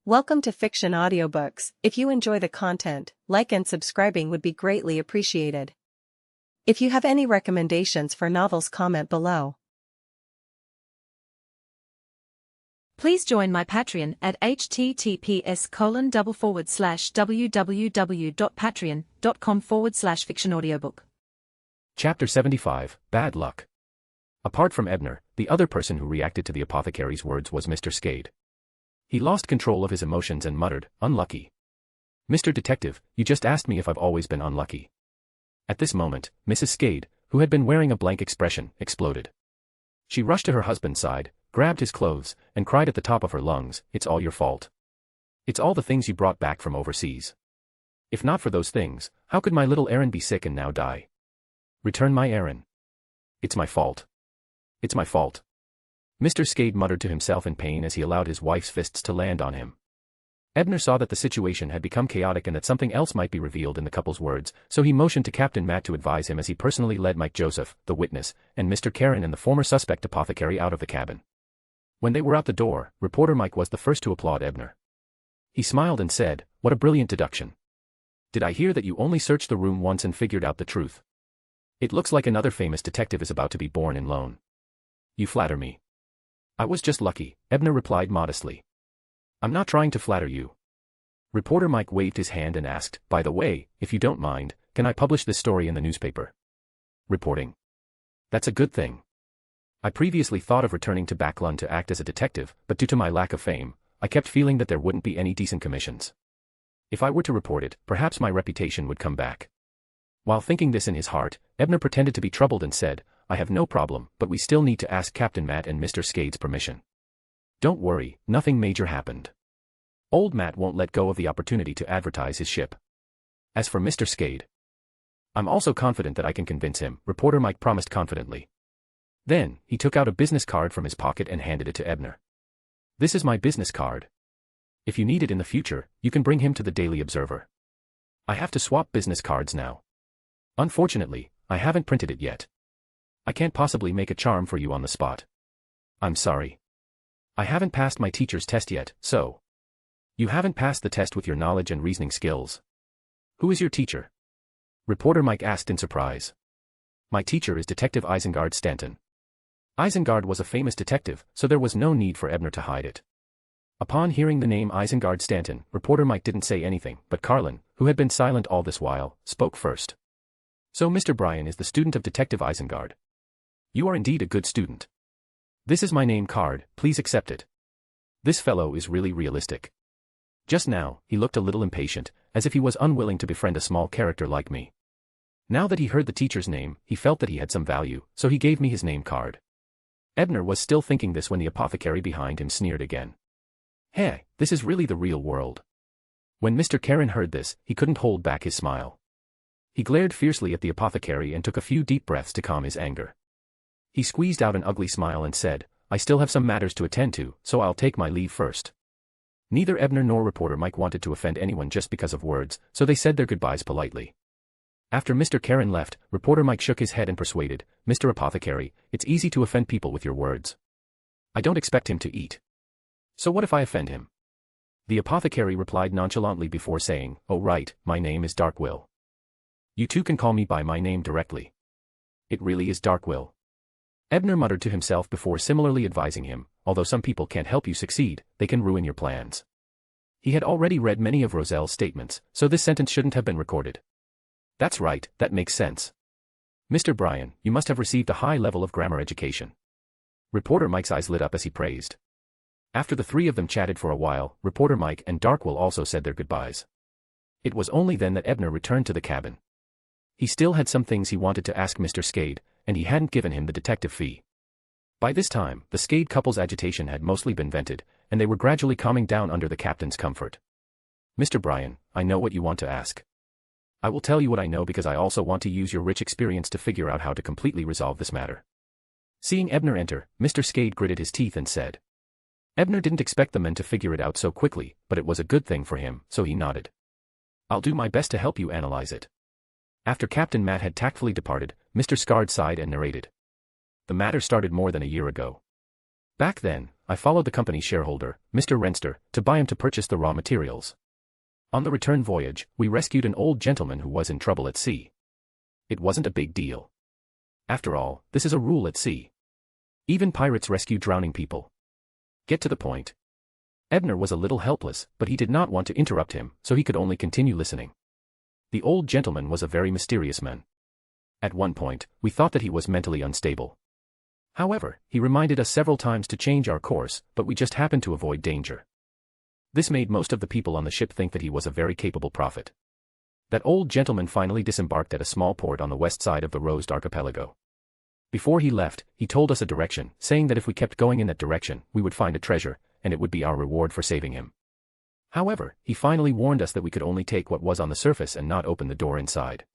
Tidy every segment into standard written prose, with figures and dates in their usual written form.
Welcome to Fiction Audiobooks. If you enjoy the content, like and subscribing would be greatly appreciated. If you have any recommendations for novels, comment below. Please join my Patreon at https://www.patreon.com/fictionaudiobook. Chapter 75, Bad Luck. Apart from Ebner, the other person who reacted to the apothecary's words was Mr. Skade. He lost control of his emotions and muttered, "Unlucky. Mr. Detective, you just asked me if I've always been unlucky." At this moment, Mrs. Skade, who had been wearing a blank expression, exploded. She rushed to her husband's side, grabbed his clothes, and cried at the top of her lungs, "It's all your fault. It's all the things you brought back from overseas. If not for those things, how could my little Aaron be sick and now die? Return my Aaron. It's my fault. It's my fault." Mr. Skade muttered to himself in pain as he allowed his wife's fists to land on him. Ebner saw that the situation had become chaotic and that something else might be revealed in the couple's words, so he motioned to Captain Matt to advise him as he personally led Mike Joseph, the witness, and Mr. Karen and the former suspect apothecary out of the cabin. When they were out the door, reporter Mike was the first to applaud Ebner. He smiled and said, "What a brilliant deduction. Did I hear that you only searched the room once and figured out the truth? It looks like another famous detective is about to be born in Lone. You flatter me." "I was just lucky," Ebner replied modestly. "I'm not trying to flatter you." Reporter Mike waved his hand and asked, "By the way, if you don't mind, can I publish this story in the newspaper?" Reporting. "That's a good thing. I previously thought of returning to Backlund to act as a detective, but due to my lack of fame, I kept feeling that there wouldn't be any decent commissions. If I were to report it, perhaps my reputation would come back." While thinking this in his heart, Ebner pretended to be troubled and said, "I have no problem, but we still need to ask Captain Matt and Mr. Skade's permission." "Don't worry, nothing major happened. Old Matt won't let go of the opportunity to advertise his ship. As for Mr. Skade, I'm also confident that I can convince him," reporter Mike promised confidently. Then, he took out a business card from his pocket and handed it to Ebner. "This is my business card. If you need it in the future, you can bring him to the Daily Observer. I have to swap business cards now. Unfortunately, I haven't printed it yet. I can't possibly make a charm for you on the spot. I'm sorry. I haven't passed my teacher's test yet, so." "You haven't passed the test with your knowledge and reasoning skills. Who is your teacher?" Reporter Mike asked in surprise. "My teacher is Detective Isengard Stanton." Isengard was a famous detective, so there was no need for Ebner to hide it. Upon hearing the name Isengard Stanton, reporter Mike didn't say anything, but Carlin, who had been silent all this while, spoke first. "So Mr. Bryan is the student of Detective Isengard. You are indeed a good student. This is my name card, please accept it. This fellow is really realistic." Just now, he looked a little impatient, as if he was unwilling to befriend a small character like me. Now that he heard the teacher's name, he felt that he had some value, so he gave me his name card. Ebner was still thinking this when the apothecary behind him sneered again. "Hey, this is really the real world." When Mr. Karen heard this, he couldn't hold back his smile. He glared fiercely at the apothecary and took a few deep breaths to calm his anger. He squeezed out an ugly smile and said, "I still have some matters to attend to, so I'll take my leave first." Neither Ebner nor reporter Mike wanted to offend anyone just because of words, so they said their goodbyes politely. After Mr. Karen left, reporter Mike shook his head and persuaded, "Mr. Apothecary, it's easy to offend people with your words. I don't expect him to eat. So what if I offend him?" The apothecary replied nonchalantly before saying, "Oh right, my name is Darkwill. You two can call me by my name directly. It really is Darkwill." Ebner muttered to himself before similarly advising him, "Although some people can't help you succeed, they can ruin your plans." He had already read many of Roselle's statements, so this sentence shouldn't have been recorded. "That's right, that makes sense. Mr. Bryan, you must have received a high level of grammar education." Reporter Mike's eyes lit up as he praised. After the three of them chatted for a while, reporter Mike and Darkwill also said their goodbyes. It was only then that Ebner returned to the cabin. He still had some things he wanted to ask Mr. Skade, and he hadn't given him the detective fee. By this time, the Skade couple's agitation had mostly been vented, and they were gradually calming down under the captain's comfort. "Mr. Bryan, I know what you want to ask. I will tell you what I know because I also want to use your rich experience to figure out how to completely resolve this matter." Seeing Ebner enter, Mr. Skade gritted his teeth and said. Ebner didn't expect the men to figure it out so quickly, but it was a good thing for him, so he nodded. "I'll do my best to help you analyze it." After Captain Matt had tactfully departed, Mr. Skade sighed and narrated. "The matter started more than a year ago. Back then, I followed the company's shareholder, Mr. Renster, to buy him to purchase the raw materials. On the return voyage, we rescued an old gentleman who was in trouble at sea. It wasn't a big deal. After all, this is a rule at sea. Even pirates rescue drowning people. Get to the point. Ebner was a little helpless, but he did not want to interrupt him, so he could only continue listening. The old gentleman was a very mysterious man. At one point, we thought that he was mentally unstable. However, he reminded us several times to change our course, but we just happened to avoid danger. This made most of the people on the ship think that he was a very capable prophet. That old gentleman finally disembarked at a small port on the west side of the Rosed Archipelago. Before he left, he told us a direction, saying that if we kept going in that direction, we would find a treasure, and it would be our reward for saving him. However, he finally warned us that we could only take what was on the surface and not open the door inside.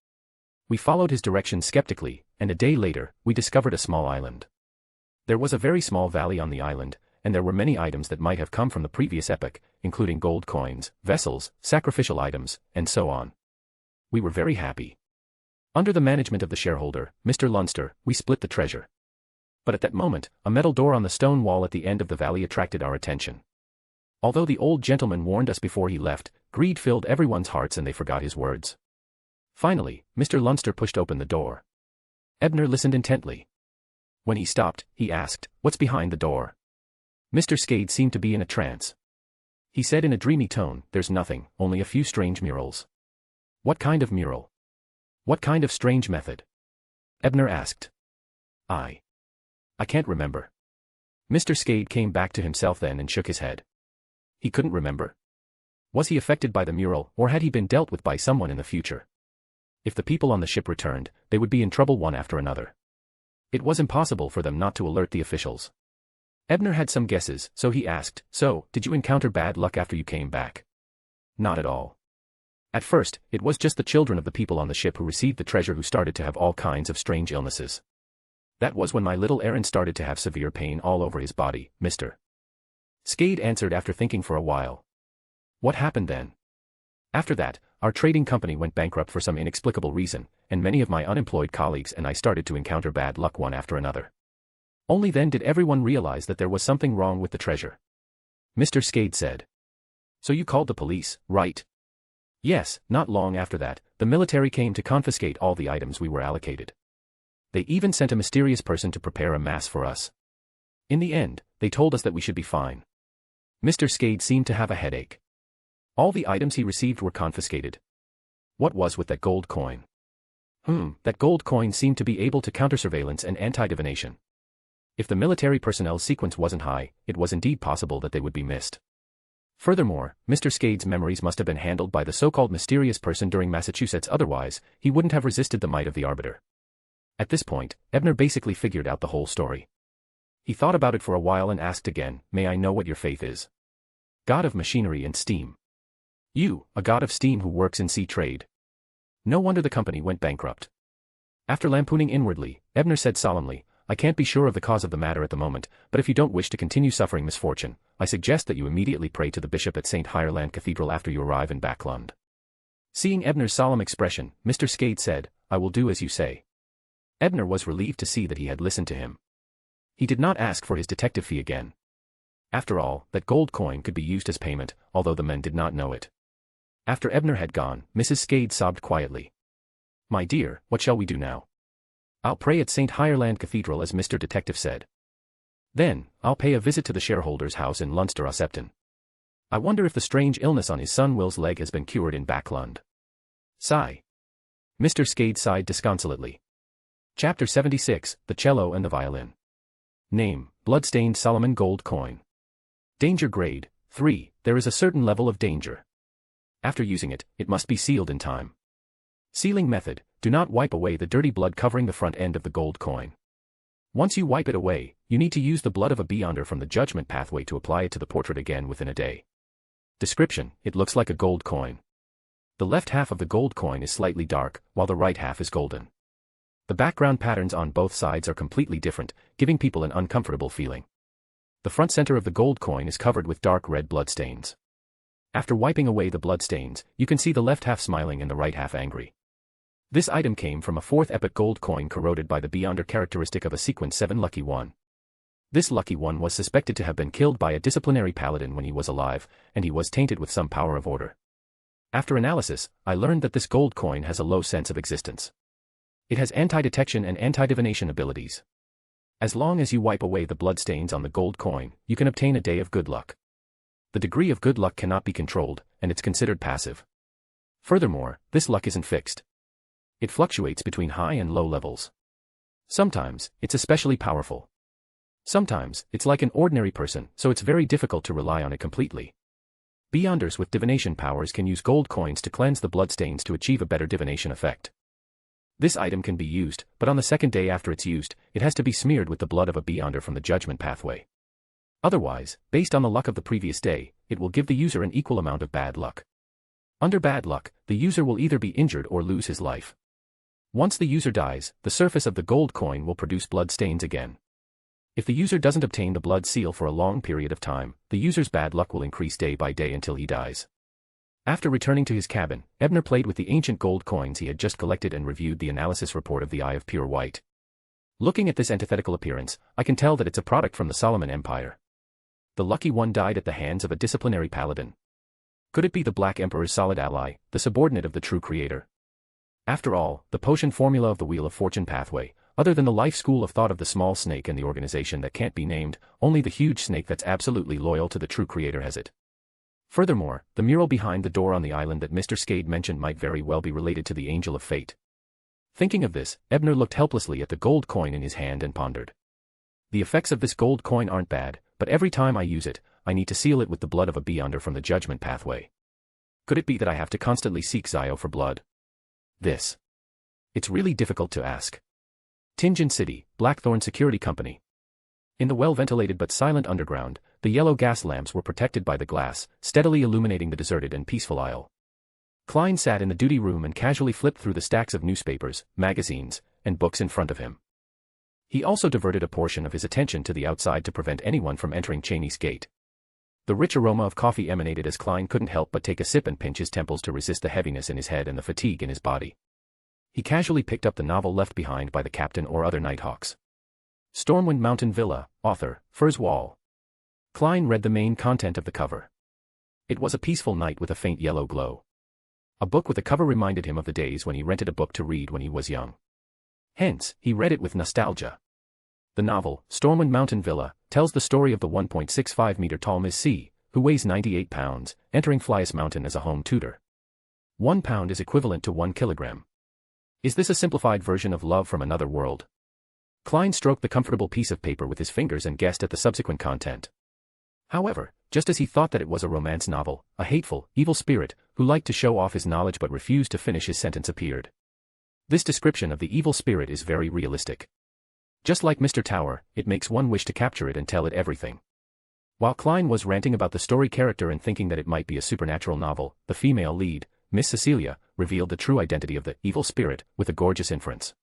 We followed his directions skeptically, and a day later, we discovered a small island. There was a very small valley on the island, and there were many items that might have come from the previous epoch, including gold coins, vessels, sacrificial items, and so on. We were very happy. Under the management of the shareholder, Mr. Lunster, we split the treasure. But at that moment, a metal door on the stone wall at the end of the valley attracted our attention. Although the old gentleman warned us before he left, greed filled everyone's hearts and they forgot his words. Finally, Mr. Lunster pushed open the door. Ebner listened intently. When he stopped, he asked, "What's behind the door?" Mr. Skade seemed to be in a trance. He said in a dreamy tone, "There's nothing, only a few strange murals." "What kind of mural? What kind of strange method?" Ebner asked. I can't remember." Mr. Skade came back to himself then and shook his head. He couldn't remember. Was he affected by the mural, or had he been dealt with by someone in the future? If the people on the ship returned, they would be in trouble one after another. It was impossible for them not to alert the officials. Ebner had some guesses, so he asked, "So, did you encounter bad luck after you came back?" "Not at all. At first, it was just the children of the people on the ship who received the treasure who started to have all kinds of strange illnesses. That was when my little Aaron started to have severe pain all over his body, Mr. Skade answered after thinking for a while. "What happened then?" "After that, our trading company went bankrupt for some inexplicable reason, and many of my unemployed colleagues and I started to encounter bad luck one after another. Only then did everyone realize that there was something wrong with the treasure." Mr. Skade said. "So you called the police, right?" "Yes, not long after that, the military came to confiscate all the items we were allocated. They even sent a mysterious person to prepare a mass for us. In the end, they told us that we should be fine." Mr. Skade seemed to have a headache. "All the items he received were confiscated. What was with that gold coin?" That gold coin seemed to be able to counter surveillance and anti-divination. If the military personnel's sequence wasn't high, it was indeed possible that they would be missed. Furthermore, Mr. Skade's memories must have been handled by the so-called mysterious person during Massachusetts, otherwise, he wouldn't have resisted the might of the arbiter. At this point, Ebner basically figured out the whole story. He thought about it for a while and asked again, "May I know what your faith is?" "God of machinery and steam." "You, a god of steam who works in sea trade." No wonder the company went bankrupt. After lampooning inwardly, Ebner said solemnly, "I can't be sure of the cause of the matter at the moment, but if you don't wish to continue suffering misfortune, I suggest that you immediately pray to the bishop at St. Hireland Cathedral after you arrive in Backlund." Seeing Ebner's solemn expression, Mr. Skade said, "I will do as you say." Ebner was relieved to see that he had listened to him. He did not ask for his detective fee again. After all, that gold coin could be used as payment, although the men did not know it. After Ebner had gone, Mrs. Skade sobbed quietly. "My dear, what shall we do now?" "I'll pray at St. Hireland Cathedral as Mr. Detective said. Then, I'll pay a visit to the shareholder's house in Lunster-on-Septon. I wonder if the strange illness on his son Will's leg has been cured in Backlund." Sigh. Mr. Skade sighed disconsolately. Chapter 76, The Cello and the Violin. Name, Bloodstained Solomon Gold Coin. Danger Grade, 3, there is a certain level of danger. After using it, it must be sealed in time. Sealing method, do not wipe away the dirty blood covering the front end of the gold coin. Once you wipe it away, you need to use the blood of a beyonder from the judgment pathway to apply it to the portrait again within a day. Description, it looks like a gold coin. The left half of the gold coin is slightly dark, while the right half is golden. The background patterns on both sides are completely different, giving people an uncomfortable feeling. The front center of the gold coin is covered with dark red bloodstains. After wiping away the bloodstains, you can see the left half smiling and the right half angry. This item came from a 4th epoch gold coin corroded by the beyonder characteristic of a sequence 7 lucky 1. This lucky one was suspected to have been killed by a disciplinary paladin when he was alive, and he was tainted with some power of order. After analysis, I learned that this gold coin has a low sense of existence. It has anti-detection and anti-divination abilities. As long as you wipe away the bloodstains on the gold coin, you can obtain a day of good luck. The degree of good luck cannot be controlled, and it's considered passive. Furthermore, this luck isn't fixed. It fluctuates between high and low levels. Sometimes, it's especially powerful. Sometimes, it's like an ordinary person, so it's very difficult to rely on it completely. Beyonders with divination powers can use gold coins to cleanse the bloodstains to achieve a better divination effect. This item can be used, but on the second day after it's used, it has to be smeared with the blood of a Beyonder from the judgment pathway. Otherwise, based on the luck of the previous day, it will give the user an equal amount of bad luck. Under bad luck, the user will either be injured or lose his life. Once the user dies, the surface of the gold coin will produce blood stains again. If the user doesn't obtain the blood seal for a long period of time, the user's bad luck will increase day by day until he dies. After returning to his cabin, Ebner played with the ancient gold coins he had just collected and reviewed the analysis report of the Eye of Pure White. Looking at this antithetical appearance, I can tell that it's a product from the Solomon Empire. The lucky one died at the hands of a disciplinary paladin. Could it be the Black Emperor's solid ally, the subordinate of the true creator? After all, the potion formula of the Wheel of Fortune pathway, other than the life school of thought of the small snake and the organization that can't be named, only the huge snake that's absolutely loyal to the true creator has it. Furthermore, the mural behind the door on the island that Mr. Skade mentioned might very well be related to the Angel of Fate. Thinking of this, Ebner looked helplessly at the gold coin in his hand and pondered. The effects of this gold coin aren't bad, but every time I use it, I need to seal it with the blood of a Beyonder from the judgment pathway. Could it be that I have to constantly seek Zio for blood? It's really difficult to ask. Tingen City, Blackthorn Security Company. In the well-ventilated but silent underground, the yellow gas lamps were protected by the glass, steadily illuminating the deserted and peaceful aisle. Klein sat in the duty room and casually flipped through the stacks of newspapers, magazines, and books in front of him. He also diverted a portion of his attention to the outside to prevent anyone from entering Cheney's Gate. The rich aroma of coffee emanated as Klein couldn't help but take a sip and pinch his temples to resist the heaviness in his head and the fatigue in his body. He casually picked up the novel left behind by the captain or other Nighthawks. Stormwind Mountain Villa, author, Furs Wall. Klein read the main content of the cover. It was a peaceful night with a faint yellow glow. A book with a cover reminded him of the days when he rented a book to read when he was young. Hence, he read it with nostalgia. The novel, Stormwind Mountain Villa, tells the story of the 1.65-meter-tall Miss C, who weighs 98 pounds, entering Flyas Mountain as a home tutor. 1 pound is equivalent to 1 kilogram. Is this a simplified version of Love from Another World? Klein stroked the comfortable piece of paper with his fingers and guessed at the subsequent content. However, just as he thought that it was a romance novel, a hateful, evil spirit, who liked to show off his knowledge but refused to finish his sentence appeared. This description of the evil spirit is very realistic. Just like Mr. Tower, it makes one wish to capture it and tell it everything. While Klein was ranting about the story character and thinking that it might be a supernatural novel, the female lead, Miss Cecilia, revealed the true identity of the evil spirit with a gorgeous inference.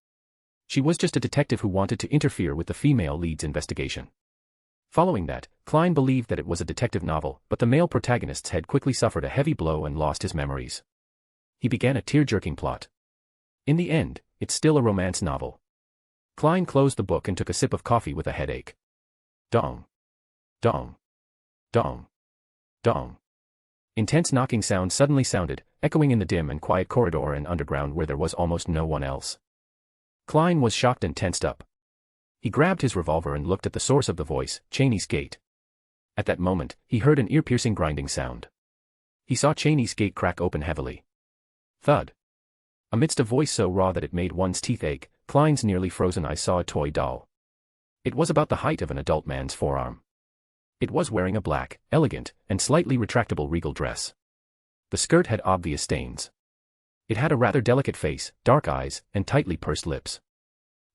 She was just a detective who wanted to interfere with the female lead's investigation. Following that, Klein believed that it was a detective novel, but the male protagonist's head quickly suffered a heavy blow and lost his memories. He began a tear-jerking plot. In the end, it's still a romance novel. Klein closed the book and took a sip of coffee with a headache. Dong. Dong. Dong. Dong. Intense knocking sounds suddenly sounded, echoing in the dim and quiet corridor and underground where there was almost no one else. Klein was shocked and tensed up. He grabbed his revolver and looked at the source of the voice, Cheney's Gate. At that moment, he heard an ear-piercing grinding sound. He saw Cheney's Gate crack open heavily. Thud. Amidst a voice so raw that it made one's teeth ache, Klein's nearly frozen eyes saw a toy doll. It was about the height of an adult man's forearm. It was wearing a black, elegant, and slightly retractable regal dress. The skirt had obvious stains. It had a rather delicate face, dark eyes, and tightly pursed lips.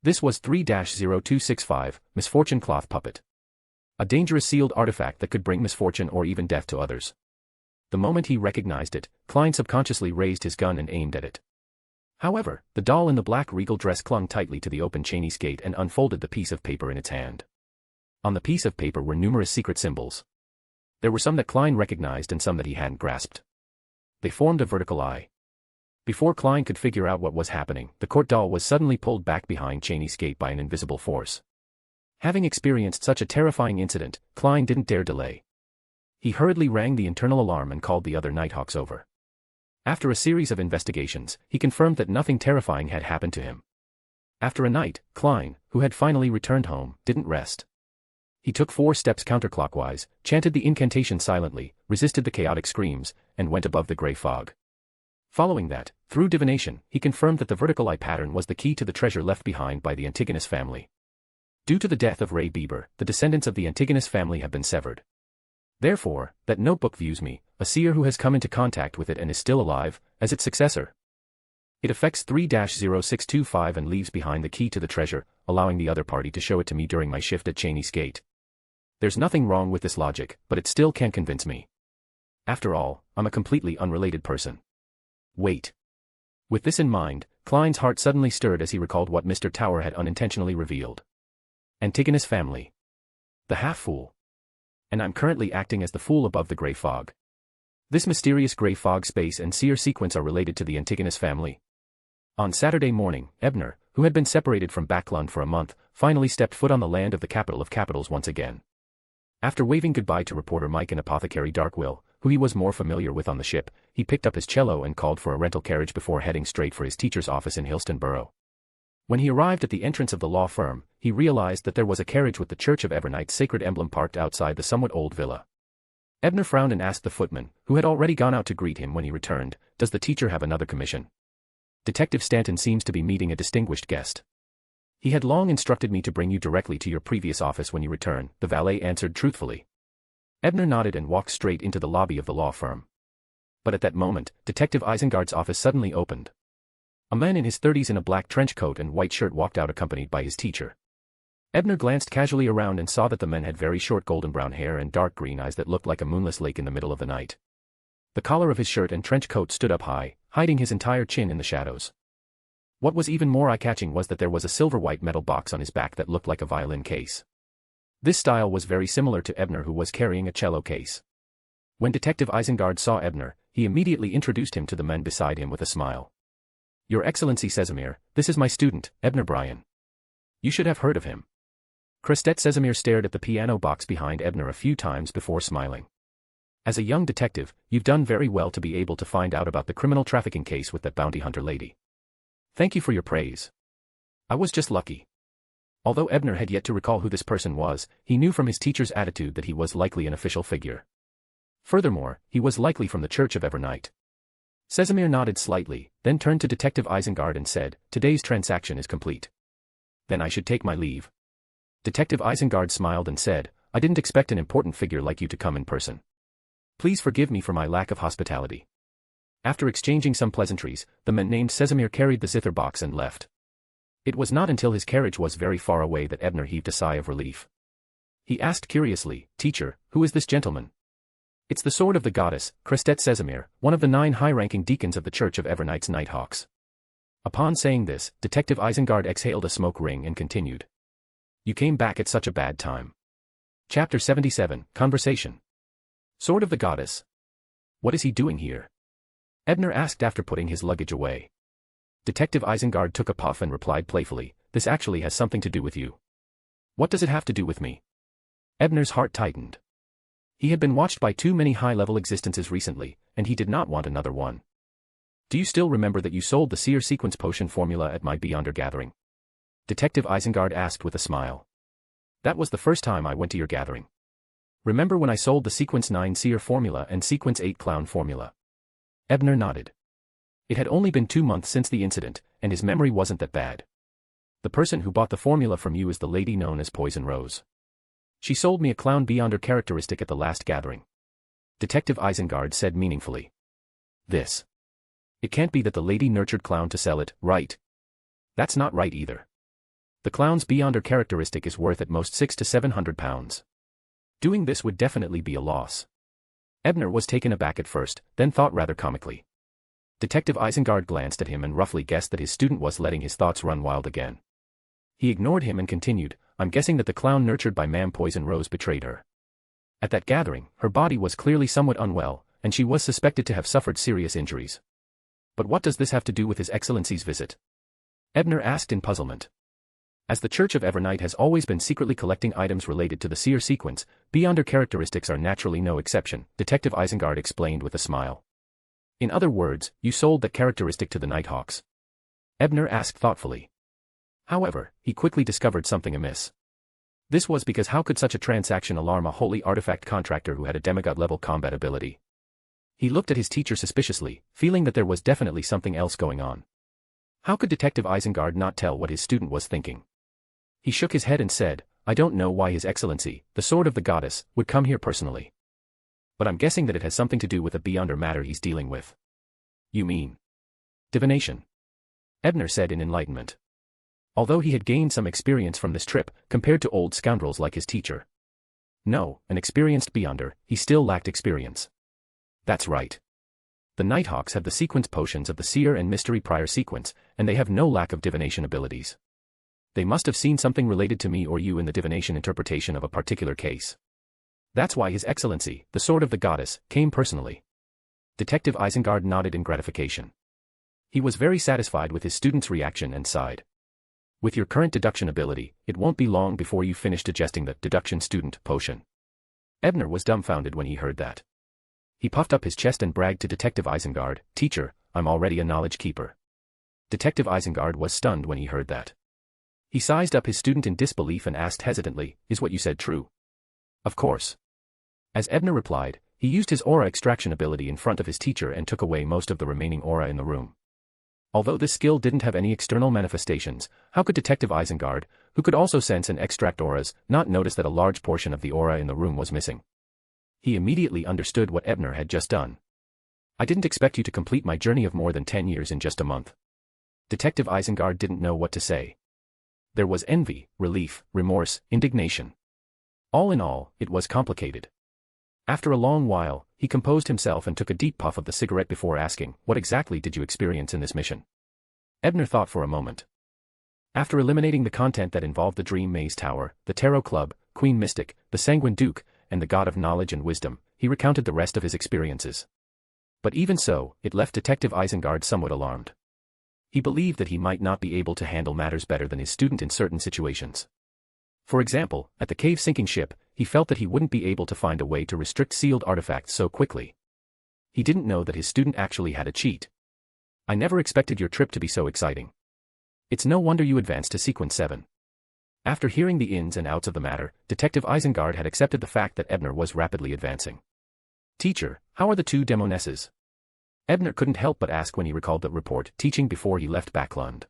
This was 3-0265, Misfortune Cloth Puppet. A dangerous sealed artifact that could bring misfortune or even death to others. The moment he recognized it, Klein subconsciously raised his gun and aimed at it. However, the doll in the black regal dress clung tightly to the open Cheney's Gate and unfolded the piece of paper in its hand. On the piece of paper were numerous secret symbols. There were some that Klein recognized and some that he hadn't grasped. They formed a vertical eye. Before Klein could figure out what was happening, the court doll was suddenly pulled back behind Cheney's Gate by an invisible force. Having experienced such a terrifying incident, Klein didn't dare delay. He hurriedly rang the internal alarm and called the other Nighthawks over. After a series of investigations, he confirmed that nothing terrifying had happened to him. After a night, Klein, who had finally returned home, didn't rest. He took 4 steps counterclockwise, chanted the incantation silently, resisted the chaotic screams, and went above the gray fog. Following that, through divination, he confirmed that the vertical eye pattern was the key to the treasure left behind by the Antigonus family. Due to the death of Ray Bieber, the descendants of the Antigonus family have been severed. Therefore, that notebook views me, a seer who has come into contact with it and is still alive, as its successor. It affects 3-0625 and leaves behind the key to the treasure, allowing the other party to show it to me during my shift at Cheney's Gate. There's nothing wrong with this logic, but it still can't convince me. After all, I'm a completely unrelated person. Wait. With this in mind, Klein's heart suddenly stirred as he recalled what Mr. Tower had unintentionally revealed. Antigonus family. The half-fool. And I'm currently acting as the fool above the gray fog. This mysterious gray fog space and seer sequence are related to the Antigonus family. On Saturday morning, Ebner, who had been separated from Backlund for a month, finally stepped foot on the land of the capital of capitals once again. After waving goodbye to reporter Mike and apothecary Darkwill, who he was more familiar with on the ship, he picked up his cello and called for a rental carriage before heading straight for his teacher's office in Hillston Borough. When he arrived at the entrance of the law firm, he realized that there was a carriage with the Church of Evernight's sacred emblem parked outside the somewhat old villa. Ebner frowned and asked the footman, who had already gone out to greet him when he returned, "Does the teacher have another commission? Detective Stanton seems to be meeting a distinguished guest. He had long instructed me to bring you directly to your previous office when you return," the valet answered truthfully. Ebner nodded and walked straight into the lobby of the law firm. But at that moment, Detective Isengard's office suddenly opened. A man in his 30s in a black trench coat and white shirt walked out accompanied by his teacher. Ebner glanced casually around and saw that the man had very short golden brown hair and dark green eyes that looked like a moonless lake in the middle of the night. The collar of his shirt and trench coat stood up high, hiding his entire chin in the shadows. What was even more eye-catching was that there was a silver-white metal box on his back that looked like a violin case. This style was very similar to Ebner, who was carrying a cello case. When Detective Isengard saw Ebner, he immediately introduced him to the men beside him with a smile. "Your Excellency Sesamir, this is my student, Ebner Bryan. You should have heard of him." Crestet Sesamir stared at the piano box behind Ebner a few times before smiling. "As a young detective, you've done very well to be able to find out about the criminal trafficking case with that bounty hunter lady. Thank you for your praise. I was just lucky." Although Ebner had yet to recall who this person was, he knew from his teacher's attitude that he was likely an official figure. Furthermore, he was likely from the Church of Evernight. Sesamir nodded slightly, then turned to Detective Isengard and said, "Today's transaction is complete. Then I should take my leave." Detective Isengard smiled and said, "I didn't expect an important figure like you to come in person. Please forgive me for my lack of hospitality." After exchanging some pleasantries, the man named Sesamir carried the zither box and left. It was not until his carriage was very far away that Ebner heaved a sigh of relief. He asked curiously, "Teacher, who is this gentleman?" "It's the sword of the goddess, Crestet Sesamir, one of the 9 high-ranking deacons of the Church of Evernight's Nighthawks." Upon saying this, Detective Isengard exhaled a smoke ring and continued. "You came back at such a bad time." Chapter 77, Conversation. Sword of the goddess. What is he doing here? Ebner asked after putting his luggage away. Detective Isengard took a puff and replied playfully, "This actually has something to do with you." "What does it have to do with me?" Ebner's heart tightened. He had been watched by too many high-level existences recently, and he did not want another one. "Do you still remember that you sold the Seer Sequence Potion formula at my Beyonder gathering?" Detective Isengard asked with a smile. "That was the first time I went to your gathering. Remember when I sold the Sequence 9 Seer formula and Sequence 8 Clown formula?" Ebner nodded. It had only been 2 months since the incident, and his memory wasn't that bad. "The person who bought the formula from you is the lady known as Poison Rose. She sold me a Clown Beyonder characteristic at the last gathering." Detective Isengard said meaningfully. "This. It can't be that the lady nurtured Clown to sell it, right?" "That's not right either. The Clown's Beyonder characteristic is worth at most 600 to 700 pounds. Doing this would definitely be a loss." Ebner was taken aback at first, then thought rather comically. Detective Isengard glanced at him and roughly guessed that his student was letting his thoughts run wild again. He ignored him and continued, "I'm guessing that the Clown nurtured by Ma'am Poison Rose betrayed her. At that gathering, her body was clearly somewhat unwell, and she was suspected to have suffered serious injuries. But what does this have to do with His Excellency's visit?" Ebner asked in puzzlement. As the Church of Evernight has always been secretly collecting items related to the seer sequence, Beyonder characteristics are naturally no exception, Detective Isengard explained with a smile. In other words, you sold that characteristic to the Nighthawks? Ebner asked thoughtfully. However, he quickly discovered something amiss. This was because how could such a transaction alarm a holy artifact contractor who had a demigod-level combat ability? He looked at his teacher suspiciously, feeling that there was definitely something else going on. How could Detective Isengard not tell what his student was thinking? He shook his head and said, I don't know why His Excellency, the Sword of the Goddess, would come here personally. But I'm guessing that it has something to do with the Beyonder matter he's dealing with. You mean divination? Ebner said in enlightenment. Although he had gained some experience from this trip, compared to old scoundrels like his teacher. No, an experienced Beyonder, he still lacked experience. That's right. The Nighthawks have the sequence potions of the Seer and Mystery Prior sequence, and they have no lack of divination abilities. They must have seen something related to me or you in the divination interpretation of a particular case. That's why His Excellency, the Sword of the Goddess, came personally. Detective Isengard nodded in gratification. He was very satisfied with his student's reaction and sighed. With your current deduction ability, it won't be long before you finish digesting the deduction student potion. Ebner was dumbfounded when he heard that. He puffed up his chest and bragged to Detective Isengard, Teacher, I'm already a knowledge keeper. Detective Isengard was stunned when he heard that. He sized up his student in disbelief and asked hesitantly, Is what you said true? Of course. As Ebner replied, he used his aura extraction ability in front of his teacher and took away most of the remaining aura in the room. Although this skill didn't have any external manifestations, how could Detective Isengard, who could also sense and extract auras, not notice that a large portion of the aura in the room was missing? He immediately understood what Ebner had just done. I didn't expect you to complete my journey of more than 10 years in just a month. Detective Isengard didn't know what to say. There was envy, relief, remorse, indignation. All in all, it was complicated. After a long while, he composed himself and took a deep puff of the cigarette before asking, What exactly did you experience in this mission? Ebner thought for a moment. After eliminating the content that involved the Dream Maze Tower, the Tarot Club, Queen Mystic, the Sanguine Duke, and the God of Knowledge and Wisdom, he recounted the rest of his experiences. But even so, it left Detective Isengard somewhat alarmed. He believed that he might not be able to handle matters better than his student in certain situations. For example, at the cave-sinking ship, he felt that he wouldn't be able to find a way to restrict sealed artifacts so quickly. He didn't know that his student actually had a cheat. I never expected your trip to be so exciting. It's no wonder you advanced to Sequence 7. After hearing the ins and outs of the matter, Detective Isengard had accepted the fact that Ebner was rapidly advancing. Teacher, how are the two demonesses? Ebner couldn't help but ask when he recalled the report teaching before he left Backlund.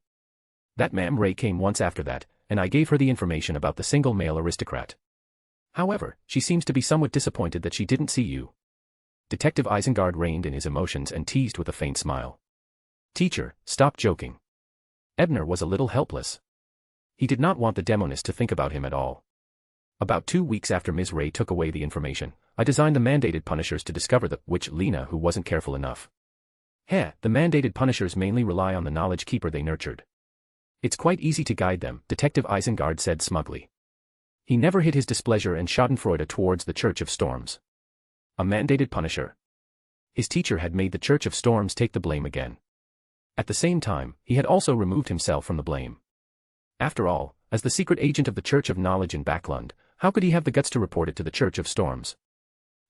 That Ma'am Ray came once after that, and I gave her the information about the single male aristocrat. However, she seems to be somewhat disappointed that she didn't see you. Detective Isengard reined in his emotions and teased with a faint smile. Teacher, stop joking. Ebner was a little helpless. He did not want the demoness to think about him at all. About 2 weeks after Ms. Ray took away the information, I designed the mandated punishers to discover the witch Lena who wasn't careful enough. The mandated punishers mainly rely on the knowledge keeper they nurtured. It's quite easy to guide them, Detective Isengard said smugly. He never hid his displeasure and schadenfreude towards the Church of Storms. A mandated punisher. His teacher had made the Church of Storms take the blame again. At the same time, he had also removed himself from the blame. After all, as the secret agent of the Church of Knowledge in Backlund, how could he have the guts to report it to the Church of Storms?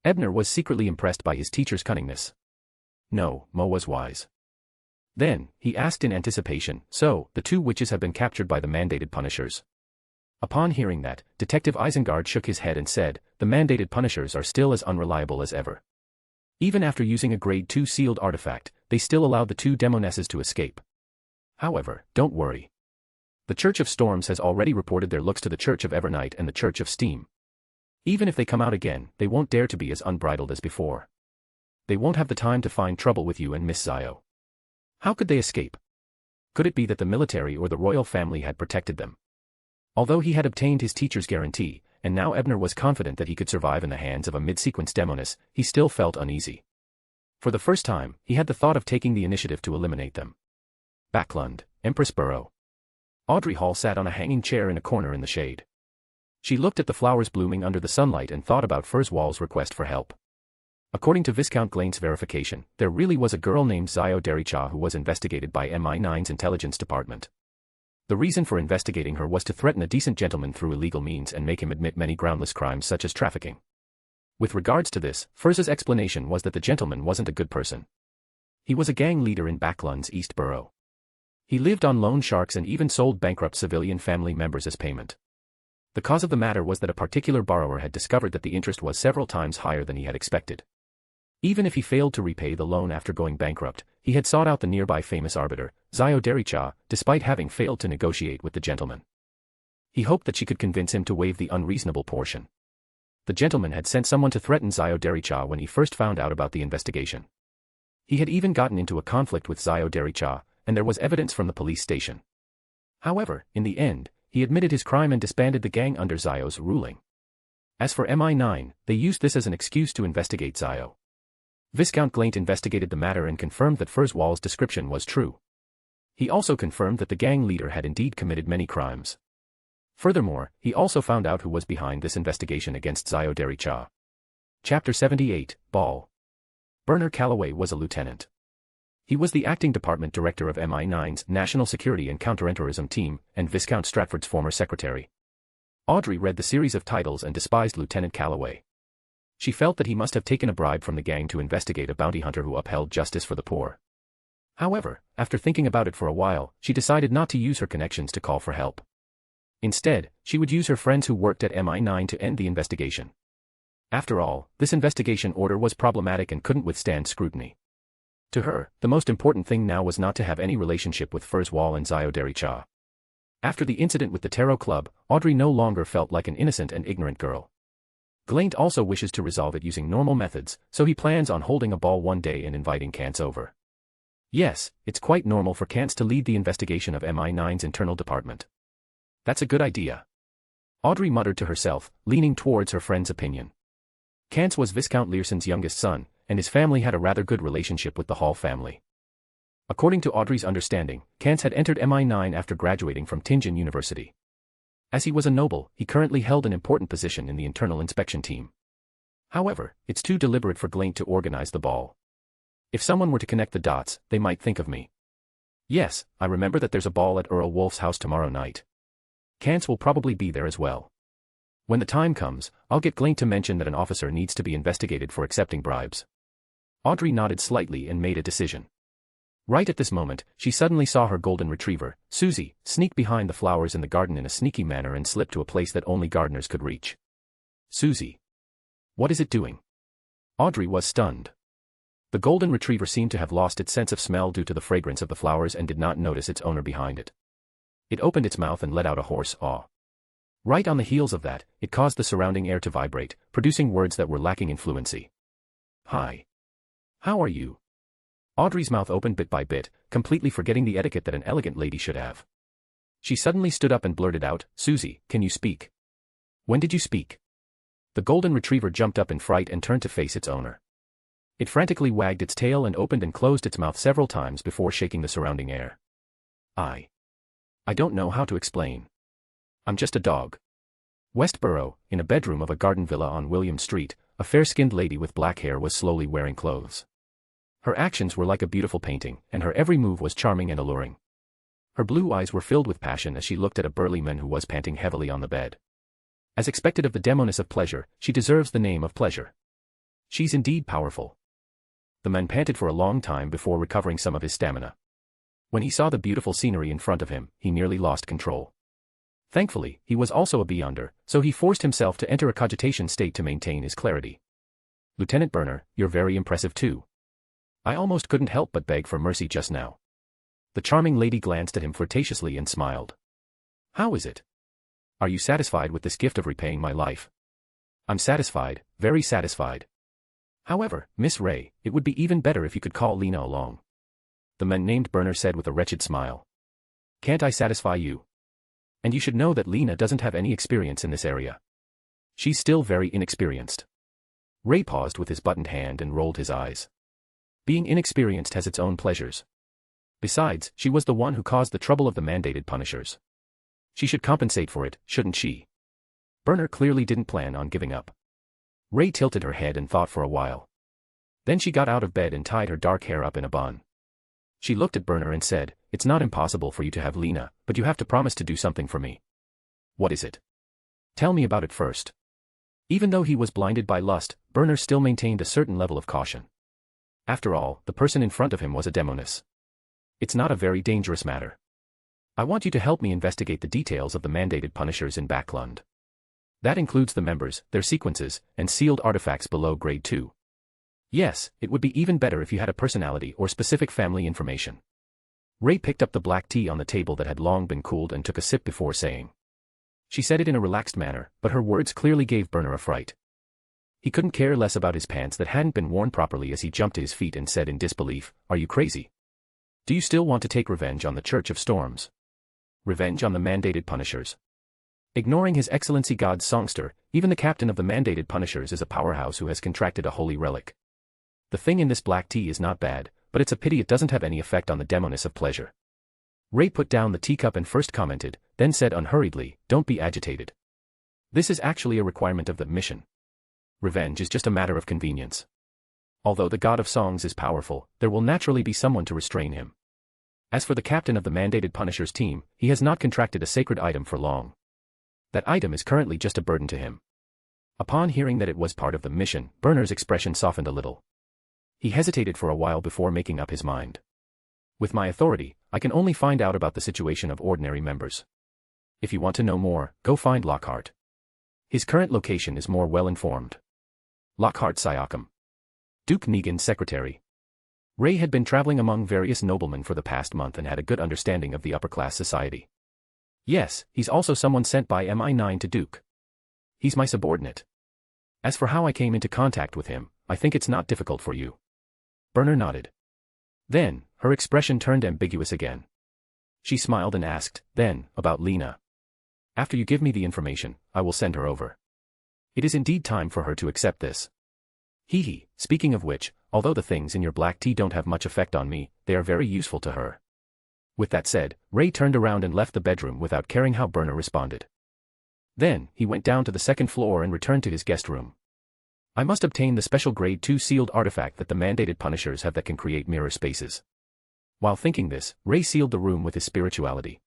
Ebner was secretly impressed by his teacher's cunningness. No, Mo was wise. Then, he asked in anticipation, so, the two witches have been captured by the mandated punishers. Upon hearing that, Detective Isengard shook his head and said, the mandated punishers are still as unreliable as ever. Even after using a Grade 2 sealed artifact, they still allowed the two demonesses to escape. However, don't worry. The Church of Storms has already reported their looks to the Church of Evernight and the Church of Steam. Even if they come out again, they won't dare to be as unbridled as before. They won't have the time to find trouble with you and Miss Zio. How could they escape? Could it be that the military or the royal family had protected them? Although he had obtained his teacher's guarantee, and now Ebner was confident that he could survive in the hands of a mid-sequence demoness, he still felt uneasy. For the first time, he had the thought of taking the initiative to eliminate them. Backlund, Empress Borough. Audrey Hall sat on a hanging chair in a corner in the shade. She looked at the flowers blooming under the sunlight and thought about Furzwall's request for help. According to Viscount Glaint's verification, there really was a girl named Zio Dericha who was investigated by MI9's intelligence department. The reason for investigating her was to threaten a decent gentleman through illegal means and make him admit many groundless crimes such as trafficking. With regards to this, Furza's explanation was that the gentleman wasn't a good person. He was a gang leader in Backlund's East Borough. He lived on loan sharks and even sold bankrupt civilian family members as payment. The cause of the matter was that a particular borrower had discovered that the interest was several times higher than he had expected. Even if he failed to repay the loan after going bankrupt, he had sought out the nearby famous arbiter, Zio Dericha, despite having failed to negotiate with the gentleman. He hoped that she could convince him to waive the unreasonable portion. The gentleman had sent someone to threaten Zio Dericha when he first found out about the investigation. He had even gotten into a conflict with Zio Dericha, and there was evidence from the police station. However, in the end, he admitted his crime and disbanded the gang under Zio's ruling. As for MI9, they used this as an excuse to investigate Zio. Viscount Glaint investigated the matter and confirmed that Furzwall's description was true. He also confirmed that the gang leader had indeed committed many crimes. Furthermore, he also found out who was behind this investigation against Zio Dericha. Chapter 78, Ball. Bernard Calloway was a lieutenant. He was the acting department director of MI9's National Security and Counterterrorism Team and Viscount Stratford's former secretary. Audrey read the series of titles and despised Lieutenant Calloway. She felt that he must have taken a bribe from the gang to investigate a bounty hunter who upheld justice for the poor. However, after thinking about it for a while, she decided not to use her connections to call for help. Instead, she would use her friends who worked at MI9 to end the investigation. After all, this investigation order was problematic and couldn't withstand scrutiny. To her, the most important thing now was not to have any relationship with Furzwall and Zio Dericha. After the incident with the Tarot Club, Audrey no longer felt like an innocent and ignorant girl. Glaint also wishes to resolve it using normal methods, so he plans on holding a ball one day and inviting Kantz over. Yes, it's quite normal for Kantz to lead the investigation of MI9's internal department. That's a good idea. Audrey muttered to herself, leaning towards her friend's opinion. Kantz was Viscount Learson's youngest son, and his family had a rather good relationship with the Hall family. According to Audrey's understanding, Kantz had entered MI9 after graduating from Tingen University. As he was a noble, he currently held an important position in the internal inspection team. However, it's too deliberate for Glaint to organize the ball. If someone were to connect the dots, they might think of me. Yes, I remember that there's a ball at Earl Wolf's house tomorrow night. Kantz will probably be there as well. When the time comes, I'll get Glaint to mention that an officer needs to be investigated for accepting bribes. Audrey nodded slightly and made a decision. Right at this moment, she suddenly saw her golden retriever, Susie, sneak behind the flowers in the garden in a sneaky manner and slip to a place that only gardeners could reach. Susie. What is it doing? Audrey was stunned. The golden retriever seemed to have lost its sense of smell due to the fragrance of the flowers and did not notice its owner behind it. It opened its mouth and let out a hoarse aw. Right on the heels of that, it caused the surrounding air to vibrate, producing words that were lacking in fluency. Hi. How are you? Audrey's mouth opened bit by bit, completely forgetting the etiquette that an elegant lady should have. She suddenly stood up and blurted out, Susie, can you speak? When did you speak? The golden retriever jumped up in fright and turned to face its owner. It frantically wagged its tail and opened and closed its mouth several times before shaking the surrounding air. I don't know how to explain. I'm just a dog. Westborough, in a bedroom of a garden villa on William Street, a fair-skinned lady with black hair was slowly wearing clothes. Her actions were like a beautiful painting, and her every move was charming and alluring. Her blue eyes were filled with passion as she looked at a burly man who was panting heavily on the bed. As expected of the demoness of pleasure, she deserves the name of pleasure. She's indeed powerful. The man panted for a long time before recovering some of his stamina. When he saw the beautiful scenery in front of him, he nearly lost control. Thankfully, he was also a beyonder, so he forced himself to enter a cogitation state to maintain his clarity. Lieutenant Berner, you're very impressive too. I almost couldn't help but beg for mercy just now. The charming lady glanced at him flirtatiously and smiled. How is it? Are you satisfied with this gift of repaying my life? I'm satisfied, very satisfied. However, Miss Ray, it would be even better if you could call Lena along. The man named Berner said with a wretched smile. Can't I satisfy you? And you should know that Lena doesn't have any experience in this area. She's still very inexperienced. Ray paused with his buttoned hand and rolled his eyes. Being inexperienced has its own pleasures. Besides, she was the one who caused the trouble of the mandated punishers. She should compensate for it, shouldn't she? Berner clearly didn't plan on giving up. Ray tilted her head and thought for a while. Then she got out of bed and tied her dark hair up in a bun. She looked at Berner and said, it's not impossible for you to have Lena, but you have to promise to do something for me. What is it? Tell me about it first. Even though he was blinded by lust, Ebner still maintained a certain level of caution. After all, the person in front of him was a demoness. It's not a very dangerous matter. I want you to help me investigate the details of the mandated punishers in Backlund. That includes the members, their sequences, and sealed artifacts below grade 2. Yes, it would be even better if you had a personality or specific family information. Ray picked up the black tea on the table that had long been cooled and took a sip before saying. She said it in a relaxed manner, but her words clearly gave Ebner a fright. He couldn't care less about his pants that hadn't been worn properly as he jumped to his feet and said in disbelief, "Are you crazy? Do you still want to take revenge on the Church of Storms? Revenge on the mandated punishers?" Ignoring His Excellency God's songster, even the captain of the mandated punishers is a powerhouse who has contracted a holy relic. The thing in this black tea is not bad, but it's a pity it doesn't have any effect on the demoness of pleasure. Ray put down the teacup and first commented, then said unhurriedly, "Don't be agitated. This is actually a requirement of the mission. Revenge is just a matter of convenience. Although the god of songs is powerful, there will naturally be someone to restrain him. As for the captain of the mandated punishers team, he has not contracted a sacred item for long. That item is currently just a burden to him." Upon hearing that it was part of the mission, Ebner's expression softened a little. He hesitated for a while before making up his mind. "With my authority, I can only find out about the situation of ordinary members. If you want to know more, go find Lockhart. His current location is more well-informed." Lockhart Syocum. Duke Negan's secretary. Ray had been traveling among various noblemen for the past month and had a good understanding of the upper-class society. "Yes, he's also someone sent by MI9 to Duke. He's my subordinate. As for how I came into contact with him, I think it's not difficult for you." Ebner nodded. Then, her expression turned ambiguous again. She smiled and asked, "Then, about Lena. After you give me the information, I will send her over. It is indeed time for her to accept this. Hee. Speaking of which, although the things in your black tea don't have much effect on me, they are very useful to her." With that said, Ray turned around and left the bedroom without caring how Ebner responded. Then, he went down to the second floor and returned to his guest room. "I must obtain the special grade 2 sealed artifact that the mandated punishers have that can create mirror spaces." While thinking this, Ray sealed the room with his spirituality.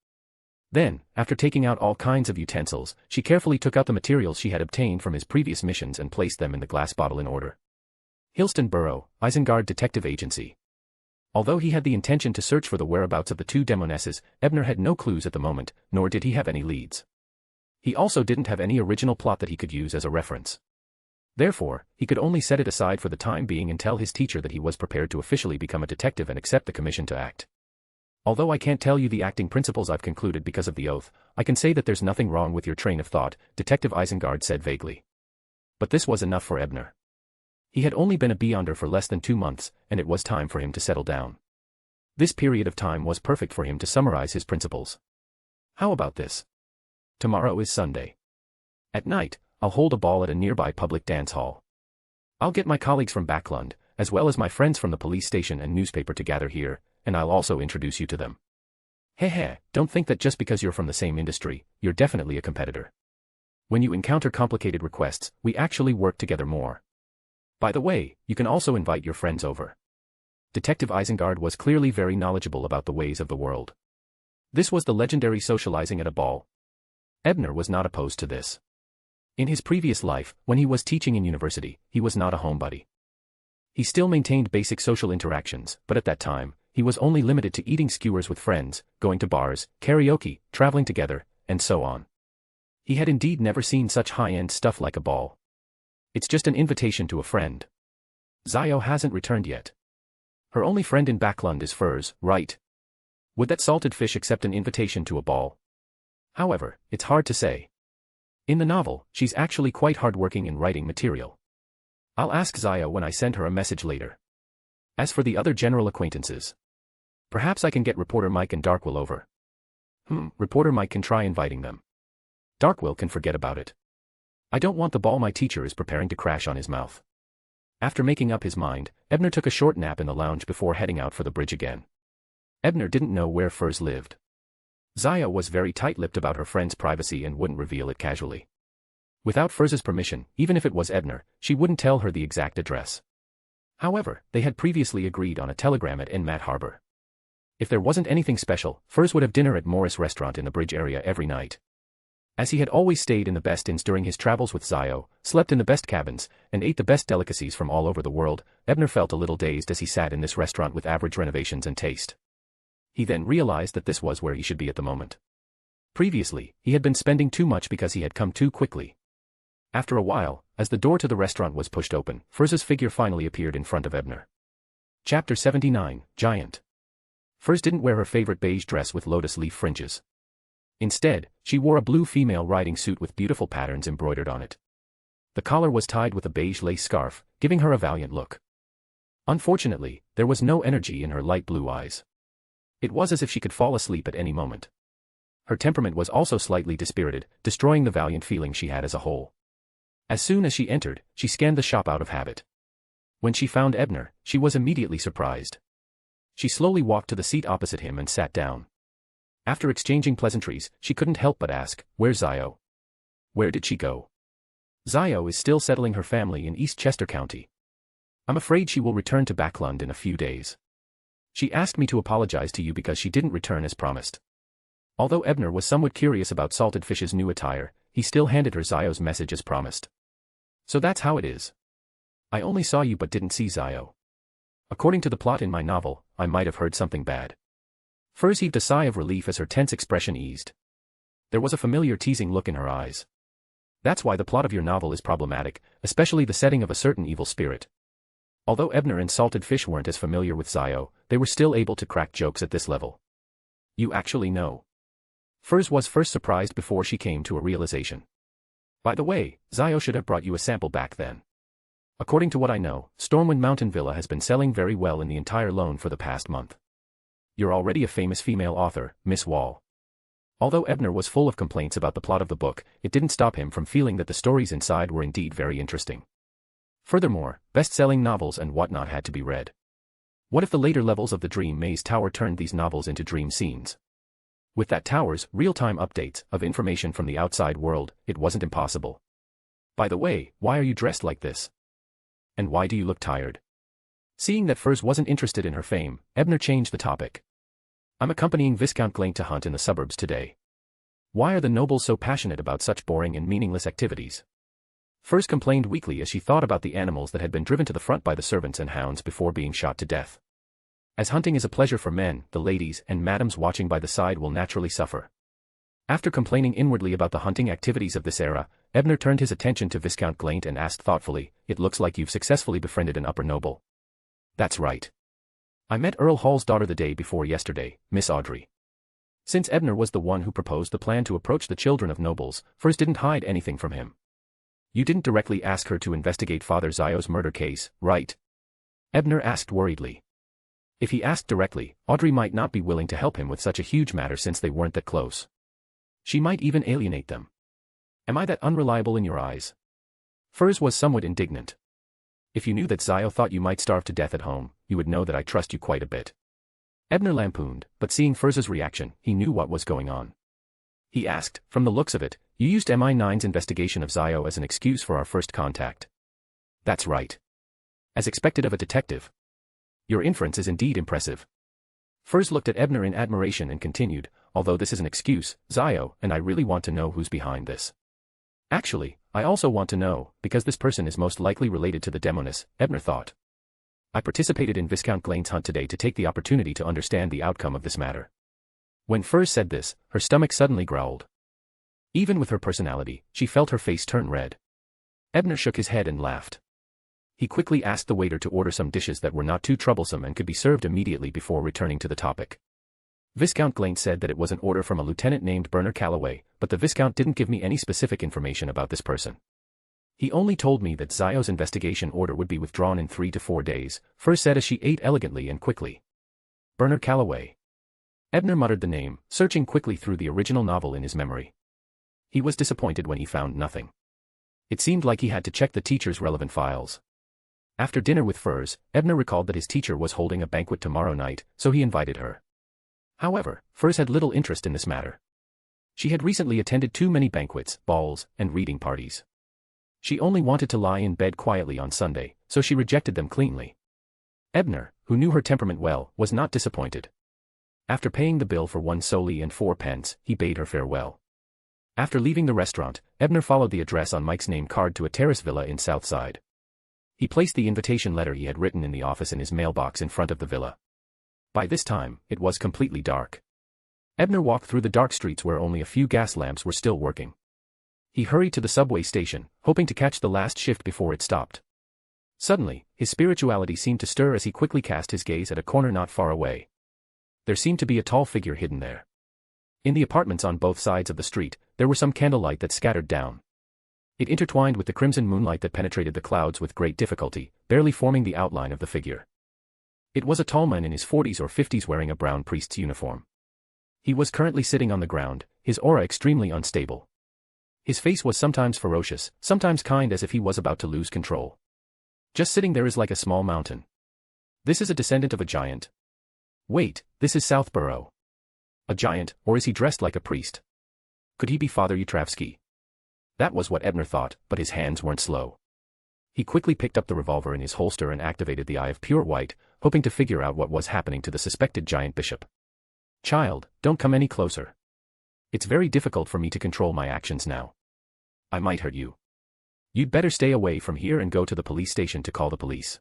Then, after taking out all kinds of utensils, she carefully took out the materials she had obtained from his previous missions and placed them in the glass bottle in order. Hillston Borough, Isengard Detective Agency. Although he had the intention to search for the whereabouts of the two demonesses, Ebner had no clues at the moment, nor did he have any leads. He also didn't have any original plot that he could use as a reference. Therefore, he could only set it aside for the time being and tell his teacher that he was prepared to officially become a detective and accept the commission to act. "Although I can't tell you the acting principles I've concluded because of the oath, I can say that there's nothing wrong with your train of thought," Detective Isengard said vaguely. But this was enough for Ebner. He had only been a beyonder for less than 2 months, and it was time for him to settle down. This period of time was perfect for him to summarize his principles. "How about this? Tomorrow is Sunday. At night, I'll hold a ball at a nearby public dance hall. I'll get my colleagues from Backlund, as well as my friends from the police station and newspaper to gather here, and I'll also introduce you to them. Don't think that just because you're from the same industry, you're definitely a competitor. When you encounter complicated requests, we actually work together more. By the way, you can also invite your friends over." Detective Isengard was clearly very knowledgeable about the ways of the world. This was the legendary socializing at a ball. Ebner was not opposed to this. In his previous life, when he was teaching in university, he was not a homebody. He still maintained basic social interactions, but at that time, he was only limited to eating skewers with friends, going to bars, karaoke, traveling together, and so on. He had indeed never seen such high-end stuff like a ball. It's just an invitation to a friend. Zio hasn't returned yet. Her only friend in Backlund is Furs, right? Would that salted fish accept an invitation to a ball? However, it's hard to say. In the novel, she's actually quite hardworking in writing material. I'll ask Zio when I send her a message later. As for the other general acquaintances, perhaps I can get Reporter Mike and Darkwill over. Reporter Mike can try inviting them. Darkwill can forget about it. I don't want the ball my teacher is preparing to crash on his mouth. After making up his mind, Ebner took a short nap in the lounge before heading out for the bridge again. Ebner didn't know where Furs lived. Zaya was very tight-lipped about her friend's privacy and wouldn't reveal it casually. Without Furz's permission, even if it was Ebner, she wouldn't tell her the exact address. However, they had previously agreed on a telegram at Enmat Harbor. If there wasn't anything special, Furs would have dinner at Morris restaurant in the Bridge area every night. As he had always stayed in the best inns during his travels with Zio, slept in the best cabins, and ate the best delicacies from all over the world, Ebner felt a little dazed as he sat in this restaurant with average renovations and taste. He then realized that this was where he should be at the moment. Previously, he had been spending too much because he had come too quickly. After a while, as the door to the restaurant was pushed open, Furs's figure finally appeared in front of Ebner. Chapter 79, Giant. Furs didn't wear her favorite beige dress with lotus leaf fringes. Instead, she wore a blue female riding suit with beautiful patterns embroidered on it. The collar was tied with a beige lace scarf, giving her a valiant look. Unfortunately, there was no energy in her light blue eyes. It was as if she could fall asleep at any moment. Her temperament was also slightly dispirited, destroying the valiant feeling she had as a whole. As soon as she entered, she scanned the shop out of habit. When she found Ebner, she was immediately surprised. She slowly walked to the seat opposite him and sat down. After exchanging pleasantries, she couldn't help but ask, "Where's Zio? Where did she go?" "Zio is still settling her family in East Chester County. I'm afraid she will return to Backlund in a few days. She asked me to apologize to you because she didn't return as promised." Although Ebner was somewhat curious about Salted Fish's new attire, he still handed her Zio's message as promised. "So that's how it is. I only saw you but didn't see Zio. According to the plot in my novel, I might have heard something bad." Furs heaved a sigh of relief as her tense expression eased. There was a familiar teasing look in her eyes. "That's why the plot of your novel is problematic, especially the setting of a certain evil spirit." Although Ebner and Salted Fish weren't as familiar with Zio, they were still able to crack jokes at this level. "You actually know?" Furs was first surprised before she came to a realization. "By the way, Zio should have brought you a sample back then. According to what I know, Stormwind Mountain Villa has been selling very well in the entire loan for the past month. You're already a famous female author, Miss Wall." Although Ebner was full of complaints about the plot of the book, it didn't stop him from feeling that the stories inside were indeed very interesting. Furthermore, best-selling novels and whatnot had to be read. What if the later levels of the Dream Maze Tower turned these novels into dream scenes? With that tower's real-time updates of information from the outside world, it wasn't impossible. "By the way, why are you dressed like this? And why do you look tired?" Seeing that Furs wasn't interested in her fame, Ebner changed the topic. "I'm accompanying Viscount Klein to hunt in the suburbs today. Why are the nobles so passionate about such boring and meaningless activities?" Furs complained weakly as she thought about the animals that had been driven to the front by the servants and hounds before being shot to death. As hunting is a pleasure for men, the ladies and madams watching by the side will naturally suffer. After complaining inwardly about the hunting activities of this era, Ebner turned his attention to Viscount Glaint and asked thoughtfully, "It looks like you've successfully befriended an upper noble." "That's right. I met Earl Hall's daughter the day before yesterday, Miss Audrey." Since Ebner was the one who proposed the plan to approach the children of nobles, Furs didn't hide anything from him. "You didn't directly ask her to investigate Father Zio's murder case, right?" Ebner asked worriedly. If he asked directly, Audrey might not be willing to help him with such a huge matter since they weren't that close. She might even alienate them. "Am I that unreliable in your eyes?" Furs was somewhat indignant. "If you knew that Zio thought you might starve to death at home, you would know that I trust you quite a bit." Ebner lampooned, but seeing Furs's reaction, he knew what was going on. He asked, "From the looks of it, you used MI9's investigation of Zio as an excuse for our first contact." "That's right. As expected of a detective. Your inference is indeed impressive." Furs looked at Ebner in admiration and continued, "Although this is an excuse, Zio and I really want to know who's behind this. Actually, I also want to know, because this person is most likely related to the Demoness," Ebner thought. "I participated in Viscount Glaint's hunt today to take the opportunity to understand the outcome of this matter." When Furs said this, her stomach suddenly growled. Even with her personality, she felt her face turn red. Ebner shook his head and laughed. He quickly asked the waiter to order some dishes that were not too troublesome and could be served immediately before returning to the topic. Viscount Glaint said that it was an order from a lieutenant named Bernard Calloway, but the Viscount didn't give me any specific information about this person. He only told me that Zio's investigation order would be withdrawn in 3 to 4 days, Furs said as she ate elegantly and quickly. Bernard Calloway. Ebner muttered the name, searching quickly through the original novel in his memory. He was disappointed when he found nothing. It seemed like he had to check the teacher's relevant files. After dinner with Furs, Ebner recalled that his teacher was holding a banquet tomorrow night, so he invited her. However, Furs had little interest in this matter. She had recently attended too many banquets, balls, and reading parties. She only wanted to lie in bed quietly on Sunday, so she rejected them cleanly. Ebner, who knew her temperament well, was not disappointed. After paying the bill for 1 soldi and 4 pence, he bade her farewell. After leaving the restaurant, Ebner followed the address on Mike's name card to a terrace villa in Southside. He placed the invitation letter he had written in the office in his mailbox in front of the villa. By this time, it was completely dark. Ebner walked through the dark streets where only a few gas lamps were still working. He hurried to the subway station, hoping to catch the last shift before it stopped. Suddenly, his spirituality seemed to stir as he quickly cast his gaze at a corner not far away. There seemed to be a tall figure hidden there. In the apartments on both sides of the street, there were some candlelight that scattered down. It intertwined with the crimson moonlight that penetrated the clouds with great difficulty, barely forming the outline of the figure. It was a tall man in his 40s or 50s wearing a brown priest's uniform. He was currently sitting on the ground, his aura extremely unstable. His face was sometimes ferocious, sometimes kind, as if he was about to lose control. Just sitting there is like a small mountain. This is a descendant of a giant. Wait, this is Southborough. A giant, or is he dressed like a priest? Could he be Father Utravsky? That was what Ebner thought, but his hands weren't slow. He quickly picked up the revolver in his holster and activated the Eye of Pure White, hoping to figure out what was happening to the suspected giant bishop. Child, don't come any closer. It's very difficult for me to control my actions now. I might hurt you. You'd better stay away from here and go to the police station to call the police.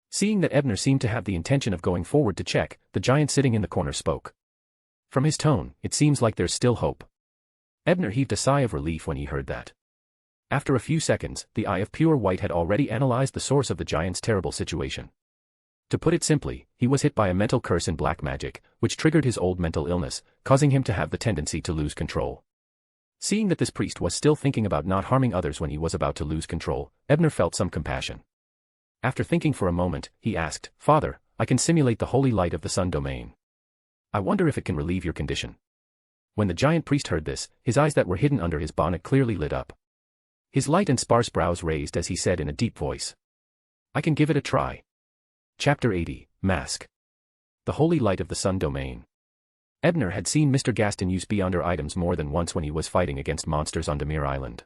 Seeing that Ebner seemed to have the intention of going forward to check, the giant sitting in the corner spoke. From his tone, it seems like there's still hope. Ebner heaved a sigh of relief when he heard that. After a few seconds, the Eye of Pure White had already analyzed the source of the giant's terrible situation. To put it simply, he was hit by a mental curse in black magic, which triggered his old mental illness, causing him to have the tendency to lose control. Seeing that this priest was still thinking about not harming others when he was about to lose control, Ebner felt some compassion. After thinking for a moment, he asked, Father, I can simulate the holy light of the sun domain. I wonder if it can relieve your condition. When the giant priest heard this, his eyes that were hidden under his bonnet clearly lit up. His light and sparse brows raised as he said in a deep voice. I can give it a try. Chapter 80, Mask. The holy light of the sun domain. Ebner had seen Mr. Gaston use Beyonder items more than once when he was fighting against monsters on Demir Island.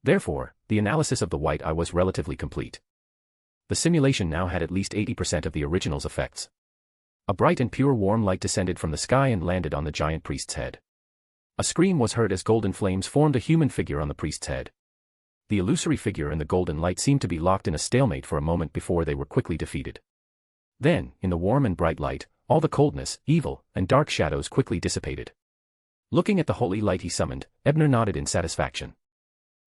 Therefore, the analysis of the white eye was relatively complete. The simulation now had at least 80% of the original's effects. A bright and pure warm light descended from the sky and landed on the giant priest's head. A scream was heard as golden flames formed a human figure on the priest's head. The illusory figure and the golden light seemed to be locked in a stalemate for a moment before they were quickly defeated. Then, in the warm and bright light, all the coldness, evil, and dark shadows quickly dissipated. Looking at the holy light he summoned, Ebner nodded in satisfaction.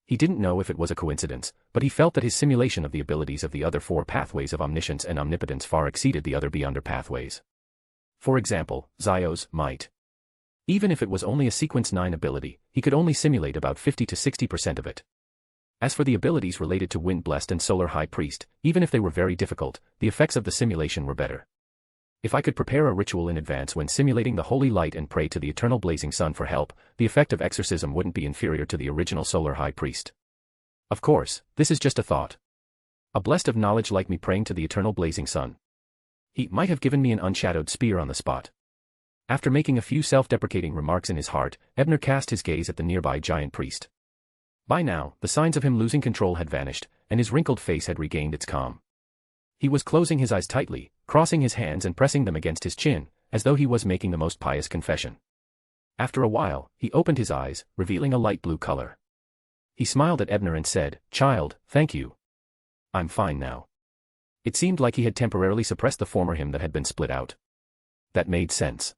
He didn't know if it was a coincidence, but he felt that his simulation of the abilities of the other 4 pathways of omniscience and omnipotence far exceeded the other Beyonder pathways. For example, Zio's might. Even if it was only a sequence 9 ability, he could only simulate about 50 to 60% of it. As for the abilities related to Wind Blessed and Solar High Priest, even if they were very difficult, the effects of the simulation were better. If I could prepare a ritual in advance when simulating the holy light and pray to the eternal blazing sun for help, the effect of exorcism wouldn't be inferior to the original Solar High Priest. Of course, this is just a thought. A blessed of knowledge like me praying to the eternal blazing sun. He might have given me an unshadowed spear on the spot. After making a few self-deprecating remarks in his heart, Ebner cast his gaze at the nearby giant priest. By now, the signs of him losing control had vanished, and his wrinkled face had regained its calm. He was closing his eyes tightly, crossing his hands and pressing them against his chin, as though he was making the most pious confession. After a while, he opened his eyes, revealing a light blue color. He smiled at Ebner and said, Child, thank you. I'm fine now. It seemed like he had temporarily suppressed the former him that had been split out. That made sense.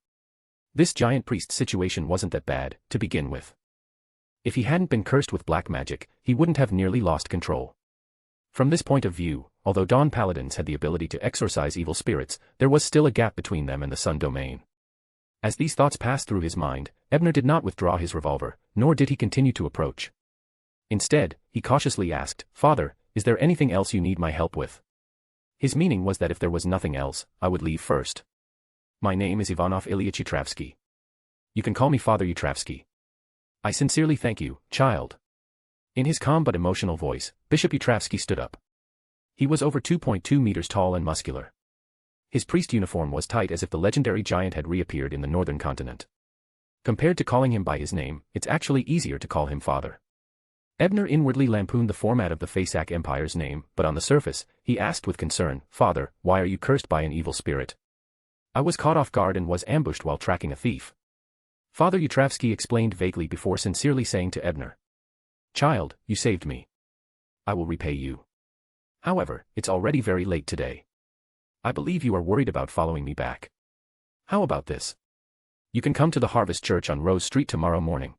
This giant priest's situation wasn't that bad, to begin with. If he hadn't been cursed with black magic, he wouldn't have nearly lost control. From this point of view, although Dawn Paladins had the ability to exorcise evil spirits, there was still a gap between them and the sun domain. As these thoughts passed through his mind, Ebner did not withdraw his revolver, nor did he continue to approach. Instead, he cautiously asked, Father, is there anything else you need my help with? His meaning was that if there was nothing else, I would leave first. My name is Ivanov Ilyich Utravsky. You can call me Father Utravsky. I sincerely thank you, child. In his calm but emotional voice, Bishop Utravsky stood up. He was over 2.2 meters tall and muscular. His priest uniform was tight as if the legendary giant had reappeared in the northern continent. Compared to calling him by his name, it's actually easier to call him Father. Ebner inwardly lampooned the format of the Fasak Empire's name, but on the surface, he asked with concern, Father, why are you cursed by an evil spirit? I was caught off guard and was ambushed while tracking a thief. Father Yutravsky explained vaguely before sincerely saying to Ebner. Child, you saved me. I will repay you. However, it's already very late today. I believe you are worried about following me back. How about this? You can come to the Harvest Church on Rose Street tomorrow morning.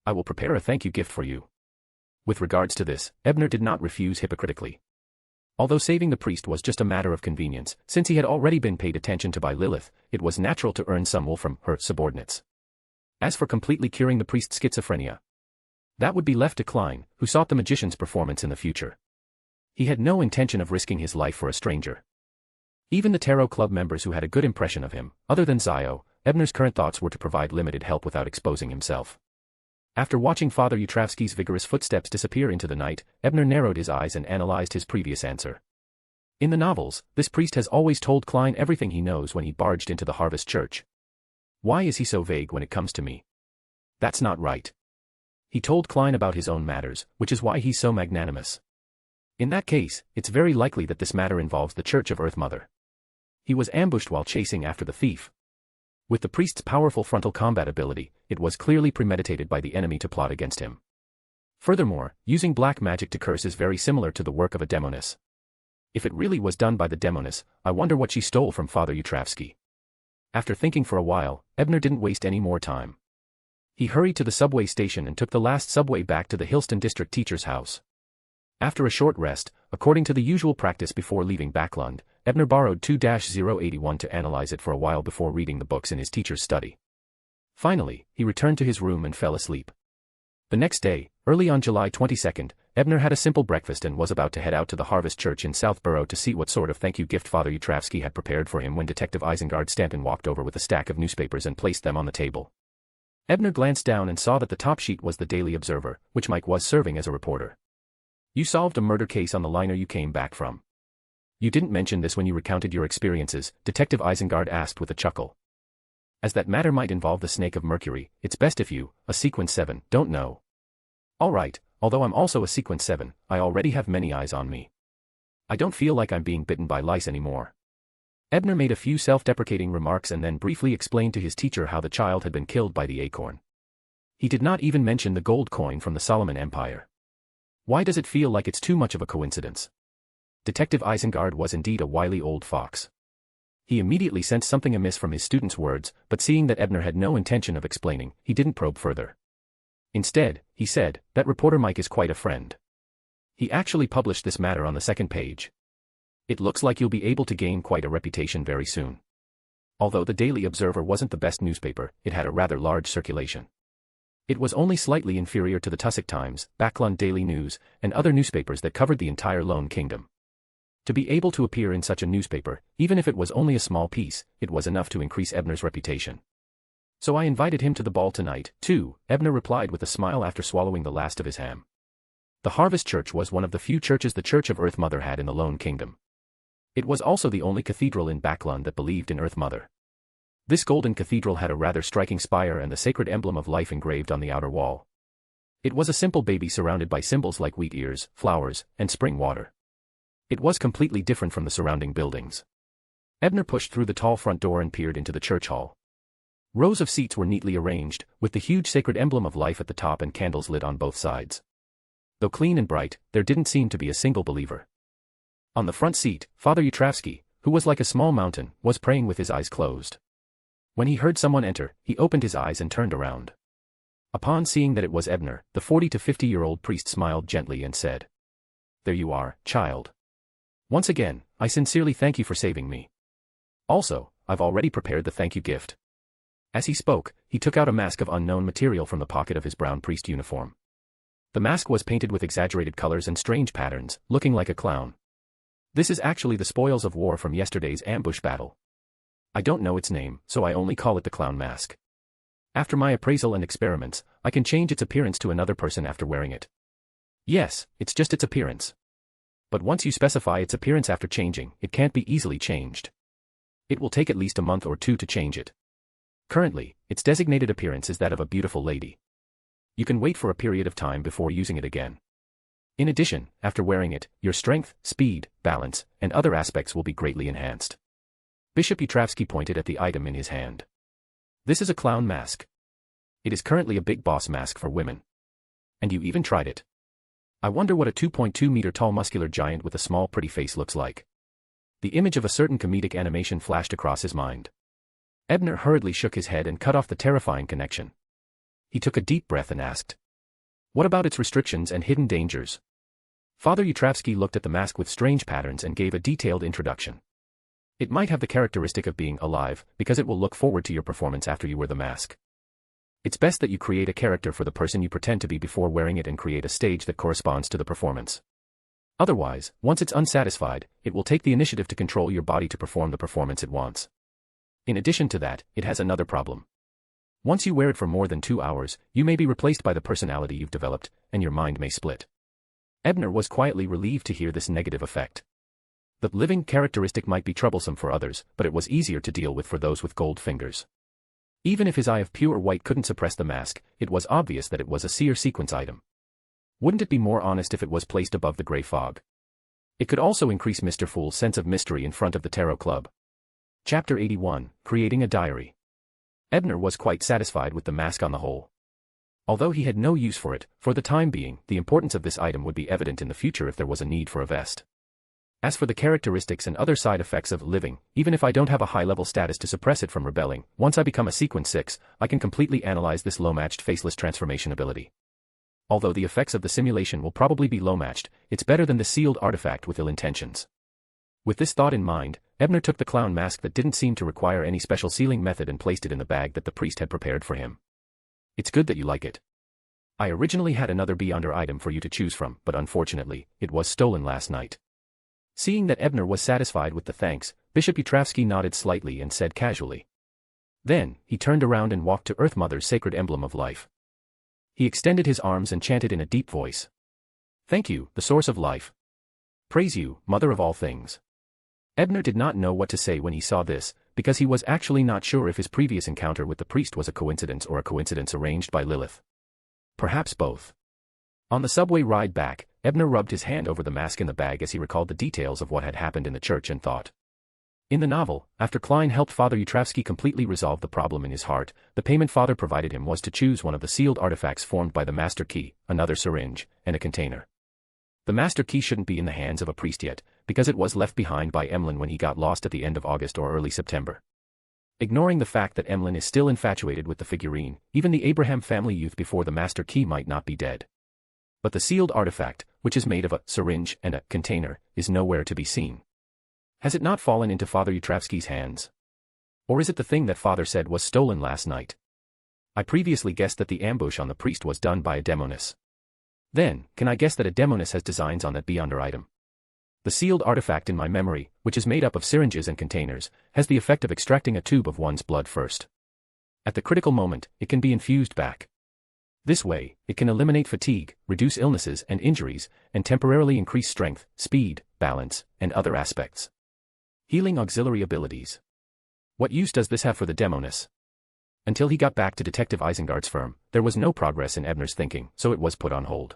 I will prepare a thank you gift for you. With regards to this, Ebner did not refuse hypocritically. Although saving the priest was just a matter of convenience, since he had already been paid attention to by Lilith, it was natural to earn some wool from her subordinates. As for completely curing the priest's schizophrenia, that would be left to Klein, who sought the magician's performance in the future. He had no intention of risking his life for a stranger. Even the Tarot Club members who had a good impression of him, other than Zio, Ebner's current thoughts were to provide limited help without exposing himself. After watching Father Yutravsky's vigorous footsteps disappear into the night, Ebner narrowed his eyes and analyzed his previous answer. In the novels, this priest has always told Klein everything he knows when he barged into the Harvest Church. Why is he so vague when it comes to me? That's not right. He told Klein about his own matters, which is why he's so magnanimous. In that case, it's very likely that this matter involves the Church of Earth Mother. He was ambushed while chasing after the thief. With the priest's powerful frontal combat ability, it was clearly premeditated by the enemy to plot against him. Furthermore, using black magic to curse is very similar to the work of a demoness. If it really was done by the demoness, I wonder what she stole from Father Yutravsky. After thinking for a while, Ebner didn't waste any more time. He hurried to the subway station and took the last subway back to the Hillston district teacher's house. After a short rest, according to the usual practice before leaving Backlund, Ebner borrowed 2-081 to analyze it for a while before reading the books in his teacher's study. Finally, he returned to his room and fell asleep. The next day, early on July 22nd, Ebner had a simple breakfast and was about to head out to the Harvest Church in Southborough to see what sort of thank you gift Father Yutravsky had prepared for him when Detective Isengard Stanton walked over with a stack of newspapers and placed them on the table. Ebner glanced down and saw that the top sheet was the Daily Observer, which Mike was serving as a reporter. You solved a murder case on the liner you came back from. You didn't mention this when you recounted your experiences, Detective Isengard asked with a chuckle. As that matter might involve the Snake of Mercury, it's best if you, a Sequence 7, don't know. All right, although I'm also a Sequence 7, I already have many eyes on me. I don't feel like I'm being bitten by lice anymore. Ebner made a few self-deprecating remarks and then briefly explained to his teacher how the child had been killed by the acorn. He did not even mention the gold coin from the Solomon Empire. Why does it feel like it's too much of a coincidence? Detective Isengard was indeed a wily old fox. He immediately sensed something amiss from his student's words, but seeing that Ebner had no intention of explaining, he didn't probe further. Instead, he said, that reporter Mike is quite a friend. He actually published this matter on the second page. It looks like you'll be able to gain quite a reputation very soon. Although the Daily Observer wasn't the best newspaper, it had a rather large circulation. It was only slightly inferior to the Tussock Times, Backlund Daily News, and other newspapers that covered the entire Lone Kingdom. To be able to appear in such a newspaper, even if it was only a small piece, it was enough to increase Ebner's reputation. So I invited him to the ball tonight, too, Ebner replied with a smile after swallowing the last of his ham. The Harvest Church was one of the few churches the Church of Earth Mother had in the Lone Kingdom. It was also the only cathedral in Backlund that believed in Earth Mother. This golden cathedral had a rather striking spire and the sacred emblem of life engraved on the outer wall. It was a simple baby surrounded by symbols like wheat ears, flowers, and spring water. It was completely different from the surrounding buildings. Ebner pushed through the tall front door and peered into the church hall. Rows of seats were neatly arranged, with the huge sacred emblem of life at the top and candles lit on both sides. Though clean and bright, there didn't seem to be a single believer. On the front seat, Father Yutravsky, who was like a small mountain, was praying with his eyes closed. When he heard someone enter, he opened his eyes and turned around. Upon seeing that it was Ebner, the 40 to 50-year-old priest smiled gently and said, "There you are, child. Once again, I sincerely thank you for saving me. Also, I've already prepared the thank you gift." As he spoke, he took out a mask of unknown material from the pocket of his brown priest uniform. The mask was painted with exaggerated colors and strange patterns, looking like a clown. This is actually the spoils of war from yesterday's ambush battle. I don't know its name, so I only call it the clown mask. After my appraisal and experiments, I can change its appearance to another person after wearing it. Yes, it's just its appearance. But once you specify its appearance after changing, it can't be easily changed. It will take at least a month or two to change it. Currently, its designated appearance is that of a beautiful lady. You can wait for a period of time before using it again. In addition, after wearing it, your strength, speed, balance, and other aspects will be greatly enhanced. Bishop Yutravsky pointed at the item in his hand. This is a clown mask. It is currently a big boss mask for women. And you even tried it. I wonder what a 2.2-meter tall muscular giant with a small pretty face looks like. The image of a certain comedic animation flashed across his mind. Ebner hurriedly shook his head and cut off the terrifying connection. He took a deep breath and asked, "What about its restrictions and hidden dangers?" Father Yutravsky looked at the mask with strange patterns and gave a detailed introduction. It might have the characteristic of being alive, because it will look forward to your performance after you wear the mask. It's best that you create a character for the person you pretend to be before wearing it and create a stage that corresponds to the performance. Otherwise, once it's unsatisfied, it will take the initiative to control your body to perform the performance it wants. In addition to that, it has another problem. Once you wear it for more than 2 hours, you may be replaced by the personality you've developed, and your mind may split. Ebner was quietly relieved to hear this negative effect. The living characteristic might be troublesome for others, but it was easier to deal with for those with gold fingers. Even if his eye of pure white couldn't suppress the mask, it was obvious that it was a seer sequence item. Wouldn't it be more honest if it was placed above the gray fog? It could also increase Mr. Fool's sense of mystery in front of the Tarot Club. Chapter 81, Creating a Diary. Ebner was quite satisfied with the mask on the whole. Although he had no use for it, for the time being, the importance of this item would be evident in the future if there was a need for a vest. As for the characteristics and other side effects of living, even if I don't have a high-level status to suppress it from rebelling, once I become a Sequence 6, I can completely analyze this low-matched faceless transformation ability. Although the effects of the simulation will probably be low-matched, it's better than the sealed artifact with ill intentions. With this thought in mind, Ebner took the clown mask that didn't seem to require any special sealing method and placed it in the bag that the priest had prepared for him. It's good that you like it. I originally had another Beyonder item for you to choose from, but unfortunately, it was stolen last night. Seeing that Ebner was satisfied with the thanks, Bishop Yutravsky nodded slightly and said casually. Then, he turned around and walked to Earth Mother's sacred emblem of life. He extended his arms and chanted in a deep voice. Thank you, the source of life. Praise you, Mother of all things. Ebner did not know what to say when he saw this, because he was actually not sure if his previous encounter with the priest was a coincidence or a coincidence arranged by Lilith. Perhaps both. On the subway ride back, Ebner rubbed his hand over the mask in the bag as he recalled the details of what had happened in the church and thought. In the novel, after Klein helped Father Yutravsky completely resolve the problem in his heart, the payment Father provided him was to choose one of the sealed artifacts formed by the Master Key, another syringe, and a container. The Master Key shouldn't be in the hands of a priest yet, because it was left behind by Emlyn when he got lost at the end of August or early September. Ignoring the fact that Emlyn is still infatuated with the figurine, even the Abraham family youth before the Master Key might not be dead. But the sealed artifact, which is made of a syringe and a container, is nowhere to be seen. Has it not fallen into Father Yutravsky's hands? Or is it the thing that Father said was stolen last night? I previously guessed that the ambush on the priest was done by a demoness. Then, can I guess that a demoness has designs on that Beyonder item? The sealed artifact in my memory, which is made up of syringes and containers, has the effect of extracting a tube of one's blood first. At the critical moment, it can be infused back. This way, it can eliminate fatigue, reduce illnesses and injuries, and temporarily increase strength, speed, balance, and other aspects. Healing auxiliary abilities. What use does this have for the demoness? Until he got back to Detective Isengard's firm, there was no progress in Ebner's thinking, so it was put on hold.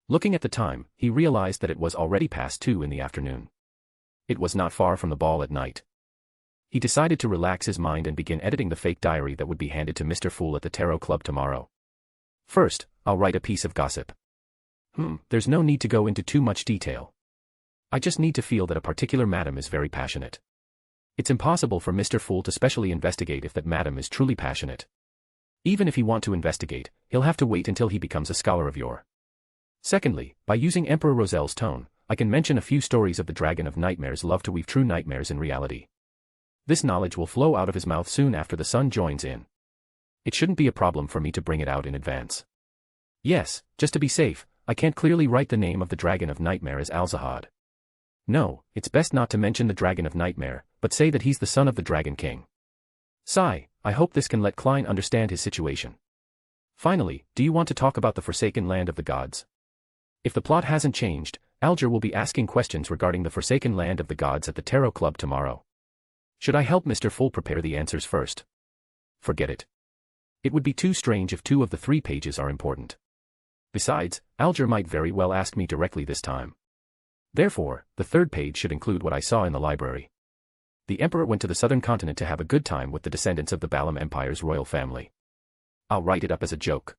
Looking at the time, he realized that it was already past 2 in the afternoon. It was not far from the ball at night. He decided to relax his mind and begin editing the fake diary that would be handed to Mr. Fool at the Tarot Club tomorrow. First, I'll write a piece of gossip. There's no need to go into too much detail. I just need to feel that a particular madam is very passionate. It's impossible for Mr. Fool to specially investigate if that madam is truly passionate. Even if he want to investigate, he'll have to wait until he becomes a scholar of yore. Secondly, by using Emperor Roselle's tone, I can mention a few stories of the Dragon of Nightmares love to weave true nightmares in reality. This knowledge will flow out of his mouth soon after the sun joins in. It shouldn't be a problem for me to bring it out in advance. Yes, just to be safe, I can't clearly write the name of the Dragon of Nightmare as Alzahad. No, it's best not to mention the Dragon of Nightmare, but say that he's the son of the Dragon King. Sigh, I hope this can let Klein understand his situation. Finally, do you want to talk about the Forsaken Land of the Gods? If the plot hasn't changed, Alger will be asking questions regarding the Forsaken Land of the Gods at the Tarot Club tomorrow. Should I help Mr. Fool prepare the answers first? Forget it. It would be too strange if 2 of the 3 pages are important. Besides, Alger might very well ask me directly this time. Therefore, the 3rd page should include what I saw in the library. The emperor went to the southern continent to have a good time with the descendants of the Balam Empire's royal family. I'll write it up as a joke.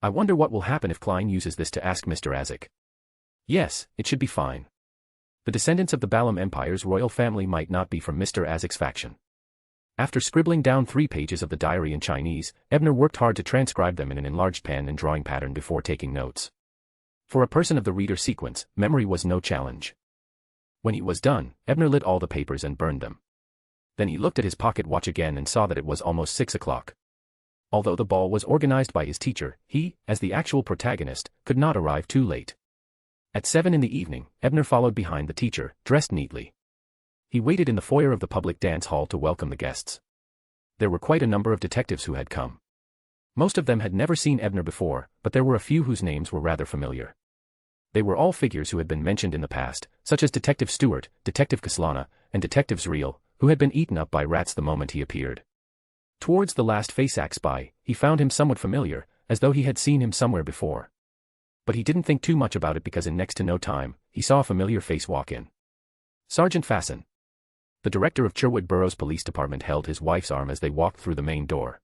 I wonder what will happen if Klein uses this to ask Mr. Azek. Yes, it should be fine. The descendants of the Balam Empire's royal family might not be from Mr. Azek's faction. After scribbling down 3 pages of the diary in Chinese, Ebner worked hard to transcribe them in an enlarged pen and drawing pattern before taking notes. For a person of the reader sequence, memory was no challenge. When he was done, Ebner lit all the papers and burned them. Then he looked at his pocket watch again and saw that it was almost 6 o'clock. Although the ball was organized by his teacher, he, as the actual protagonist, could not arrive too late. At 7 in the evening, Ebner followed behind the teacher, dressed neatly. He waited in the foyer of the public dance hall to welcome the guests. There were quite a number of detectives who had come. Most of them had never seen Ebner before, but there were a few whose names were rather familiar. They were all figures who had been mentioned in the past, such as Detective Stewart, Detective Kaslana, and Detective Zriel, who had been eaten up by rats the moment he appeared. Towards the last face-axe by, he found him somewhat familiar, as though he had seen him somewhere before. But he didn't think too much about it because in next to no time, he saw a familiar face walk in. Sergeant Fasten. The director of Cherwood Borough's police department held his wife's arm as they walked through the main door.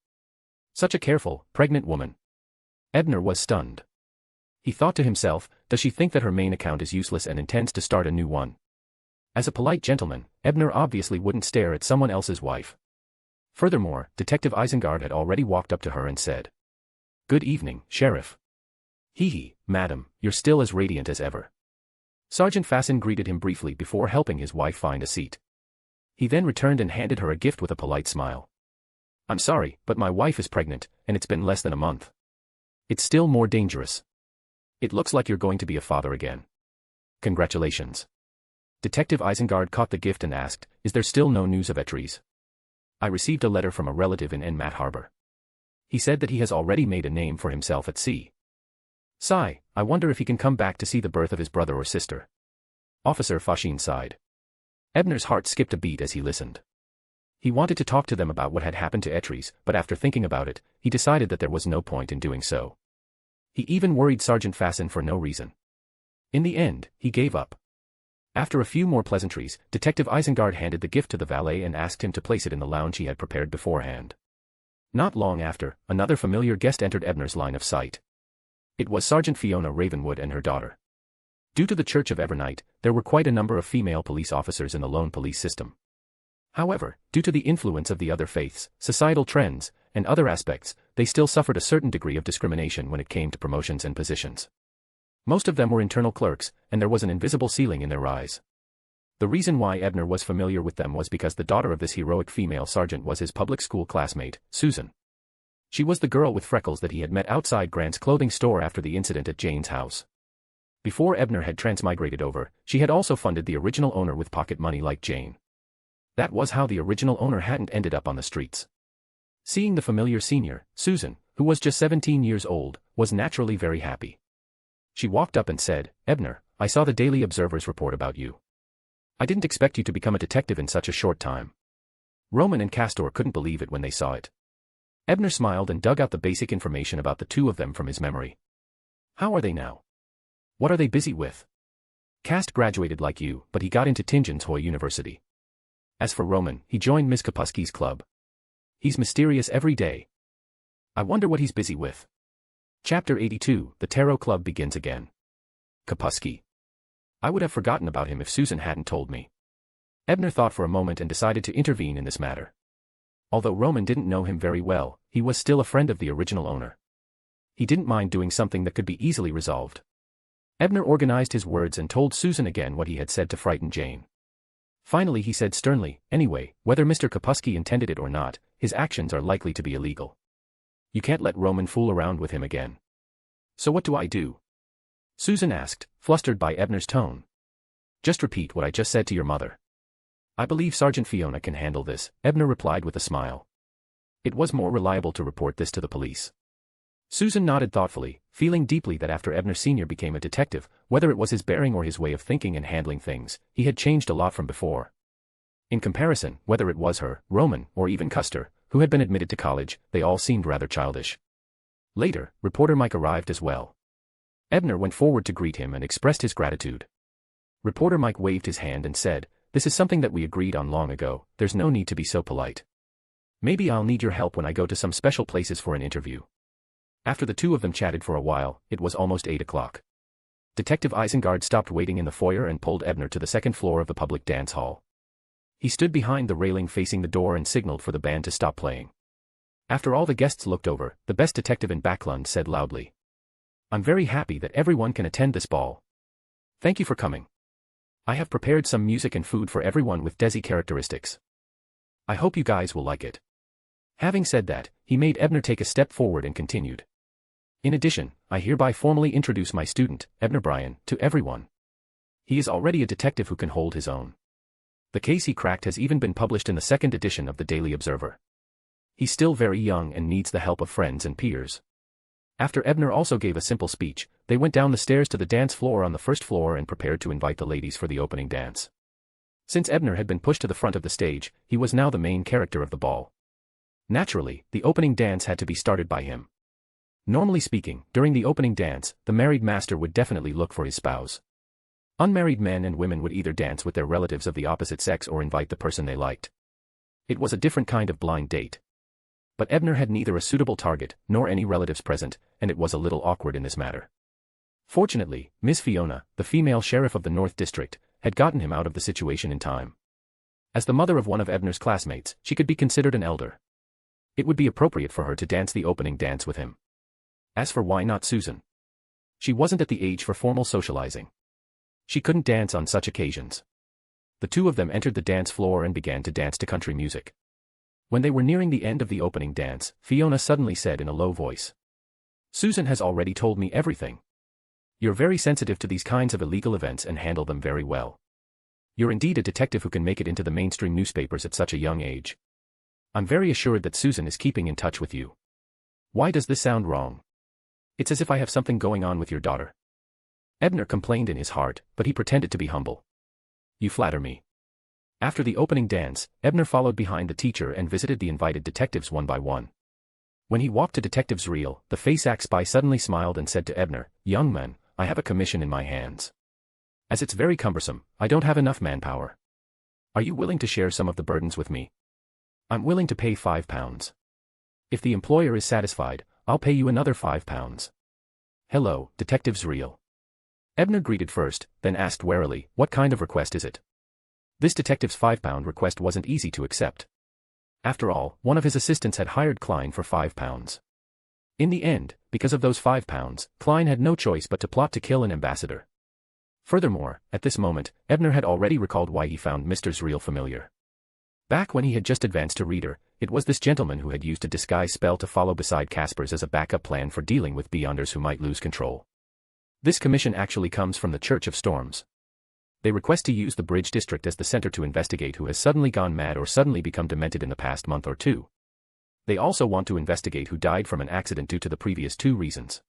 Such a careful, pregnant woman. Ebner was stunned. He thought to himself, does she think that her main account is useless and intends to start a new one? As a polite gentleman, Ebner obviously wouldn't stare at someone else's wife. Furthermore, Detective Isengard had already walked up to her and said, "Good evening, Sheriff." "Hee, madam, you're still as radiant as ever." Sergeant Fasten greeted him briefly before helping his wife find a seat. He then returned and handed her a gift with a polite smile. "I'm sorry, but my wife is pregnant, and it's been less than a month. It's still more dangerous. It looks like you're going to be a father again. Congratulations." Detective Isengard caught the gift and asked, "Is there still no news of Etries?" "I received a letter from a relative in Enmat Harbor. He said that he has already made a name for himself at sea. Sigh, I wonder if he can come back to see the birth of his brother or sister." Officer Fashin sighed. Ebner's heart skipped a beat as he listened. He wanted to talk to them about what had happened to Etries, but after thinking about it, he decided that there was no point in doing so. He even worried Sergeant Fasten for no reason. In the end, he gave up. After a few more pleasantries, Detective Isengard handed the gift to the valet and asked him to place it in the lounge he had prepared beforehand. Not long after, another familiar guest entered Ebner's line of sight. It was Sergeant Fiona Ravenwood and her daughter. Due to the Church of Evernight, there were quite a number of female police officers in the lone police system. However, due to the influence of the other faiths, societal trends, and other aspects, they still suffered a certain degree of discrimination when it came to promotions and positions. Most of them were internal clerks, and there was an invisible ceiling in their rise. The reason why Ebner was familiar with them was because the daughter of this heroic female sergeant was his public school classmate, Susan. She was the girl with freckles that he had met outside Grant's clothing store after the incident at Jane's house. Before Ebner had transmigrated over, she had also funded the original owner with pocket money like Jane. That was how the original owner hadn't ended up on the streets. Seeing the familiar senior, Susan, who was just 17 years old, was naturally very happy. She walked up and said, "Ebner, I saw the Daily Observer's report about you. I didn't expect you to become a detective in such a short time." Roman and Castor couldn't believe it when they saw it. Ebner smiled and dug out the basic information about the two of them from his memory. "How are they now? What are they busy with?" "Cast graduated like you, but he got into Tingen's Hoy University. As for Roman, he joined Miss Kapusky's club. He's mysterious every day. I wonder what he's busy with." Chapter 82, The Tarot Club begins again. Kapusky. I would have forgotten about him if Susan hadn't told me. Ebner thought for a moment and decided to intervene in this matter. Although Roman didn't know him very well, he was still a friend of the original owner. He didn't mind doing something that could be easily resolved. Ebner organized his words and told Susan again what he had said to frighten Jane. Finally he said sternly, "Anyway, whether Mr. Kapusky intended it or not, his actions are likely to be illegal. You can't let Roman fool around with him again." "So what do I do?" Susan asked, flustered by Ebner's tone. "Just repeat what I just said to your mother." "I believe Sergeant Fiona can handle this," Ebner replied with a smile. It was more reliable to report this to the police. Susan nodded thoughtfully, feeling deeply that after Ebner Sr. became a detective, whether it was his bearing or his way of thinking and handling things, he had changed a lot from before. In comparison, whether it was her, Roman, or even Custer, who had been admitted to college, they all seemed rather childish. Later, reporter Mike arrived as well. Ebner went forward to greet him and expressed his gratitude. Reporter Mike waved his hand and said, This is something that we agreed on long ago, there's no need to be so polite. Maybe I'll need your help when I go to some special places for an interview. After the two of them chatted for a while, it was almost 8 o'clock. Detective Isengard stopped waiting in the foyer and pulled Ebner to the second floor of the public dance hall. He stood behind the railing facing the door and signaled for the band to stop playing. After all the guests looked over, the best detective in Backlund said loudly, "I'm very happy that everyone can attend this ball. Thank you for coming. I have prepared some music and food for everyone with Desi characteristics. I hope you guys will like it." Having said that, he made Ebner take a step forward and continued. "In addition, I hereby formally introduce my student, Ebner Bryan, to everyone. He is already a detective who can hold his own. The case he cracked has even been published in the second edition of the Daily Observer. He's still very young and needs the help of friends and peers." After Ebner also gave a simple speech, they went down the stairs to the dance floor on the first floor and prepared to invite the ladies for the opening dance. Since Ebner had been pushed to the front of the stage, he was now the main character of the ball. Naturally, the opening dance had to be started by him. Normally speaking, during the opening dance, the married master would definitely look for his spouse. Unmarried men and women would either dance with their relatives of the opposite sex or invite the person they liked. It was a different kind of blind date. But Ebner had neither a suitable target, nor any relatives present, and it was a little awkward in this matter. Fortunately, Miss Fiona, the female sheriff of the North District, had gotten him out of the situation in time. As the mother of one of Ebner's classmates, she could be considered an elder. It would be appropriate for her to dance the opening dance with him. As for why not Susan? She wasn't at the age for formal socializing. She couldn't dance on such occasions. The two of them entered the dance floor and began to dance to country music. When they were nearing the end of the opening dance, Fiona suddenly said in a low voice, "Susan has already told me everything. You're very sensitive to these kinds of illegal events and handle them very well. You're indeed a detective who can make it into the mainstream newspapers at such a young age. I'm very assured that Susan is keeping in touch with you. Why does this sound wrong? It's as if I have something going on with your daughter." Ebner complained in his heart, but he pretended to be humble. "You flatter me." After the opening dance, Ebner followed behind the teacher and visited the invited detectives one by one. When he walked to Detective's reel, the face-act spy suddenly smiled and said to Ebner, "Young man, I have a commission in my hands. As it's very cumbersome, I don't have enough manpower. Are you willing to share some of the burdens with me? I'm willing to pay £5. If the employer is satisfied, I'll pay you another £5. Hello, Detective's reel." Ebner greeted first, then asked warily, "What kind of request is it?" This detective's £5 request wasn't easy to accept. After all, one of his assistants had hired Klein for £5. In the end, because of those £5, Klein had no choice but to plot to kill an ambassador. Furthermore, at this moment, Ebner had already recalled why he found Mr. Zreel familiar. Back when he had just advanced to Reader, it was this gentleman who had used a disguise spell to follow beside Casper's as a backup plan for dealing with beyonders who might lose control. This commission actually comes from the Church of Storms. They request to use the Bridge District as the center to investigate who has suddenly gone mad or suddenly become demented in the past month or two. They also want to investigate who died from an accident due to the previous two reasons.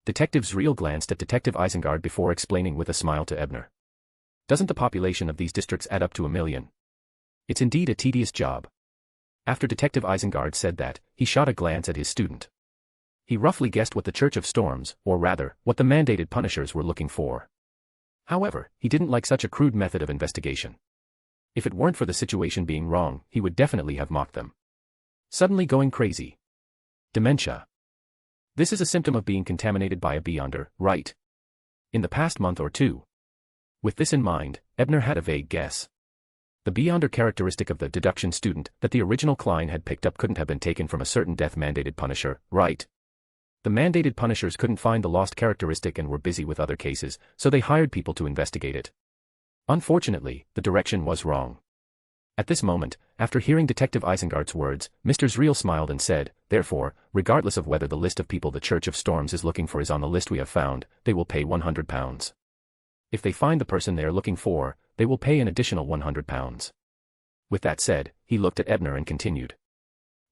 Detective Zreel glanced at Detective Isengard before explaining with a smile to Ebner. "Doesn't the population of these districts add up to 1 million? It's indeed a tedious job." After Detective Isengard said that, he shot a glance at his student. He roughly guessed what the Church of Storms, or rather, what the mandated punishers were looking for. However, he didn't like such a crude method of investigation. If it weren't for the situation being wrong, he would definitely have mocked them. Suddenly going crazy. Dementia. This is a symptom of being contaminated by a beyonder, right? In the past month or two. With this in mind, Ebner had a vague guess. The beyonder characteristic of the deduction student that the original Klein had picked up couldn't have been taken from a certain death-mandated punisher, right? The mandated punishers couldn't find the lost characteristic and were busy with other cases, so they hired people to investigate it. Unfortunately, the direction was wrong. At this moment, after hearing Detective Isengard's words, Mr. Zreel smiled and said, "Therefore, regardless of whether the list of people the Church of Storms is looking for is on the list we have found, they will pay £100. If they find the person they are looking for, they will pay an additional £100. With that said, he looked at Ebner and continued.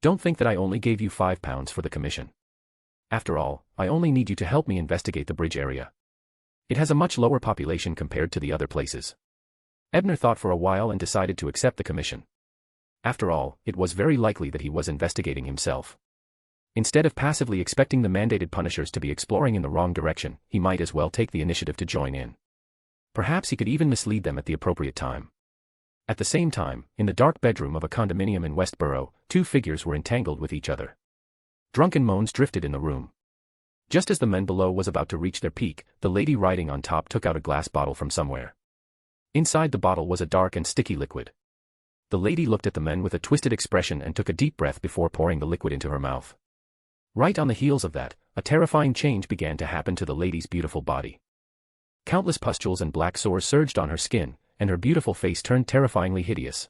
"Don't think that I only gave you £5 for the commission. After all, I only need you to help me investigate the bridge area. It has a much lower population compared to the other places." Ebner thought for a while and decided to accept the commission. After all, it was very likely that he was investigating himself. Instead of passively expecting the mandated punishers to be exploring in the wrong direction, he might as well take the initiative to join in. Perhaps he could even mislead them at the appropriate time. At the same time, in the dark bedroom of a condominium in Westboro, two figures were entangled with each other. Drunken moans drifted in the room. Just as the men below was about to reach their peak, the lady riding on top took out a glass bottle from somewhere. Inside the bottle was a dark and sticky liquid. The lady looked at the men with a twisted expression and took a deep breath before pouring the liquid into her mouth. Right on the heels of that, a terrifying change began to happen to the lady's beautiful body. Countless pustules and black sores surged on her skin, and her beautiful face turned terrifyingly hideous.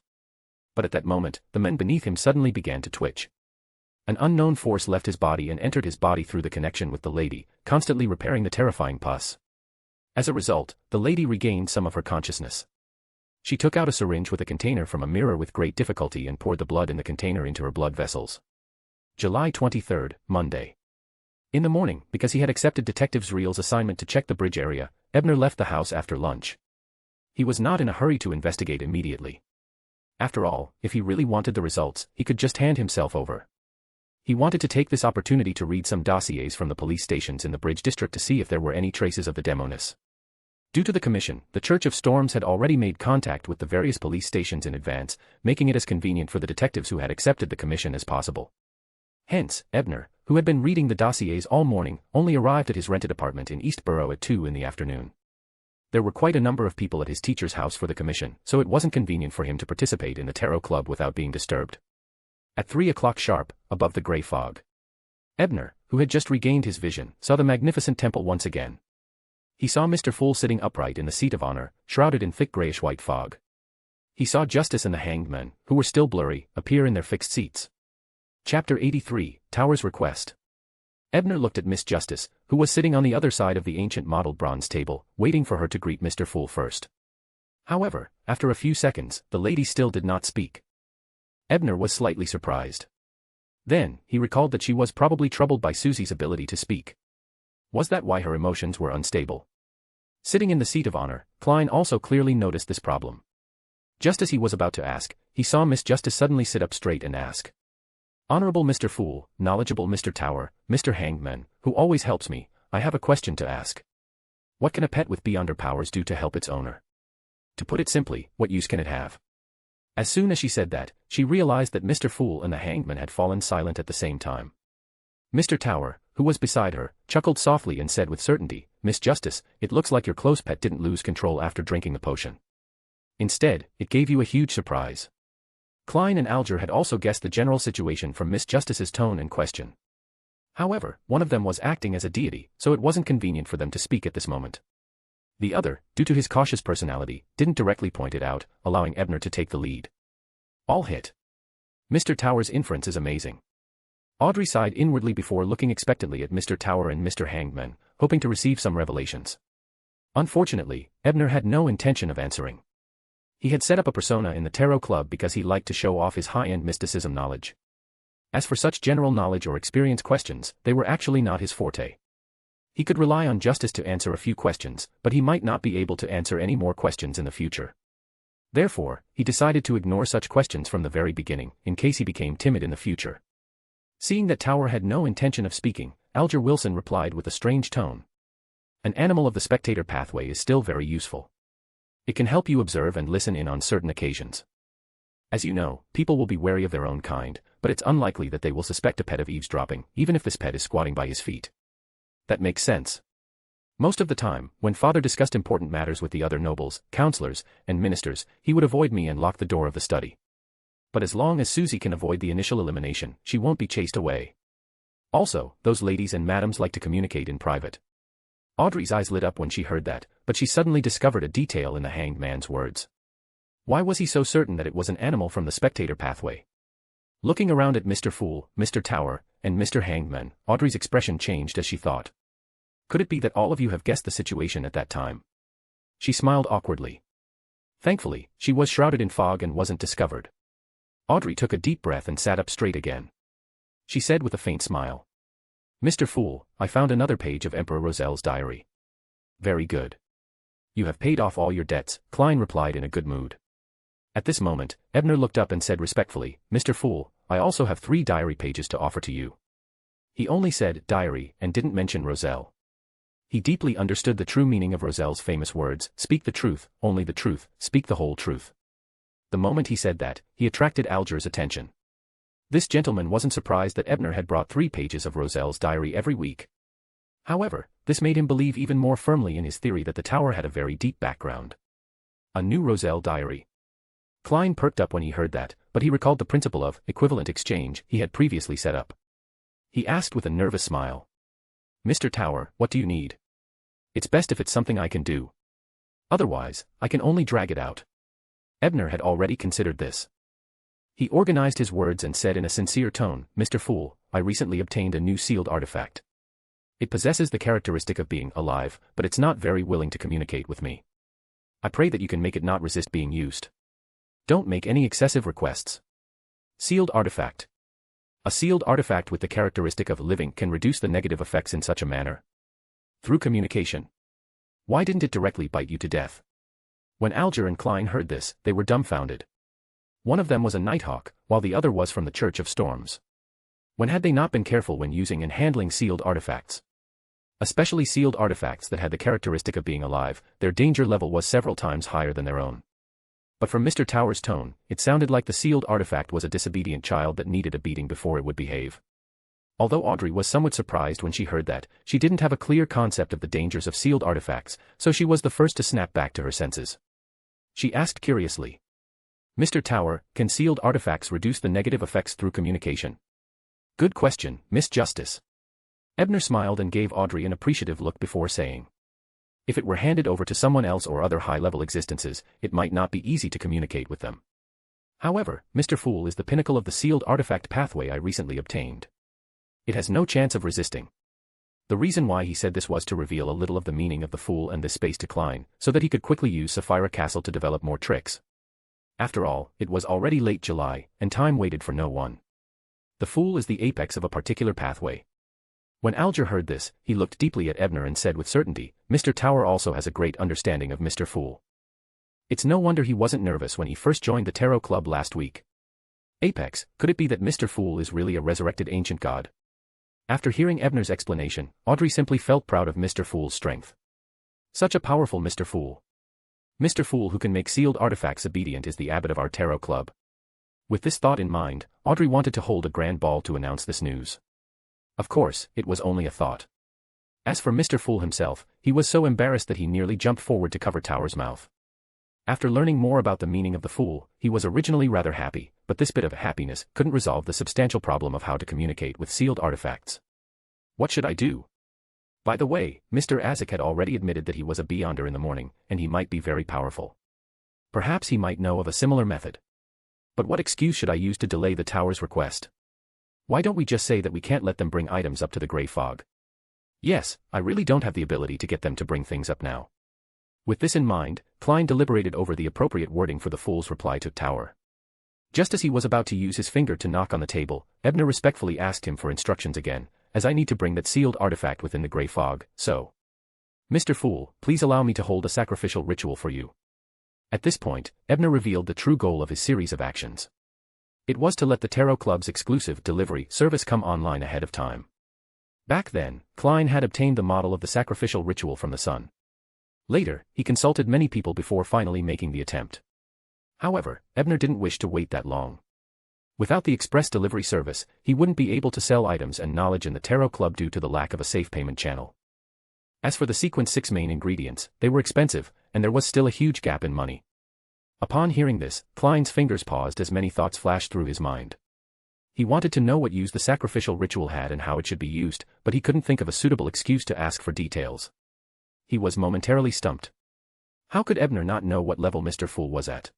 But at that moment, the men beneath him suddenly began to twitch. An unknown force left his body and entered his body through the connection with the lady, constantly repairing the terrifying pus. As a result, the lady regained some of her consciousness. She took out a syringe with a container from a mirror with great difficulty and poured the blood in the container into her blood vessels. July 23, Monday. In the morning, because he had accepted Detective Zreel's assignment to check the bridge area, Ebner left the house after lunch. He was not in a hurry to investigate immediately. After all, if he really wanted the results, he could just hand himself over. He wanted to take this opportunity to read some dossiers from the police stations in the Bridge District to see if there were any traces of the demoness. Due to the commission, the Church of Storms had already made contact with the various police stations in advance, making it as convenient for the detectives who had accepted the commission as possible. Hence, Ebner, who had been reading the dossiers all morning, only arrived at his rented apartment in Eastboro at 2 in the afternoon. There were quite a number of people at his teacher's house for the commission, so it wasn't convenient for him to participate in the tarot club without being disturbed. At 3 o'clock sharp, above the gray fog, Ebner, who had just regained his vision, saw the magnificent temple once again. He saw Mr. Fool sitting upright in the seat of honor, shrouded in thick grayish-white fog. He saw Justice and the hanged men, who were still blurry, appear in their fixed seats. Chapter 83, Tower's Request. Ebner looked at Miss Justice, who was sitting on the other side of the ancient mottled bronze table, waiting for her to greet Mr. Fool first. However, after a few seconds, the lady still did not speak. Ebner was slightly surprised. Then, he recalled that she was probably troubled by Susie's ability to speak. Was that why her emotions were unstable? Sitting in the seat of honor, Klein also clearly noticed this problem. Just as he was about to ask, he saw Miss Justice suddenly sit up straight and ask. Honorable Mr. Fool, knowledgeable Mr. Tower, Mr. Hangman, who always helps me, I have a question to ask. What can a pet with beyonder powers do to help its owner? To put it simply, what use can it have? As soon as she said that, she realized that Mr. Fool and the hangman had fallen silent at the same time. Mr. Tower, who was beside her, chuckled softly and said with certainty, Miss Justice, it looks like your close pet didn't lose control after drinking the potion. Instead, it gave you a huge surprise. Klein and Alger had also guessed the general situation from Miss Justice's tone and question. However, one of them was acting as a deity, so it wasn't convenient for them to speak at this moment. The other, due to his cautious personality, didn't directly point it out, allowing Ebner to take the lead. All hit. Mr. Tower's inference is amazing. Audrey sighed inwardly before looking expectantly at Mr. Tower and Mr. Hangman, hoping to receive some revelations. Unfortunately, Ebner had no intention of answering. He had set up a persona in the tarot club because he liked to show off his high-end mysticism knowledge. As for such general knowledge or experience questions, they were actually not his forte. He could rely on Justice to answer a few questions, but he might not be able to answer any more questions in the future. Therefore, he decided to ignore such questions from the very beginning, in case he became timid in the future. Seeing that Tower had no intention of speaking, Alger Wilson replied with a strange tone. An animal of the spectator pathway is still very useful. It can help you observe and listen in on certain occasions. As you know, people will be wary of their own kind, but it's unlikely that they will suspect a pet of eavesdropping, even if this pet is squatting by his feet. That makes sense. Most of the time, when Father discussed important matters with the other nobles, counselors, and ministers, he would avoid me and lock the door of the study. But as long as Susie can avoid the initial elimination, she won't be chased away. Also, those ladies and madams like to communicate in private. Audrey's eyes lit up when she heard that, but she suddenly discovered a detail in the hanged man's words. Why was he so certain that it was an animal from the spectator pathway? Looking around at Mr. Fool, Mr. Tower, and Mr. Hangman, Audrey's expression changed as she thought. Could it be that all of you have guessed the situation at that time? She smiled awkwardly. Thankfully, she was shrouded in fog and wasn't discovered. Audrey took a deep breath and sat up straight again. She said with a faint smile. Mr. Fool, I found another page of Emperor Roselle's diary. Very good. You have paid off all your debts, Klein replied in a good mood. At this moment, Ebner looked up and said respectfully, Mr. Fool, I also have 3 diary pages to offer to you. He only said diary and didn't mention Roselle. He deeply understood the true meaning of Roselle's famous words, speak the truth, only the truth, speak the whole truth. The moment he said that, he attracted Alger's attention. This gentleman wasn't surprised that Ebner had brought 3 pages of Roselle's diary every week. However, this made him believe even more firmly in his theory that the tower had a very deep background. A new Roselle diary. Klein perked up when he heard that, but he recalled the principle of equivalent exchange he had previously set up. He asked with a nervous smile. "Mr. Tower, what do you need? It's best if it's something I can do. Otherwise, I can only drag it out." Ebner had already considered this. He organized his words and said in a sincere tone, "Mr. Fool, I recently obtained a new sealed artifact. It possesses the characteristic of being alive, but it's not very willing to communicate with me. I pray that you can make it not resist being used. Don't make any excessive requests." Sealed artifact. A sealed artifact with the characteristic of living can reduce the negative effects in such a manner. Through communication. Why didn't it directly bite you to death? When Alger and Klein heard this, they were dumbfounded. One of them was a nighthawk, while the other was from the Church of Storms. When had they not been careful when using and handling sealed artifacts? Especially sealed artifacts that had the characteristic of being alive, their danger level was several times higher than their own. But from Mr. Tower's tone, it sounded like the sealed artifact was a disobedient child that needed a beating before it would behave. Although Audrey was somewhat surprised when she heard that, she didn't have a clear concept of the dangers of sealed artifacts, so she was the first to snap back to her senses. She asked curiously, "Mr. Tower, can sealed artifacts reduce the negative effects through communication?" "Good question, Miss Justice." Ebner smiled and gave Audrey an appreciative look before saying, "If it were handed over to someone else or other high-level existences, it might not be easy to communicate with them. However, Mr. Fool is the pinnacle of the sealed artifact pathway I recently obtained. It has no chance of resisting." The reason why he said this was to reveal a little of the meaning of the Fool and this space to Klein, so that he could quickly use Sapphira Castle to develop more tricks. After all, it was already late July, and time waited for no one. The Fool is the apex of a particular pathway. When Alger heard this, he looked deeply at Ebner and said with certainty, "Mr. Tower also has a great understanding of Mr. Fool." It's no wonder he wasn't nervous when he first joined the Tarot Club last week. Apex, could it be that Mr. Fool is really a resurrected ancient god? After hearing Ebner's explanation, Audrey simply felt proud of Mr. Fool's strength. Such a powerful Mr. Fool. Mr. Fool who can make sealed artifacts obedient is the abbot of our Tarot Club. With this thought in mind, Audrey wanted to hold a grand ball to announce this news. Of course, it was only a thought. As for Mr. Fool himself, he was so embarrassed that he nearly jumped forward to cover Tower's mouth. After learning more about the meaning of the Fool, he was originally rather happy, but this bit of happiness couldn't resolve the substantial problem of how to communicate with sealed artifacts. What should I do? By the way, Mr. Azek had already admitted that he was a Beyonder in the morning, and he might be very powerful. Perhaps he might know of a similar method. But what excuse should I use to delay the Tower's request? Why don't we just say that we can't let them bring items up to the Grey Fog? Yes, I really don't have the ability to get them to bring things up now. With this in mind, Klein deliberated over the appropriate wording for the Fool's reply to Tower. Just as he was about to use his finger to knock on the table, Ebner respectfully asked him for instructions again, as I need to bring that sealed artifact within the Grey Fog, so. "Mr. Fool, please allow me to hold a sacrificial ritual for you." At this point, Ebner revealed the true goal of his series of actions. It was to let the Tarot Club's exclusive delivery service come online ahead of time. Back then, Klein had obtained the model of the sacrificial ritual from the Sun. Later, he consulted many people before finally making the attempt. However, Ebner didn't wish to wait that long. Without the express delivery service, he wouldn't be able to sell items and knowledge in the Tarot Club due to the lack of a safe payment channel. As for the Sequence 6 main ingredients, they were expensive, and there was still a huge gap in money. Upon hearing this, Klein's fingers paused as many thoughts flashed through his mind. He wanted to know what use the sacrificial ritual had and how it should be used, but he couldn't think of a suitable excuse to ask for details. He was momentarily stumped. How could Ebner not know what level Mr. Fool was at?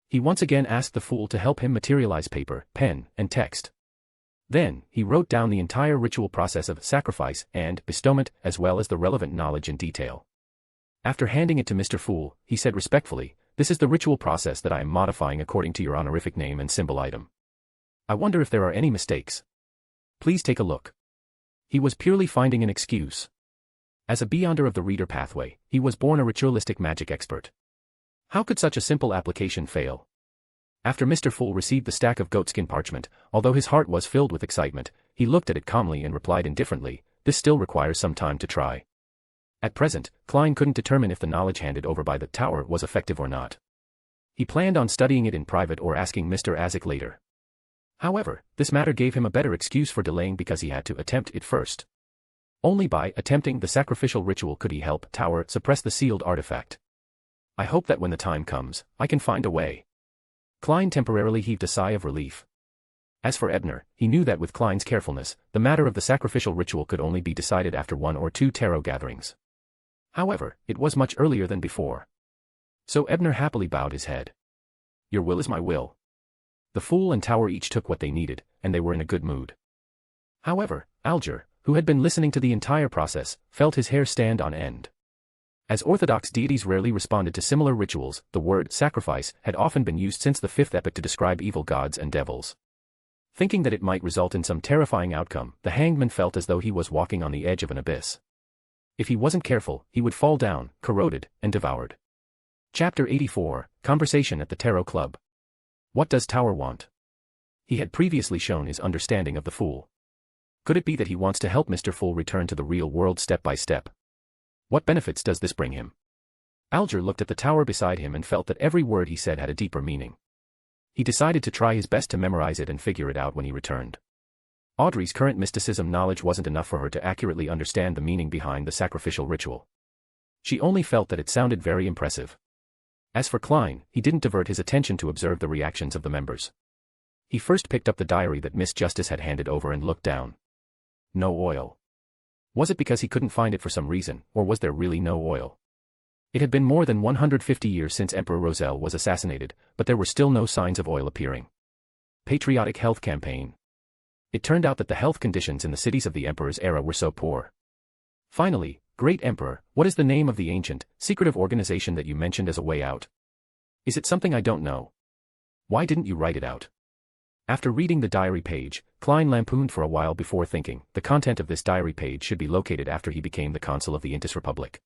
He once again asked the Fool to help him materialize paper, pen, and text. Then, he wrote down the entire ritual process of sacrifice and bestowment, as well as the relevant knowledge in detail. After handing it to Mr. Fool, he said respectfully, "This is the ritual process that I am modifying according to your honorific name and symbol item. I wonder if there are any mistakes. Please take a look." He was purely finding an excuse. As a Beyonder of the Reader pathway, he was born a ritualistic magic expert. How could such a simple application fail? After Mr. Fool received the stack of goatskin parchment, although his heart was filled with excitement, he looked at it calmly and replied indifferently, "This still requires some time to try." At present, Klein couldn't determine if the knowledge handed over by the Tower was effective or not. He planned on studying it in private or asking Mr. Azek later. However, this matter gave him a better excuse for delaying because he had to attempt it first. Only by attempting the sacrificial ritual could he help Tower suppress the sealed artifact. I hope that when the time comes, I can find a way. Klein temporarily heaved a sigh of relief. As for Ebner, he knew that with Klein's carefulness, the matter of the sacrificial ritual could only be decided after 1 or 2 tarot gatherings. However, it was much earlier than before. So Ebner happily bowed his head. Your will is my will. The Fool and Tower each took what they needed, and they were in a good mood. However, Alger, who had been listening to the entire process, felt his hair stand on end. As Orthodox deities rarely responded to similar rituals, the word sacrifice had often been used since the 5th epoch to describe evil gods and devils. Thinking that it might result in some terrifying outcome, the hangman felt as though he was walking on the edge of an abyss. If he wasn't careful, he would fall down, corroded, and devoured. Chapter 84, Conversation at the Tarot Club. What does Tower want? He had previously shown his understanding of the Fool. Could it be that he wants to help Mr. Fool return to the real world step by step? What benefits does this bring him? Alger looked at the tower beside him and felt that every word he said had a deeper meaning. He decided to try his best to memorize it and figure it out when he returned. Audrey's current mysticism knowledge wasn't enough for her to accurately understand the meaning behind the sacrificial ritual. She only felt that it sounded very impressive. As for Klein, he didn't divert his attention to observe the reactions of the members. He first picked up the diary that Miss Justice had handed over and looked down. No oil. Was it because he couldn't find it for some reason, or was there really no oil? It had been more than 150 years since Emperor Roselle was assassinated, but there were still no signs of oil appearing. Patriotic health campaign. It turned out that the health conditions in the cities of the Emperor's era were so poor. Finally, Great Emperor, what is the name of the ancient, secretive organization that you mentioned as a way out? Is it something I don't know? Why didn't you write it out? After reading the diary page, Klein lampooned for a while before thinking, the content of this diary page should be located after he became the consul of the Intis Republic.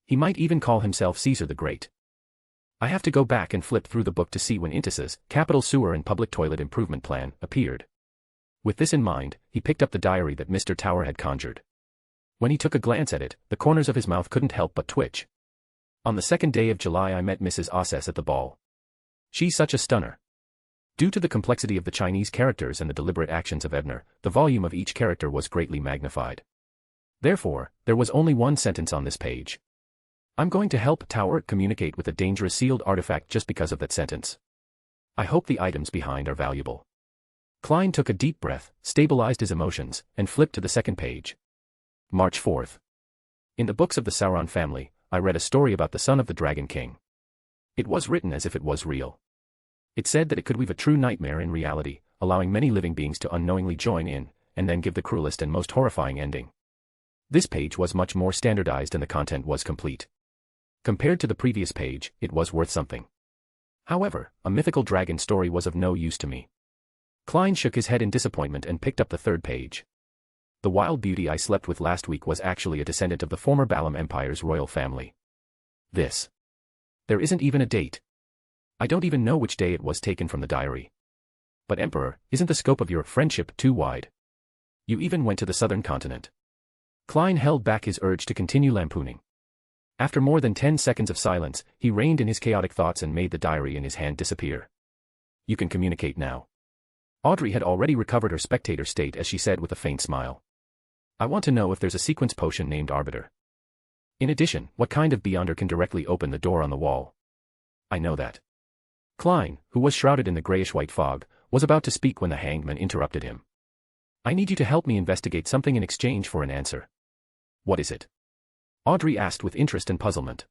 He might even call himself Caesar the Great. I have to go back and flip through the book to see when Intis's capital sewer and public toilet improvement plan appeared. With this in mind, he picked up the diary that Mr. Tower had conjured. When he took a glance at it, the corners of his mouth couldn't help but twitch. On the 2nd day of July I met Mrs. Osses at the ball. She's such a stunner. Due to the complexity of the Chinese characters and the deliberate actions of Ebner, the volume of each character was greatly magnified. Therefore, there was only one sentence on this page. I'm going to help Tower communicate with a dangerous sealed artifact just because of that sentence. I hope the items behind are valuable. Klein took a deep breath, stabilized his emotions, and flipped to the 2nd page. March 4th. In the books of the Sauron family, I read a story about the son of the Dragon King. It was written as if it was real. It said that it could weave a true nightmare in reality, allowing many living beings to unknowingly join in, and then give the cruelest and most horrifying ending. This page was much more standardized and the content was complete. Compared to the previous page, it was worth something. However, a mythical dragon story was of no use to me. Klein shook his head in disappointment and picked up the 3rd page. The wild beauty I slept with last week was actually a descendant of the former Balam Empire's royal family. There isn't even a date. I don't even know which day it was taken from the diary. But Emperor, isn't the scope of your friendship too wide? You even went to the southern continent. Klein held back his urge to continue lampooning. After more than 10 seconds of silence, he reined in his chaotic thoughts and made the diary in his hand disappear. You can communicate now. Audrey had already recovered her spectator state as she said with a faint smile. I want to know if there's a sequence potion named Arbiter. In addition, what kind of Beyonder can directly open the door on the wall? I know that. Klein, who was shrouded in the grayish-white fog, was about to speak when the hangman interrupted him. I need you to help me investigate something in exchange for an answer. What is it? Audrey asked with interest and puzzlement.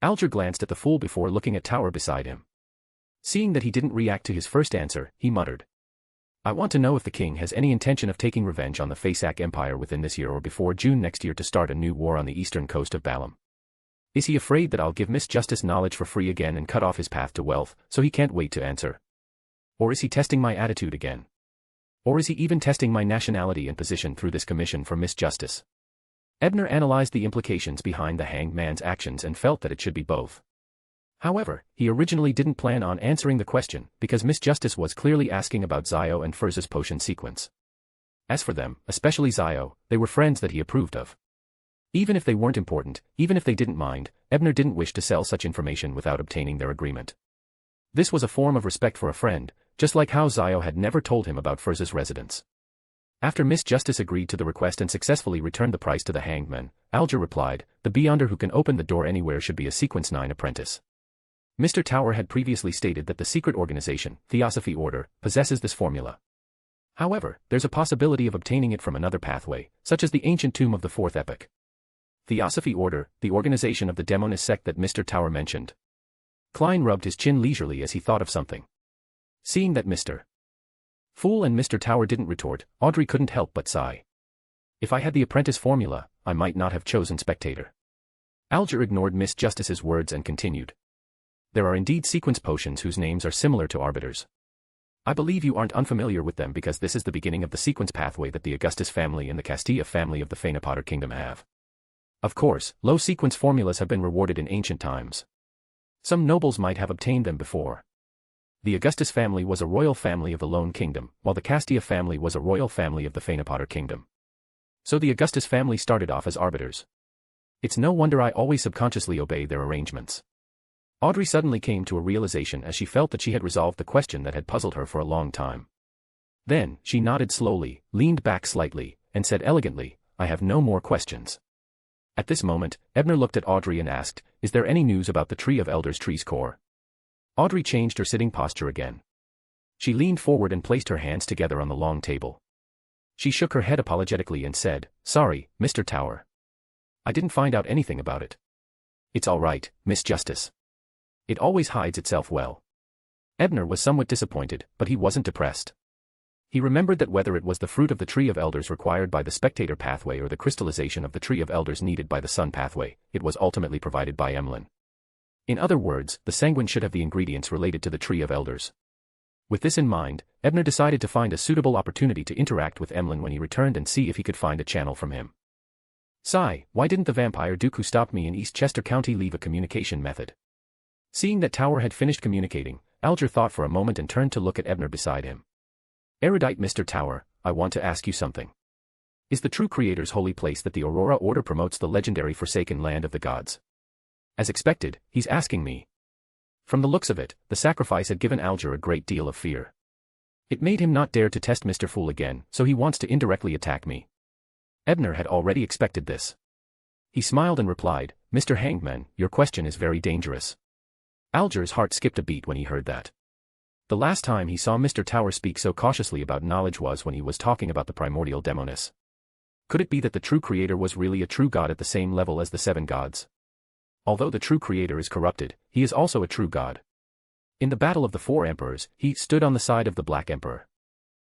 Alger glanced at the Fool before looking at Tower beside him. Seeing that he didn't react to his first answer, he muttered. I want to know if the king has any intention of taking revenge on the Fasak Empire within this year or before June next year to start a new war on the eastern coast of Balam. Is he afraid that I'll give Miss Justice knowledge for free again and cut off his path to wealth, so he can't wait to answer? Or is he testing my attitude again? Or is he even testing my nationality and position through this commission for Miss Justice? Ebner analyzed the implications behind the hanged man's actions and felt that it should be both. However, he originally didn't plan on answering the question, because Miss Justice was clearly asking about Zio and Furz's potion sequence. As for them, especially Zio, they were friends that he approved of. Even if they weren't important, even if they didn't mind, Ebner didn't wish to sell such information without obtaining their agreement. This was a form of respect for a friend, just like how Zio had never told him about Furz's residence. After Miss Justice agreed to the request and successfully returned the price to the hanged man, Alger replied, "The beyonder who can open the door anywhere should be a Sequence 9 apprentice." Mr. Tower had previously stated that the secret organization, Theosophy Order, possesses this formula. However, there's a possibility of obtaining it from another pathway, such as the ancient tomb of the Fourth Epoch. Theosophy Order, the organization of the demonist sect that Mr. Tower mentioned. Klein rubbed his chin leisurely as he thought of something. Seeing that Mr. Fool and Mr. Tower didn't retort, Audrey couldn't help but sigh. If I had the apprentice formula, I might not have chosen Spectator. Alger ignored Miss Justice's words and continued. There are indeed sequence potions whose names are similar to Arbiter's. I believe you aren't unfamiliar with them because this is the beginning of the sequence pathway that the Augustus family and the Castilla family of the Phaenopotter kingdom have. Of course, low sequence formulas have been rewarded in ancient times. Some nobles might have obtained them before. The Augustus family was a royal family of the Lone Kingdom, while the Castilla family was a royal family of the Phaenopotter kingdom. So the Augustus family started off as arbiters. It's no wonder I always subconsciously obey their arrangements. Audrey suddenly came to a realization as she felt that she had resolved the question that had puzzled her for a long time. Then, she nodded slowly, leaned back slightly, and said elegantly, "I have no more questions." At this moment, Ebner looked at Audrey and asked, "Is there any news about the Tree of Elders tree's core?" Audrey changed her sitting posture again. She leaned forward and placed her hands together on the long table. She shook her head apologetically and said, "Sorry, Mr. Tower. I didn't find out anything about it." "It's all right, Miss Justice. It always hides itself well." Ebner was somewhat disappointed, but he wasn't depressed. He remembered that whether it was the fruit of the Tree of Elders required by the Spectator pathway or the crystallization of the Tree of Elders needed by the Sun pathway, it was ultimately provided by Emlyn. In other words, the Sanguine should have the ingredients related to the Tree of Elders. With this in mind, Ebner decided to find a suitable opportunity to interact with Emlyn when he returned and see if he could find a channel from him. Sigh, why didn't the vampire duke who stopped me in East Chester County leave a communication method? Seeing that Tower had finished communicating, Alger thought for a moment and turned to look at Ebner beside him. "Erudite Mr. Tower, I want to ask you something. Is the true Creator's holy place that the Aurora Order promotes the legendary Forsaken Land of the Gods?" As expected, he's asking me. From the looks of it, the sacrifice had given Alger a great deal of fear. It made him not dare to test Mr. Fool again, so he wants to indirectly attack me. Ebner had already expected this. He smiled and replied, "Mr. Hangman, your question is very dangerous." Alger's heart skipped a beat when he heard that. The last time he saw Mr. Tower speak so cautiously about knowledge was when he was talking about the primordial demoness. Could it be that the true Creator was really a true god at the same level as the seven gods? Although the true Creator is corrupted, he is also a true god. In the Battle of the Four Emperors, he stood on the side of the Black Emperor.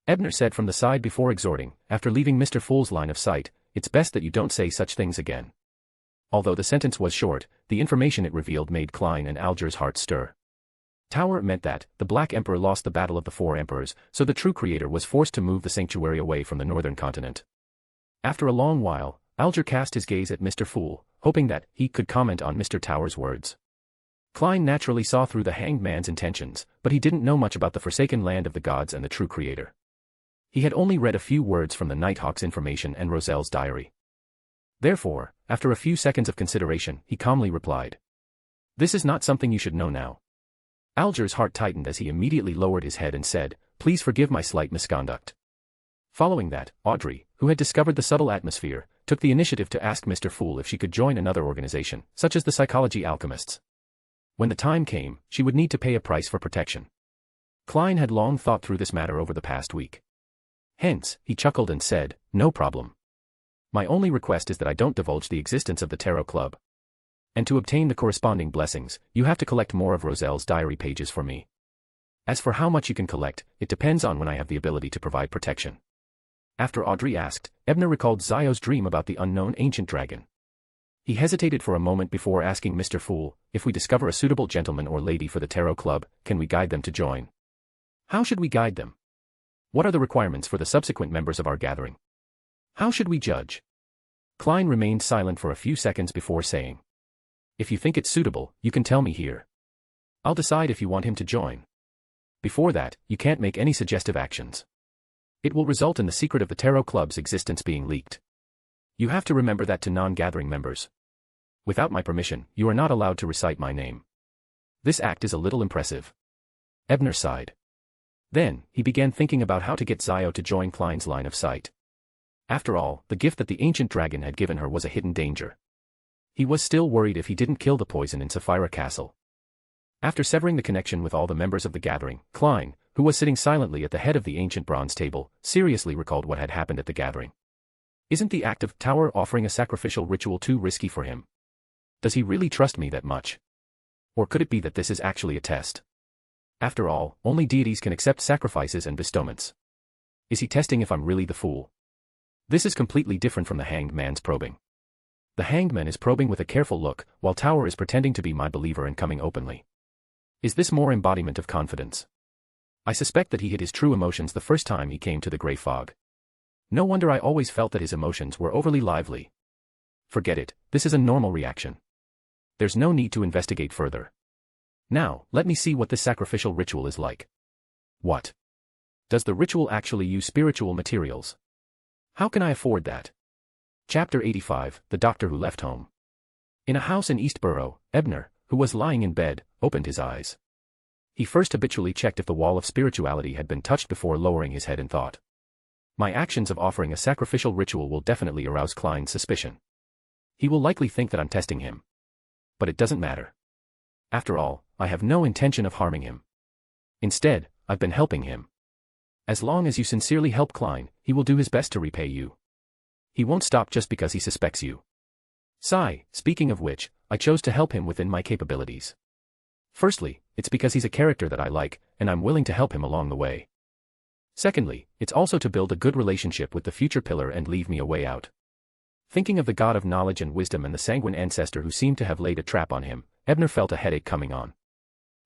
Ebner said from the side before exhorting, after leaving Mr. Fool's line of sight, "It's best that you don't say such things again." Although the sentence was short, the information it revealed made Klein and Alger's hearts stir. Tower meant that the Black Emperor lost the Battle of the Four Emperors, so the true Creator was forced to move the sanctuary away from the northern continent. After a long while, Alger cast his gaze at Mr. Fool, hoping that he could comment on Mr. Tower's words. Klein naturally saw through the hanged man's intentions, but he didn't know much about the Forsaken Land of the Gods and the true Creator. He had only read a few words from the Nighthawk's information and Roselle's diary. Therefore, after a few seconds of consideration, he calmly replied, "This is not something you should know now." Alger's heart tightened as he immediately lowered his head and said, "Please forgive my slight misconduct." Following that, Audrey, who had discovered the subtle atmosphere, took the initiative to ask Mr. Fool if she could join another organization, such as the Psychology Alchemists. When the time came, she would need to pay a price for protection. Klein had long thought through this matter over the past week. Hence, he chuckled and said, "No problem. My only request is that I don't divulge the existence of the Tarot Club. And to obtain the corresponding blessings, you have to collect more of Roselle's diary pages for me. As for how much you can collect, it depends on when I have the ability to provide protection." After Audrey asked, Ebner recalled Zio's dream about the unknown ancient dragon. He hesitated for a moment before asking Mr. Fool, "If we discover a suitable gentleman or lady for the Tarot Club, can we guide them to join? How should we guide them? What are the requirements for the subsequent members of our gathering? How should we judge?" Klein remained silent for a few seconds before saying, "If you think it's suitable, you can tell me here. I'll decide if you want him to join. Before that, you can't make any suggestive actions. It will result in the secret of the Tarot Club's existence being leaked. You have to remember that to non-gathering members. Without my permission, you are not allowed to recite my name. This act is a little impressive. Ebner sighed. Then, he began thinking about how to get Zio to join Klein's line of sight. After all, the gift that the ancient dragon had given her was a hidden danger. He was still worried if he didn't kill the poison in Sapphire Castle. After severing the connection with all the members of the gathering, Klein, who was sitting silently at the head of the ancient bronze table, seriously recalled what had happened at the gathering. Isn't the act of tower offering a sacrificial ritual too risky for him? Does he really trust me that much? Or could it be that this is actually a test? After all, only deities can accept sacrifices and bestowments. Is he testing if I'm really the fool? This is completely different from the hanged man's probing. The hanged man is probing with a careful look, while Tower is pretending to be my believer and coming openly. Is this more embodiment of confidence? I suspect that he hid his true emotions the first time he came to the grey fog. No wonder I always felt that his emotions were overly lively. Forget it, this is a normal reaction. There's no need to investigate further. Now, let me see what this sacrificial ritual is like. What? Does the ritual actually use spiritual materials? How can I afford that? Chapter 85, The Doctor Who Left Home. In a house in Eastborough, Ebner, who was lying in bed, opened his eyes. He first habitually checked if the wall of spirituality had been touched before lowering his head in thought. My actions of offering a sacrificial ritual will definitely arouse Klein's suspicion. He will likely think that I'm testing him. But it doesn't matter. After all, I have no intention of harming him. Instead, I've been helping him. As long as you sincerely help Klein, he will do his best to repay you. He won't stop just because he suspects you. Sigh, speaking of which, I chose to help him within my capabilities. Firstly, it's because he's a character that I like, and I'm willing to help him along the way. Secondly, it's also to build a good relationship with the future pillar and leave me a way out. Thinking of the god of knowledge and wisdom and the sanguine ancestor who seemed to have laid a trap on him, Ebner felt a headache coming on.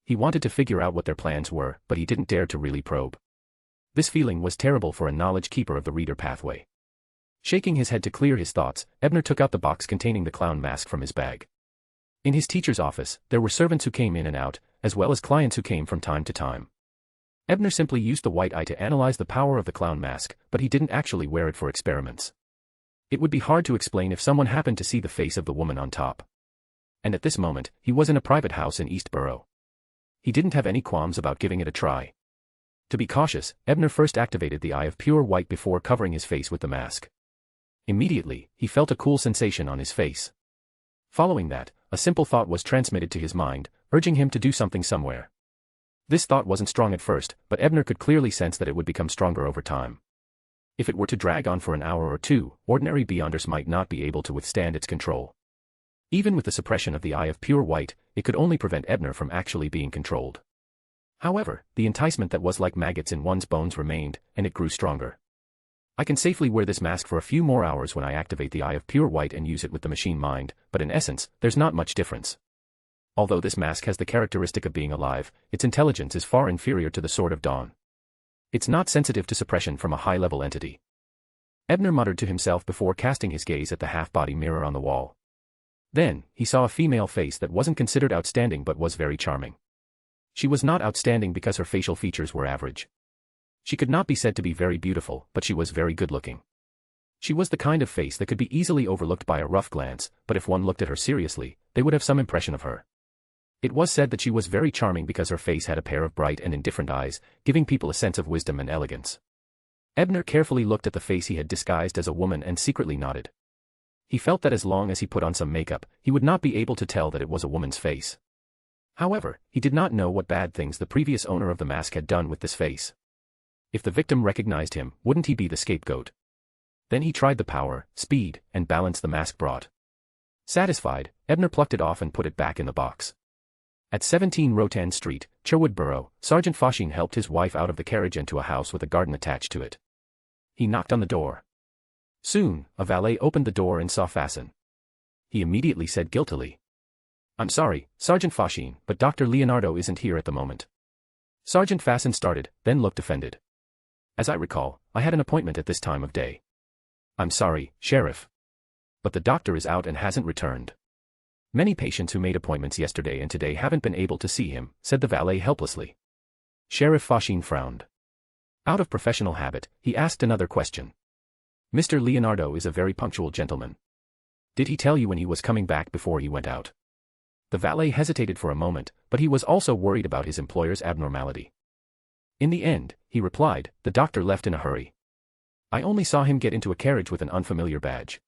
He wanted to figure out what their plans were, but he didn't dare to really probe. This feeling was terrible for a knowledge keeper of the reader pathway. Shaking his head to clear his thoughts, Ebner took out the box containing the clown mask from his bag. In his teacher's office, there were servants who came in and out, as well as clients who came from time to time. Ebner simply used the white eye to analyze the power of the clown mask, but he didn't actually wear it for experiments. It would be hard to explain if someone happened to see the face of the woman on top. And at this moment, he was in a private house in Eastborough. He didn't have any qualms about giving it a try. To be cautious, Ebner first activated the eye of pure white before covering his face with the mask. Immediately, he felt a cool sensation on his face. Following that, a simple thought was transmitted to his mind, urging him to do something somewhere. This thought wasn't strong at first, but Ebner could clearly sense that it would become stronger over time. If it were to drag on for an hour or two, ordinary beyonders might not be able to withstand its control. Even with the suppression of the eye of pure white, it could only prevent Ebner from actually being controlled. However, the enticement that was like maggots in one's bones remained, and it grew stronger. I can safely wear this mask for a few more hours when I activate the eye of pure white and use it with the machine mind, but in essence, there's not much difference. Although this mask has the characteristic of being alive, its intelligence is far inferior to the Sword of Dawn. It's not sensitive to suppression from a high-level entity. Ebner muttered to himself before casting his gaze at the half-body mirror on the wall. Then, he saw a female face that wasn't considered outstanding but was very charming. She was not outstanding because her facial features were average. She could not be said to be very beautiful, but she was very good-looking. She was the kind of face that could be easily overlooked by a rough glance, but if one looked at her seriously, they would have some impression of her. It was said that she was very charming because her face had a pair of bright and indifferent eyes, giving people a sense of wisdom and elegance. Ebner carefully looked at the face he had disguised as a woman and secretly nodded. He felt that as long as he put on some makeup, he would not be able to tell that it was a woman's face. However, he did not know what bad things the previous owner of the mask had done with this face. If the victim recognized him, wouldn't he be the scapegoat? Then he tried the power, speed, and balance the mask brought. Satisfied, Ebner plucked it off and put it back in the box. At 17 Rotan Street, Cherwood Borough, Sergeant Foshin helped his wife out of the carriage and to a house with a garden attached to it. He knocked on the door. Soon, a valet opened the door and saw Fasten. He immediately said guiltily, "I'm sorry, Sergeant Foshin, but Dr. Leonardo isn't here at the moment." Sergeant Fasten started, then looked offended. "As I recall, I had an appointment at this time of day." "I'm sorry, Sheriff. But the doctor is out and hasn't returned. Many patients who made appointments yesterday and today haven't been able to see him," said the valet helplessly. Sheriff Foshin frowned. Out of professional habit, he asked another question. "Mr. Leonardo is a very punctual gentleman. Did he tell you when he was coming back before he went out?" The valet hesitated for a moment, but he was also worried about his employer's abnormality. In the end, he replied, the doctor left in a hurry. I only saw him get into a carriage with an unfamiliar badge.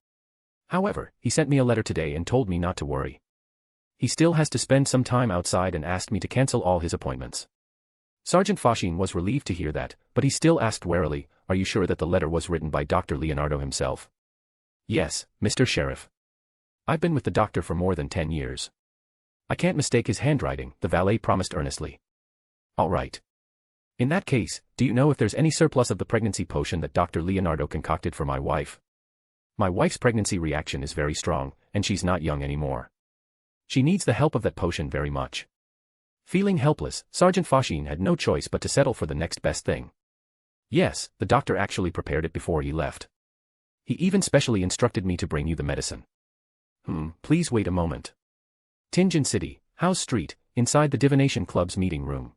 However, he sent me a letter today and told me not to worry. He still has to spend some time outside and asked me to cancel all his appointments. Sergeant Fashine was relieved to hear that, but he still asked warily, are you sure that the letter was written by Dr. Leonardo himself? Yes, Mr. Sheriff. I've been with the doctor for more than 10 years. I can't mistake his handwriting, the valet promised earnestly. All right. In that case, do you know if there's any surplus of the pregnancy potion that Dr. Leonardo concocted for my wife? My wife's pregnancy reaction is very strong, and she's not young anymore. She needs the help of that potion very much. Feeling helpless, Sergeant Fashine had no choice but to settle for the next best thing. Yes, the doctor actually prepared it before he left. He even specially instructed me to bring you the medicine. Please wait a moment. Tingen City, House Street, inside the Divination Club's meeting room.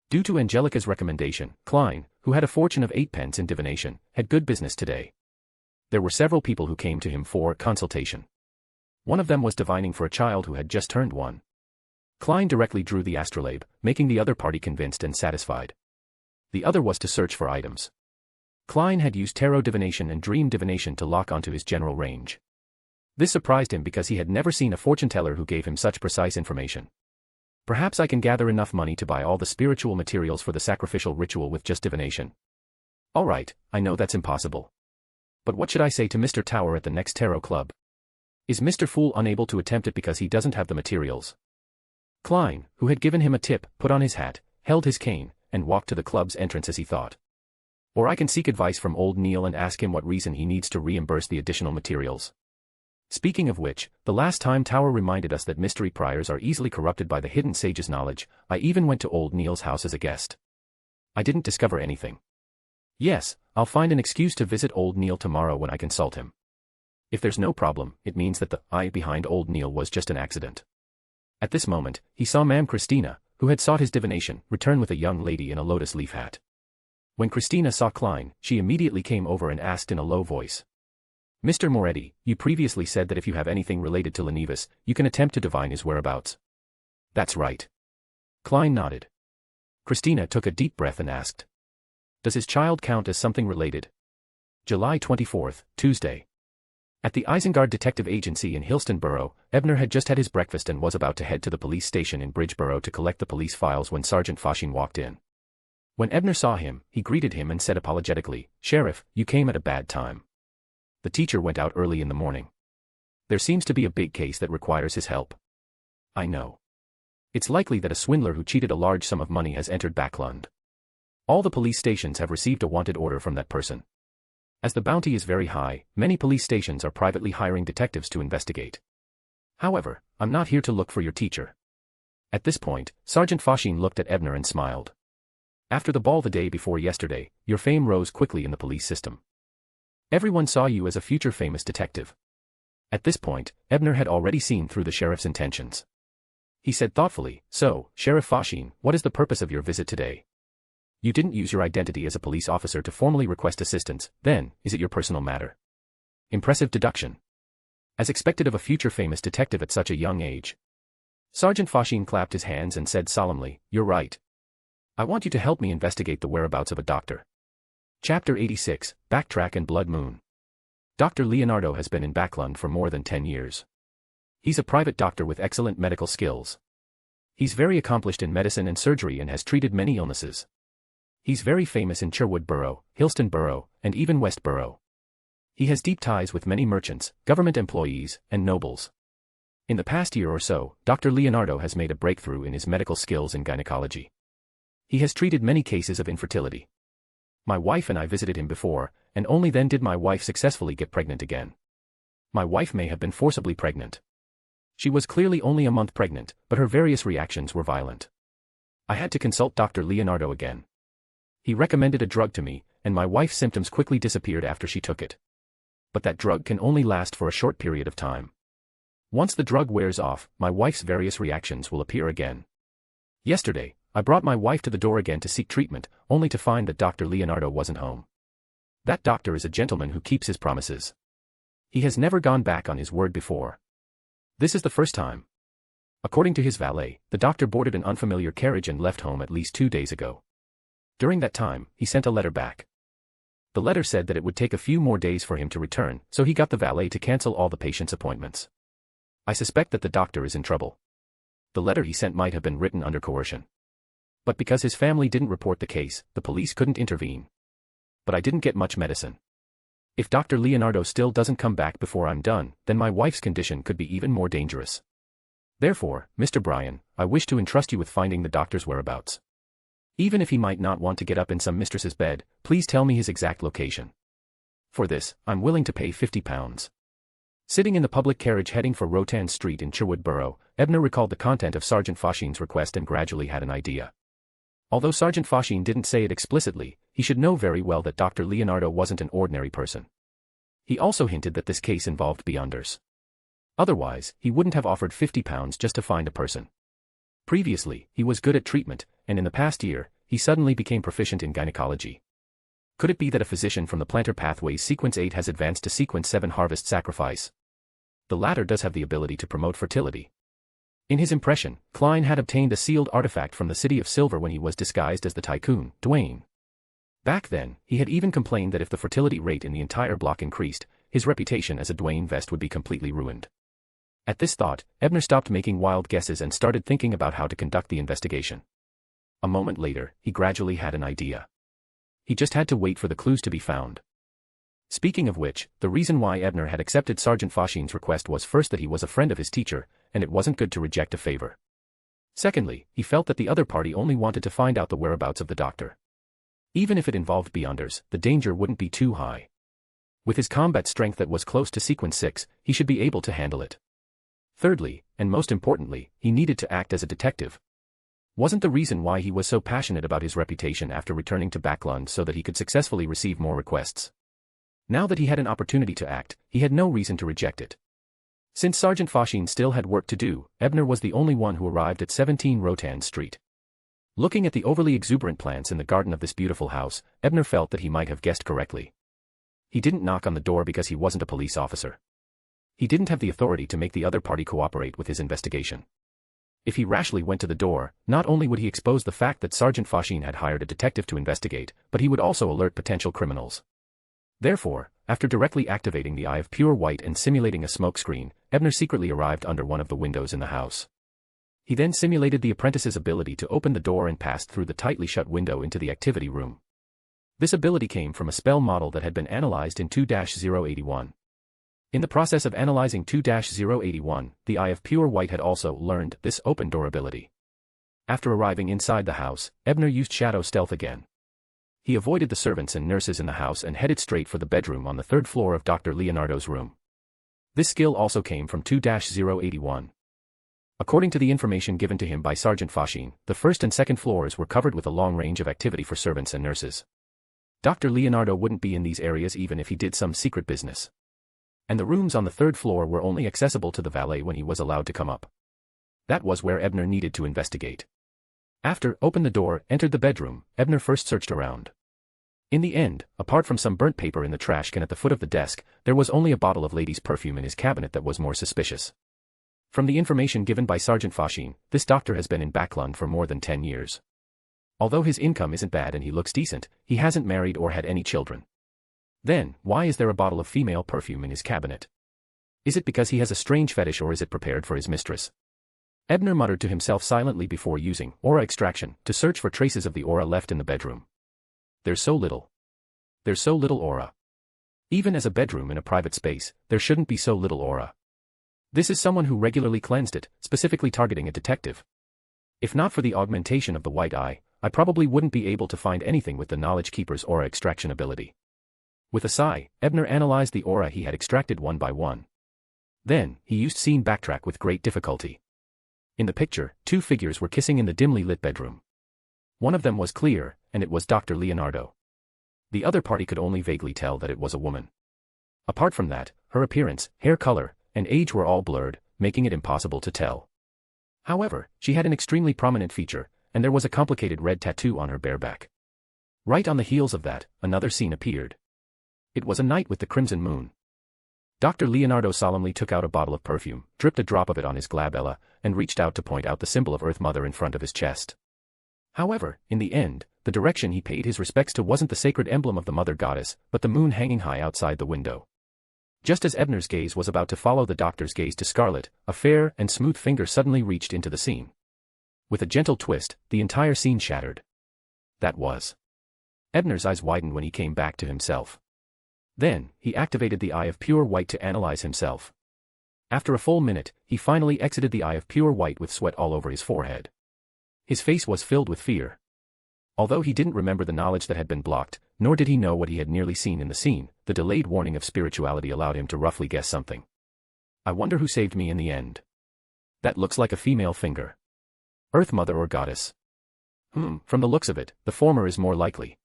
Due to Angelica's recommendation, Klein, who had a fortune of 8 pence in divination, had good business today. There were several people who came to him for consultation. One of them was divining for a child who had just turned 1. Klein directly drew the astrolabe, making the other party convinced and satisfied. The other was to search for items. Klein had used tarot divination and dream divination to lock onto his general range. This surprised him because he had never seen a fortune teller who gave him such precise information. Perhaps I can gather enough money to buy all the spiritual materials for the sacrificial ritual with just divination. All right, I know that's impossible. But what should I say to Mr. Tower at the next tarot club? Is Mr. Fool unable to attempt it because he doesn't have the materials? Klein, who had given him a tip, put on his hat, held his cane, and walked to the club's entrance as he thought. Or I can seek advice from old Neil and ask him what reason he needs to reimburse the additional materials. Speaking of which, the last time Tower reminded us that mystery priors are easily corrupted by the hidden sage's knowledge, I even went to old Neil's house as a guest. I didn't discover anything. Yes, I'll find an excuse to visit old Neil tomorrow when I consult him. If there's no problem, it means that the eye behind old Neil was just an accident. At this moment, he saw Ma'am Christina, who had sought his divination, return with a young lady in a lotus leaf hat. When Christina saw Klein, she immediately came over and asked in a low voice. Mr. Moretti, you previously said that if you have anything related to Lenivus, you can attempt to divine his whereabouts. That's right. Klein nodded. Christina took a deep breath and asked. Does his child count as something related? July 24th, Tuesday. At the Isengard Detective Agency in Hillston Borough, Ebner had just had his breakfast and was about to head to the police station in Bridgeboro to collect the police files when Sergeant Fashine walked in. When Ebner saw him, he greeted him and said apologetically, Sheriff, you came at a bad time. The teacher went out early in the morning. There seems to be a big case that requires his help. I know. It's likely that a swindler who cheated a large sum of money has entered Backlund. All the police stations have received a wanted order from that person. As the bounty is very high, many police stations are privately hiring detectives to investigate. However, I'm not here to look for your teacher. At this point, Sergeant Fashine looked at Ebner and smiled. After the ball the day before yesterday, your fame rose quickly in the police system. Everyone saw you as a future famous detective. At this point, Ebner had already seen through the sheriff's intentions. He said thoughtfully, so, Sheriff Fashine, what is the purpose of your visit today? You didn't use your identity as a police officer to formally request assistance, then, is it your personal matter? Impressive deduction. As expected of a future famous detective at such a young age. Sergeant Fashine clapped his hands and said solemnly, you're right. I want you to help me investigate the whereabouts of a doctor. Chapter 86, Backtrack and Blood Moon. Dr. Leonardo has been in Backlund for more than 10 years. He's a private doctor with excellent medical skills. He's very accomplished in medicine and surgery and has treated many illnesses. He's very famous in Sherwood Borough, Hillston Borough, and even West Borough. He has deep ties with many merchants, government employees, and nobles. In the past year or so, Dr. Leonardo has made a breakthrough in his medical skills in gynecology. He has treated many cases of infertility. My wife and I visited him before, and only then did my wife successfully get pregnant again. My wife may have been forcibly pregnant. She was clearly only a month pregnant, but her various reactions were violent. I had to consult Dr. Leonardo again. He recommended a drug to me, and my wife's symptoms quickly disappeared after she took it. But that drug can only last for a short period of time. Once the drug wears off, my wife's various reactions will appear again. Yesterday, I brought my wife to the door again to seek treatment, only to find that Dr. Leonardo wasn't home. That doctor is a gentleman who keeps his promises. He has never gone back on his word before. This is the first time. According to his valet, the doctor boarded an unfamiliar carriage and left home at least 2 days ago. During that time, he sent a letter back. The letter said that it would take a few more days for him to return, so he got the valet to cancel all the patient's appointments. I suspect that the doctor is in trouble. The letter he sent might have been written under coercion. But because his family didn't report the case, the police couldn't intervene. But I didn't get much medicine. If Dr. Leonardo still doesn't come back before I'm done, then my wife's condition could be even more dangerous. Therefore, Mr. Bryan, I wish to entrust you with finding the doctor's whereabouts. Even if he might not want to get up in some mistress's bed, please tell me his exact location. For this, I'm willing to pay £50. Sitting in the public carriage heading for Rotan Street in Sherwood Borough, Ebner recalled the content of Sergeant Foshine's request and gradually had an idea. Although Sergeant Foshine didn't say it explicitly, he should know very well that Dr. Leonardo wasn't an ordinary person. He also hinted that this case involved beyonders. Otherwise, he wouldn't have offered £50 just to find a person. Previously, he was good at treatment, and in the past year, he suddenly became proficient in gynecology. Could it be that a physician from the Plantar Pathways Sequence 8 has advanced to Sequence 7 Harvest Sacrifice? The latter does have the ability to promote fertility. In his impression, Klein had obtained a sealed artifact from the City of Silver when he was disguised as the tycoon, Dwayne. Back then, he had even complained that if the fertility rate in the entire block increased, his reputation as a Dwayne Vest would be completely ruined. At this thought, Ebner stopped making wild guesses and started thinking about how to conduct the investigation. A moment later, he gradually had an idea. He just had to wait for the clues to be found. Speaking of which, the reason why Ebner had accepted Sergeant Foshine's request was first that he was a friend of his teacher, and it wasn't good to reject a favor. Secondly, he felt that the other party only wanted to find out the whereabouts of the doctor. Even if it involved beyonders, the danger wouldn't be too high. With his combat strength that was close to Sequence 6, he should be able to handle it. Thirdly, and most importantly, he needed to act as a detective. Wasn't the reason why he was so passionate about his reputation after returning to Backlund so that he could successfully receive more requests? Now that he had an opportunity to act, he had no reason to reject it. Since Sergeant Foshine still had work to do, Ebner was the only one who arrived at 17 Rotan Street. Looking at the overly exuberant plants in the garden of this beautiful house, Ebner felt that he might have guessed correctly. He didn't knock on the door because he wasn't a police officer. He didn't have the authority to make the other party cooperate with his investigation. If he rashly went to the door, not only would he expose the fact that Sergeant Foshine had hired a detective to investigate, but he would also alert potential criminals. Therefore, after directly activating the Eye of Pure White and simulating a smokescreen, Ebner secretly arrived under one of the windows in the house. He then simulated the apprentice's ability to open the door and passed through the tightly shut window into the activity room. This ability came from a spell model that had been analyzed in 2-081. In the process of analyzing 2-081, the Eye of Pure White had also learned this open door ability. After arriving inside the house, Ebner used shadow stealth again. He avoided the servants and nurses in the house and headed straight for the bedroom on the third floor of Dr. Leonardo's room. This skill also came from 2-081. According to the information given to him by Sergeant Foshine, the first and second floors were covered with a long range of activity for servants and nurses. Dr. Leonardo wouldn't be in these areas even if he did some secret business. And the rooms on the third floor were only accessible to the valet when he was allowed to come up. That was where Ebner needed to investigate. After opened the door, entered the bedroom, Ebner first searched around. In the end, apart from some burnt paper in the trash can at the foot of the desk, there was only a bottle of ladies' perfume in his cabinet that was more suspicious. From the information given by Sergeant Foshine, this doctor has been in Backlund for more than 10 years. Although his income isn't bad and he looks decent, he hasn't married or had any children. Then, why is there a bottle of female perfume in his cabinet? Is it because he has a strange fetish or is it prepared for his mistress? Ebner muttered to himself silently before using aura extraction to search for traces of the aura left in the bedroom. There's so little. There's so little aura. Even as a bedroom in a private space, there shouldn't be so little aura. This is someone who regularly cleansed it, specifically targeting a detective. If not for the augmentation of the white eye, I probably wouldn't be able to find anything with the Knowledge Keeper's aura extraction ability. With a sigh, Ebner analyzed the aura he had extracted one by one. Then, he used scene backtrack with great difficulty. In the picture, two figures were kissing in the dimly lit bedroom. One of them was clear, and it was Dr. Leonardo. The other party could only vaguely tell that it was a woman. Apart from that, her appearance, hair color, and age were all blurred, making it impossible to tell. However, she had an extremely prominent feature, and there was a complicated red tattoo on her bare back. Right on the heels of that, another scene appeared. It was a night with the crimson moon. Dr. Leonardo solemnly took out a bottle of perfume, dripped a drop of it on his glabella, and reached out to point out the symbol of Earth Mother in front of his chest. However, in the end, the direction he paid his respects to wasn't the sacred emblem of the Mother Goddess, but the moon hanging high outside the window. Just as Ebner's gaze was about to follow the doctor's gaze to Scarlet, a fair and smooth finger suddenly reached into the scene. With a gentle twist, the entire scene shattered. That was. Ebner's eyes widened when he came back to himself. Then, he activated the Eye of Pure White to analyze himself. After a full minute, he finally exited the Eye of Pure White with sweat all over his forehead. His face was filled with fear. Although he didn't remember the knowledge that had been blocked, nor did he know what he had nearly seen in the scene, the delayed warning of spirituality allowed him to roughly guess something. I wonder who saved me in the end. That looks like a female finger. Earth Mother or Goddess? From the looks of it, the former is more likely.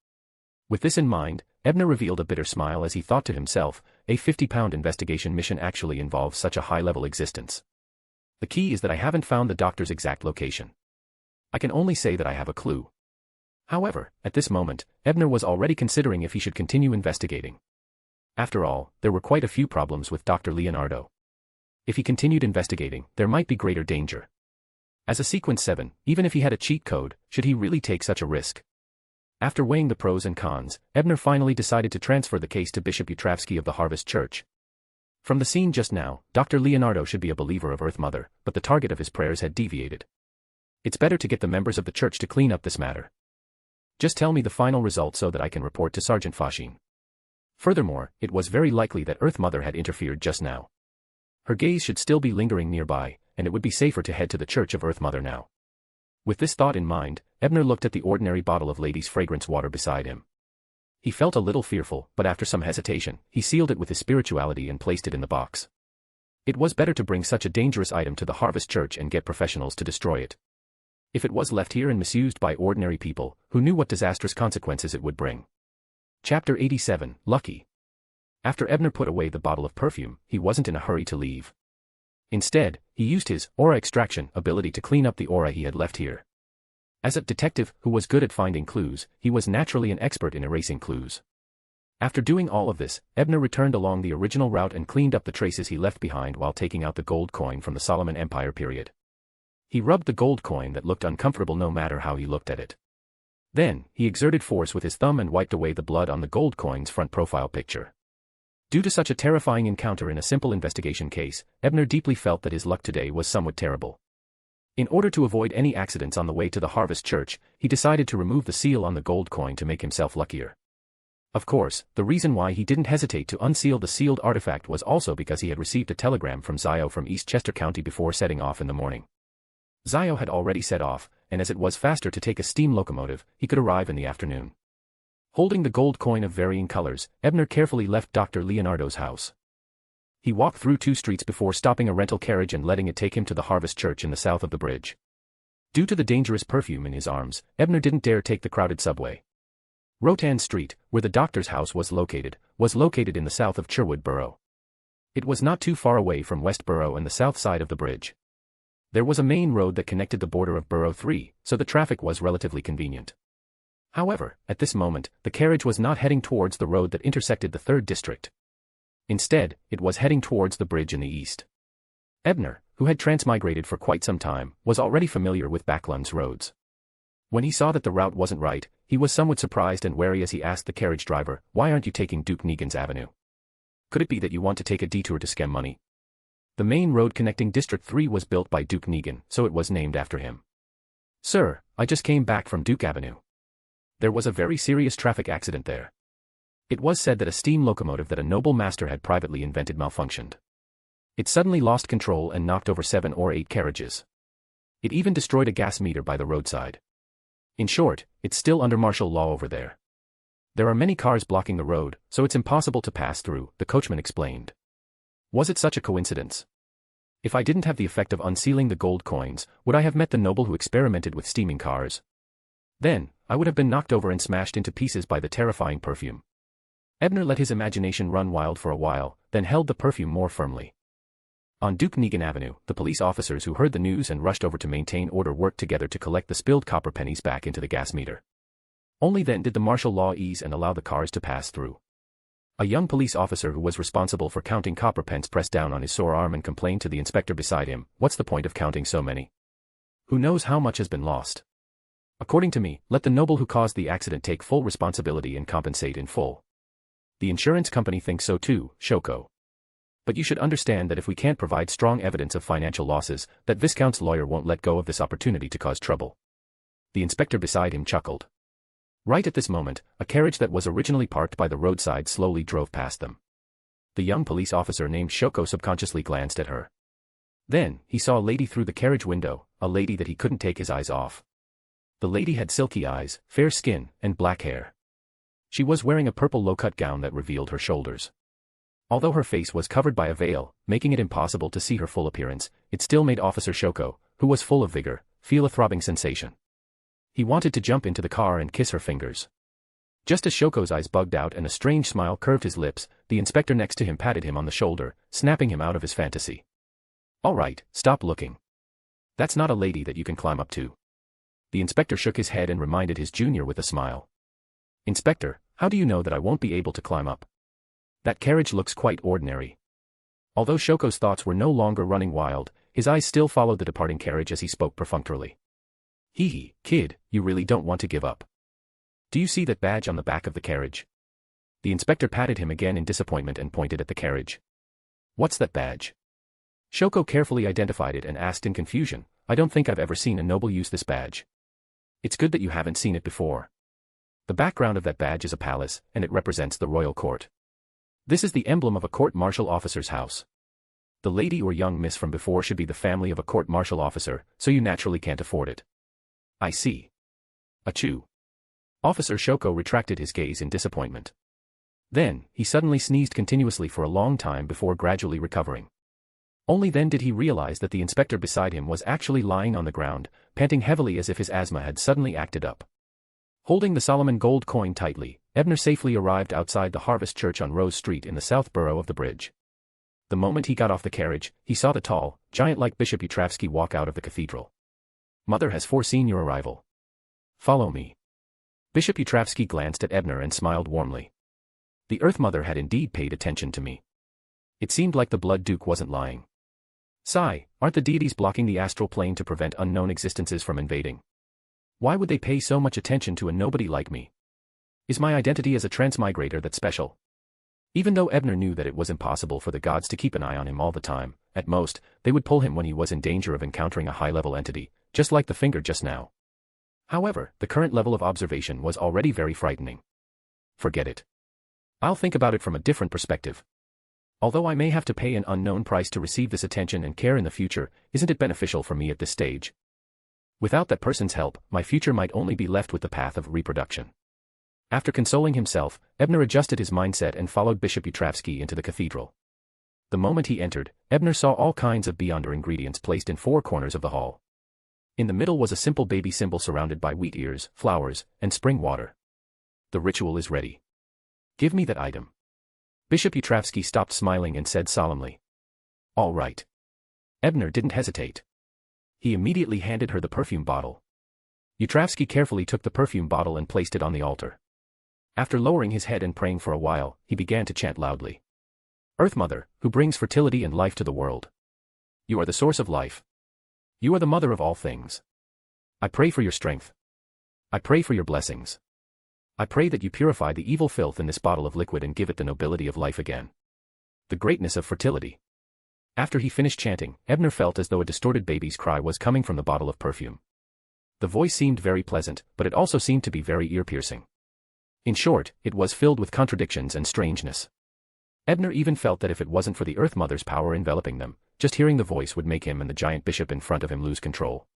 With this in mind, Ebner revealed a bitter smile as he thought to himself, a 50-pound investigation mission actually involves such a high-level existence. The key is that I haven't found the doctor's exact location. I can only say that I have a clue. However, at this moment, Ebner was already considering if he should continue investigating. After all, there were quite a few problems with Dr. Leonardo. If he continued investigating, there might be greater danger. As a Sequence 7, even if he had a cheat code, should he really take such a risk? After weighing the pros and cons, Ebner finally decided to transfer the case to Bishop Utravsky of the Harvest Church. From the scene just now, Dr. Leonardo should be a believer of Earth Mother, but the target of his prayers had deviated. It's better to get the members of the church to clean up this matter. Just tell me the final result so that I can report to Sergeant Fashin. Furthermore, it was very likely that Earth Mother had interfered just now. Her gaze should still be lingering nearby, and it would be safer to head to the Church of Earth Mother now. With this thought in mind, Ebner looked at the ordinary bottle of Lady's Fragrance water beside him. He felt a little fearful, but after some hesitation, he sealed it with his spirituality and placed it in the box. It was better to bring such a dangerous item to the Harvest Church and get professionals to destroy it. If it was left here and misused by ordinary people, who knew what disastrous consequences it would bring. Chapter 87, Lucky. After Ebner put away the bottle of perfume, he wasn't in a hurry to leave. Instead, he used his aura extraction ability to clean up the aura he had left here. As a detective who was good at finding clues, he was naturally an expert in erasing clues. After doing all of this, Ebner returned along the original route and cleaned up the traces he left behind while taking out the gold coin from the Solomon Empire period. He rubbed the gold coin that looked uncomfortable no matter how he looked at it. Then, he exerted force with his thumb and wiped away the blood on the gold coin's front profile picture. Due to such a terrifying encounter in a simple investigation case, Ebner deeply felt that his luck today was somewhat terrible. In order to avoid any accidents on the way to the Harvest Church, he decided to remove the seal on the gold coin to make himself luckier. Of course, the reason why he didn't hesitate to unseal the sealed artifact was also because he had received a telegram from Zio from East Chester County before setting off in the morning. Zio had already set off, and as it was faster to take a steam locomotive, he could arrive in the afternoon. Holding the gold coin of varying colors, Ebner carefully left Dr. Leonardo's house. He walked through 2 streets before stopping a rental carriage and letting it take him to the Harvest Church in the south of the bridge. Due to the dangerous perfume in his arms, Ebner didn't dare take the crowded subway. Rotan Street, where the doctor's house was located in the south of Sherwood Borough. It was not too far away from West Borough and the south side of the bridge. There was a main road that connected the border of Borough 3, so the traffic was relatively convenient. However, at this moment, the carriage was not heading towards the road that intersected the 3rd district. Instead, it was heading towards the bridge in the east. Ebner, who had transmigrated for quite some time, was already familiar with Backlund's roads. When he saw that the route wasn't right, he was somewhat surprised and wary as he asked the carriage driver, "Why aren't you taking Duke Negan's Avenue? Could it be that you want to take a detour to scam money?" The main road connecting District 3 was built by Duke Negan, so it was named after him. "Sir, I just came back from Duke Avenue. There was a very serious traffic accident there. It was said that a steam locomotive that a noble master had privately invented malfunctioned. It suddenly lost control and knocked over 7 or 8 carriages. It even destroyed a gas meter by the roadside. In short, it's still under martial law over there. There are many cars blocking the road, so it's impossible to pass through," the coachman explained. Was it such a coincidence? If I didn't have the effect of unsealing the gold coins, would I have met the noble who experimented with steaming cars? Then, I would have been knocked over and smashed into pieces by the terrifying perfume. Ebner let his imagination run wild for a while, then held the perfume more firmly. On Duke Negan Avenue, the police officers who heard the news and rushed over to maintain order worked together to collect the spilled copper pennies back into the gas meter. Only then did the martial law ease and allow the cars to pass through. A young police officer who was responsible for counting copper pence pressed down on his sore arm and complained to the inspector beside him, "What's the point of counting so many? Who knows how much has been lost? According to me, let the noble who caused the accident take full responsibility and compensate in full. The insurance company thinks so too, Shoko. But you should understand that if we can't provide strong evidence of financial losses, that Viscount's lawyer won't let go of this opportunity to cause trouble." The inspector beside him chuckled. Right at this moment, a carriage that was originally parked by the roadside slowly drove past them. The young police officer named Shoko subconsciously glanced at her. Then, he saw a lady through the carriage window, a lady that he couldn't take his eyes off. The lady had silky eyes, fair skin, and black hair. She was wearing a purple low-cut gown that revealed her shoulders. Although her face was covered by a veil, making it impossible to see her full appearance, it still made Officer Shoko, who was full of vigor, feel a throbbing sensation. He wanted to jump into the car and kiss her fingers. Just as Shoko's eyes bugged out and a strange smile curved his lips, the inspector next to him patted him on the shoulder, snapping him out of his fantasy. "All right, stop looking. That's not a lady that you can climb up to." The inspector shook his head and reminded his junior with a smile. "Inspector, how do you know that I won't be able to climb up? That carriage looks quite ordinary." Although Shoko's thoughts were no longer running wild, his eyes still followed the departing carriage as he spoke perfunctorily. "Hee, kid, you really don't want to give up. Do you see that badge on the back of the carriage?" The inspector patted him again in disappointment and pointed at the carriage. "What's that badge?" Shoko carefully identified it and asked in confusion, "I don't think I've ever seen a noble use this badge." "It's good that you haven't seen it before. The background of that badge is a palace, and it represents the royal court. This is the emblem of a court-martial officer's house. The lady or young miss from before should be the family of a court-martial officer, so you naturally can't afford it." "I see. Achoo." Officer Shoko retracted his gaze in disappointment. Then, he suddenly sneezed continuously for a long time before gradually recovering. Only then did he realize that the inspector beside him was actually lying on the ground, panting heavily as if his asthma had suddenly acted up. Holding the Solomon gold coin tightly, Ebner safely arrived outside the Harvest Church on Rose Street in the south borough of the bridge. The moment he got off the carriage, he saw the tall, giant-like Bishop Utravsky walk out of the cathedral. "Mother has foreseen your arrival. Follow me." Bishop Utravsky glanced at Ebner and smiled warmly. The Earth Mother had indeed paid attention to me. It seemed like the Blood Duke wasn't lying. Sigh, aren't the deities blocking the astral plane to prevent unknown existences from invading? Why would they pay so much attention to a nobody like me? Is my identity as a transmigrator that special? Even though Ebner knew that it was impossible for the gods to keep an eye on him all the time, at most, they would pull him when he was in danger of encountering a high-level entity, just like the finger just now. However, the current level of observation was already very frightening. Forget it. I'll think about it from a different perspective. Although I may have to pay an unknown price to receive this attention and care in the future, isn't it beneficial for me at this stage? Without that person's help, my future might only be left with the path of reproduction. After consoling himself, Ebner adjusted his mindset and followed Bishop Utravsky into the cathedral. The moment he entered, Ebner saw all kinds of beyonder ingredients placed in four corners of the hall. In the middle was a simple baby symbol surrounded by wheat ears, flowers, and spring water. "The ritual is ready. Give me that item." Bishop Utravsky stopped smiling and said solemnly, "All right." Ebner didn't hesitate. He immediately handed her the perfume bottle. Utravsky carefully took the perfume bottle and placed it on the altar. After lowering his head and praying for a while, he began to chant loudly. "Earth Mother, who brings fertility and life to the world. You are the source of life. You are the mother of all things. I pray for your strength. I pray for your blessings. I pray that you purify the evil filth in this bottle of liquid and give it the nobility of life again. The greatness of fertility." After he finished chanting, Ebner felt as though a distorted baby's cry was coming from the bottle of perfume. The voice seemed very pleasant, but it also seemed to be very ear-piercing. In short, it was filled with contradictions and strangeness. Ebner even felt that if it wasn't for the Earth Mother's power enveloping them, just hearing the voice would make him and the giant bishop in front of him lose control.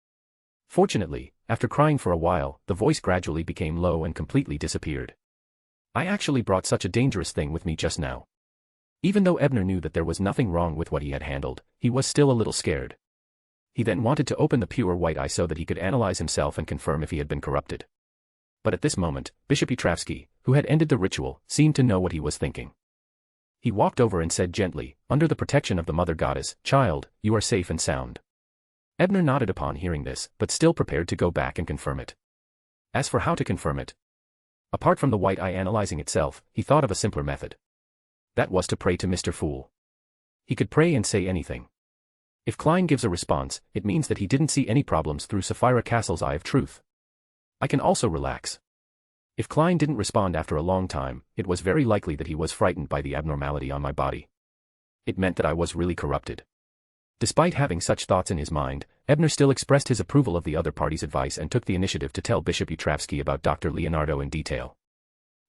Fortunately, after crying for a while, the voice gradually became low and completely disappeared. "I actually brought such a dangerous thing with me just now." Even though Ebner knew that there was nothing wrong with what he had handled, he was still a little scared. He then wanted to open the pure white eye so that he could analyze himself and confirm if he had been corrupted. But at this moment, Bishop Utravsky, who had ended the ritual, seemed to know what he was thinking. He walked over and said gently, "Under the protection of the Mother Goddess, child, you are safe and sound." Ebner nodded upon hearing this, but still prepared to go back and confirm it. As for how to confirm it, apart from the white eye analyzing itself, he thought of a simpler method. That was to pray to Mr. Fool. He could pray and say anything. If Klein gives a response, it means that he didn't see any problems through Sapphira Castle's eye of truth. I can also relax. If Klein didn't respond after a long time, it was very likely that he was frightened by the abnormality on my body. It meant that I was really corrupted. Despite having such thoughts in his mind, Ebner still expressed his approval of the other party's advice and took the initiative to tell Bishop Utravsky about Dr. Leonardo in detail.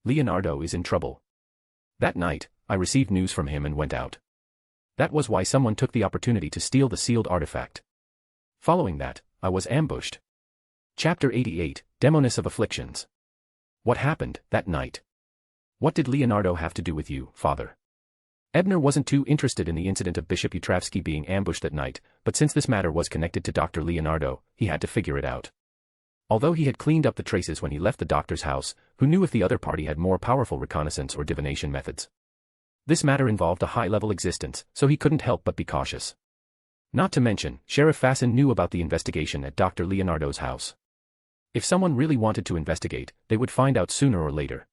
Leonardo is in trouble. That night, I received news from him and went out. That was why someone took the opportunity to steal the sealed artifact. Following that, I was ambushed. Chapter 88, Demoness of Afflictions. What happened that night? What did Leonardo have to do with you, Father? Ebner wasn't too interested in the incident of Bishop Utravsky being ambushed that night, but since this matter was connected to Dr. Leonardo, he had to figure it out. Although he had cleaned up the traces when he left the doctor's house, who knew if the other party had more powerful reconnaissance or divination methods? This matter involved a high-level existence, so he couldn't help but be cautious. Not to mention, Sheriff Fasson knew about the investigation at Dr. Leonardo's house. If someone really wanted to investigate, they would find out sooner or later.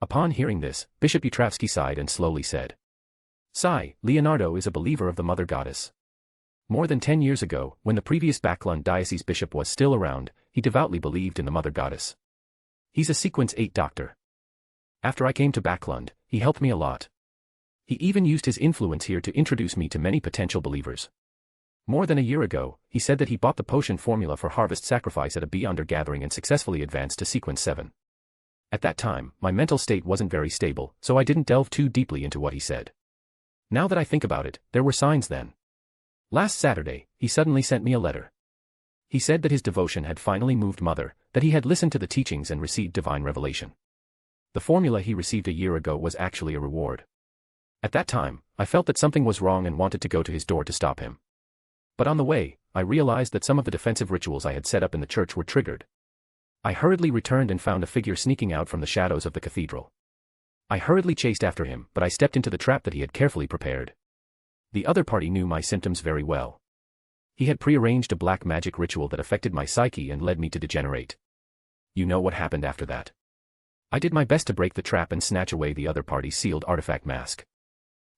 Upon hearing this, Bishop Utravsky sighed and slowly said, "Sigh, Leonardo is a believer of the Mother Goddess. More than 10 years ago, when the previous Backlund diocese bishop was still around, he devoutly believed in the Mother Goddess. He's a Sequence 8 doctor. After I came to Backlund, he helped me a lot. He even used his influence here to introduce me to many potential believers. More than a year ago, he said that he bought the potion formula for harvest sacrifice at a bee-under gathering and successfully advanced to Sequence 7. At that time, my mental state wasn't very stable, so I didn't delve too deeply into what he said. Now that I think about it, there were signs then. Last Saturday, he suddenly sent me a letter. He said that his devotion had finally moved Mother, that he had listened to the teachings and received divine revelation. The formula he received a year ago was actually a reward. At that time, I felt that something was wrong and wanted to go to his door to stop him. But on the way, I realized that some of the defensive rituals I had set up in the church were triggered. I hurriedly returned and found a figure sneaking out from the shadows of the cathedral. I hurriedly chased after him, but I stepped into the trap that he had carefully prepared. The other party knew my symptoms very well. He had prearranged a black magic ritual that affected my psyche and led me to degenerate. You know what happened after that. I did my best to break the trap and snatch away the other party's sealed artifact mask.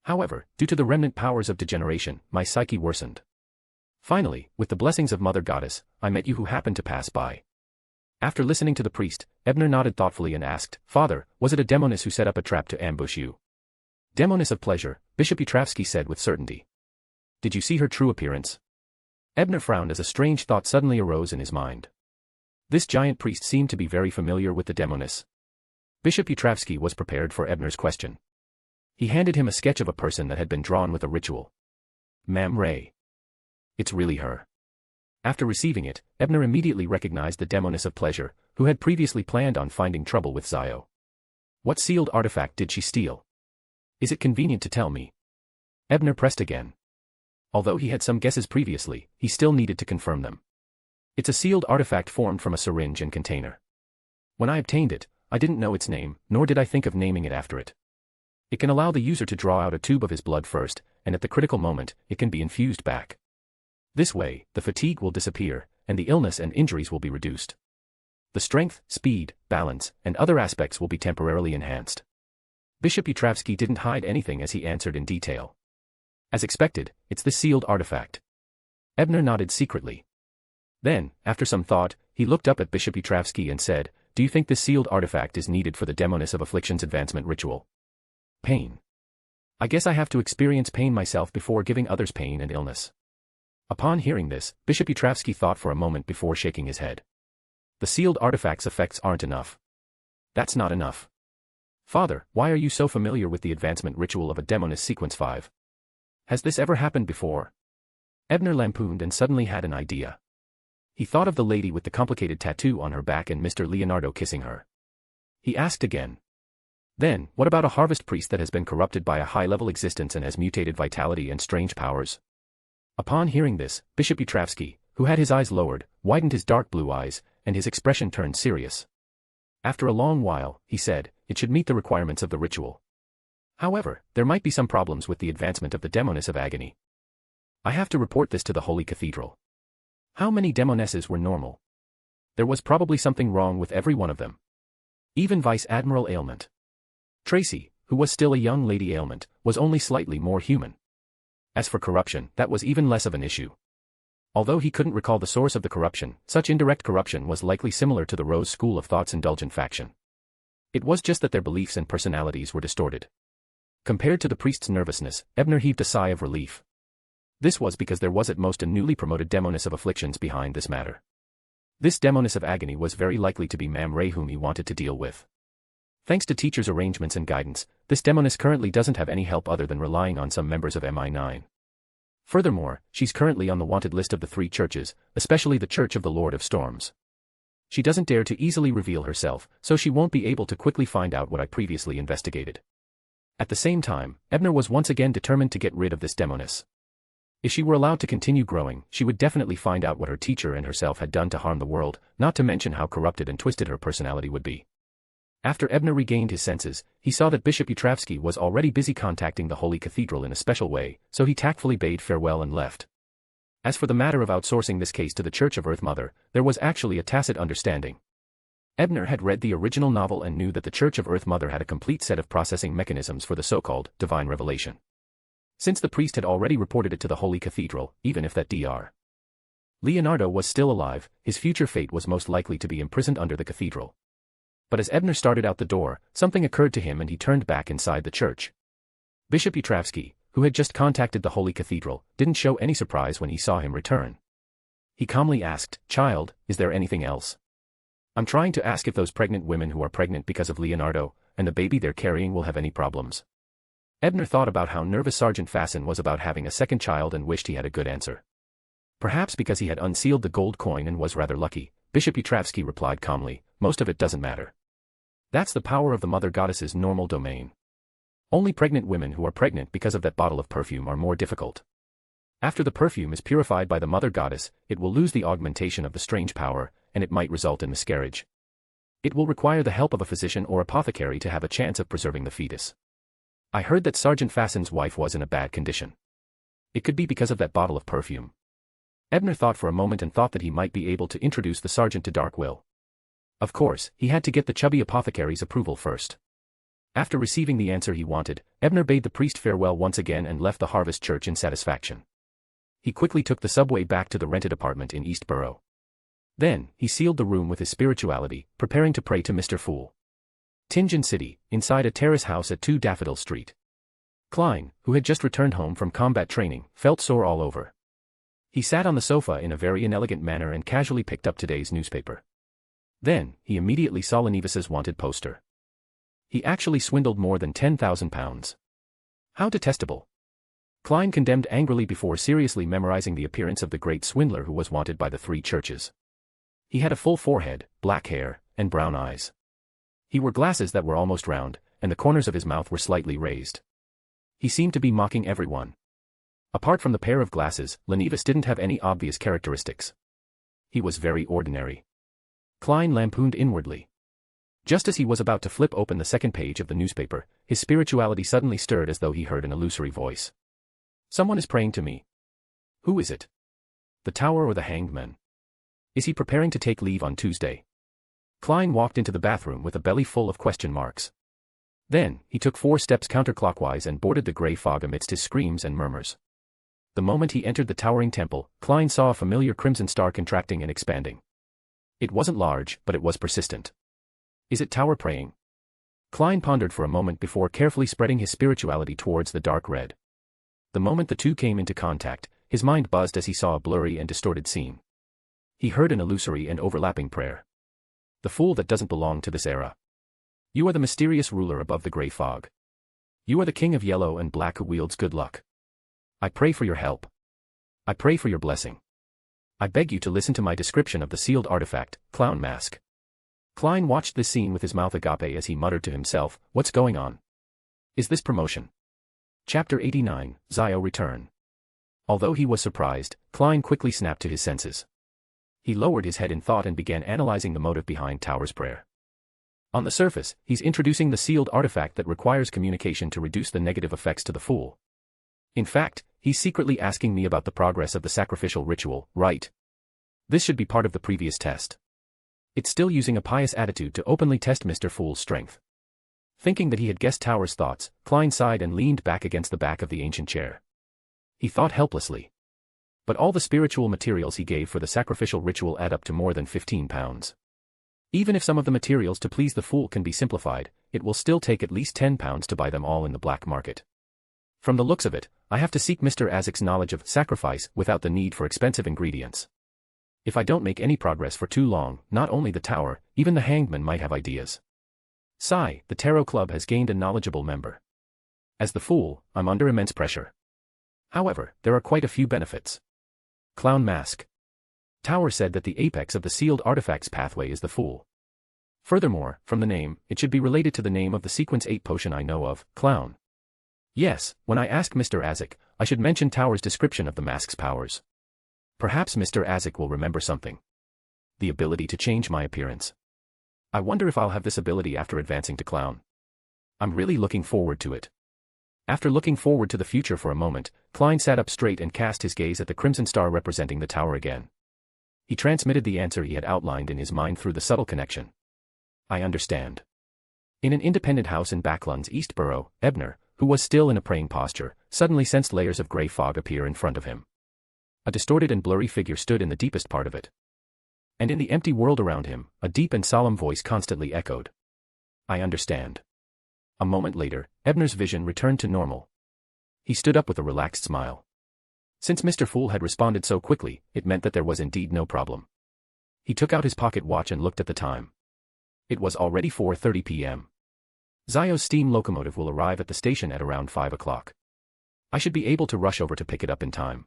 However, due to the remnant powers of degeneration, my psyche worsened. Finally, with the blessings of Mother Goddess, I met you who happened to pass by. After listening to the priest, Ebner nodded thoughtfully and asked, "Father, was it a demoness who set up a trap to ambush you?" "Demoness of pleasure," Bishop Utravsky said with certainty. "Did you see her true appearance?" Ebner frowned as a strange thought suddenly arose in his mind. This giant priest seemed to be very familiar with the demoness. Bishop Utravsky was prepared for Ebner's question. He handed him a sketch of a person that had been drawn with a ritual. "Mam Ray. It's really her." After receiving it, Ebner immediately recognized the demoness of pleasure, who had previously planned on finding trouble with Zio. "What sealed artifact did she steal? Is it convenient to tell me?" Ebner pressed again. Although he had some guesses previously, he still needed to confirm them. "It's a sealed artifact formed from a syringe and container. When I obtained it, I didn't know its name, nor did I think of naming it after it. It can allow the user to draw out a tube of his blood first, and at the critical moment, it can be infused back. This way, the fatigue will disappear, and the illness and injuries will be reduced. The strength, speed, balance, and other aspects will be temporarily enhanced." Bishop Utravsky didn't hide anything as he answered in detail. "As expected, it's the sealed artifact." Ebner nodded secretly. Then, after some thought, he looked up at Bishop Utravsky and said, "Do you think this sealed artifact is needed for the Demoness of Affliction's advancement ritual?" "Pain. I guess I have to experience pain myself before giving others pain and illness." Upon hearing this, Bishop Utravsky thought for a moment before shaking his head. "The sealed artifact's effects aren't enough." "That's not enough. Father, why are you so familiar with the advancement ritual of a Demoness Sequence 5? Has this ever happened before?" Ebner lampooned and suddenly had an idea. He thought of the lady with the complicated tattoo on her back and Mr. Leonardo kissing her. He asked again. "Then, what about a harvest priest that has been corrupted by a high-level existence and has mutated vitality and strange powers?" Upon hearing this, Bishop Utravsky, who had his eyes lowered, widened his dark blue eyes, and his expression turned serious. After a long while, he said, "It should meet the requirements of the ritual. However, there might be some problems with the advancement of the Demoness of Agony. I have to report this to the Holy Cathedral." How many demonesses were normal? There was probably something wrong with every one of them. Even Vice Admiral Ailment Tracy, who was still a young lady ailment, was only slightly more human. As for corruption, that was even less of an issue. Although he couldn't recall the source of the corruption, such indirect corruption was likely similar to the Rose school of thought's indulgent faction. It was just that their beliefs and personalities were distorted. Compared to the priest's nervousness, Ebner heaved a sigh of relief. This was because there was at most a newly promoted demoness of afflictions behind this matter. This demoness of agony was very likely to be Mam Ray, whom he wanted to deal with. Thanks to teachers' arrangements and guidance, this demoness currently doesn't have any help other than relying on some members of MI9. Furthermore, she's currently on the wanted list of the 3 churches, especially the Church of the Lord of Storms. She doesn't dare to easily reveal herself, so she won't be able to quickly find out what I previously investigated. At the same time, Ebner was once again determined to get rid of this demoness. If she were allowed to continue growing, she would definitely find out what her teacher and herself had done to harm the world, not to mention how corrupted and twisted her personality would be. After Ebner regained his senses, he saw that Bishop Yutravsky was already busy contacting the Holy Cathedral in a special way, so he tactfully bade farewell and left. As for the matter of outsourcing this case to the Church of Earth Mother, there was actually a tacit understanding. Ebner had read the original novel and knew that the Church of Earth Mother had a complete set of processing mechanisms for the so-called divine revelation. Since the priest had already reported it to the Holy Cathedral, even if that Dr. Leonardo was still alive, his future fate was most likely to be imprisoned under the cathedral. But as Ebner started out the door, something occurred to him and he turned back inside the church. Bishop Yutravsky, who had just contacted the Holy Cathedral, didn't show any surprise when he saw him return. He calmly asked, "Child, is there anything else?" "I'm trying to ask if those pregnant women who are pregnant because of Leonardo, and the baby they're carrying will have any problems." Ebner thought about how nervous Sergeant Fasten was about having a second child and wished he had a good answer. Perhaps because he had unsealed the gold coin and was rather lucky, Bishop Yutravsky replied calmly, "Most of it doesn't matter. That's the power of the Mother Goddess's normal domain. Only pregnant women who are pregnant because of that bottle of perfume are more difficult. After the perfume is purified by the Mother Goddess, it will lose the augmentation of the strange power, and it might result in miscarriage. It will require the help of a physician or apothecary to have a chance of preserving the fetus. I heard that Sergeant Fasten's wife was in a bad condition. It could be because of that bottle of perfume." Ebner thought for a moment and thought that he might be able to introduce the sergeant to Dark Will. Of course, he had to get the chubby apothecary's approval first. After receiving the answer he wanted, Ebner bade the priest farewell once again and left the Harvest Church in satisfaction. He quickly took the subway back to the rented apartment in East Borough. Then, he sealed the room with his spirituality, preparing to pray to Mr. Fool. Tingen City, inside a terrace house at 2 Daffodil Street. Klein, who had just returned home from combat training, felt sore all over. He sat on the sofa in a very inelegant manner and casually picked up today's newspaper. Then, he immediately saw Lenivas's wanted poster. He actually swindled more than £10,000. How detestable. Klein condemned angrily before seriously memorizing the appearance of the great swindler who was wanted by the 3 churches. He had a full forehead, black hair, and brown eyes. He wore glasses that were almost round, and the corners of his mouth were slightly raised. He seemed to be mocking everyone. Apart from the pair of glasses, Lenivas didn't have any obvious characteristics. He was very ordinary. Klein lampooned inwardly. Just as he was about to flip open the second page of the newspaper, his spirituality suddenly stirred as though he heard an illusory voice. "Someone is praying to me. Who is it? The Tower or the Hanged Man? Is he preparing to take leave on Tuesday?" Klein walked into the bathroom with a belly full of question marks. Then, he took 4 steps counterclockwise and boarded the grey fog amidst his screams and murmurs. The moment he entered the towering temple, Klein saw a familiar crimson star contracting and expanding. It wasn't large, but it was persistent. Is it tower praying? Klein pondered for a moment before carefully spreading his spirituality towards the dark red. The moment the two came into contact, his mind buzzed as he saw a blurry and distorted scene. He heard an illusory and overlapping prayer. "The fool that doesn't belong to this era. You are the mysterious ruler above the grey fog. You are the king of yellow and black who wields good luck. I pray for your help. I pray for your blessing. I beg you to listen to my description of the sealed artifact, Clown Mask." Klein watched this scene with his mouth agape as he muttered to himself, "What's going on? Is this promotion?" Chapter 89, Zio Return. Although he was surprised, Klein quickly snapped to his senses. He lowered his head in thought and began analyzing the motive behind Tower's prayer. On the surface, he's introducing the sealed artifact that requires communication to reduce the negative effects to the fool. In fact, he's secretly asking me about the progress of the sacrificial ritual, right? This should be part of the previous test. It's still using a pious attitude to openly test Mr. Fool's strength. Thinking that he had guessed Tower's thoughts, Klein sighed and leaned back against the back of the ancient chair. He thought helplessly. But all the spiritual materials he gave for the sacrificial ritual add up to more than 15 pounds. Even if some of the materials to please the fool can be simplified, it will still take at least 10 pounds to buy them all in the black market. From the looks of it, I have to seek Mr. Azek's knowledge of sacrifice without the need for expensive ingredients. If I don't make any progress for too long, not only the tower, even the hangman might have ideas. Sigh, the Tarot Club has gained a knowledgeable member. As the fool, I'm under immense pressure. However, there are quite a few benefits. Clown mask. Tower said that the apex of the sealed artifacts pathway is the fool. Furthermore, from the name, it should be related to the name of the sequence 8 potion I know of, Clown. Yes, when I ask Mr. Azek, I should mention Tower's description of the mask's powers. Perhaps Mr. Azek will remember something. The ability to change my appearance. I wonder if I'll have this ability after advancing to Clown. I'm really looking forward to it. After looking forward to the future for a moment, Klein sat up straight and cast his gaze at the crimson star representing the tower again. He transmitted the answer he had outlined in his mind through the subtle connection. I understand. In an independent house in Backlund's East Borough, Ebner, who was still in a praying posture, suddenly sensed layers of grey fog appear in front of him. A distorted and blurry figure stood in the deepest part of it. And in the empty world around him, a deep and solemn voice constantly echoed. I understand. A moment later, Ebner's vision returned to normal. He stood up with a relaxed smile. Since Mr. Fool had responded so quickly, it meant that there was indeed no problem. He took out his pocket watch and looked at the time. It was already 4:30 p.m. Zio's steam locomotive will arrive at the station at around 5 o'clock. I should be able to rush over to pick it up in time.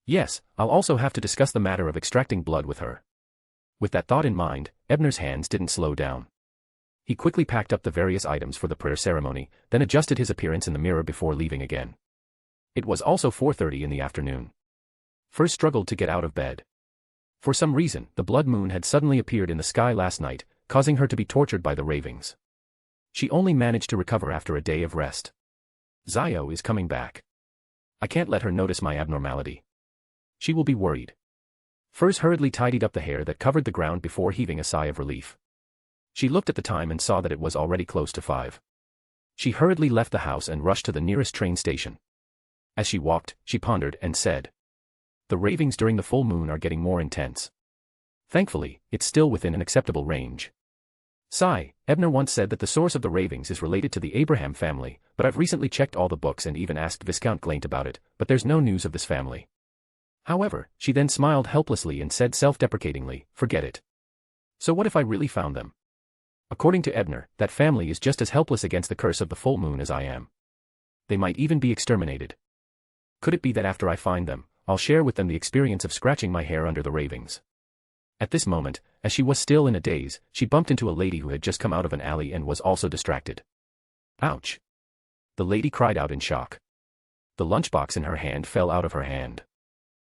Yes, I'll also have to discuss the matter of extracting blood with her. With that thought in mind, Ebner's hands didn't slow down. He quickly packed up the various items for the prayer ceremony, then adjusted his appearance in the mirror before leaving again. It was also 4:30 in the afternoon. First struggled to get out of bed. For some reason, the blood moon had suddenly appeared in the sky last night, causing her to be tortured by the ravings. She only managed to recover after a day of rest. Zio is coming back. I can't let her notice my abnormality. She will be worried. Furs hurriedly tidied up the hair that covered the ground before heaving a sigh of relief. She looked at the time and saw that it was already close to 5. She hurriedly left the house and rushed to the nearest train station. As she walked, she pondered and said, the ravings during the full moon are getting more intense. Thankfully, it's still within an acceptable range. Sigh, Ebner once said that the source of the ravings is related to the Abraham family, but I've recently checked all the books and even asked Viscount Glaint about it, but there's no news of this family. However, she then smiled helplessly and said self-deprecatingly, forget it. So what if I really found them? According to Ebner, that family is just as helpless against the curse of the full moon as I am. They might even be exterminated. Could it be that after I find them, I'll share with them the experience of scratching my hair under the ravings? At this moment, as she was still in a daze, she bumped into a lady who had just come out of an alley and was also distracted. Ouch! The lady cried out in shock. The lunchbox in her hand fell out of her hand.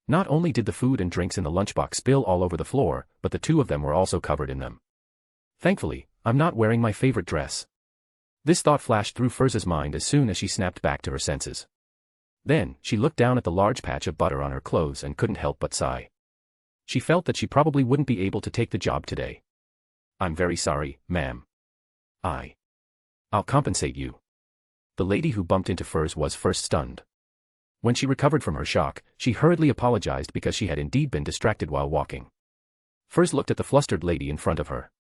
Not only did the food and drinks in the lunchbox spill all over the floor, but the two of them were also covered in them. Thankfully, I'm not wearing my favorite dress. This thought flashed through Furz's mind as soon as she snapped back to her senses. Then, she looked down at the large patch of butter on her clothes and couldn't help but sigh. She felt that she probably wouldn't be able to take the job today. I'm very sorry, ma'am. I'll compensate you. The lady who bumped into Furz was first stunned. When she recovered from her shock, she hurriedly apologized because she had indeed been distracted while walking. Furz looked at the flustered lady in front of her.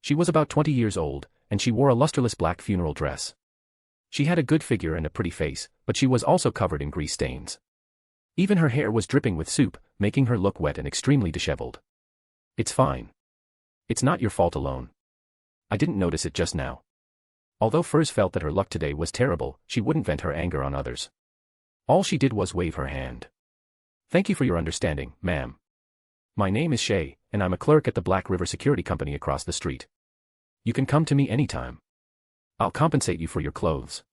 She was about 20 years old, and she wore a lusterless black funeral dress. She had a good figure and a pretty face, but she was also covered in grease stains. Even her hair was dripping with soup, making her look wet and extremely disheveled. It's fine. It's not your fault alone. I didn't notice it just now. Although Furz felt that her luck today was terrible, she wouldn't vent her anger on others. All she did was wave her hand. Thank you for your understanding, ma'am. My name is Shay, and I'm a clerk at the Black River Security Company across the street. You can come to me anytime. I'll compensate you for your clothes.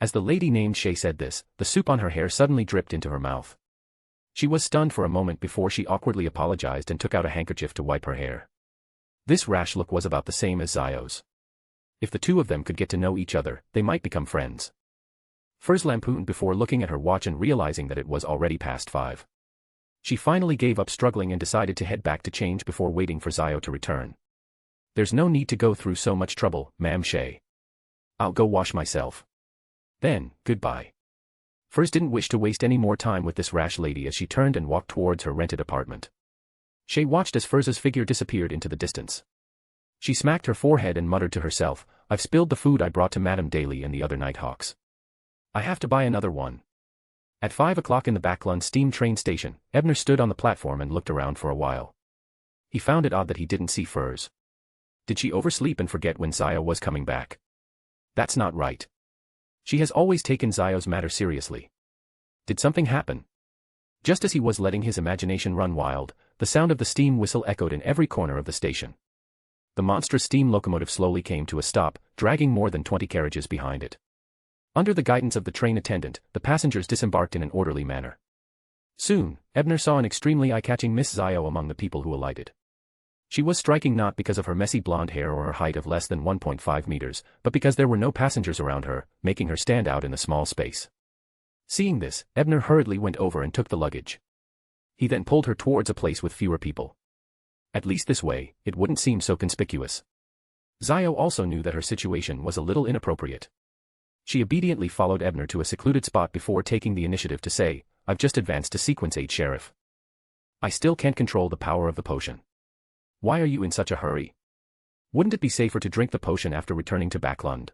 As the lady named Shay said this, the soup on her hair suddenly dripped into her mouth. She was stunned for a moment before she awkwardly apologized and took out a handkerchief to wipe her hair. This rash look was about the same as Zio's. If the two of them could get to know each other, they might become friends. Furz lampooned before looking at her watch and realizing that it was already past 5. She finally gave up struggling and decided to head back to change before waiting for Zio to return. There's no need to go through so much trouble, ma'am Shay. I'll go wash myself. Then, goodbye. Furs didn't wish to waste any more time with this rash lady as she turned and walked towards her rented apartment. Shay watched as Furs's figure disappeared into the distance. She smacked her forehead and muttered to herself, I've spilled the food I brought to Madame Daly and the other Nighthawks. I have to buy another one. At 5 o'clock in the Backlund steam train station, Ebner stood on the platform and looked around for a while. He found it odd that he didn't see Furs. Did she oversleep and forget when Zio was coming back? That's not right. She has always taken Zio's matter seriously. Did something happen? Just as he was letting his imagination run wild, the sound of the steam whistle echoed in every corner of the station. The monstrous steam locomotive slowly came to a stop, dragging more than 20 carriages behind it. Under the guidance of the train attendant, the passengers disembarked in an orderly manner. Soon, Ebner saw an extremely eye-catching Miss Zio among the people who alighted. She was striking not because of her messy blonde hair or her height of less than 1.5 meters, but because there were no passengers around her, making her stand out in the small space. Seeing this, Ebner hurriedly went over and took the luggage. He then pulled her towards a place with fewer people. At least this way, it wouldn't seem so conspicuous. Zio also knew that her situation was a little inappropriate. She obediently followed Ebner to a secluded spot before taking the initiative to say, I've just advanced to sequence 8, Sheriff. I still can't control the power of the potion. Why are you in such a hurry? Wouldn't it be safer to drink the potion after returning to Backlund?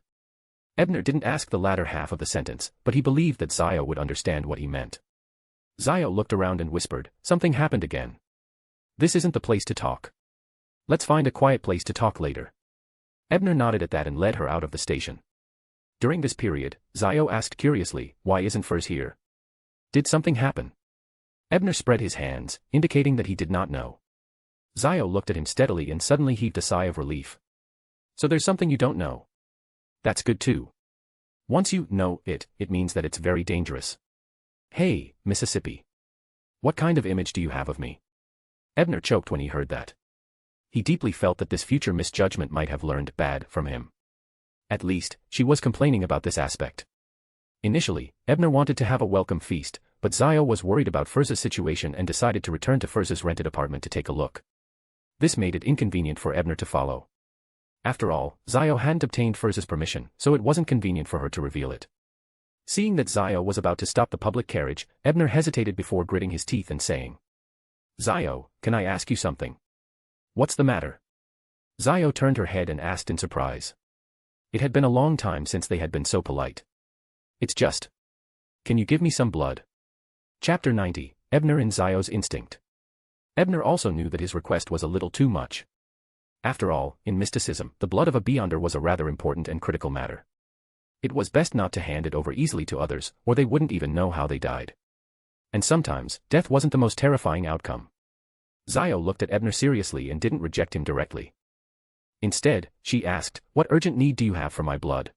Ebner didn't ask the latter half of the sentence, but he believed that Zio would understand what he meant. Zio looked around and whispered, something happened again. This isn't the place to talk. Let's find a quiet place to talk later. Ebner nodded at that and led her out of the station. During this period, Zio asked curiously, why isn't Furs here? Did something happen? Ebner spread his hands, indicating that he did not know. Zio looked at him steadily and suddenly heaved a sigh of relief. So there's something you don't know. That's good too. Once you know it, it means that it's very dangerous. Hey, Mississippi. What kind of image do you have of me? Ebner choked when he heard that. He deeply felt that this future misjudgment might have learned bad from him. At least, she was complaining about this aspect. Initially, Ebner wanted to have a welcome feast, but Zio was worried about Furs's situation and decided to return to Furs's rented apartment to take a look. This made it inconvenient for Ebner to follow. After all, Zio hadn't obtained Furs's permission, so it wasn't convenient for her to reveal it. Seeing that Zio was about to stop the public carriage, Ebner hesitated before gritting his teeth and saying, Zio, can I ask you something? What's the matter? Zio turned her head and asked in surprise. It had been a long time since they had been so polite. It's just. Can you give me some blood? Chapter 90, Ebner and Zio's Instinct. Ebner also knew that his request was a little too much. After all, in mysticism, the blood of a beyonder was a rather important and critical matter. It was best not to hand it over easily to others, or they wouldn't even know how they died. And sometimes, death wasn't the most terrifying outcome. Zio looked at Ebner seriously and didn't reject him directly. Instead, she asked, what urgent need do you have for my blood?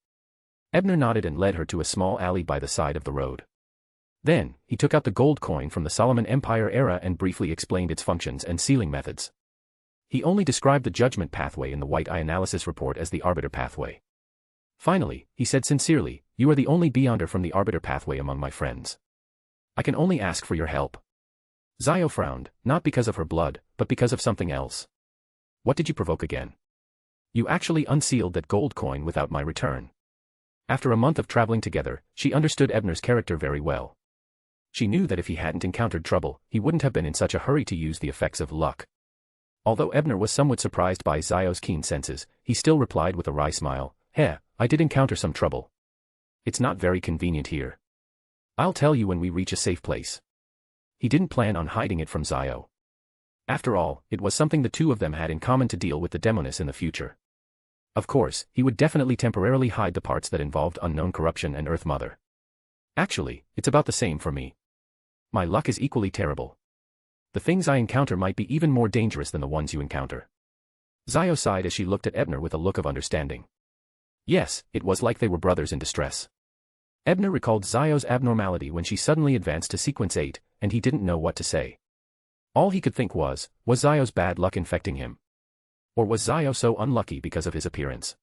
Ebner nodded and led her to a small alley by the side of the road. Then, he took out the gold coin from the Solomon Empire era and briefly explained its functions and sealing methods. He only described the judgment pathway in the white eye analysis report as the arbiter pathway. Finally, he said sincerely, you are the only beyonder from the arbiter pathway among my friends. I can only ask for your help. Zio frowned, not because of her blood, but because of something else. What did you provoke again? You actually unsealed that gold coin without my return. After a month of traveling together, she understood Ebner's character very well. She knew that if he hadn't encountered trouble, he wouldn't have been in such a hurry to use the effects of luck. Although Ebner was somewhat surprised by Zio's keen senses, he still replied with a wry smile, I did encounter some trouble. It's not very convenient here. I'll tell you when we reach a safe place. He didn't plan on hiding it from Zio. After all, it was something the two of them had in common to deal with the Demonis in the future. Of course, he would definitely temporarily hide the parts that involved unknown corruption and Earth Mother. Actually, it's about the same for me. My luck is equally terrible. The things I encounter might be even more dangerous than the ones you encounter. Zio sighed as she looked at Ebner with a look of understanding. Yes, it was like they were brothers in distress. Ebner recalled Zio's abnormality when she suddenly advanced to sequence 8, and he didn't know what to say. All he could think was Zio's bad luck infecting him? Or was Zio so unlucky because of his appearance?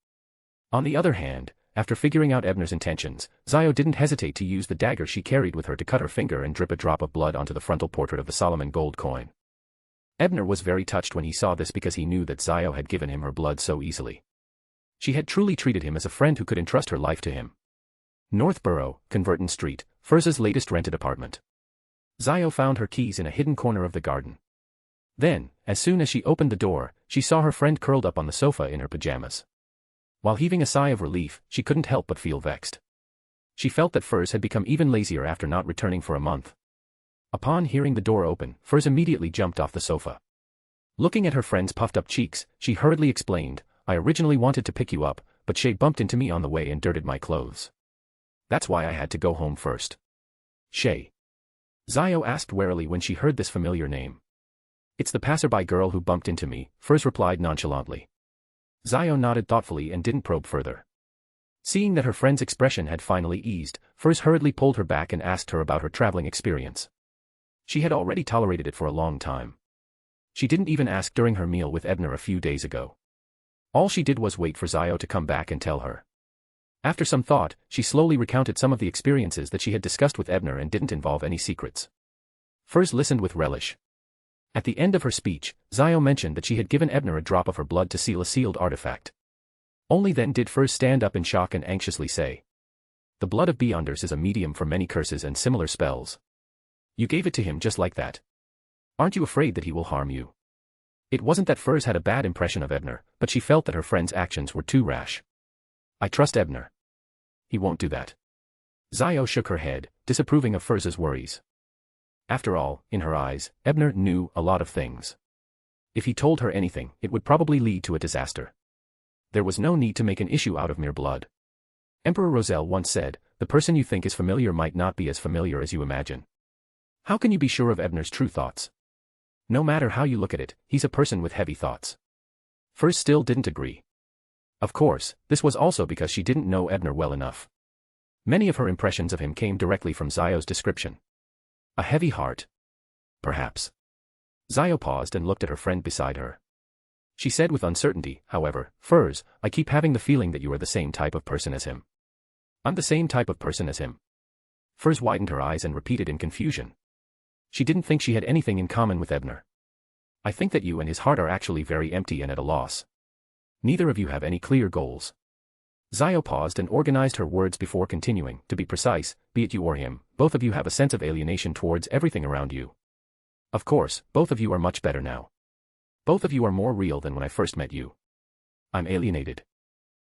On the other hand, after figuring out Ebner's intentions, Zio didn't hesitate to use the dagger she carried with her to cut her finger and drip a drop of blood onto the frontal portrait of the Solomon gold coin. Ebner was very touched when he saw this because he knew that Zio had given him her blood so easily. She had truly treated him as a friend who could entrust her life to him. Northborough, Converton Street, Firz's latest rented apartment. Zio found her keys in a hidden corner of the garden. Then, as soon as she opened the door, she saw her friend curled up on the sofa in her pajamas. While heaving a sigh of relief, she couldn't help but feel vexed. She felt that Firz had become even lazier after not returning for a month. Upon hearing the door open, Firz immediately jumped off the sofa. Looking at her friend's puffed-up cheeks, she hurriedly explained, "I originally wanted to pick you up, but Shay bumped into me on the way and dirted my clothes. That's why I had to go home first." Shay? Zio asked warily when she heard this familiar name. "It's the passerby girl who bumped into me," Firz replied nonchalantly. Zio nodded thoughtfully and didn't probe further. Seeing that her friend's expression had finally eased, Firz hurriedly pulled her back and asked her about her traveling experience. She had already tolerated it for a long time. She didn't even ask during her meal with Ebner a few days ago. All she did was wait for Zio to come back and tell her. After some thought, she slowly recounted some of the experiences that she had discussed with Ebner and didn't involve any secrets. Firz listened with relish. At the end of her speech, Zio mentioned that she had given Ebner a drop of her blood to seal a sealed artifact. Only then did Firz stand up in shock and anxiously say, "The blood of Beyonders is a medium for many curses and similar spells. You gave it to him just like that. Aren't you afraid that he will harm you?" It wasn't that Firz had a bad impression of Ebner, but she felt that her friend's actions were too rash. "I trust Ebner. He won't do that." Zio shook her head, disapproving of Firz's worries. After all, in her eyes, Ebner knew a lot of things. If he told her anything, it would probably lead to a disaster. There was no need to make an issue out of mere blood. Emperor Roselle once said, "The person you think is familiar might not be as familiar as you imagine." How can you be sure of Ebner's true thoughts? No matter how you look at it, he's a person with heavy thoughts. Firz still didn't agree. Of course, this was also because she didn't know Ebner well enough. Many of her impressions of him came directly from Zio's description. A heavy heart? Perhaps. Zio paused and looked at her friend beside her. She said with uncertainty, however, "Firz, I keep having the feeling that you are the same type of person as him." "I'm the same type of person as him." Firz widened her eyes and repeated in confusion. She didn't think she had anything in common with Ebner. "I think that you and his heart are actually very empty and at a loss. Neither of you have any clear goals." Zio paused and organized her words before continuing, "To be precise, be it you or him, both of you have a sense of alienation towards everything around you. Of course, both of you are much better now. Both of you are more real than when I first met you. I'm alienated.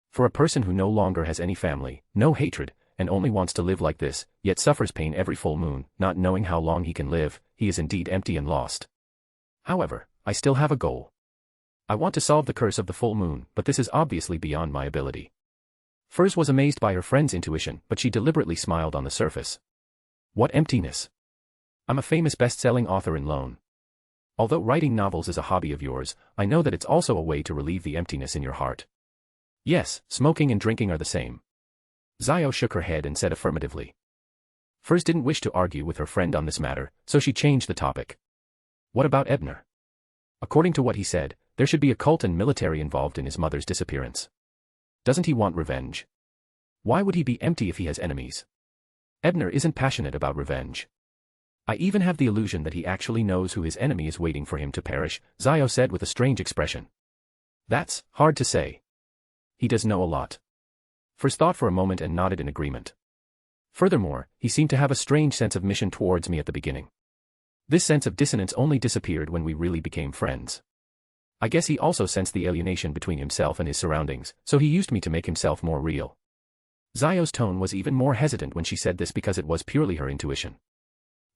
For a person who no longer has any family, no hatred, and only wants to live like this, yet suffers pain every full moon, not knowing how long he can live, he is indeed empty and lost. However, I still have a goal. I want to solve the curse of the full moon, but this is obviously beyond my ability." Firz was amazed by her friend's intuition, but she deliberately smiled on the surface. "What emptiness? I'm a famous best-selling author in Lone. Although writing novels is a hobby of yours, I know that it's also a way to relieve the emptiness in your heart. Yes, smoking and drinking are the same." Zio shook her head and said affirmatively. Firz didn't wish to argue with her friend on this matter, so she changed the topic. "What about Ebner? According to what he said, there should be a cult and military involved in his mother's disappearance. Doesn't he want revenge? Why would he be empty if he has enemies? Ebner isn't passionate about revenge. I even have the illusion that he actually knows who his enemy is waiting for him to perish," Zio said with a strange expression. "That's hard to say. He does know a lot." Firz thought for a moment and nodded in agreement. "Furthermore, he seemed to have a strange sense of mission towards me at the beginning. This sense of dissonance only disappeared when we really became friends. I guess he also sensed the alienation between himself and his surroundings, so he used me to make himself more real." Zio's tone was even more hesitant when she said this because it was purely her intuition.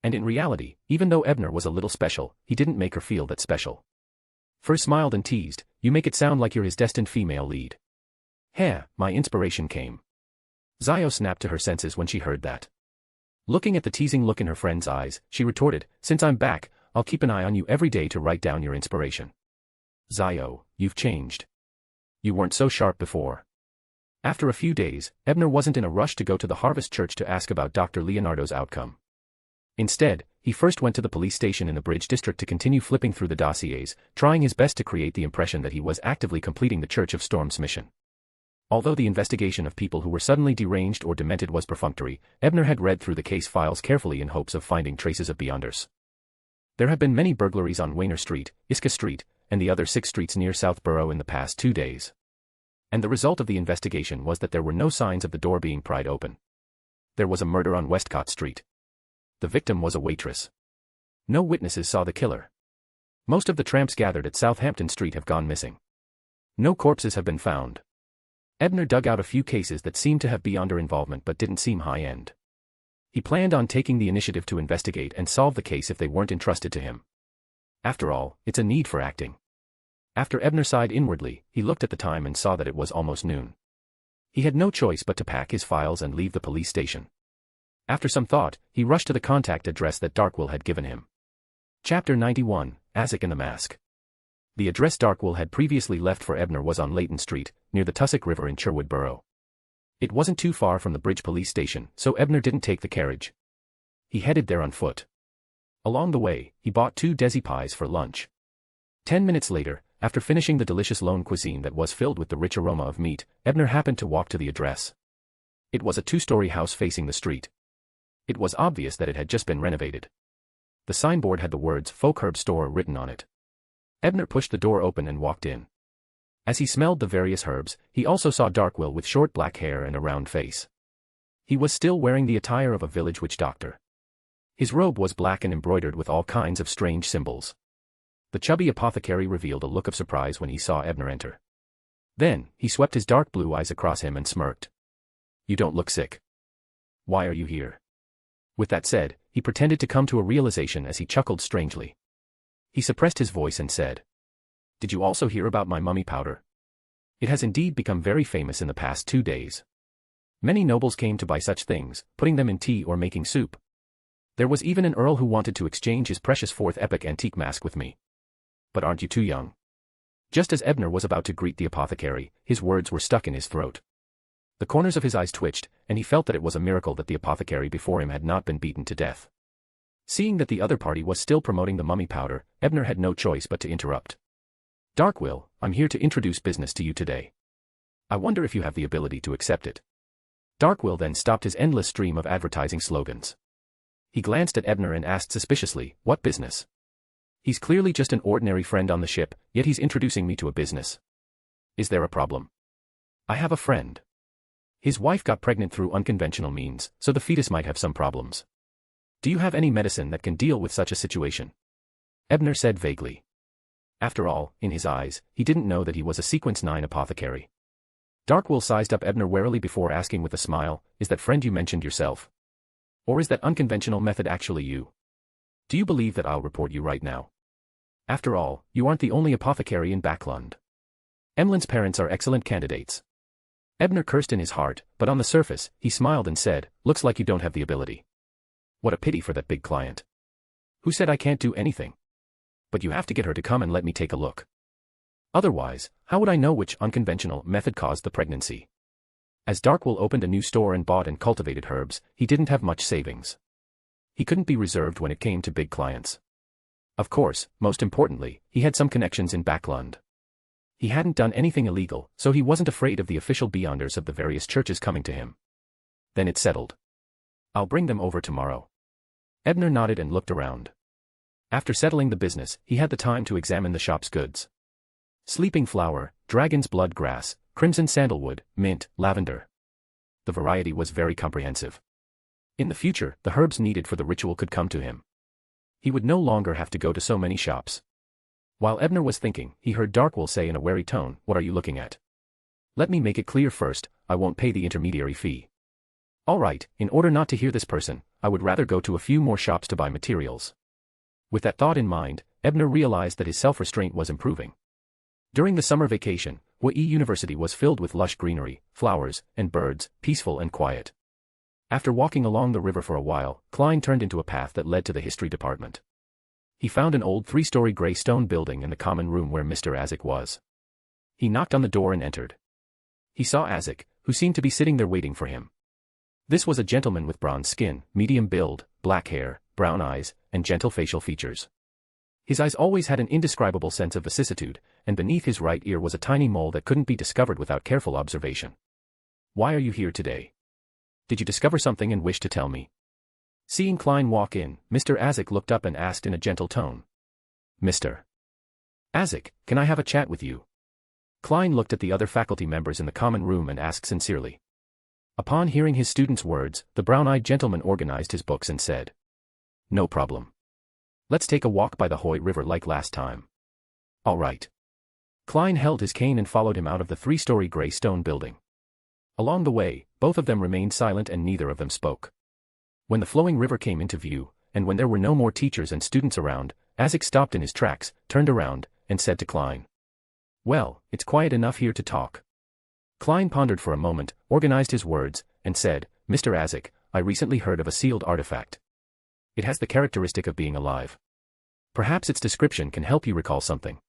And in reality, even though Ebner was a little special, he didn't make her feel that special. Firz smiled and teased, "You make it sound like you're his destined female lead." "Heh, my inspiration came." Zio snapped to her senses when she heard that. Looking at the teasing look in her friend's eyes, she retorted, "Since I'm back, I'll keep an eye on you every day to write down your inspiration." "Zio, you've changed. You weren't so sharp before." After a few days, Ebner wasn't in a rush to go to the Harvest Church to ask about Dr. Leonardo's outcome. Instead, he first went to the police station in the Bridge District to continue flipping through the dossiers, trying his best to create the impression that he was actively completing the Church of Storm's mission. Although the investigation of people who were suddenly deranged or demented was perfunctory, Ebner had read through the case files carefully in hopes of finding traces of Beyonders. There have been many burglaries on Wainer Street, Iska Street, and the other 6 streets near Southborough in the past 2 days. And the result of the investigation was that there were no signs of the door being pried open. There was a murder on Westcott Street. The victim was a waitress. No witnesses saw the killer. Most of the tramps gathered at Southampton Street have gone missing. No corpses have been found. Ebner dug out a few cases that seemed to have beyonder involvement but didn't seem high-end. He planned on taking the initiative to investigate and solve the case if they weren't entrusted to him. After all, it's a need for acting. After Ebner sighed inwardly, he looked at the time and saw that it was almost noon. He had no choice but to pack his files and leave the police station. After some thought, he rushed to the contact address that Darkwill had given him. Chapter 91, Azek and the Mask. The address Darkwill had previously left for Ebner was on Leighton Street, near the Tussock River in Sherwood Borough. It wasn't too far from the Bridge police station, so Ebner didn't take the carriage. He headed there on foot. Along the way, he bought 2 desi pies for lunch. 10 minutes later, after finishing the delicious lone cuisine that was filled with the rich aroma of meat, Ebner happened to walk to the address. It was a 2-story house facing the street. It was obvious that it had just been renovated. The signboard had the words Folk Herb Store written on it. Ebner pushed the door open and walked in. As he smelled the various herbs, he also saw Darkwill with short black hair and a round face. He was still wearing the attire of a village witch doctor. His robe was black and embroidered with all kinds of strange symbols. The chubby apothecary revealed a look of surprise when he saw Ebner enter. Then, he swept his dark blue eyes across him and smirked. "You don't look sick. Why are you here?" With that said, he pretended to come to a realization as he chuckled strangely. He suppressed his voice and said, "Did you also hear about my mummy powder? It has indeed become very famous in the past 2 days. Many nobles came to buy such things, putting them in tea or making soup. There was even an earl who wanted to exchange his precious 4th epic antique mask with me. But aren't you too young?" Just as Ebner was about to greet the apothecary, his words were stuck in his throat. The corners of his eyes twitched, and he felt that it was a miracle that the apothecary before him had not been beaten to death. Seeing that the other party was still promoting the mummy powder, Ebner had no choice but to interrupt. "Darkwill, I'm here to introduce business to you today. I wonder if you have the ability to accept it." Darkwill then stopped his endless stream of advertising slogans. He glanced at Ebner and asked suspiciously, "What business? He's clearly just an ordinary friend on the ship, yet he's introducing me to a business. Is there a problem?" "I have a friend. His wife got pregnant through unconventional means, so the fetus might have some problems. Do you have any medicine that can deal with such a situation?" Ebner said vaguely. After all, in his eyes, he didn't know that he was a Sequence 9 apothecary. Darkwill sized up Ebner warily before asking with a smile, "Is that friend you mentioned yourself? Or is that unconventional method actually you? Do you believe that I'll report you right now? After all, you aren't the only apothecary in Backlund. Emlyn's parents are excellent candidates." Ebner cursed in his heart, but on the surface, he smiled and said, "Looks like you don't have the ability. What a pity for that big client. Who said I can't do anything? But you have to get her to come and let me take a look. Otherwise, how would I know which unconventional method caused the pregnancy?" As Darkwill opened a new store and bought and cultivated herbs, he didn't have much savings. He couldn't be reserved when it came to big clients. Of course, most importantly, he had some connections in Backlund. He hadn't done anything illegal, so he wasn't afraid of the official beyonders of the various churches coming to him. Then it's settled. I'll bring them over tomorrow. Ebner nodded and looked around. After settling the business, he had the time to examine the shop's goods. Sleeping flower, dragon's blood grass, crimson sandalwood, mint, lavender. The variety was very comprehensive. In the future, the herbs needed for the ritual could come to him. He would no longer have to go to so many shops. While Ebner was thinking, he heard Darkwill say in a wary tone, "What are you looking at? Let me make it clear first, I won't pay the intermediary fee. All right, in order not to hear this person, I would rather go to a few more shops to buy materials." With that thought in mind, Ebner realized that his self-restraint was improving. During the summer vacation, WE University was filled with lush greenery, flowers, and birds, peaceful and quiet. After walking along the river for a while, Klein turned into a path that led to the history department. He found an old 3-story gray stone building in the common room where Mr. Azek was. He knocked on the door and entered. He saw Azek, who seemed to be sitting there waiting for him. This was a gentleman with bronze skin, medium build, black hair, brown eyes, and gentle facial features. His eyes always had an indescribable sense of vicissitude, and beneath his right ear was a tiny mole that couldn't be discovered without careful observation. "Why are you here today? Did you discover something and wish to tell me?" Seeing Klein walk in, Mr. Azek looked up and asked in a gentle tone. "Mr. Azek, can I have a chat with you?" Klein looked at the other faculty members in the common room and asked sincerely. Upon hearing his student's words, the brown-eyed gentleman organized his books and said, "No problem. Let's take a walk by the Hoy River like last time." "All right." Klein held his cane and followed him out of the 3-story gray stone building. Along the way, both of them remained silent and neither of them spoke. When the flowing river came into view, and when there were no more teachers and students around, Isaac stopped in his tracks, turned around, and said to Klein, "Well, it's quiet enough here to talk." Klein pondered for a moment, organized his words, and said, "Mr. Isaac, I recently heard of a sealed artifact. It has the characteristic of being alive. Perhaps its description can help you recall something."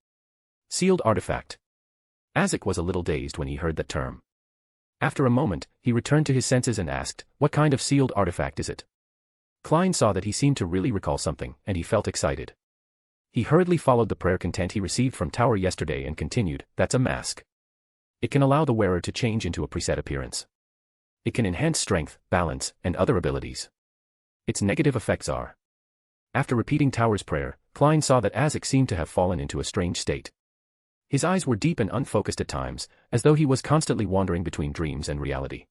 Sealed artifact. Isaac was a little dazed when he heard that term. After a moment, he returned to his senses and asked, "What kind of sealed artifact is it?" Klein saw that he seemed to really recall something, and he felt excited. He hurriedly followed the prayer content he received from Tower yesterday and continued, "That's a mask. It can allow the wearer to change into a preset appearance. It can enhance strength, balance, and other abilities. Its negative effects are." After repeating Tower's prayer, Klein saw that Isaac seemed to have fallen into a strange state. His eyes were deep and unfocused at times, as though he was constantly wandering between dreams and reality.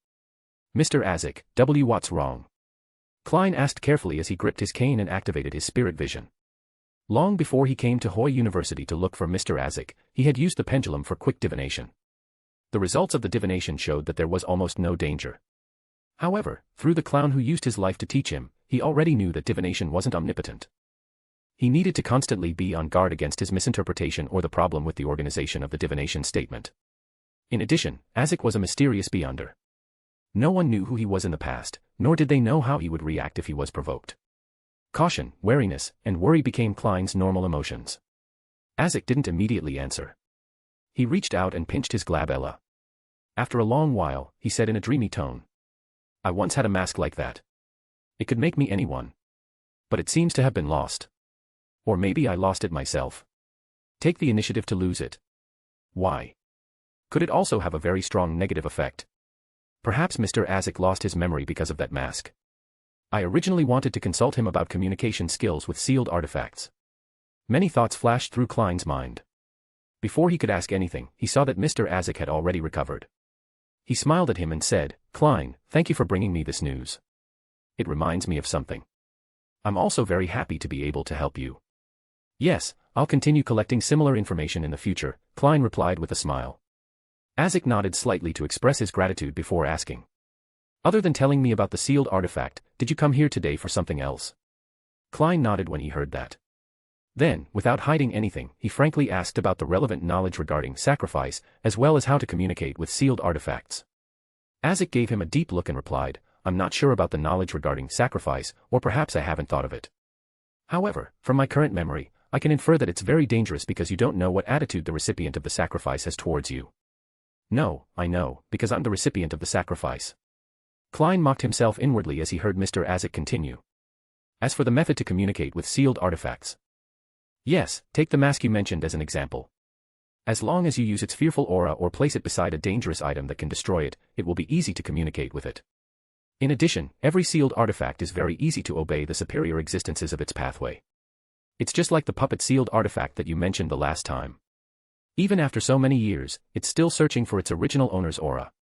"Mr. Isaac, what's wrong?" Klein asked carefully as he gripped his cane and activated his spirit vision. Long before he came to Hoy University to look for Mr. Isaac, he had used the pendulum for quick divination. The results of the divination showed that there was almost no danger. However, through the clown who used his life to teach him, he already knew that divination wasn't omnipotent. He needed to constantly be on guard against his misinterpretation or the problem with the organization of the divination statement. In addition, Isaac was a mysterious beyonder. No one knew who he was in the past, nor did they know how he would react if he was provoked. Caution, wariness, and worry became Klein's normal emotions. Isaac didn't immediately answer. He reached out and pinched his glabella. After a long while, he said in a dreamy tone, "I once had a mask like that. It could make me anyone. But it seems to have been lost. Or maybe I lost it myself. Take the initiative to lose it." "Why? Could it also have a very strong negative effect?" "Perhaps Mr. Isaac lost his memory because of that mask. I originally wanted to consult him about communication skills with sealed artifacts." Many thoughts flashed through Klein's mind. Before he could ask anything, he saw that Mr. Isaac had already recovered. He smiled at him and said, "Klein, thank you for bringing me this news. It reminds me of something. I'm also very happy to be able to help you." "Yes, I'll continue collecting similar information in the future," Klein replied with a smile. Isaac nodded slightly to express his gratitude before asking, "Other than telling me about the sealed artifact, did you come here today for something else?" Klein nodded when he heard that. Then, without hiding anything, he frankly asked about the relevant knowledge regarding sacrifice, as well as how to communicate with sealed artifacts. Isaac gave him a deep look and replied, "I'm not sure about the knowledge regarding sacrifice, or perhaps I haven't thought of it. However, from my current memory, I can infer that it's very dangerous because you don't know what attitude the recipient of the sacrifice has towards you." "No, I know, because I'm the recipient of the sacrifice." Klein mocked himself inwardly as he heard Mr. Isaac continue. "As for the method to communicate with sealed artifacts. Yes, take the mask you mentioned as an example. As long as you use its fearful aura or place it beside a dangerous item that can destroy it, it will be easy to communicate with it. In addition, every sealed artifact is very easy to obey the superior existences of its pathway. It's just like the puppet sealed artifact that you mentioned the last time. Even after so many years, it's still searching for its original owner's aura."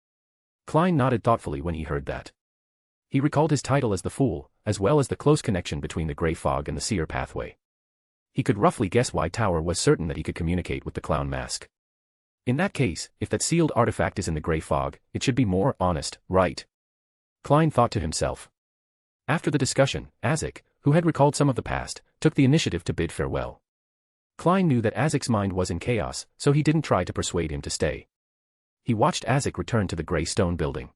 Klein nodded thoughtfully when he heard that. He recalled his title as the Fool, as well as the close connection between the gray fog and the seer pathway. He could roughly guess why Tower was certain that he could communicate with the clown mask. In that case, if that sealed artifact is in the gray fog, it should be more honest, right? Klein thought to himself. After the discussion, Isaac, who had recalled some of the past, took the initiative to bid farewell. Klein knew that Isaac's mind was in chaos, so he didn't try to persuade him to stay. He watched Isaac return to the gray stone building.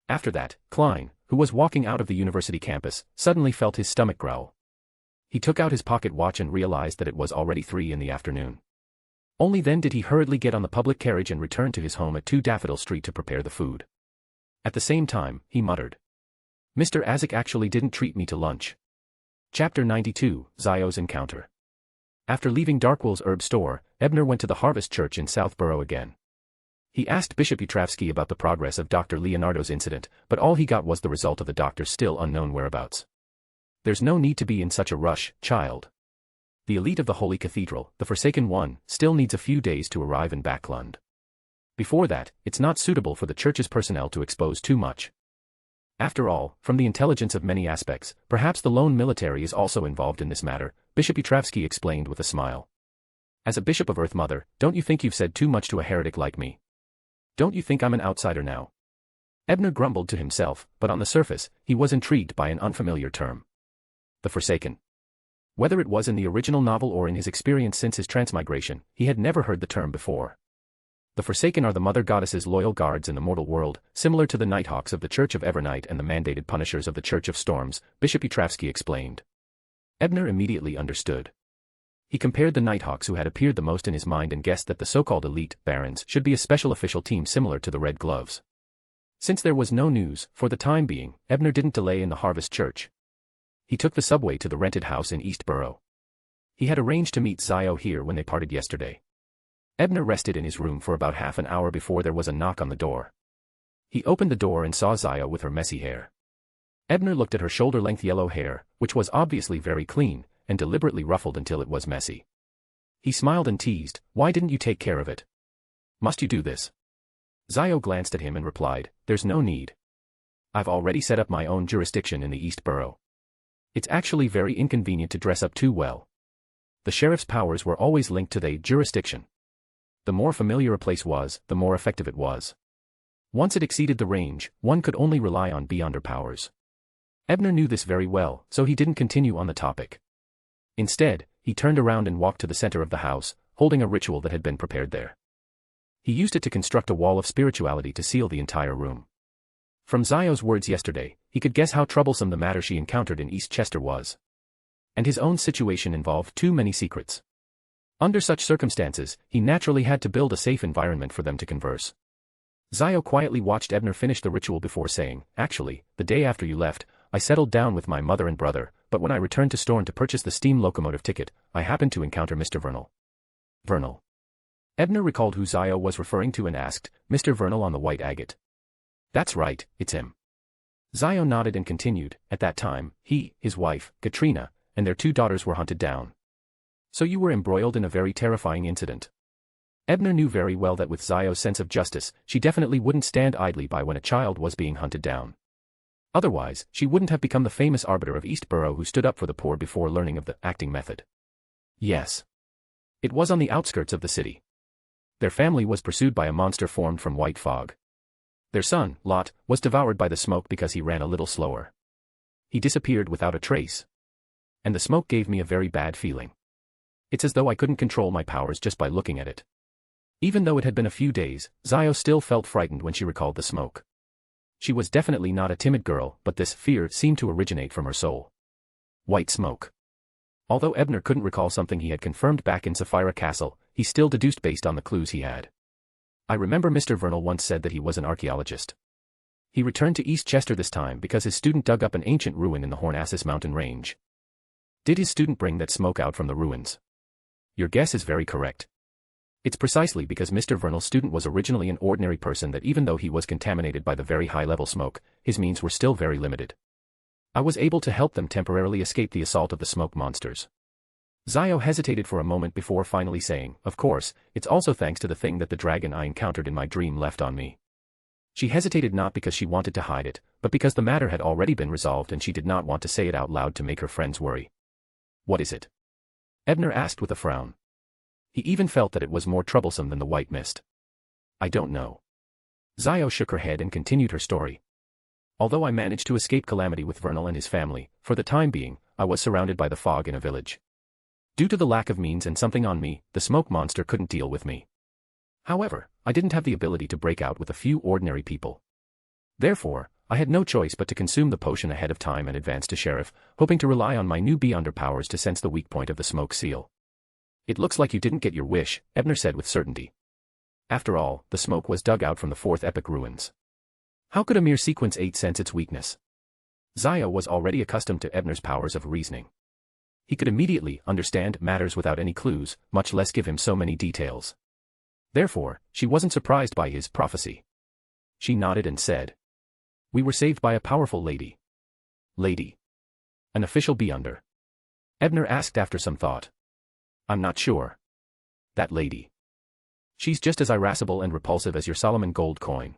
After that, Klein, who was walking out of the university campus, suddenly felt his stomach growl. He took out his pocket watch and realized that it was already 3 in the afternoon. Only then did he hurriedly get on the public carriage and return to his home at 2 Daffodil Street to prepare the food. At the same time, he muttered, "Mr. Isaac actually didn't treat me to lunch." Chapter 92, Zio's Encounter. After leaving Darkwill's herb store, Ebner went to the Harvest Church in Southborough again. He asked Bishop Utravsky about the progress of Dr. Leonardo's incident, but all he got was the result of the doctor's still unknown whereabouts. "There's no need to be in such a rush, child. The elite of the Holy Cathedral, the Forsaken One, still needs a few days to arrive in Backlund. Before that, it's not suitable for the church's personnel to expose too much. After all, from the intelligence of many aspects, perhaps the lone military is also involved in this matter, Bishop Petravsky explained with a smile. As a bishop of Earth Mother, don't you think you've said too much to a heretic like me? Don't you think I'm an outsider now? Ebner grumbled to himself, but on the surface, he was intrigued by an unfamiliar term. The Forsaken. Whether it was in the original novel or in his experience since his transmigration, he had never heard the term before. The Forsaken are the Mother Goddess's loyal guards in the mortal world, similar to the Nighthawks of the Church of Evernight and the mandated punishers of the Church of Storms, Bishop Petravsky explained. Ebner immediately understood. He compared the Nighthawks who had appeared the most in his mind and guessed that the so-called elite barons should be a special official team similar to the Red Gloves. Since there was no news, for the time being, Ebner didn't delay in the Harvest Church. He took the subway to the rented house in East Borough. He had arranged to meet Zio here when they parted yesterday. Ebner rested in his room for about half an hour before there was a knock on the door. He opened the door and saw Zio with her messy hair. Ebner looked at her shoulder-length yellow hair, which was obviously very clean, and deliberately ruffled until it was messy. He smiled and teased, "Why didn't you take care of it? Must you do this?" Zio glanced at him and replied, "There's no need. I've already set up my own jurisdiction in the East Borough. It's actually very inconvenient to dress up too well. The sheriff's powers were always linked to the jurisdiction. The more familiar a place was, the more effective it was. Once it exceeded the range, one could only rely on beyonder powers." Ebner knew this very well, so he didn't continue on the topic. Instead, he turned around and walked to the center of the house, holding a ritual that had been prepared there. He used it to construct a wall of spirituality to seal the entire room. From Zio's words yesterday, he could guess how troublesome the matter she encountered in East Chester was. And his own situation involved too many secrets. Under such circumstances, he naturally had to build a safe environment for them to converse. Zio quietly watched Ebner finish the ritual before saying, "Actually, the day after you left, I settled down with my mother and brother, but when I returned to Storn to purchase the steam locomotive ticket, I happened to encounter Mr. Vernal." Vernal. Ebner recalled who Zio was referring to and asked, "Mr. Vernal on the white agate?" "That's right, it's him." Zio nodded and continued, "At that time, he, his wife, Katrina, and their 2 daughters were hunted down. So you were embroiled in a very terrifying incident." Ebner knew very well that with Zio's sense of justice, she definitely wouldn't stand idly by when a child was being hunted down. Otherwise, she wouldn't have become the famous arbiter of East Borough who stood up for the poor before learning of the acting method. Yes. It was on the outskirts of the city. Their family was pursued by a monster formed from white fog. Their son, Lot, was devoured by the smoke because he ran a little slower. He disappeared without a trace. And the smoke gave me a very bad feeling. It's as though I couldn't control my powers just by looking at it. Even though it had been a few days, Zio still felt frightened when she recalled the smoke. She was definitely not a timid girl, but this fear seemed to originate from her soul. White smoke. Although Ebner couldn't recall something he had confirmed back in Sapphira Castle, he still deduced based on the clues he had. "I remember Mr. Vernal once said that he was an archaeologist. He returned to East Chester this time because his student dug up an ancient ruin in the Hornassus mountain range. Did his student bring that smoke out from the ruins?" "Your guess is very correct. It's precisely because Mr. Vernal's student was originally an ordinary person that even though he was contaminated by the very high-level smoke, his means were still very limited. I was able to help them temporarily escape the assault of the smoke monsters." Zio hesitated for a moment before finally saying, "Of course, it's also thanks to the thing that the dragon I encountered in my dream left on me." She hesitated not because she wanted to hide it, but because the matter had already been resolved and she did not want to say it out loud to make her friends worry. "What is it?" Ebner asked with a frown. He even felt that it was more troublesome than the white mist. "I don't know." Zio shook her head and continued her story. "Although I managed to escape calamity with Vernal and his family, for the time being, I was surrounded by the fog in a village. Due to the lack of means and something on me, the smoke monster couldn't deal with me. However, I didn't have the ability to break out with a few ordinary people. Therefore, I had no choice but to consume the potion ahead of time and advance to Sheriff, hoping to rely on my new beyonder powers to sense the weak point of the smoke seal." "It looks like you didn't get your wish," Ebner said with certainty. After all, the smoke was dug out from the 4th epic ruins. How could a mere sequence 8 sense its weakness? Zio was already accustomed to Ebner's powers of reasoning. He could immediately understand matters without any clues, much less give him so many details. Therefore, she wasn't surprised by his prophecy. She nodded and said, "We were saved by a powerful lady." "Lady? An official beyonder?" Ebner asked after some thought. "I'm not sure. That lady. She's just as irascible and repulsive as your Solomon gold coin.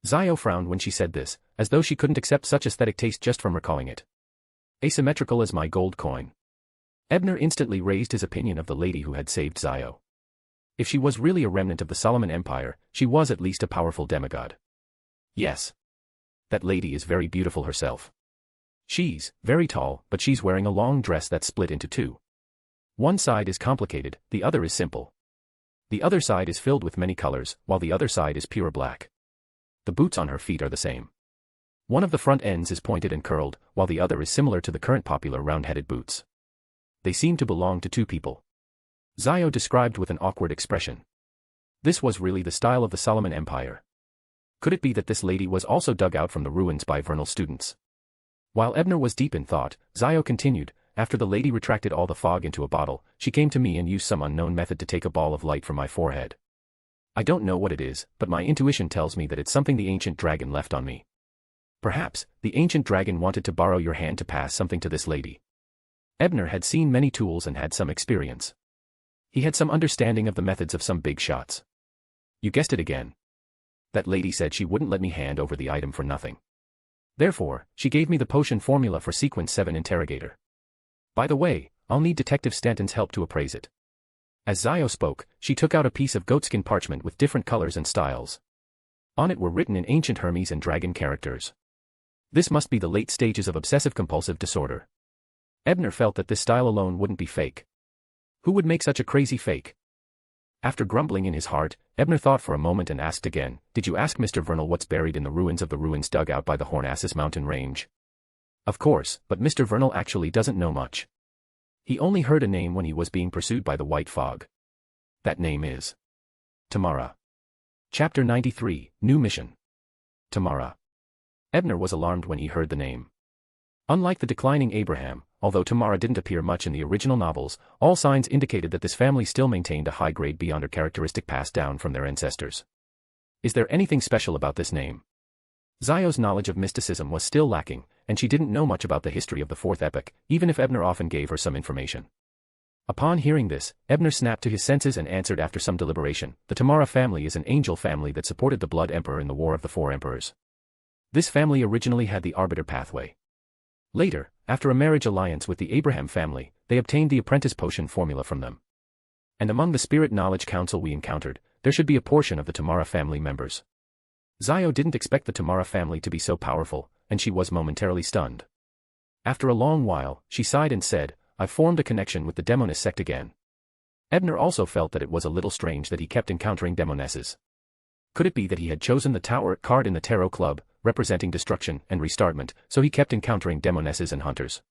Zio frowned when she said this, as though she couldn't accept such aesthetic taste just from recalling it. Asymmetrical as my gold coin. Ebner instantly raised his opinion of the lady who had saved Zio. If she was really a remnant of the Solomon Empire, she was at least a powerful demigod. Yes. That lady is very beautiful herself. She's very tall, but she's wearing a long dress that's split into two. One side is complicated, the other is simple. The other side is filled with many colors, while the other side is pure black. The boots on her feet are the same. One of the front ends is pointed and curled, while the other is similar to the current popular round-headed boots. They seem to belong to two people. Zio described with an awkward expression. This was really the style of the Solomon Empire. Could it be that this lady was also dug out from the ruins by Vernal students? While Ebner was deep in thought, Zio continued, after the lady retracted all the fog into a bottle, she came to me and used some unknown method to take a ball of light from my forehead. I don't know what it is, but my intuition tells me that it's something the ancient dragon left on me. Perhaps, the ancient dragon wanted to borrow your hand to pass something to this lady. Ebner had seen many tools and had some experience. He had some understanding of the methods of some big shots. You guessed it again. That lady said she wouldn't let me hand over the item for nothing. Therefore, she gave me the potion formula for Sequence 7 Interrogator. By the way, I'll need Detective Stanton's help to appraise it. As Zio spoke, she took out a piece of goatskin parchment with different colors and styles. On it were written in ancient Hermes and dragon characters. This must be the late stages of obsessive-compulsive disorder. Ebner felt that this style alone wouldn't be fake. Who would make such a crazy fake? After grumbling in his heart, Ebner thought for a moment and asked again, did you ask Mr. Vernal what's buried in the ruins of the ruins dug out by the Hornassus mountain range? Of course, but Mr. Vernal actually doesn't know much. He only heard a name when he was being pursued by the white fog. That name is Tamara. Chapter 93, New Mission. Tamara. Ebner was alarmed when he heard the name. Unlike the declining Abraham, although Tamara didn't appear much in the original novels, all signs indicated that this family still maintained a high grade beyond her characteristic passed down from their ancestors. Is there anything special about this name? Zio's knowledge of mysticism was still lacking, and she didn't know much about the history of the fourth epoch, even if Ebner often gave her some information. Upon hearing this, Ebner snapped to his senses and answered after some deliberation, the Tamara family is an angel family that supported the Blood Emperor in the War of the Four Emperors. This family originally had the Arbiter pathway. Later, after a marriage alliance with the Abraham family, they obtained the apprentice potion formula from them. And among the Spirit Knowledge Council we encountered, there should be a portion of the Tamara family members. Zio didn't expect the Tamara family to be so powerful, and she was momentarily stunned. After a long while, she sighed and said, I've formed a connection with the Demoness sect again. Ebner also felt that it was a little strange that he kept encountering demonesses. Could it be that he had chosen the Tower card in the Tarot Club, representing destruction and restartment, so he kept encountering demonesses and hunters?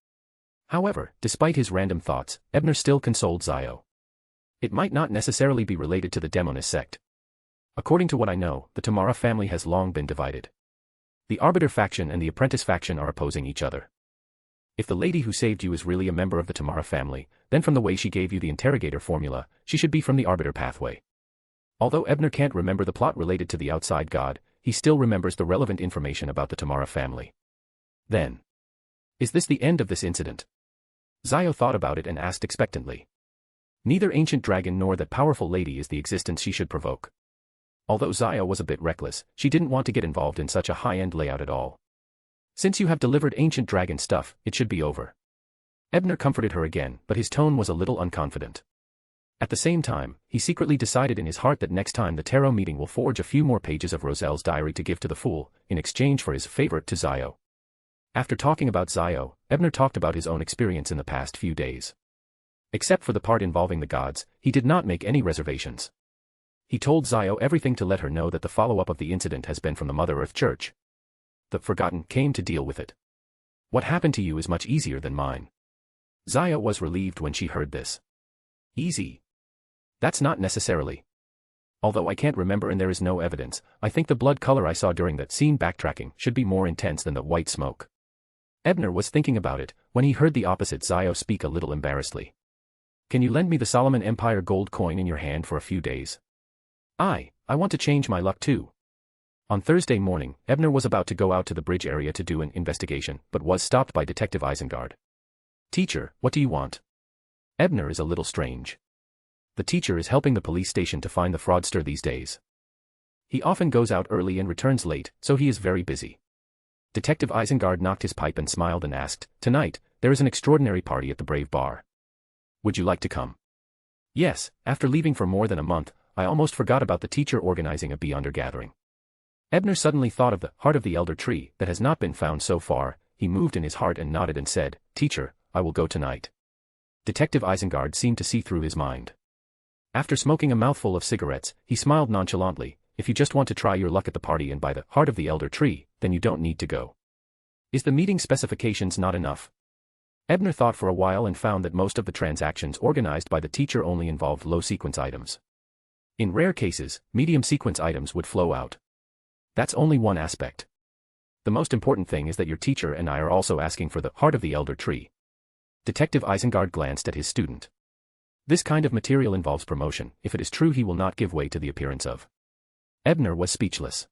However, despite his random thoughts, Ebner still consoled Zio. It might not necessarily be related to the Demoness sect. According to what I know, the Tamara family has long been divided. The Arbiter faction and the Apprentice faction are opposing each other. If the lady who saved you is really a member of the Tamara family, then from the way she gave you the interrogator formula, she should be from the Arbiter pathway. Although Ebner can't remember the plot related to the outside god, he still remembers the relevant information about the Tamara family. Then, is this the end of this incident? Zio thought about it and asked expectantly. Neither ancient dragon nor that powerful lady is the existence she should provoke. Although Zio was a bit reckless, she didn't want to get involved in such a high-end layout at all. Since you have delivered ancient dragon stuff, it should be over. Ebner comforted her again, but his tone was a little unconfident. At the same time, he secretly decided in his heart that next time the tarot meeting will forge a few more pages of Roselle's diary to give to the fool, in exchange for his favorite to Zio. After talking about Zio, Ebner talked about his own experience in the past few days. Except for the part involving the gods, he did not make any reservations. He told Zio everything to let her know that the follow-up of the incident has been from the Mother Earth Church. The Forgotten came to deal with it. What happened to you is much easier than mine. Zio was relieved when she heard this. Easy? That's not necessarily. Although I can't remember and there is no evidence, I think the blood color I saw during that scene backtracking should be more intense than the white smoke. Ebner was thinking about it, when he heard the opposite Zio speak a little embarrassedly. Can you lend me the Solomon Empire gold coin in your hand for a few days? I want to change my luck too. On Thursday morning, Ebner was about to go out to the bridge area to do an investigation, but was stopped by Detective Isengard. Teacher, what do you want? Ebner is a little strange. The teacher is helping the police station to find the fraudster these days. He often goes out early and returns late, so he is very busy. Detective Isengard knocked his pipe and smiled and asked, "Tonight, there is an extraordinary party at the Brave Bar. Would you like to come?" Yes, after leaving for more than a month, I almost forgot about the teacher organizing a Beyonder gathering. Ebner suddenly thought of the heart of the elder tree that has not been found so far. He moved in his heart and nodded and said, "Teacher, I will go tonight." Detective Isengard seemed to see through his mind. After smoking a mouthful of cigarettes, he smiled nonchalantly. "If you just want to try your luck at the party and by the heart of the elder tree, then you don't need to go. Is the meeting specifications not enough?" Ebner thought for a while and found that most of the transactions organized by the teacher only involved low-sequence items. In rare cases, medium-sequence items would flow out. That's only one aspect. The most important thing is that your teacher and I are also asking for the heart of the elder tree. Detective Isengard glanced at his student. This kind of material involves promotion. If it is true, he will not give way to the appearance of. Ebner was speechless.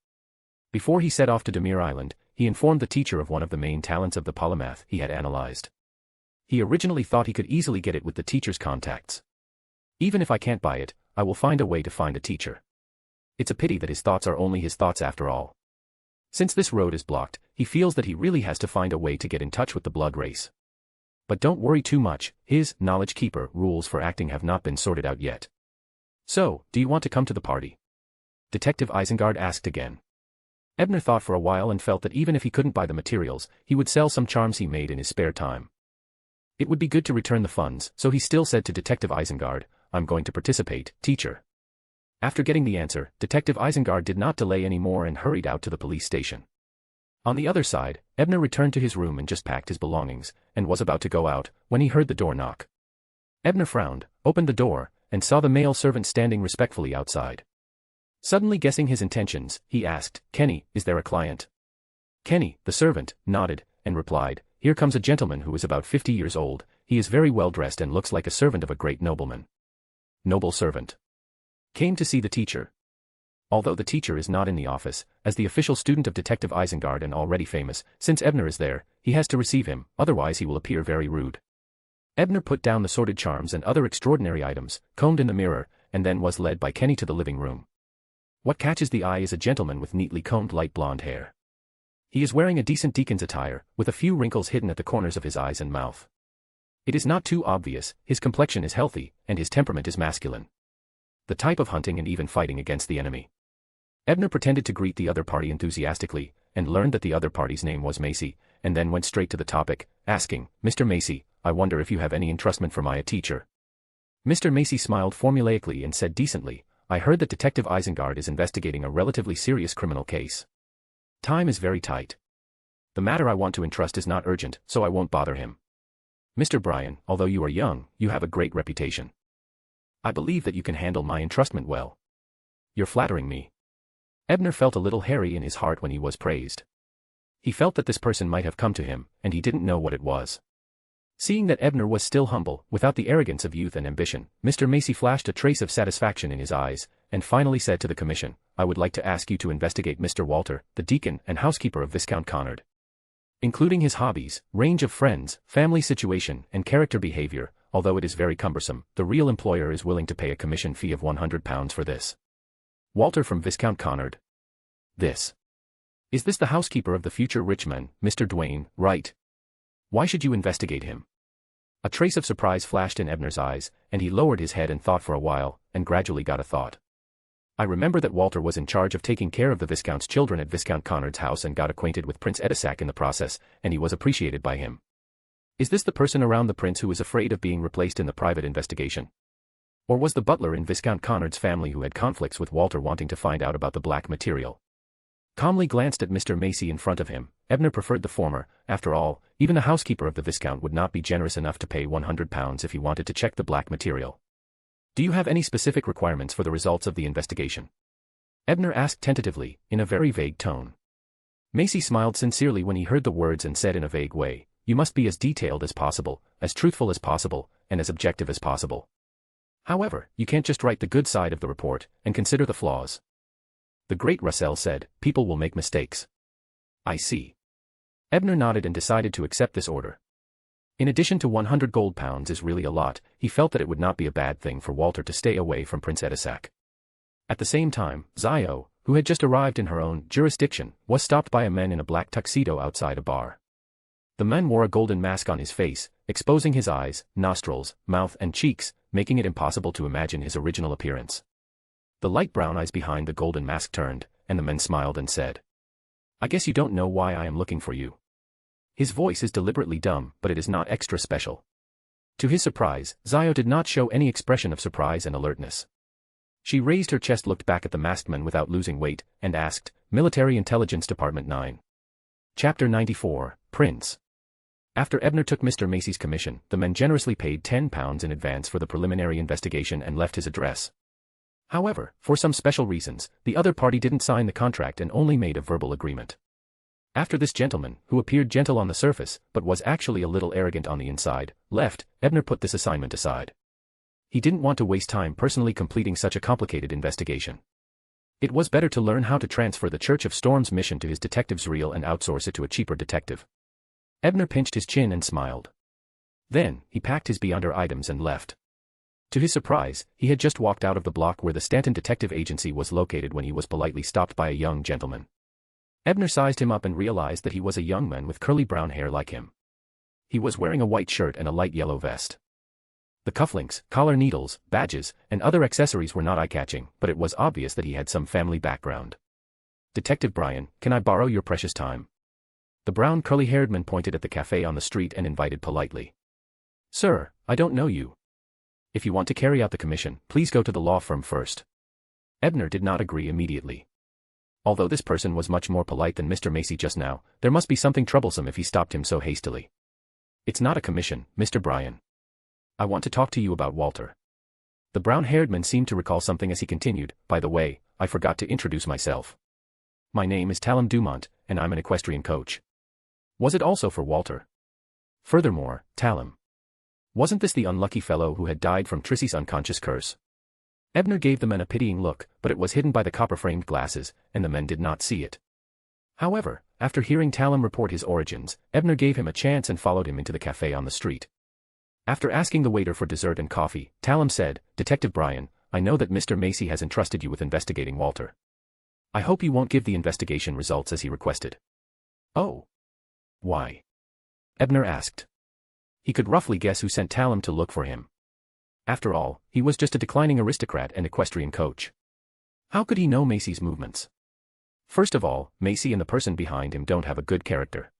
Before he set off to Demir Island, he informed the teacher of one of the main talents of the polymath he had analyzed. He originally thought he could easily get it with the teacher's contacts. "Even if I can't buy it, I will find a way to find a teacher." It's a pity that his thoughts are only his thoughts after all. Since this road is blocked, he feels that he really has to find a way to get in touch with the blood race. But don't worry too much, his knowledge keeper rules for acting have not been sorted out yet. "So, do you want to come to the party?" Detective Isengard asked again. Ebner thought for a while and felt that even if he couldn't buy the materials, he would sell some charms he made in his spare time. It would be good to return the funds, so he still said to Detective Isengard, "I'm going to participate, teacher." After getting the answer, Detective Isengard did not delay any more and hurried out to the police station. On the other side, Ebner returned to his room and just packed his belongings, and was about to go out, when he heard the door knock. Ebner frowned, opened the door, and saw the male servant standing respectfully outside. Suddenly guessing his intentions, he asked, "Kenny, is there a client?" Kenny, the servant, nodded, and replied, "Here comes a gentleman who is about 50 years old. He is very well dressed and looks like a servant of a great nobleman." Noble servant. Came to see the teacher. Although the teacher is not in the office, as the official student of Detective Isengard and already famous, since Ebner is there, he has to receive him, otherwise he will appear very rude. Ebner put down the sorted charms and other extraordinary items, combed in the mirror, and then was led by Kenny to the living room. What catches the eye is a gentleman with neatly combed light blonde hair. He is wearing a decent deacon's attire, with a few wrinkles hidden at the corners of his eyes and mouth. It is not too obvious, his complexion is healthy, and his temperament is masculine. The type of hunting and even fighting against the enemy. Ebner pretended to greet the other party enthusiastically, and learned that the other party's name was Macy, and then went straight to the topic, asking, "Mr. Macy, I wonder if you have any entrustment for my teacher." Mr. Macy smiled formulaically and said decently, "I heard that Detective Isengard is investigating a relatively serious criminal case. Time is very tight. The matter I want to entrust is not urgent, so I won't bother him. Mr. Bryan, although you are young, you have a great reputation. I believe that you can handle my entrustment well. You're flattering me." Ebner felt a little hairy in his heart when he was praised. He felt that this person might have come to him, and he didn't know what it was. Seeing that Ebner was still humble, without the arrogance of youth and ambition, Mr. Macy flashed a trace of satisfaction in his eyes, and finally said to the commission, "I would like to ask you to investigate Mr. Walter, the deacon and housekeeper of Viscount Connard. Including his hobbies, range of friends, family situation, and character behavior. Although it is very cumbersome, the real employer is willing to pay a commission fee of £100 for this. Walter from Viscount Connard. This. Is this the housekeeper of the future rich man, Mr. Duane, right? Why should you investigate him?" A trace of surprise flashed in Ebner's eyes, and he lowered his head and thought for a while, and gradually got a thought. "I remember that Walter was in charge of taking care of the Viscount's children at Viscount Connard's house and got acquainted with Prince Edisac in the process, and he was appreciated by him. Is this the person around the prince who was afraid of being replaced in the private investigation? Or was the butler in Viscount Connard's family who had conflicts with Walter wanting to find out about the black material?" Calmly glanced at Mr. Macy in front of him, Ebner preferred the former. After all, even the housekeeper of the Viscount would not be generous enough to pay £100 if he wanted to check the black material. "Do you have any specific requirements for the results of the investigation?" Ebner asked tentatively, in a very vague tone. Macy smiled sincerely when he heard the words and said in a vague way, "You must be as detailed as possible, as truthful as possible, and as objective as possible. However, you can't just write the good side of the report, and consider the flaws." The great Russell said, "People will make mistakes." "I see." Ebner nodded and decided to accept this order. In addition to 100 gold pounds is really a lot, he felt that it would not be a bad thing for Walter to stay away from Prince Edisac. At the same time, Zio, who had just arrived in her own jurisdiction, was stopped by a man in a black tuxedo outside a bar. The man wore a golden mask on his face, exposing his eyes, nostrils, mouth and cheeks, making it impossible to imagine his original appearance. The light brown eyes behind the golden mask turned, and the man smiled and said, "I guess you don't know why I am looking for you." His voice is deliberately dumb, but it is not extra special. To his surprise, Zio did not show any expression of surprise and alertness. She raised her chest, looked back at the masked man without losing weight, and asked, "Military Intelligence Department 9. Chapter 94, Prince." After Ebner took Mr. Macy's commission, the man generously paid £10 in advance for the preliminary investigation and left his address. However, for some special reasons, the other party didn't sign the contract and only made a verbal agreement. After this gentleman, who appeared gentle on the surface, but was actually a little arrogant on the inside, left, Ebner put this assignment aside. He didn't want to waste time personally completing such a complicated investigation. It was better to learn how to transfer the Church of Storm's mission to his detective's reel and outsource it to a cheaper detective. Ebner pinched his chin and smiled. Then, he packed his beyonder items and left. To his surprise, he had just walked out of the block where the Stanton Detective Agency was located when he was politely stopped by a young gentleman. Ebner sized him up and realized that he was a young man with curly brown hair like him. He was wearing a white shirt and a light yellow vest. The cufflinks, collar needles, badges, and other accessories were not eye-catching, but it was obvious that he had some family background. "Detective Brian, can I borrow your precious time?" The brown curly-haired man pointed at the cafe on the street and invited politely. "Sir, I don't know you. If you want to carry out the commission, please go to the law firm first." Ebner did not agree immediately. Although this person was much more polite than Mr. Macy just now, there must be something troublesome if he stopped him so hastily. "It's not a commission, Mr. Brian. I want to talk to you about Walter." The brown-haired man seemed to recall something as he continued, "By the way, I forgot to introduce myself. My name is Talon Dumont, and I'm an equestrian coach." Was it also for Walter? Furthermore, Talon. Wasn't this the unlucky fellow who had died from Trissy's unconscious curse? Ebner gave the men a pitying look, but it was hidden by the copper-framed glasses, and the men did not see it. However, after hearing Talon report his origins, Ebner gave him a chance and followed him into the cafe on the street. After asking the waiter for dessert and coffee, Talon said, "Detective Brian, I know that Mr. Macy has entrusted you with investigating Walter. I hope you won't give the investigation results as he requested." "Oh. Why?" Ebner asked. He could roughly guess who sent Talon to look for him. After all, he was just a declining aristocrat and equestrian coach. How could he know Macy's movements? First of all, Macy and the person behind him don't have a good character.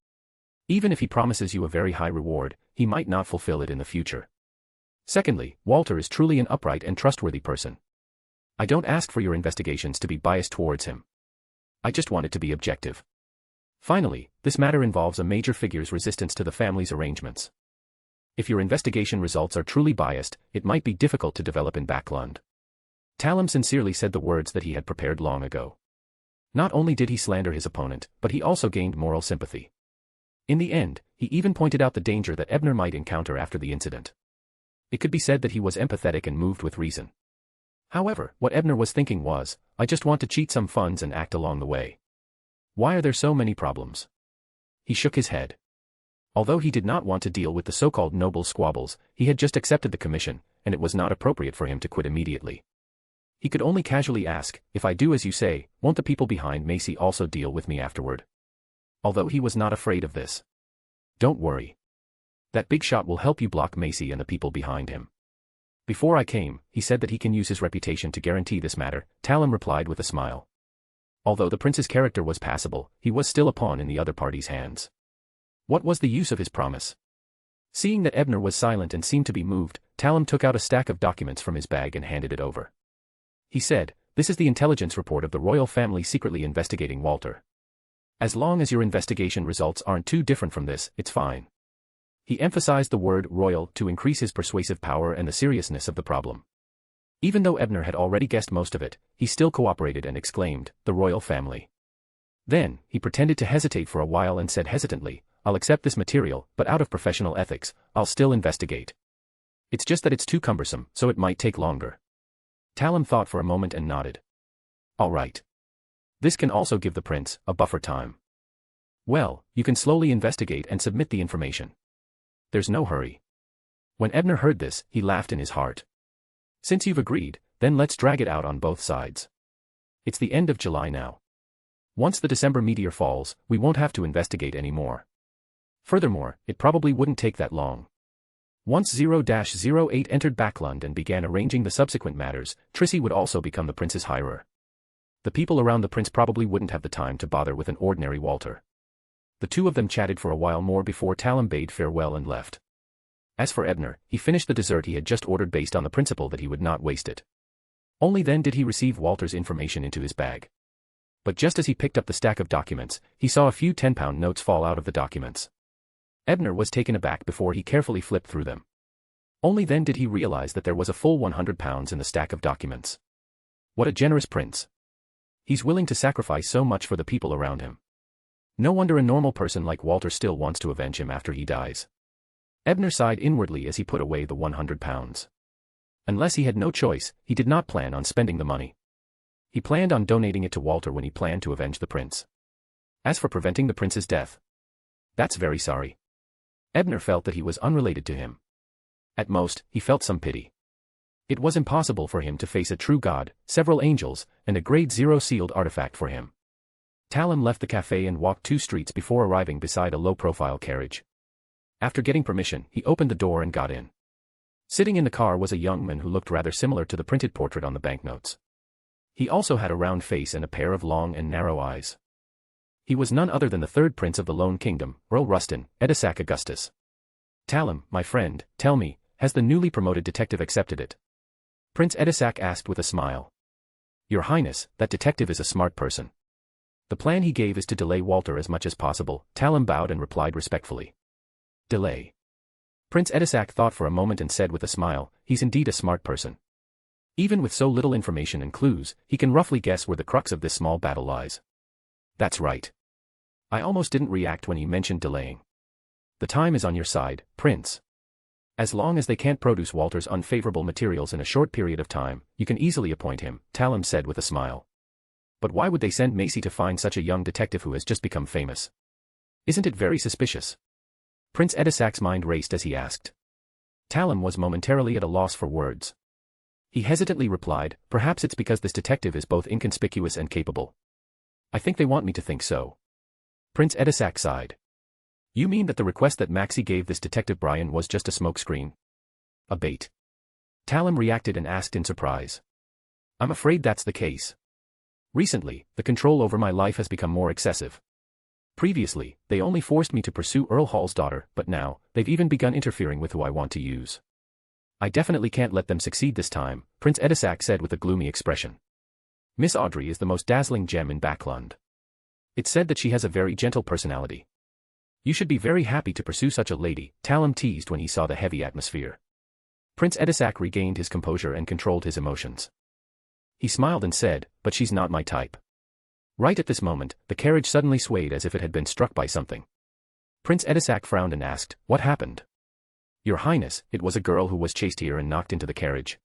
Even if he promises you a very high reward, he might not fulfill it in the future. Secondly, Walter is truly an upright and trustworthy person. I don't ask for your investigations to be biased towards him. I just want it to be objective. Finally, this matter involves a major figure's resistance to the family's arrangements. If your investigation results are truly biased, it might be difficult to develop in Backlund. Talon sincerely said the words that he had prepared long ago. Not only did he slander his opponent, but he also gained moral sympathy. In the end, he even pointed out the danger that Ebner might encounter after the incident. It could be said that he was empathetic and moved with reason. However, what Ebner was thinking was, I just want to cheat some funds and act along the way. Why are there so many problems? He shook his head. Although he did not want to deal with the so-called noble squabbles, he had just accepted the commission, and it was not appropriate for him to quit immediately. He could only casually ask, if I do as you say, won't the people behind Macy also deal with me afterward? Although he was not afraid of this. Don't worry. That big shot will help you block Macy and the people behind him. Before I came, he said that he can use his reputation to guarantee this matter, Talon replied with a smile. Although the prince's character was passable, he was still a pawn in the other party's hands. What was the use of his promise? Seeing that Ebner was silent and seemed to be moved, Talon took out a stack of documents from his bag and handed it over. He said, "This is the intelligence report of the royal family secretly investigating Walter. As long as your investigation results aren't too different from this, it's fine." He emphasized the word royal to increase his persuasive power and the seriousness of the problem. Even though Ebner had already guessed most of it, he still cooperated and exclaimed, "The royal family." Then, he pretended to hesitate for a while and said hesitantly, "I'll accept this material, but out of professional ethics, I'll still investigate. It's just that it's too cumbersome, so it might take longer." Talon thought for a moment and nodded. "All right. This can also give the prince a buffer time. Well, you can slowly investigate and submit the information. There's no hurry. When Ebner heard this, he laughed in his heart. Since you've agreed, then let's drag it out on both sides. It's the end of July now. Once the December meteor falls, we won't have to investigate anymore. Furthermore, it probably wouldn't take that long. Once 0-08 entered Backlund and began arranging the subsequent matters, Trissy would also become the prince's hirer. The people around the prince probably wouldn't have the time to bother with an ordinary Walter. The two of them chatted for a while more before Talem bade farewell and left. As for Ebner, he finished the dessert he had just ordered based on the principle that he would not waste it. Only then did he receive Walter's information into his bag. But just as he picked up the stack of documents, he saw a few 10-pound notes fall out of the documents. Ebner was taken aback before he carefully flipped through them. Only then did he realize that there was a full 100 pounds in the stack of documents. What a generous prince. He's willing to sacrifice so much for the people around him. No wonder a normal person like Walter still wants to avenge him after he dies. Ebner sighed inwardly as he put away the 100 pounds. Unless he had no choice, he did not plan on spending the money. He planned on donating it to Walter when he planned to avenge the prince. As for preventing the prince's death, that's very sorry. Ebner felt that he was unrelated to him. At most, he felt some pity. It was impossible for him to face a true god, several angels, and a grade 0 sealed artifact for him. Talem left the cafe and walked 2 streets before arriving beside a low-profile carriage. After getting permission, he opened the door and got in. Sitting in the car was a young man who looked rather similar to the printed portrait on the banknotes. He also had a round face and a pair of long and narrow eyes. He was none other than the third prince of the Lone Kingdom, Earl Rustin, Edisac Augustus. Talem, my friend, tell me, has the newly promoted detective accepted it? Prince Edisac asked with a smile. Your Highness, that detective is a smart person. The plan he gave is to delay Walter as much as possible. Talem bowed and replied respectfully. Delay. Prince Edisac thought for a moment and said with a smile, he's indeed a smart person. Even with so little information and clues, he can roughly guess where the crux of this small battle lies. That's right. I almost didn't react when he mentioned delaying. The time is on your side, Prince. As long as they can't produce Walter's unfavorable materials in a short period of time, you can easily appoint him, Talem said with a smile. But why would they send Macy to find such a young detective who has just become famous? Isn't it very suspicious? Prince Edisac's mind raced as he asked. Talem was momentarily at a loss for words. He hesitantly replied, perhaps it's because this detective is both inconspicuous and capable. I think they want me to think so. Prince Edisac sighed. You mean that the request that Maxie gave this detective Brian was just a smokescreen? A bait? Talem reacted and asked in surprise. I'm afraid that's the case. Recently, the control over my life has become more excessive. Previously, they only forced me to pursue Earl Hall's daughter, but now, they've even begun interfering with who I want to use. I definitely can't let them succeed this time, Prince Edisac said with a gloomy expression. Miss Audrey is the most dazzling gem in Backlund. It's said that she has a very gentle personality. You should be very happy to pursue such a lady, Talem teased when he saw the heavy atmosphere. Prince Edisac regained his composure and controlled his emotions. He smiled and said, but she's not my type. Right at this moment, the carriage suddenly swayed as if it had been struck by something. Prince Edisac frowned and asked, what happened? Your Highness, it was a girl who was chased here and knocked into the carriage.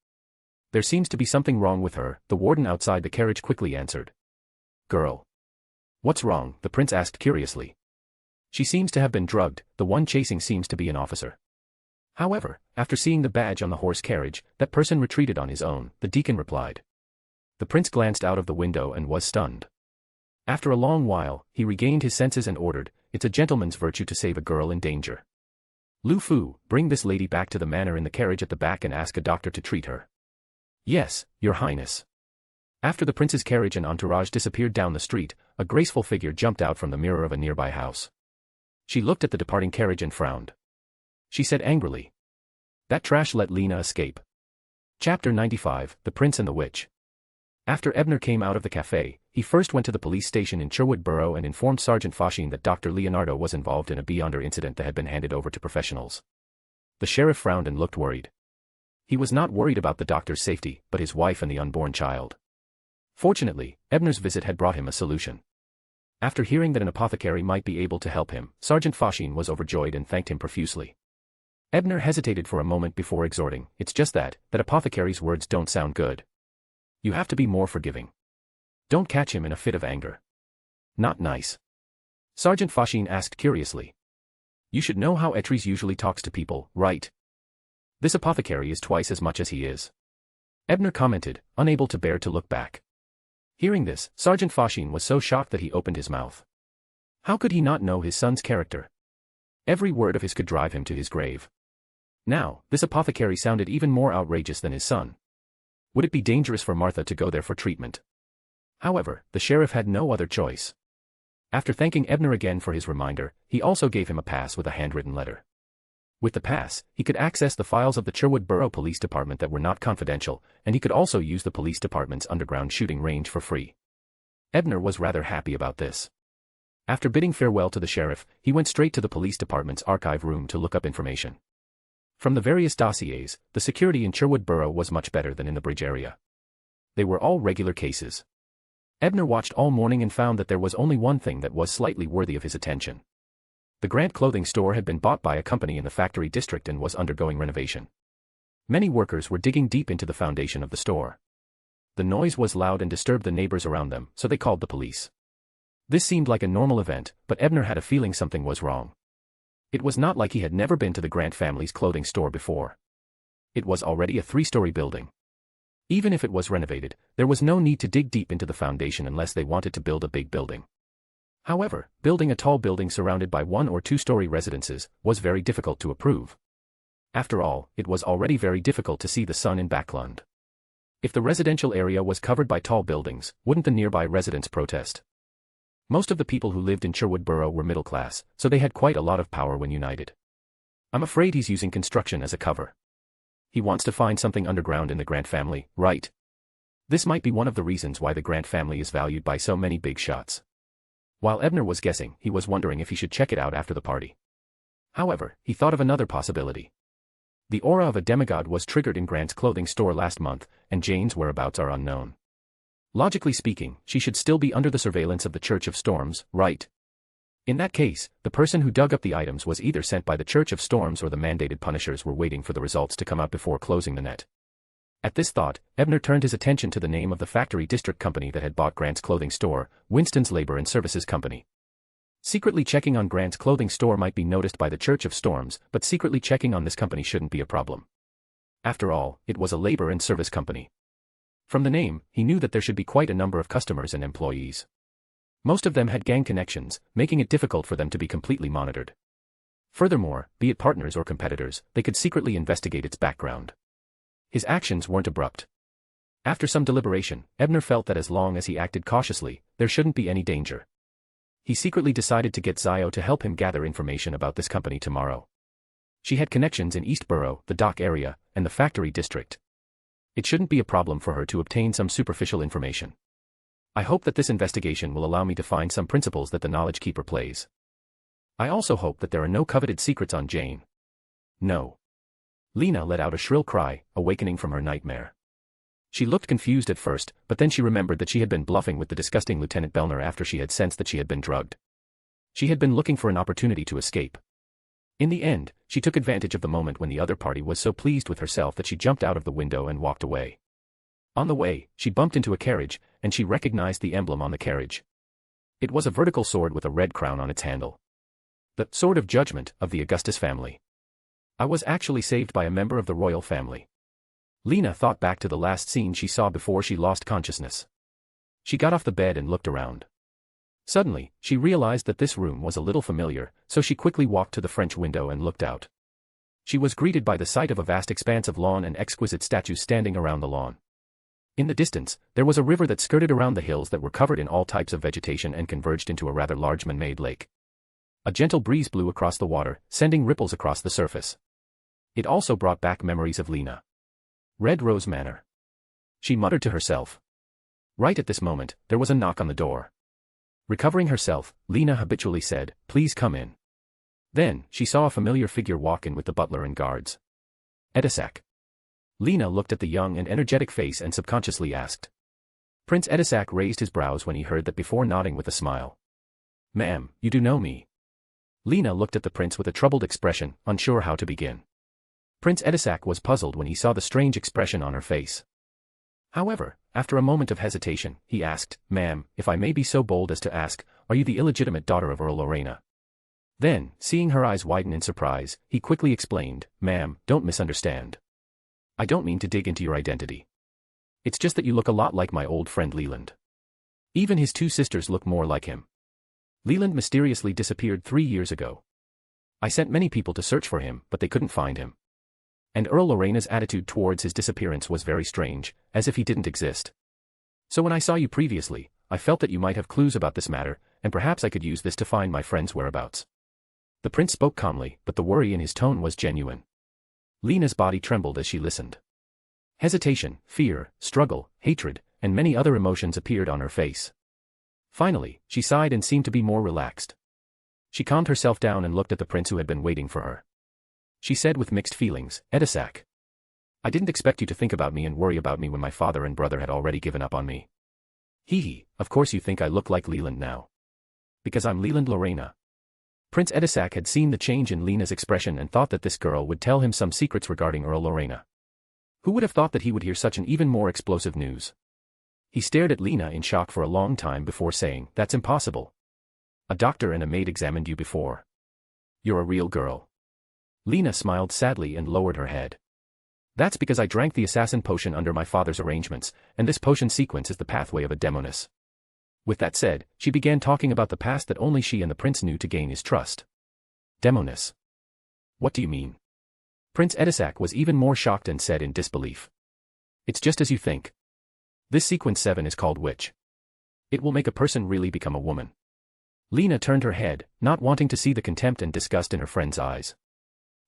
There seems to be something wrong with her, the warden outside the carriage quickly answered. Girl. What's wrong? The prince asked curiously. She seems to have been drugged, the one chasing seems to be an officer. However, after seeing the badge on the horse carriage, that person retreated on his own, the deacon replied. The prince glanced out of the window and was stunned. After a long while, he regained his senses and ordered, it's a gentleman's virtue to save a girl in danger. Lu Fu, bring this lady back to the manor in the carriage at the back and ask a doctor to treat her. Yes, Your Highness. After the prince's carriage and entourage disappeared down the street, a graceful figure jumped out from the mirror of a nearby house. She looked at the departing carriage and frowned. She said angrily. That trash let Lena escape. Chapter 95, The Prince and the Witch. After Ebner came out of the cafe, he first went to the police station in Sherwood Borough and informed Sergeant Fashine that Dr. Leonardo was involved in a beyonder incident that had been handed over to professionals. The sheriff frowned and looked worried. He was not worried about the doctor's safety, but his wife and the unborn child. Fortunately, Ebner's visit had brought him a solution. After hearing that an apothecary might be able to help him, Sergeant Fashine was overjoyed and thanked him profusely. Ebner hesitated for a moment before exhorting, it's just that apothecary's words don't sound good. You have to be more forgiving. Don't catch him in a fit of anger. Not nice. Sergeant Fashine asked curiously. You should know how Etries usually talks to people, right? This apothecary is twice as much as he is. Ebner commented, unable to bear to look back. Hearing this, Sergeant Fauchine was so shocked that he opened his mouth. How could he not know his son's character? Every word of his could drive him to his grave. Now, this apothecary sounded even more outrageous than his son. Would it be dangerous for Martha to go there for treatment? However, the sheriff had no other choice. After thanking Ebner again for his reminder, he also gave him a pass with a handwritten letter. With the pass, he could access the files of the Sherwood Borough Police Department that were not confidential, and he could also use the police department's underground shooting range for free. Ebner was rather happy about this. After bidding farewell to the sheriff, he went straight to the police department's archive room to look up information. From the various dossiers, the security in Sherwood Borough was much better than in the Bridge area. They were all regular cases. Ebner watched all morning and found that there was only one thing that was slightly worthy of his attention. The Grant clothing store had been bought by a company in the factory district and was undergoing renovation. Many workers were digging deep into the foundation of the store. The noise was loud and disturbed the neighbors around them, so they called the police. This seemed like a normal event, but Ebner had a feeling something was wrong. It was not like he had never been to the Grant family's clothing store before. It was already a 3-story building. Even if it was renovated, there was no need to dig deep into the foundation unless they wanted to build a big building. However, building a tall building surrounded by 1- or 2-story residences was very difficult to approve. After all, it was already very difficult to see the sun in Backlund. If the residential area was covered by tall buildings, wouldn't the nearby residents protest? Most of the people who lived in Sherwood Borough were middle class, so they had quite a lot of power when united. I'm afraid he's using construction as a cover. He wants to find something underground in the Grant family, right? This might be one of the reasons why the Grant family is valued by so many big shots. While Ebner was guessing, he was wondering if he should check it out after the party. However, he thought of another possibility. The aura of a demigod was triggered in Grant's clothing store last month, and Jane's whereabouts are unknown. Logically speaking, she should still be under the surveillance of the Church of Storms, right? In that case, the person who dug up the items was either sent by the Church of Storms or the mandated punishers were waiting for the results to come out before closing the net. At this thought, Ebner turned his attention to the name of the factory district company that had bought Grant's clothing store, Winston's Labor and Services Company. Secretly checking on Grant's clothing store might be noticed by the Church of Storms, but secretly checking on this company shouldn't be a problem. After all, it was a labor and service company. From the name, he knew that there should be quite a number of customers and employees. Most of them had gang connections, making it difficult for them to be completely monitored. Furthermore, be it partners or competitors, they could secretly investigate its background. His actions weren't abrupt. After some deliberation, Ebner felt that as long as he acted cautiously, there shouldn't be any danger. He secretly decided to get Zio to help him gather information about this company tomorrow. She had connections in East Borough, the dock area, and the factory district. It shouldn't be a problem for her to obtain some superficial information. I hope that this investigation will allow me to find some principles that the Knowledge Keeper plays. I also hope that there are no coveted secrets on Jane. No. Lena let out a shrill cry, awakening from her nightmare. She looked confused at first, but then she remembered that she had been bluffing with the disgusting Lieutenant Bellner after she had sensed that she had been drugged. She had been looking for an opportunity to escape. In the end, she took advantage of the moment when the other party was so pleased with herself that she jumped out of the window and walked away. On the way, she bumped into a carriage, and she recognized the emblem on the carriage. It was a vertical sword with a red crown on its handle. The Sword of Judgment of the Augustus family. I was actually saved by a member of the royal family. Lena thought back to the last scene she saw before she lost consciousness. She got off the bed and looked around. Suddenly, she realized that this room was a little familiar, so she quickly walked to the French window and looked out. She was greeted by the sight of a vast expanse of lawn and exquisite statues standing around the lawn. In the distance, there was a river that skirted around the hills that were covered in all types of vegetation and converged into a rather large man-made lake. A gentle breeze blew across the water, sending ripples across the surface. It also brought back memories of Lena. Red Rose Manor. She muttered to herself. Right at this moment, there was a knock on the door. Recovering herself, Lena habitually said, "Please come in." Then, she saw a familiar figure walk in with the butler and guards. Edisac. Lena looked at the young and energetic face and subconsciously asked. Prince Edisac raised his brows when he heard that before nodding with a smile. "Ma'am, you do know me." Lena looked at the prince with a troubled expression, unsure how to begin. Prince Edisac was puzzled when he saw the strange expression on her face. However, after a moment of hesitation, he asked, "Ma'am, if I may be so bold as to ask, are you the illegitimate daughter of Earl Lorena?" Then, seeing her eyes widen in surprise, he quickly explained, "Ma'am, don't misunderstand. I don't mean to dig into your identity. It's just that you look a lot like my old friend Leland. Even his two sisters look more like him. Leland mysteriously disappeared 3 years ago. I sent many people to search for him, but they couldn't find him. And Earl Lorena's attitude towards his disappearance was very strange, as if he didn't exist. So when I saw you previously, I felt that you might have clues about this matter, and perhaps I could use this to find my friend's whereabouts." The prince spoke calmly, but the worry in his tone was genuine. Lena's body trembled as she listened. Hesitation, fear, struggle, hatred, and many other emotions appeared on her face. Finally, she sighed and seemed to be more relaxed. She calmed herself down and looked at the prince who had been waiting for her. She said with mixed feelings, "Edisac, I didn't expect you to think about me and worry about me when my father and brother had already given up on me. Hee, of course you think I look like Leland now. Because I'm Leland Lorena." Prince Edisac had seen the change in Lena's expression and thought that this girl would tell him some secrets regarding Earl Lorena. Who would have thought that he would hear such an even more explosive news? He stared at Lena in shock for a long time before saying, "That's impossible. A doctor and a maid examined you before. You're a real girl." Lena smiled sadly and lowered her head. "That's because I drank the assassin potion under my father's arrangements, and this potion sequence is the pathway of a demoness." With that said, she began talking about the past that only she and the prince knew to gain his trust. "Demoness? What do you mean?" Prince Edisac was even more shocked and said in disbelief. "It's just as you think. This sequence 7 is called Witch. It will make a person really become a woman." Lena turned her head, not wanting to see the contempt and disgust in her friend's eyes.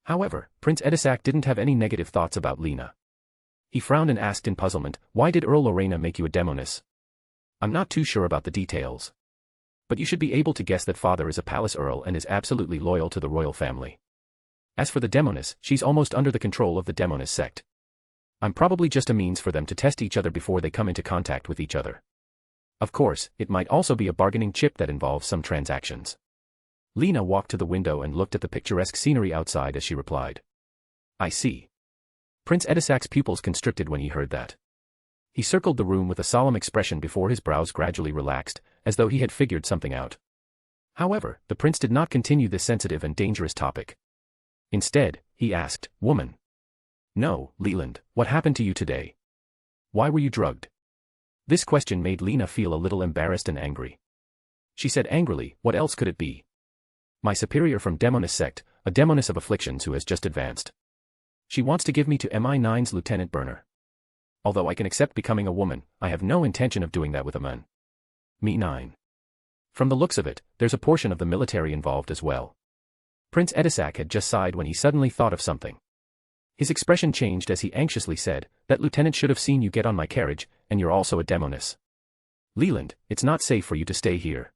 However, Prince Edisac didn't have any negative thoughts about Lena. He frowned and asked in puzzlement, "Why did Earl Lorena make you a demoness?" "I'm not too sure about the details. But you should be able to guess that father is a palace earl and is absolutely loyal to the royal family. As for the demoness, she's almost under the control of the demoness sect. I'm probably just a means for them to test each other before they come into contact with each other. Of course, it might also be a bargaining chip that involves some transactions." Lena walked to the window and looked at the picturesque scenery outside as she replied. "I see." Prince Edisac's pupils constricted when he heard that. He circled the room with a solemn expression before his brows gradually relaxed, as though he had figured something out. However, the prince did not continue this sensitive and dangerous topic. Instead, he asked, "Woman. No, Leland, what happened to you today? Why were you drugged?" This question made Lena feel a little embarrassed and angry. She said angrily, "What else could it be? My superior from Demoness sect, a demoness of afflictions who has just advanced. She wants to give me to MI9's Lieutenant Burner. Although I can accept becoming a woman, I have no intention of doing that with a man. Me9. From the looks of it, there's a portion of the military involved as well." Prince Edisac had just sighed when he suddenly thought of something. His expression changed as he anxiously said, "That lieutenant should have seen you get on my carriage, and you're also a demoness. Leland, it's not safe for you to stay here.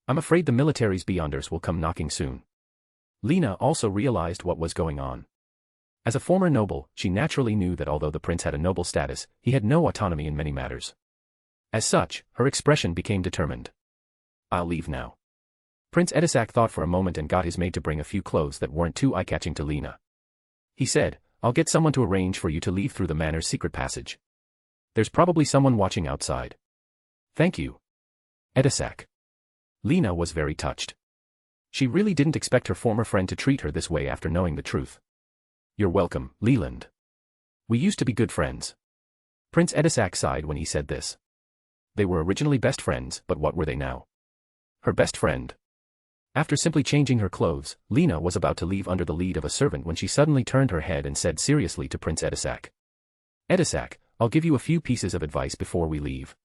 I'm afraid the military's beyonders will come knocking soon." Lena also realized what was going on. As a former noble, she naturally knew that although the prince had a noble status, he had no autonomy in many matters. As such, her expression became determined. "I'll leave now." Prince Edisac thought for a moment and got his maid to bring a few clothes that weren't too eye-catching to Lena. He said, "I'll get someone to arrange for you to leave through the manor's secret passage. There's probably someone watching outside." "Thank you, Edisac." Lena was very touched. She really didn't expect her former friend to treat her this way after knowing the truth. "You're welcome, Leland. We used to be good friends." Prince Edisac sighed when he said this. They were originally best friends, but what were they now? Her best friend. After simply changing her clothes, Lena was about to leave under the lead of a servant when she suddenly turned her head and said seriously to Prince Edisac. "Edisac, I'll give you a few pieces of advice before we leave.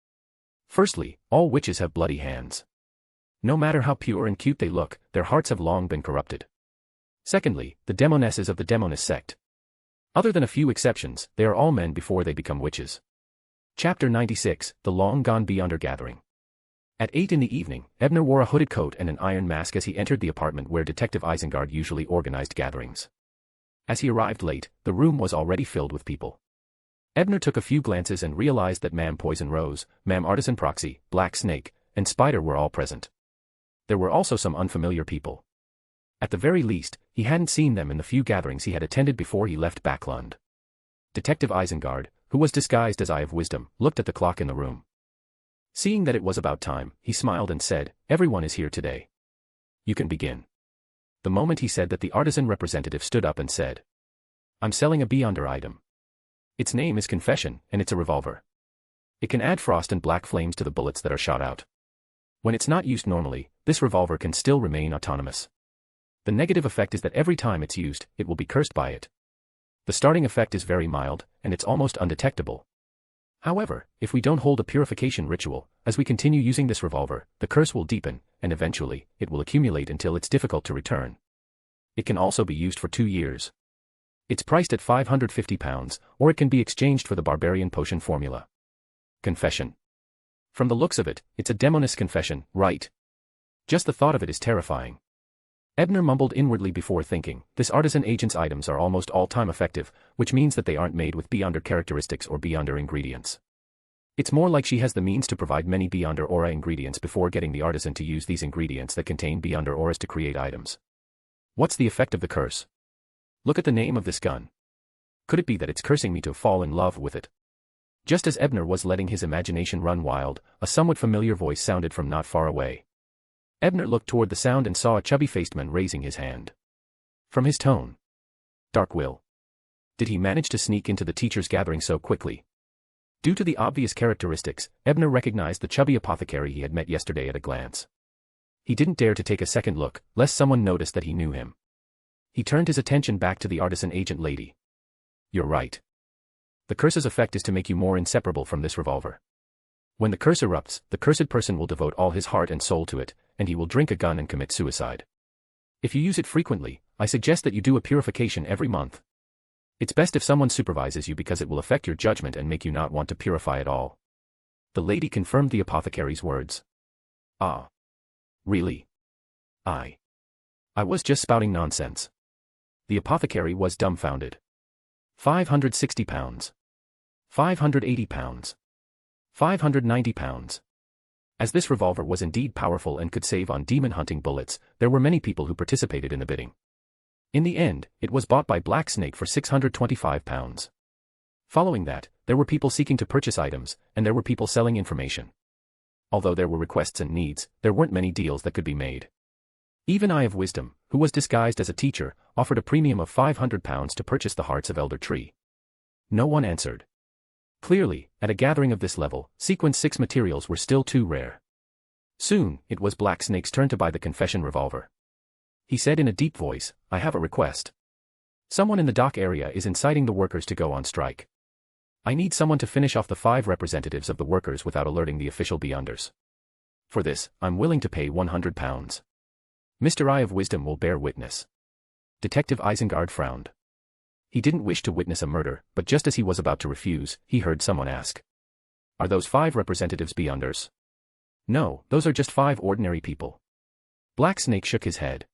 Firstly, all witches have bloody hands. No matter how pure and cute they look, their hearts have long been corrupted. Secondly, the demonesses of the demoness sect. Other than a few exceptions, they are all men before they become witches." Chapter 96, The Long Gone Beyonder Gathering. At 8 in the evening, Ebner wore a hooded coat and an iron mask as he entered the apartment where Detective Isengard usually organized gatherings. As he arrived late, the room was already filled with people. Ebner took a few glances and realized that Ma'am Poison Rose, Ma'am Artisan Proxy, Black Snake, and Spider were all present. There were also some unfamiliar people. At the very least, he hadn't seen them in the few gatherings he had attended before he left Backlund. Detective Isengard, who was disguised as Eye of Wisdom, looked at the clock in the room. Seeing that it was about time, he smiled and said, "Everyone is here today. You can begin." The moment he said that, the artisan representative stood up and said, "I'm selling a beyonder item. Its name is Confession, and it's a revolver. It can add frost and black flames to the bullets that are shot out. When it's not used normally, this revolver can still remain autonomous. The negative effect is that every time it's used, it will be cursed by it. The starting effect is very mild, and it's almost undetectable. However, if we don't hold a purification ritual, as we continue using this revolver, the curse will deepen, and eventually, it will accumulate until it's difficult to return. It can also be used for 2 years. It's priced at £550, or it can be exchanged for the barbarian potion formula. Confession. From the looks of it, it's a demoness confession, right? Just the thought of it is terrifying." Ebner mumbled inwardly before thinking, this artisan agent's items are almost all-time effective, which means that they aren't made with beyonder characteristics or beyonder ingredients. It's more like she has the means to provide many beyonder aura ingredients before getting the artisan to use these ingredients that contain beyonder auras to create items. What's the effect of the curse? Look at the name of this gun. Could it be that it's cursing me to fall in love with it? Just as Ebner was letting his imagination run wild, a somewhat familiar voice sounded from not far away. Ebner looked toward the sound and saw a chubby-faced man raising his hand. From his tone. Dark Will. Did he manage to sneak into the teacher's gathering so quickly? Due to the obvious characteristics, Ebner recognized the chubby apothecary he had met yesterday at a glance. He didn't dare to take a second look, lest someone notice that he knew him. He turned his attention back to the artisan agent lady. "You're right. The curse's effect is to make you more inseparable from this revolver. When the curse erupts, the cursed person will devote all his heart and soul to it, and he will drink a gun and commit suicide. If you use it frequently, I suggest that you do a purification every month. It's best if someone supervises you because it will affect your judgment and make you not want to purify at all." The lady confirmed the apothecary's words. "Ah. Really? I was just spouting nonsense." The apothecary was dumbfounded. £560. £580. £590. As this revolver was indeed powerful and could save on demon hunting bullets, there were many people who participated in the bidding. In the end, it was bought by Black Snake for £625. Following that, there were people seeking to purchase items, and there were people selling information. Although there were requests and needs, there weren't many deals that could be made. Even Eye of Wisdom, who was disguised as a teacher, offered a premium of £500 to purchase the Hearts of Elder Tree. No one answered. Clearly, at a gathering of this level, Sequence 6 materials were still too rare. Soon, it was Black Snake's turn to buy the Confession revolver. He said in a deep voice, "I have a request. Someone in the dock area is inciting the workers to go on strike. I need someone to finish off the 5 representatives of the workers without alerting the official beyonders. For this, I'm willing to pay £100. Mr. Eye of Wisdom will bear witness." Detective Isengard frowned. He didn't wish to witness a murder, but just as he was about to refuse, he heard someone ask, "Are those 5 representatives beyonders?" "No, those are just 5 ordinary people." Black Snake shook his head.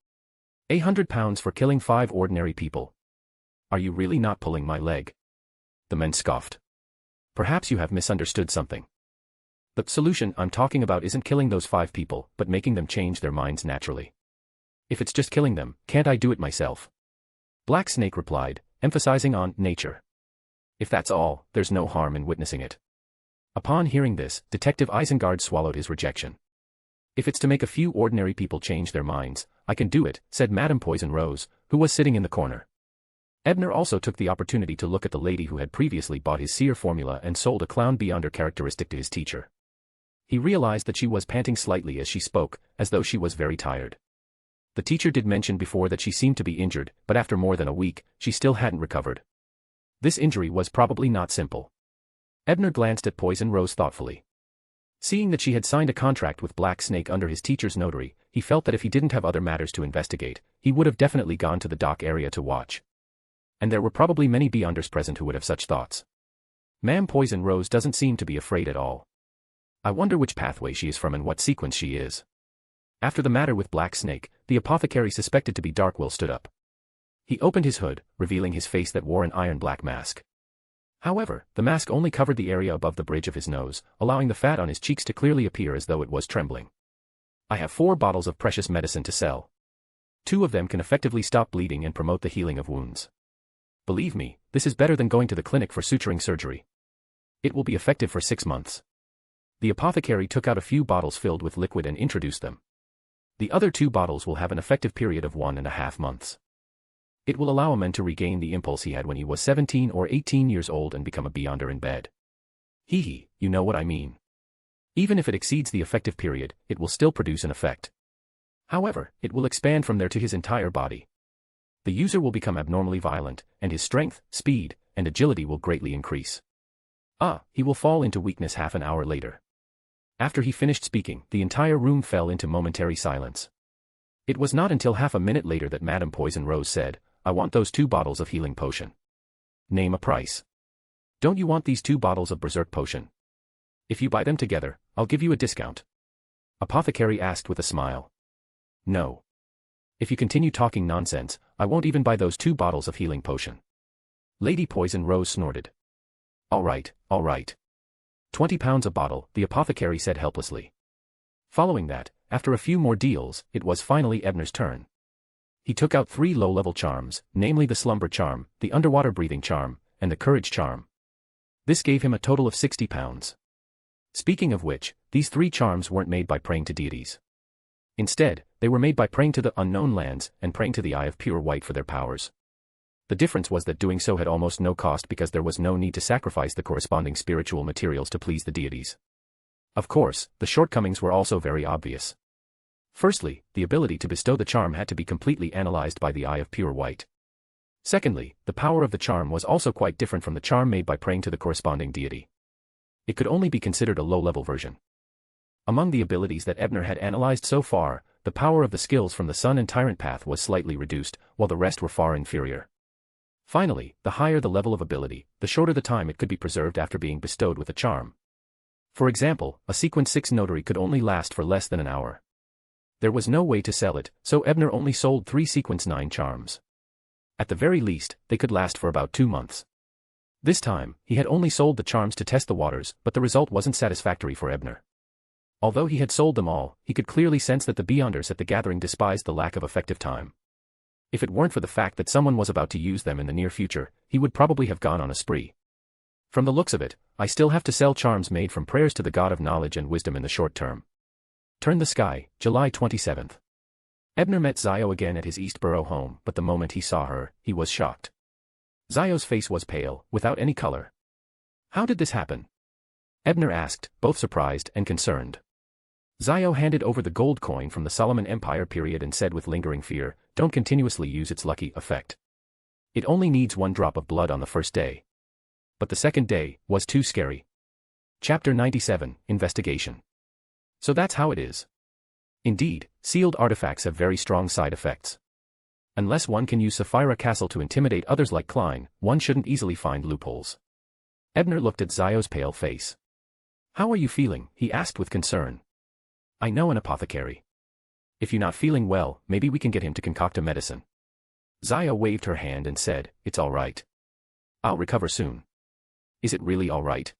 £100 for killing 5 ordinary people. Are you really not pulling my leg?" The men scoffed. "Perhaps you have misunderstood something. The solution I'm talking about isn't killing those 5 people, but making them change their minds naturally. If it's just killing them, can't I do it myself?" Black Snake replied, emphasizing on nature. "If that's all, there's no harm in witnessing it." Upon hearing this, Detective Isengard swallowed his rejection. "If it's to make a few ordinary people change their minds, I can do it," said Madame Poison Rose, who was sitting in the corner. Ebner also took the opportunity to look at the lady who had previously bought his seer formula and sold a clown beyonder characteristic to his teacher. He realized that she was panting slightly as she spoke, as though she was very tired. The teacher did mention before that she seemed to be injured, but after more than a week, she still hadn't recovered. This injury was probably not simple. Ebner glanced at Poison Rose thoughtfully. Seeing that she had signed a contract with Black Snake under his teacher's notary, he felt that if he didn't have other matters to investigate, he would have definitely gone to the dock area to watch. And there were probably many beyonders present who would have such thoughts. Ma'am Poison Rose doesn't seem to be afraid at all. I wonder which pathway she is from and what sequence she is. After the matter with Black Snake, the apothecary suspected to be Dark Will stood up. He opened his hood, revealing his face that wore an iron-black mask. However, the mask only covered the area above the bridge of his nose, allowing the fat on his cheeks to clearly appear as though it was trembling. "I have 4 bottles of precious medicine to sell. 2 of them can effectively stop bleeding and promote the healing of wounds. Believe me, this is better than going to the clinic for suturing surgery. It will be effective for 6 months." The apothecary took out a few bottles filled with liquid and introduced them. The other 2 bottles will have an effective period of 1.5 months. It will allow a man to regain the impulse he had when he was 17 or 18 years old and become a beyonder in bed. Hee, you know what I mean. Even if it exceeds the effective period, it will still produce an effect. However, it will expand from there to his entire body. The user will become abnormally violent, and his strength, speed, and agility will greatly increase. He will fall into weakness half an hour later. After he finished speaking, the entire room fell into momentary silence. It was not until half a minute later that Madame Poison Rose said, "I want those 2 bottles of healing potion." "Name a price." "Don't you want these 2 bottles of berserk potion? If you buy them together, I'll give you a discount." Apothecary asked with a smile. "No. If you continue talking nonsense, I won't even buy those 2 bottles of healing potion." Lady Poison Rose snorted. All right. £20 a bottle," the apothecary said helplessly. Following that, after a few more deals, it was finally Ebner's turn. He took out 3 low-level charms, namely the Slumber Charm, the Underwater Breathing Charm, and the Courage Charm. This gave him a total of £60. Speaking of which, these 3 charms weren't made by praying to deities. Instead, they were made by praying to the unknown lands and praying to the Eye of Pure White for their powers. The difference was that doing so had almost no cost because there was no need to sacrifice the corresponding spiritual materials to please the deities. Of course, the shortcomings were also very obvious. Firstly, the ability to bestow the charm had to be completely analyzed by the Eye of Pure White. Secondly, the power of the charm was also quite different from the charm made by praying to the corresponding deity. It could only be considered a low-level version. Among the abilities that Ebner had analyzed so far, the power of the skills from the Sun and Tyrant path was slightly reduced, while the rest were far inferior. Finally, the higher the level of ability, the shorter the time it could be preserved after being bestowed with a charm. For example, a Sequence 6 notary could only last for less than an hour. There was no way to sell it, so Ebner only sold 3 Sequence 9 charms. At the very least, they could last for about 2 months. This time, he had only sold the charms to test the waters, but the result wasn't satisfactory for Ebner. Although he had sold them all, he could clearly sense that the Beyonders at the gathering despised the lack of effective time. If it weren't for the fact that someone was about to use them in the near future, he would probably have gone on a spree. From the looks of it, I still have to sell charms made from prayers to the God of knowledge and wisdom in the short term. Turn the Sky, July 27th. Ebner met Zio again at his Eastborough home, but the moment he saw her, he was shocked. Zio's face was pale, without any color. "How did this happen?" Ebner asked, both surprised and concerned. Zio handed over the gold coin from the Solomon Empire period and said with lingering fear, "Don't continuously use its lucky effect. It only needs 1 drop of blood on the first day." But the second day was too scary. Chapter 97, Investigation. So that's how it is. Indeed, sealed artifacts have very strong side effects. Unless one can use Sapphira Castle to intimidate others like Klein, one shouldn't easily find loopholes. Ebner looked at Zio's pale face. "How are you feeling?" he asked with concern. "I know an apothecary. If you're not feeling well, maybe we can get him to concoct a medicine." Zio waved her hand and said, "It's all right. I'll recover soon." "Is it really all right?"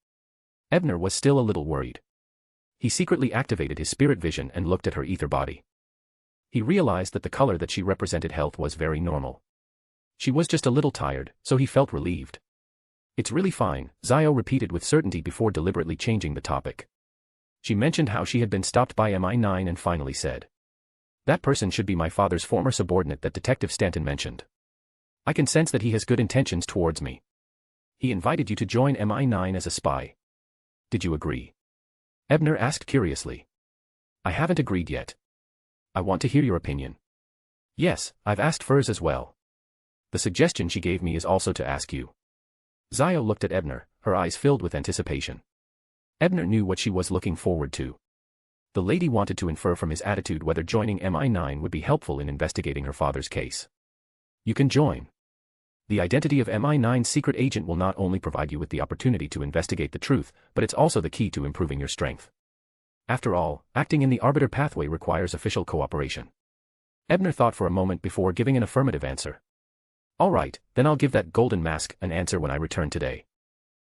Ebner was still a little worried. He secretly activated his spirit vision and looked at her ether body. He realized that the color that she represented health was very normal. She was just a little tired, so he felt relieved. "It's really fine," Zio repeated with certainty before deliberately changing the topic. She mentioned how she had been stopped by MI9 and finally said, "That person should be my father's former subordinate that Detective Stanton mentioned. I can sense that he has good intentions towards me. He invited you to join MI9 as a spy. Did you agree?" Ebner asked curiously. "I haven't agreed yet. I want to hear your opinion." "Yes, I've asked Furs as well. The suggestion she gave me is also to ask you." Zio looked at Ebner, her eyes filled with anticipation. Ebner knew what she was looking forward to. The lady wanted to infer from his attitude whether joining MI9 would be helpful in investigating her father's case. "You can join. The identity of MI9's secret agent will not only provide you with the opportunity to investigate the truth, but it's also the key to improving your strength. After all, acting in the Arbiter pathway requires official cooperation." Ebner thought for a moment before giving an affirmative answer. "All right, then I'll give that golden mask an answer when I return today."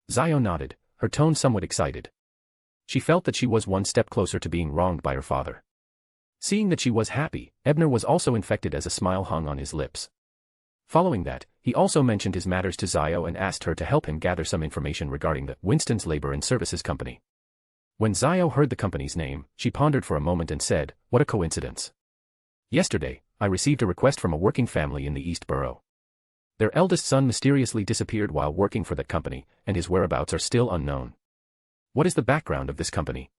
Zio nodded, her tone somewhat excited. She felt that she was one step closer to being wronged by her father. Seeing that she was happy, Ebner was also infected as a smile hung on his lips. Following that, he also mentioned his matters to Zio and asked her to help him gather some information regarding the Winston's Labor and Services Company. When Zio heard the company's name, she pondered for a moment and said, "What a coincidence. Yesterday, I received a request from a working family in the East Borough. Their eldest son mysteriously disappeared while working for that company, and his whereabouts are still unknown. What is the background of this company?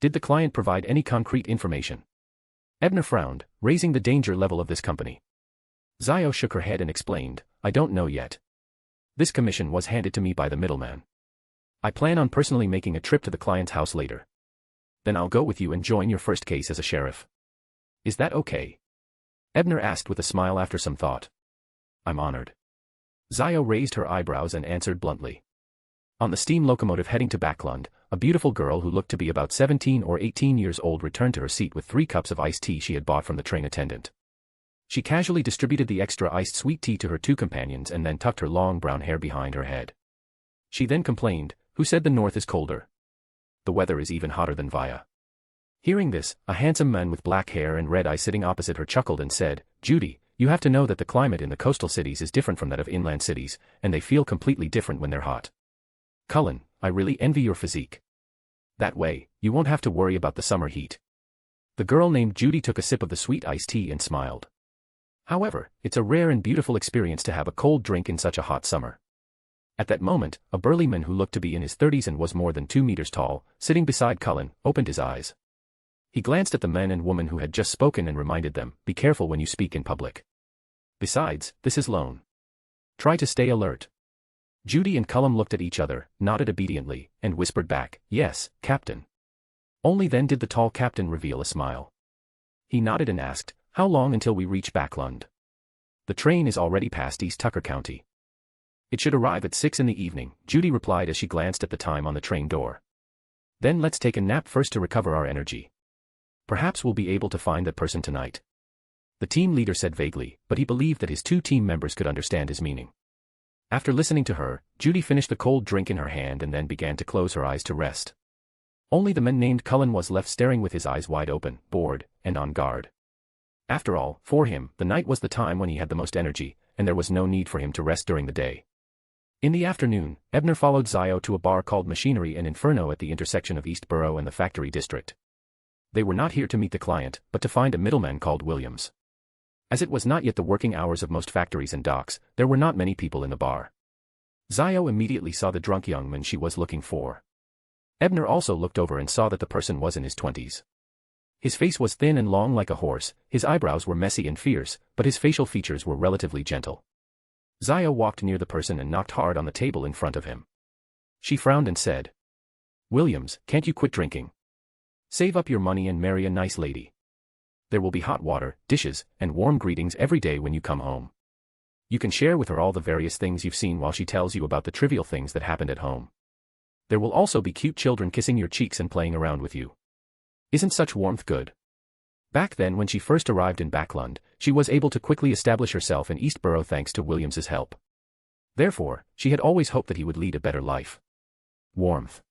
Did the client provide any concrete information? Ebner frowned, raising the danger level of this company. Zio shook her head and explained, I don't know yet. This commission was handed to me by the middleman. I plan on personally making a trip to the client's house later. Then I'll go with you and join your first case as a sheriff. Is that okay? Ebner asked with a smile after some thought. I'm honored. Zio raised her eyebrows and answered bluntly. On the steam locomotive heading to Backlund, a beautiful girl who looked to be about 17 or 18 years old returned to her seat with 3 cups of iced tea she had bought from the train attendant. She casually distributed the extra iced sweet tea to her 2 companions and then tucked her long brown hair behind her head. She then complained, who said the north is colder? The weather is even hotter than Via. Hearing this, a handsome man with black hair and red eyes sitting opposite her chuckled and said, Judy, you have to know that the climate in the coastal cities is different from that of inland cities, and they feel completely different when they're hot. Cullen, I really envy your physique. That way, you won't have to worry about the summer heat. The girl named Judy took a sip of the sweet iced tea and smiled. However, it's a rare and beautiful experience to have a cold drink in such a hot summer. At that moment, a burly man who looked to be in his 30s and was more than 2 meters tall, sitting beside Cullen, opened his eyes. He glanced at the men and woman who had just spoken and reminded them, be careful when you speak in public. Besides, this is Lone. Try to stay alert. Judy and Cullen looked at each other, nodded obediently, and whispered back, yes, Captain. Only then did the tall captain reveal a smile. He nodded and asked, how long until we reach Backlund? The train is already past East Tucker County. It should arrive at 6 in the evening, Judy replied as she glanced at the time on the train door. Then let's take a nap first to recover our energy. Perhaps we'll be able to find that person tonight. The team leader said vaguely, but he believed that his 2 team members could understand his meaning. After listening to her, Judy finished the cold drink in her hand and then began to close her eyes to rest. Only the man named Cullen was left staring with his eyes wide open, bored, and on guard. After all, for him, the night was the time when he had the most energy, and there was no need for him to rest during the day. In the afternoon, Ebner followed Zio to a bar called Machinery and Inferno at the intersection of East Borough and the Factory District. They were not here to meet the client, but to find a middleman called Williams. As it was not yet the working hours of most factories and docks, there were not many people in the bar. Zio immediately saw the drunk young man she was looking for. Ebner also looked over and saw that the person was in his 20s. His face was thin and long like a horse, his eyebrows were messy and fierce, but his facial features were relatively gentle. Zio walked near the person and knocked hard on the table in front of him. She frowned and said, Williams, can't you quit drinking? Save up your money and marry a nice lady. There will be hot water, dishes, and warm greetings every day when you come home. You can share with her all the various things you've seen while she tells you about the trivial things that happened at home. There will also be cute children kissing your cheeks and playing around with you. Isn't such warmth good? Back then when she first arrived in Backlund, she was able to quickly establish herself in East Borough thanks to Williams's help. Therefore, she had always hoped that he would lead a better life. Warmth.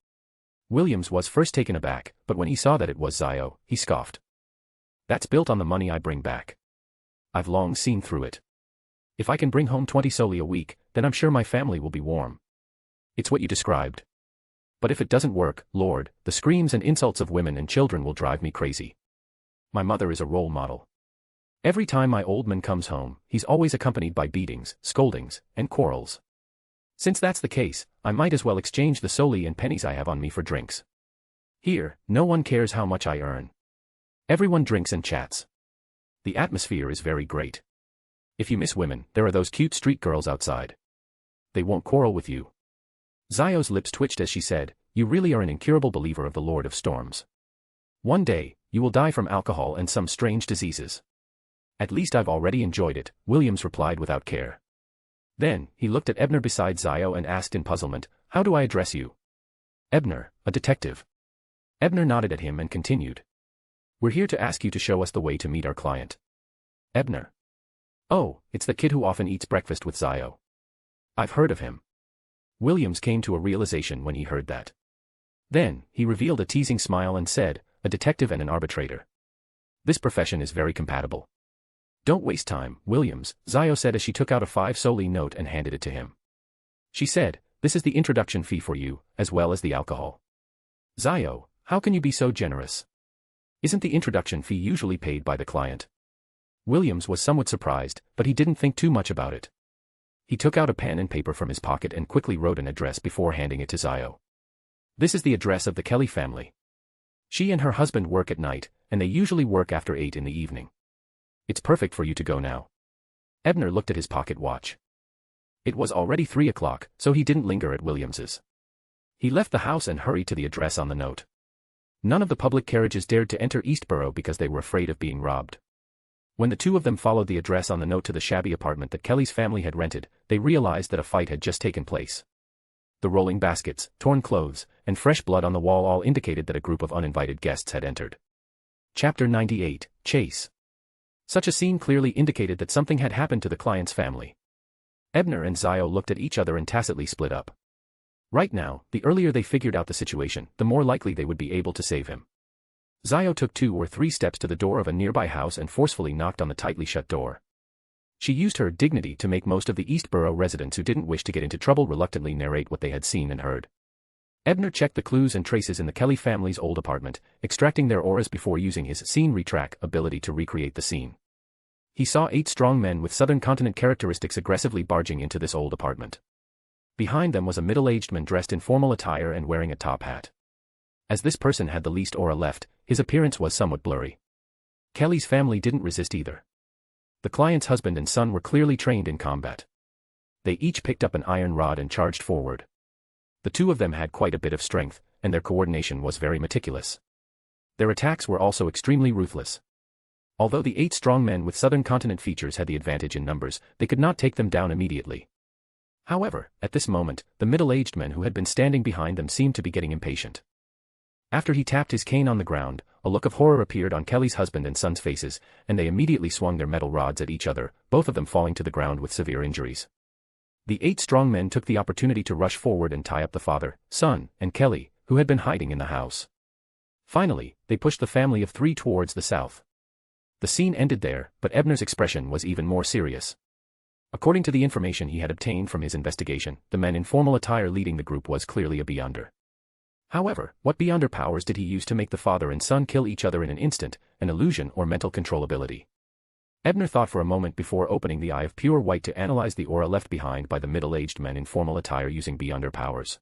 Williams was first taken aback, but when he saw that it was Zio, he scoffed. That's built on the money I bring back. I've long seen through it. If I can bring home 20 solely a week, then I'm sure my family will be warm. It's what you described. But if it doesn't work, Lord, the screams and insults of women and children will drive me crazy. My mother is a role model. Every time my old man comes home, he's always accompanied by beatings, scoldings, and quarrels. Since that's the case, I might as well exchange the solely and pennies I have on me for drinks. Here, no one cares how much I earn. Everyone drinks and chats. The atmosphere is very great. If you miss women, there are those cute street girls outside. They won't quarrel with you. Zio's lips twitched as she said, you really are an incurable believer of the Lord of Storms. One day, you will die from alcohol and some strange diseases. At least I've already enjoyed it, Williams replied without care. Then, he looked at Ebner beside Zio and asked in puzzlement, how do I address you? Ebner, a detective. Ebner nodded at him and continued. We're here to ask you to show us the way to meet our client. Ebner. Oh, it's the kid who often eats breakfast with Zio. I've heard of him. Williams came to a realization when he heard that. Then, he revealed a teasing smile and said, a detective and an arbitrator. This profession is very compatible. Don't waste time, Williams, Zio said as she took out a 5 solely note and handed it to him. She said, this is the introduction fee for you, as well as the alcohol. Zio, how can you be so generous? Isn't the introduction fee usually paid by the client? Williams was somewhat surprised, but he didn't think too much about it. He took out a pen and paper from his pocket and quickly wrote an address before handing it to Zio. This is the address of the Kelly family. She and her husband work at night, and they usually work after 8 in the evening. It's perfect for you to go now. Ebner looked at his pocket watch. It was already 3 o'clock, so he didn't linger at Williams's. He left the house and hurried to the address on the note. None of the public carriages dared to enter Eastborough because they were afraid of being robbed. When the two of them followed the address on the note to the shabby apartment that Kelly's family had rented, they realized that a fight had just taken place. The rolling baskets, torn clothes, and fresh blood on the wall all indicated that a group of uninvited guests had entered. Chapter 98, Chase. Such a scene clearly indicated that something had happened to the client's family. Ebner and Zio looked at each other and tacitly split up. Right now, the earlier they figured out the situation, the more likely they would be able to save him. Zio took 2 or 3 steps to the door of a nearby house and forcefully knocked on the tightly shut door. She used her dignity to make most of the Eastborough residents who didn't wish to get into trouble reluctantly narrate what they had seen and heard. Ebner checked the clues and traces in the Kelly family's old apartment, extracting their auras before using his scene retrack ability to recreate the scene. He saw 8 strong men with Southern Continent characteristics aggressively barging into this old apartment. Behind them was a middle-aged man dressed in formal attire and wearing a top hat. As this person had the least aura left, his appearance was somewhat blurry. Kelly's family didn't resist either. The client's husband and son were clearly trained in combat. They each picked up an iron rod and charged forward. The two of them had quite a bit of strength, and their coordination was very meticulous. Their attacks were also extremely ruthless. Although the 8 strong men with Southern Continent features had the advantage in numbers, they could not take them down immediately. However, at this moment, the middle-aged man who had been standing behind them seemed to be getting impatient. After he tapped his cane on the ground, a look of horror appeared on Kelly's husband and son's faces, and they immediately swung their metal rods at each other, both of them falling to the ground with severe injuries. The 8 strong men took the opportunity to rush forward and tie up the father, son, and Kelly, who had been hiding in the house. Finally, they pushed the family of 3 towards the south. The scene ended there, but Ebner's expression was even more serious. According to the information he had obtained from his investigation, the man in formal attire leading the group was clearly a Beyonder. However, what Beyonder powers did he use to make the father and son kill each other in an instant, an illusion or mental control ability? Ebner thought for a moment before opening the eye of pure white to analyze the aura left behind by the middle-aged man in formal attire using Beyonder powers.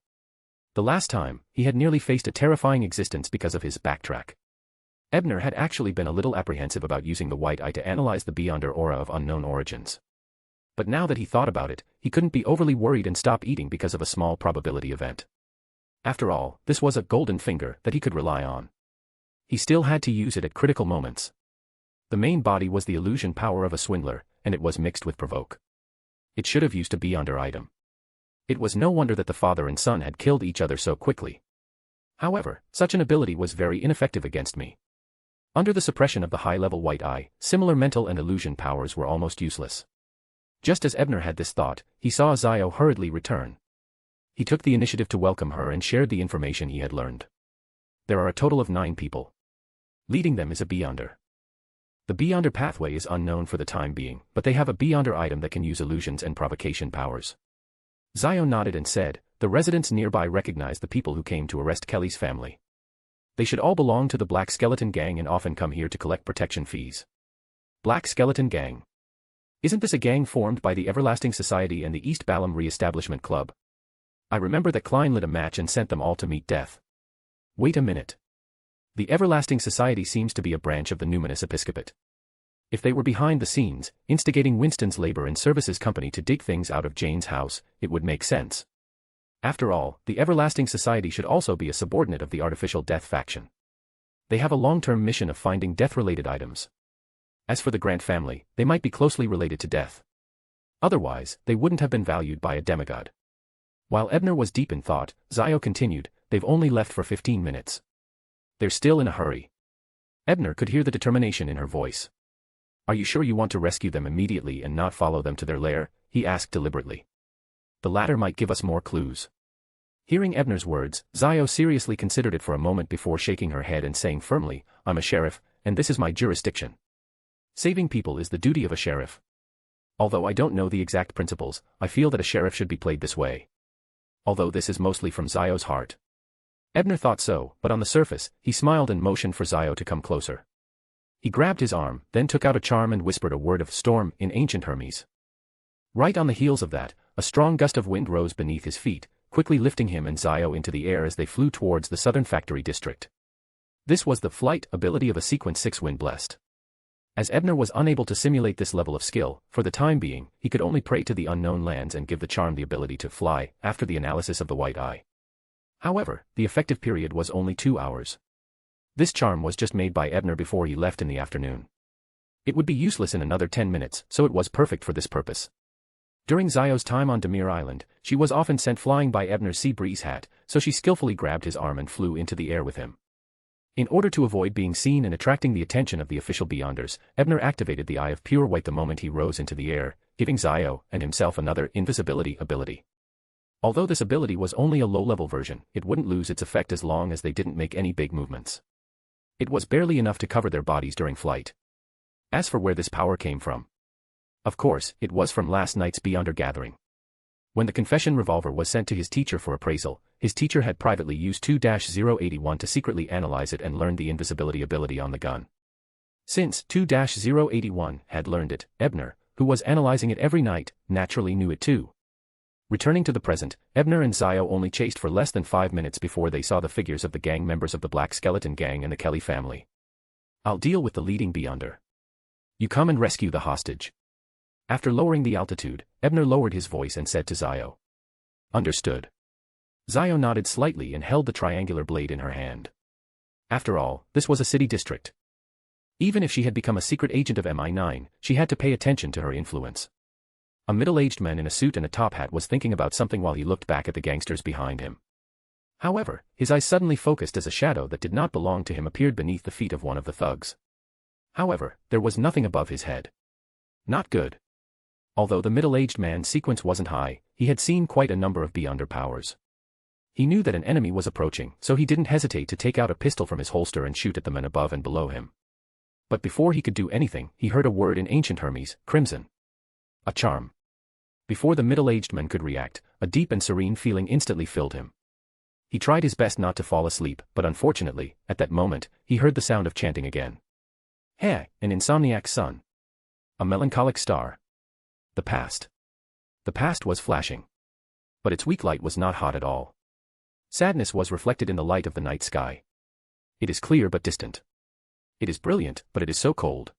The last time, he had nearly faced a terrifying existence because of his backtrack. Ebner had actually been a little apprehensive about using the white eye to analyze the Beyonder aura of unknown origins. But now that he thought about it, he couldn't be overly worried and stop eating because of a small probability event. After all, this was a golden finger that he could rely on. He still had to use it at critical moments. The main body was the illusion power of a swindler, and it was mixed with provoke. It should have used a Beyonder item. It was no wonder that the father and son had killed each other so quickly. However, such an ability was very ineffective against me. Under the suppression of the high-level white eye, similar mental and illusion powers were almost useless. Just as Ebner had this thought, he saw Zio hurriedly return. He took the initiative to welcome her and shared the information he had learned. There are a total of 9 people. Leading them is a Beyonder. The Beyonder pathway is unknown for the time being, but they have a Beyonder item that can use illusions and provocation powers. Zio nodded and said, the residents nearby recognize the people who came to arrest Kelly's family. They should all belong to the Black Skeleton Gang and often come here to collect protection fees. Black Skeleton Gang. Isn't this a gang formed by the Everlasting Society and the East Balham Re-establishment Club? I remember that Klein lit a match and sent them all to meet death. Wait a minute. The Everlasting Society seems to be a branch of the Numinous Episcopate. If they were behind the scenes, instigating Winston's Labor and Services Company to dig things out of Jane's house, it would make sense. After all, the Everlasting Society should also be a subordinate of the Artificial Death faction. They have a long-term mission of finding death-related items. As for the Grant family, they might be closely related to death. Otherwise, they wouldn't have been valued by a demigod. While Ebner was deep in thought, Zio continued, they've only left for 15 minutes. They're still in a hurry. Ebner could hear the determination in her voice. Are you sure you want to rescue them immediately and not follow them to their lair? He asked deliberately. The latter might give us more clues. Hearing Ebner's words, Zio seriously considered it for a moment before shaking her head and saying firmly, I'm a sheriff, and this is my jurisdiction. Saving people is the duty of a sheriff. Although I don't know the exact principles, I feel that a sheriff should be played this way. Although this is mostly from Zio's heart. Ebner thought so, but on the surface, he smiled and motioned for Zio to come closer. He grabbed his arm, then took out a charm and whispered a word of storm in ancient Hermes. Right on the heels of that, a strong gust of wind rose beneath his feet, quickly lifting him and Zio into the air as they flew towards the southern factory district. This was the flight ability of a Sequence 6 Wind Blessed. As Ebner was unable to simulate this level of skill, for the time being, he could only pray to the unknown lands and give the charm the ability to fly, after the analysis of the white eye. However, the effective period was only 2 hours. This charm was just made by Ebner before he left in the afternoon. It would be useless in another 10 minutes, so it was perfect for this purpose. During Zio's time on Demir Island, she was often sent flying by Ebner's sea breeze hat, so she skillfully grabbed his arm and flew into the air with him. In order to avoid being seen and attracting the attention of the official Beyonders, Ebner activated the Eye of Pure White the moment he rose into the air, giving Zio and himself another invisibility ability. Although this ability was only a low-level version, it wouldn't lose its effect as long as they didn't make any big movements. It was barely enough to cover their bodies during flight. As for where this power came from, of course, it was from last night's Beyonder gathering. When the confession revolver was sent to his teacher for appraisal, his teacher had privately used 2-081 to secretly analyze it and learn the invisibility ability on the gun. Since 2-081 had learned it, Ebner, who was analyzing it every night, naturally knew it too. Returning to the present, Ebner and Zio only chased for less than 5 minutes before they saw the figures of the gang members of the Black Skeleton Gang and the Kelly family. I'll deal with the leading Beyonder. You come and rescue the hostage. After lowering the altitude, Ebner lowered his voice and said to Zio. Understood. Zio nodded slightly and held the triangular blade in her hand. After all, this was a city district. Even if she had become a secret agent of MI9, she had to pay attention to her influence. A middle-aged man in a suit and a top hat was thinking about something while he looked back at the gangsters behind him. However, his eyes suddenly focused as a shadow that did not belong to him appeared beneath the feet of one of the thugs. However, there was nothing above his head. Not good. Although the middle-aged man's sequence wasn't high, he had seen quite a number of Beyonder powers. He knew that an enemy was approaching, so he didn't hesitate to take out a pistol from his holster and shoot at the men above and below him. But before he could do anything, he heard a word in ancient Hermes, crimson. A charm. Before the middle-aged man could react, a deep and serene feeling instantly filled him. He tried his best not to fall asleep, but unfortunately, at that moment, he heard the sound of chanting again. Hey, an insomniac's son. A melancholic star. The past. The past was flashing. But its weak light was not hot at all. Sadness was reflected in the light of the night sky. It is clear but distant. It is brilliant, but it is so cold.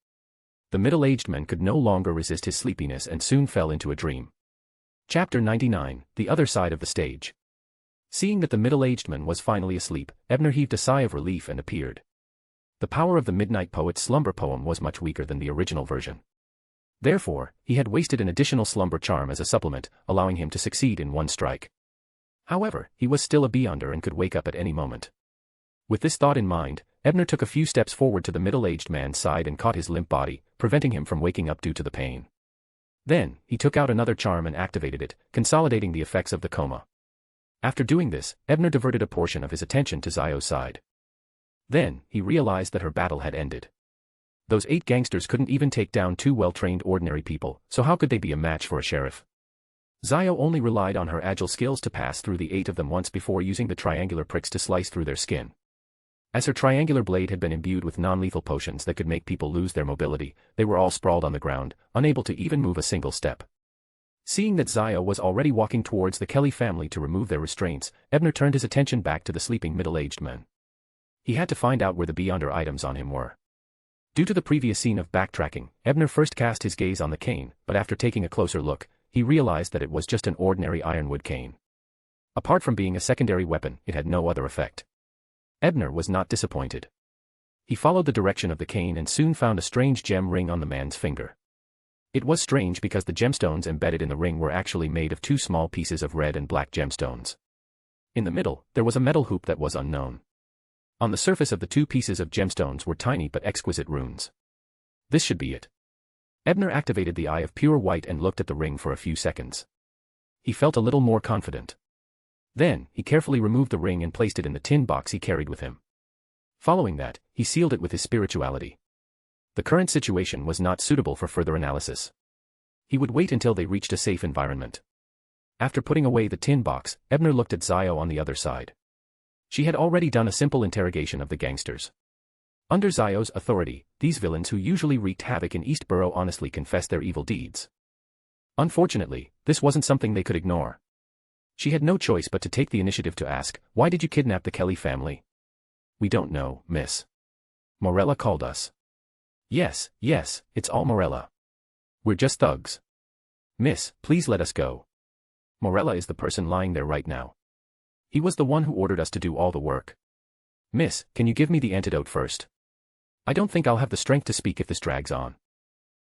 The middle-aged man could no longer resist his sleepiness and soon fell into a dream. Chapter 99, The Other Side of the Stage. Seeing that the middle-aged man was finally asleep, Ebner heaved a sigh of relief and appeared. The power of the Midnight Poet's slumber poem was much weaker than the original version. Therefore, he had wasted an additional slumber charm as a supplement, allowing him to succeed in one strike. However, he was still a Beyonder and could wake up at any moment. With this thought in mind, Ebner took a few steps forward to the middle-aged man's side and caught his limp body, preventing him from waking up due to the pain. Then, he took out another charm and activated it, consolidating the effects of the coma. After doing this, Ebner diverted a portion of his attention to Zio's side. Then, he realized that her battle had ended. Those 8 gangsters couldn't even take down 2 well-trained ordinary people, so how could they be a match for a sheriff? Zio only relied on her agile skills to pass through the 8 of them once before using the triangular pricks to slice through their skin. As her triangular blade had been imbued with non-lethal potions that could make people lose their mobility, they were all sprawled on the ground, unable to even move a single step. Seeing that Zio was already walking towards the Kelly family to remove their restraints, Ebner turned his attention back to the sleeping middle-aged man. He had to find out where the Beyonder items on him were. Due to the previous scene of backtracking, Ebner first cast his gaze on the cane, but after taking a closer look, he realized that it was just an ordinary ironwood cane. Apart from being a secondary weapon, it had no other effect. Ebner was not disappointed. He followed the direction of the cane and soon found a strange gem ring on the man's finger. It was strange because the gemstones embedded in the ring were actually made of 2 small pieces of red and black gemstones. In the middle, there was a metal hoop that was unknown. On the surface of the 2 pieces of gemstones were tiny but exquisite runes. This should be it. Ebner activated the Eye of Pure White and looked at the ring for a few seconds. He felt a little more confident. Then, he carefully removed the ring and placed it in the tin box he carried with him. Following that, he sealed it with his spirituality. The current situation was not suitable for further analysis. He would wait until they reached a safe environment. After putting away the tin box, Ebner looked at Zio on the other side. She had already done a simple interrogation of the gangsters. Under Zio's authority, these villains who usually wreaked havoc in Eastborough honestly confessed their evil deeds. Unfortunately, this wasn't something they could ignore. She had no choice but to take the initiative to ask, "Why did you kidnap the Kelly family?" "We don't know, miss. Morella called us." Yes, it's all Morella. "We're just thugs. Miss, please let us go. Morella is the person lying there right now. He was the one who ordered us to do all the work. Miss, can you give me the antidote first? I don't think I'll have the strength to speak if this drags on."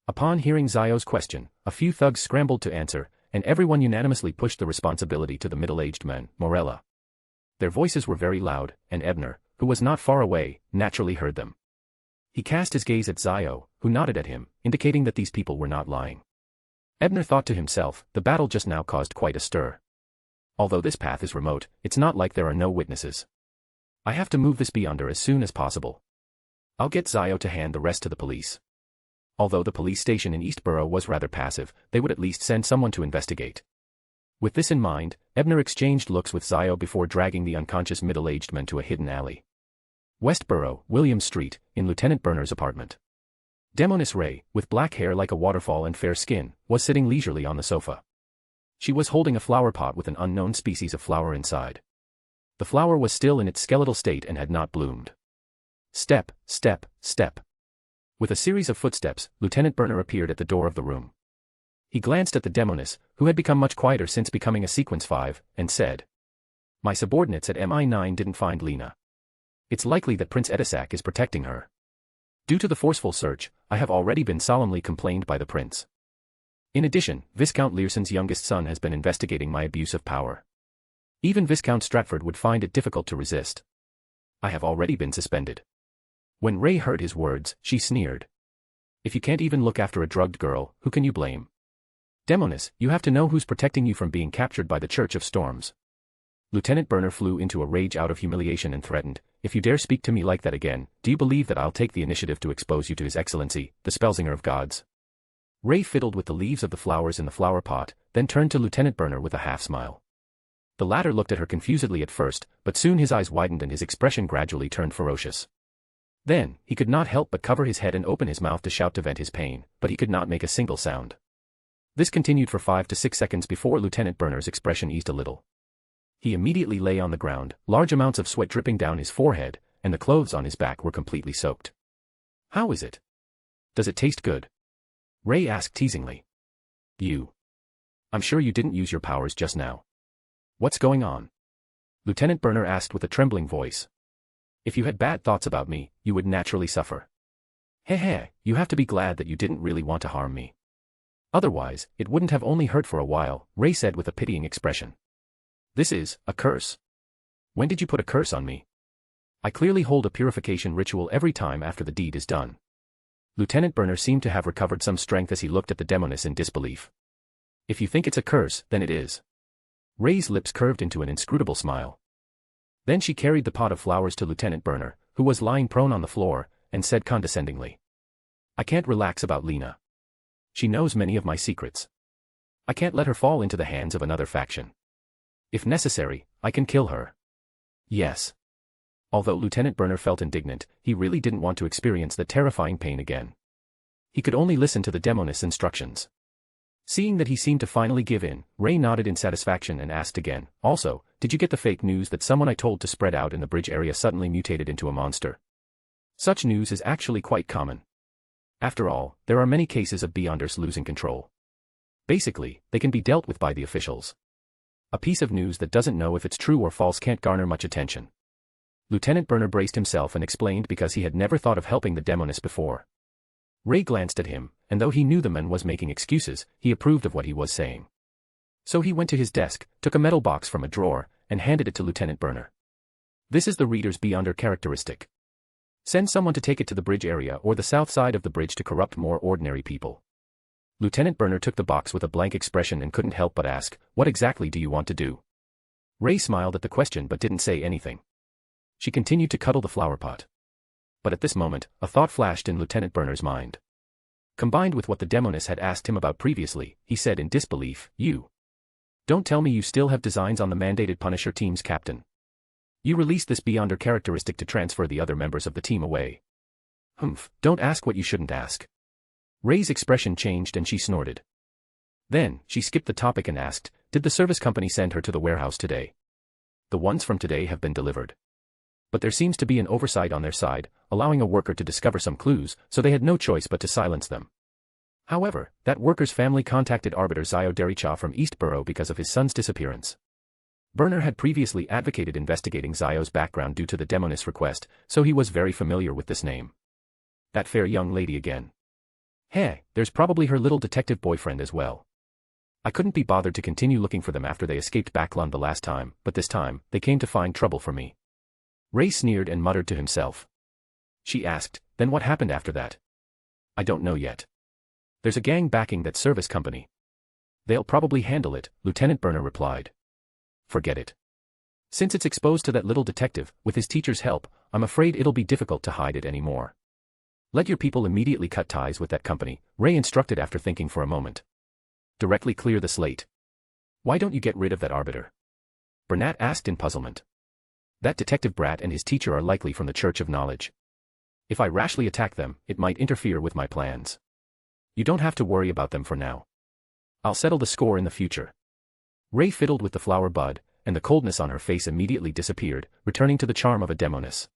Upon hearing Zio's question, a few thugs scrambled to answer, and everyone unanimously pushed the responsibility to the middle-aged man, Morella. Their voices were very loud, and Ebner, who was not far away, naturally heard them. He cast his gaze at Zio, who nodded at him, indicating that these people were not lying. Ebner thought to himself, the battle just now caused quite a stir. Although this path is remote, it's not like there are no witnesses. I have to move this beyonder as soon as possible. I'll get Zio to hand the rest to the police. Although the police station in Eastborough was rather passive, they would at least send someone to investigate. With this in mind, Ebner exchanged looks with Zio before dragging the unconscious middle-aged man to a hidden alley. Westborough, William Street, in Lieutenant Berner's apartment. Demonis Ray, with black hair like a waterfall and fair skin, was sitting leisurely on the sofa. She was holding a flower pot with an unknown species of flower inside. The flower was still in its skeletal state and had not bloomed. Step, step, step. With a series of footsteps, Lieutenant Berner appeared at the door of the room. He glanced at the Demonis, who had become much quieter since becoming a Sequence 5, and said, "My subordinates at MI9 didn't find Lena. It's likely that Prince Edisac is protecting her. Due to the forceful search, I have already been solemnly complained by the prince. In addition, Viscount Learson's youngest son has been investigating my abuse of power. Even Viscount Stratford would find it difficult to resist. I have already been suspended." When Ray heard his words, she sneered. "If you can't even look after a drugged girl, who can you blame? Demonis, you have to know who's protecting you from being captured by the Church of Storms." Lieutenant Berner flew into a rage out of humiliation and threatened, "If you dare speak to me like that again, do you believe that I'll take the initiative to expose you to His Excellency, the Spellsinger of Gods?" Ray fiddled with the leaves of the flowers in the flower pot, then turned to Lieutenant Berner with a half-smile. The latter looked at her confusedly at first, but soon his eyes widened and his expression gradually turned ferocious. Then, he could not help but cover his head and open his mouth to shout to vent his pain, but he could not make a single sound. This continued for 5 to 6 seconds before Lieutenant Berner's expression eased a little. He immediately lay on the ground, large amounts of sweat dripping down his forehead, and the clothes on his back were completely soaked. "How is it? Does it taste good?" Ray asked teasingly. I'm sure you didn't use your powers just now. What's going on?" Lieutenant Berner asked with a trembling voice. "If you had bad thoughts about me, you would naturally suffer. Heh, you have to be glad that you didn't really want to harm me. Otherwise, it wouldn't have only hurt for a while," Ray said with a pitying expression. "This is a curse. When did you put a curse on me? I clearly hold a purification ritual every time after the deed is done." Lieutenant Berner seemed to have recovered some strength as he looked at the Demonis in disbelief. "If you think it's a curse, then it is." Ray's lips curved into an inscrutable smile. Then she carried the pot of flowers to Lieutenant Berner, who was lying prone on the floor, and said condescendingly, "I can't relax about Lena. She knows many of my secrets. I can't let her fall into the hands of another faction. If necessary, I can kill her." Yes. Although Lieutenant Berner felt indignant, he really didn't want to experience the terrifying pain again. He could only listen to the Demonis' instructions. Seeing that he seemed to finally give in, Ray nodded in satisfaction and asked again, "Also, did you get the fake news that someone I told to spread out in the bridge area suddenly mutated into a monster? Such news is actually quite common. After all, there are many cases of Beyonders losing control. Basically, they can be dealt with by the officials. A piece of news that doesn't know if it's true or false can't garner much attention." Lieutenant Berner braced himself and explained because he had never thought of helping the Demonis before. Ray glanced at him, and though he knew the man was making excuses, he approved of what he was saying. So he went to his desk, took a metal box from a drawer, and handed it to Lieutenant Berner. "This is the reader's Beyonder characteristic. Send someone to take it to the bridge area or the south side of the bridge to corrupt more ordinary people." Lieutenant Berner took the box with a blank expression and couldn't help but ask, "What exactly do you want to do?" Ray smiled at the question but didn't say anything. She continued to cuddle the flower pot. But at this moment, a thought flashed in Lieutenant Berner's mind. Combined with what the Demonis had asked him about previously, he said in disbelief, "You don't tell me you still have designs on the mandated Punisher team's captain. You released this Beyonder characteristic to transfer the other members of the team away." Humph, don't ask what you shouldn't ask. Ray's expression changed and she snorted. Then, she skipped the topic and asked, did the service company send her to the warehouse today? The ones from today have been delivered. But there seems to be an oversight on their side, allowing a worker to discover some clues, so they had no choice but to silence them. However, that worker's family contacted Arbiter Zio Dericha from Eastborough because of his son's disappearance. Berner had previously advocated investigating Zio's background due to the Demonis request, so he was very familiar with this name. That fair young lady again. Hey, there's probably her little detective boyfriend as well. I couldn't be bothered to continue looking for them after they escaped Backlund the last time, but this time, they came to find trouble for me. Ray sneered and muttered to himself. She asked, then what happened after that? I don't know yet. There's a gang backing that service company. They'll probably handle it, Lieutenant Berner replied. Forget it. Since it's exposed to that little detective, with his teacher's help, I'm afraid it'll be difficult to hide it anymore. Let your people immediately cut ties with that company, Ray instructed after thinking for a moment. Directly clear the slate. Why don't you get rid of that arbiter? Bernat asked in puzzlement. That detective brat and his teacher are likely from the Church of Knowledge. If I rashly attack them, it might interfere with my plans. You don't have to worry about them for now. I'll settle the score in the future. Ray fiddled with the flower bud, and the coldness on her face immediately disappeared, returning to the charm of a Demonis.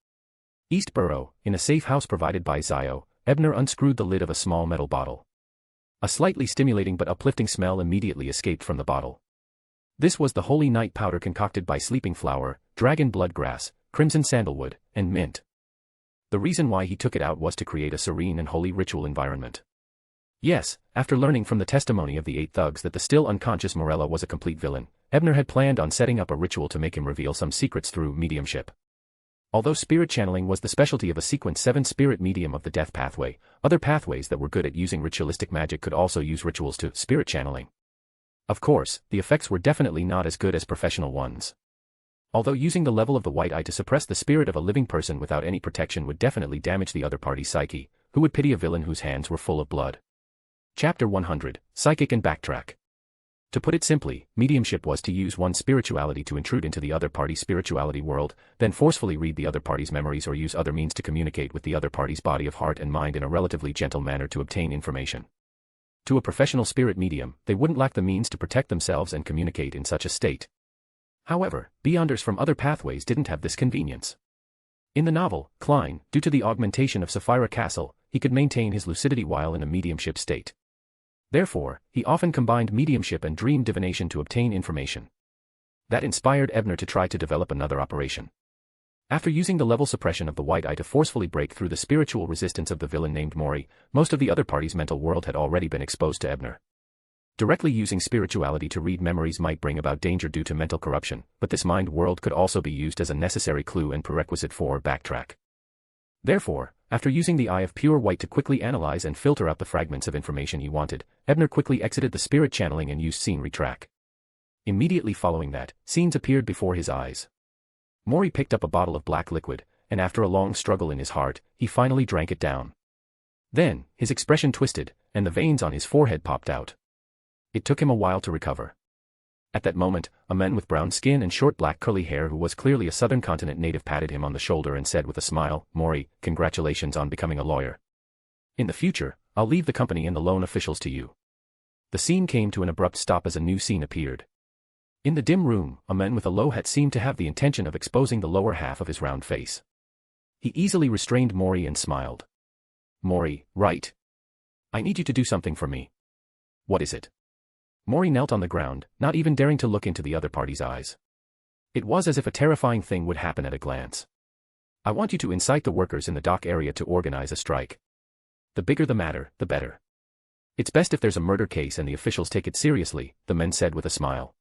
Eastborough, in a safe house provided by Zio, Ebner unscrewed the lid of a small metal bottle. A slightly stimulating but uplifting smell immediately escaped from the bottle. This was the holy night powder concocted by sleeping flower, dragon blood grass, crimson sandalwood, and mint. The reason why he took it out was to create a serene and holy ritual environment. Yes, after learning from the testimony of the 8 thugs that the still unconscious Morella was a complete villain, Ebner had planned on setting up a ritual to make him reveal some secrets through mediumship. Although spirit channeling was the specialty of a Sequence 7 spirit medium of the death pathway, other pathways that were good at using ritualistic magic could also use rituals to spirit channeling. Of course, the effects were definitely not as good as professional ones. Although using the level of the white eye to suppress the spirit of a living person without any protection would definitely damage the other party's psyche, who would pity a villain whose hands were full of blood? Chapter 100, Psychic and Backtrack. To put it simply, mediumship was to use one's spirituality to intrude into the other party's spirituality world, then forcefully read the other party's memories or use other means to communicate with the other party's body of heart and mind in a relatively gentle manner to obtain information. To a professional spirit medium, they wouldn't lack the means to protect themselves and communicate in such a state. However, beyonders from other pathways didn't have this convenience. In the novel, Klein, due to the augmentation of Sapphira Castle, he could maintain his lucidity while in a mediumship state. Therefore, he often combined mediumship and dream divination to obtain information. That inspired Ebner to try to develop another operation. After using the level suppression of the white eye to forcefully break through the spiritual resistance of the villain named Mori, most of the other party's mental world had already been exposed to Ebner. Directly using spirituality to read memories might bring about danger due to mental corruption, but this mind world could also be used as a necessary clue and prerequisite for backtrack. Therefore, after using the eye of pure white to quickly analyze and filter out the fragments of information he wanted, Ebner quickly exited the spirit channeling and used scene retrack. Immediately following that, scenes appeared before his eyes. Mori picked up a bottle of black liquid, and after a long struggle in his heart, he finally drank it down. Then, his expression twisted, and the veins on his forehead popped out. It took him a while to recover. At that moment, a man with brown skin and short black curly hair who was clearly a southern continent native patted him on the shoulder and said with a smile, Mori, congratulations on becoming a lawyer. In the future, I'll leave the company and the loan officials to you. The scene came to an abrupt stop as a new scene appeared. In the dim room, a man with a low hat seemed to have the intention of exposing the lower half of his round face. He easily restrained Mori and smiled. Mori, right. I need you to do something for me. What is it? Mori knelt on the ground, not even daring to look into the other party's eyes. It was as if a terrifying thing would happen at a glance. I want you to incite the workers in the dock area to organize a strike. The bigger the matter, the better. It's best if there's a murder case and the officials take it seriously, the men said with a smile.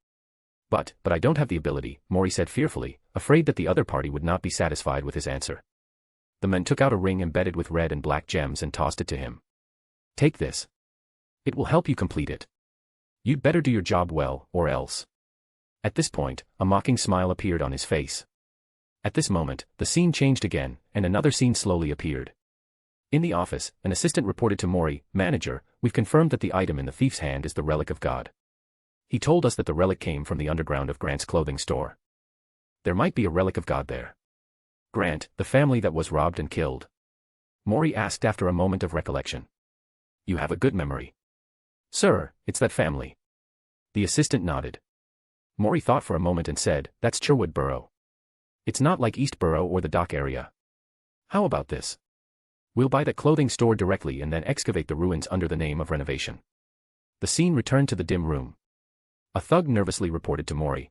But I don't have the ability, Mori said fearfully, afraid that the other party would not be satisfied with his answer. The men took out a ring embedded with red and black gems and tossed it to him. Take this. It will help you complete it. You'd better do your job well, or else. At this point, a mocking smile appeared on his face. At this moment, the scene changed again, and another scene slowly appeared. In the office, an assistant reported to Mori, Manager, we've confirmed that the item in the thief's hand is the relic of God. He told us that the relic came from the underground of Grant's clothing store. There might be a relic of God there. Grant, the family that was robbed and killed. Maury asked after a moment of recollection. You have a good memory. Sir, it's that family. The assistant nodded. Maury thought for a moment and said, that's Sherwood Borough. It's not like East Borough or the dock area. How about this? We'll buy that clothing store directly and then excavate the ruins under the name of renovation. The scene returned to the dim room. A thug nervously reported to Maury.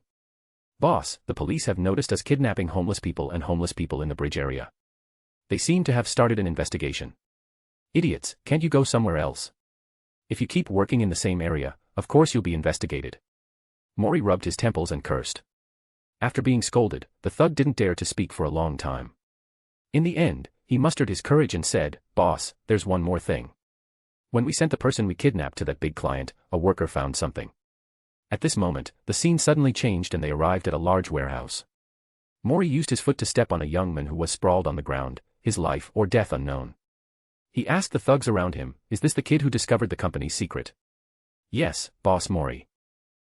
Boss, the police have noticed us kidnapping homeless people in the bridge area. They seem to have started an investigation. Idiots, can't you go somewhere else? If you keep working in the same area, of course you'll be investigated. Maury rubbed his temples and cursed. After being scolded, the thug didn't dare to speak for a long time. In the end, he mustered his courage and said, Boss, there's one more thing. When we sent the person we kidnapped to that big client, a worker found something. At this moment, the scene suddenly changed and they arrived at a large warehouse. Maury used his foot to step on a young man who was sprawled on the ground, his life or death unknown. He asked the thugs around him, is this the kid who discovered the company's secret? Yes, Boss Maury.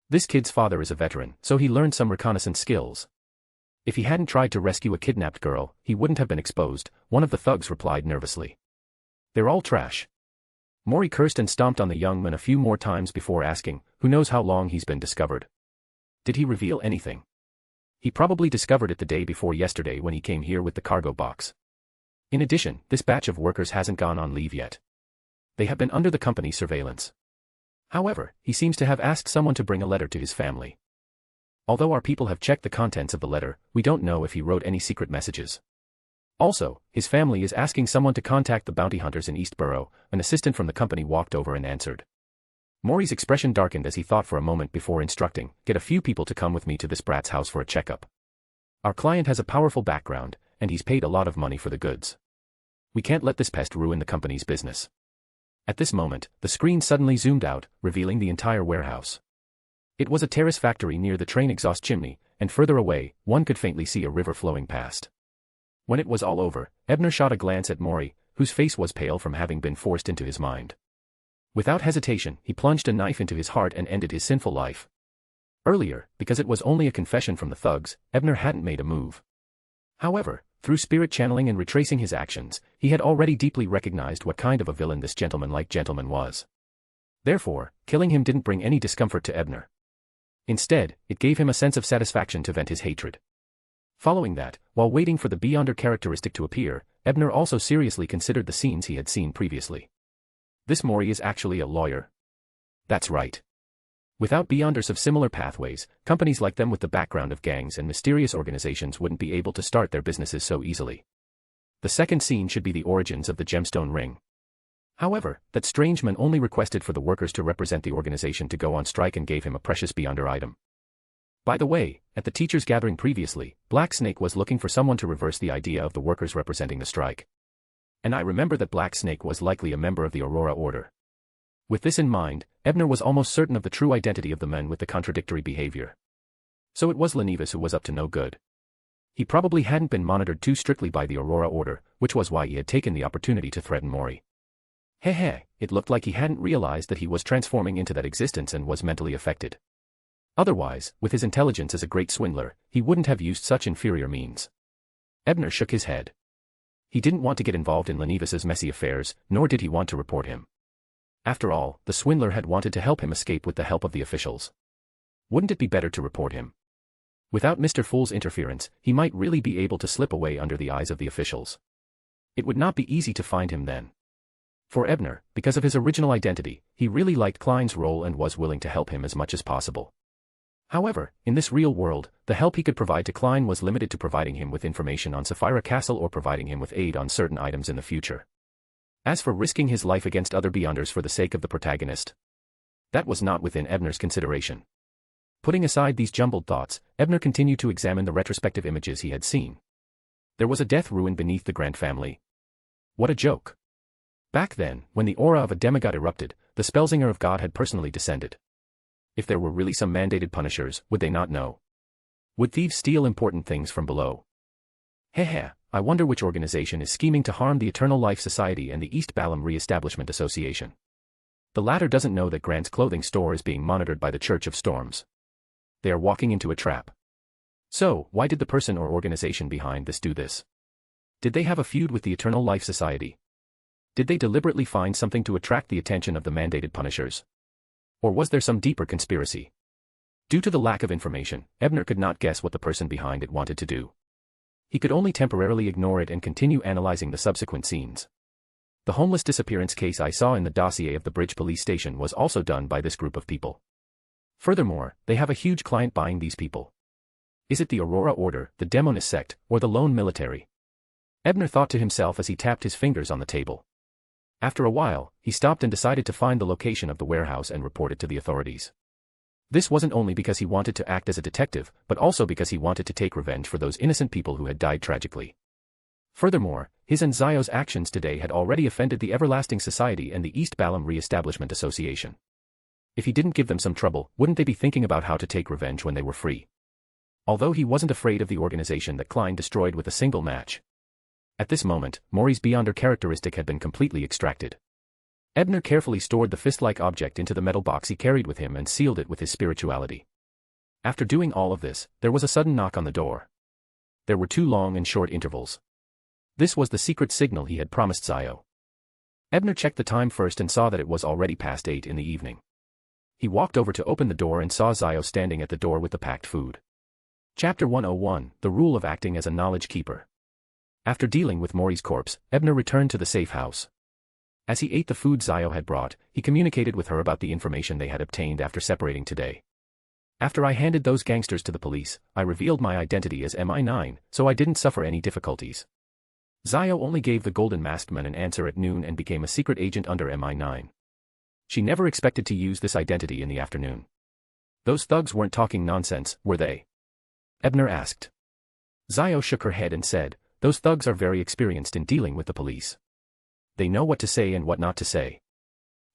This kid's father is a veteran, so he learned some reconnaissance skills. If he hadn't tried to rescue a kidnapped girl, he wouldn't have been exposed, one of the thugs replied nervously. They're all trash. Maury cursed and stomped on the young man a few more times before asking, who knows how long he's been discovered? Did he reveal anything? He probably discovered it the day before yesterday when he came here with the cargo box. In addition, this batch of workers hasn't gone on leave yet. They have been under the company's surveillance. However, he seems to have asked someone to bring a letter to his family. Although our people have checked the contents of the letter, we don't know if he wrote any secret messages. Also, his family is asking someone to contact the bounty hunters in East Borough. An assistant from the company walked over and answered. Maury's expression darkened as he thought for a moment before instructing, get a few people to come with me to this brat's house for a checkup. Our client has a powerful background, and he's paid a lot of money for the goods. We can't let this pest ruin the company's business. At this moment, the screen suddenly zoomed out, revealing the entire warehouse. It was a terrace factory near the train exhaust chimney, and further away, one could faintly see a river flowing past. When it was all over, Ebner shot a glance at Maury, whose face was pale from having been forced into his mind. Without hesitation, he plunged a knife into his heart and ended his sinful life. Earlier, because it was only a confession from the thugs, Ebner hadn't made a move. However, through spirit channeling and retracing his actions, he had already deeply recognized what kind of a villain this gentleman-like gentleman was. Therefore, killing him didn't bring any discomfort to Ebner. Instead, it gave him a sense of satisfaction to vent his hatred. Following that, while waiting for the Beyonder characteristic to appear, Ebner also seriously considered the scenes he had seen previously. This Maury is actually a lawyer. That's right. Without Beyonders of similar pathways, companies like them with the background of gangs and mysterious organizations wouldn't be able to start their businesses so easily. The second scene should be the origins of the gemstone ring. However, that strange man only requested for the workers to represent the organization to go on strike and gave him a precious Beyonder item. By the way, at the teachers' gathering previously, Black Snake was looking for someone to reverse the idea of the workers representing the strike. And I remember that Black Snake was likely a member of the Aurora Order. With this in mind, Ebner was almost certain of the true identity of the men with the contradictory behavior. So it was Lenevis who was up to no good. He probably hadn't been monitored too strictly by the Aurora Order, which was why he had taken the opportunity to threaten Maury. It looked like he hadn't realized that he was transforming into that existence and was mentally affected. Otherwise, with his intelligence as a great swindler, he wouldn't have used such inferior means. Ebner shook his head. He didn't want to get involved in Lenevis's messy affairs, nor did he want to report him. After all, the swindler had wanted to help him escape with the help of the officials. Wouldn't it be better to report him? Without Mr. Fool's interference, he might really be able to slip away under the eyes of the officials. It would not be easy to find him then. For Ebner, because of his original identity, he really liked Klein's role and was willing to help him as much as possible. However, in this real world, the help he could provide to Klein was limited to providing him with information on Sapphira Castle or providing him with aid on certain items in the future. As for risking his life against other Beyonders for the sake of the protagonist, that was not within Ebner's consideration. Putting aside these jumbled thoughts, Ebner continued to examine the retrospective images he had seen. There was a death ruin beneath the Grant family. What a joke. Back then, when the aura of a demigod erupted, the Spellsinger of God had personally descended. If there were really some mandated punishers, would they not know? Would thieves steal important things from below? I wonder which organization is scheming to harm the Eternal Life Society and the East Balam Re-Establishment Association. The latter doesn't know that Grant's clothing store is being monitored by the Church of Storms. They are walking into a trap. So, why did the person or organization behind this do this? Did they have a feud with the Eternal Life Society? Did they deliberately find something to attract the attention of the mandated punishers? Or was there some deeper conspiracy? Due to the lack of information, Ebner could not guess what the person behind it wanted to do. He could only temporarily ignore it and continue analyzing the subsequent scenes. The homeless disappearance case I saw in the dossier of the Bridge police station was also done by this group of people. Furthermore, they have a huge client buying these people. Is it the Aurora Order, the Demonist sect, or the lone military? Ebner thought to himself as he tapped his fingers on the table. After a while, he stopped and decided to find the location of the warehouse and report it to the authorities. This wasn't only because he wanted to act as a detective, but also because he wanted to take revenge for those innocent people who had died tragically. Furthermore, his and Zio's actions today had already offended the Everlasting Society and the East Balam Re-Establishment Association. If he didn't give them some trouble, wouldn't they be thinking about how to take revenge when they were free? Although he wasn't afraid of the organization that Klein destroyed with a single match. At this moment, Maury's Beyonder characteristic had been completely extracted. Ebner carefully stored the fist-like object into the metal box he carried with him and sealed it with his spirituality. After doing all of this, there was a sudden knock on the door. There were 2 long and short intervals. This was the secret signal he had promised Zio. Ebner checked the time first and saw that it was already past 8 in the evening. He walked over to open the door and saw Zio standing at the door with the packed food. Chapter 101, The Rule of Acting as a Knowledge Keeper. After dealing with Maury's corpse, Ebner returned to the safe house. As he ate the food Zio had brought, he communicated with her about the information they had obtained after separating today. After I handed those gangsters to the police, I revealed my identity as MI9, so I didn't suffer any difficulties. Zio only gave the Golden Masked Man an answer at noon and became a secret agent under MI9. She never expected to use this identity in the afternoon. Those thugs weren't talking nonsense, were they? Ebner asked. Zio shook her head and said, those thugs are very experienced in dealing with the police. They know what to say and what not to say.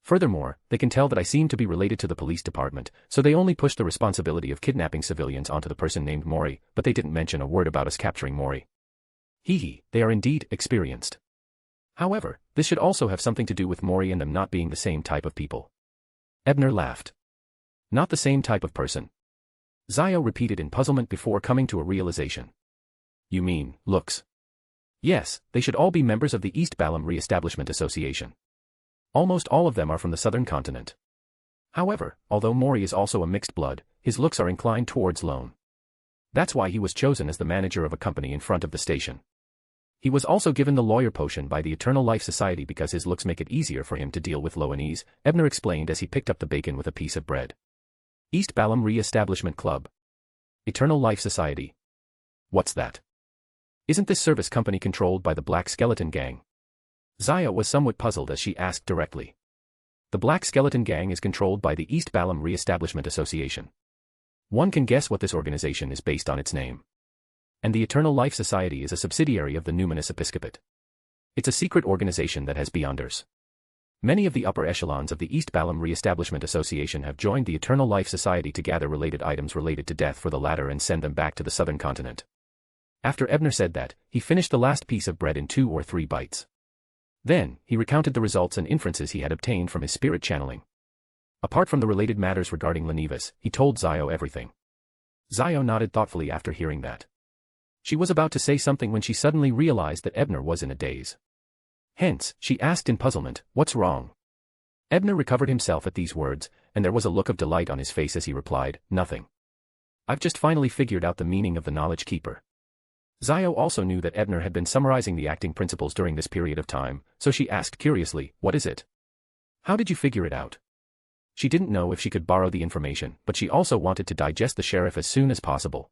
Furthermore, they can tell that I seem to be related to the police department, so they only push the responsibility of kidnapping civilians onto the person named Maury, but they didn't mention a word about us capturing Maury. They are indeed experienced. However, this should also have something to do with Maury and them not being the same type of people. Ebner laughed. Not the same type of person. Zio repeated in puzzlement before coming to a realization. You mean, looks? Yes, they should all be members of the East Balam Re-Establishment Association. Almost all of them are from the southern continent. However, although Maury is also a mixed blood, his looks are inclined towards lone. That's why he was chosen as the manager of a company in front of the station. He was also given the lawyer potion by the Eternal Life Society because his looks make it easier for him to deal with Loanese, Ebner explained as he picked up the bacon with a piece of bread. East Balam Re-Establishment Club. Eternal Life Society. What's that? Isn't this service company controlled by the Black Skeleton Gang? Zia was somewhat puzzled as she asked directly. The Black Skeleton Gang is controlled by the East Balam Re-Establishment Association. One can guess what this organization is based on its name. And the Eternal Life Society is a subsidiary of the Numinous Episcopate. It's a secret organization that has Beyonders. Many of the upper echelons of the East Balam Re-Establishment Association have joined the Eternal Life Society to gather related items related to death for the latter and send them back to the southern continent. After Ebner said that, he finished the last piece of bread in 2 or 3 bites. Then, he recounted the results and inferences he had obtained from his spirit channeling. Apart from the related matters regarding Lenivas, he told Zio everything. Zio nodded thoughtfully after hearing that. She was about to say something when she suddenly realized that Ebner was in a daze. Hence, she asked in puzzlement, what's wrong? Ebner recovered himself at these words, and there was a look of delight on his face as he replied, nothing. I've just finally figured out the meaning of the Knowledge Keeper. Zio also knew that Ebner had been summarizing the acting principles during this period of time, so she asked curiously, what is it? How did you figure it out? She didn't know if she could borrow the information, but she also wanted to digest the sheriff as soon as possible.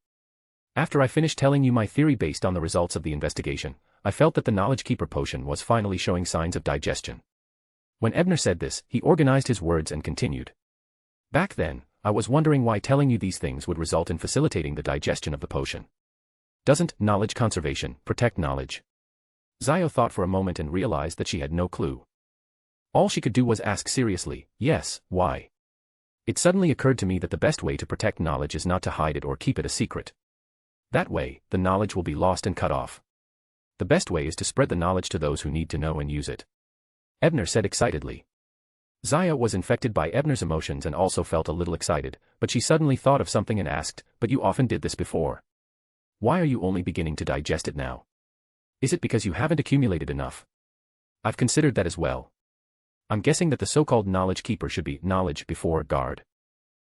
After I finished telling you my theory based on the results of the investigation, I felt that the Knowledge Keeper potion was finally showing signs of digestion. When Ebner said this, he organized his words and continued. Back then, I was wondering why telling you these things would result in facilitating the digestion of the potion. Doesn't knowledge conservation protect knowledge? Zio thought for a moment and realized that she had no clue. All she could do was ask seriously, yes, why? It suddenly occurred to me that the best way to protect knowledge is not to hide it or keep it a secret. That way, the knowledge will be lost and cut off. The best way is to spread the knowledge to those who need to know and use it. Ebner said excitedly. Zia was infected by Ebner's emotions and also felt a little excited, but she suddenly thought of something and asked, but you often did this before. Why are you only beginning to digest it now? Is it because you haven't accumulated enough? I've considered that as well. I'm guessing that the so-called knowledge keeper should be knowledge before guard.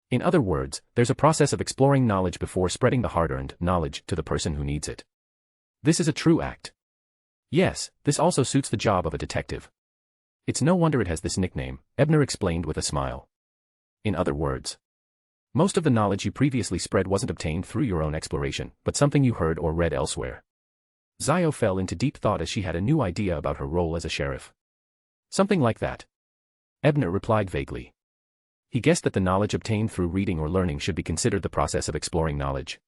In other words, there's a process of exploring knowledge before spreading the hard-earned knowledge to the person who needs it. This is a true act. Yes, this also suits the job of a detective. It's no wonder it has this nickname, Ebner explained with a smile. In other words, most of the knowledge you previously spread wasn't obtained through your own exploration, but something you heard or read elsewhere. Zio fell into deep thought as she had a new idea about her role as a sheriff. Something like that. Ebner replied vaguely. He guessed that the knowledge obtained through reading or learning should be considered the process of exploring knowledge.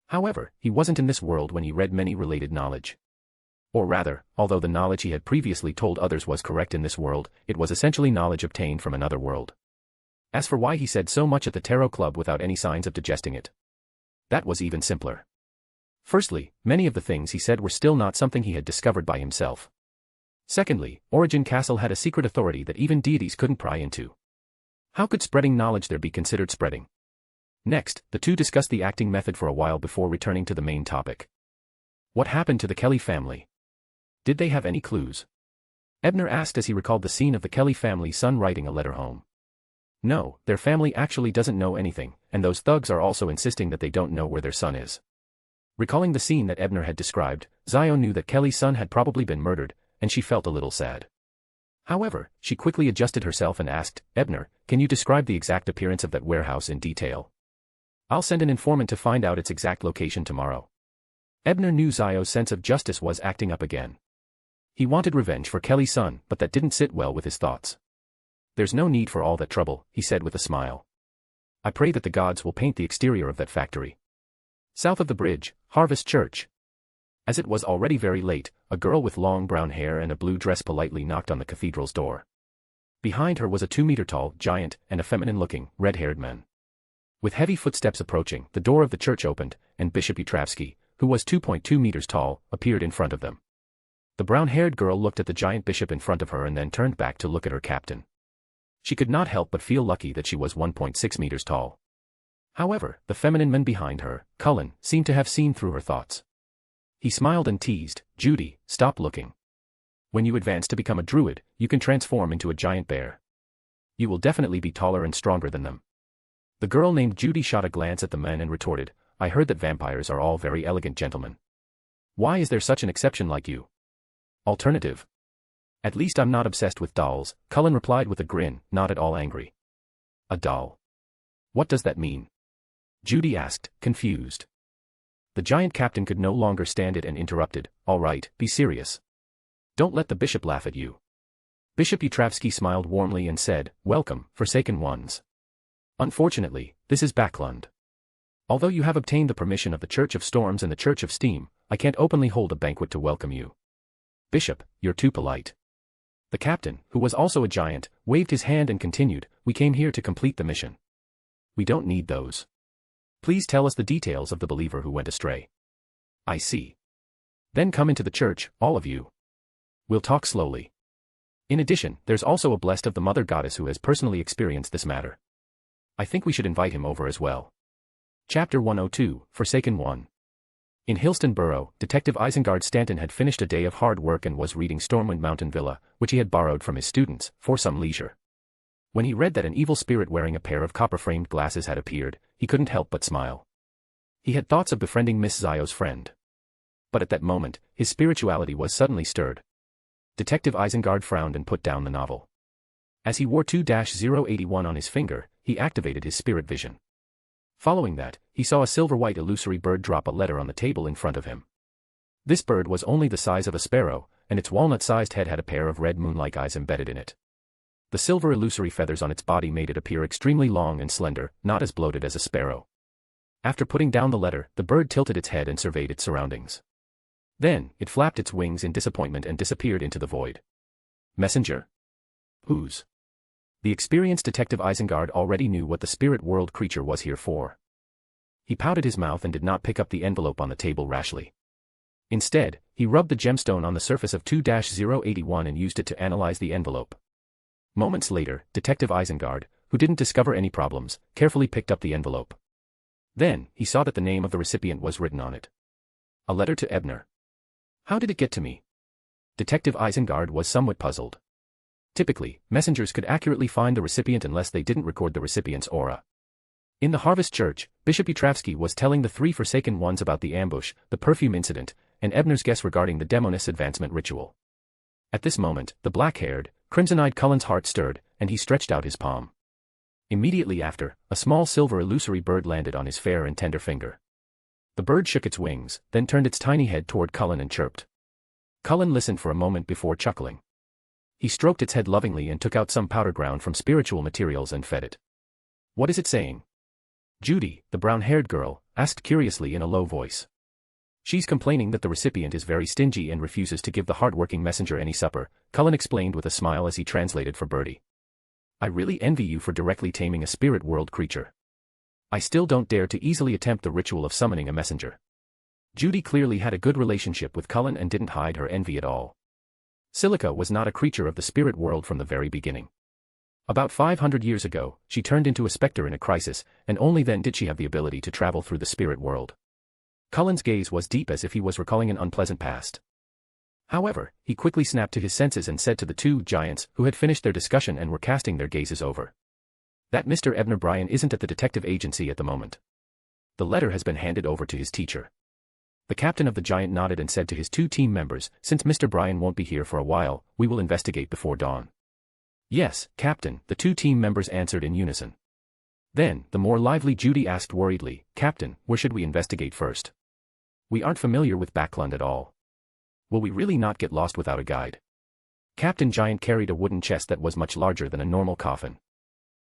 However, he wasn't in this world when he read many related knowledge. Or rather, although the knowledge he had previously told others was correct in this world, it was essentially knowledge obtained from another world. As for why he said so much at the Tarot Club without any signs of digesting it, that was even simpler. Firstly, many of the things he said were still not something he had discovered by himself. Secondly, Origin Castle had a secret authority that even deities couldn't pry into. How could spreading knowledge there be considered spreading? Next, the two discussed the acting method for a while before returning to the main topic. What happened to the Kelly family? Did they have any clues? Ebner asked as he recalled the scene of the Kelly family's son writing a letter home. No, their family actually doesn't know anything, and those thugs are also insisting that they don't know where their son is. Recalling the scene that Ebner had described, Zio knew that Kelly's son had probably been murdered, and she felt a little sad. However, she quickly adjusted herself and asked, Ebner, can you describe the exact appearance of that warehouse in detail? I'll send an informant to find out its exact location tomorrow. Ebner knew Zio's sense of justice was acting up again. He wanted revenge for Kelly's son, but that didn't sit well with his thoughts. There's no need for all that trouble, he said with a smile. I pray that the gods will paint the exterior of that factory. South of the bridge, Harvest Church. As it was already very late, a girl with long brown hair and a blue dress politely knocked on the cathedral's door. Behind her was a 2-meter-tall giant and a feminine-looking, red-haired man. With heavy footsteps approaching, the door of the church opened, and Bishop Yutravsky, who was 2.2 meters tall, appeared in front of them. The brown-haired girl looked at the giant bishop in front of her and then turned back to look at her captain. She could not help but feel lucky that she was 1.6 meters tall. However, the feminine man behind her, Klein, seemed to have seen through her thoughts. He smiled and teased, Judy, stop looking. When you advance to become a druid, you can transform into a giant bear. You will definitely be taller and stronger than them. The girl named Judy shot a glance at the man and retorted, I heard that vampires are all very elegant gentlemen. Why is there such an exception like you? Alternative. At least I'm not obsessed with dolls, Klein replied with a grin, not at all angry. A doll? What does that mean? Judy asked, confused. The giant captain could no longer stand it and interrupted, all right, be serious. Don't let the bishop laugh at you. Bishop Yutravsky smiled warmly and said, welcome, Forsaken Ones. Unfortunately, this is Backlund. Although you have obtained the permission of the Church of Storms and the Church of Steam, I can't openly hold a banquet to welcome you. Bishop, you're too polite. The captain, who was also a giant, waved his hand and continued, we came here to complete the mission. We don't need those. Please tell us the details of the believer who went astray. I see. Then come into the church, all of you. We'll talk slowly. In addition, there's also a blessed of the Mother Goddess who has personally experienced this matter. I think we should invite him over as well. Chapter 102, Forsaken One. In Hillston Borough, Detective Isengard Stanton had finished a day of hard work and was reading Stormwind Mountain Villa, which he had borrowed from his students, for some leisure. When he read that an evil spirit wearing a pair of copper-framed glasses had appeared, he couldn't help but smile. He had thoughts of befriending Miss Zio's friend. But at that moment, his spirituality was suddenly stirred. Detective Isengard frowned and put down the novel. As he wore 2-081 on his finger, he activated his spirit vision. Following that, he saw a silver-white illusory bird drop a letter on the table in front of him. This bird was only the size of a sparrow, and its walnut-sized head had a pair of red moon-like eyes embedded in it. The silver illusory feathers on its body made it appear extremely long and slender, not as bloated as a sparrow. After putting down the letter, the bird tilted its head and surveyed its surroundings. Then, it flapped its wings in disappointment and disappeared into the void. Messenger? Whose? The experienced Detective Isengard already knew what the spirit world creature was here for. He pouted his mouth and did not pick up the envelope on the table rashly. Instead, he rubbed the gemstone on the surface of 2-081 and used it to analyze the envelope. Moments later, Detective Isengard, who didn't discover any problems, carefully picked up the envelope. Then, he saw that the name of the recipient was written on it. A letter to Ebner. How did it get to me? Detective Isengard was somewhat puzzled. Typically, messengers could accurately find the recipient unless they didn't record the recipient's aura. In the Harvest Church, Bishop Utravsky was telling the three Forsaken Ones about the ambush, the perfume incident, and Ebner's guess regarding the Demoness advancement ritual. At this moment, the black-haired, crimson-eyed Cullen's heart stirred, and he stretched out his palm. Immediately after, a small silver illusory bird landed on his fair and tender finger. The bird shook its wings, then turned its tiny head toward Cullen and chirped. Cullen listened for a moment before chuckling. He stroked its head lovingly and took out some powder ground from spiritual materials and fed it. "What is it saying?" Judy, the brown-haired girl, asked curiously in a low voice. "She's complaining that the recipient is very stingy and refuses to give the hard-working messenger any supper," Cullen explained with a smile as he translated for Birdie. "I really envy you for directly taming a spirit world creature. I still don't dare to easily attempt the ritual of summoning a messenger." Judy clearly had a good relationship with Cullen and didn't hide her envy at all. Silica was not a creature of the spirit world from the very beginning. About 500 years ago, she turned into a specter in a crisis, and only then did she have the ability to travel through the spirit world. Cullen's gaze was deep as if he was recalling an unpleasant past. However, he quickly snapped to his senses and said to the two giants who had finished their discussion and were casting their gazes over. "That Mr. Ebner Bryan isn't at the detective agency at the moment. The letter has been handed over to his teacher." The captain of the giant nodded and said to his two team members, "Since Mr. Bryan won't be here for a while, we will investigate before dawn." "Yes, Captain," the two team members answered in unison. Then, the more lively Judy asked worriedly, "Captain, where should we investigate first? We aren't familiar with Backlund at all. Will we really not get lost without a guide?" Captain Giant carried a wooden chest that was much larger than a normal coffin.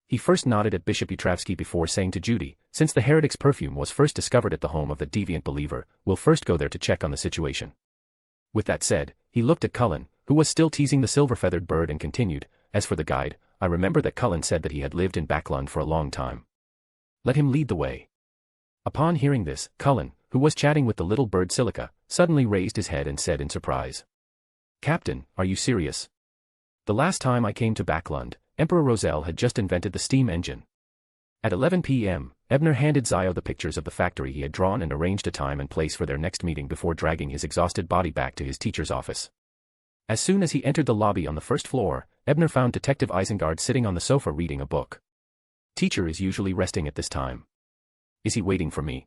He first nodded at Bishop Utravsky before saying to Judy, "Since the heretic's perfume was first discovered at the home of the deviant believer, we'll first go there to check on the situation." With that said, he looked at Cullen, who was still teasing the silver-feathered bird, and continued, "As for the guide, I remember that Cullen said that he had lived in Backlund for a long time. Let him lead the way." Upon hearing this, Cullen, who was chatting with the little bird Silica, suddenly raised his head and said in surprise, "Captain, are you serious? The last time I came to Backlund, Emperor Roselle had just invented the steam engine." At 11 p.m., Ebner handed Zio the pictures of the factory he had drawn and arranged a time and place for their next meeting before dragging his exhausted body back to his teacher's office. As soon as he entered the lobby on the first floor, Ebner found Detective Isengard sitting on the sofa reading a book. "Teacher is usually resting at this time. Is he waiting for me?"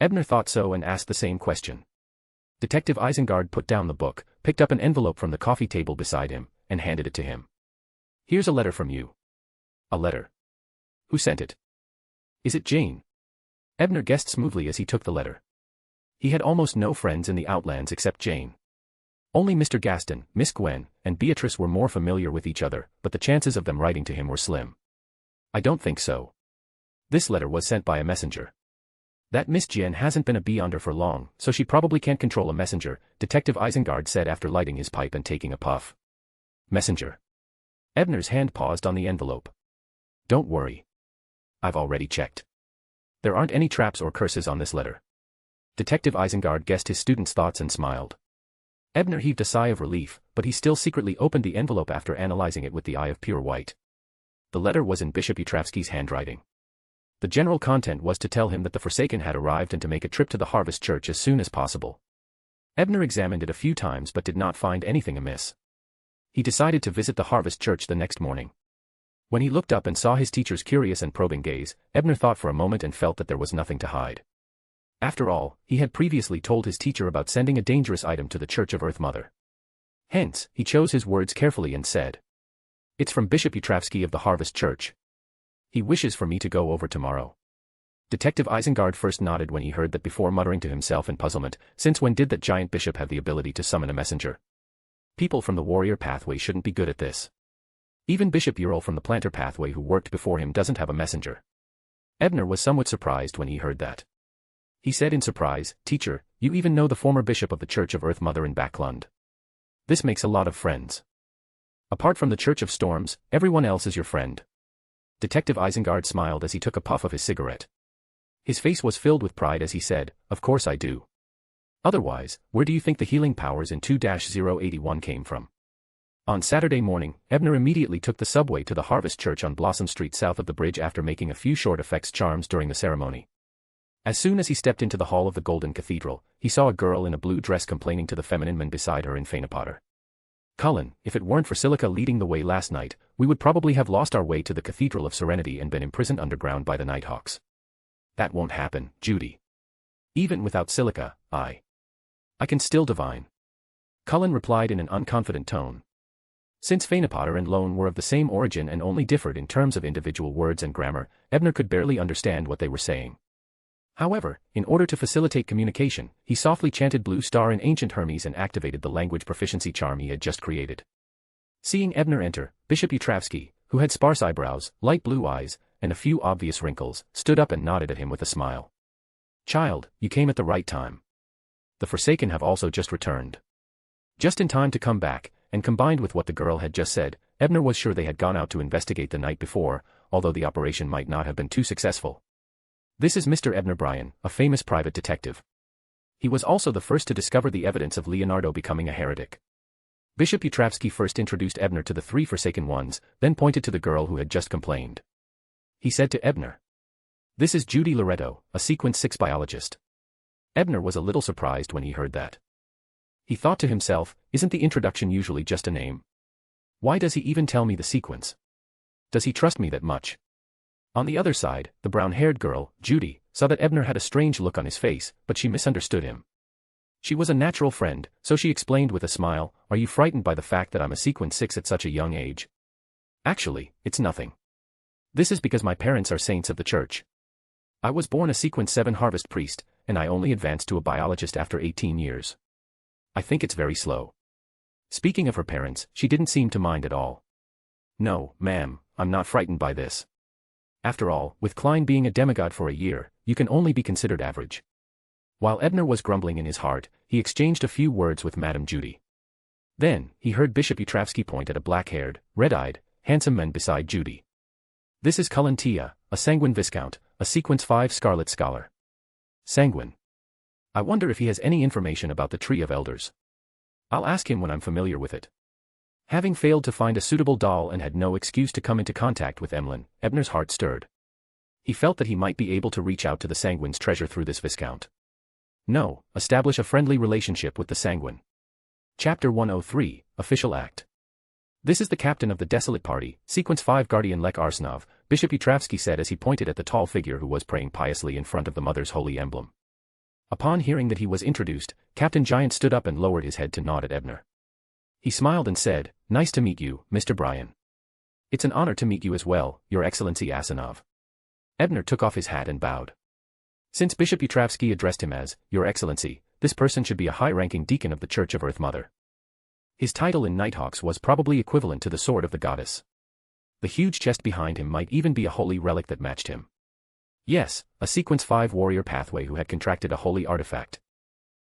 Ebner thought so and asked the same question. Detective Isengard put down the book, picked up an envelope from the coffee table beside him, and handed it to him. "Here's a letter from you." "A letter? Who sent it? Is it Jane?" Ebner guessed smoothly as he took the letter. He had almost no friends in the Outlands except Jane. Only Mr. Gaston, Miss Gwen, and Beatrice were more familiar with each other, but the chances of them writing to him were slim. "I don't think so. This letter was sent by a messenger. That Miss Jen hasn't been a beyonder for long, so she probably can't control a messenger," Detective Isengard said after lighting his pipe and taking a puff. "Messenger?" Ebner's hand paused on the envelope. "Don't worry. I've already checked. There aren't any traps or curses on this letter." Detective Isengard guessed his student's thoughts and smiled. Ebner heaved a sigh of relief, but he still secretly opened the envelope after analyzing it with the eye of pure white. The letter was in Bishop Utravsky's handwriting. The general content was to tell him that the Forsaken had arrived and to make a trip to the Harvest Church as soon as possible. Ebner examined it a few times but did not find anything amiss. He decided to visit the Harvest Church the next morning. When he looked up and saw his teacher's curious and probing gaze, Ebner thought for a moment and felt that there was nothing to hide. After all, he had previously told his teacher about sending a dangerous item to the Church of Earth Mother. Hence, he chose his words carefully and said, "It's from Bishop Utravsky of the Harvest Church. He wishes for me to go over tomorrow." Detective Isengard first nodded when he heard that before muttering to himself in puzzlement, since when did that giant bishop have the ability to summon a messenger? People from the warrior pathway shouldn't be good at this. Even Bishop Ural from the planter pathway who worked before him doesn't have a messenger. Ebner was somewhat surprised when he heard that. He said in surprise, "Teacher, you even know the former bishop of the Church of Earth Mother in Backlund. This makes a lot of friends. Apart from the Church of Storms, everyone else is your friend." Detective Isengard smiled as he took a puff of his cigarette. His face was filled with pride as he said, "Of course I do. Otherwise, where do you think the healing powers in 2-081 came from?" On Saturday morning, Ebner immediately took the subway to the Harvest Church on Blossom Street south of the bridge after making a few short effects charms during the ceremony. As soon as he stepped into the hall of the Golden Cathedral, he saw a girl in a blue dress complaining to the feminine man beside her in Fainapotter. Cullen, if it weren't for Silica leading the way last night, we would probably have lost our way to the Cathedral of Serenity and been imprisoned underground by the Nighthawks. That won't happen, Judy. Even without Silica, I can still divine. Cullen replied in an unconfident tone. Since Phaenopotter and Lone were of the same origin and only differed in terms of individual words and grammar, Ebner could barely understand what they were saying. However, in order to facilitate communication, he softly chanted Blue Star in Ancient Hermes and activated the language proficiency charm he had just created. Seeing Ebner enter, Bishop Utravsky, who had sparse eyebrows, light blue eyes, and a few obvious wrinkles, stood up and nodded at him with a smile. "Child, you came at the right time. The Forsaken have also just returned." Just in time to come back, and combined with what the girl had just said, Ebner was sure they had gone out to investigate the night before, although the operation might not have been too successful. This is Mr. Ebner Bryan, a famous private detective. He was also the first to discover the evidence of Leonardo becoming a heretic. Bishop Utravsky first introduced Ebner to the three Forsaken ones, then pointed to the girl who had just complained. He said to Ebner, "This is Judy Loretto, a Sequence 6 biologist." Ebner was a little surprised when he heard that. He thought to himself, isn't the introduction usually just a name? Why does he even tell me the sequence? Does he trust me that much? On the other side, the brown-haired girl, Judy, saw that Ebner had a strange look on his face, but she misunderstood him. She was a natural friend, so she explained with a smile, "Are you frightened by the fact that I'm a Sequence 6 at such a young age?" "Actually, it's nothing. This is because my parents are saints of the church. I was born a Sequence 7 harvest priest, and I only advanced to a biologist after 18 years. I think it's very slow." Speaking of her parents, she didn't seem to mind at all. "No, ma'am, I'm not frightened by this. After all, with Klein being a demigod for a year, you can only be considered average." While Ebner was grumbling in his heart, he exchanged a few words with Madame Judy. Then, he heard Bishop Utravsky point at a black-haired, red-eyed, handsome man beside Judy. "This is Cullen Tia, a Sanguine Viscount, a Sequence 5 Scarlet Scholar." Sanguine. I wonder if he has any information about the Tree of Elders. I'll ask him when I'm familiar with it. Having failed to find a suitable doll and had no excuse to come into contact with Emlyn, Ebner's heart stirred. He felt that he might be able to reach out to the Sanguine's treasure through this Viscount. No, establish a friendly relationship with the Sanguine. Chapter 103, Official Act. "This is the captain of the Desolate Party, Sequence 5 Guardian Lek Arsnov," Bishop Utravsky said as he pointed at the tall figure who was praying piously in front of the Mother's holy emblem. Upon hearing that he was introduced, Captain Giant stood up and lowered his head to nod at Ebner. He smiled and said, "Nice to meet you, Mr. Bryan." "It's an honor to meet you as well, Your Excellency Asanov." Ebner took off his hat and bowed. Since Bishop Utravsky addressed him as, "Your Excellency," this person should be a high-ranking deacon of the Church of Earth Mother. His title in Nighthawks was probably equivalent to the Sword of the Goddess. The huge chest behind him might even be a holy relic that matched him. Yes, a Sequence 5 warrior pathway who had contracted a holy artifact.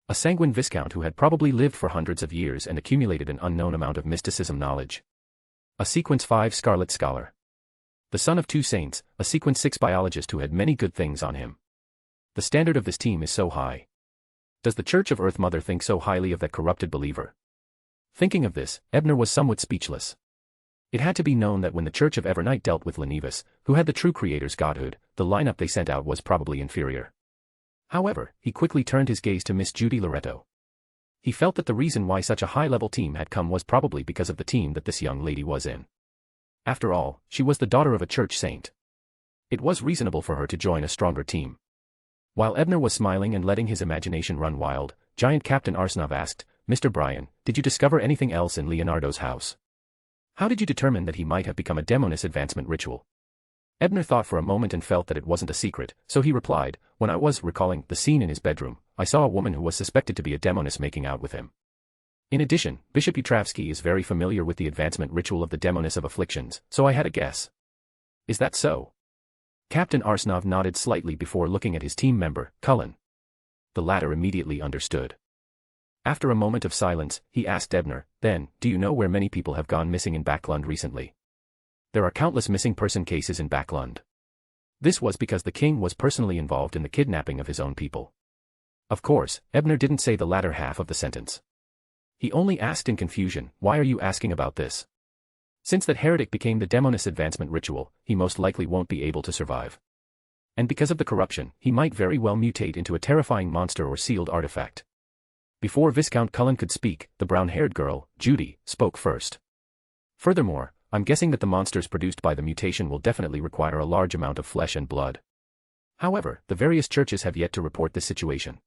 A Sanguine Viscount who had probably lived for hundreds of years and accumulated an unknown amount of mysticism knowledge. A Sequence 5 Scarlet Scholar. The son of two saints, a Sequence 6 biologist who had many good things on him. The standard of this team is so high. Does the Church of Earth Mother think so highly of that corrupted believer? Thinking of this, Ebner was somewhat speechless. It had to be known that when the Church of Evernight dealt with Lenivus, who had the true Creator's godhood, the lineup they sent out was probably inferior. However, he quickly turned his gaze to Miss Judy Loretto. He felt that the reason why such a high-level team had come was probably because of the team that this young lady was in. After all, she was the daughter of a church saint. It was reasonable for her to join a stronger team. While Ebner was smiling and letting his imagination run wild, Giant Captain Arsnov asked, "Mr. Bryan, did you discover anything else in Leonardo's house? How did you determine that he might have become a Demonis advancement ritual?" Ebner thought for a moment and felt that it wasn't a secret, so he replied, "When I was recalling the scene in his bedroom, I saw a woman who was suspected to be a Demonis making out with him. In addition, Bishop Utravsky is very familiar with the advancement ritual of the Demonis of Afflictions, so I had a guess." "Is that so?" Captain Arsnov nodded slightly before looking at his team member, Cullen. The latter immediately understood. After a moment of silence, he asked Ebner, "Then, do you know where many people have gone missing in Backlund recently?" "There are countless missing person cases in Backlund. This was because the king was personally involved in the kidnapping of his own people." Of course, Ebner didn't say the latter half of the sentence. He only asked in confusion, "Why are you asking about this?" Since that heretic became the Demonis advancement ritual, he most likely won't be able to survive. And because of the corruption, he might very well mutate into a terrifying monster or sealed artifact. Before Viscount Cullen could speak, the brown-haired girl, Judy, spoke first. Furthermore, I'm guessing that the monsters produced by the mutation will definitely require a large amount of flesh and blood. However, the various churches have yet to report this situation.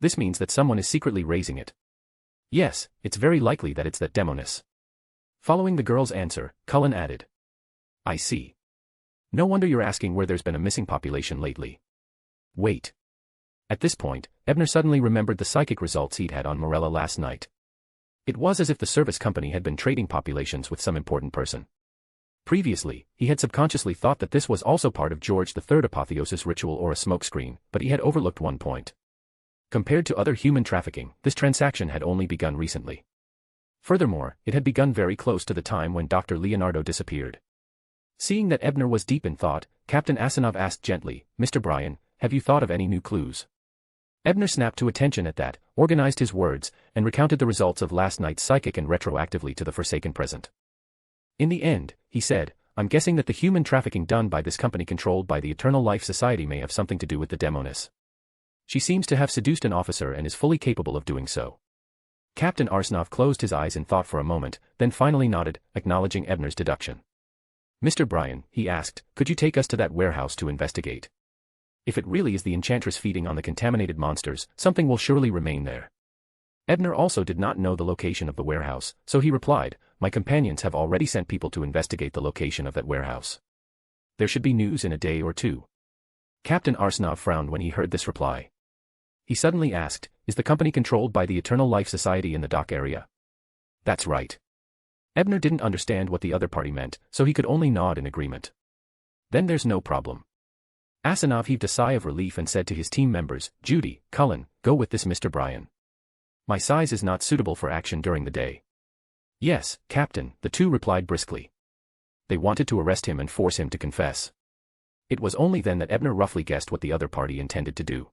This means that someone is secretly raising it. Yes, it's very likely that it's that Demonis. Following the girl's answer, Cullen added. I see. No wonder you're asking where there's been a missing population lately. Wait. At this point, Ebner suddenly remembered the psychic results he'd had on Morella last night. It was as if the service company had been trading populations with some important person. Previously, he had subconsciously thought that this was also part of George III Apotheosis ritual or a smokescreen, but he had overlooked one point. Compared to other human trafficking, this transaction had only begun recently. Furthermore, it had begun very close to the time when Dr. Leonardo disappeared. Seeing that Ebner was deep in thought, Captain Asanov asked gently, Mr. Bryan, have you thought of any new clues? Ebner snapped to attention at that, organized his words, and recounted the results of last night's psychic and retroactively to the Forsaken present. In the end, he said, I'm guessing that the human trafficking done by this company controlled by the Eternal Life Society may have something to do with the Demonis. She seems to have seduced an officer and is fully capable of doing so. Captain Arsnov closed his eyes in thought for a moment, then finally nodded, acknowledging Ebner's deduction. Mr. Bryan, he asked, could you take us to that warehouse to investigate? If it really is the Enchantress feeding on the contaminated monsters, something will surely remain there. Ebner also did not know the location of the warehouse, so he replied, my companions have already sent people to investigate the location of that warehouse. There should be news in a day or two. Captain Arsnov frowned when he heard this reply. He suddenly asked, is the company controlled by the Eternal Life Society in the dock area? That's right. Ebner didn't understand what the other party meant, so he could only nod in agreement. Then there's no problem. Asanov heaved a sigh of relief and said to his team members, Judy, Cullen, go with this Mr. Bryan. My size is not suitable for action during the day. Yes, Captain, the two replied briskly. They wanted to arrest him and force him to confess. It was only then that Ebner roughly guessed what the other party intended to do.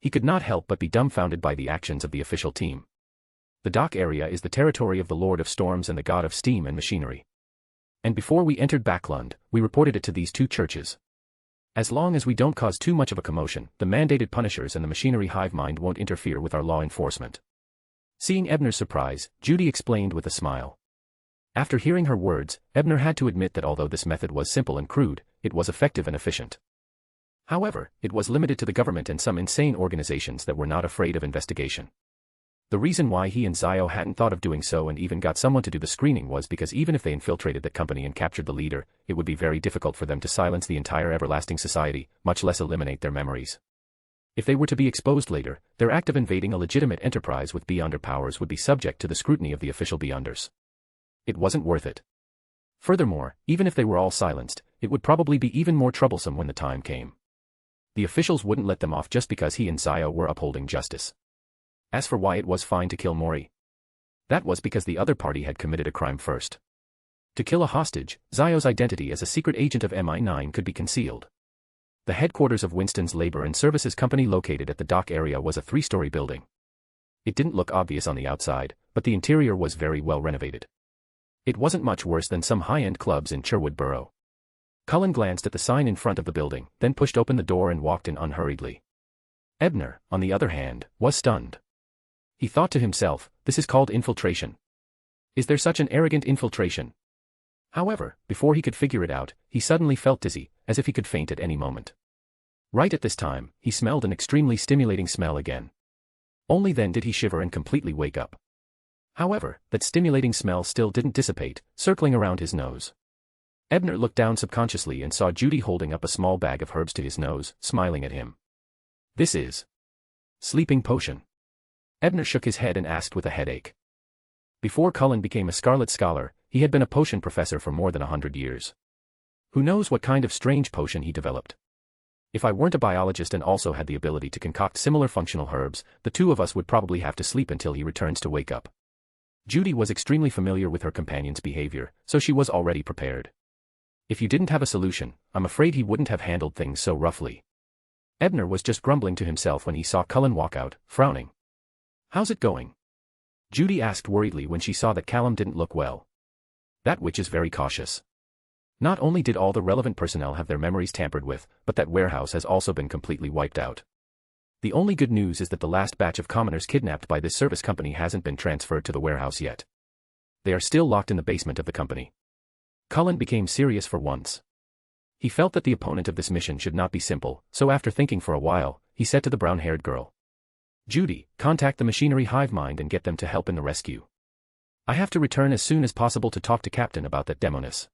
He could not help but be dumbfounded by the actions of the official team. The dock area is the territory of the Lord of Storms and the God of Steam and Machinery. And before we entered Backlund, we reported it to these two churches. As long as we don't cause too much of a commotion, the mandated punishers and the machinery hive mind won't interfere with our law enforcement. Seeing Ebner's surprise, Judy explained with a smile. After hearing her words, Ebner had to admit that although this method was simple and crude, it was effective and efficient. However, it was limited to the government and some insane organizations that were not afraid of investigation. The reason why he and Zio hadn't thought of doing so and even got someone to do the screening was because even if they infiltrated that company and captured the leader, it would be very difficult for them to silence the entire everlasting society, much less eliminate their memories. If they were to be exposed later, their act of invading a legitimate enterprise with Beyonder powers would be subject to the scrutiny of the official Beyonders. It wasn't worth it. Furthermore, even if they were all silenced, it would probably be even more troublesome when the time came. The officials wouldn't let them off just because he and Zio were upholding justice. As for why it was fine to kill Mori, that was because the other party had committed a crime first. To kill a hostage, Zio's identity as a secret agent of MI9 could be concealed. The headquarters of Winston's Labor and Services Company located at the dock area was a 3-story building. It didn't look obvious on the outside, but the interior was very well renovated. It wasn't much worse than some high-end clubs in Sherwood Borough. Cullen glanced at the sign in front of the building, then pushed open the door and walked in unhurriedly. Ebner, on the other hand, was stunned. He thought to himself, this is called infiltration. Is there such an arrogant infiltration? However, before he could figure it out, he suddenly felt dizzy, as if he could faint at any moment. Right at this time, he smelled an extremely stimulating smell again. Only then did he shiver and completely wake up. However, that stimulating smell still didn't dissipate, circling around his nose. Ebner looked down subconsciously and saw Judy holding up a small bag of herbs to his nose, smiling at him. This is sleeping potion. Ebner shook his head and asked with a headache. Before Cullen became a Scarlet Scholar, he had been a potion professor for more than 100 years. Who knows what kind of strange potion he developed? If I weren't a biologist and also had the ability to concoct similar functional herbs, the two of us would probably have to sleep until he returns to wake up. Judy was extremely familiar with her companion's behavior, so she was already prepared. If you didn't have a solution, I'm afraid he wouldn't have handled things so roughly. Ebner was just grumbling to himself when he saw Cullen walk out, frowning. How's it going? Judy asked worriedly when she saw that Callum didn't look well. That witch is very cautious. Not only did all the relevant personnel have their memories tampered with, but that warehouse has also been completely wiped out. The only good news is that the last batch of commoners kidnapped by this service company hasn't been transferred to the warehouse yet. They are still locked in the basement of the company. Cullen became serious for once. He felt that the opponent of this mission should not be simple, so after thinking for a while, he said to the brown-haired girl, "Judy, contact the machinery hive mind and get them to help in the rescue. I have to return as soon as possible to talk to Captain about that demoness.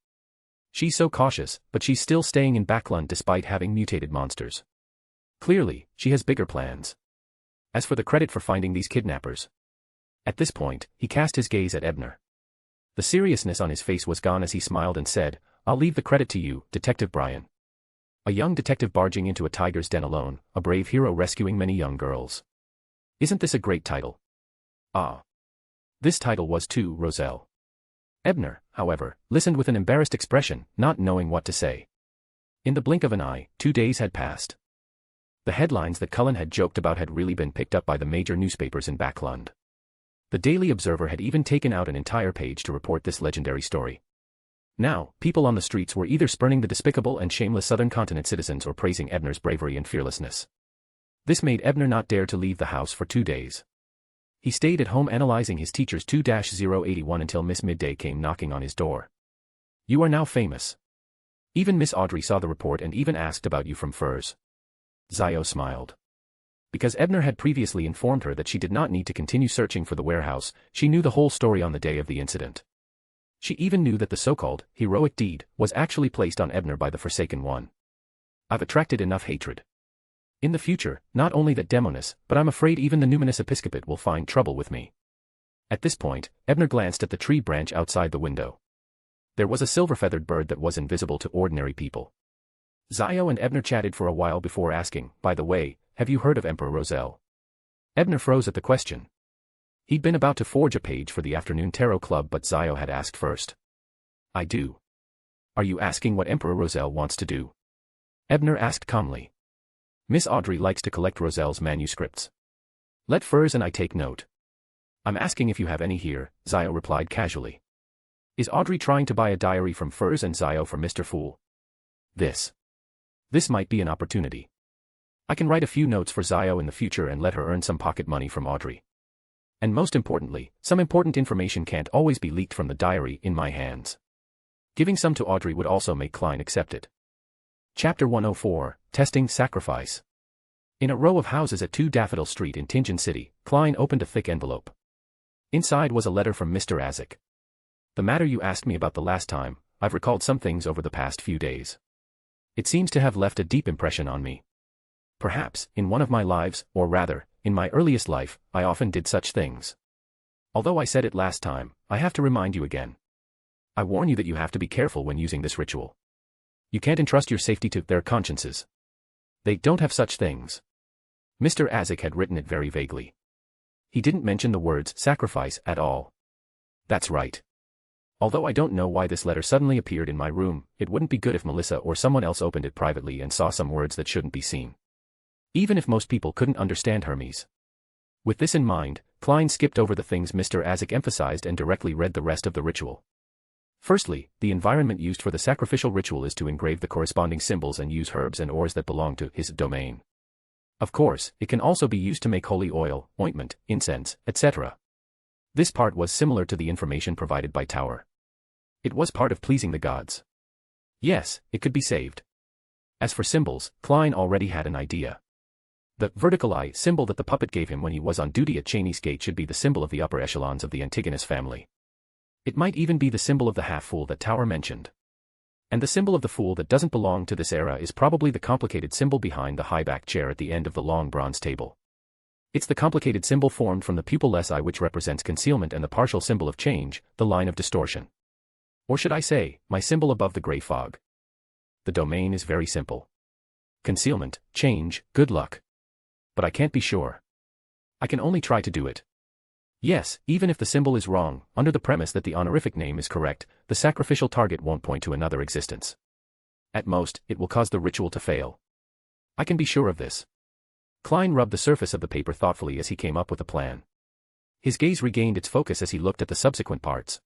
She's so cautious, but she's still staying in Backlund despite having mutated monsters. Clearly, she has bigger plans. As for the credit for finding these kidnappers." At this point, he cast his gaze at Ebner. The seriousness on his face was gone as he smiled and said, "I'll leave the credit to you, Detective Bryan. A young detective barging into a tiger's den alone, a brave hero rescuing many young girls. Isn't this a great title?" "Ah. This title was too, Roselle." Ebner, however, listened with an embarrassed expression, not knowing what to say. In the blink of an eye, 2 days had passed. The headlines that Cullen had joked about had really been picked up by the major newspapers in Backlund. The Daily Observer had even taken out an entire page to report this legendary story. Now, people on the streets were either spurning the despicable and shameless Southern Continent citizens or praising Ebner's bravery and fearlessness. This made Ebner not dare to leave the house for 2 days. He stayed at home analyzing his teacher's 2-081 until Miss Midday came knocking on his door. "You are now famous. Even Miss Audrey saw the report and even asked about you from Furs." Zio smiled. Because Ebner had previously informed her that she did not need to continue searching for the warehouse, she knew the whole story on the day of the incident. She even knew that the so-called heroic deed was actually placed on Ebner by the Forsaken One. "I've attracted enough hatred. In the future, not only that demoness, but I'm afraid even the numinous episcopate will find trouble with me." At this point, Ebner glanced at the tree branch outside the window. There was a silver-feathered bird that was invisible to ordinary people. Zio and Ebner chatted for a while before asking, "By the way, have you heard of Emperor Roselle?" Ebner froze at the question. He'd been about to forge a page for the afternoon tarot club, but Zio had asked first. "I do." "Are you asking what Emperor Roselle wants to do?" Ebner asked calmly. "Miss Audrey likes to collect Roselle's manuscripts. Let Furs and I take note." "I'm asking if you have any here," Zio replied casually. "Is Audrey trying to buy a diary from Furs and Zio for Mr. Fool?" This might be an opportunity. I can write a few notes for Zio in the future and let her earn some pocket money from Audrey. And most importantly, some important information can't always be leaked from the diary in my hands. Giving some to Audrey would also make Klein accept it. Chapter 104, Testing Sacrifice. In a row of houses at 2 Daffodil Street in Tingen City, Klein opened a thick envelope. Inside was a letter from Mr. Azik. "The matter you asked me about the last time, I've recalled some things over the past few days. It seems to have left a deep impression on me. Perhaps, in one of my lives, or rather, in my earliest life, I often did such things. Although I said it last time, I have to remind you again. I warn you that you have to be careful when using this ritual. You can't entrust your safety to their consciences. They don't have such things." Mr. Azik had written it very vaguely. He didn't mention the words sacrifice at all. That's right. Although I don't know why this letter suddenly appeared in my room, it wouldn't be good if Melissa or someone else opened it privately and saw some words that shouldn't be seen. Even if most people couldn't understand Hermes. With this in mind, Klein skipped over the things Mr. Azik emphasized and directly read the rest of the ritual. Firstly, the environment used for the sacrificial ritual is to engrave the corresponding symbols and use herbs and ores that belong to his domain. Of course, it can also be used to make holy oil, ointment, incense, etc. This part was similar to the information provided by Tower. It was part of pleasing the gods. Yes, it could be saved. As for symbols, Klein already had an idea. The vertical eye symbol that the puppet gave him when he was on duty at Cheney's Gate should be the symbol of the upper echelons of the Antigonus family. It might even be the symbol of the half-fool that Tower mentioned. And the symbol of the fool that doesn't belong to this era is probably the complicated symbol behind the high-back chair at the end of the long bronze table. It's the complicated symbol formed from the pupilless eye which represents concealment and the partial symbol of change, the line of distortion. Or should I say, my symbol above the gray fog. The domain is very simple. Concealment, change, good luck. But I can't be sure. I can only try to do it. Yes, even if the symbol is wrong, under the premise that the honorific name is correct, the sacrificial target won't point to another existence. At most, it will cause the ritual to fail. I can be sure of this. Klein rubbed the surface of the paper thoughtfully as he came up with a plan. His gaze regained its focus as he looked at the subsequent parts.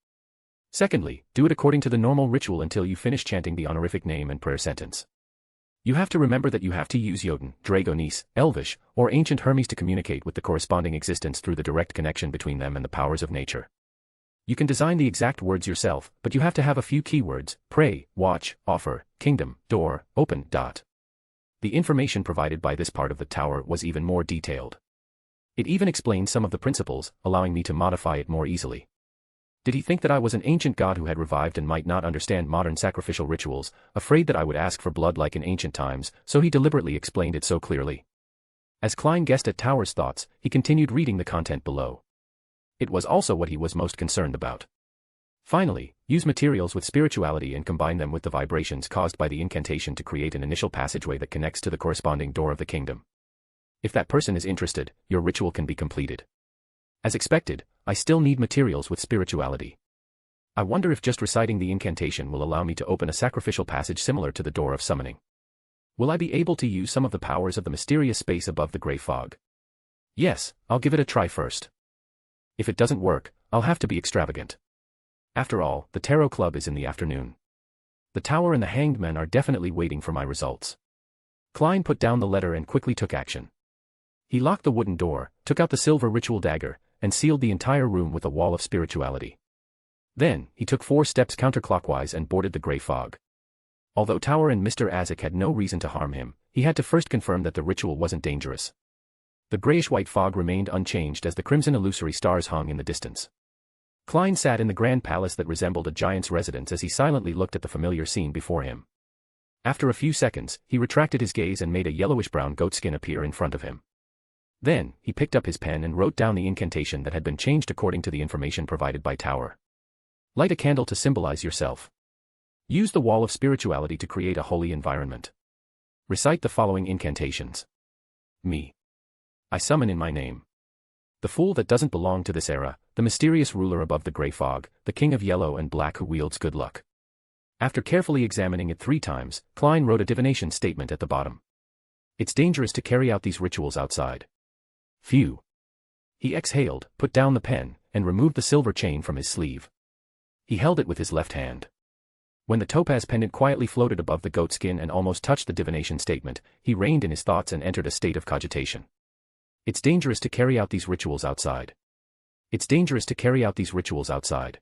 Secondly, do it according to the normal ritual until you finish chanting the honorific name and prayer sentence. You have to remember that you have to use Jotun, Dragonese, Elvish, or ancient Hermes to communicate with the corresponding existence through the direct connection between them and the powers of nature. You can design the exact words yourself, but you have to have a few keywords: pray, watch, offer, kingdom, door, open. The information provided by this part of the tower was even more detailed. It even explained some of the principles, allowing me to modify it more easily. Did he think that I was an ancient god who had revived and might not understand modern sacrificial rituals, afraid that I would ask for blood like in ancient times, so he deliberately explained it so clearly? As Klein guessed at Tower's thoughts, he continued reading the content below. It was also what he was most concerned about. Finally, use materials with spirituality and combine them with the vibrations caused by the incantation to create an initial passageway that connects to the corresponding door of the kingdom. If that person is interested, your ritual can be completed. As expected, I still need materials with spirituality. I wonder if just reciting the incantation will allow me to open a sacrificial passage similar to the door of summoning. Will I be able to use some of the powers of the mysterious space above the gray fog? Yes, I'll give it a try first. If it doesn't work, I'll have to be extravagant. After all, the tarot club is in the afternoon. The tower and the hanged men are definitely waiting for my results. Klein put down the letter and quickly took action. He locked the wooden door, took out the silver ritual dagger, and sealed the entire room with a wall of spirituality. Then, he took 4 steps counterclockwise and boarded the gray fog. Although Tower and Mr. Azek had no reason to harm him, he had to first confirm that the ritual wasn't dangerous. The grayish-white fog remained unchanged as the crimson illusory stars hung in the distance. Klein sat in the grand palace that resembled a giant's residence as he silently looked at the familiar scene before him. After a few seconds, he retracted his gaze and made a yellowish-brown goatskin appear in front of him. Then, he picked up his pen and wrote down the incantation that had been changed according to the information provided by Tower. Light a candle to symbolize yourself. Use the wall of spirituality to create a holy environment. Recite the following incantations. Me. I summon in my name. The fool that doesn't belong to this era, the mysterious ruler above the gray fog, the king of yellow and black who wields good luck. After carefully examining it 3 times, Klein wrote a divination statement at the bottom. It's dangerous to carry out these rituals outside. Phew. He exhaled, put down the pen, and removed the silver chain from his sleeve. He held it with his left hand. When the topaz pendant quietly floated above the goatskin and almost touched the divination statement, he reined in his thoughts and entered a state of cogitation. It's dangerous to carry out these rituals outside. It's dangerous to carry out these rituals outside.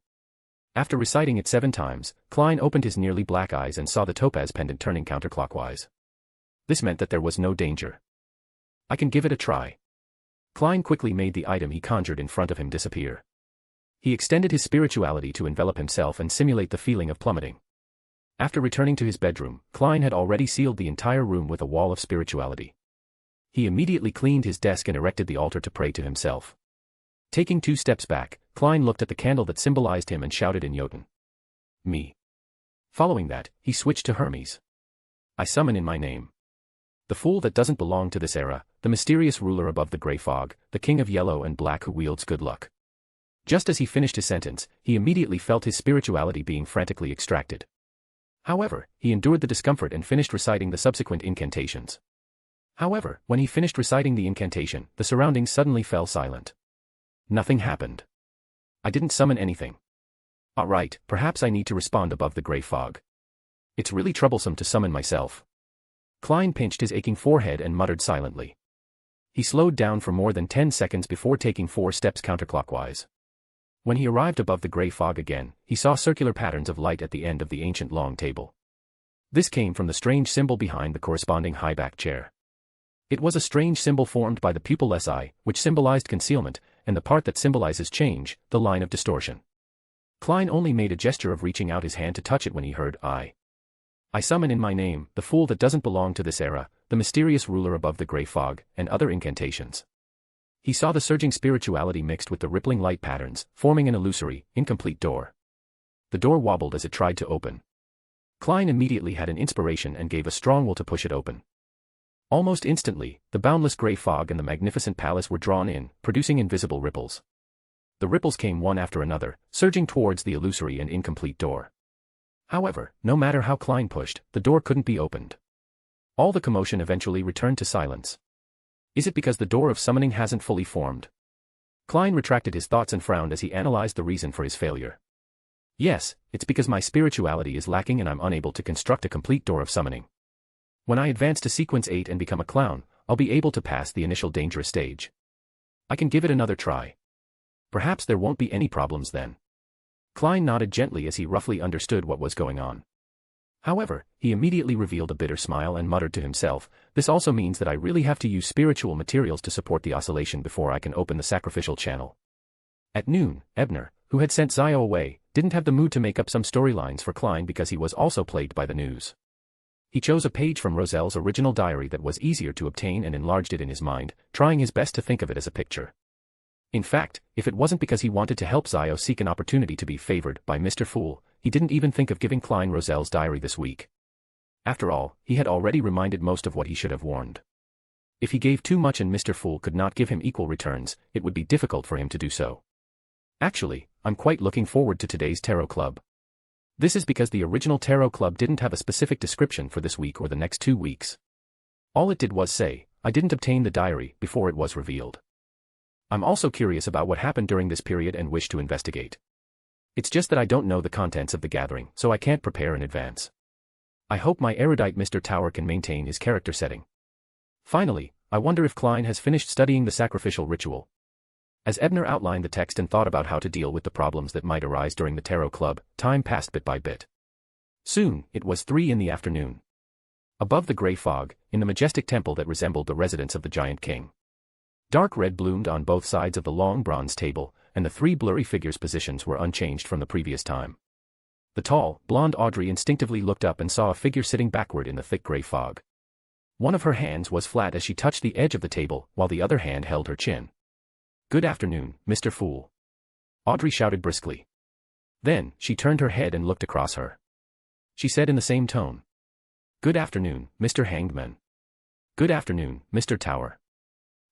After reciting it 7 times, Klein opened his nearly black eyes and saw the topaz pendant turning counterclockwise. This meant that there was no danger. I can give it a try. Klein quickly made the item he conjured in front of him disappear. He extended his spirituality to envelop himself and simulate the feeling of plummeting. After returning to his bedroom, Klein had already sealed the entire room with a wall of spirituality. He immediately cleaned his desk and erected the altar to pray to himself. Taking 2 steps back, Klein looked at the candle that symbolized him and shouted in Jotun. Me. Following that, he switched to Hermes. I summon in my name. The fool that doesn't belong to this era, the mysterious ruler above the gray fog, the king of yellow and black who wields good luck. Just as he finished his sentence, he immediately felt his spirituality being frantically extracted. However, he endured the discomfort and finished reciting the subsequent incantations. However, when he finished reciting the incantation, the surroundings suddenly fell silent. Nothing happened. I didn't summon anything. Alright, perhaps I need to respond above the gray fog. It's really troublesome to summon myself. Klein pinched his aching forehead and muttered silently. He slowed down for more than 10 seconds before taking 4 steps counterclockwise. When he arrived above the gray fog again, he saw circular patterns of light at the end of the ancient long table. This came from the strange symbol behind the corresponding high-back chair. It was a strange symbol formed by the pupilless eye, which symbolized concealment, and the part that symbolizes change, the line of distortion. Klein only made a gesture of reaching out his hand to touch it when he heard I summon in my name, the fool that doesn't belong to this era, the mysterious ruler above the gray fog, and other incantations. He saw the surging spirituality mixed with the rippling light patterns, forming an illusory, incomplete door. The door wobbled as it tried to open. Klein immediately had an inspiration and gave a strong will to push it open. Almost instantly, the boundless gray fog and the magnificent palace were drawn in, producing invisible ripples. The ripples came one after another, surging towards the illusory and incomplete door. However, no matter how Klein pushed, the door couldn't be opened. All the commotion eventually returned to silence. Is it because the door of summoning hasn't fully formed? Klein retracted his thoughts and frowned as he analyzed the reason for his failure. Yes, it's because my spirituality is lacking and I'm unable to construct a complete door of summoning. When I advance to sequence 8 and become a clown, I'll be able to pass the initial dangerous stage. I can give it another try. Perhaps there won't be any problems then. Klein nodded gently as he roughly understood what was going on. However, he immediately revealed a bitter smile and muttered to himself, "This also means that I really have to use spiritual materials to support the oscillation before I can open the sacrificial channel." At noon, Ebner, who had sent Zio away, didn't have the mood to make up some storylines for Klein because he was also plagued by the news. He chose a page from Roselle's original diary that was easier to obtain and enlarged it in his mind, trying his best to think of it as a picture. In fact, if it wasn't because he wanted to help Zio seek an opportunity to be favored by Mr. Fool, he didn't even think of giving Klein Roselle's diary this week. After all, he had already reminded most of what he should have warned. If he gave too much and Mr. Fool could not give him equal returns, it would be difficult for him to do so. Actually, I'm quite looking forward to today's tarot club. This is because the original tarot club didn't have a specific description for this week or the next 2 weeks. All it did was say, "I didn't obtain the diary," before it was revealed. I'm also curious about what happened during this period and wish to investigate. It's just that I don't know the contents of the gathering, so I can't prepare in advance. I hope my erudite Mr. Tower can maintain his character setting. Finally, I wonder if Klein has finished studying the sacrificial ritual. As Ebner outlined the text and thought about how to deal with the problems that might arise during the tarot club, time passed bit by bit. Soon, it was 3 in the afternoon. Above the gray fog, in the majestic temple that resembled the residence of the giant king. Dark red bloomed on both sides of the long bronze table, and the 3 blurry figures' positions were unchanged from the previous time. The tall, blonde Audrey instinctively looked up and saw a figure sitting backward in the thick gray fog. One of her hands was flat as she touched the edge of the table, while the other hand held her chin. "Good afternoon, Mr. Fool," Audrey shouted briskly. Then, she turned her head and looked across her. She said in the same tone, "Good afternoon, Mr. Hangman. Good afternoon, Mr. Tower."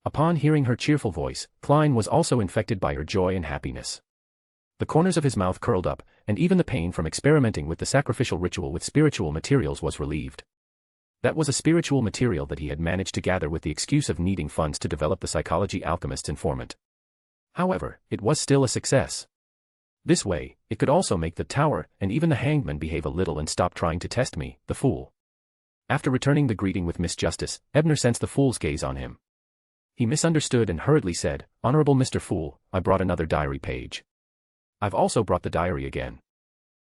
Upon hearing her cheerful voice, Klein was also infected by her joy and happiness. The corners of his mouth curled up, and even the pain from experimenting with the sacrificial ritual with spiritual materials was relieved. That was a spiritual material that he had managed to gather with the excuse of needing funds to develop the psychology alchemist's informant. However, it was still a success. This way, it could also make the Tower and even the Hangman behave a little and stop trying to test me, the Fool. After returning the greeting with Miss Justice, Ebner sensed the Fool's gaze on him. He misunderstood and hurriedly said, "Honorable Mr. Fool, I brought another diary page. I've also brought the diary again.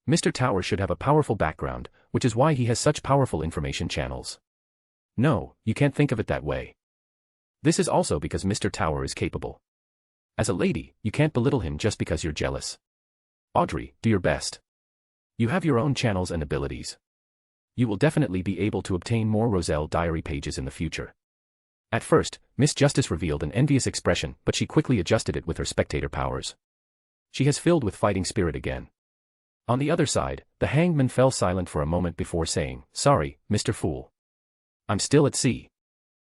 Mr. Tower should have a powerful background, which is why he has such powerful information channels. No, you can't think of it that way. This is also because Mr. Tower is capable. As a lady, you can't belittle him just because you're jealous. Audrey, do your best. You have your own channels and abilities. You will definitely be able to obtain more Roselle diary pages in the future." At first, Miss Justice revealed an envious expression, but she quickly adjusted it with her spectator powers. She has filled with fighting spirit again. On the other side, the Hangman fell silent for a moment before saying, "Sorry, Mr. Fool. I'm still at sea."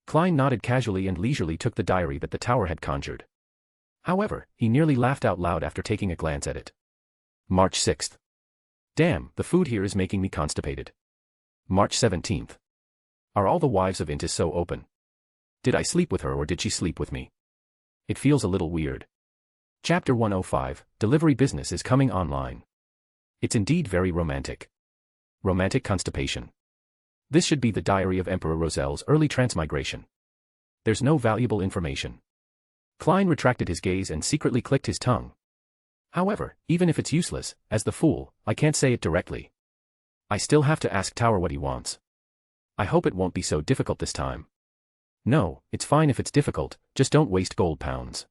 Klein nodded casually and leisurely took the diary that the Tower had conjured. However, he nearly laughed out loud after taking a glance at it. March 6th. Damn, the food here is making me constipated. March 17th. Are all the wives of Intis so open? Did I sleep with her or did she sleep with me? It feels a little weird. Chapter 105, Delivery Business is coming online. It's indeed very romantic. Romantic constipation. This should be the diary of Emperor Roselle's early transmigration. There's no valuable information. Klein retracted his gaze and secretly clicked his tongue. However, even if it's useless, as the Fool, I can't say it directly. I still have to ask Tower what he wants. I hope it won't be so difficult this time. No, it's fine if it's difficult, just don't waste gold pounds.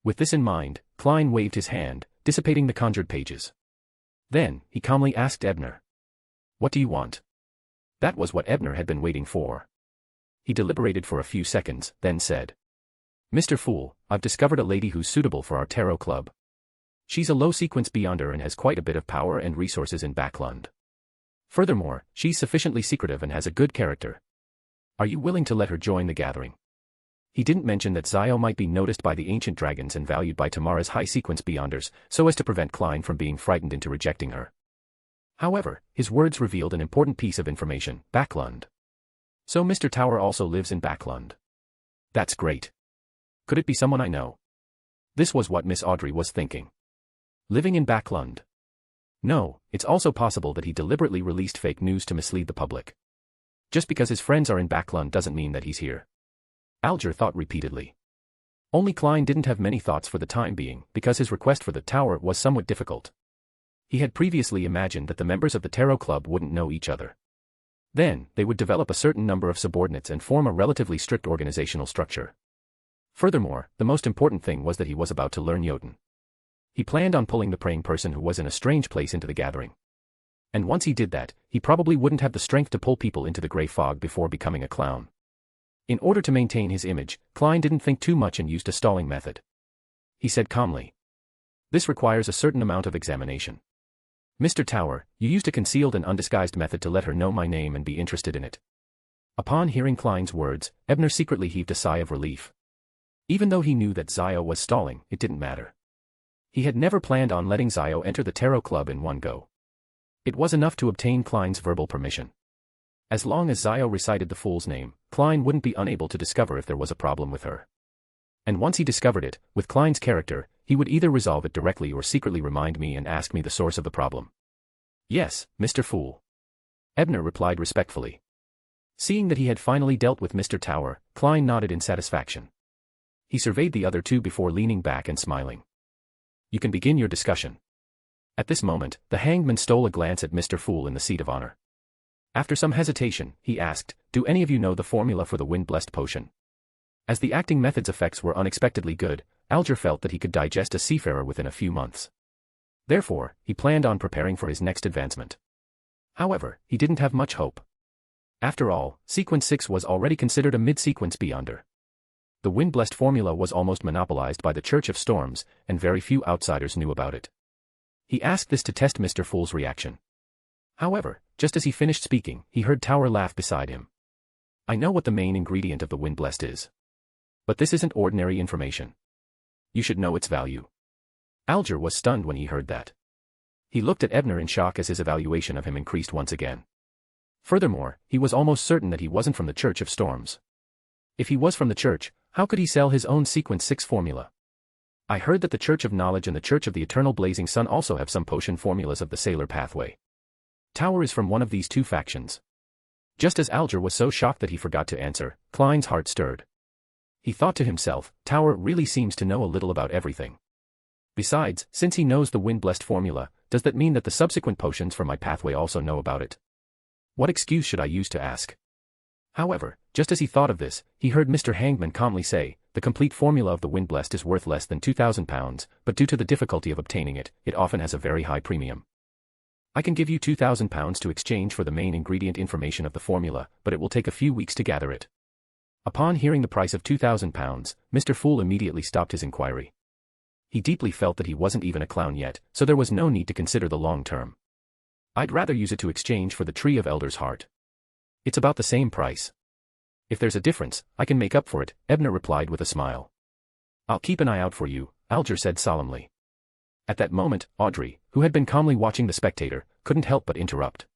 With this in mind, Klein waved his hand, dissipating the conjured pages. Then, he calmly asked Ebner. "What do you want?" That was what Ebner had been waiting for. He deliberated for a few seconds, then said, "Mr. Fool, I've discovered a lady who's suitable for our tarot club. She's a low-sequence beyonder and has quite a bit of power and resources in Backlund. Furthermore, she's sufficiently secretive and has a good character. Are you willing to let her join the gathering?" He didn't mention that Zio might be noticed by the ancient dragons and valued by Tamara's high-sequence beyonders, so as to prevent Klein from being frightened into rejecting her. However, his words revealed an important piece of information, Backlund. So Mr. Tower also lives in Backlund. That's great. Could it be someone I know? This was what Miss Audrey was thinking. Living in Backlund. No, it's also possible that he deliberately released fake news to mislead the public. Just because his friends are in Backlund doesn't mean that he's here. Alger thought repeatedly. Only Klein didn't have many thoughts for the time being, because his request for the tower was somewhat difficult. He had previously imagined that the members of the Tarot Club wouldn't know each other. Then, they would develop a certain number of subordinates and form a relatively strict organizational structure. Furthermore, the most important thing was that he was about to learn Jotun. He planned on pulling the praying person who was in a strange place into the gathering. And once he did that, he probably wouldn't have the strength to pull people into the grey fog before becoming a clown. In order to maintain his image, Klein didn't think too much and used a stalling method. He said calmly, "This requires a certain amount of examination. Mr. Tower, you used a concealed and undisguised method to let her know my name and be interested in it." Upon hearing Klein's words, Ebner secretly heaved a sigh of relief. Even though he knew that Zio was stalling, it didn't matter. He had never planned on letting Zio enter the Tarot Club in one go. It was enough to obtain Klein's verbal permission. As long as Zio recited the fool's name, Klein wouldn't be unable to discover if there was a problem with her. And once he discovered it, with Klein's character, he would either resolve it directly or secretly remind me and ask me the source of the problem. "Yes, Mr. Fool," Ebner replied respectfully. Seeing that he had finally dealt with Mr. Tower, Klein nodded in satisfaction. He surveyed the other two before leaning back and smiling. "You can begin your discussion." At this moment, the hangman stole a glance at Mr. Fool in the seat of honor. After some hesitation, he asked, "Do any of you know the formula for the wind-blessed potion?" As the acting method's effects were unexpectedly good, Alger felt that he could digest a seafarer within a few months. Therefore, he planned on preparing for his next advancement. However, he didn't have much hope. After all, Sequence 6 was already considered a mid-sequence beyonder. The wind-blessed formula was almost monopolized by the Church of Storms, and very few outsiders knew about it. He asked this to test Mr. Fool's reaction. However, just as he finished speaking, he heard Tower laugh beside him. "I know what the main ingredient of the wind-blessed is. But this isn't ordinary information. You should know its value." Alger was stunned when he heard that. He looked at Ebner in shock as his evaluation of him increased once again. Furthermore, he was almost certain that he wasn't from the Church of Storms. If he was from the church, how could he sell his own Sequence 6 formula? "I heard that the Church of Knowledge and the Church of the Eternal Blazing Sun also have some potion formulas of the Sailor Pathway. Tower is from one of these two factions." Just as Alger was so shocked that he forgot to answer, Klein's heart stirred. He thought to himself, Tower really seems to know a little about everything. Besides, since he knows the wind-blessed formula, does that mean that the subsequent potions for my pathway also know about it? What excuse should I use to ask? However, just as he thought of this, he heard Mr. Hangman calmly say, "The complete formula of the wind-blessed is worth less than £2,000, but due to the difficulty of obtaining it, it often has a very high premium. I can give you £2,000 to exchange for the main ingredient information of the formula, but it will take a few weeks to gather it." Upon hearing the price of £2,000, Mr. Fool immediately stopped his inquiry. He deeply felt that he wasn't even a clown yet, so there was no need to consider the long term. "I'd rather use it to exchange for the Tree of Elder's Heart. It's about the same price. If there's a difference, I can make up for it," Ebner replied with a smile. "I'll keep an eye out for you," Alger said solemnly. At that moment, Audrey, who had been calmly watching the spectator, couldn't help but interrupt.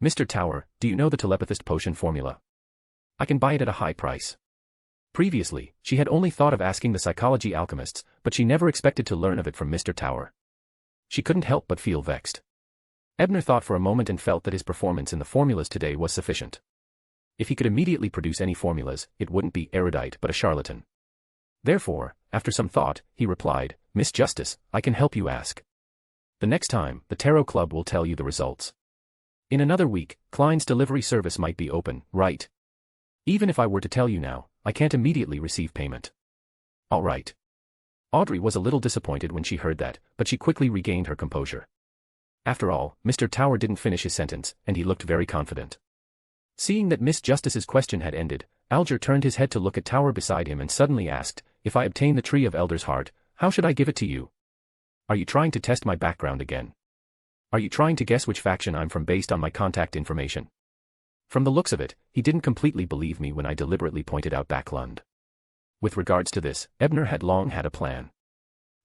"Mr. Tower, do you know the telepathist potion formula? I can buy it at a high price." Previously, she had only thought of asking the psychology alchemists, but she never expected to learn of it from Mr. Tower. She couldn't help but feel vexed. Ebner thought for a moment and felt that his performance in the formulas today was sufficient. If he could immediately produce any formulas, it wouldn't be erudite but a charlatan. Therefore, after some thought, he replied, "Miss Justice, I can help you ask. The next time, the Tarot Club will tell you the results. In another week, Klein's delivery service might be open, right? Even if I were to tell you now, I can't immediately receive payment." "All right." Audrey was a little disappointed when she heard that, but she quickly regained her composure. After all, Mr. Tower didn't finish his sentence, and he looked very confident. Seeing that Miss Justice's question had ended, Alger turned his head to look at Tower beside him and suddenly asked, "If I obtain the Tree of Elder's Heart, how should I give it to you? Are you trying to test my background again? Are you trying to guess which faction I'm from based on my contact information?" From the looks of it, he didn't completely believe me when I deliberately pointed out Backlund. With regards to this, Ebner had long had a plan.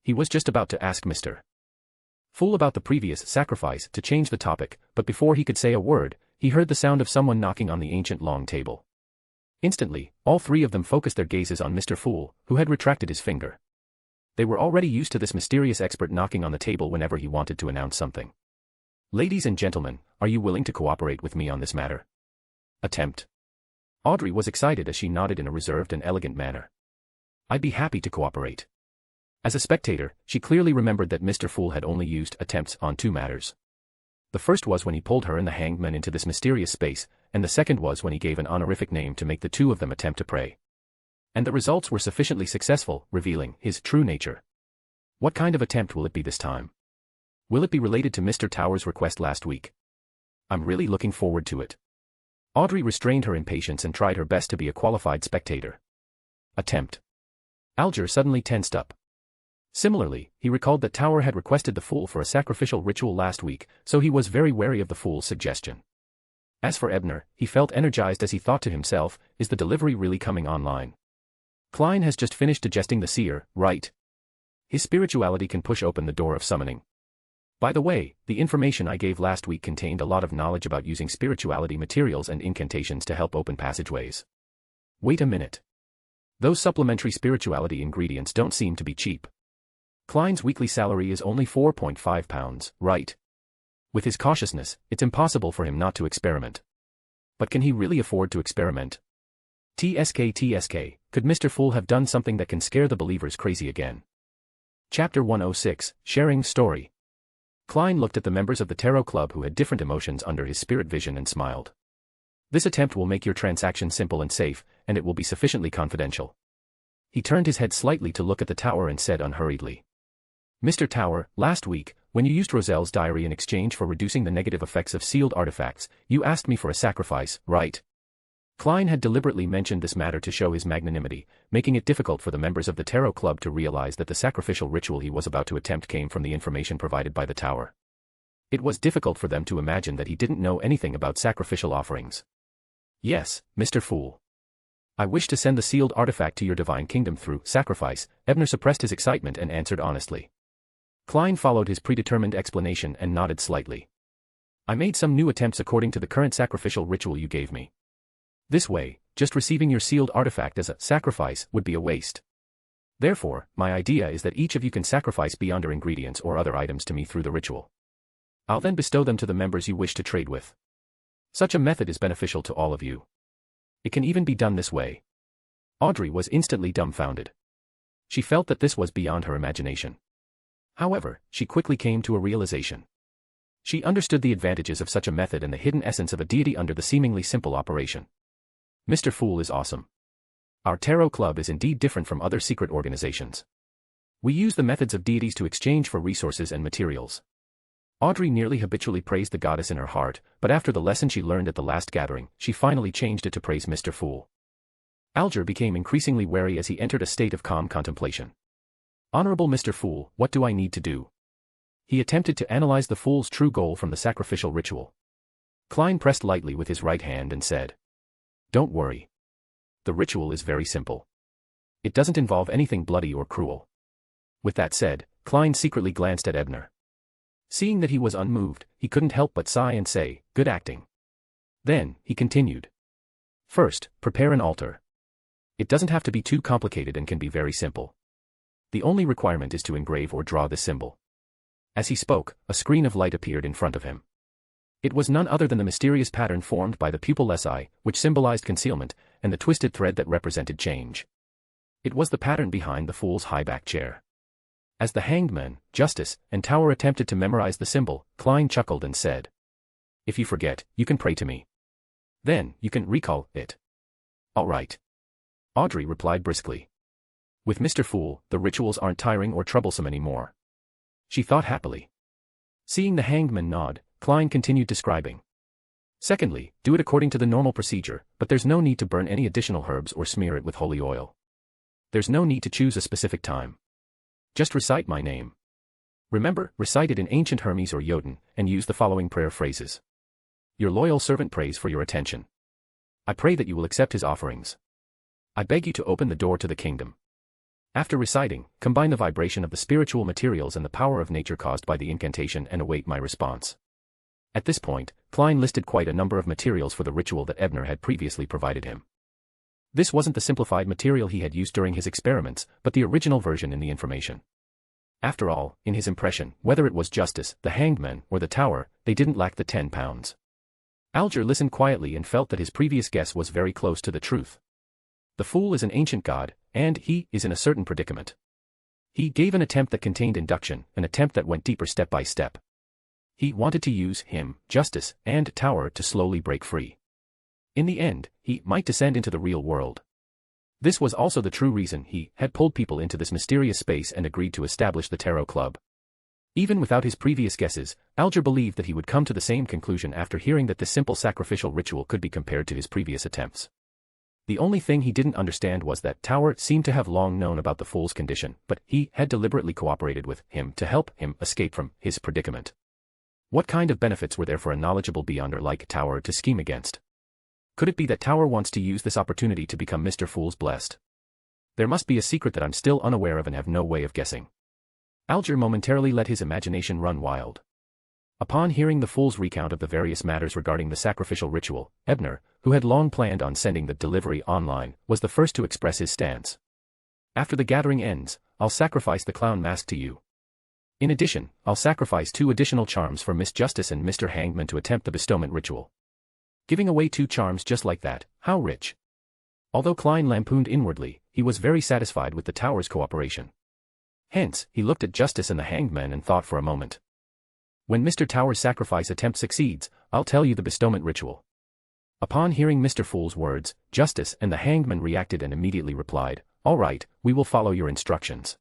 He was just about to ask Mr. Fool about the previous sacrifice to change the topic, but before he could say a word, he heard the sound of someone knocking on the ancient long table. Instantly, all three of them focused their gazes on Mr. Fool, who had retracted his finger. They were already used to this mysterious expert knocking on the table whenever he wanted to announce something. "Ladies and gentlemen, are you willing to cooperate with me on this matter?" Attempt. Audrey was excited as she nodded in a reserved and elegant manner. I'd be happy to cooperate. As a spectator, she clearly remembered that Mr. Fool had only used attempts on 2 matters. The first was when he pulled her and the hanged man into this mysterious space, and the second was when he gave an honorific name to make the two of them attempt to pray. And the results were sufficiently successful, revealing his true nature. What kind of attempt will it be this time? Will it be related to Mr. Tower's request last week? I'm really looking forward to it. Audrey restrained her impatience and tried her best to be a qualified spectator. Attempt. Alger suddenly tensed up. Similarly, he recalled that Tower had requested the Fool for a sacrificial ritual last week, so he was very wary of the Fool's suggestion. As for Ebner, he felt energized as he thought to himself, is the delivery really coming online? Klein has just finished digesting the seer, right? His spirituality can push open the door of summoning. By the way, the information I gave last week contained a lot of knowledge about using spirituality materials and incantations to help open passageways. Wait a minute. Those supplementary spirituality ingredients don't seem to be cheap. Klein's weekly salary is only £4.5, right? With his cautiousness, it's impossible for him not to experiment. But can he really afford to experiment? TSK, could Mr. Fool have done something that can scare the believers crazy again? Chapter 106, Sharing Story. Klein looked at the members of the Tarot Club who had different emotions under his spirit vision and smiled. This attempt will make your transaction simple and safe, and it will be sufficiently confidential. He turned his head slightly to look at the Tower and said unhurriedly. Mr. Tower, last week, when you used Roselle's diary in exchange for reducing the negative effects of sealed artifacts, you asked me for a sacrifice, right? Klein had deliberately mentioned this matter to show his magnanimity, making it difficult for the members of the Tarot Club to realize that the sacrificial ritual he was about to attempt came from the information provided by the Tower. It was difficult for them to imagine that he didn't know anything about sacrificial offerings. Yes, Mr. Fool. I wish to send the sealed artifact to your divine kingdom through sacrifice. Ebner suppressed his excitement and answered honestly. Klein followed his predetermined explanation and nodded slightly. I made some new attempts according to the current sacrificial ritual you gave me. This way, just receiving your sealed artifact as a sacrifice would be a waste. Therefore, my idea is that each of you can sacrifice beyonder ingredients or other items to me through the ritual. I'll then bestow them to the members you wish to trade with. Such a method is beneficial to all of you. It can even be done this way. Audrey was instantly dumbfounded. She felt that this was beyond her imagination. However, she quickly came to a realization. She understood the advantages of such a method and the hidden essence of a deity under the seemingly simple operation. Mr. Fool is awesome. Our Tarot Club is indeed different from other secret organizations. We use the methods of deities to exchange for resources and materials. Audrey nearly habitually praised the goddess in her heart, but after the lesson she learned at the last gathering, she finally changed it to praise Mr. Fool. Alger became increasingly wary as he entered a state of calm contemplation. Honorable Mr. Fool, what do I need to do? He attempted to analyze the Fool's true goal from the sacrificial ritual. Klein pressed lightly with his right hand and said, Don't worry. The ritual is very simple. It doesn't involve anything bloody or cruel. With that said, Klein secretly glanced at Ebner. Seeing that he was unmoved, he couldn't help but sigh and say, Good acting. Then, he continued. First, prepare an altar. It doesn't have to be too complicated and can be very simple. The only requirement is to engrave or draw this symbol. As he spoke, a screen of light appeared in front of him. It was none other than the mysterious pattern formed by the pupilless eye, which symbolized concealment, and the twisted thread that represented change. It was the pattern behind the Fool's high-back chair. As the hanged man, Justice, and Tower attempted to memorize the symbol, Klein chuckled and said, If you forget, you can pray to me. Then, you can recall it. All right. Audrey replied briskly. With Mr. Fool, the rituals aren't tiring or troublesome anymore. She thought happily. Seeing the hanged man nod, Klein continued describing. Secondly, do it according to the normal procedure, but there's no need to burn any additional herbs or smear it with holy oil. There's no need to choose a specific time. Just recite my name. Remember, recite it in ancient Hermes or Jotun, and use the following prayer phrases. Your loyal servant prays for your attention. I pray that you will accept his offerings. I beg you to open the door to the kingdom. After reciting, combine the vibration of the spiritual materials and the power of nature caused by the incantation and await my response. At this point, Klein listed quite a number of materials for the ritual that Ebner had previously provided him. This wasn't the simplified material he had used during his experiments, but the original version in the information. After all, in his impression, whether it was Justice, the hanged man, or the Tower, they didn't lack the £10. Alger listened quietly and felt that his previous guess was very close to the truth. The fool is an ancient god, and he is in a certain predicament. He gave an attempt that contained induction, an attempt that went deeper step by step. He wanted to use him, justice, and tower to slowly break free. In the end, he might descend into the real world. This was also the true reason he had pulled people into this mysterious space and agreed to establish the Tarot Club. Even without his previous guesses, Alger believed that he would come to the same conclusion after hearing that this simple sacrificial ritual could be compared to his previous attempts. The only thing he didn't understand was that Tower seemed to have long known about the fool's condition, but he had deliberately cooperated with him to help him escape from his predicament. What kind of benefits were there for a knowledgeable beyonder like Tower to scheme against? Could it be that Tower wants to use this opportunity to become Mr. Fool's blessed? There must be a secret that I'm still unaware of and have no way of guessing. Alger momentarily let his imagination run wild. Upon hearing the fool's recount of the various matters regarding the sacrificial ritual, Ebner, who had long planned on sending the delivery online, was the first to express his stance. After the gathering ends, I'll sacrifice the clown mask to you. In addition, I'll sacrifice 2 additional charms for Miss Justice and Mr. Hangman to attempt the bestowment ritual. Giving away 2 charms just like that, how rich. Although Klein lampooned inwardly, he was very satisfied with the Tower's cooperation. Hence, he looked at Justice and the Hangman and thought for a moment. When Mr. Tower's sacrifice attempt succeeds, I'll tell you the bestowment ritual. Upon hearing Mr. Fool's words, Justice and the Hangman reacted and immediately replied, "All right, we will follow your instructions."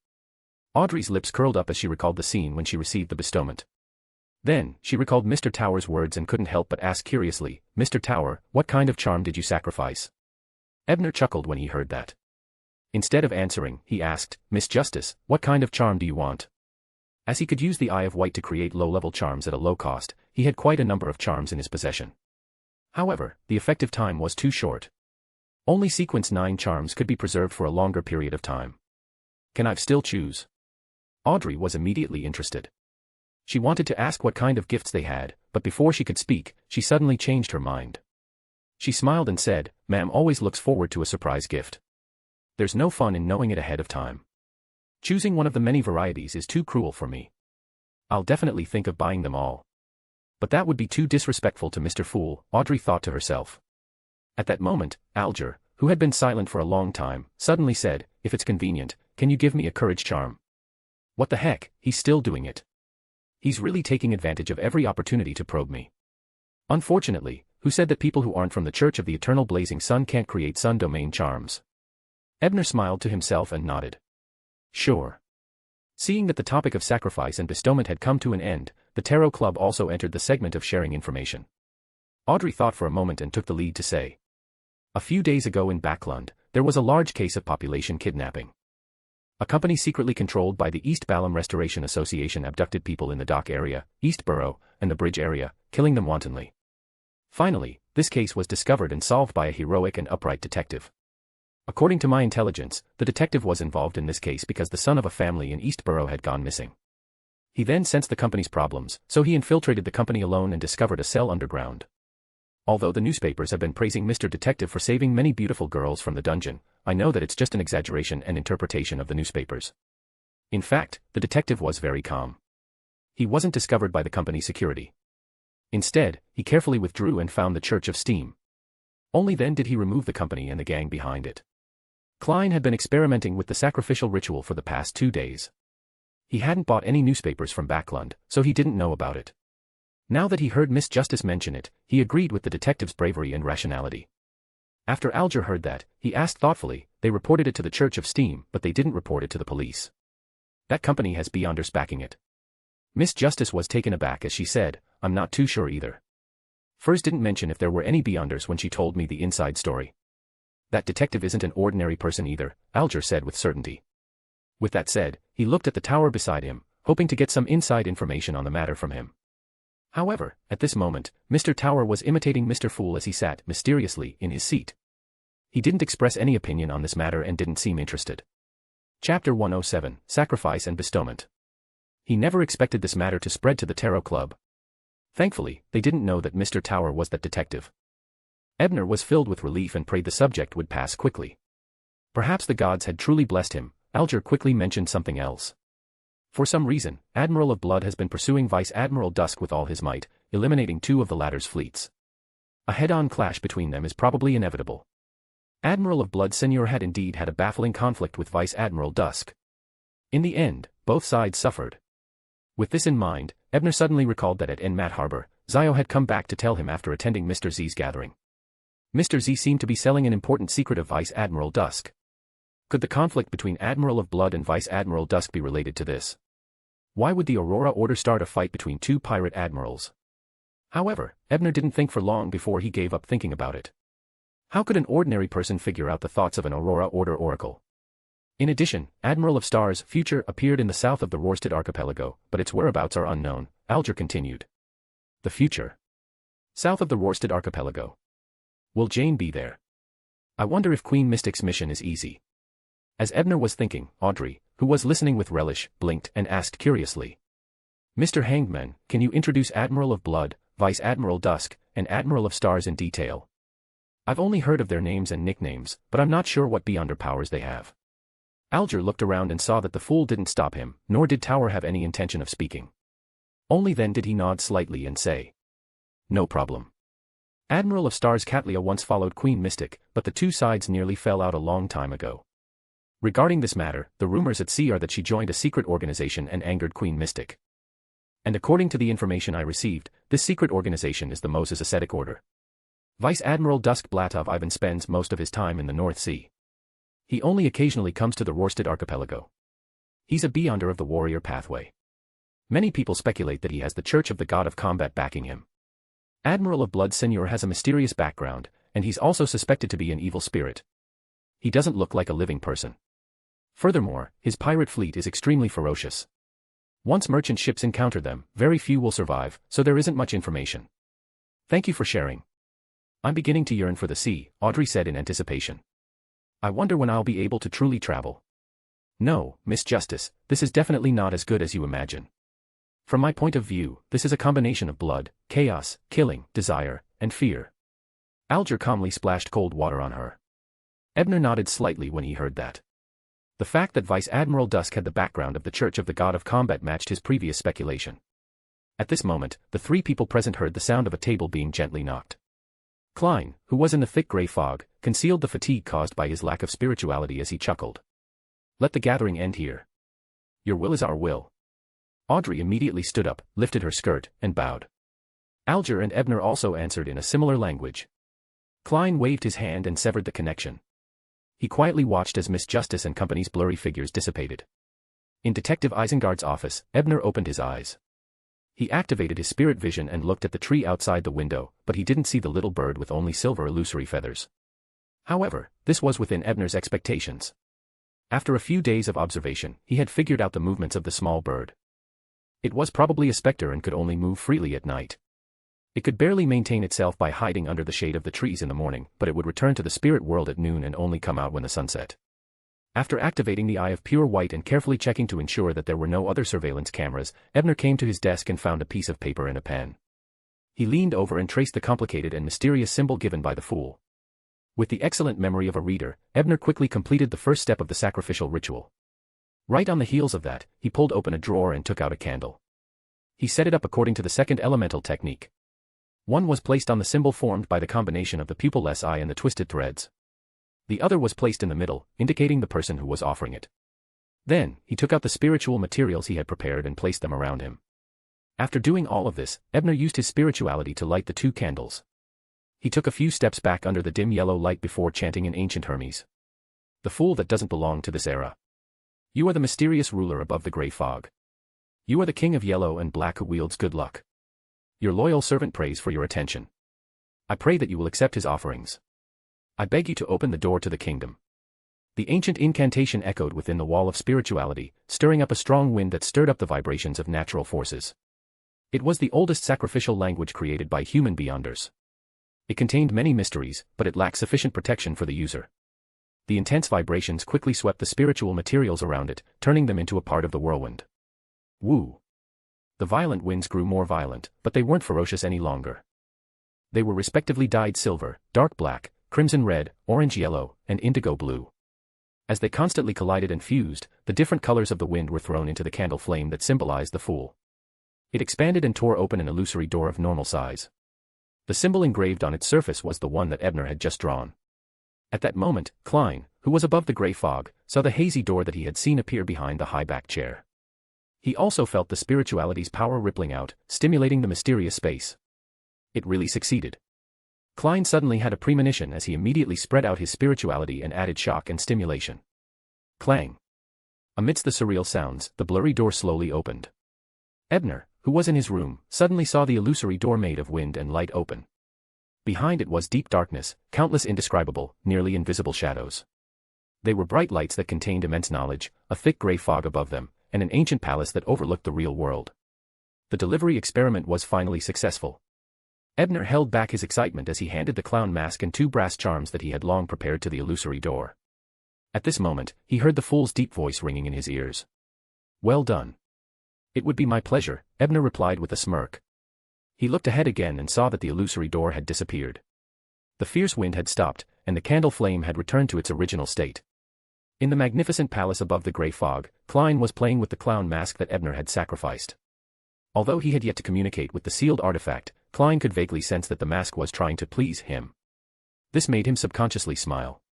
Audrey's lips curled up as she recalled the scene when she received the bestowment. Then, she recalled Mr. Tower's words and couldn't help but ask curiously, "Mr. Tower, what kind of charm did you sacrifice?" Ebner chuckled when he heard that. Instead of answering, he asked, "Miss Justice, what kind of charm do you want?" As he could use the Eye of White to create low-level charms at a low cost, he had quite a number of charms in his possession. However, the effective time was too short. Only sequence 9 charms could be preserved for a longer period of time. "Can I still choose?" Audrey was immediately interested. She wanted to ask what kind of gifts they had, but before she could speak, she suddenly changed her mind. She smiled and said, "Ma'am always looks forward to a surprise gift. There's no fun in knowing it ahead of time. Choosing one of the many varieties is too cruel for me. I'll definitely think of buying them all. But that would be too disrespectful to Mr. Fool," Audrey thought to herself. At that moment, Alger, who had been silent for a long time, suddenly said, "If it's convenient, can you give me a courage charm?" What the heck, he's still doing it. He's really taking advantage of every opportunity to probe me. Unfortunately, who said that people who aren't from the Church of the Eternal Blazing Sun can't create sun domain charms? Ebner smiled to himself and nodded. Sure. Seeing that the topic of sacrifice and bestowment had come to an end, the Tarot Club also entered the segment of sharing information. Audrey thought for a moment and took the lead to say. A few days ago in Backlund, there was a large case of population kidnapping. A company secretly controlled by the East Balham Restoration Association abducted people in the dock area, East Borough, and the bridge area, killing them wantonly. Finally, this case was discovered and solved by a heroic and upright detective. According to my intelligence, the detective was involved in this case because the son of a family in East Borough had gone missing. He then sensed the company's problems, so he infiltrated the company alone and discovered a cell underground. Although the newspapers have been praising Mr. Detective for saving many beautiful girls from the dungeon, I know that it's just an exaggeration and interpretation of the newspapers. In fact, the detective was very calm. He wasn't discovered by the company's security. Instead, he carefully withdrew and found the Church of Steam. Only then did he remove the company and the gang behind it. Klein had been experimenting with the sacrificial ritual for the past 2 days. He hadn't bought any newspapers from Backlund, so he didn't know about it. Now that he heard Miss Justice mention it, he agreed with the detective's bravery and rationality. After Alger heard that, he asked thoughtfully, "They reported it to the Church of Steam, but they didn't report it to the police. That company has beyonders backing it." Miss Justice was taken aback as she said, "I'm not too sure either. Furs didn't mention if there were any beyonders when she told me the inside story." "That detective isn't an ordinary person either," Alger said with certainty. With that said, he looked at the tower beside him, hoping to get some inside information on the matter from him. However, at this moment, Mr. Tower was imitating Mr. Fool as he sat mysteriously in his seat. He didn't express any opinion on this matter and didn't seem interested. Chapter 107, Sacrifice and Bestowment. He never expected this matter to spread to the Tarot Club. Thankfully, they didn't know that Mr. Tower was that detective. Ebner was filled with relief and prayed the subject would pass quickly. Perhaps the gods had truly blessed him. Alger quickly mentioned something else. For some reason, Admiral of Blood has been pursuing Vice Admiral Dusk with all his might, eliminating 2 of the latter's fleets. A head-on clash between them is probably inevitable. Admiral of Blood Senior had indeed had a baffling conflict with Vice Admiral Dusk. In the end, both sides suffered. With this in mind, Ebner suddenly recalled that at Enmat Harbor, Zio had come back to tell him after attending Mr. Z's gathering. Mr. Z seemed to be selling an important secret of Vice Admiral Dusk. Could the conflict between Admiral of Blood and Vice Admiral Dusk be related to this? Why would the Aurora Order start a fight between two pirate admirals? However, Ebner didn't think for long before he gave up thinking about it. How could an ordinary person figure out the thoughts of an Aurora Order oracle? In addition, Admiral of Stars' future appeared in the south of the Rorstad archipelago, but its whereabouts are unknown, Alger continued. The future. South of the Rorstad archipelago. Will Jane be there? I wonder if Queen Mystic's mission is easy. As Ebner was thinking, Audrey, who was listening with relish, blinked and asked curiously. Mr. Hangman, can you introduce Admiral of Blood, Vice Admiral Dusk, and Admiral of Stars in detail? I've only heard of their names and nicknames, but I'm not sure what beyonder powers they have. Alger looked around and saw that the fool didn't stop him, nor did Tower have any intention of speaking. Only then did he nod slightly and say, no problem. Admiral of Stars Catlia once followed Queen Mystic, but the two sides nearly fell out a long time ago. Regarding this matter, the rumors at sea are that she joined a secret organization and angered Queen Mystic. And according to the information I received, this secret organization is the Moses Ascetic Order. Vice Admiral Dusk Blatov Ivan spends most of his time in the North Sea. He only occasionally comes to the Rorstad archipelago. He's a beyonder of the warrior pathway. Many people speculate that he has the Church of the God of Combat backing him. Admiral of Blood Senior has a mysterious background, and he's also suspected to be an evil spirit. He doesn't look like a living person. Furthermore, his pirate fleet is extremely ferocious. Once merchant ships encounter them, very few will survive, so there isn't much information. Thank you for sharing. I'm beginning to yearn for the sea, Audrey said in anticipation. I wonder when I'll be able to truly travel. No, Miss Justice, this is definitely not as good as you imagine. From my point of view, this is a combination of blood, chaos, killing, desire, and fear. Alger calmly splashed cold water on her. Ebner nodded slightly when he heard that. The fact that Vice Admiral Dusk had the background of the Church of the God of Combat matched his previous speculation. At this moment, the three people present heard the sound of a table being gently knocked. Klein, who was in the thick gray fog, concealed the fatigue caused by his lack of spirituality as he chuckled. Let the gathering end here. Your will is our will. Audrey immediately stood up, lifted her skirt, and bowed. Alger and Ebner also answered in a similar language. Klein waved his hand and severed the connection. He quietly watched as Miss Justice and company's blurry figures dissipated. In Detective Isengard's office, Ebner opened his eyes. He activated his spirit vision and looked at the tree outside the window, but he didn't see the little bird with only silver illusory feathers. However, this was within Ebner's expectations. After a few days of observation, he had figured out the movements of the small bird. It was probably a specter and could only move freely at night. It could barely maintain itself by hiding under the shade of the trees in the morning, but it would return to the spirit world at noon and only come out when the sun set. After activating the eye of pure white and carefully checking to ensure that there were no other surveillance cameras, Ebner came to his desk and found a piece of paper and a pen. He leaned over and traced the complicated and mysterious symbol given by the fool. With the excellent memory of a reader, Ebner quickly completed the first step of the sacrificial ritual. Right on the heels of that, he pulled open a drawer and took out a candle. He set it up according to the second elemental technique. One was placed on the symbol formed by the combination of the pupilless eye and the twisted threads. The other was placed in the middle, indicating the person who was offering it. Then, he took out the spiritual materials he had prepared and placed them around him. After doing all of this, Ebner used his spirituality to light the two candles. He took a few steps back under the dim yellow light before chanting in ancient Hermes. The fool that doesn't belong to this era. You are the mysterious ruler above the gray fog. You are the king of yellow and black who wields good luck. Your loyal servant prays for your attention. I pray that you will accept his offerings. I beg you to open the door to the kingdom. The ancient incantation echoed within the wall of spirituality, stirring up a strong wind that stirred up the vibrations of natural forces. It was the oldest sacrificial language created by human beyonders. It contained many mysteries, but it lacked sufficient protection for the user. The intense vibrations quickly swept the spiritual materials around it, turning them into a part of the whirlwind. Woo! The violent winds grew more violent, but they weren't ferocious any longer. They were respectively dyed silver, dark black, crimson red, orange yellow, and indigo blue. As they constantly collided and fused, the different colors of the wind were thrown into the candle flame that symbolized the fool. It expanded and tore open an illusory door of normal size. The symbol engraved on its surface was the one that Ebner had just drawn. At that moment, Klein, who was above the grey fog, saw the hazy door that he had seen appear behind the high-backed chair. He also felt the spirituality's power rippling out, stimulating the mysterious space. It really succeeded. Klein suddenly had a premonition as he immediately spread out his spirituality and added shock and stimulation. Clang. Amidst the surreal sounds, the blurry door slowly opened. Ebner, who was in his room, suddenly saw the illusory door made of wind and light open. Behind it was deep darkness, countless indescribable, nearly invisible shadows. They were bright lights that contained immense knowledge, a thick grey fog above them, and an ancient palace that overlooked the real world. The delivery experiment was finally successful. Ebner held back his excitement as he handed the clown mask and 2 brass charms that he had long prepared to the illusory door. At this moment, he heard the fool's deep voice ringing in his ears. "Well done." "It would be my pleasure," Ebner replied with a smirk. He looked ahead again and saw that the illusory door had disappeared. The fierce wind had stopped, and the candle flame had returned to its original state. In the magnificent palace above the grey fog, Klein was playing with the clown mask that Ebner had sacrificed. Although he had yet to communicate with the sealed artifact, Klein could vaguely sense that the mask was trying to please him. This made him subconsciously smile.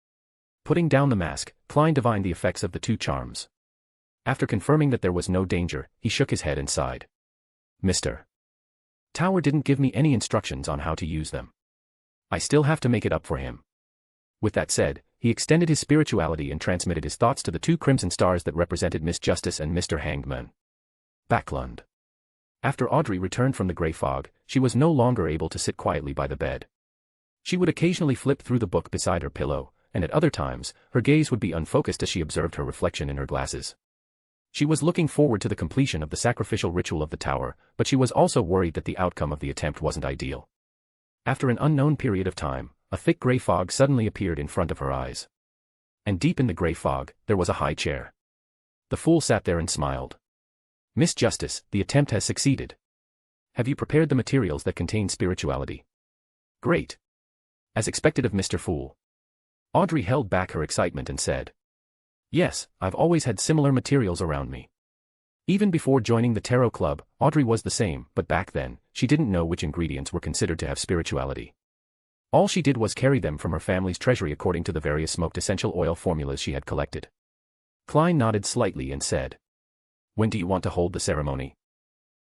Putting down the mask, Klein divined the effects of the 2 charms. After confirming that there was no danger, he shook his head and sighed. Mr. Tower didn't give me any instructions on how to use them. I still have to make it up for him. With that said, he extended his spirituality and transmitted his thoughts to the 2 crimson stars that represented Miss Justice and Mr. Hangman. Backlund. After Audrey returned from the grey fog, she was no longer able to sit quietly by the bed. She would occasionally flip through the book beside her pillow, and at other times, her gaze would be unfocused as she observed her reflection in her glasses. She was looking forward to the completion of the sacrificial ritual of the tower, but she was also worried that the outcome of the attempt wasn't ideal. After an unknown period of time, a thick grey fog suddenly appeared in front of her eyes. And deep in the grey fog, there was a high chair. The fool sat there and smiled. "Miss Justice, the attempt has succeeded. Have you prepared the materials that contain spirituality?" "Great." As expected of Mr. Fool. Audrey held back her excitement and said, "Yes, I've always had similar materials around me." Even before joining the Tarot Club, Audrey was the same, but back then, she didn't know which ingredients were considered to have spirituality. All she did was carry them from her family's treasury according to the various smoked essential oil formulas she had collected. Klein nodded slightly and said, "When do you want to hold the ceremony?"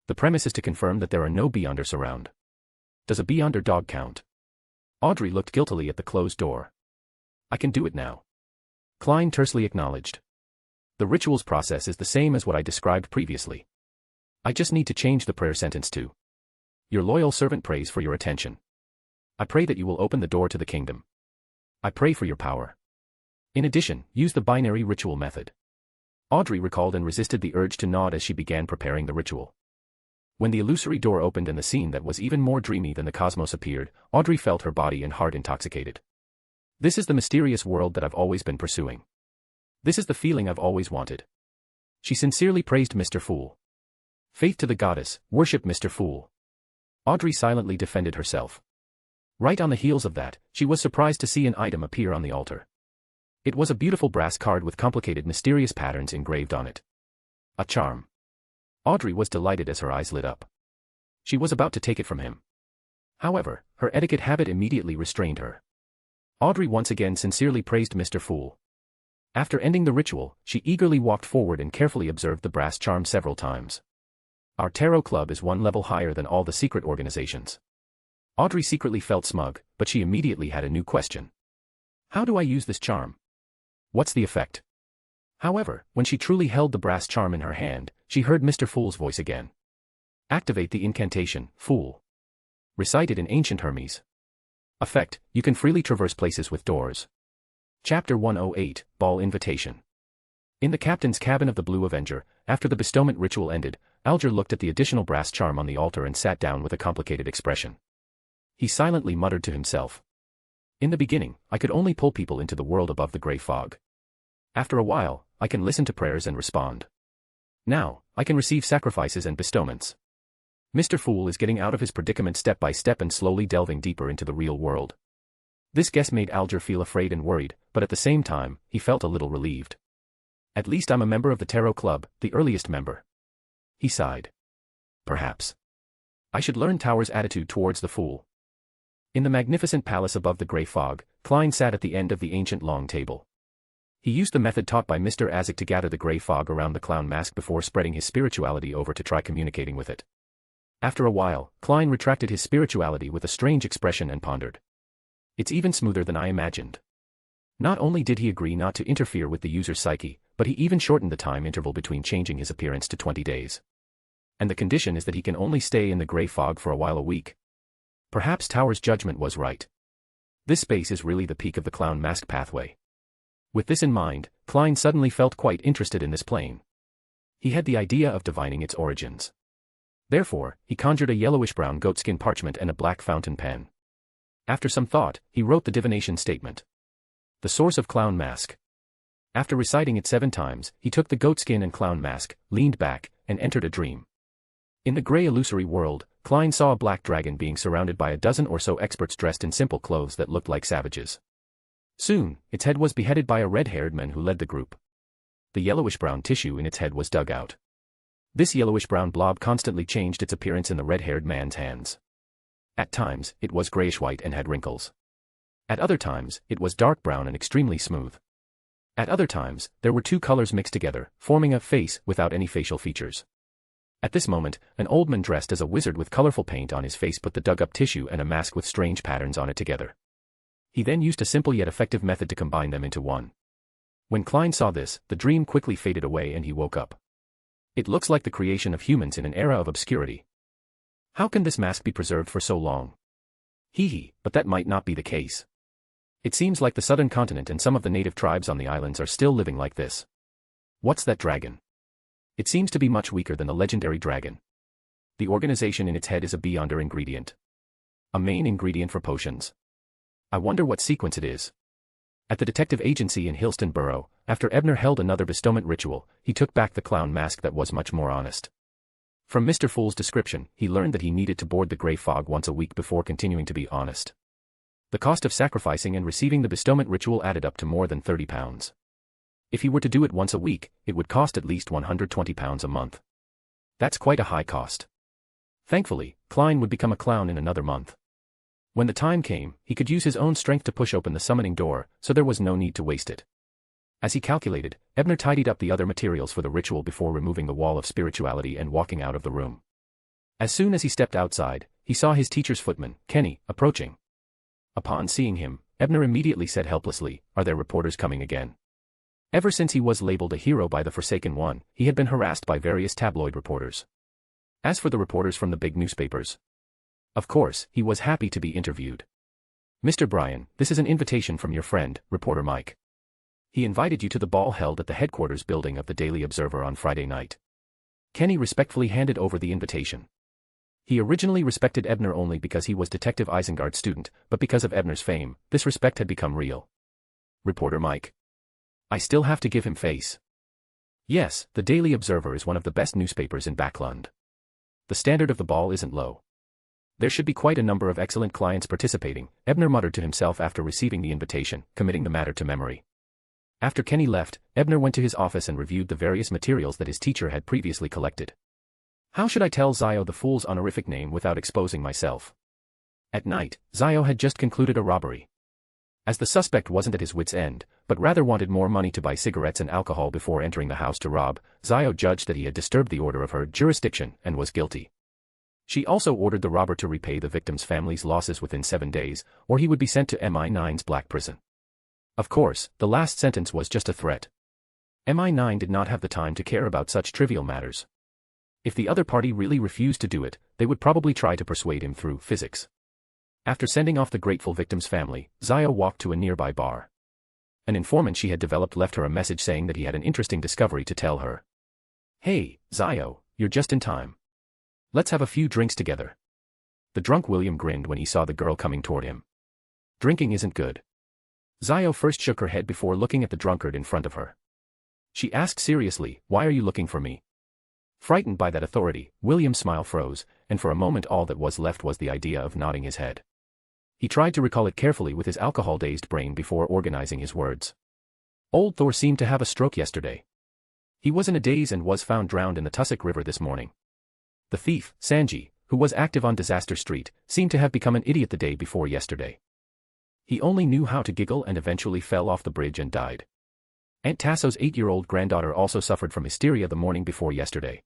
"The premise is to confirm that there are no beyonders around." "Does a beyonder dog count?" Audrey looked guiltily at the closed door. "I can do it now." Klein tersely acknowledged. "The ritual's process is the same as what I described previously. I just need to change the prayer sentence to, 'Your loyal servant prays for your attention. I pray that you will open the door to the kingdom. I pray for your power.' In addition, use the binary ritual method." Audrey recalled and resisted the urge to nod as she began preparing the ritual. When the illusory door opened and the scene that was even more dreamy than the cosmos appeared, Audrey felt her body and heart intoxicated. This is the mysterious world that I've always been pursuing. This is the feeling I've always wanted. She sincerely praised Mr. Fool. Faith to the goddess, worship Mr. Fool. Audrey silently defended herself. Right on the heels of that, she was surprised to see an item appear on the altar. It was a beautiful brass card with complicated mysterious patterns engraved on it. A charm. Audrey was delighted as her eyes lit up. She was about to take it from him. However, her etiquette habit immediately restrained her. Audrey once again sincerely praised Mr. Fool. After ending the ritual, she eagerly walked forward and carefully observed the brass charm several times. Our Tarot Club is one level higher than all the secret organizations. Audrey secretly felt smug, but she immediately had a new question. How do I use this charm? What's the effect? However, when she truly held the brass charm in her hand, she heard Mr. Fool's voice again. Activate the incantation, Fool. Recited in ancient Hermes. Effect, you can freely traverse places with doors. Chapter 108, Ball Invitation. In the captain's cabin of the Blue Avenger, after the bestowment ritual ended, Alger looked at the additional brass charm on the altar and sat down with a complicated expression. He silently muttered to himself. In the beginning, I could only pull people into the world above the grey fog. After a while, I can listen to prayers and respond. Now, I can receive sacrifices and bestowments. Mr. Fool is getting out of his predicament step by step and slowly delving deeper into the real world. This guess made Alger feel afraid and worried, but at the same time, he felt a little relieved. At least I'm a member of the Tarot Club, the earliest member. He sighed. Perhaps I should learn Tower's attitude towards the Fool. In the magnificent palace above the grey fog, Klein sat at the end of the ancient long table. He used the method taught by Mr. Azek to gather the grey fog around the clown mask before spreading his spirituality over to try communicating with it. After a while, Klein retracted his spirituality with a strange expression and pondered. It's even smoother than I imagined. Not only did he agree not to interfere with the user's psyche, but he even shortened the time interval between changing his appearance to 20 days. And the condition is that he can only stay in the grey fog for a while a week. Perhaps Tower's judgment was right. This space is really the peak of the clown mask pathway. With this in mind, Klein suddenly felt quite interested in this plane. He had the idea of divining its origins. Therefore, he conjured a yellowish-brown goatskin parchment and a black fountain pen. After some thought, he wrote the divination statement. The source of clown mask. After reciting it 7 times, he took the goatskin and clown mask, leaned back, and entered a dream. In the grey illusory world, Klein saw a black dragon being surrounded by a dozen or so experts dressed in simple clothes that looked like savages. Soon, its head was beheaded by a red-haired man who led the group. The yellowish-brown tissue in its head was dug out. This yellowish-brown blob constantly changed its appearance in the red-haired man's hands. At times, it was grayish-white and had wrinkles. At other times, it was dark brown and extremely smooth. At other times, there were 2 colors mixed together, forming a face without any facial features. At this moment, an old man dressed as a wizard with colorful paint on his face put the dug-up tissue and a mask with strange patterns on it together. He then used a simple yet effective method to combine them into one. When Klein saw this, the dream quickly faded away and he woke up. It looks like the creation of humans in an era of obscurity. How can this mask be preserved for so long? But that might not be the case. It seems like the southern continent and some of the native tribes on the islands are still living like this. What's that dragon? It seems to be much weaker than the legendary dragon. The organization in its head is a beyonder ingredient. A main ingredient for potions. I wonder what sequence it is. At the detective agency in Hillston Borough, after Ebner held another bestowment ritual, he took back the clown mask that was much more honest. From Mr. Fool's description, he learned that he needed to board the grey fog once a week before continuing to be honest. The cost of sacrificing and receiving the bestowment ritual added up to more than £30. If he were to do it once a week, it would cost at least £120 a month. That's quite a high cost. Thankfully, Klein would become a clown in another month. When the time came, he could use his own strength to push open the summoning door, so there was no need to waste it. As he calculated, Ebner tidied up the other materials for the ritual before removing the wall of spirituality and walking out of the room. As soon as he stepped outside, he saw his teacher's footman, Kenny, approaching. Upon seeing him, Ebner immediately said helplessly, "Are there reporters coming again?" Ever since he was labeled a hero by the Forsaken One, he had been harassed by various tabloid reporters. As for the reporters from the big newspapers, of course, he was happy to be interviewed. "Mr. Bryan, this is an invitation from your friend, reporter Mike. He invited you to the ball held at the headquarters building of the Daily Observer on Friday night." Kenny respectfully handed over the invitation. He originally respected Ebner only because he was Detective Isengard's student, but because of Ebner's fame, this respect had become real. "Reporter Mike. I still have to give him face." "Yes, the Daily Observer is one of the best newspapers in Backlund. The standard of the ball isn't low. There should be quite a number of excellent clients participating," Ebner muttered to himself after receiving the invitation, committing the matter to memory. After Kenny left, Ebner went to his office and reviewed the various materials that his teacher had previously collected. How should I tell Zio the fool's honorific name without exposing myself? At night, Zio had just concluded a robbery. As the suspect wasn't at his wit's end, but rather wanted more money to buy cigarettes and alcohol before entering the house to rob, Zio judged that he had disturbed the order of her jurisdiction and was guilty. She also ordered the robber to repay the victim's family's losses within 7 days, or he would be sent to MI9's black prison. Of course, the last sentence was just a threat. MI9 did not have the time to care about such trivial matters. If the other party really refused to do it, they would probably try to persuade him through physics. After sending off the grateful victim's family, Zio walked to a nearby bar. An informant she had developed left her a message saying that he had an interesting discovery to tell her. "Hey, Zio, you're just in time. Let's have a few drinks together." The drunk William grinned when he saw the girl coming toward him. "Drinking isn't good." Zio first shook her head before looking at the drunkard in front of her. She asked seriously, "Why are you looking for me?" Frightened by that authority, William's smile froze, and for a moment all that was left was the idea of nodding his head. He tried to recall it carefully with his alcohol-dazed brain before organizing his words. Old Thor seemed to have a stroke yesterday. He was in a daze and was found drowned in the Tussock River this morning. The thief, Sanji, who was active on Disaster Street, seemed to have become an idiot the day before yesterday. He only knew how to giggle and eventually fell off the bridge and died. Aunt Tasso's 8-year-old granddaughter also suffered from hysteria the morning before yesterday.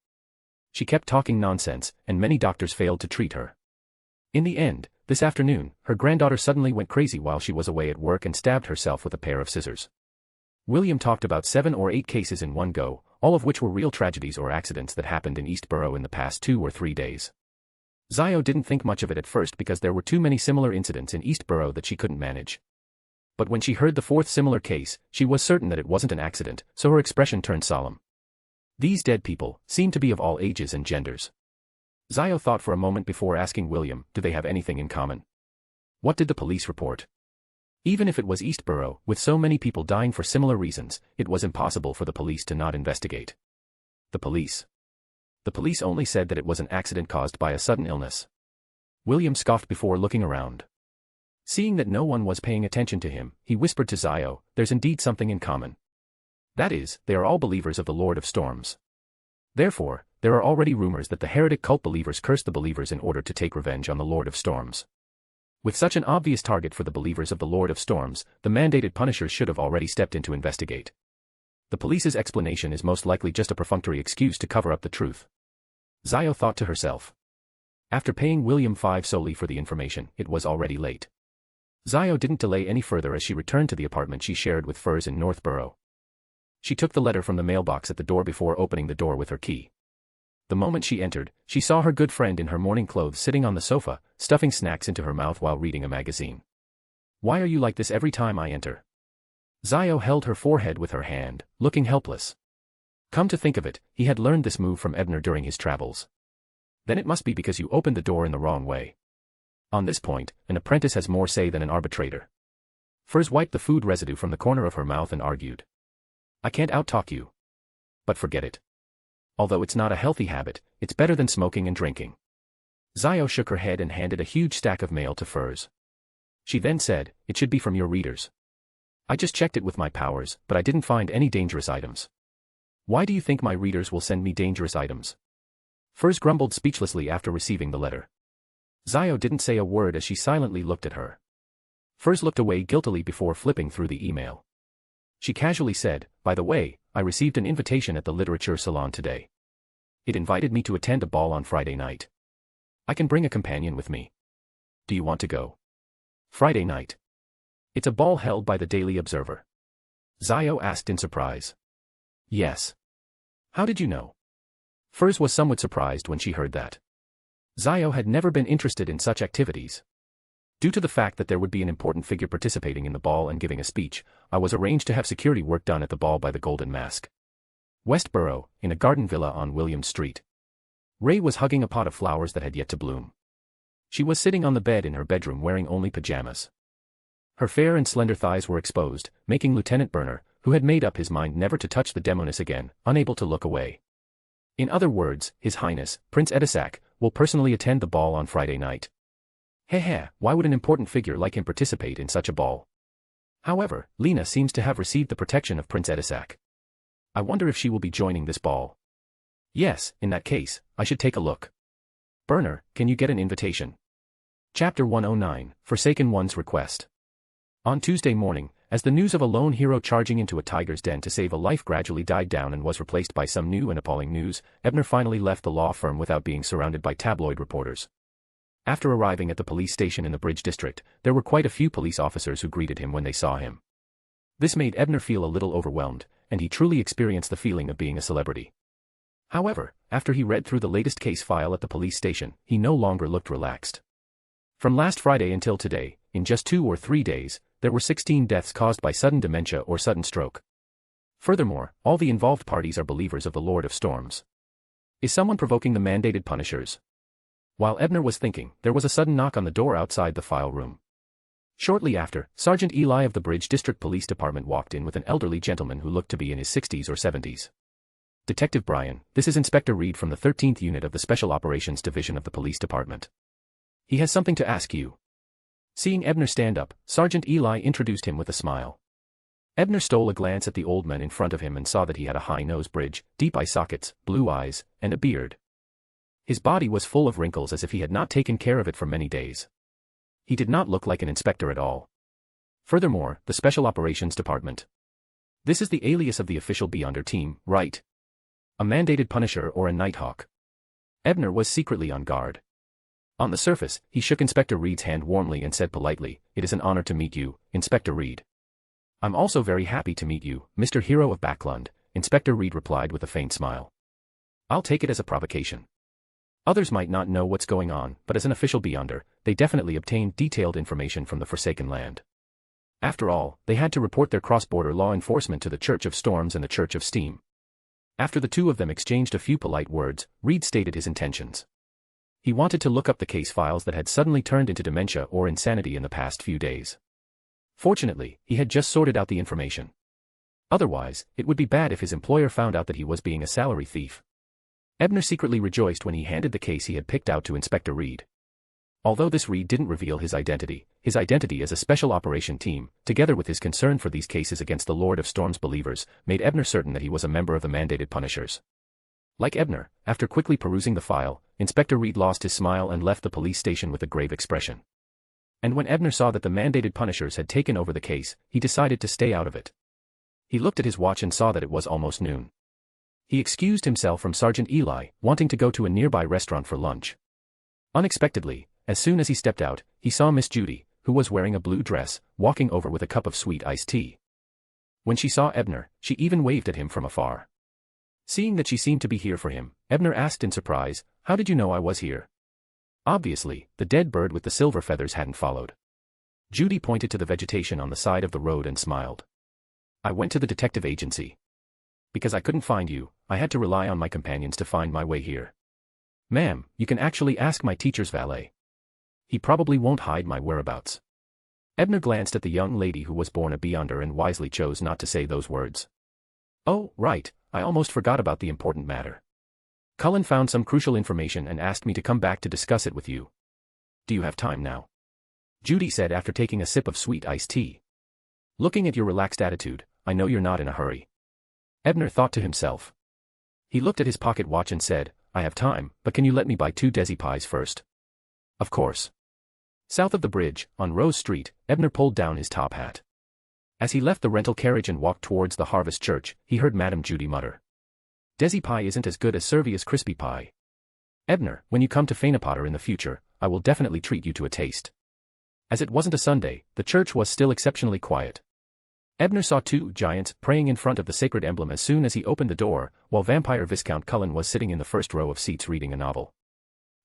She kept talking nonsense, and many doctors failed to treat her. In the end, this afternoon, her granddaughter suddenly went crazy while she was away at work and stabbed herself with a pair of scissors. William talked about 7 or 8 cases in one go, all of which were real tragedies or accidents that happened in Eastborough in the past 2 or 3 days. Zio didn't think much of it at first because there were too many similar incidents in Eastborough that she couldn't manage. But when she heard the 4th similar case, she was certain that it wasn't an accident, so her expression turned solemn. These dead people seemed to be of all ages and genders. Zio thought for a moment before asking William, do they have anything in common? What did the police report? Even if it was Eastborough, with so many people dying for similar reasons, it was impossible for the police to not investigate. The police only said that it was an accident caused by a sudden illness. William scoffed before looking around. Seeing that no one was paying attention to him, he whispered to Zio, there's indeed something in common. That is, they are all believers of the Lord of Storms. Therefore, there are already rumors that the heretic cult believers cursed the believers in order to take revenge on the Lord of Storms. With such an obvious target for the believers of the Lord of Storms, the mandated punishers should have already stepped in to investigate. The police's explanation is most likely just a perfunctory excuse to cover up the truth. Zio thought to herself. After paying William 5 solely for the information, it was already late. Zio didn't delay any further as she returned to the apartment she shared with Furs in Northborough. She took the letter from the mailbox at the door before opening the door with her key. The moment she entered, she saw her good friend in her morning clothes sitting on the sofa, stuffing snacks into her mouth while reading a magazine. Why are you like this every time I enter? Zio held her forehead with her hand, looking helpless. Come to think of it, he had learned this move from Ebner during his travels. Then it must be because you opened the door in the wrong way. On this point, an apprentice has more say than an arbitrator. Furs wiped the food residue from the corner of her mouth and argued. I can't out-talk you. But forget it. Although it's not a healthy habit, it's better than smoking and drinking. Zio shook her head and handed a huge stack of mail to Furs. She then said, it should be from your readers. I just checked it with my powers, but I didn't find any dangerous items. Why do you think my readers will send me dangerous items? Furs grumbled speechlessly after receiving the letter. Zio didn't say a word as she silently looked at her. Furs looked away guiltily before flipping through the email. She casually said, by the way, I received an invitation at the literature salon today. It invited me to attend a ball on Friday night. I can bring a companion with me. Do you want to go? Friday night. It's a ball held by the Daily Observer. Zio asked in surprise. Yes. How did you know? Furs was somewhat surprised when she heard that. Zio had never been interested in such activities. Due to the fact that there would be an important figure participating in the ball and giving a speech, I was arranged to have security work done at the ball by the Golden Mask. Westborough, in a garden villa on William Street. Ray was hugging a pot of flowers that had yet to bloom. She was sitting on the bed in her bedroom wearing only pajamas. Her fair and slender thighs were exposed, making Lieutenant Berner, who had made up his mind never to touch the demoness again, unable to look away. In other words, His Highness, Prince Edisac, will personally attend the ball on Friday night. Why would an important figure like him participate in such a ball? However, Lena seems to have received the protection of Prince Edisac. I wonder if she will be joining this ball. Yes, in that case, I should take a look. Berner, can you get an invitation? Chapter 109, Forsaken One's Request. On Tuesday morning, as the news of a lone hero charging into a tiger's den to save a life gradually died down and was replaced by some new and appalling news, Ebner finally left the law firm without being surrounded by tabloid reporters. After arriving at the police station in the Bridge District, there were quite a few police officers who greeted him when they saw him. This made Ebner feel a little overwhelmed, and he truly experienced the feeling of being a celebrity. However, after he read through the latest case file at the police station, he no longer looked relaxed. From last Friday until today, in just 2 or 3 days, there were 16 deaths caused by sudden dementia or sudden stroke. Furthermore, all the involved parties are believers of the Lord of Storms. Is someone provoking the mandated punishers? While Ebner was thinking, there was a sudden knock on the door outside the file room. Shortly after, Sergeant Eli of the Bridge District Police Department walked in with an elderly gentleman who looked to be in his 60s or 70s. Detective Brian, this is Inspector Reed from the 13th Unit of the Special Operations Division of the Police Department. He has something to ask you. Seeing Ebner stand up, Sergeant Eli introduced him with a smile. Ebner stole a glance at the old man in front of him and saw that he had a high nose bridge, deep eye sockets, blue eyes, and a beard. His body was full of wrinkles as if he had not taken care of it for many days. He did not look like an inspector at all. Furthermore, the Special Operations Department. This is the alias of the official Beyonder team, right? A mandated Punisher or a Nighthawk. Ebner was secretly on guard. On the surface, he shook Inspector Reed's hand warmly and said politely, "It is an honor to meet you, Inspector Reed." "I'm also very happy to meet you, Mr. Hero of Backlund," Inspector Reed replied with a faint smile. "I'll take it as a provocation. Others might not know what's going on, but as an official Beyonder, they definitely obtained detailed information from the Forsaken Land. After all, they had to report their cross-border law enforcement to the Church of Storms and the Church of Steam." After the two of them exchanged a few polite words, Reed stated his intentions. He wanted to look up the case files that had suddenly turned into dementia or insanity in the past few days. Fortunately, he had just sorted out the information. Otherwise, it would be bad if his employer found out that he was being a salary thief. Ebner secretly rejoiced when he handed the case he had picked out to Inspector Reed. Although this Reed didn't reveal his identity as a special operation team, together with his concern for these cases against the Lord of Storm's believers, made Ebner certain that he was a member of the mandated Punishers. Like Ebner, after quickly perusing the file, Inspector Reed lost his smile and left the police station with a grave expression. And when Ebner saw that the mandated Punishers had taken over the case, he decided to stay out of it. He looked at his watch and saw that it was almost noon. He excused himself from Sergeant Eli, wanting to go to a nearby restaurant for lunch. Unexpectedly, as soon as he stepped out, he saw Miss Judy, who was wearing a blue dress, walking over with a cup of sweet iced tea. When she saw Ebner, she even waved at him from afar. Seeing that she seemed to be here for him, Ebner asked in surprise, "How did you know I was here?" Obviously, the dead bird with the silver feathers hadn't followed. Judy pointed to the vegetation on the side of the road and smiled. "I went to the detective agency. Because I couldn't find you, I had to rely on my companions to find my way here. Ma'am, you can actually ask my teacher's valet. He probably won't hide my whereabouts." Ebner glanced at the young lady who was born a Beyonder and wisely chose not to say those words. "Oh, right, I almost forgot about the important matter. Cullen found some crucial information and asked me to come back to discuss it with you. Do you have time now?" Judy said after taking a sip of sweet iced tea. "Looking at your relaxed attitude, I know you're not in a hurry." Ebner thought to himself. He looked at his pocket watch and said, "I have time, but can you let me buy 2 Desi pies first?" "Of course." South of the bridge, on Rose Street, Ebner pulled down his top hat. As he left the rental carriage and walked towards the Harvest Church, he heard Madame Judy mutter, "Desi pie isn't as good as Servia's crispy pie. Ebner, when you come to Fainapotter in the future, I will definitely treat you to a taste." As it wasn't a Sunday, the church was still exceptionally quiet. Ebner saw 2 giants praying in front of the sacred emblem as soon as he opened the door, while Vampire Viscount Cullen was sitting in the first row of seats reading a novel.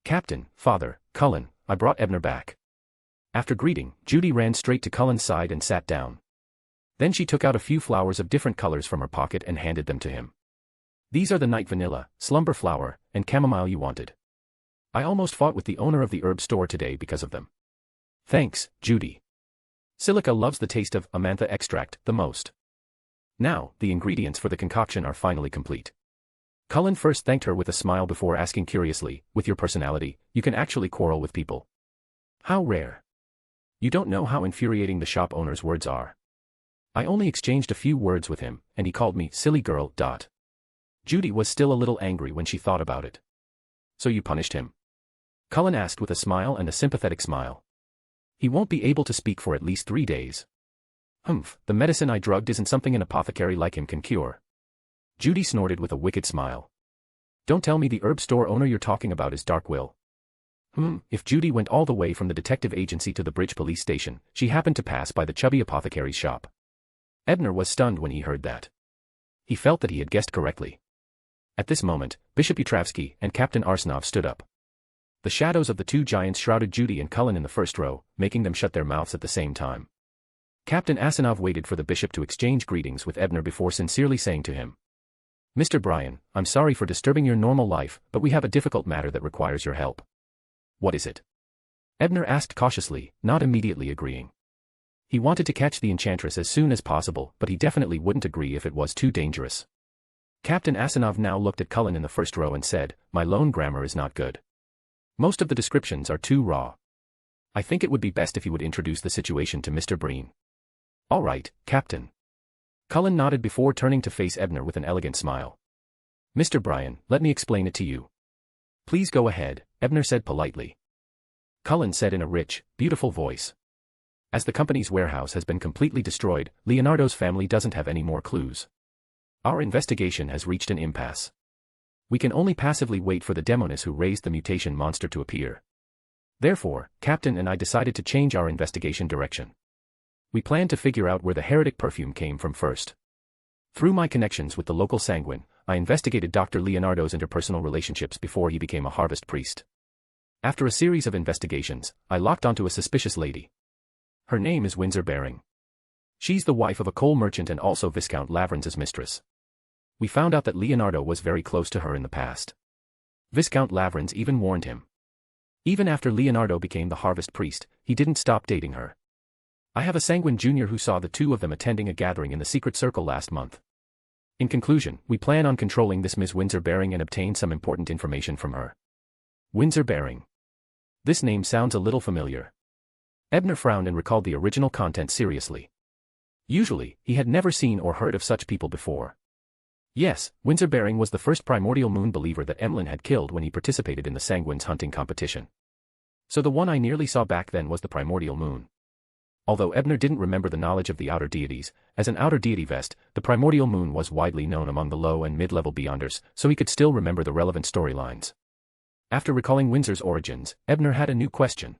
"Captain, Father, Cullen, I brought Ebner back." After greeting, Judy ran straight to Cullen's side and sat down. Then she took out a few flowers of different colors from her pocket and handed them to him. "These are the night vanilla, slumber flower, and chamomile you wanted. I almost fought with the owner of the herb store today because of them." "Thanks, Judy. Silica loves the taste of amantha extract the most." Now, the ingredients for the concoction are finally complete. Cullen first thanked her with a smile before asking curiously, "With your personality, you can actually quarrel with people. How rare. You don't know how infuriating the shop owner's words are. I only exchanged a few words with him, and he called me silly girl. Judy was still a little angry when she thought about it. "So you punished him?" Cullen asked with a smile and a sympathetic smile. "He won't be able to speak for at least 3 days. Humph, the medicine I drugged isn't something an apothecary like him can cure." Judy snorted with a wicked smile. "Don't tell me the herb store owner you're talking about is Dark Will." If Judy went all the way from the detective agency to the bridge police station, she happened to pass by the chubby apothecary's shop. Ebner was stunned when he heard that. He felt that he had guessed correctly. At this moment, Bishop Utravsky and Captain Arsnov stood up. The shadows of the 2 giants shrouded Judy and Cullen in the first row, making them shut their mouths at the same time. Captain Asanov waited for the bishop to exchange greetings with Ebner before sincerely saying to him, "Mr. Bryan, I'm sorry for disturbing your normal life, but we have a difficult matter that requires your help." "What is it?" Ebner asked cautiously, not immediately agreeing. He wanted to catch the enchantress as soon as possible, but he definitely wouldn't agree if it was too dangerous. Captain Asanov now looked at Cullen in the first row and said, "My loan grammar is not good. Most of the descriptions are too raw. I think it would be best if you would introduce the situation to Mr. Breen." "All right, Captain." Cullen nodded before turning to face Ebner with an elegant smile. "Mr. Bryan, let me explain it to you. Please go ahead, Ebner said politely. Cullen said in a rich, beautiful voice. As the company's warehouse has been completely destroyed, Leonardo's family doesn't have any more clues. Our investigation has reached an impasse. We can only passively wait for the demoness who raised the mutation monster to appear. Therefore, Captain and I decided to change our investigation direction. We planned to figure out where the heretic perfume came from first. Through my connections with the local sanguine, I investigated Dr. Leonardo's interpersonal relationships before he became a harvest priest. After a series of investigations, I locked onto a suspicious lady. Her name is Windsor Baring. She's the wife of a coal merchant and also Viscount Lavrence's mistress. We found out that Leonardo was very close to her in the past. Viscount Lavrence even warned him. Even after Leonardo became the harvest priest, he didn't stop dating her. I have a sanguine junior who saw the two of them attending a gathering in the secret circle last month. In conclusion, we plan on controlling this Ms. Windsor Baring and obtain some important information from her. Windsor Baring. This name sounds a little familiar. Ebner frowned and recalled the original content seriously. Usually, he had never seen or heard of such people before. Yes, Windsor Baring was the first primordial moon believer that Emlyn had killed when he participated in the Sanguine's hunting competition. So the one I nearly saw back then was the primordial moon. Although Ebner didn't remember the knowledge of the outer deities, as an outer deity vest, the primordial moon was widely known among the low and mid-level beyonders, so he could still remember the relevant storylines. After recalling Windsor's origins, Ebner had a new question.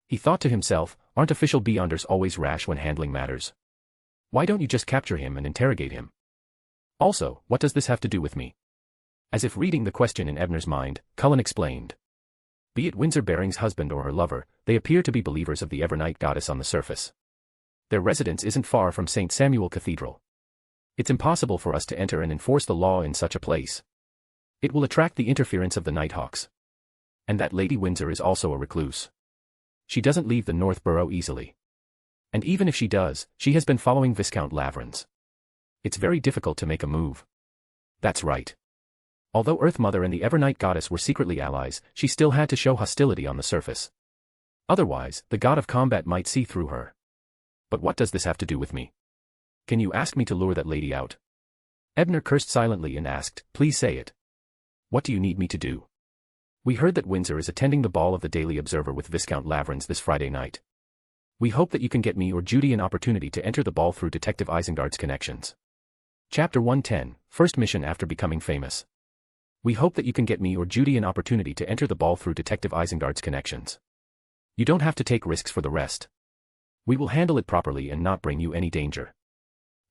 He thought to himself, aren't official beyonders always rash when handling matters? Why don't you just capture him and interrogate him? Also, what does this have to do with me? As if reading the question in Ebner's mind, Cullen explained. Be it Windsor Baring's husband or her lover, they appear to be believers of the Evernight goddess on the surface. Their residence isn't far from St. Samuel Cathedral. It's impossible for us to enter and enforce the law in such a place. It will attract the interference of the Nighthawks. And that Lady Windsor is also a recluse. She doesn't leave the North Borough easily. And even if she does, she has been following Viscount Lavrence. It's very difficult to make a move. That's right. Although Earth Mother and the Evernight goddess were secretly allies, she still had to show hostility on the surface. Otherwise, the god of combat might see through her. But what does this have to do with me? Can you ask me to lure that lady out? Ebner cursed silently and asked, please say it. What do you need me to do? We heard that Windsor is attending the ball of the Daily Observer with Viscount Lavrence this Friday night. We hope that you can get me or Judy an opportunity to enter the ball through Detective Isengard's connections. Chapter 110, First Mission After Becoming Famous. We hope that you can get me or Judy an opportunity to enter the ball through Detective Isengard's connections. You don't have to take risks for the rest. We will handle it properly and not bring you any danger.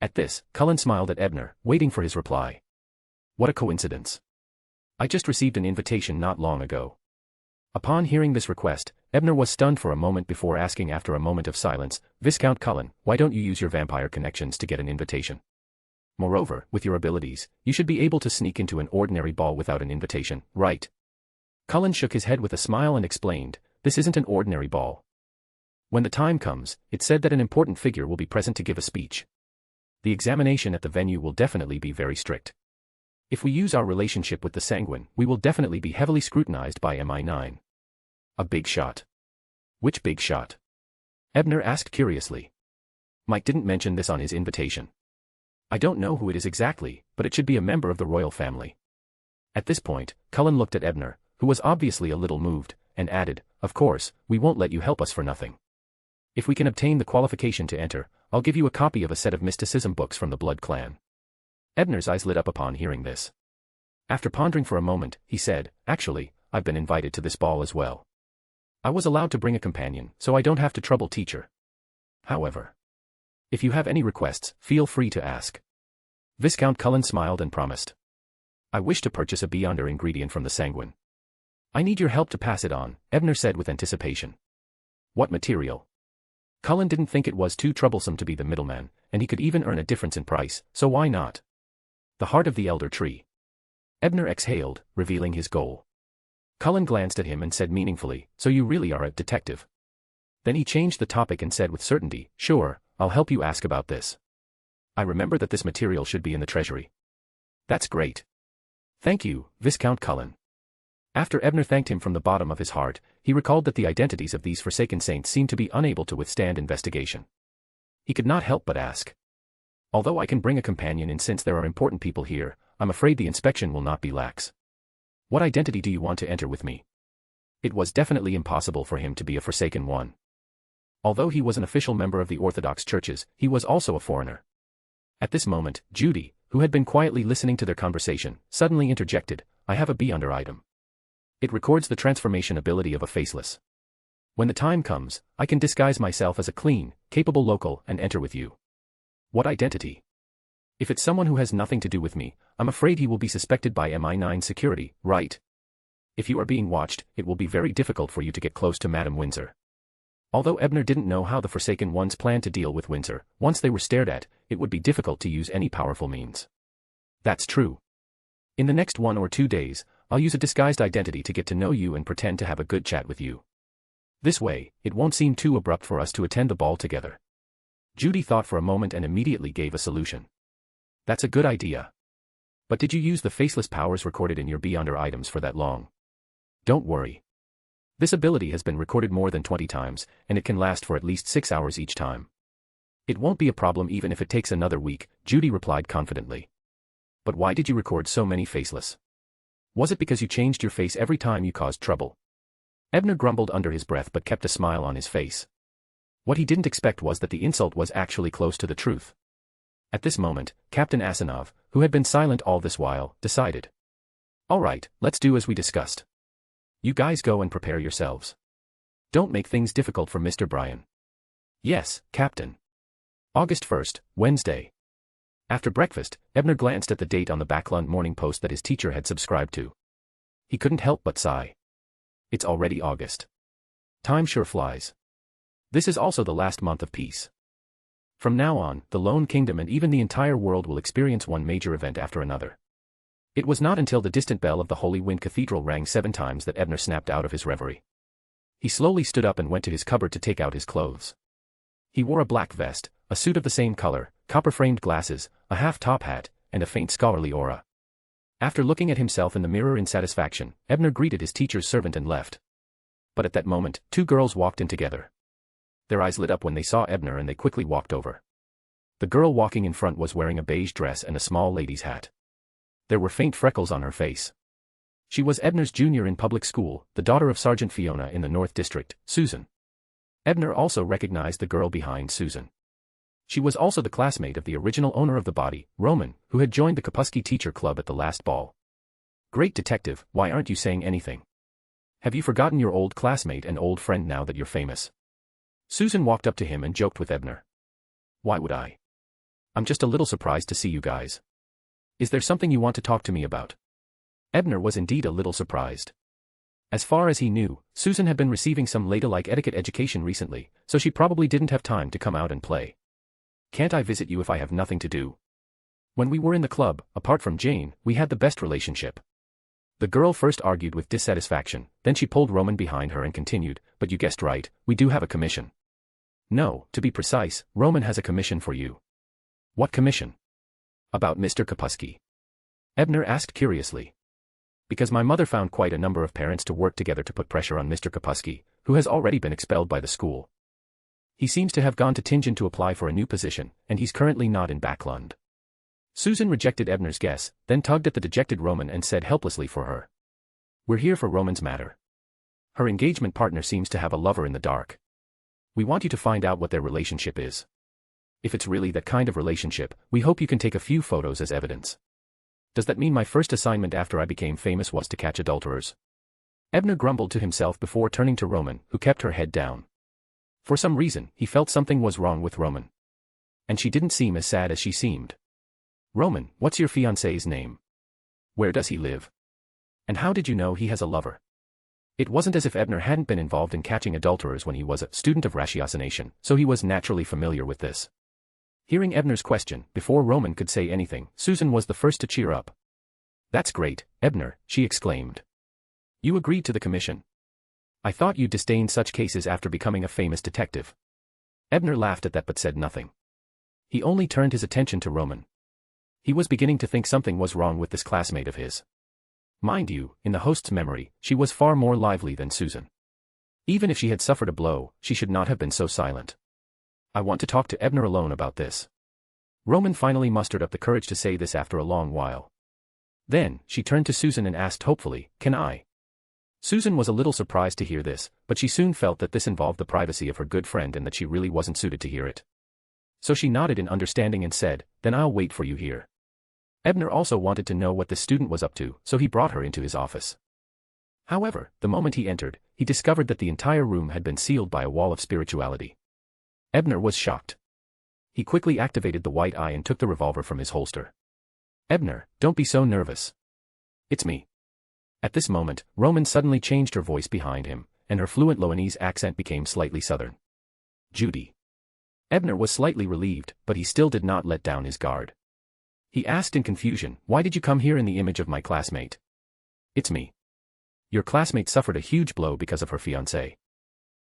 At this, Cullen smiled at Ebner, waiting for his reply. What a coincidence. I just received an invitation not long ago. Upon hearing this request, Ebner was stunned for a moment before asking after a moment of silence, Viscount Cullen, why don't you use your vampire connections to get an invitation? Moreover, with your abilities, you should be able to sneak into an ordinary ball without an invitation, right? Cullen shook his head with a smile and explained, this isn't an ordinary ball. When the time comes, it's said that an important figure will be present to give a speech. The examination at the venue will definitely be very strict. If we use our relationship with the Sanguine, we will definitely be heavily scrutinized by MI9. A big shot. Which big shot? Ebner asked curiously. Mike didn't mention this on his invitation. I don't know who it is exactly, but it should be a member of the royal family. At this point, Cullen looked at Ebner, who was obviously a little moved, and added, of course, we won't let you help us for nothing. If we can obtain the qualification to enter, I'll give you a copy of a set of mysticism books from the Blood Clan. Ebner's eyes lit up upon hearing this. After pondering for a moment, he said, actually, I've been invited to this ball as well. I was allowed to bring a companion, so I don't have to trouble teacher. However, if you have any requests, feel free to ask. Viscount Cullen smiled and promised. I wish to purchase a Beyonder ingredient from the Sanguine. I need your help to pass it on, Ebner said with anticipation. What material? Cullen didn't think it was too troublesome to be the middleman, and he could even earn a difference in price, so why not? The heart of the elder tree. Ebner exhaled, revealing his goal. Cullen glanced at him and said meaningfully, so you really are a detective. Then he changed the topic and said with certainty, sure, I'll help you ask about this. I remember that this material should be in the treasury. That's great. Thank you, Viscount Cullen. After Ebner thanked him from the bottom of his heart, he recalled that the identities of these forsaken saints seemed to be unable to withstand investigation. He could not help but ask. Although I can bring a companion in since there are important people here, I'm afraid the inspection will not be lax. What identity do you want to enter with me? It was definitely impossible for him to be a forsaken one. Although he was an official member of the Orthodox churches, he was also a foreigner. At this moment, Judy, who had been quietly listening to their conversation, suddenly interjected, I have a B under item. It records the transformation ability of a faceless. When the time comes, I can disguise myself as a clean, capable local and enter with you. What identity? If it's someone who has nothing to do with me, I'm afraid he will be suspected by MI9 security, right? If you are being watched, it will be very difficult for you to get close to Madame Windsor. Although Ebner didn't know how the Forsaken Ones planned to deal with Windsor, once they were stared at, it would be difficult to use any powerful means. That's true. In the next 1 or 2 days, I'll use a disguised identity to get to know you and pretend to have a good chat with you. This way, it won't seem too abrupt for us to attend the ball together. Judy thought for a moment and immediately gave a solution. That's a good idea. But did you use the faceless powers recorded in your B under items for that long? Don't worry. This ability has been recorded more than 20 times, and it can last for at least 6 hours each time. It won't be a problem even if it takes another week, Judy replied confidently. But why did you record so many faceless? Was it because you changed your face every time you caused trouble? Ebner grumbled under his breath but kept a smile on his face. What he didn't expect was that the insult was actually close to the truth. At this moment, Captain Asanov, who had been silent all this while, decided. All right, let's do as we discussed. You guys go and prepare yourselves. Don't make things difficult for Mr. Bryan. Yes, Captain. August 1st, Wednesday. After breakfast, Ebner glanced at the date on the Backlund Morning Post that his teacher had subscribed to. He couldn't help but sigh. It's already August. Time sure flies. This is also the last month of peace. From now on, the Lone Kingdom and even the entire world will experience one major event after another. It was not until the distant bell of the Holy Wind Cathedral rang 7 times that Ebner snapped out of his reverie. He slowly stood up and went to his cupboard to take out his clothes. He wore a black vest, a suit of the same color, copper-framed glasses, a half-top hat, and a faint scholarly aura. After looking at himself in the mirror in satisfaction, Ebner greeted his teacher's servant and left. But at that moment, 2 girls walked in together. Their eyes lit up when they saw Ebner and they quickly walked over. The girl walking in front was wearing a beige dress and a small lady's hat. There were faint freckles on her face. She was Ebner's junior in public school, the daughter of Sergeant Fiona in the North District, Susan. Ebner also recognized the girl behind Susan. She was also the classmate of the original owner of the body, Roman, who had joined the Kapusky Teacher Club at the last ball. Great detective, why aren't you saying anything? Have you forgotten your old classmate and old friend now that you're famous? Susan walked up to him and joked with Ebner. Why would I? I'm just a little surprised to see you guys. Is there something you want to talk to me about? Ebner was indeed a little surprised. As far as he knew, Susan had been receiving some ladylike etiquette education recently, so she probably didn't have time to come out and play. Can't I visit you if I have nothing to do? When we were in the club, apart from Jane, we had the best relationship. The girl first argued with dissatisfaction, then she pulled Roman behind her and continued, but you guessed right, we do have a commission. No, to be precise, Roman has a commission for you. What commission? About Mr. Kapusky. Ebner asked curiously. Because my mother found quite a number of parents to work together to put pressure on Mr. Kapusky, who has already been expelled by the school. He seems to have gone to Tingen to apply for a new position, and he's currently not in Backlund. Susan rejected Ebner's guess, then tugged at the dejected Roman and said helplessly for her. We're here for Roman's matter. Her engagement partner seems to have a lover in the dark. We want you to find out what their relationship is. If it's really that kind of relationship, we hope you can take a few photos as evidence. Does that mean my first assignment after I became famous was to catch adulterers? Ebner grumbled to himself before turning to Roman, who kept her head down. For some reason, he felt something was wrong with Roman. And she didn't seem as sad as she seemed. Roman, what's your fiancé's name? Where does he live? And how did you know he has a lover? It wasn't as if Ebner hadn't been involved in catching adulterers when he was a student of ratiocination, so he was naturally familiar with this. Hearing Ebner's question, before Roman could say anything, Susan was the first to cheer up. That's great, Ebner, she exclaimed. You agreed to the commission. I thought you disdained such cases after becoming a famous detective. Ebner laughed at that but said nothing. He only turned his attention to Roman. He was beginning to think something was wrong with this classmate of his. Mind you, in the host's memory, she was far more lively than Susan. Even if she had suffered a blow, she should not have been so silent. I want to talk to Ebner alone about this. Roman finally mustered up the courage to say this after a long while. Then, she turned to Susan and asked hopefully, "Can I?" Susan was a little surprised to hear this, but she soon felt that this involved the privacy of her good friend and that she really wasn't suited to hear it. So she nodded in understanding and said, "Then I'll wait for you here." Ebner also wanted to know what the student was up to, so he brought her into his office. However, the moment he entered, he discovered that the entire room had been sealed by a wall of spirituality. Ebner was shocked. He quickly activated the white eye and took the revolver from his holster. "Ebner, don't be so nervous. It's me." At this moment, Roman suddenly changed her voice behind him, and her fluent Loanese accent became slightly southern. "Judy." Ebner was slightly relieved, but he still did not let down his guard. He asked in confusion, "Why did you come here in the image of my classmate?" "It's me. Your classmate suffered a huge blow because of her fiancé.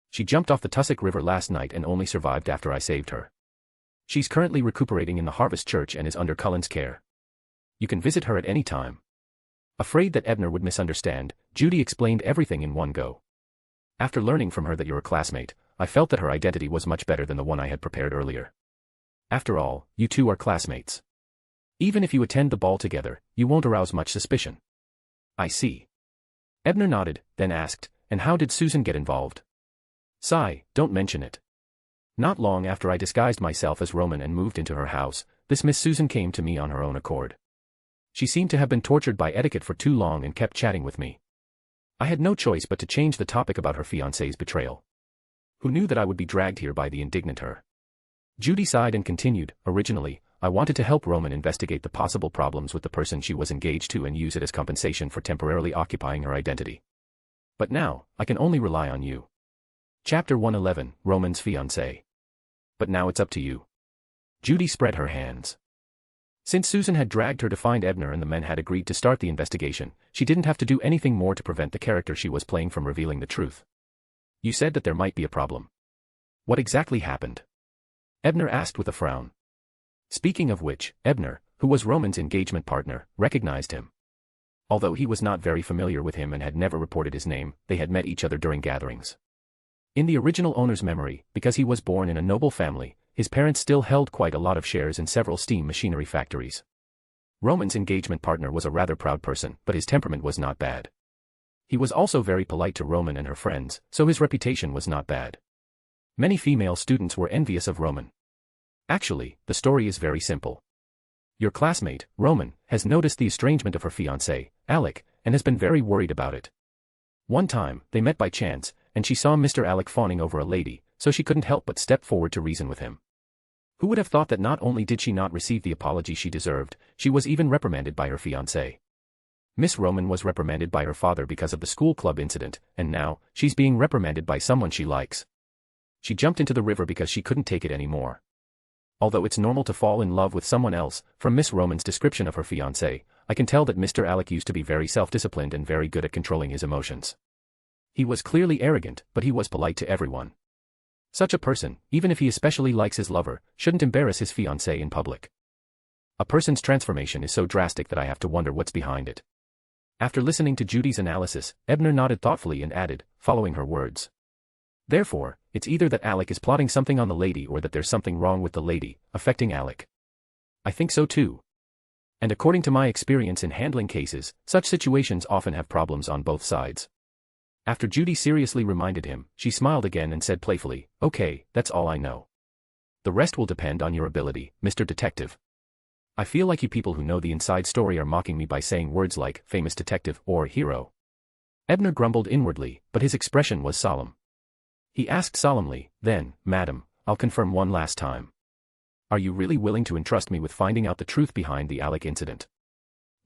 She jumped off the Tussock River last night and only survived after I saved her. She's currently recuperating in the Harvest Church and is under Cullen's care. You can visit her at any time." Afraid that Ebner would misunderstand, Judy explained everything in one go. "After learning from her that you're a classmate, I felt that her identity was much better than the one I had prepared earlier. After all, you two are classmates. Even if you attend the ball together, you won't arouse much suspicion." "I see." Ebner nodded, then asked, "And how did Susan get involved?" "Sigh, don't mention it. Not long after I disguised myself as Roman and moved into her house, this Miss Susan came to me on her own accord. She seemed to have been tortured by etiquette for too long and kept chatting with me. I had no choice but to change the topic about her fiancé's betrayal. Who knew that I would be dragged here by the indignant her?" Judy sighed and continued, "Originally, I wanted to help Roman investigate the possible problems with the person she was engaged to and use it as compensation for temporarily occupying her identity. But now, I can only rely on you." Chapter 111, Roman's fiancé. "But now it's up to you." Judy spread her hands. Since Susan had dragged her to find Ebner and the men had agreed to start the investigation, she didn't have to do anything more to prevent the character she was playing from revealing the truth. "You said that there might be a problem. What exactly happened?" Ebner asked with a frown. Speaking of which, Ebner, who was Roman's engagement partner, recognized him. Although he was not very familiar with him and had never reported his name, they had met each other during gatherings. In the original owner's memory, because he was born in a noble family, his parents still held quite a lot of shares in several steam machinery factories. Roman's engagement partner was a rather proud person, but his temperament was not bad. He was also very polite to Roman and her friends, so his reputation was not bad. Many female students were envious of Roman. Actually, the story is very simple. Your classmate, Roman, has noticed the estrangement of her fiancé, Alec, and has been very worried about it. One time, they met by chance, and she saw Mr. Alec fawning over a lady, so she couldn't help but step forward to reason with him. Who would have thought that not only did she not receive the apology she deserved, she was even reprimanded by her fiancé. Miss Roman was reprimanded by her father because of the school club incident, and now, she's being reprimanded by someone she likes. She jumped into the river because she couldn't take it anymore. Although it's normal to fall in love with someone else, from Miss Roman's description of her fiancé, I can tell that Mr. Alec used to be very self-disciplined and very good at controlling his emotions. He was clearly arrogant, but he was polite to everyone. Such a person, even if he especially likes his lover, shouldn't embarrass his fiancé in public. A person's transformation is so drastic that I have to wonder what's behind it." After listening to Judy's analysis, Ebner nodded thoughtfully and added, following her words. "Therefore, it's either that Alec is plotting something on the lady or that there's something wrong with the lady, affecting Alec." "I think so too. And according to my experience in handling cases, such situations often have problems on both sides." After Judy seriously reminded him, she smiled again and said playfully, "Okay, that's all I know. The rest will depend on your ability, Mr. Detective. I feel like you people who know the inside story are mocking me by saying words like famous detective or hero." Ebner grumbled inwardly, but his expression was solemn. He asked solemnly, "Then, madam, I'll confirm one last time. Are you really willing to entrust me with finding out the truth behind the Alec incident?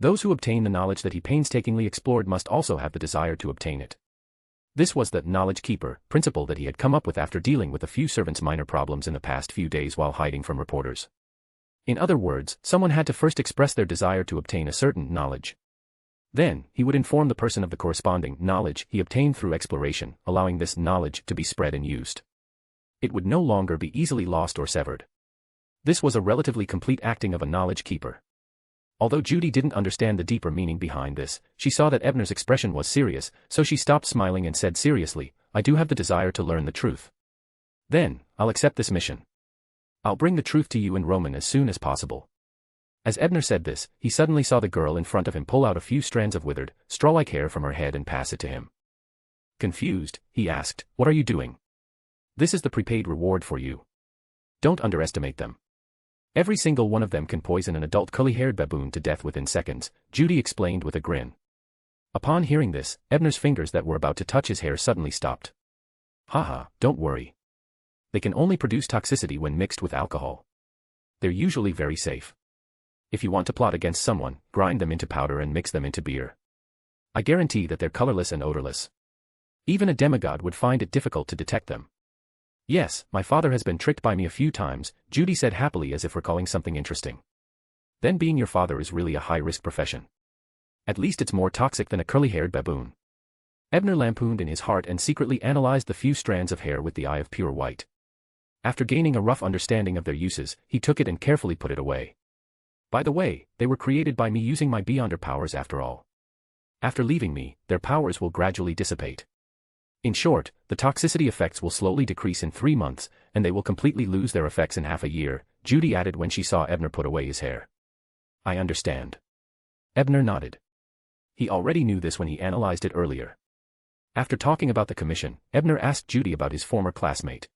Those who obtain the knowledge that he painstakingly explored must also have the desire to obtain it." This was the knowledge keeper principle that he had come up with after dealing with a few servants' minor problems in the past few days while hiding from reporters. In other words, someone had to first express their desire to obtain a certain knowledge. Then, he would inform the person of the corresponding knowledge he obtained through exploration, allowing this knowledge to be spread and used. It would no longer be easily lost or severed. This was a relatively complete acting of a knowledge keeper. Although Judy didn't understand the deeper meaning behind this, she saw that Ebner's expression was serious, so she stopped smiling and said seriously, "I do have the desire to learn the truth. Then, I'll accept this mission. I'll bring the truth to you and Roman as soon as possible." As Ebner said this, he suddenly saw the girl in front of him pull out a few strands of withered, straw-like hair from her head and pass it to him. Confused, he asked, "What are you doing?" "This is the prepaid reward for you. Don't underestimate them. Every single one of them can poison an adult curly-haired baboon to death within seconds," Judy explained with a grin. Upon hearing this, Ebner's fingers that were about to touch his hair suddenly stopped. "Haha, don't worry. They can only produce toxicity when mixed with alcohol. They're usually very safe. If you want to plot against someone, grind them into powder and mix them into beer. I guarantee that they're colorless and odorless. Even a demigod would find it difficult to detect them." "Yes, my father has been tricked by me a few times," Judy said happily as if recalling something interesting. "Then being your father is really a high-risk profession. At least it's more toxic than a curly-haired baboon." Ebner lampooned in his heart and secretly analyzed the few strands of hair with the eye of pure white. After gaining a rough understanding of their uses, he took it and carefully put it away. "By the way, they were created by me using my Beyonder powers after all. After leaving me, their powers will gradually dissipate. In short, the toxicity effects will slowly decrease in 3 months, and they will completely lose their effects in half a year," Judy added when she saw Ebner put away his hair. "I understand." Ebner nodded. He already knew this when he analyzed it earlier. After talking about the commission, Ebner asked Judy about his former classmate.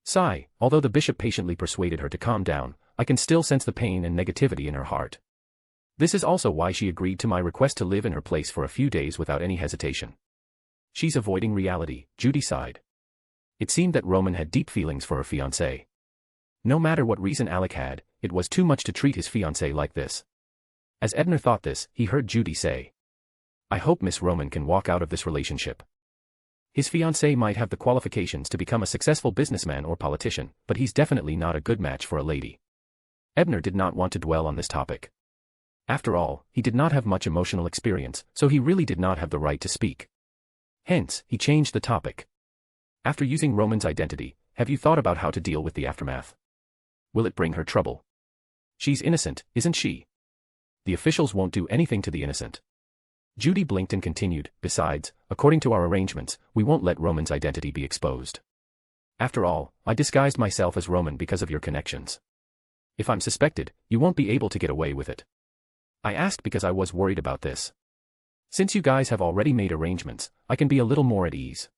Sigh, although the bishop patiently persuaded her to calm down, I can still sense the pain and negativity in her heart. This is also why she agreed to my request to live in her place for a few days without any hesitation. She's avoiding reality, Judy sighed. It seemed that Roman had deep feelings for her fiancé. No matter what reason Alec had, it was too much to treat his fiancé like this. As Ebner thought this, he heard Judy say, "I hope Miss Roman can walk out of this relationship. His fiancé might have the qualifications to become a successful businessman or politician, but he's definitely not a good match for a lady." Ebner did not want to dwell on this topic. After all, he did not have much emotional experience, so he really did not have the right to speak. Hence, he changed the topic. "After using Roman's identity, have you thought about how to deal with the aftermath? Will it bring her trouble? She's innocent, isn't she? The officials won't do anything to the innocent." Judy blinked and continued, "Besides, according to our arrangements, we won't let Roman's identity be exposed. After all, I disguised myself as Roman because of your connections. If I'm suspected, you won't be able to get away with it. I asked because I was worried about this. Since you guys have already made arrangements, I can be a little more at ease.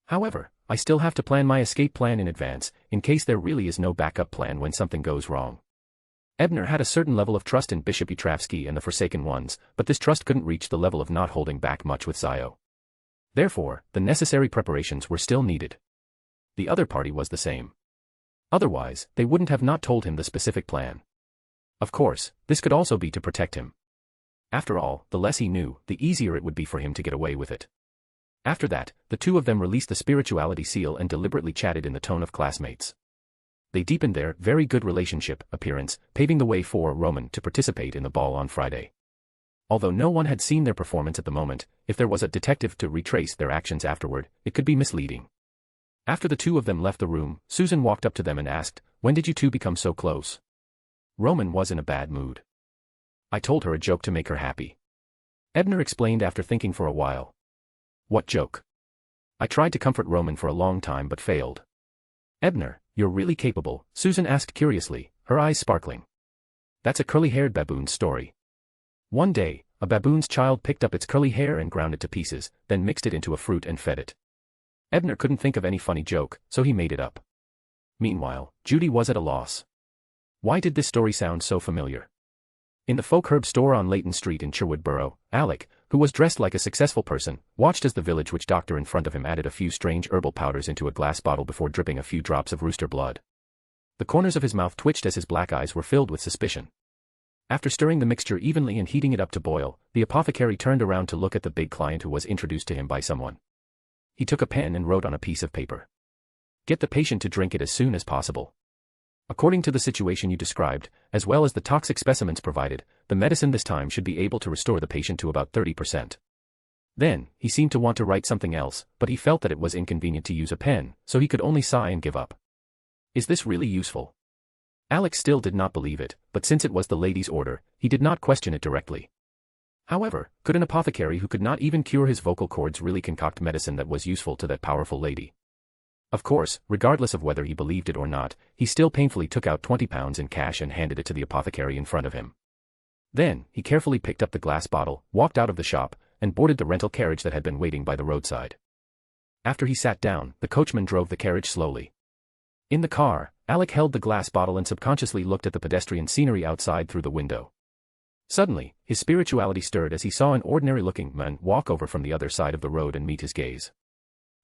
However, I still have to plan my escape plan in advance, in case there really is no backup plan when something goes wrong." Ebner had a certain level of trust in Bishop Utravsky and the Forsaken Ones, but this trust couldn't reach the level of not holding back much with Zio. Therefore, the necessary preparations were still needed. The other party was the same. Otherwise, they wouldn't have not told him the specific plan. Of course, this could also be to protect him. After all, the less he knew, the easier it would be for him to get away with it. After that, the two of them released the spirituality seal and deliberately chatted in the tone of classmates. They deepened their very good relationship appearance, paving the way for Roman to participate in the ball on Friday. Although no one had seen their performance at the moment, if there was a detective to retrace their actions afterward, it could be misleading. After the two of them left the room, Susan walked up to them and asked, "When did you two become so close?" Roman was in a bad mood. "I told her a joke to make her happy." Ebner explained after thinking for a while. "What joke?" "I tried to comfort Roman for a long time but failed." "Ebner, you're really capable," Susan asked curiously, her eyes sparkling. "That's a curly-haired baboon's story. One day, a baboon's child picked up its curly hair and ground it to pieces, then mixed it into a fruit and fed it." Ebner couldn't think of any funny joke, so he made it up. Meanwhile, Judy was at a loss. Why did this story sound so familiar? In the folk herb store on Leighton Street in Sherwood Borough, Alec, who was dressed like a successful person, watched as the village witch doctor in front of him added a few strange herbal powders into a glass bottle before dripping a few drops of rooster blood. The corners of his mouth twitched as his black eyes were filled with suspicion. After stirring the mixture evenly and heating it up to boil, the apothecary turned around to look at the big client who was introduced to him by someone. He took a pen and wrote on a piece of paper. "Get the patient to drink it as soon as possible. According to the situation you described, as well as the toxic specimens provided, the medicine this time should be able to restore the patient to about 30%. Then, he seemed to want to write something else, but he felt that it was inconvenient to use a pen, so he could only sigh and give up. Is this really useful? Alex still did not believe it, but since it was the lady's order, he did not question it directly. However, could an apothecary who could not even cure his vocal cords really concoct medicine that was useful to that powerful lady? Of course, regardless of whether he believed it or not, he still painfully took out £20 in cash and handed it to the apothecary in front of him. Then, he carefully picked up the glass bottle, walked out of the shop, and boarded the rental carriage that had been waiting by the roadside. After he sat down, the coachman drove the carriage slowly. In the car, Alec held the glass bottle and subconsciously looked at the pedestrian scenery outside through the window. Suddenly, his spirituality stirred as he saw an ordinary-looking man walk over from the other side of the road and meet his gaze.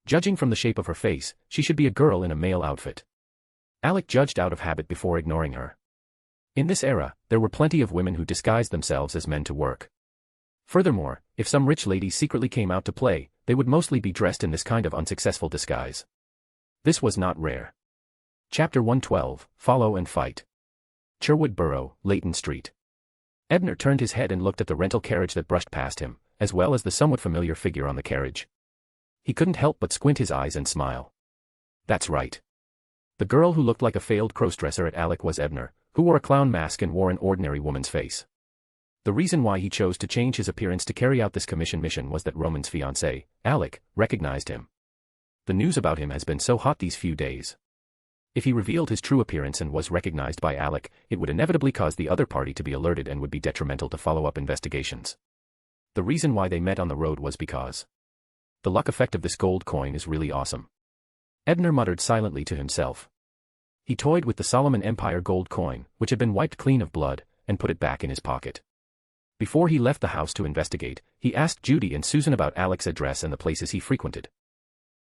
Judging from the shape of her face, she should be a girl in a male outfit. Alec judged out of habit before ignoring her. In this era, there were plenty of women who disguised themselves as men to work. Furthermore, if some rich lady secretly came out to play, they would mostly be dressed in this kind of unsuccessful disguise. This was not rare. Chapter 112, Follow and Fight. Sherwood Borough, Leighton Street. Ebner turned his head and looked at the rental carriage that brushed past him, as well as the somewhat familiar figure on the carriage. He couldn't help but squint his eyes and smile. That's right. The girl who looked like a failed crossdresser at Alec was Ebner, who wore a clown mask and wore an ordinary woman's face. The reason why he chose to change his appearance to carry out this commission mission was that Roman's fiancé, Alec, recognized him. The news about him has been so hot these few days. If he revealed his true appearance and was recognized by Alec, it would inevitably cause the other party to be alerted and would be detrimental to follow-up investigations. The reason why they met on the road was because the luck effect of this gold coin is really awesome. Ebner muttered silently to himself. He toyed with the Solomon Empire gold coin, which had been wiped clean of blood, and put it back in his pocket. Before he left the house to investigate, he asked Judy and Susan about Alec's address and the places he frequented.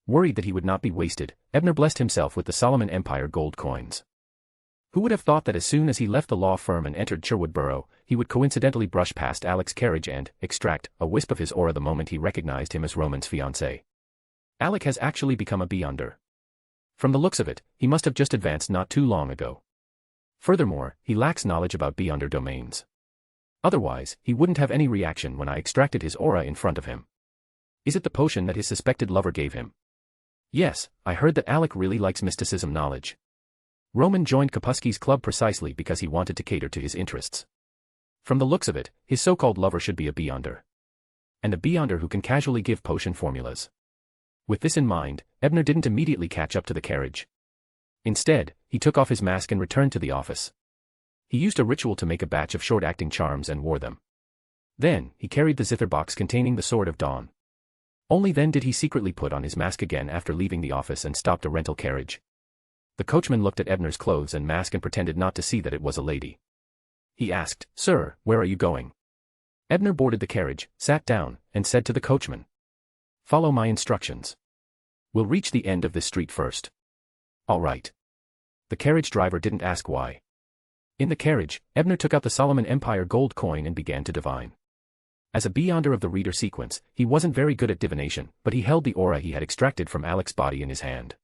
Worried that he would not be wasted, Ebner blessed himself with the Solomon Empire gold coins. Who would have thought that as soon as he left the law firm and entered Sherwood Borough, he would coincidentally brush past Alec's carriage and extract a wisp of his aura the moment he recognized him as Roman's fiancé. Alec has actually become a beyonder. From the looks of it, he must have just advanced not too long ago. Furthermore, he lacks knowledge about beyonder domains. Otherwise, he wouldn't have any reaction when I extracted his aura in front of him. Is it the potion that his suspected lover gave him? Yes, I heard that Alec really likes mysticism knowledge. Roman joined Kapusky's club precisely because he wanted to cater to his interests. From the looks of it, his so-called lover should be a beyonder. And a beyonder who can casually give potion formulas. With this in mind, Ebner didn't immediately catch up to the carriage. Instead, he took off his mask and returned to the office. He used a ritual to make a batch of short-acting charms and wore them. Then, he carried the zither box containing the Sword of Dawn. Only then did he secretly put on his mask again after leaving the office and stopped a rental carriage. The coachman looked at Ebner's clothes and mask and pretended not to see that it was a lady. He asked, "Sir, where are you going?" Ebner boarded the carriage, sat down, and said to the coachman, "Follow my instructions. We'll reach the end of this street first." "All right." The carriage driver didn't ask why. In the carriage, Ebner took out the Solomon Empire gold coin and began to divine. As a beyonder of the reader sequence, he wasn't very good at divination, but he held the aura he had extracted from Alec's body in his hand.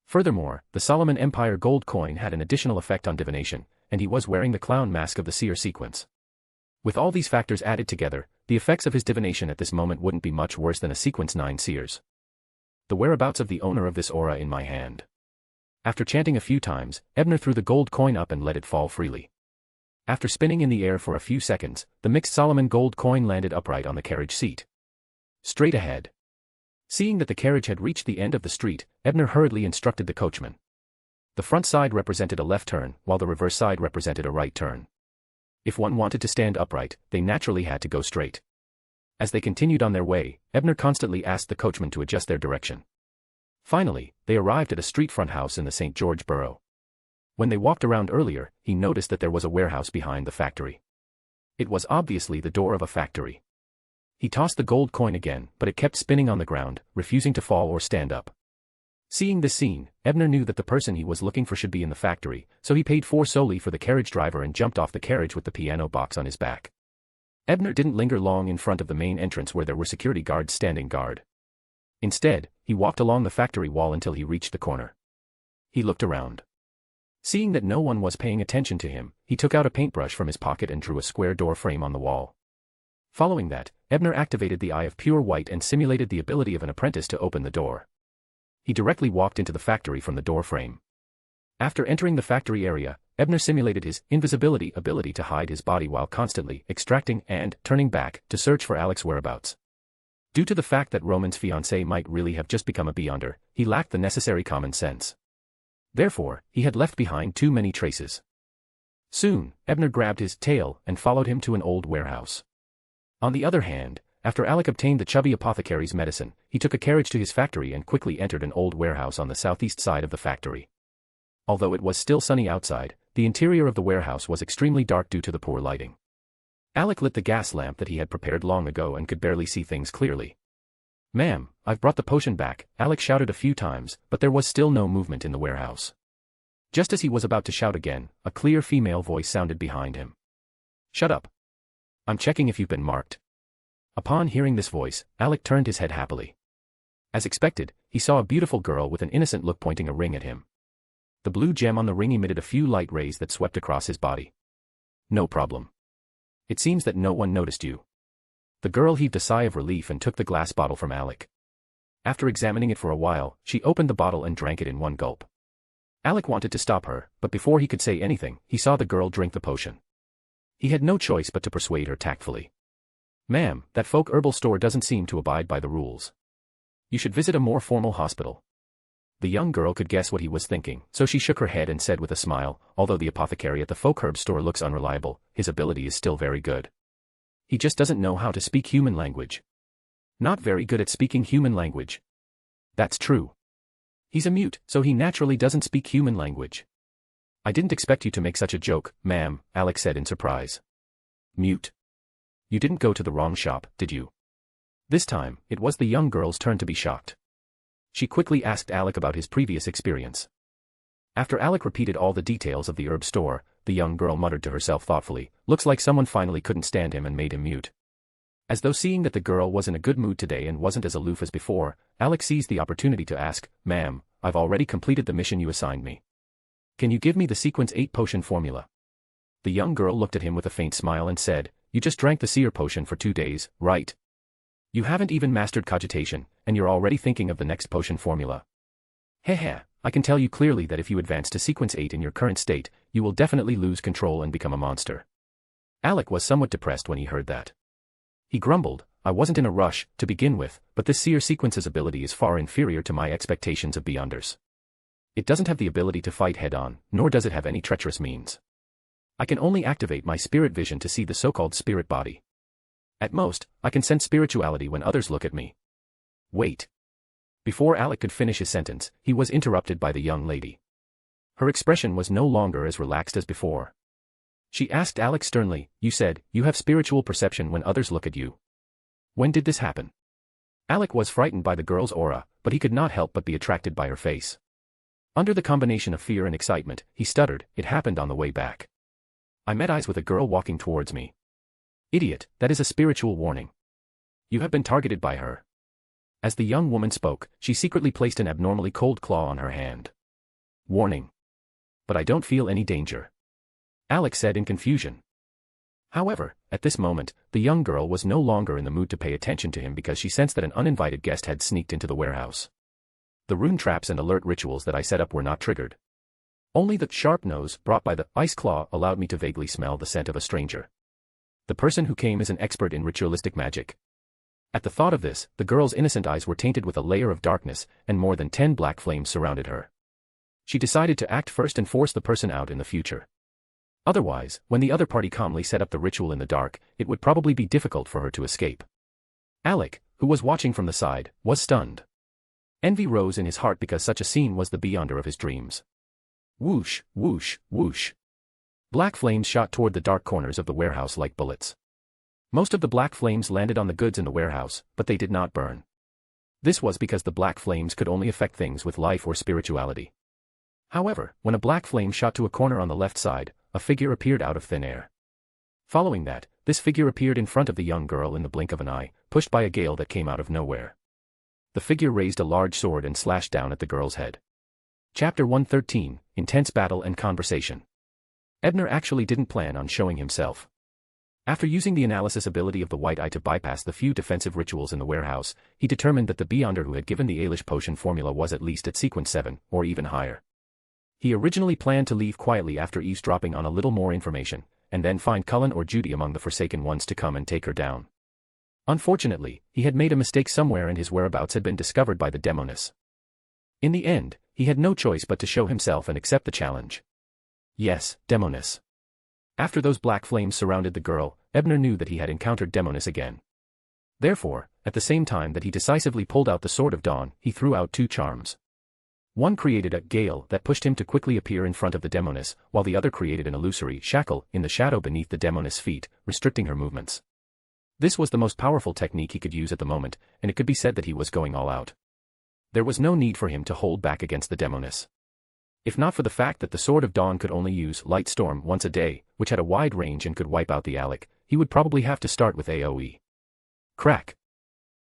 Furthermore, the Solomon Empire gold coin had an additional effect on divination, and he was wearing the clown mask of the seer sequence. With all these factors added together, the effects of his divination at this moment wouldn't be much worse than a sequence 9 seers. The whereabouts of the owner of this aura in my hand. After chanting a few times, Ebner threw the gold coin up and let it fall freely. After spinning in the air for a few seconds, the mixed Solomon gold coin landed upright on the carriage seat. Straight ahead. Seeing that the carriage had reached the end of the street, Ebner hurriedly instructed the coachman. The front side represented a left turn, while the reverse side represented a right turn. If one wanted to stand upright, they naturally had to go straight. As they continued on their way, Ebner constantly asked the coachman to adjust their direction. Finally, they arrived at a street-front house in the St. George Borough. When they walked around earlier, he noticed that there was a warehouse behind the factory. It was obviously the door of a factory. He tossed the gold coin again, but it kept spinning on the ground, refusing to fall or stand up. Seeing this scene, Ebner knew that the person he was looking for should be in the factory, so he paid 4 solely for the carriage driver and jumped off the carriage with the piano box on his back. Ebner didn't linger long in front of the main entrance where there were security guards standing guard. Instead, he walked along the factory wall until he reached the corner. He looked around. Seeing that no one was paying attention to him, he took out a paintbrush from his pocket and drew a square door frame on the wall. Following that, Ebner activated the Eye of Pure White and simulated the ability of an apprentice to open the door. He directly walked into the factory from the door frame. After entering the factory area, Ebner simulated his invisibility ability to hide his body while constantly extracting and turning back to search for Alec's whereabouts. Due to the fact that Roman's fiancée might really have just become a beyonder, he lacked the necessary common sense. Therefore, he had left behind too many traces. Soon, Ebner grabbed his tail and followed him to an old warehouse. On the other hand, after Alec obtained the chubby apothecary's medicine, he took a carriage to his factory and quickly entered an old warehouse on the southeast side of the factory. Although it was still sunny outside, the interior of the warehouse was extremely dark due to the poor lighting. Alec lit the gas lamp that he had prepared long ago and could barely see things clearly. "Ma'am, I've brought the potion back," Alec shouted a few times, but there was still no movement in the warehouse. Just as he was about to shout again, a clear female voice sounded behind him. "Shut up. I'm checking if you've been marked." Upon hearing this voice, Alec turned his head happily. As expected, he saw a beautiful girl with an innocent look pointing a ring at him. The blue gem on the ring emitted a few light rays that swept across his body. "No problem. It seems that no one noticed you." The girl heaved a sigh of relief and took the glass bottle from Alec. After examining it for a while, she opened the bottle and drank it in one gulp. Alec wanted to stop her, but before he could say anything, he saw the girl drink the potion. He had no choice but to persuade her tactfully. "Ma'am, that folk herbal store doesn't seem to abide by the rules. You should visit a more formal hospital." The young girl could guess what he was thinking, so she shook her head and said with a smile, "Although the apothecary at the folk herb store looks unreliable, his ability is still very good. He just doesn't know how to speak human language." "Not very good at speaking human language." "That's true. He's a mute, so he naturally doesn't speak human language." "I didn't expect you to make such a joke, ma'am," Alec said in surprise. "Mute? You didn't go to the wrong shop, did you?" This time, it was the young girl's turn to be shocked. She quickly asked Alec about his previous experience. After Alec repeated all the details of the herb store, the young girl muttered to herself thoughtfully, "Looks like someone finally couldn't stand him and made him mute." As though seeing that the girl was in a good mood today and wasn't as aloof as before, Alec seized the opportunity to ask, "Ma'am, I've already completed the mission you assigned me. Can you give me the sequence 8 potion formula?" The young girl looked at him with a faint smile and said, "You just drank the seer potion for 2 days, right? You haven't even mastered cogitation, and you're already thinking of the next potion formula. Heh, I can tell you clearly that if you advance to sequence 8 in your current state, you will definitely lose control and become a monster." Alec was somewhat depressed when he heard that. He grumbled, "I wasn't in a rush, to begin with, but this seer sequence's ability is far inferior to my expectations of beyonders. It doesn't have the ability to fight head-on, nor does it have any treacherous means. I can only activate my spirit vision to see the so-called spirit body. At most, I can sense spirituality when others look at me." "Wait." Before Alec could finish his sentence, he was interrupted by the young lady. Her expression was no longer as relaxed as before. She asked Alec sternly, "You said, you have spiritual perception when others look at you. When did this happen?" Alec was frightened by the girl's aura, but he could not help but be attracted by her face. Under the combination of fear and excitement, he stuttered, "It happened on the way back. I met eyes with a girl walking towards me." "Idiot, that is a spiritual warning. You have been targeted by her." As the young woman spoke, she secretly placed an abnormally cold claw on her hand. "Warning. But I don't feel any danger," Alec said in confusion. However, at this moment, the young girl was no longer in the mood to pay attention to him because she sensed that an uninvited guest had sneaked into the warehouse. "The rune traps and alert rituals that I set up were not triggered. Only the sharp nose brought by the ice claw allowed me to vaguely smell the scent of a stranger. The person who came is an expert in ritualistic magic." At the thought of this, the girl's innocent eyes were tainted with a layer of darkness, and more than 10 black flames surrounded her. She decided to act first and force the person out in the future. Otherwise, when the other party calmly set up the ritual in the dark, it would probably be difficult for her to escape. Alec, who was watching from the side, was stunned. Envy rose in his heart because such a scene was the beyonder of his dreams. Whoosh, whoosh, whoosh. Black flames shot toward the dark corners of the warehouse like bullets. Most of the black flames landed on the goods in the warehouse, but they did not burn. This was because the black flames could only affect things with life or spirituality. However, when a black flame shot to a corner on the left side, a figure appeared out of thin air. Following that, this figure appeared in front of the young girl in the blink of an eye, pushed by a gale that came out of nowhere. The figure raised a large sword and slashed down at the girl's head. Chapter 113, Intense Battle and Conversation. Ebner actually didn't plan on showing himself. After using the analysis ability of the White Eye to bypass the few defensive rituals in the warehouse, he determined that the beyonder who had given the Ailish potion formula was at least at sequence 7, or even higher. He originally planned to leave quietly after eavesdropping on a little more information, and then find Cullen or Judy among the Forsaken Ones to come and take her down. Unfortunately, he had made a mistake somewhere and his whereabouts had been discovered by the demoness. In the end, he had no choice but to show himself and accept the challenge. Yes, demoness. After those black flames surrounded the girl, Ebner knew that he had encountered demoness again. Therefore, at the same time that he decisively pulled out the Sword of Dawn, he threw out two charms. One created a gale that pushed him to quickly appear in front of the demoness, while the other created an illusory shackle in the shadow beneath the demoness' feet, restricting her movements. This was the most powerful technique he could use at the moment, and it could be said that he was going all out. There was no need for him to hold back against the demoness. If not for the fact that the Sword of Dawn could only use Light Storm once a day, which had a wide range and could wipe out the Alec, he would probably have to start with AoE. Crack!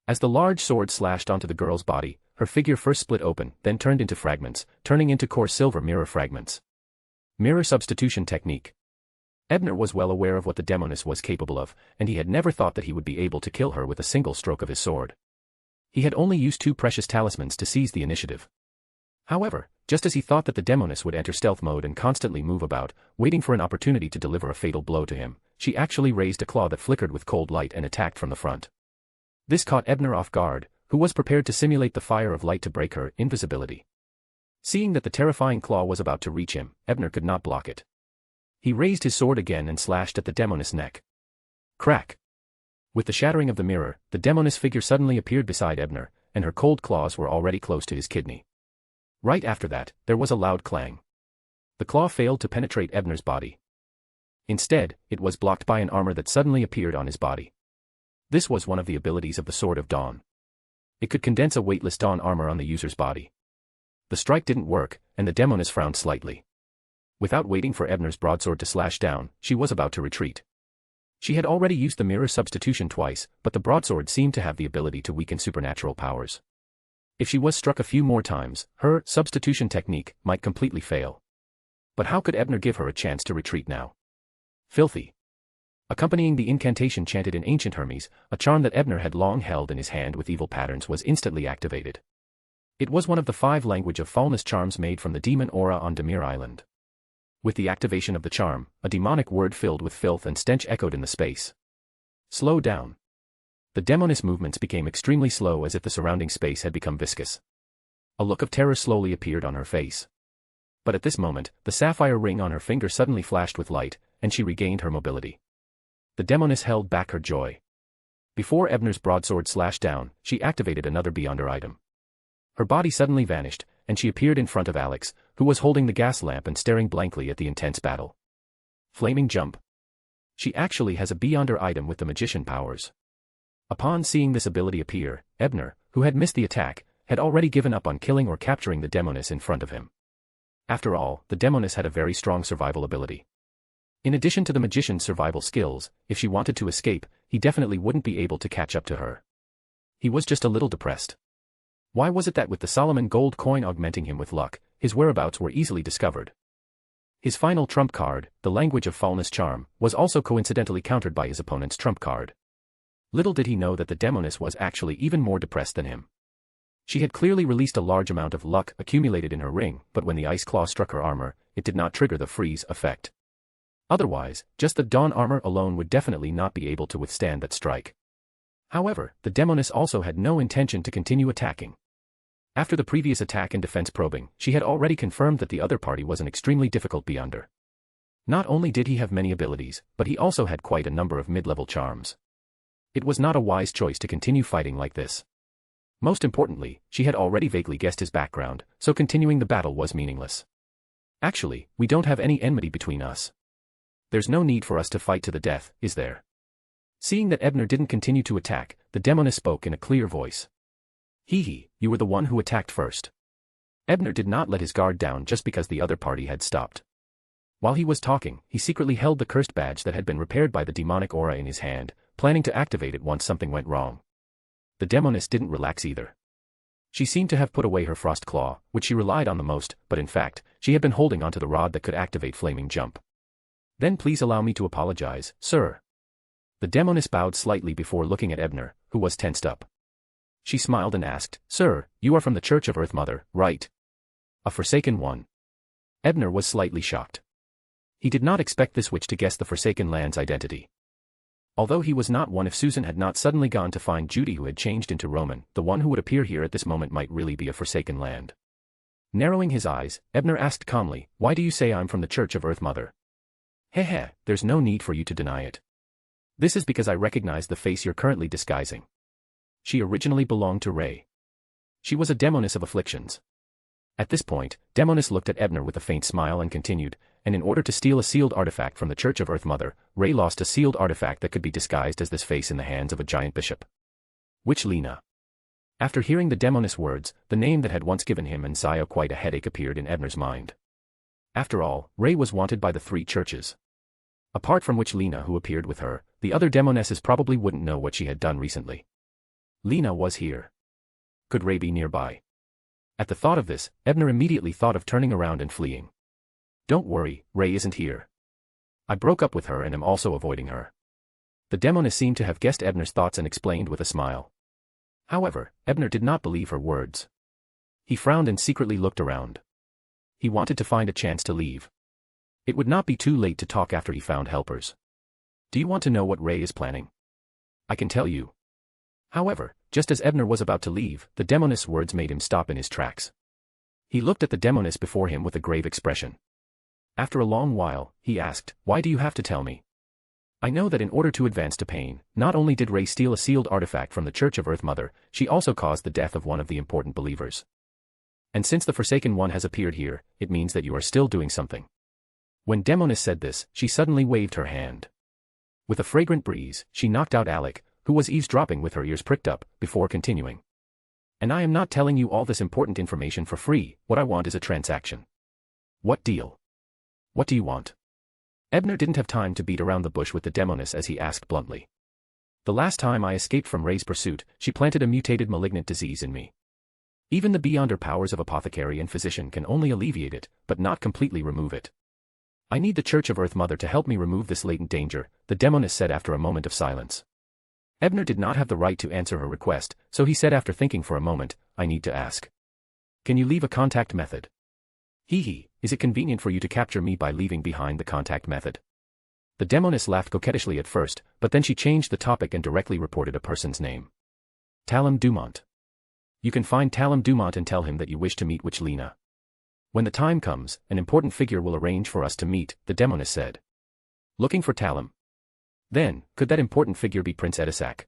As the large sword slashed onto the girl's body, her figure first split open, then turned into fragments, turning into core silver mirror fragments. Mirror substitution technique. Ebner was well aware of what the demoness was capable of, and he had never thought that he would be able to kill her with a single stroke of his sword. He had only used two precious talismans to seize the initiative. However, just as he thought that the demoness would enter stealth mode and constantly move about, waiting for an opportunity to deliver a fatal blow to him, she actually raised a claw that flickered with cold light and attacked from the front. This caught Ebner off guard, who was prepared to simulate the fire of light to break her invisibility. Seeing that the terrifying claw was about to reach him, Ebner could not block it. He raised his sword again and slashed at the demoness' neck. Crack! With the shattering of the mirror, the demoness figure suddenly appeared beside Ebner, and her cold claws were already close to his kidney. Right after that, there was a loud clang. The claw failed to penetrate Ebner's body. Instead, it was blocked by an armor that suddenly appeared on his body. This was one of the abilities of the Sword of Dawn. It could condense a weightless dawn armor on the user's body. The strike didn't work, and the demoness frowned slightly. Without waiting for Ebner's broadsword to slash down, she was about to retreat. She had already used the mirror substitution twice, but the broadsword seemed to have the ability to weaken supernatural powers. If she was struck a few more times, her substitution technique might completely fail. But how could Ebner give her a chance to retreat now? Filthy. Accompanying the incantation chanted in ancient Hermes, a charm that Ebner had long held in his hand with evil patterns was instantly activated. It was one of the 5 language of foulness charms made from the demon aura on Demir Island. With the activation of the charm, a demonic word filled with filth and stench echoed in the space. Slow down. The demoness movements became extremely slow as if the surrounding space had become viscous. A look of terror slowly appeared on her face. But at this moment, the sapphire ring on her finger suddenly flashed with light, and she regained her mobility. The demoness held back her joy. Before Ebner's broadsword slashed down, she activated another Beyonder item. Her body suddenly vanished, and she appeared in front of Alex, who was holding the gas lamp and staring blankly at the intense battle. Flaming jump. She actually has a Beyonder item with the magician powers. Upon seeing this ability appear, Ebner, who had missed the attack, had already given up on killing or capturing the demoness in front of him. After all, the demoness had a very strong survival ability. In addition to the magician's survival skills, if she wanted to escape, he definitely wouldn't be able to catch up to her. He was just a little depressed. Why was it that with the Solomon gold coin augmenting him with luck, his whereabouts were easily discovered? His final trump card, the language of foulness charm, was also coincidentally countered by his opponent's trump card. Little did he know that the demoness was actually even more depressed than him. She had clearly released a large amount of luck accumulated in her ring, but when the ice claw struck her armor, it did not trigger the freeze effect. Otherwise, just the dawn armor alone would definitely not be able to withstand that strike. However, the demoness also had no intention to continue attacking. After the previous attack and defense probing, she had already confirmed that the other party was an extremely difficult Beyonder. Not only did he have many abilities, but he also had quite a number of mid-level charms. It was not a wise choice to continue fighting like this. Most importantly, she had already vaguely guessed his background, so continuing the battle was meaningless. Actually, we don't have any enmity between us. There's no need for us to fight to the death, is there? Seeing that Ebner didn't continue to attack, the demoness spoke in a clear voice. Hee, you were the one who attacked first. Ebner did not let his guard down just because the other party had stopped. While he was talking, he secretly held the cursed badge that had been repaired by the demonic aura in his hand, planning to activate it once something went wrong. The demoness didn't relax either. She seemed to have put away her frost claw, which she relied on the most, but in fact, she had been holding onto the rod that could activate flaming jump. Then please allow me to apologize, sir. The demoness bowed slightly before looking at Ebner, who was tensed up. She smiled and asked, Sir, you are from the Church of Earth Mother, right? A Forsaken one. Ebner was slightly shocked. He did not expect this witch to guess the Forsaken land's identity. Although he was not one if Susan had not suddenly gone to find Judy who had changed into Roman, the one who would appear here at this moment might really be a forsaken land. Narrowing his eyes, Ebner asked calmly, "Why do you say I'm from the Church of Earth Mother?" Heh, there's no need for you to deny it. This is because I recognize the face you're currently disguising. She originally belonged to Ray. She was a demoness of afflictions. At this point, Demoness looked at Ebner with a faint smile and continued, and in order to steal a sealed artifact from the Church of Earth Mother, Ray lost a sealed artifact that could be disguised as this face in the hands of a giant bishop. Which Lena? After hearing the Demoness words, the name that had once given him and Zio quite a headache appeared in Ebner's mind. After all, Ray was wanted by the 3 churches. Apart from which Lena who appeared with her, the other Demonesses probably wouldn't know what she had done recently. Lena was here. Could Ray be nearby? At the thought of this, Ebner immediately thought of turning around and fleeing. Don't worry, Ray isn't here. I broke up with her and am also avoiding her. The Demoness seemed to have guessed Ebner's thoughts and explained with a smile. However, Ebner did not believe her words. He frowned and secretly looked around. He wanted to find a chance to leave. It would not be too late to talk after he found helpers. Do you want to know what Ray is planning? I can tell you. However, just as Ebner was about to leave, the Demoness words made him stop in his tracks. He looked at the Demoness before him with a grave expression. After a long while, he asked, "Why do you have to tell me? I know that in order to advance to pain, not only did Ray steal a sealed artifact from the Church of Earth Mother, she also caused the death of one of the important believers. And since the Forsaken One has appeared here, it means that you are still doing something." When Demoness said this, she suddenly waved her hand. With a fragrant breeze, she knocked out Alec, who was eavesdropping with her ears pricked up, before continuing. "And I am not telling you all this important information for free, what I want is a transaction." "What deal? What do you want?" Ebner didn't have time to beat around the bush with the Demoness as he asked bluntly. "The last time I escaped from Ray's pursuit, she planted a mutated malignant disease in me. Even the beyonder powers of apothecary and physician can only alleviate it, but not completely remove it. I need the Church of Earth Mother to help me remove this latent danger," the Demoness said after a moment of silence. Ebner did not have the right to answer her request, so he said after thinking for a moment, "I need to ask. Can you leave a contact method?" Is it convenient for you to capture me by leaving behind the contact method?" The Demoness laughed coquettishly at first, but then she changed the topic and directly reported a person's name. "Talum Dumont. You can find Talum Dumont and tell him that you wish to meet Witch Lena. When the time comes, an important figure will arrange for us to meet," the Demoness said. "Looking for Talum? Then, could that important figure be Prince Edisac?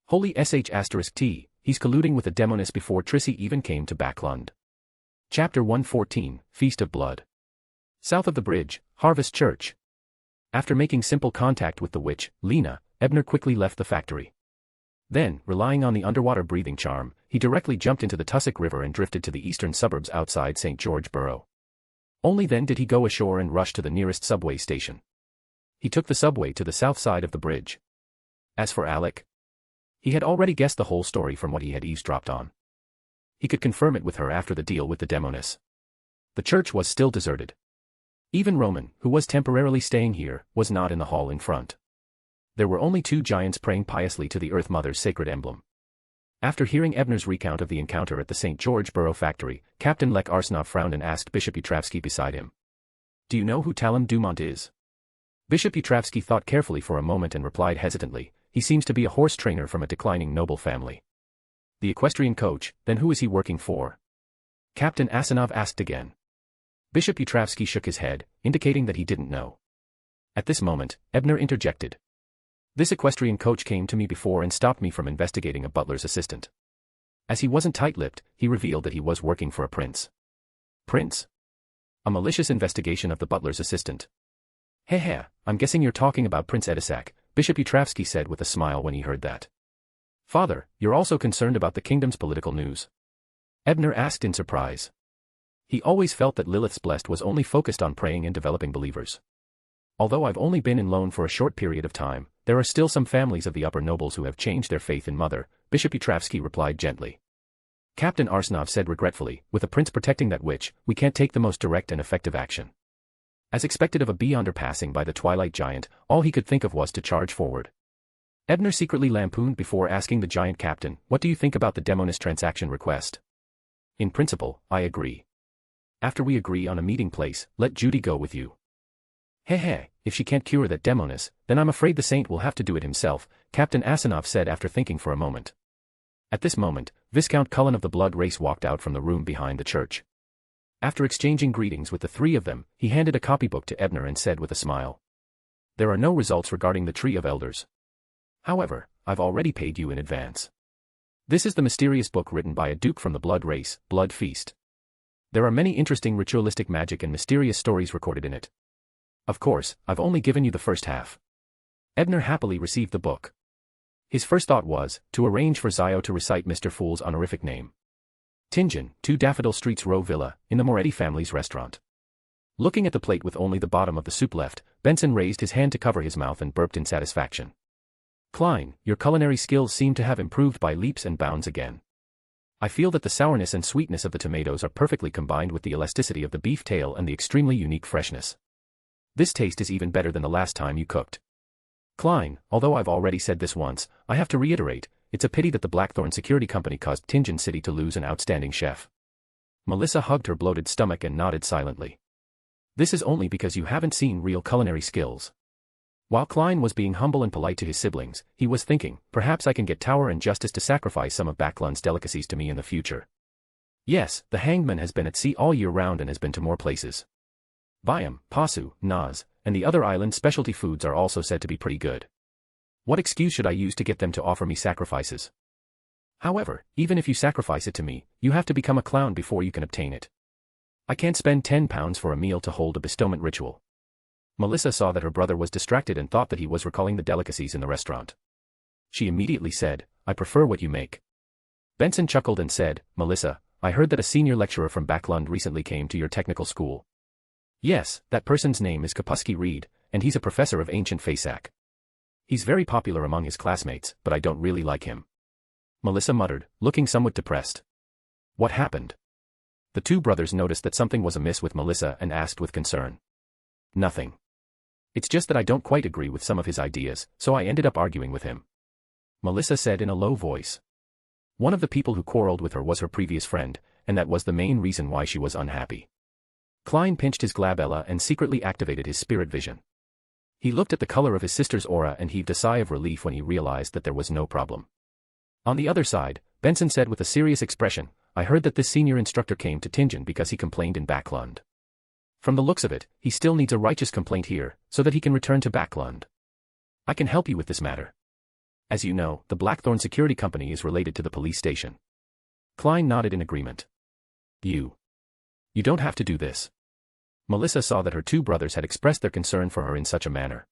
Holy sh*t, he's colluding with the Demoness before Trissy even came to Backlund." Chapter 114, Feast of Blood. South of the bridge, Harvest Church. After making simple contact with the witch, Lena, Ebner quickly left the factory. Then, relying on the underwater breathing charm, he directly jumped into the Tussock River and drifted to the eastern suburbs outside St. George Borough. Only then did he go ashore and rush to the nearest subway station. He took the subway to the south side of the bridge. As for Alec, he had already guessed the whole story from what he had eavesdropped on. He could confirm it with her after the deal with the Demoness. The church was still deserted. Even Roman, who was temporarily staying here, was not in the hall in front. There were only 2 giants praying piously to the Earth Mother's sacred emblem. After hearing Ebner's recount of the encounter at the St. George Borough factory, Captain Lech Arsnov frowned and asked Bishop Yutravsky beside him, "Do you know who Talum Dumont is?" Bishop Yutravsky thought carefully for a moment and replied hesitantly, "He seems to be a horse trainer from a declining noble family." "The equestrian coach, then who is he working for?" Captain Asanov asked again. Bishop Yutravsky shook his head, indicating that he didn't know. At this moment, Ebner interjected. "This equestrian coach came to me before and stopped me from investigating a butler's assistant. As he wasn't tight-lipped, he revealed that he was working for a prince." "Prince? A malicious investigation of the butler's assistant. I'm guessing you're talking about Prince Edisac," Bishop Yutravsky said with a smile when he heard that. "Father, you're also concerned about the kingdom's political news?" Ebner asked in surprise. He always felt that Lilith's Blessed was only focused on praying and developing believers. "Although I've only been in loan for a short period of time, there are still some families of the upper nobles who have changed their faith in Mother," Bishop Yutravsky replied gently. Captain Arsnov said regretfully, "With a prince protecting that witch, we can't take the most direct and effective action." As expected of a beyonder passing by the Twilight Giant, all he could think of was to charge forward. Ebner secretly lampooned before asking the giant captain, "What do you think about the Demoness transaction request?" "In principle, I agree. After we agree on a meeting place, let Judy go with you." Heh, if she can't cure that demoness, then I'm afraid the saint will have to do it himself, Captain Asinov said after thinking for a moment. At this moment, Viscount Cullen of the blood race walked out from the room behind the church. After exchanging greetings with the three of them, he handed a copybook to Ebner and said with a smile. There are no results regarding the Tree of Elders. However, I've already paid you in advance. This is the mysterious book written by a duke from the blood race, Blood Feast. There are many interesting ritualistic magic and mysterious stories recorded in it. Of course, I've only given you the first half. Ebner happily received the book. His first thought was, to arrange for Zio to recite Mr. Fool's honorific name. Tingen, 2 Daffodil Streets Row Villa, in the Moretti family's restaurant. Looking at the plate with only the bottom of the soup left, Benson raised his hand to cover his mouth and burped in satisfaction. Klein, your culinary skills seem to have improved by leaps and bounds again. I feel that the sourness and sweetness of the tomatoes are perfectly combined with the elasticity of the beef tail and the extremely unique freshness. This taste is even better than the last time you cooked. Klein, although I've already said this once, I have to reiterate, it's a pity that the Blackthorn Security Company caused Tingen City to lose an outstanding chef. Melissa hugged her bloated stomach and nodded silently. This is only because you haven't seen real culinary skills. While Klein was being humble and polite to his siblings, he was thinking, perhaps I can get Tower and Justice to sacrifice some of Backlund's delicacies to me in the future. Yes, the hangman has been at sea all year round and has been to more places. Byam, Pasu, Naz, and the other island specialty foods are also said to be pretty good. What excuse should I use to get them to offer me sacrifices? However, even if you sacrifice it to me, you have to become a clown before you can obtain it. I can't spend £10 for a meal to hold a bestowment ritual. Melissa saw that her brother was distracted and thought that he was recalling the delicacies in the restaurant. She immediately said, I prefer what you make. Benson chuckled and said, Melissa, I heard that a senior lecturer from Backlund recently came to your technical school. Yes, that person's name is Kapusky Reed, and he's a professor of ancient Fasak. He's very popular among his classmates, but I don't really like him. Melissa muttered, looking somewhat depressed. What happened? The two brothers noticed that something was amiss with Melissa and asked with concern. Nothing. It's just that I don't quite agree with some of his ideas, so I ended up arguing with him. Melissa said in a low voice. One of the people who quarreled with her was her previous friend, and that was the main reason why she was unhappy. Klein pinched his glabella and secretly activated his spirit vision. He looked at the color of his sister's aura and heaved a sigh of relief when he realized that there was no problem. On the other side, Benson said with a serious expression, I heard that this senior instructor came to Tingen because he complained in Backlund. From the looks of it, he still needs a righteous complaint here, so that he can return to Backlund. I can help you with this matter. As you know, the Blackthorn Security Company is related to the police station. Klein nodded in agreement. You don't have to do this. Melissa saw that her two brothers had expressed their concern for her in such a manner.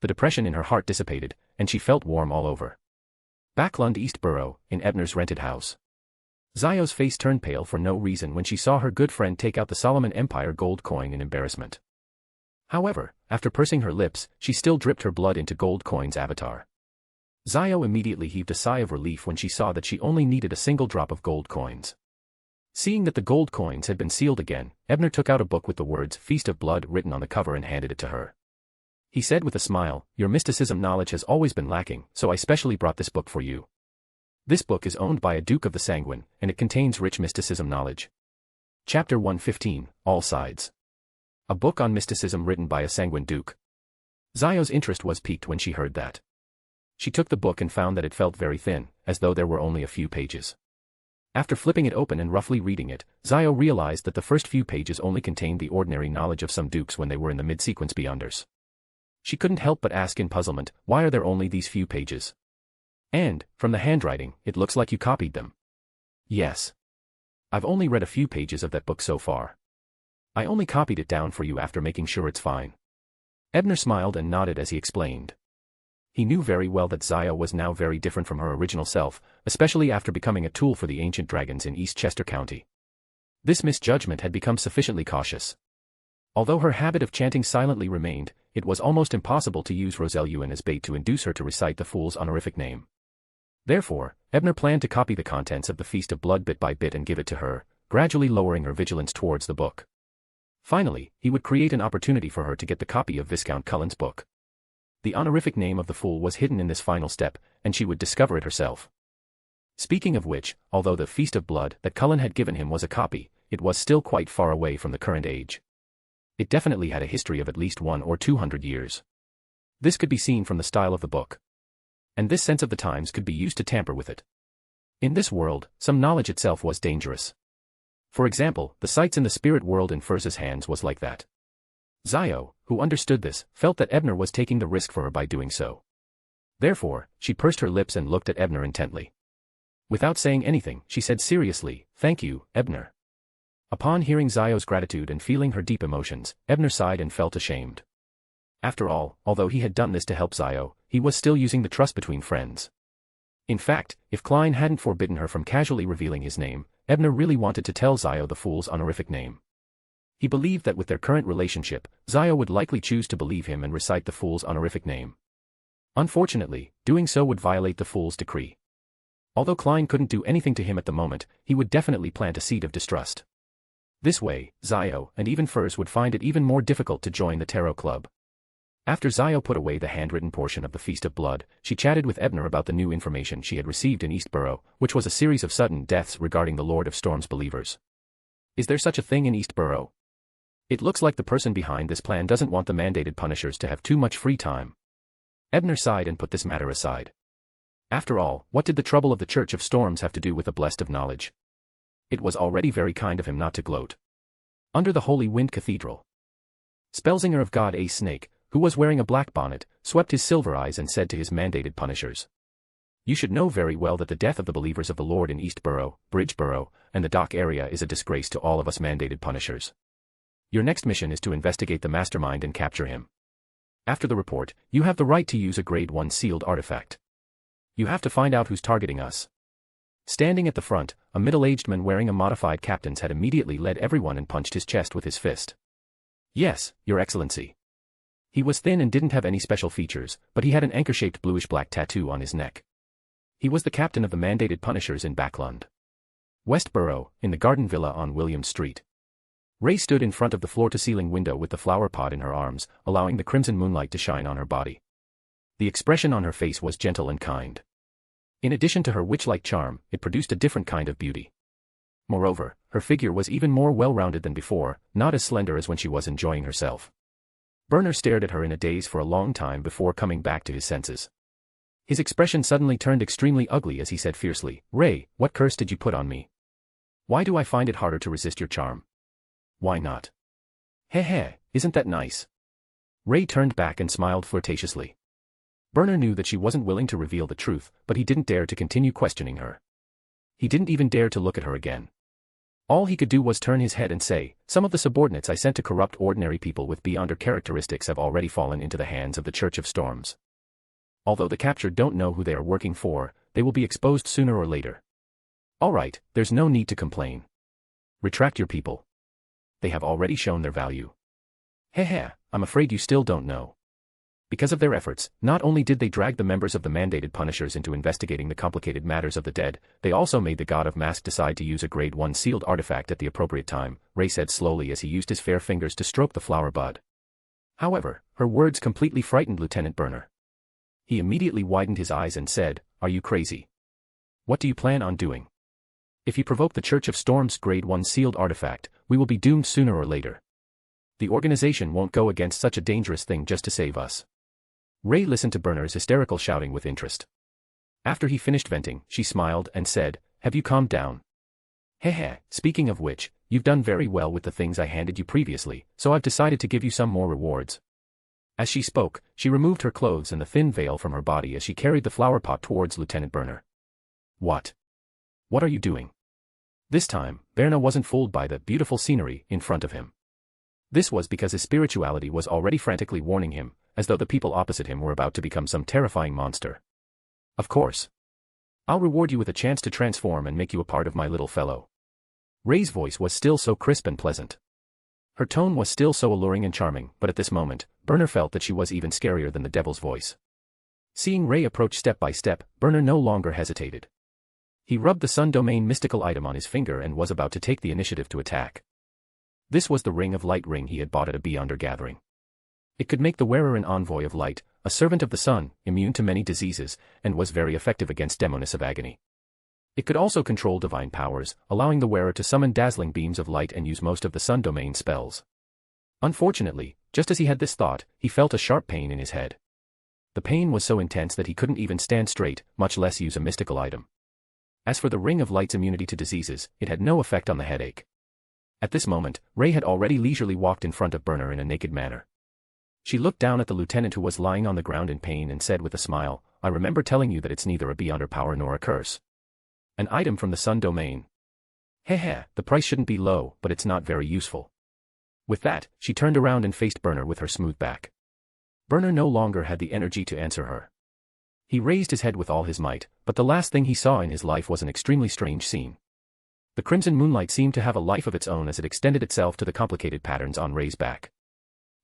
The depression in her heart dissipated, and she felt warm all over. Backlund East Borough, in Ebner's rented house. Zio's face turned pale for no reason when she saw her good friend take out the Solomon Empire gold coin in embarrassment. However, after pursing her lips, she still dripped her blood into gold coin's avatar. Zio immediately heaved a sigh of relief when she saw that she only needed a single drop of gold coins. Seeing that the gold coins had been sealed again, Ebner took out a book with the words Feast of Blood written on the cover and handed it to her. He said with a smile, Your mysticism knowledge has always been lacking, so I specially brought this book for you. This book is owned by a Duke of the Sanguine, and it contains rich mysticism knowledge. Chapter 115, All Sides. A book on mysticism written by a Sanguine Duke. Zio's interest was piqued when she heard that. She took the book and found that it felt very thin, as though there were only a few pages. After flipping it open and roughly reading it, Zio realized that the first few pages only contained the ordinary knowledge of some dukes when they were in the mid-sequence beyonders. She couldn't help but ask in puzzlement, why are there only these few pages? And, from the handwriting, it looks like you copied them. Yes. I've only read a few pages of that book so far. I only copied it down for you after making sure it's fine. Ebner smiled and nodded as he explained. He knew very well that Zio was now very different from her original self, especially after becoming a tool for the ancient dragons in East Chester County. This misjudgment had become sufficiently cautious. Although her habit of chanting silently remained, it was almost impossible to use Roselle as bait to induce her to recite the fool's honorific name. Therefore, Ebner planned to copy the contents of the Feast of Blood bit by bit and give it to her, gradually lowering her vigilance towards the book. Finally, he would create an opportunity for her to get the copy of Viscount Cullen's book. The honorific name of the fool was hidden in this final step, and she would discover it herself. Speaking of which, although the Feast of Blood that Cullen had given him was a copy, it was still quite far away from the current age. It definitely had a history of at least 100 or 200 years. This could be seen from the style of the book. And this sense of the times could be used to tamper with it. In this world, some knowledge itself was dangerous. For example, the sights in the spirit world in Furz's hands was like that. Zio, who understood this, felt that Ebner was taking the risk for her by doing so. Therefore, she pursed her lips and looked at Ebner intently. Without saying anything, she said seriously, "Thank you, Ebner." Upon hearing Zio's gratitude and feeling her deep emotions, Ebner sighed and felt ashamed. After all, although he had done this to help Zio, he was still using the trust between friends. In fact, if Klein hadn't forbidden her from casually revealing his name, Ebner really wanted to tell Zio the fool's honorific name. He believed that with their current relationship, Zio would likely choose to believe him and recite the fool's honorific name. Unfortunately, doing so would violate the fool's decree. Although Klein couldn't do anything to him at the moment, he would definitely plant a seed of distrust. This way, Zio and even Furz would find it even more difficult to join the Tarot Club. After Zio put away the handwritten portion of the Feast of Blood, she chatted with Ebner about the new information she had received in Eastborough, which was a series of sudden deaths regarding the Lord of Storm's believers. Is there such a thing in Eastborough? It looks like the person behind this plan doesn't want the mandated punishers to have too much free time. Ebner sighed and put this matter aside. After all, what did the trouble of the Church of Storms have to do with the blessed of knowledge? It was already very kind of him not to gloat. Under the Holy Wind Cathedral, Spellsinger of God A Snake, who was wearing a black bonnet, swept his silver eyes and said to his mandated punishers, "You should know very well that the death of the believers of the Lord in Eastborough, Bridgeborough, and the dock area is a disgrace to all of us mandated punishers. Your next mission is to investigate the mastermind and capture him. After the report, you have the right to use a Grade 1 sealed artifact. You have to find out who's targeting us." Standing at the front, a middle-aged man wearing a modified captain's had immediately led everyone and punched his chest with his fist. "Yes, Your Excellency." He was thin and didn't have any special features, but he had an anchor-shaped bluish-black tattoo on his neck. He was the captain of the mandated punishers in Backlund, Westborough, in the Garden Villa on William Street. Ray stood in front of the floor-to-ceiling window with the flower pot in her arms, allowing the crimson moonlight to shine on her body. The expression on her face was gentle and kind. In addition to her witch-like charm, it produced a different kind of beauty. Moreover, her figure was even more well-rounded than before, not as slender as when she was enjoying herself. Berner stared at her in a daze for a long time before coming back to his senses. His expression suddenly turned extremely ugly as he said fiercely, "Ray, what curse did you put on me? Why do I find it harder to resist your charm? Why not? Heh, isn't that nice?" Ray turned back and smiled flirtatiously. Berner knew that she wasn't willing to reveal the truth, but he didn't dare to continue questioning her. He didn't even dare to look at her again. All he could do was turn his head and say, "Some of the subordinates I sent to corrupt ordinary people with beyonder characteristics have already fallen into the hands of the Church of Storms. Although the captured don't know who they are working for, they will be exposed sooner or later. All right, there's no need to complain. Retract your people. They have already shown their value. Heh, I'm afraid you still don't know." Because of their efforts, not only did they drag the members of the mandated punishers into investigating the complicated matters of the dead, they also made the God of Mask decide to use a Grade 1 sealed artifact at the appropriate time, Ray said slowly as he used his fair fingers to stroke the flower bud. However, her words completely frightened Lieutenant Berner. He immediately widened his eyes and said, "Are you crazy? What do you plan on doing? If you provoke the Church of Storms' Grade 1 sealed artifact, we will be doomed sooner or later. The organization won't go against such a dangerous thing just to save us." Ray listened to Berner's hysterical shouting with interest. After he finished venting, she smiled and said, "Have you calmed down? Heh, speaking of which, you've done very well with the things I handed you previously, so I've decided to give you some more rewards." As she spoke, she removed her clothes and the thin veil from her body as she carried the flower pot towards Lieutenant Berner. "What? What are you doing?" This time, Berner wasn't fooled by the beautiful scenery in front of him. This was because his spirituality was already frantically warning him, as though the people opposite him were about to become some terrifying monster. "Of course. I'll reward you with a chance to transform and make you a part of my little fellow." Ray's voice was still so crisp and pleasant. Her tone was still so alluring and charming, but at this moment, Berner felt that she was even scarier than the devil's voice. Seeing Ray approach step by step, Berner no longer hesitated. He rubbed the Sun Domain mystical item on his finger and was about to take the initiative to attack. This was the Ring of Light ring he had bought at a Beyonder gathering. It could make the wearer an envoy of light, a servant of the sun, immune to many diseases, and was very effective against demonists of agony. It could also control divine powers, allowing the wearer to summon dazzling beams of light and use most of the Sun Domain spells. Unfortunately, just as he had this thought, he felt a sharp pain in his head. The pain was so intense that he couldn't even stand straight, much less use a mystical item. As for the Ring of Light's immunity to diseases, it had no effect on the headache. At this moment, Ray had already leisurely walked in front of Ebner in a naked manner. She looked down at the lieutenant who was lying on the ground in pain and said with a smile, "I remember telling you that it's neither a beyond our power nor a curse. An item from the Sun domain. Heh, the price shouldn't be low, but it's not very useful." With that, she turned around and faced Ebner with her smooth back. Ebner no longer had the energy to answer her. He raised his head with all his might, but the last thing he saw in his life was an extremely strange scene. The crimson moonlight seemed to have a life of its own as it extended itself to the complicated patterns on Ray's back.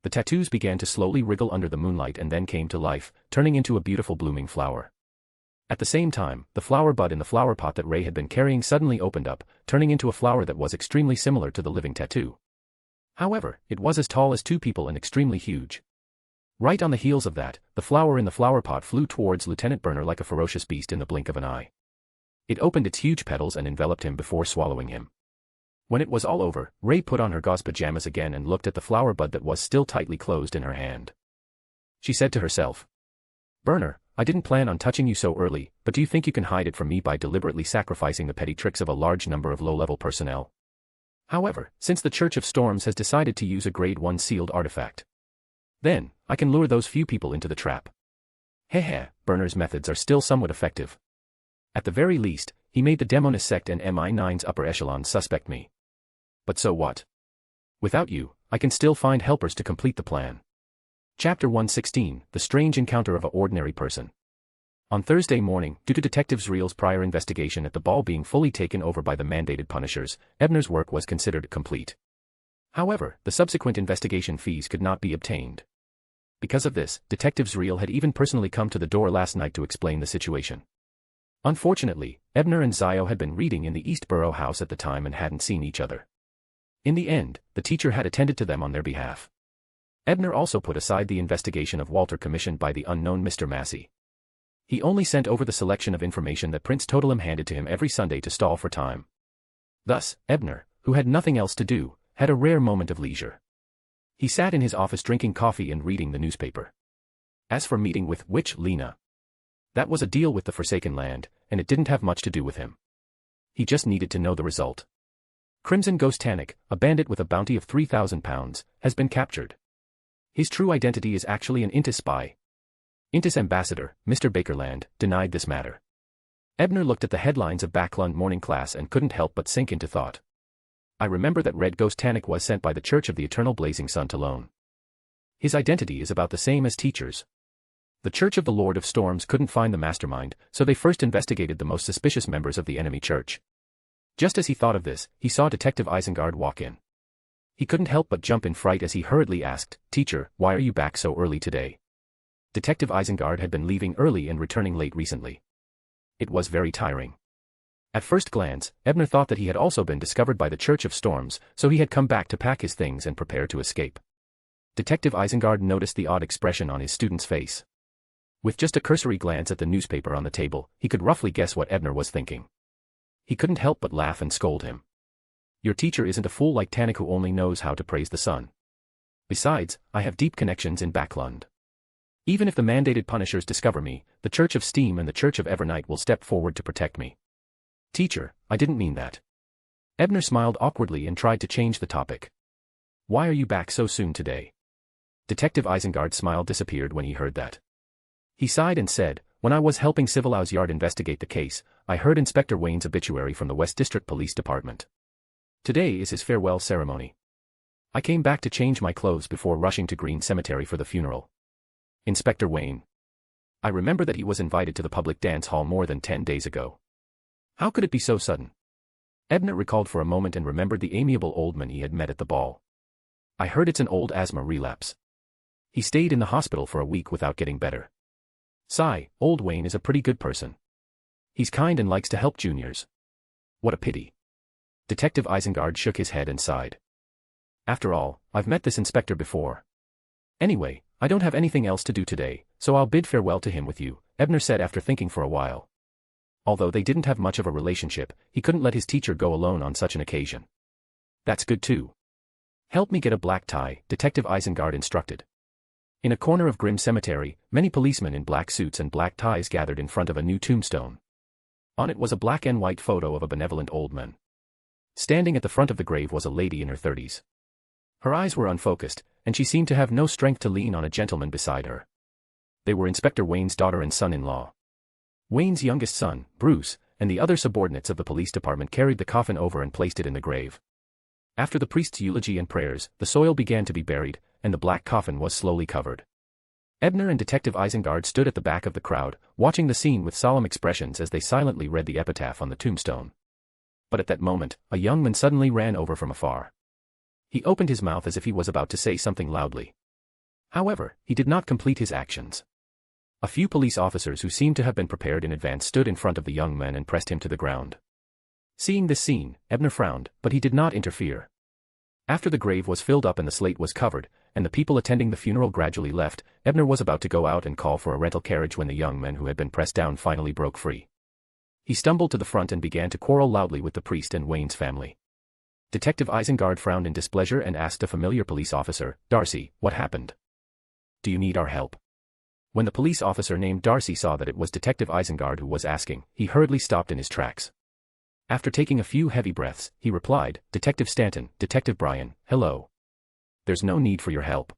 The tattoos began to slowly wriggle under the moonlight and then came to life, turning into a beautiful blooming flower. At the same time, the flower bud in the flower pot that Ray had been carrying suddenly opened up, turning into a flower that was extremely similar to the living tattoo. However, it was as tall as two people and extremely huge. Right on the heels of that, the flower in the flower pot flew towards Lieutenant Ebner like a ferocious beast in the blink of an eye. It opened its huge petals and enveloped him before swallowing him. When it was all over, Ray put on her gauze pajamas again and looked at the flower bud that was still tightly closed in her hand. She said to herself, "Ebner, I didn't plan on touching you so early, but do you think you can hide it from me by deliberately sacrificing the petty tricks of a large number of low-level personnel? However, since the Church of Storms has decided to use a Grade 1 sealed artifact, then, I can lure those few people into the trap." Ebner's methods are still somewhat effective. At the very least, he made the Demonist sect and MI9's upper echelons suspect me. But so what? Without you, I can still find helpers to complete the plan. Chapter 116, The Strange Encounter of a Ordinary Person. On Thursday morning, due to Detective Zreel's prior investigation at the ball being fully taken over by the mandated punishers, Ebner's work was considered complete. However, the subsequent investigation fees could not be obtained. Because of this, Detective Zreel had even personally come to the door last night to explain the situation. Unfortunately, Ebner and Zio had been reading in the East Borough house at the time and hadn't seen each other. In the end, the teacher had attended to them on their behalf. Ebner also put aside the investigation of Walter commissioned by the unknown Mr. Massey. He only sent over the selection of information that Prince Totalim handed to him every Sunday to stall for time. Thus, Ebner, who had nothing else to do, had a rare moment of leisure. He sat in his office drinking coffee and reading the newspaper. As for meeting with Witch Lena, that was a deal with the Forsaken Land, and it didn't have much to do with him. He just needed to know the result. Crimson Ghost Tannic, a bandit with a bounty of 3,000 pounds, has been captured. His true identity is actually an Intis spy. Intis ambassador, Mr. Bakerland, denied this matter. Ebner looked at the headlines of Backlund morning class and couldn't help but sink into thought. I remember that Red Ghost Tannic was sent by the Church of the Eternal Blazing Sun to loan. His identity is about the same as teachers. The Church of the Lord of Storms couldn't find the mastermind, so they first investigated the most suspicious members of the enemy church. Just as he thought of this, he saw Detective Isengard walk in. He couldn't help but jump in fright as he hurriedly asked, "Teacher, why are you back so early today?" Detective Isengard had been leaving early and returning late recently. It was very tiring. At first glance, Ebner thought that he had also been discovered by the Church of Storms, so he had come back to pack his things and prepare to escape. Detective Isengard noticed the odd expression on his student's face. With just a cursory glance at the newspaper on the table, he could roughly guess what Ebner was thinking. He couldn't help but laugh and scold him. "Your teacher isn't a fool like Tannic who only knows how to praise the sun. Besides, I have deep connections in Backlund. Even if the mandated punishers discover me, the Church of Steam and the Church of Evernight will step forward to protect me." "Teacher, I didn't mean that." Ebner smiled awkwardly and tried to change the topic. "Why are you back so soon today?" Detective Isengard's smile disappeared when he heard that. He sighed and said, "When I was helping Civil House Yard investigate the case, I heard Inspector Wayne's obituary from the West District Police Department. Today is his farewell ceremony. I came back to change my clothes before rushing to Green Cemetery for the funeral." "Inspector Wayne. I remember that he was invited to the public dance hall more than 10 days ago. How could it be so sudden?" Ebner recalled for a moment and remembered the amiable old man he had met at the ball. "I heard it's an old asthma relapse. He stayed in the hospital for a week without getting better. Sigh, old Wayne is a pretty good person. He's kind and likes to help juniors. What a pity." Detective Isengard shook his head and sighed. "After all, I've met this inspector before. Anyway, I don't have anything else to do today, so I'll bid farewell to him with you," Ebner said after thinking for a while. Although they didn't have much of a relationship, he couldn't let his teacher go alone on such an occasion. "That's good too. Help me get a black tie, Detective Isengard instructed. In a corner of grim cemetery, many policemen in black suits and black ties gathered in front of a new tombstone. On it was a black and white photo of a benevolent old man. Standing at the front of the grave was a lady in her 30s. Her eyes were unfocused, and she seemed to have no strength to lean on a gentleman beside her. They were Inspector Wayne's daughter and son-in-law. Wayne's youngest son, Bruce, and the other subordinates of the police department carried the coffin over and placed it in the grave. After the priest's eulogy and prayers, the soil began to be buried, and the black coffin was slowly covered. Ebner and Detective Isengard stood at the back of the crowd, watching the scene with solemn expressions as they silently read the epitaph on the tombstone. But at that moment, a young man suddenly ran over from afar. He opened his mouth as if he was about to say something loudly. However, he did not complete his actions. A few police officers who seemed to have been prepared in advance stood in front of the young man and pressed him to the ground. Seeing this scene, Ebner frowned, but he did not interfere. After the grave was filled up and the slate was covered, and the people attending the funeral gradually left, Ebner was about to go out and call for a rental carriage when the young man who had been pressed down finally broke free. He stumbled to the front and began to quarrel loudly with the priest and Wayne's family. Detective Isengard frowned in displeasure and asked a familiar police officer, "Darcy, what happened? Do you need our help?" When the police officer named Darcy saw that it was Detective Isengard who was asking, he hurriedly stopped in his tracks. After taking a few heavy breaths, he replied, "Detective Stanton, Detective Bryan, hello. There's no need for your help.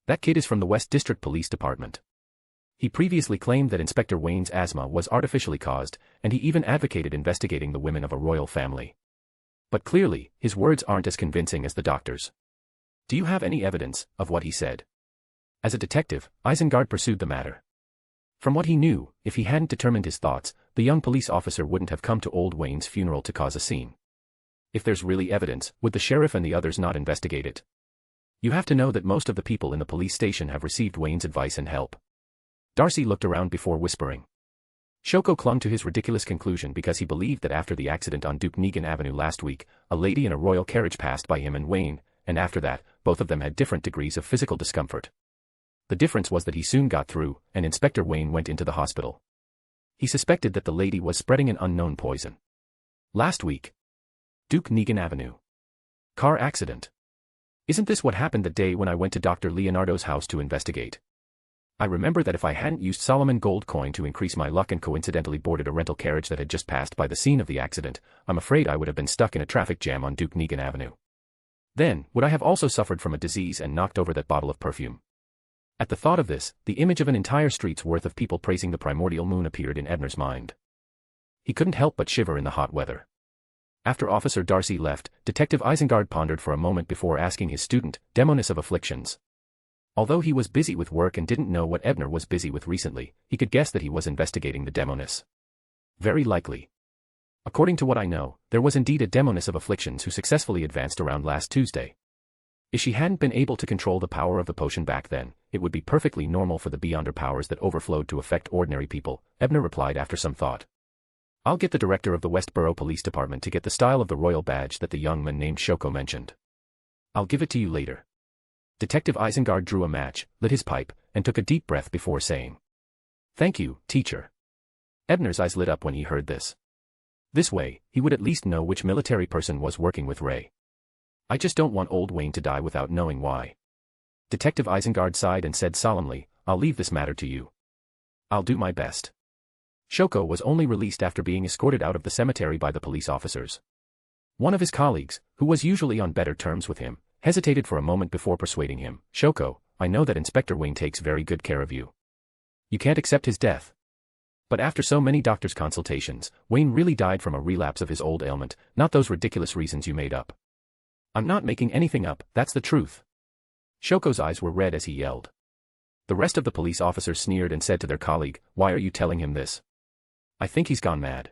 That kid is from the West District Police Department." He previously claimed that Inspector Wayne's asthma was artificially caused, and he even advocated investigating the women of a royal family. But clearly, his words aren't as convincing as the doctor's. "Do you have any evidence of what he said?" As a detective, Isengard pursued the matter. From what he knew, if he hadn't determined his thoughts, the young police officer wouldn't have come to old Wayne's funeral to cause a scene. If there's really evidence, would the sheriff and the others not investigate it? You have to know that most of the people in the police station have received Wayne's advice and help. Darcy looked around before whispering. Shoko clung to his ridiculous conclusion because he believed that after the accident on Duke Negan Avenue last week, a lady in a royal carriage passed by him and Wayne, and after that, both of them had different degrees of physical discomfort. The difference was that he soon got through, and Inspector Wayne went into the hospital. He suspected that the lady was spreading an unknown poison. Last week. Duke Negan Avenue. Car accident. Isn't this what happened the day when I went to Dr. Leonardo's house to investigate? I remember that if I hadn't used Solomon gold coin to increase my luck and coincidentally boarded a rental carriage that had just passed by the scene of the accident, I'm afraid I would have been stuck in a traffic jam on Duke Negan Avenue. Then, would I have also suffered from a disease and knocked over that bottle of perfume? At the thought of this, the image of an entire street's worth of people praising the primordial moon appeared in Ebner's mind. He couldn't help but shiver in the hot weather. After Officer Darcy left, Detective Isengard pondered for a moment before asking his student, Demoness of Afflictions. Although he was busy with work and didn't know what Ebner was busy with recently, he could guess that he was investigating the Demoness. Very likely. According to what I know, there was indeed a Demoness of Afflictions who successfully advanced around last Tuesday. If she hadn't been able to control the power of the potion back then, it would be perfectly normal for the beyonder powers that overflowed to affect ordinary people, Ebner replied after some thought. I'll get the director of the Westboro Police Department to get the style of the royal badge that the young man named Shoko mentioned. I'll give it to you later. Detective Isengard drew a match, lit his pipe, and took a deep breath before saying, "Thank you, teacher." Ebner's eyes lit up when he heard this. This way, he would at least know which military person was working with Ray. I just don't want old Wayne to die without knowing why. Detective Isengard sighed and said solemnly, I'll leave this matter to you. I'll do my best. Shoko was only released after being escorted out of the cemetery by the police officers. One of his colleagues, who was usually on better terms with him, hesitated for a moment before persuading him, Shoko, I know that Inspector Wayne takes very good care of you. You can't accept his death. But after so many doctors' consultations, Wayne really died from a relapse of his old ailment, not those ridiculous reasons you made up. I'm not making anything up, that's the truth. Shoko's eyes were red as he yelled. The rest of the police officers sneered and said to their colleague, why are you telling him this? I think he's gone mad.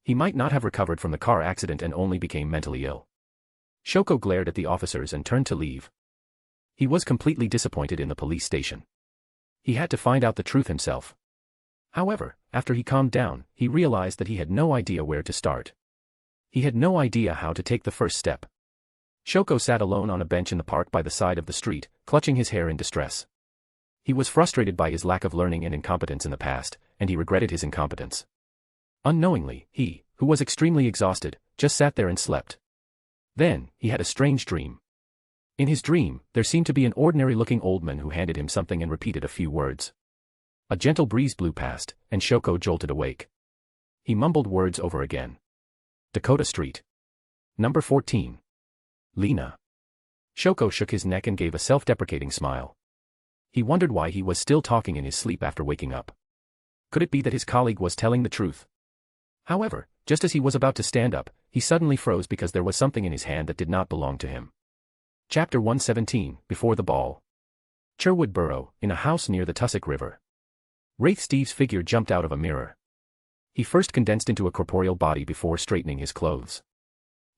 He might not have recovered from the car accident and only became mentally ill. Shoko glared at the officers and turned to leave. He was completely disappointed in the police station. He had to find out the truth himself. However, after he calmed down, he realized that he had no idea where to start. He had no idea how to take the first step. Shoko sat alone on a bench in the park by the side of the street, clutching his hair in distress. He was frustrated by his lack of learning and incompetence in the past, and he regretted his incompetence. Unknowingly, he, who was extremely exhausted, just sat there and slept. Then, he had a strange dream. In his dream, there seemed to be an ordinary-looking old man who handed him something and repeated a few words. A gentle breeze blew past, and Shoko jolted awake. He mumbled words over again. Dakota Street. Number 14. Lena. Shoko shook his neck and gave a self-deprecating smile. He wondered why he was still talking in his sleep after waking up. Could it be that his colleague was telling the truth? However, just as he was about to stand up, he suddenly froze because there was something in his hand that did not belong to him. Chapter 117, Before the Ball. Cherwood Borough, in a house near the Tussock River. Wraith Steve's figure jumped out of a mirror. He first condensed into a corporeal body before straightening his clothes.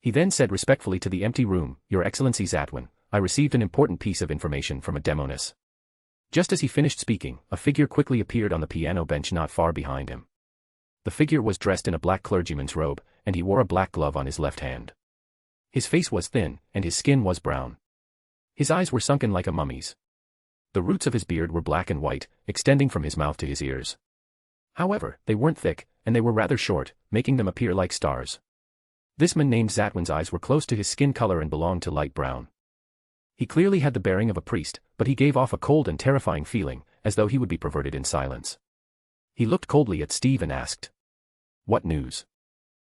He then said respectfully to the empty room, "Your Excellency Zatwin, I received an important piece of information from a demoness." Just as he finished speaking, a figure quickly appeared on the piano bench not far behind him. The figure was dressed in a black clergyman's robe, and he wore a black glove on his left hand. His face was thin, and his skin was brown. His eyes were sunken like a mummy's. The roots of his beard were black and white, extending from his mouth to his ears. However, they weren't thick, and they were rather short, making them appear like stars. This man named Zatwin's eyes were close to his skin color and belonged to light brown. He clearly had the bearing of a priest, but he gave off a cold and terrifying feeling, as though he would be perverted in silence. He looked coldly at Steve and asked, "What news?"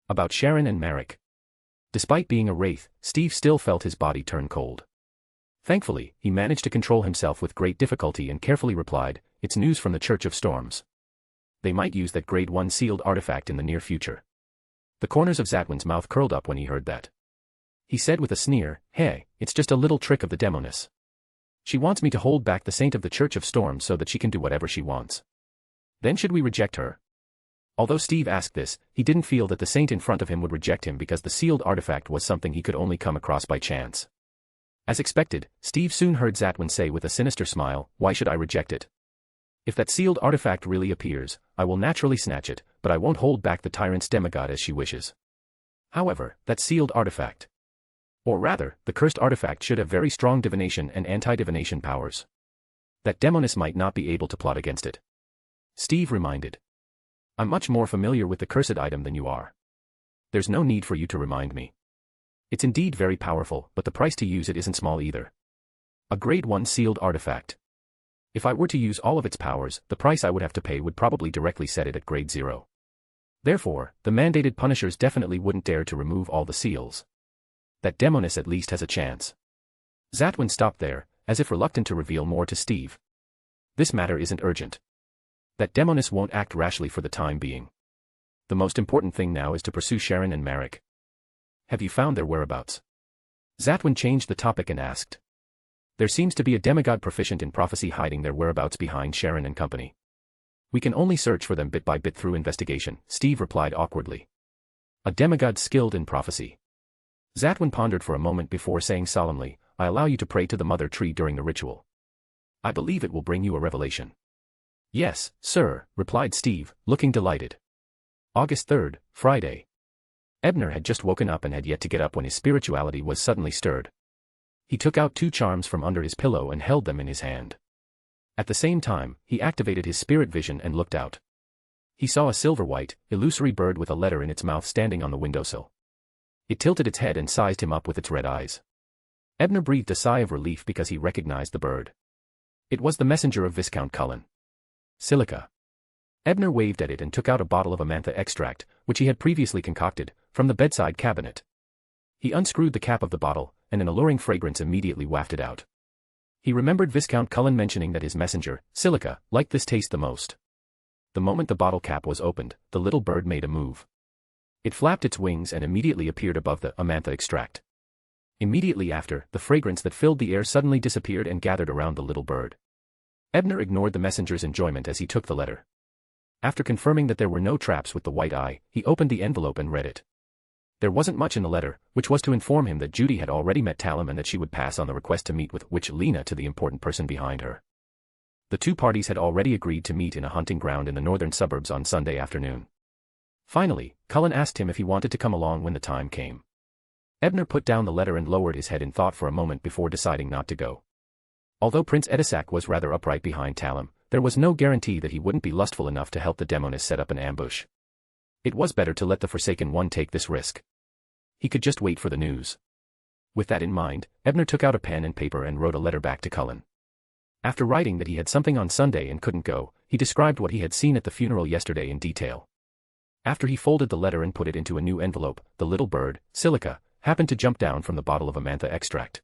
"About Sharon and Marek." Despite being a wraith, Steve still felt his body turn cold. Thankfully, he managed to control himself with great difficulty and carefully replied, "It's news from the Church of Storms. They might use that Grade 1 sealed artifact in the near future." The corners of Zatwin's mouth curled up when he heard that. He said with a sneer, "Hey, it's just a little trick of the demoness. She wants me to hold back the saint of the Church of Storms so that she can do whatever she wants. Then should we reject her?" Although Steve asked this, he didn't feel that the saint in front of him would reject him because the sealed artifact was something he could only come across by chance. As expected, Steve soon heard Zatwin say with a sinister smile, "Why should I reject it? If that sealed artifact really appears, I will naturally snatch it, but I won't hold back the tyrant's demigod as she wishes." However, that sealed artifact, or rather, the cursed artifact should have very strong divination and anti-divination powers. That demoness might not be able to plot against it. Steve reminded. "I'm much more familiar with the cursed item than you are. There's no need for you to remind me. It's indeed very powerful, but the price to use it isn't small either. A Grade 1 sealed artifact. If I were to use all of its powers, the price I would have to pay would probably directly set it at Grade 0. Therefore, the mandated punishers definitely wouldn't dare to remove all the seals. That demoness at least has a chance." Zatwin stopped there, as if reluctant to reveal more to Steve. "This matter isn't urgent. That demoness won't act rashly for the time being. The most important thing now is to pursue Sharon and Marek. Have you found their whereabouts?" Zatwin changed the topic and asked. "There seems to be a demigod proficient in prophecy hiding their whereabouts behind Sharon and company. We can only search for them bit by bit through investigation," Steve replied awkwardly. "A demigod skilled in prophecy." Zatwin pondered for a moment before saying solemnly, "I allow you to pray to the mother tree during the ritual. I believe it will bring you a revelation." "Yes, sir," replied Steve, looking delighted. August 3rd, Friday. Ebner had just woken up and had yet to get up when his spirituality was suddenly stirred. He took out 2 charms from under his pillow and held them in his hand. At the same time, he activated his spirit vision and looked out. He saw a silver-white, illusory bird with a letter in its mouth standing on the windowsill. It tilted its head and sized him up with its red eyes. Ebner breathed a sigh of relief because he recognized the bird. It was the messenger of Viscount Cullen. Silica. Ebner waved at it and took out a bottle of amantha extract, which he had previously concocted, from the bedside cabinet. He unscrewed the cap of the bottle, and an alluring fragrance immediately wafted out. He remembered Viscount Cullen mentioning that his messenger, Silica, liked this taste the most. The moment the bottle cap was opened, the little bird made a move. It flapped its wings and immediately appeared above the amantha extract. Immediately after, the fragrance that filled the air suddenly disappeared and gathered around the little bird. Ebner ignored the messenger's enjoyment as he took the letter. After confirming that there were no traps with the white eye, he opened the envelope and read it. There wasn't much in the letter, which was to inform him that Judy had already met Talum and that she would pass on the request to meet with Lena to the important person behind her. The 2 parties had already agreed to meet in a hunting ground in the northern suburbs on Sunday afternoon. Finally, Cullen asked him if he wanted to come along when the time came. Ebner put down the letter and lowered his head in thought for a moment before deciding not to go. Although Prince Edisac was rather upright behind Talum, there was no guarantee that he wouldn't be lustful enough to help the demoness set up an ambush. It was better to let the Forsaken One take this risk. He could just wait for the news. With that in mind, Ebner took out a pen and paper and wrote a letter back to Cullen. After writing that he had something on Sunday and couldn't go, he described what he had seen at the funeral yesterday in detail. After he folded the letter and put it into a new envelope, the little bird, Silica, happened to jump down from the bottle of Amantha extract.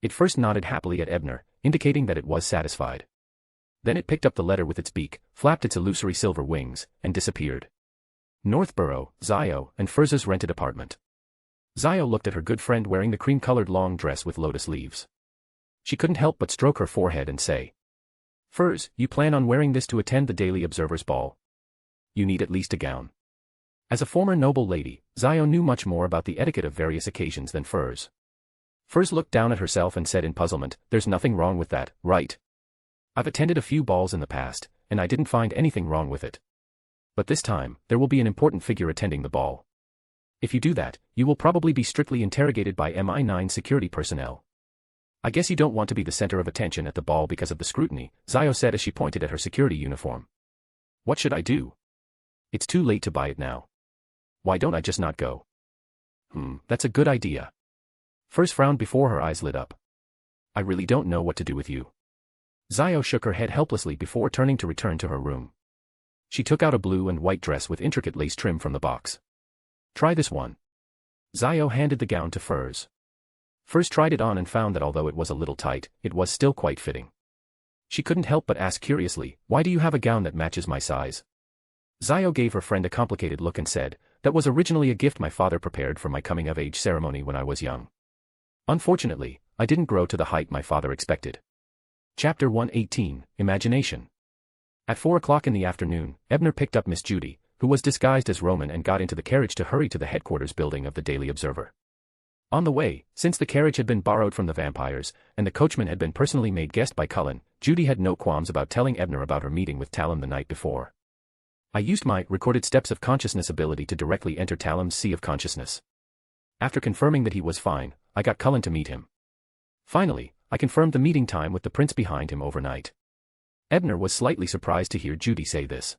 It first nodded happily at Ebner, indicating that it was satisfied. Then it picked up the letter with its beak, flapped its illusory silver wings, and disappeared. Northborough, Zio, and Furza's rented apartment. Zio looked at her good friend wearing the cream-colored long dress with lotus leaves. She couldn't help but stroke her forehead and say, "Furz, you plan on wearing this to attend the Daily Observer's ball? You need at least a gown." As a former noble lady, Zio knew much more about the etiquette of various occasions than Furz. Furz looked down at herself and said in puzzlement, "There's nothing wrong with that, right? I've attended a few balls in the past, and I didn't find anything wrong with it. But this time, there will be an important figure attending the ball. If you do that, you will probably be strictly interrogated by MI9 security personnel. I guess you don't want to be the center of attention at the ball because of the scrutiny," Zio said as she pointed at her security uniform. "What should I do? It's too late to buy it now. Why don't I just not go?" That's a good idea." Furz frowned before her eyes lit up. "I really don't know what to do with you." Zio shook her head helplessly before turning to return to her room. She took out a blue and white dress with intricate lace trim from the box. "Try this one." Zio handed the gown to Furz. Furz tried it on and found that although it was a little tight, it was still quite fitting. She couldn't help but ask curiously, "Why do you have a gown that matches my size?" Zio gave her friend a complicated look and said, "That was originally a gift my father prepared for my coming-of-age ceremony when I was young. Unfortunately, I didn't grow to the height my father expected." Chapter 118, Imagination. At 4 o'clock in the afternoon, Ebner picked up Miss Judy, who was disguised as Roman, and got into the carriage to hurry to the headquarters building of the Daily Observer. On the way, since the carriage had been borrowed from the vampires, and the coachman had been personally made guest by Cullen, Judy had no qualms about telling Ebner about her meeting with Talon the night before. "I used my recorded steps of consciousness ability to directly enter Talon's sea of consciousness. After confirming that he was fine, I got Cullen to meet him. Finally, I confirmed the meeting time with the prince behind him overnight." Ebner was slightly surprised to hear Judy say this.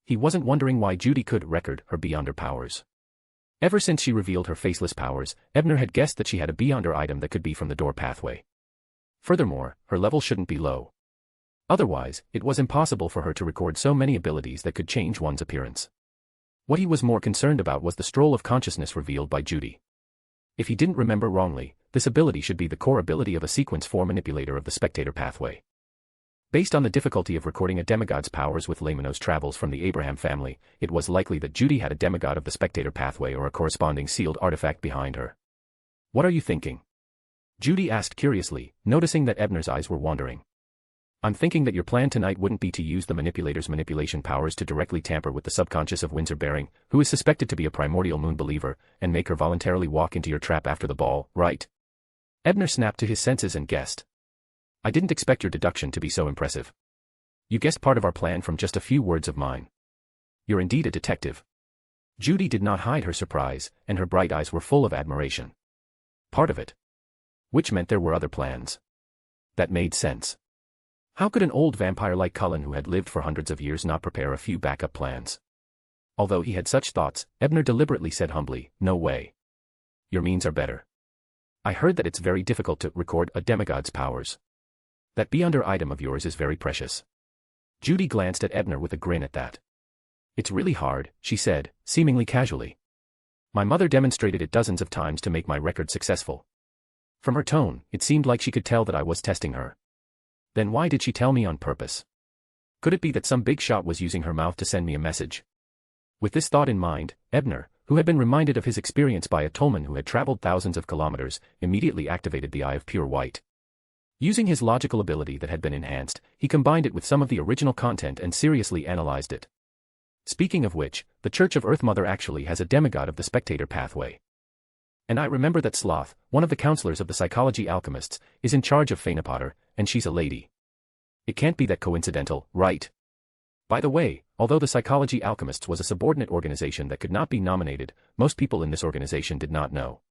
He wasn't wondering why Judy could record her beyonder powers. Ever since she revealed her faceless powers, Ebner had guessed that she had a beyonder item that could be from the door pathway. Furthermore, her level shouldn't be low. Otherwise, it was impossible for her to record so many abilities that could change one's appearance. What he was more concerned about was the stroll of consciousness revealed by Judy. If he didn't remember wrongly, this ability should be the core ability of a sequence 4 manipulator of the spectator pathway. Based on the difficulty of recording a demigod's powers with Lamino's travels from the Abraham family, it was likely that Judy had a demigod of the spectator pathway or a corresponding sealed artifact behind her. "What are you thinking?" Judy asked curiously, noticing that Ebner's eyes were wandering. "I'm thinking that your plan tonight wouldn't be to use the manipulator's manipulation powers to directly tamper with the subconscious of Windsor Baring, who is suspected to be a primordial moon believer, and make her voluntarily walk into your trap after the ball, right?" Ebner snapped to his senses and guessed. "I didn't expect your deduction to be so impressive. You guessed part of our plan from just a few words of mine. You're indeed a detective." Judy did not hide her surprise, and her bright eyes were full of admiration. "Part of it." Which meant there were other plans. That made sense. How could an old vampire like Cullen, who had lived for hundreds of years, not prepare a few backup plans? Although he had such thoughts, Ebner deliberately said humbly, "No way. Your means are better. I heard that it's very difficult to record a demigod's powers. That beyonder item of yours is very precious." Judy glanced at Ebner with a grin at that. "It's really hard," she said, seemingly casually. "My mother demonstrated it dozens of times to make my record successful." From her tone, it seemed like she could tell that I was testing her. Then why did she tell me on purpose? Could it be that some big shot was using her mouth to send me a message? With this thought in mind, Ebner, who had been reminded of his experience by a tollman who had traveled thousands of kilometers, immediately activated the Eye of Pure White. Using his logical ability that had been enhanced, he combined it with some of the original content and seriously analyzed it. Speaking of which, the Church of Earth Mother actually has a demigod of the spectator pathway. And I remember that Sloth, one of the counselors of the psychology alchemists, is in charge of Fainapotter, and she's a lady. It can't be that coincidental, right? By the way, although the Psychology Alchemists was a subordinate organization that could not be nominated, most people in this organization did not know.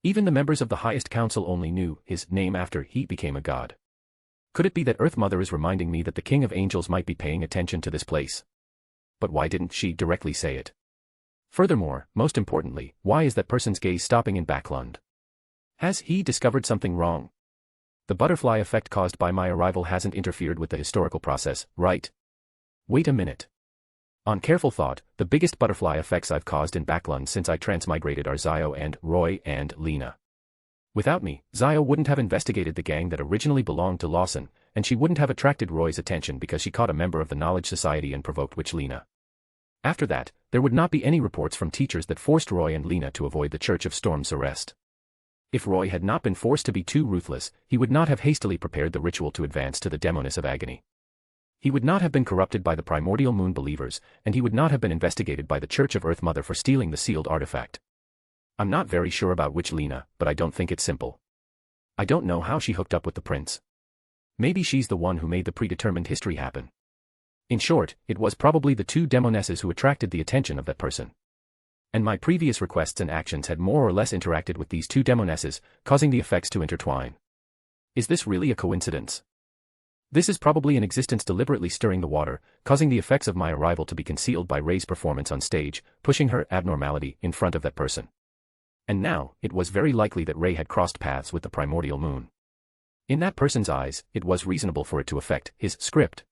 Even the members of the highest council only knew his name after he became a god. Could it be that Earth Mother is reminding me that the King of Angels might be paying attention to this place? But why didn't she directly say it? Furthermore, most importantly, why is that person's gaze stopping in Backlund? Has he discovered something wrong? The butterfly effect caused by my arrival hasn't interfered with the historical process, right? Wait a minute. On careful thought, the biggest butterfly effects I've caused in Backlund since I transmigrated are Zio and Roy and Lena. Without me, Zio wouldn't have investigated the gang that originally belonged to Lawson, and she wouldn't have attracted Roy's attention because she caught a member of the Knowledge Society and provoked Witch Lena. After that, there would not be any reports from teachers that forced Roy and Lena to avoid the Church of Storm's arrest. If Roy had not been forced to be too ruthless, he would not have hastily prepared the ritual to advance to the Demoness of Agony. He would not have been corrupted by the Primordial Moon believers, and he would not have been investigated by the Church of Earth Mother for stealing the sealed artifact. I'm not very sure about Witch Lena, but I don't think it's simple. I don't know how she hooked up with the prince. Maybe she's the one who made the predetermined history happen. In short, it was probably the two demonesses who attracted the attention of that person. And my previous requests and actions had more or less interacted with these two demonesses, causing the effects to intertwine. Is this really a coincidence? This is probably an existence deliberately stirring the water, causing the effects of my arrival to be concealed by Ray's performance on stage, pushing her abnormality in front of that person. And now, it was very likely that Ray had crossed paths with the Primordial Moon. In that person's eyes, it was reasonable for it to affect his script.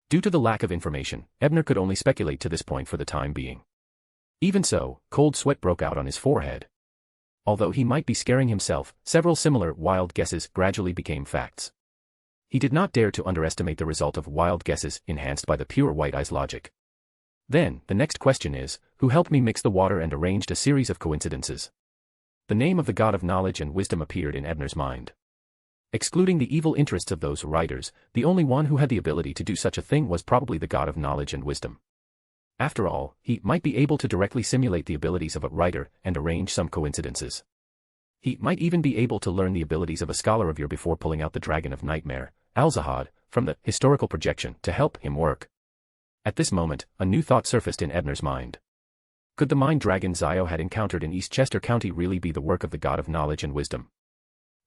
Due to the lack of information, Ebner could only speculate to this point for the time being. Even so, cold sweat broke out on his forehead. Although he might be scaring himself, several similar wild guesses gradually became facts. He did not dare to underestimate the result of wild guesses enhanced by the pure White Eye's logic. Then, the next question is, who helped me mix the water and arranged a series of coincidences? The name of the god of knowledge and wisdom appeared in Ebner's mind. Excluding the evil interests of those writers, the only one who had the ability to do such a thing was probably the god of knowledge and wisdom. After all, he might be able to directly simulate the abilities of a writer and arrange some coincidences. He might even be able to learn the abilities of a scholar of yore before pulling out the dragon of nightmare, Alzahad, from the historical projection to help him work. At this moment, a new thought surfaced in Ebner's mind. Could the mind dragon Zio had encountered in Eastchester County really be the work of the god of knowledge and wisdom?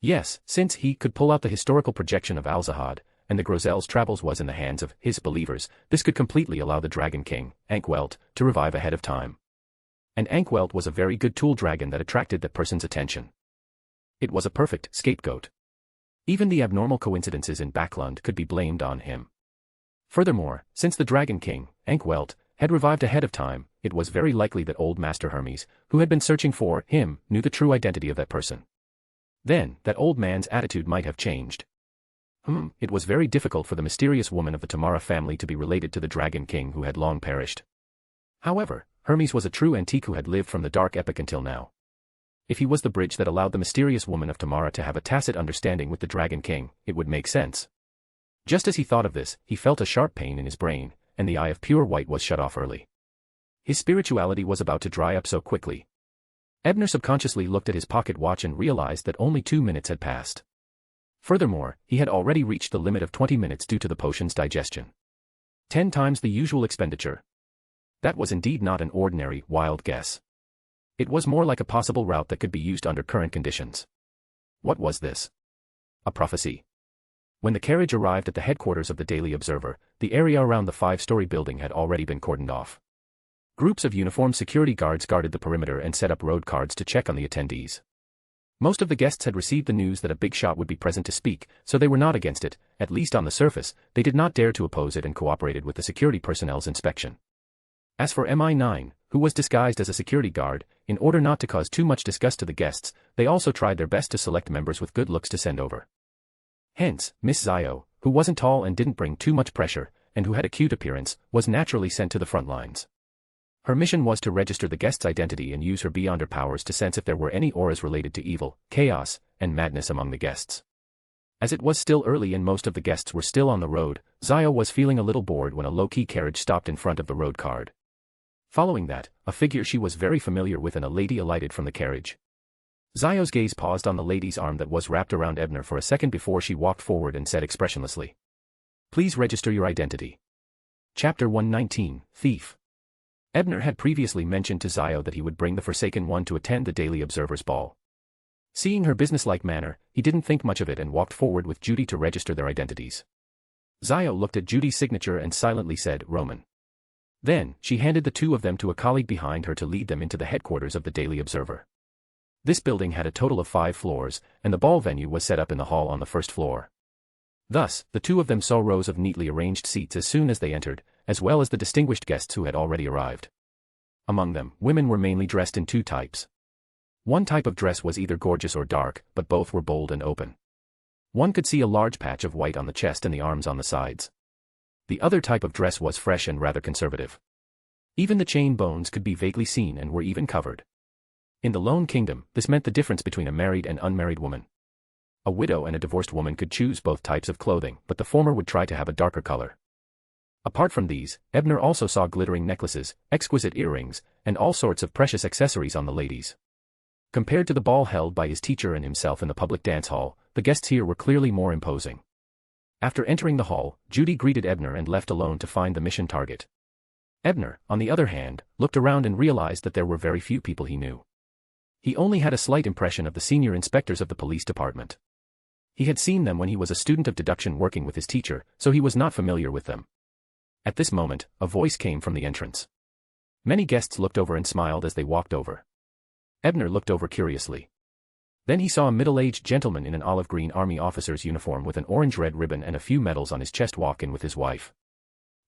Yes, since he could pull out the historical projection of Alzahad, and the Grozel's travels was in the hands of his believers, this could completely allow the Dragon King, Ankwelt, to revive ahead of time. And Ankwelt was a very good tool dragon that attracted that person's attention. It was a perfect scapegoat. Even the abnormal coincidences in Backlund could be blamed on him. Furthermore, since the Dragon King, Ankwelt, had revived ahead of time, it was very likely that old Master Hermes, who had been searching for him, knew the true identity of that person. Then, that old man's attitude might have changed. It was very difficult for the mysterious woman of the Tamara family to be related to the Dragon King who had long perished. However, Hermes was a true antique who had lived from the Dark Epoch until now. If he was the bridge that allowed the mysterious woman of Tamara to have a tacit understanding with the Dragon King, it would make sense. Just as he thought of this, he felt a sharp pain in his brain, and the eye of pure white was shut off early. His spirituality was about to dry up so quickly. Ebner subconsciously looked at his pocket watch and realized that only 2 minutes had passed. Furthermore, he had already reached the limit of 20 minutes due to the potion's digestion. 10 times the usual expenditure. That was indeed not an ordinary, wild guess. It was more like a possible route that could be used under current conditions. What was this? A prophecy. When the carriage arrived at the headquarters of the Daily Observer, the area around the 5-story building had already been cordoned off. Groups of uniformed security guards guarded the perimeter and set up road cards to check on the attendees. Most of the guests had received the news that a big shot would be present to speak, so they were not against it, at least on the surface. They did not dare to oppose it and cooperated with the security personnel's inspection. As for MI9, who was disguised as a security guard, in order not to cause too much disgust to the guests, they also tried their best to select members with good looks to send over. Hence, Miss Zio, who wasn't tall and didn't bring too much pressure, and who had a cute appearance, was naturally sent to the front lines. Her mission was to register the guest's identity and use her beyonder powers to sense if there were any auras related to evil, chaos, and madness among the guests. As it was still early and most of the guests were still on the road, Zio was feeling a little bored when a low-key carriage stopped in front of the road card. Following that, a figure she was very familiar with and a lady alighted from the carriage. Zio's gaze paused on the lady's arm that was wrapped around Ebner for a second before she walked forward and said expressionlessly, "Please register your identity." Chapter 119, Thief. Ebner had previously mentioned to Zio that he would bring the Forsaken One to attend the Daily Observer's ball. Seeing her businesslike manner, he didn't think much of it and walked forward with Judy to register their identities. Zio looked at Judy's signature and silently said, "Roman." Then, she handed the two of them to a colleague behind her to lead them into the headquarters of the Daily Observer. This building had a total of 5 floors, and the ball venue was set up in the hall on the first floor. Thus, the two of them saw rows of neatly arranged seats as soon as they entered, as well as the distinguished guests who had already arrived. Among them, women were mainly dressed in 2 types. One type of dress was either gorgeous or dark, but both were bold and open. One could see a large patch of white on the chest and the arms on the sides. The other type of dress was fresh and rather conservative. Even the chain bones could be vaguely seen and were even covered. In the Lone Kingdom, this meant the difference between a married and unmarried woman. A widow and a divorced woman could choose both types of clothing, but the former would try to have a darker color. Apart from these, Ebner also saw glittering necklaces, exquisite earrings, and all sorts of precious accessories on the ladies. Compared to the ball held by his teacher and himself in the public dance hall, the guests here were clearly more imposing. After entering the hall, Judy greeted Ebner and left alone to find the mission target. Ebner, on the other hand, looked around and realized that there were very few people he knew. He only had a slight impression of the senior inspectors of the police department. He had seen them when he was a student of deduction working with his teacher, so he was not familiar with them. At this moment, a voice came from the entrance. Many guests looked over and smiled as they walked over. Ebner looked over curiously. Then he saw a middle-aged gentleman in an olive-green army officer's uniform with an orange-red ribbon and a few medals on his chest walk in with his wife.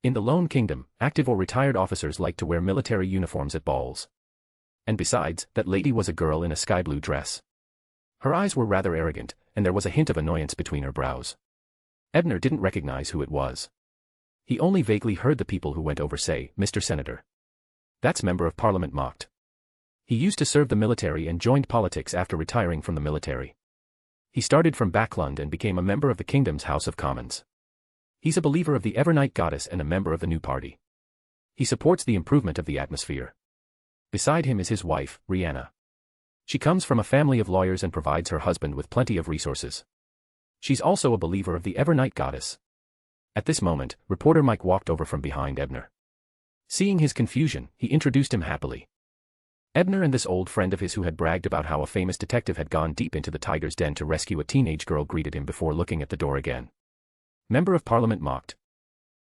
In the Lone Kingdom, active or retired officers liked to wear military uniforms at balls. And besides, that lady was a girl in a sky-blue dress. Her eyes were rather arrogant, and there was a hint of annoyance between her brows. Ebner didn't recognize who it was. He only vaguely heard the people who went over say, "Mr. Senator." That's Member of Parliament mocked. He used to serve the military and joined politics after retiring from the military. He started from Backlund and became a member of the kingdom's House of Commons. He's a believer of the Evernight goddess and a member of the New Party. He supports the improvement of the atmosphere. Beside him is his wife, Rihanna. She comes from a family of lawyers and provides her husband with plenty of resources. She's also a believer of the Evernight goddess. At this moment, reporter Mike walked over from behind Ebner. Seeing his confusion, he introduced him happily. Ebner and this old friend of his who had bragged about how a famous detective had gone deep into the tiger's den to rescue a teenage girl greeted him before looking at the door again. Member of Parliament mocked.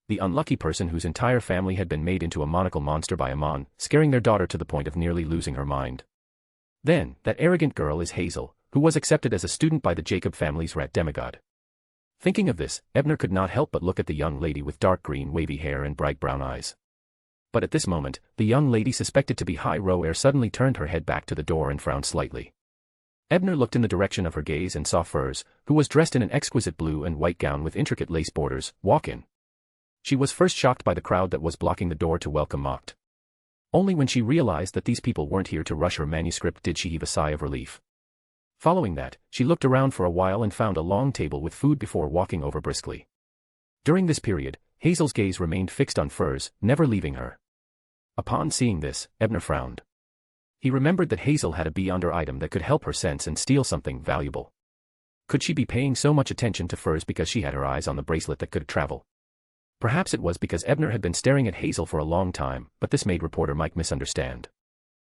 The unlucky person whose entire family had been made into a monocle monster by Amon, scaring their daughter to the point of nearly losing her mind. Then, that arrogant girl is Hazel, who was accepted as a student by the Jacob family's rat demigod. Thinking of this, Ebner could not help but look at the young lady with dark green wavy hair and bright brown eyes. But at this moment, the young lady suspected to be High Row Air suddenly turned her head back to the door and frowned slightly. Ebner looked in the direction of her gaze and saw Furs, who was dressed in an exquisite blue and white gown with intricate lace borders, walk in. She was first shocked by the crowd that was blocking the door to welcome Mocked. Only when she realized that these people weren't here to rush her manuscript did she heave a sigh of relief. Following that, she looked around for a while and found a long table with food before walking over briskly. During this period, Hazel's gaze remained fixed on Furs, never leaving her. Upon seeing this, Ebner frowned. He remembered that Hazel had a beyonder item that could help her sense and steal something valuable. Could she be paying so much attention to Furs because she had her eyes on the bracelet that could travel? Perhaps it was because Ebner had been staring at Hazel for a long time, but this made reporter Mike misunderstand.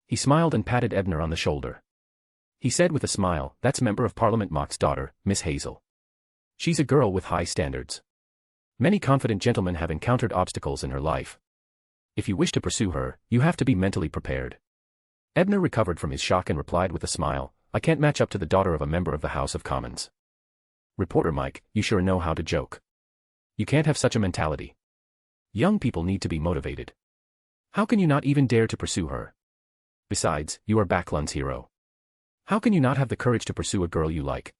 He smiled and patted Ebner on the shoulder. He said with a smile, "That's Member of Parliament Mock's daughter, Miss Hazel. She's a girl with high standards. Many confident gentlemen have encountered obstacles in her life. If you wish to pursue her, you have to be mentally prepared." Ebner recovered from his shock and replied with a smile, "I can't match up to the daughter of a member of the House of Commons." Reporter Mike, "You sure know how to joke. You can't have such a mentality. Young people need to be motivated. How can you not even dare to pursue her? Besides, you are Backlund's hero. How can you not have the courage to pursue a girl you like?"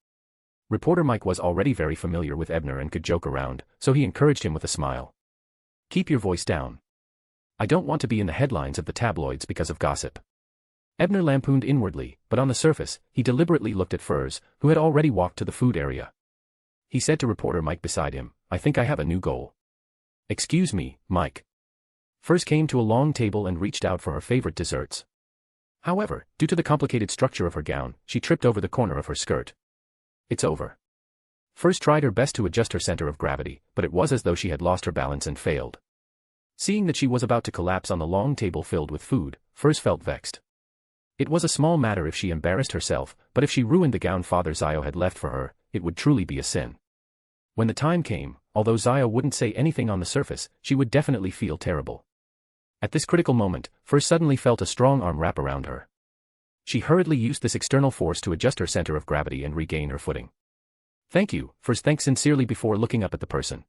Reporter Mike was already very familiar with Ebner and could joke around, so he encouraged him with a smile. "Keep your voice down. I don't want to be in the headlines of the tabloids because of gossip." Ebner lampooned inwardly, but on the surface, he deliberately looked at Furs, who had already walked to the food area. He said to reporter Mike beside him, "I think I have a new goal." "Excuse me, Mike." Furs came to a long table and reached out for her favorite desserts. However, due to the complicated structure of her gown, she tripped over the corner of her skirt. "It's over." Furs tried her best to adjust her center of gravity, but it was as though she had lost her balance and failed. Seeing that she was about to collapse on the long table filled with food, Furs felt vexed. It was a small matter if she embarrassed herself, but if she ruined the gown Father Zio had left for her, it would truly be a sin. When the time came, although Zio wouldn't say anything on the surface, she would definitely feel terrible. At this critical moment, Furs suddenly felt a strong arm wrap around her. She hurriedly used this external force to adjust her center of gravity and regain her footing. "Thank you," Furs thanked sincerely before looking up at the person.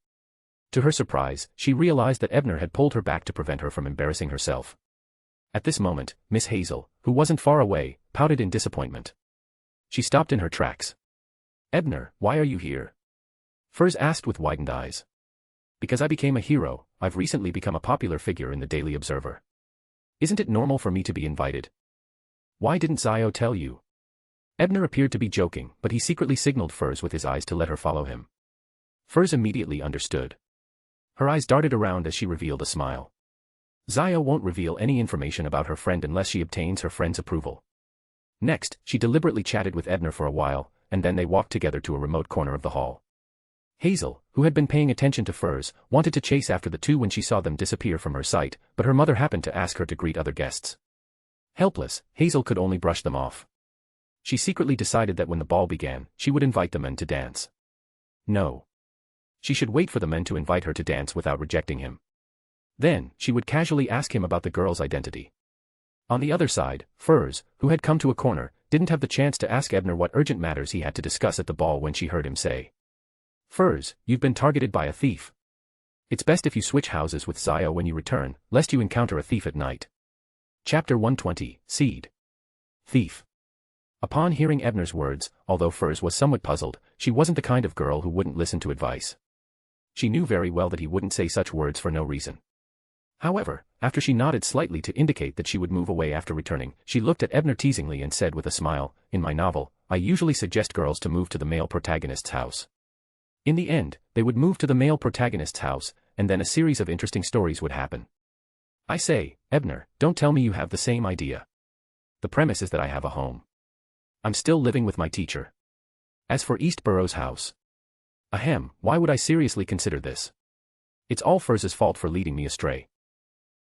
To her surprise, she realized that Ebner had pulled her back to prevent her from embarrassing herself. At this moment, Miss Hazel, who wasn't far away, pouted in disappointment. She stopped in her tracks. "Ebner, why are you here?" Furs asked with widened eyes. "Because I became a hero. I've recently become a popular figure in the Daily Observer. Isn't it normal for me to be invited? Why didn't Zio tell you?" Ebner appeared to be joking, but he secretly signaled Furs with his eyes to let her follow him. Furs immediately understood. Her eyes darted around as she revealed a smile. Zio won't reveal any information about her friend unless she obtains her friend's approval. Next, she deliberately chatted with Ebner for a while, and then they walked together to a remote corner of the hall. Hazel, who had been paying attention to Furs, wanted to chase after the two when she saw them disappear from her sight, but her mother happened to ask her to greet other guests. Helpless, Hazel could only brush them off. She secretly decided that when the ball began, she would invite the men to dance. No. She should wait for the men to invite her to dance without rejecting him. Then, she would casually ask him about the girl's identity. On the other side, Furs, who had come to a corner, didn't have the chance to ask Ebner what urgent matters he had to discuss at the ball when she heard him say, "Furs, you've been targeted by a thief. It's best if you switch houses with Zio when you return, lest you encounter a thief at night." Chapter 120, Seed. Thief. Upon hearing Ebner's words, although Furs was somewhat puzzled, she wasn't the kind of girl who wouldn't listen to advice. She knew very well that he wouldn't say such words for no reason. However, after she nodded slightly to indicate that she would move away after returning, she looked at Ebner teasingly and said with a smile, "In my novel, I usually suggest girls to move to the male protagonist's house." In the end, they would move to the male protagonist's house, and then a series of interesting stories would happen. I say, Ebner, don't tell me you have the same idea. The premise is that I have a home. I'm still living with my teacher. As for East Burroughs' house. Ahem, why would I seriously consider this? It's all Furs's fault for leading me astray.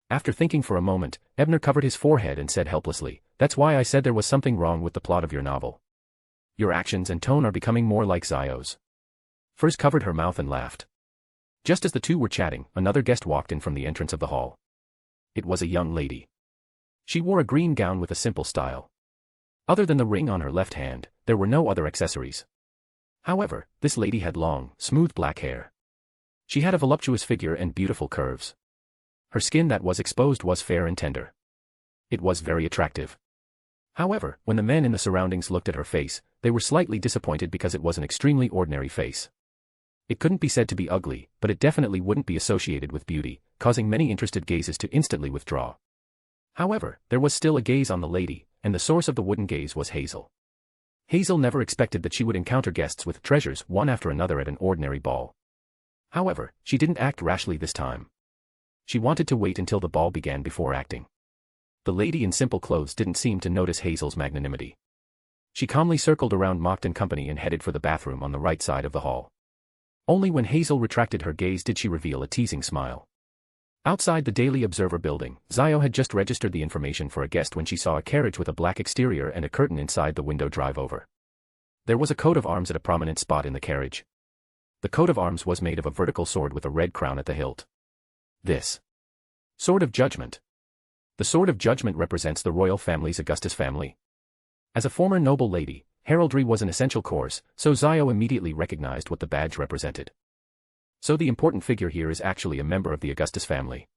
After thinking for a moment, Ebner covered his forehead and said helplessly, "That's why I said there was something wrong with the plot of your novel. Your actions and tone are becoming more like Zio's." Furs covered her mouth and laughed. Just as the two were chatting, another guest walked in from the entrance of the hall. It was a young lady. She wore a green gown with a simple style. Other than the ring on her left hand, there were no other accessories. However, this lady had long, smooth black hair. She had a voluptuous figure and beautiful curves. Her skin that was exposed was fair and tender. It was very attractive. However, when the men in the surroundings looked at her face, they were slightly disappointed because it was an extremely ordinary face. It couldn't be said to be ugly, but it definitely wouldn't be associated with beauty, causing many interested gazes to instantly withdraw. However, there was still a gaze on the lady, and the source of the wooden gaze was Hazel. Hazel never expected that she would encounter guests with treasures one after another at an ordinary ball. However, she didn't act rashly this time. She wanted to wait until the ball began before acting. The lady in simple clothes didn't seem to notice Hazel's magnanimity. She calmly circled around Mocked and Company and headed for the bathroom on the right side of the hall. Only when Hazel retracted her gaze did she reveal a teasing smile. Outside the Daily Observer building, Zio had just registered the information for a guest when she saw a carriage with a black exterior and a curtain inside the window drive over. There was a coat of arms at a prominent spot in the carriage. The coat of arms was made of a vertical sword with a red crown at the hilt. This Sword of Judgment. The Sword of Judgment represents the royal family's Augustus family. As a former noble lady, heraldry was an essential course, so Zio immediately recognized what the badge represented. So the important figure here is actually a member of the Augustus family.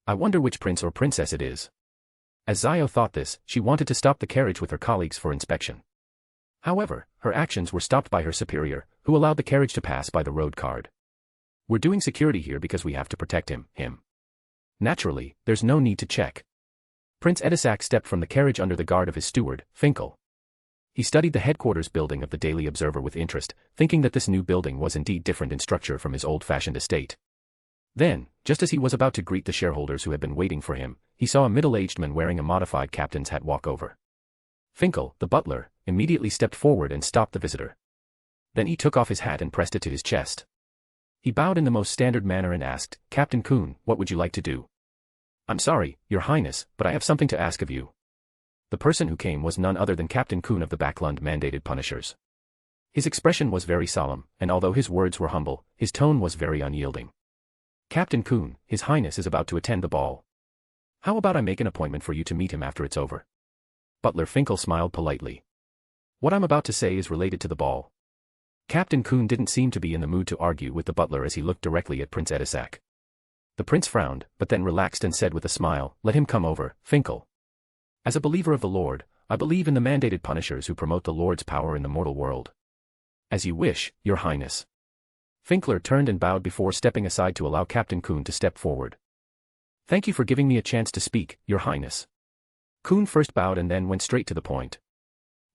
I wonder which prince or princess it is. As Zio thought this, she wanted to stop the carriage with her colleagues for inspection. However, her actions were stopped by her superior, who allowed the carriage to pass by the road card. We're doing security here because we have to protect him. Naturally, there's no need to check. Prince Edisac stepped from the carriage under the guard of his steward, Finkel. He studied the headquarters building of the Daily Observer with interest, thinking that this new building was indeed different in structure from his old-fashioned estate. Then, just as he was about to greet the shareholders who had been waiting for him, he saw a middle-aged man wearing a modified captain's hat walk over. Finkel, the butler, immediately stepped forward and stopped the visitor. Then he took off his hat and pressed it to his chest. He bowed in the most standard manner and asked, "Captain Kuhn, what would you like to do?" "I'm sorry, Your Highness, but I have something to ask of you." The person who came was none other than Captain Kuhn of the Backlund mandated Punishers. His expression was very solemn, and although his words were humble, his tone was very unyielding. "Captain Kuhn, His Highness is about to attend the ball. How about I make an appointment for you to meet him after it's over?" Butler Finkel smiled politely. What I'm about to say is related to the ball. Captain Coon didn't seem to be in the mood to argue with the butler as he looked directly at Prince Edisac. The prince frowned, but then relaxed and said with a smile, "Let him come over, Finkel. As a believer of the Lord, I believe in the mandated punishers who promote the Lord's power in the mortal world." "As you wish, Your Highness." Finkler turned and bowed before stepping aside to allow Captain Coon to step forward. "Thank you for giving me a chance to speak, Your Highness." Coon first bowed and then went straight to the point.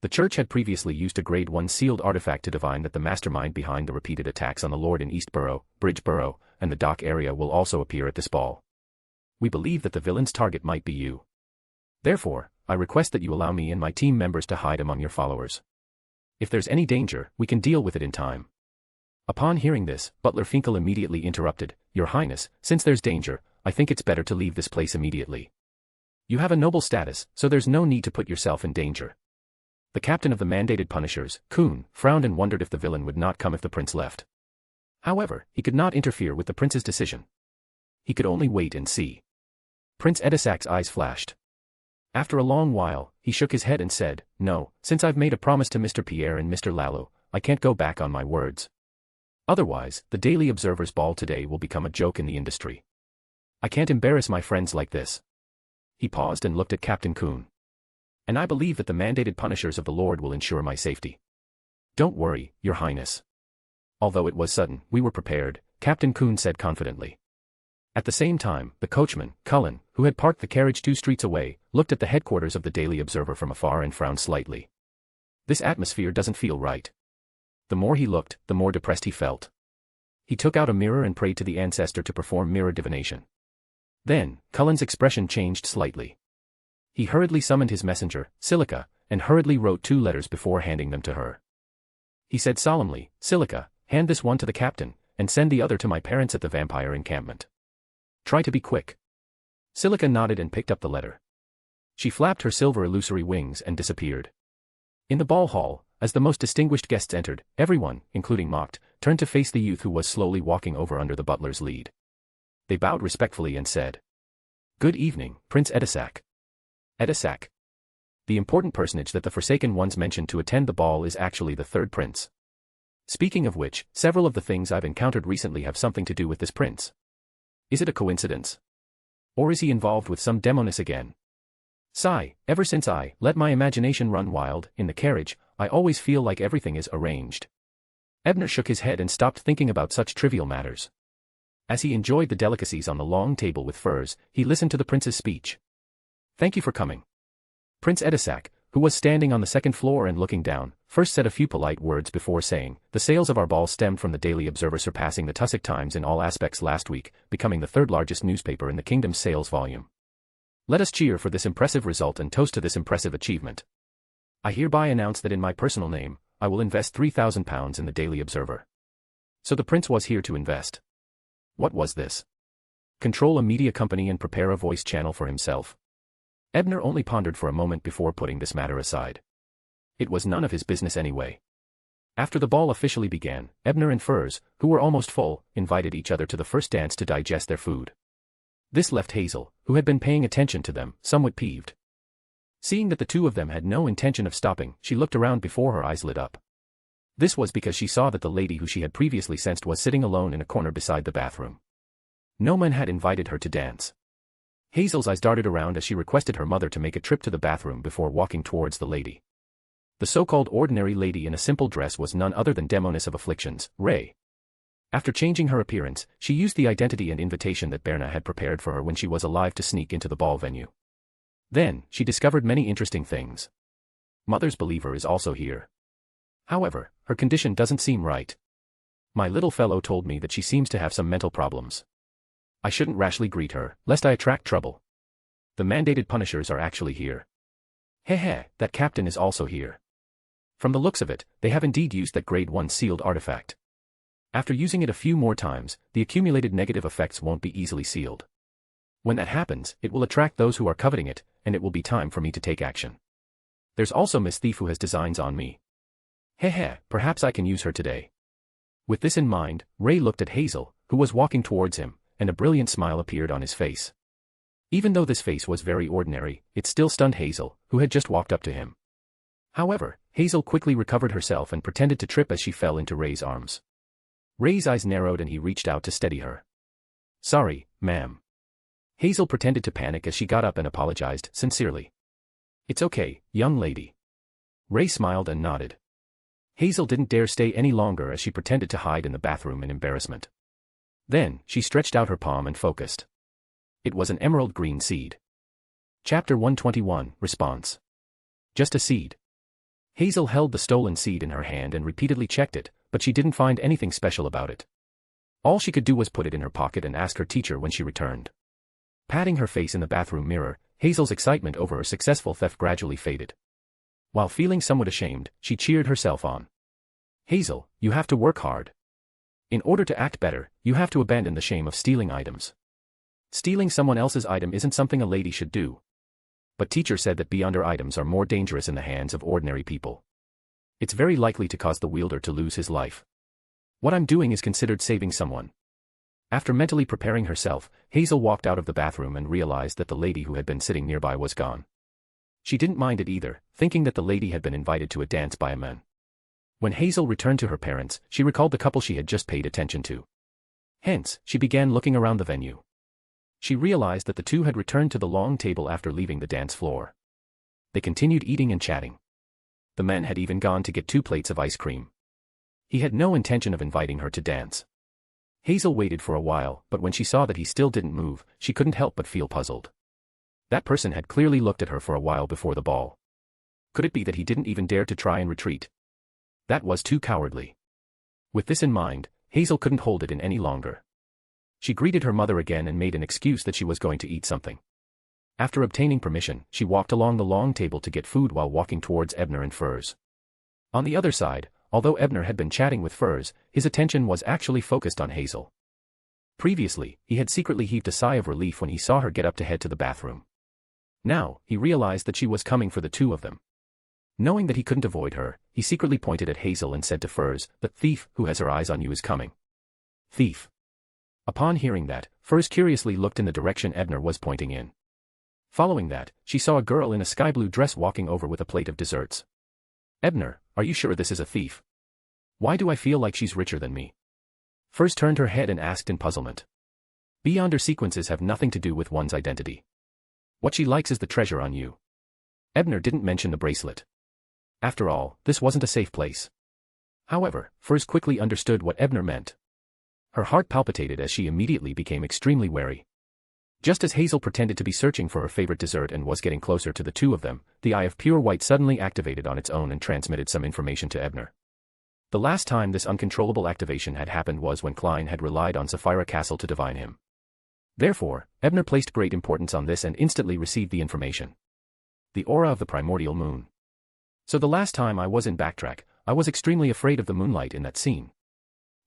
The church had previously used a Grade 1 sealed artifact to divine that the mastermind behind the repeated attacks on the Lord in Eastborough, Bridgeborough, and the dock area will also appear at this ball. We believe that the villain's target might be you. Therefore, I request that you allow me and my team members to hide among your followers. If there's any danger, we can deal with it in time. Upon hearing this, Butler Finkel immediately interrupted, "Your Highness, since there's danger, I think it's better to leave this place immediately. You have a noble status, so there's no need to put yourself in danger." The captain of the mandated punishers, Coon, frowned and wondered if the villain would not come if the prince left. However, he could not interfere with the prince's decision. He could only wait and see. Prince Edisac's eyes flashed. After a long while, he shook his head and said, "No, since I've made a promise to Mr. Pierre and Mr. Lalo, I can't go back on my words. Otherwise, the Daily Observer's ball today will become a joke in the industry. I can't embarrass my friends like this." He paused and looked at Captain Coon. "And I believe that the mandated punishers of the Lord will ensure my safety." "Don't worry, Your Highness." Although it was sudden, we were prepared, Captain Coon said confidently. At the same time, the coachman, Cullen, who had parked the carriage 2 streets away, looked at the headquarters of the Daily Observer from afar and frowned slightly. This atmosphere doesn't feel right. The more he looked, the more depressed he felt. He took out a mirror and prayed to the ancestor to perform mirror divination. Then, Cullen's expression changed slightly. He hurriedly summoned his messenger, Silica, and hurriedly wrote 2 letters before handing them to her. He said solemnly, "Silica, hand this one to the captain, and send the other to my parents at the vampire encampment. Try to be quick." Silica nodded and picked up the letter. She flapped her silver illusory wings and disappeared. In the ball hall, as the most distinguished guests entered, everyone, including Mocht, turned to face the youth who was slowly walking over under the butler's lead. They bowed respectfully and said, "Good evening, Prince Edisac." Edisac. The important personage that the Forsaken Ones mentioned to attend the ball is actually the 3rd prince. Speaking of which, several of the things I've encountered recently have something to do with this prince. Is it a coincidence? Or is he involved with some demoness again? Sigh, ever since I let my imagination run wild in the carriage, I always feel like everything is arranged. Ebner shook his head and stopped thinking about such trivial matters. As he enjoyed the delicacies on the long table with furs, he listened to the prince's speech. "Thank you for coming." Prince Edisac, who was standing on the 2nd floor and looking down, first said a few polite words before saying, "The sales of our ball stemmed from the Daily Observer surpassing the Tussock Times in all aspects last week, becoming the 3rd largest newspaper in the kingdom's sales volume. Let us cheer for this impressive result and toast to this impressive achievement. I hereby announce that in my personal name, I will invest £3,000 in the Daily Observer." So the prince was here to invest. What was this? Control a media company and prepare a voice channel for himself? Ebner only pondered for a moment before putting this matter aside. It was none of his business anyway. After the ball officially began, Ebner and Furs, who were almost full, invited each other to the first dance to digest their food. This left Hazel, who had been paying attention to them, somewhat peeved. Seeing that the 2 of them had no intention of stopping, she looked around before her eyes lit up. This was because she saw that the lady who she had previously sensed was sitting alone in a corner beside the bathroom. No man had invited her to dance. Hazel's eyes darted around as she requested her mother to make a trip to the bathroom before walking towards the lady. The so-called ordinary lady in a simple dress was none other than Demoness of Afflictions, Ray. After changing her appearance, she used the identity and invitation that Berna had prepared for her when she was alive to sneak into the ball venue. Then, she discovered many interesting things. Mother's believer is also here. However, her condition doesn't seem right. My little fellow told me that she seems to have some mental problems. I shouldn't rashly greet her, lest I attract trouble. The mandated punishers are actually here. Heh, that captain is also here. From the looks of it, they have indeed used that Grade 1 sealed artifact. After using it a few more times, the accumulated negative effects won't be easily sealed. When that happens, it will attract those who are coveting it, and it will be time for me to take action. There's also Miss Thief who has designs on me. Perhaps I can use her today. With this in mind, Ray looked at Hazel, who was walking towards him, and a brilliant smile appeared on his face. Even though this face was very ordinary, it still stunned Hazel, who had just walked up to him. However, Hazel quickly recovered herself and pretended to trip as she fell into Ray's arms. Ray's eyes narrowed and he reached out to steady her. "Sorry, ma'am." Hazel pretended to panic as she got up and apologized sincerely. "It's okay, young lady." Ray smiled and nodded. Hazel didn't dare stay any longer as she pretended to hide in the bathroom in embarrassment. Then, she stretched out her palm and focused. It was an emerald green seed. Chapter 121, Response. Just a seed. Hazel held the stolen seed in her hand and repeatedly checked it, but she didn't find anything special about it. All she could do was put it in her pocket and ask her teacher when she returned. Patting her face in the bathroom mirror, Hazel's excitement over her successful theft gradually faded. While feeling somewhat ashamed, she cheered herself on. "Hazel, you have to work hard. In order to act better, you have to abandon the shame of stealing items. Stealing someone else's item isn't something a lady should do. But teacher said that beyonder items are more dangerous in the hands of ordinary people. It's very likely to cause the wielder to lose his life. What I'm doing is considered saving someone." After mentally preparing herself, Hazel walked out of the bathroom and realized that the lady who had been sitting nearby was gone. She didn't mind it either, thinking that the lady had been invited to a dance by a man. When Hazel returned to her parents, she recalled the couple she had just paid attention to. Hence, she began looking around the venue. She realized that the two had returned to the long table after leaving the dance floor. They continued eating and chatting. The man had even gone to get 2 plates of ice cream. He had no intention of inviting her to dance. Hazel waited for a while, but when she saw that he still didn't move, she couldn't help but feel puzzled. That person had clearly looked at her for a while before the ball. Could it be that he didn't even dare to try and retreat? That was too cowardly. With this in mind, Hazel couldn't hold it in any longer. She greeted her mother again and made an excuse that she was going to eat something. After obtaining permission, she walked along the long table to get food while walking towards Ebner and Furs. On the other side, although Ebner had been chatting with Furs, his attention was actually focused on Hazel. Previously, he had secretly heaved a sigh of relief when he saw her get up to head to the bathroom. Now, he realized that she was coming for the two of them. Knowing that he couldn't avoid her, he secretly pointed at Hazel and said to Furs, "The thief who has her eyes on you is coming." Thief. Upon hearing that, Furs curiously looked in the direction Ebner was pointing in. Following that, she saw a girl in a sky blue dress walking over with a plate of desserts. "Ebner, are you sure this is a thief? Why do I feel like she's richer than me?" Furs turned her head and asked in puzzlement. Beyonder sequences have nothing to do with one's identity. What she likes is the treasure on you. Ebner didn't mention the bracelet. After all, this wasn't a safe place. However, Furs quickly understood what Ebner meant. Her heart palpitated as she immediately became extremely wary. Just as Hazel pretended to be searching for her favorite dessert and was getting closer to the two of them, the eye of pure white suddenly activated on its own and transmitted some information to Ebner. The last time this uncontrollable activation had happened was when Klein had relied on Sapphira Castle to divine him. Therefore, Ebner placed great importance on this and instantly received the information. The aura of the primordial moon. So the last time I was in Backtrack, I was extremely afraid of the moonlight in that scene.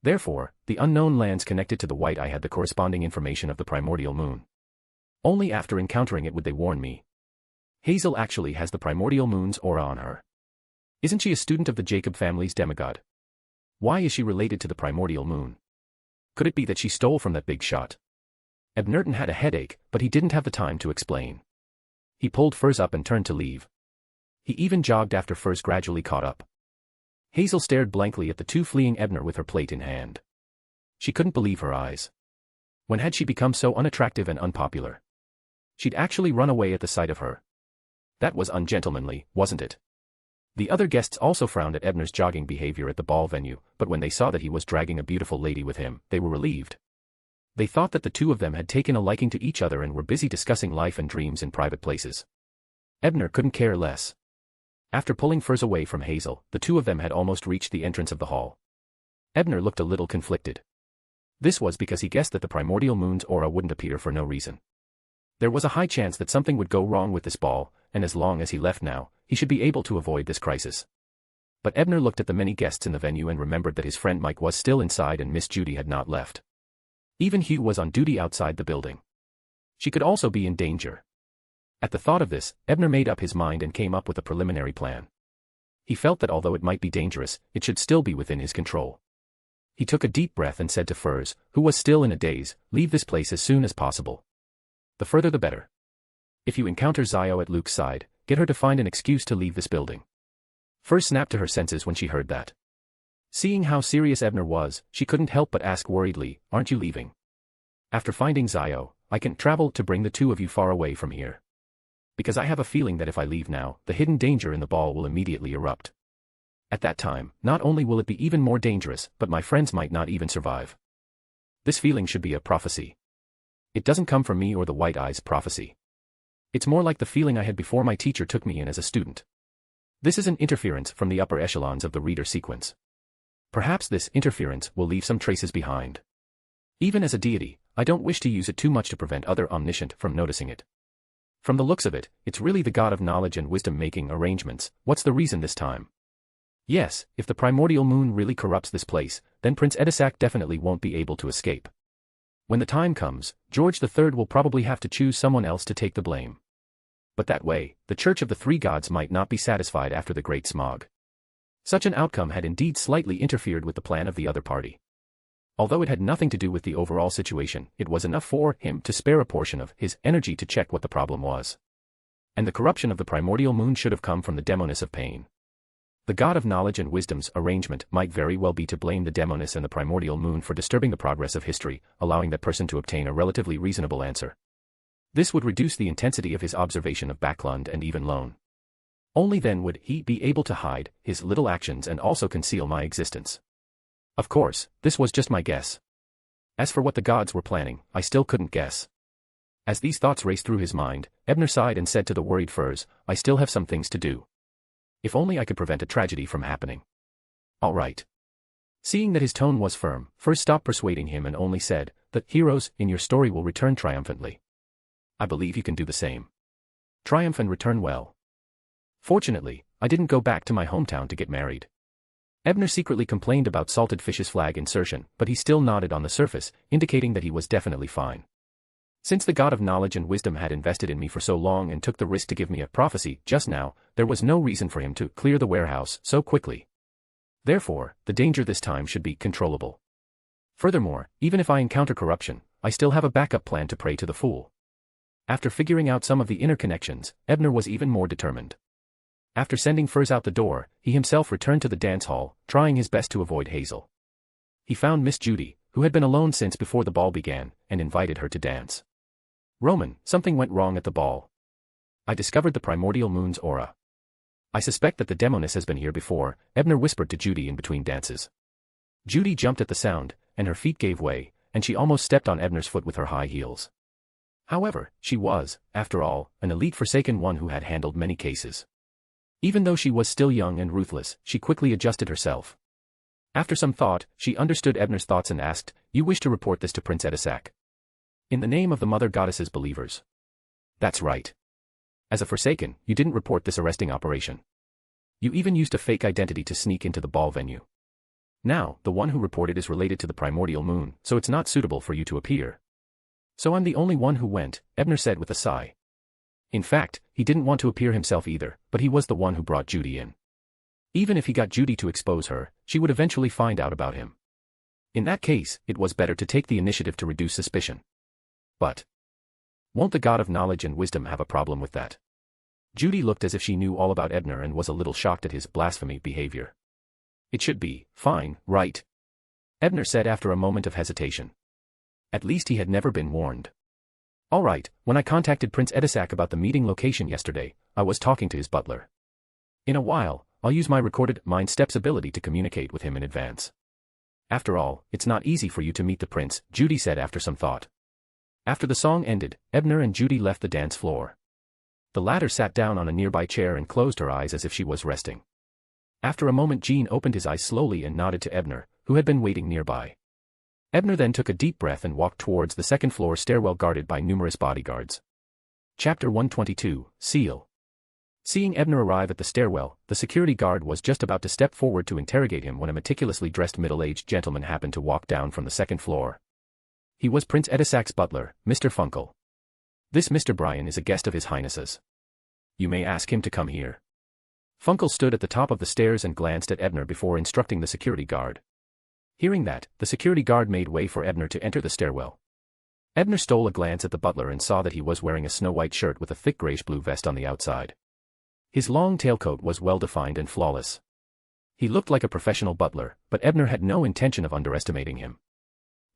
Therefore, the unknown lands connected to the white eye had the corresponding information of the primordial moon. Only after encountering it would they warn me. Hazel actually has the primordial moon's aura on her. Isn't she a student of the Jacob family's demigod? Why is she related to the primordial moon? Could it be that she stole from that big shot? Ebnerton had a headache, but he didn't have the time to explain. He pulled Furs up and turned to leave. He even jogged after Furs gradually caught up. Hazel stared blankly at the two fleeing Ebner with her plate in hand. She couldn't believe her eyes. When had she become so unattractive and unpopular? She'd actually run away at the sight of her. That was ungentlemanly, wasn't it? The other guests also frowned at Ebner's jogging behavior at the ball venue, but when they saw that he was dragging a beautiful lady with him, they were relieved. They thought that the two of them had taken a liking to each other and were busy discussing life and dreams in private places. Ebner couldn't care less. After pulling Furs away from Hazel, the two of them had almost reached the entrance of the hall. Ebner looked a little conflicted. This was because he guessed that the primordial moon's aura wouldn't appear for no reason. There was a high chance that something would go wrong with this ball, and as long as he left now, he should be able to avoid this crisis. But Ebner looked at the many guests in the venue and remembered that his friend Mike was still inside and Miss Judy had not left. Even Hugh was on duty outside the building. She could also be in danger. At the thought of this, Ebner made up his mind and came up with a preliminary plan. He felt that although it might be dangerous, it should still be within his control. He took a deep breath and said to Furs, who was still in a daze, "Leave this place as soon as possible. The further the better." If you encounter Zio at Luke's side, get her to find an excuse to leave this building. Furs snapped to her senses when she heard that. Seeing how serious Ebner was, she couldn't help but ask worriedly, "Aren't you leaving?" "After finding Zio, I can travel to bring the two of you far away from here. Because I have a feeling that if I leave now, the hidden danger in the ball will immediately erupt. At that time, not only will it be even more dangerous, but my friends might not even survive. This feeling should be a prophecy. It doesn't come from me or the White Eyes prophecy. It's more like the feeling I had before my teacher took me in as a student. This is an interference from the upper echelons of the reader sequence. Perhaps this interference will leave some traces behind. Even as a deity, I don't wish to use it too much to prevent other omniscient from noticing it. From the looks of it, it's really the god of knowledge and wisdom making arrangements. What's the reason this time? Yes, if the primordial moon really corrupts this place, then Prince Edisac definitely won't be able to escape. When the time comes, George III will probably have to choose someone else to take the blame. But that way, the Church of the Three Gods might not be satisfied after the Great Smog. Such an outcome had indeed slightly interfered with the plan of the other party. Although it had nothing to do with the overall situation, it was enough for him to spare a portion of his energy to check what the problem was. And the corruption of the primordial moon should have come from the demoness of pain. The god of knowledge and wisdom's arrangement might very well be to blame the demoness and the primordial moon for disturbing the progress of history, allowing that person to obtain a relatively reasonable answer. This would reduce the intensity of his observation of Backlund and even Lone. Only then would he be able to hide his little actions and also conceal my existence. Of course, this was just my guess. As for what the gods were planning, I still couldn't guess. As these thoughts raced through his mind, Ebner sighed and said to the worried Furs, "I still have some things to do. If only I could prevent a tragedy from happening." "All right." Seeing that his tone was firm, Furs stopped persuading him and only said, "The heroes in your story will return triumphantly. I believe you can do the same. Triumph and return well." Fortunately, I didn't go back to my hometown to get married. Ebner secretly complained about Salted Fish's flag insertion, but he still nodded on the surface, indicating that he was definitely fine. Since the god of knowledge and wisdom had invested in me for so long and took the risk to give me a prophecy just now, there was no reason for him to clear the warehouse so quickly. Therefore, the danger this time should be controllable. Furthermore, even if I encounter corruption, I still have a backup plan to pray to the fool. After figuring out some of the inner connections, Ebner was even more determined. After sending Furs out the door, he himself returned to the dance hall, trying his best to avoid Hazel. He found Miss Judy, who had been alone since before the ball began, and invited her to dance. "Roman, something went wrong at the ball. I discovered the primordial moon's aura. I suspect that the demoness has been here before," Ebner whispered to Judy in between dances. Judy jumped at the sound, and her feet gave way, and she almost stepped on Ebner's foot with her high heels. However, she was, after all, an elite Forsaken one who had handled many cases. Even though she was still young and ruthless, she quickly adjusted herself. After some thought, she understood Ebner's thoughts and asked, "You wish to report this to Prince Edisac? In the name of the Mother Goddess's believers?" "That's right. As a Forsaken, you didn't report this arresting operation. You even used a fake identity to sneak into the ball venue. Now, the one who reported is related to the primordial moon, so it's not suitable for you to appear." "So I'm the only one who went," Ebner said with a sigh. In fact, he didn't want to appear himself either, but he was the one who brought Judy in. Even if he got Judy to expose her, she would eventually find out about him. In that case, it was better to take the initiative to reduce suspicion. But won't the god of knowledge and wisdom have a problem with that? Judy looked as if she knew all about Ebner and was a little shocked at his blasphemy behavior. "It should be fine, right?" Ebner said after a moment of hesitation. At least he had never been warned. "All right, when I contacted Prince Edisac about the meeting location yesterday, I was talking to his butler. In a while, I'll use my recorded mind steps ability to communicate with him in advance. After all, it's not easy for you to meet the prince," Judy said after some thought. After the song ended, Ebner and Judy left the dance floor. The latter sat down on a nearby chair and closed her eyes as if she was resting. After a moment, Jean opened his eyes slowly and nodded to Ebner, who had been waiting nearby. Ebner then took a deep breath and walked towards the second-floor stairwell guarded by numerous bodyguards. Chapter 122, Seal. Seeing Ebner arrive at the stairwell, the security guard was just about to step forward to interrogate him when a meticulously dressed middle-aged gentleman happened to walk down from the second floor. He was Prince Edisac's butler, Mr. Funkel. "This Mr. Bryan is a guest of His Highness's. You may ask him to come here." Funkel stood at the top of the stairs and glanced at Ebner before instructing the security guard. Hearing that, the security guard made way for Ebner to enter the stairwell. Ebner stole a glance at the butler and saw that he was wearing a snow-white shirt with a thick grayish-blue vest on the outside. His long tailcoat was well-defined and flawless. He looked like a professional butler, but Ebner had no intention of underestimating him.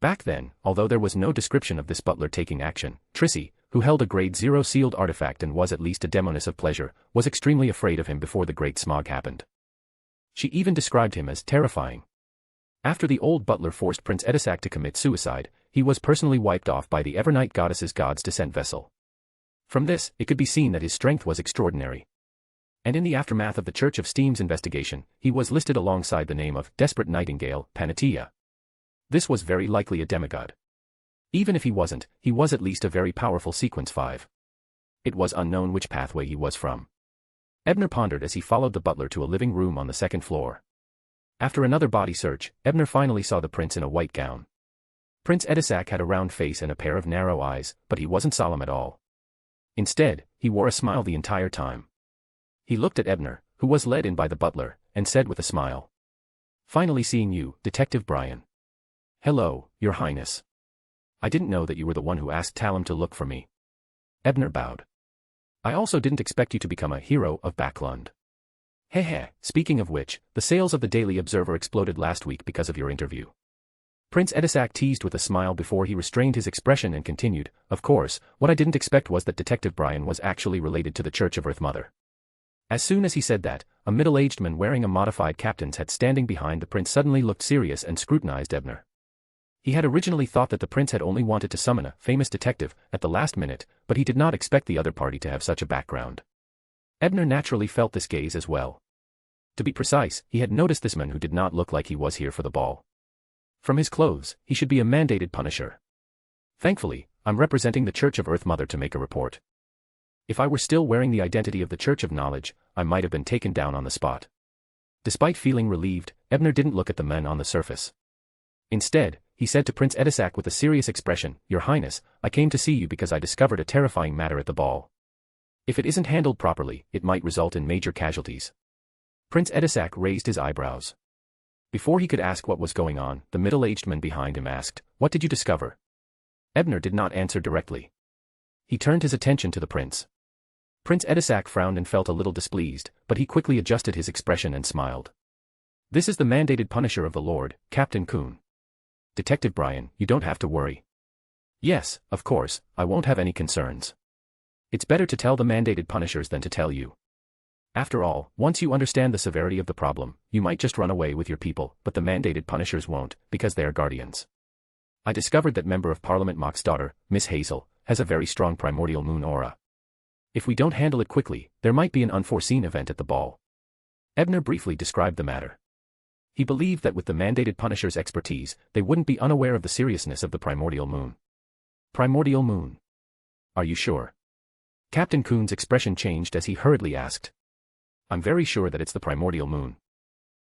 Back then, although there was no description of this butler taking action, Trissy, who held a Grade 0 sealed artifact and was at least a demoness of pleasure, was extremely afraid of him before the Great Smog happened. She even described him as terrifying. After the old butler forced Prince Edisac to commit suicide, he was personally wiped off by the Evernight goddess's god's descent vessel. From this, it could be seen that his strength was extraordinary. And in the aftermath of the Church of Steam's investigation, he was listed alongside the name of Desperate Nightingale, Panatia. This was very likely a demigod. Even if he wasn't, he was at least a very powerful Sequence 5. It was unknown which pathway he was from. Ebner pondered as he followed the butler to a living room on the second floor. After another body search, Ebner finally saw the prince in a white gown. Prince Edisac had a round face and a pair of narrow eyes, but he wasn't solemn at all. Instead, he wore a smile the entire time. He looked at Ebner, who was led in by the butler, and said with a smile, "Finally seeing you, Detective Brian." "Hello, Your Highness. I didn't know that you were the one who asked Talum to look for me." Ebner bowed. "I also didn't expect you to become a hero of Backlund. Heh. Speaking of which, the sales of the Daily Observer exploded last week because of your interview." Prince Edisac teased with a smile before he restrained his expression and continued, "Of course, what I didn't expect was that Detective Brian was actually related to the Church of Earth Mother." As soon as he said that, a middle-aged man wearing a modified captain's hat standing behind the prince suddenly looked serious and scrutinized Ebner. He had originally thought that the prince had only wanted to summon a famous detective at the last minute, but he did not expect the other party to have such a background. Ebner naturally felt this gaze as well. To be precise, he had noticed this man who did not look like he was here for the ball. From his clothes, he should be a mandated punisher. "Thankfully, I'm representing the Church of Earth Mother to make a report. If I were still wearing the identity of the Church of Knowledge, I might have been taken down on the spot." Despite feeling relieved, Ebner didn't look at the men on the surface. Instead, he said to Prince Edisac with a serious expression, "Your Highness, I came to see you because I discovered a terrifying matter at the ball. If it isn't handled properly, it might result in major casualties." Prince Edisac raised his eyebrows. Before he could ask what was going on, the middle-aged man behind him asked, "What did you discover?" Ebner did not answer directly. He turned his attention to the prince. Prince Edisac frowned and felt a little displeased, but he quickly adjusted his expression and smiled. "This is the mandated punisher of the Lord, Captain Kuhn. Detective Brian, you don't have to worry. Yes, of course, I won't have any concerns. It's better to tell the mandated punishers than to tell you. After all, once you understand the severity of the problem, you might just run away with your people, but the mandated punishers won't, because they are guardians. I discovered that Member of Parliament Mock's daughter, Miss Hazel, has a very strong primordial moon aura. If we don't handle it quickly, there might be an unforeseen event at the ball." Ebner briefly described the matter. He believed that with the mandated punishers' expertise, they wouldn't be unaware of the seriousness of the primordial moon. "Primordial moon? Are you sure?" Captain Kuhn's expression changed as he hurriedly asked. "I'm very sure that it's the primordial moon.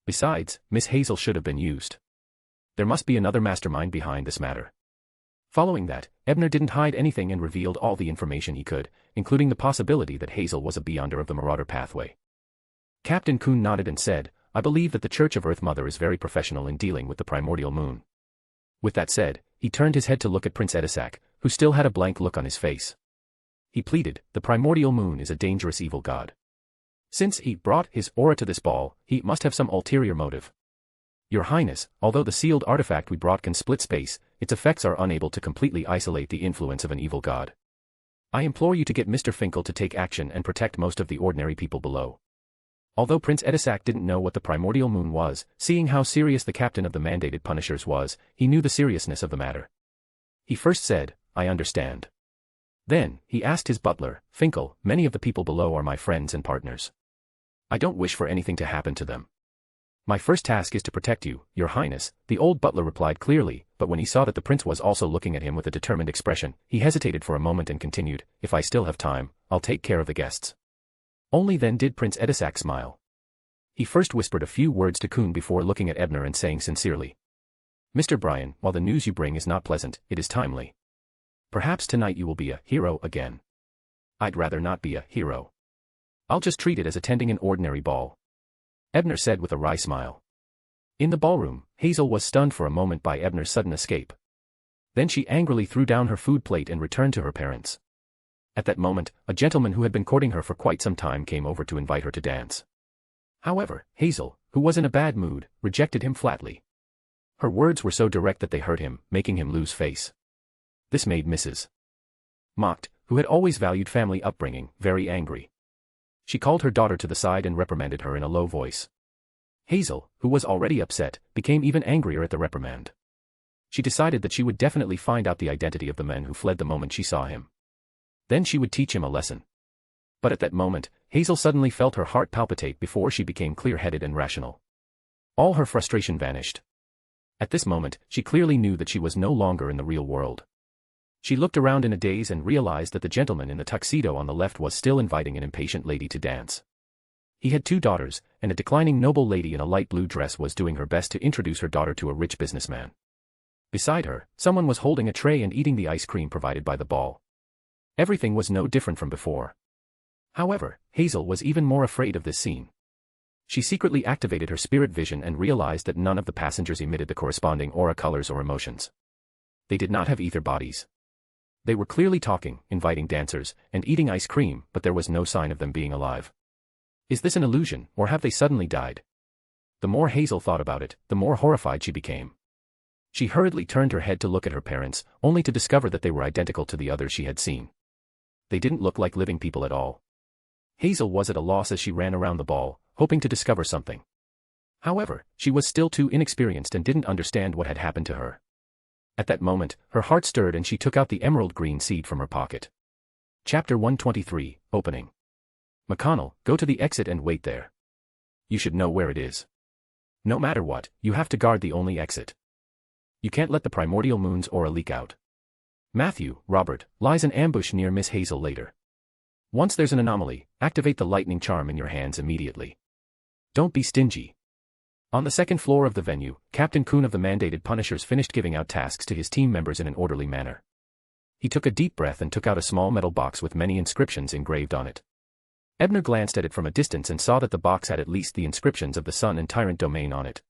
Besides, Miss Hazel should have been used. There must be another mastermind behind this matter." Following that, Ebner didn't hide anything and revealed all the information he could, including the possibility that Hazel was a beyonder of the Marauder pathway. Captain Kuhn nodded and said, "I believe that the Church of Earth Mother is very professional in dealing with the primordial moon." With that said, he turned his head to look at Prince Edisac, who still had a blank look on his face. He pleaded, "The primordial moon is a dangerous evil god. Since he brought his aura to this ball, he must have some ulterior motive. Your Highness, although the sealed artifact we brought can split space, its effects are unable to completely isolate the influence of an evil god. I implore you to get Mr. Finkel to take action and protect most of the ordinary people below." Although Prince Edisac didn't know what the primordial moon was, seeing how serious the captain of the mandated punishers was, he knew the seriousness of the matter. He first said, "I understand." Then, he asked his butler, "Finkel, many of the people below are my friends and partners. I don't wish for anything to happen to them. My first task is to protect you, Your Highness," the old butler replied clearly, but when he saw that the prince was also looking at him with a determined expression, he hesitated for a moment and continued, "If I still have time, I'll take care of the guests." Only then did Prince Edisac smile. He first whispered a few words to Kuhn before looking at Ebner and saying sincerely, "Mr. Brian, while the news you bring is not pleasant, it is timely. Perhaps tonight you will be a hero again. I'd rather not be a hero. I'll just treat it as attending an ordinary ball," Ebner said with a wry smile. In the ballroom, Hazel was stunned for a moment by Ebner's sudden escape. Then she angrily threw down her food plate and returned to her parents. At that moment, a gentleman who had been courting her for quite some time came over to invite her to dance. However, Hazel, who was in a bad mood, rejected him flatly. Her words were so direct that they hurt him, making him lose face. This made Mrs. Mocked, who had always valued family upbringing, very angry. She called her daughter to the side and reprimanded her in a low voice. Hazel, who was already upset, became even angrier at the reprimand. She decided that she would definitely find out the identity of the men who fled the moment she saw him. Then she would teach him a lesson. But at that moment, Hazel suddenly felt her heart palpitate before she became clear-headed and rational. All her frustration vanished. At this moment, she clearly knew that she was no longer in the real world. She looked around in a daze and realized that the gentleman in the tuxedo on the left was still inviting an impatient lady to dance. He had 2 daughters, and a declining noble lady in a light blue dress was doing her best to introduce her daughter to a rich businessman. Beside her, someone was holding a tray and eating the ice cream provided by the ball. Everything was no different from before. However, Hazel was even more afraid of this scene. She secretly activated her spirit vision and realized that none of the passengers emitted the corresponding aura colors or emotions. They did not have ether bodies. They were clearly talking, inviting dancers, and eating ice cream, but there was no sign of them being alive. Is this an illusion, or have they suddenly died? The more Hazel thought about it, the more horrified she became. She hurriedly turned her head to look at her parents, only to discover that they were identical to the others she had seen. They didn't look like living people at all. Hazel was at a loss as she ran around the ball, hoping to discover something. However, she was still too inexperienced and didn't understand what had happened to her. At that moment, her heart stirred and she took out the emerald green seed from her pocket. Chapter 123, Opening. McConnell, go to the exit and wait there. You should know where it is. No matter what, you have to guard the only exit. You can't let the primordial moon's aura leak out. Matthew, Robert, lies an ambush near Miss Hazel later. Once there's an anomaly, activate the lightning charm in your hands immediately. Don't be stingy. On the second floor of the venue, Captain Kuhn of the Mandated Punishers finished giving out tasks to his team members in an orderly manner. He took a deep breath and took out a small metal box with many inscriptions engraved on it. Ebner glanced at it from a distance and saw that the box had at least the inscriptions of the Sun and Tyrant domain on it.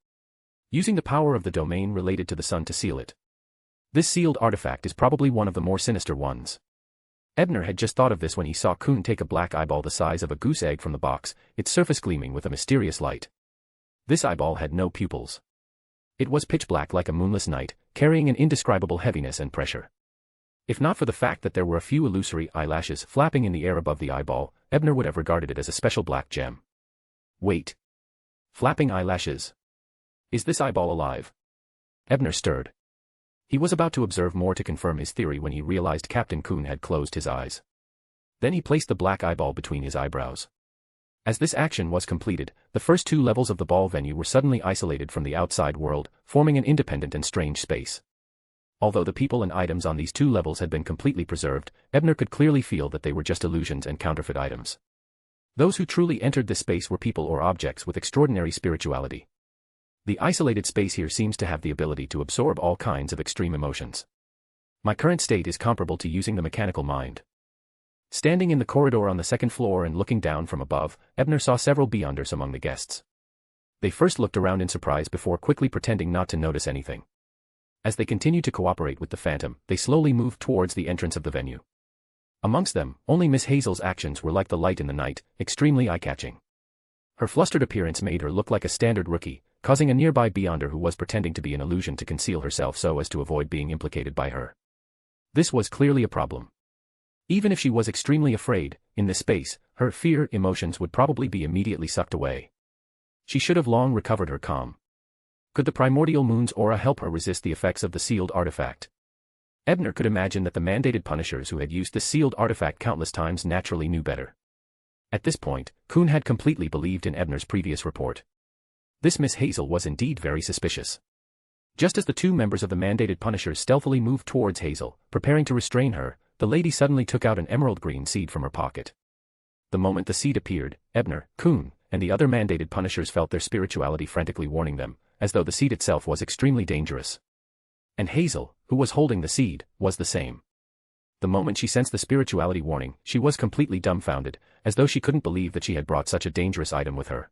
Using the power of the domain related to the Sun to seal it. This sealed artifact is probably one of the more sinister ones. Ebner had just thought of this when he saw Kuhn take a black eyeball the size of a goose egg from the box, its surface gleaming with a mysterious light. This eyeball had no pupils. It was pitch black like a moonless night, carrying an indescribable heaviness and pressure. If not for the fact that there were a few illusory eyelashes flapping in the air above the eyeball, Ebner would have regarded it as a special black gem. Wait. Flapping eyelashes. Is this eyeball alive? Ebner stirred. He was about to observe more to confirm his theory when he realized Captain Kuhn had closed his eyes. Then he placed the black eyeball between his eyebrows. As this action was completed, the first 2 levels of the ball venue were suddenly isolated from the outside world, forming an independent and strange space. Although the people and items on these 2 levels had been completely preserved, Ebner could clearly feel that they were just illusions and counterfeit items. Those who truly entered this space were people or objects with extraordinary spirituality. The isolated space here seems to have the ability to absorb all kinds of extreme emotions. My current state is comparable to using the mechanical mind. Standing in the corridor on the second floor and looking down from above, Ebner saw several Beyonders among the guests. They first looked around in surprise before quickly pretending not to notice anything. As they continued to cooperate with the Phantom, they slowly moved towards the entrance of the venue. Amongst them, only Miss Hazel's actions were like the light in the night, extremely eye-catching. Her flustered appearance made her look like a standard rookie, causing a nearby Beyonder who was pretending to be an illusion to conceal herself so as to avoid being implicated by her. This was clearly a problem. Even if she was extremely afraid, in this space, her fear emotions would probably be immediately sucked away. She should have long recovered her calm. Could the primordial moon's aura help her resist the effects of the sealed artifact? Ebner could imagine that the Mandated Punishers who had used this sealed artifact countless times naturally knew better. At this point, Kuhn had completely believed in Ebner's previous report. This Miss Hazel was indeed very suspicious. Just as the 2 members of the Mandated Punishers stealthily moved towards Hazel, preparing to restrain her, the lady suddenly took out an emerald green seed from her pocket. The moment the seed appeared, Ebner, Kuhn, and the other Mandated Punishers felt their spirituality frantically warning them, as though the seed itself was extremely dangerous. And Hazel, who was holding the seed, was the same. The moment she sensed the spirituality warning, she was completely dumbfounded, as though she couldn't believe that she had brought such a dangerous item with her.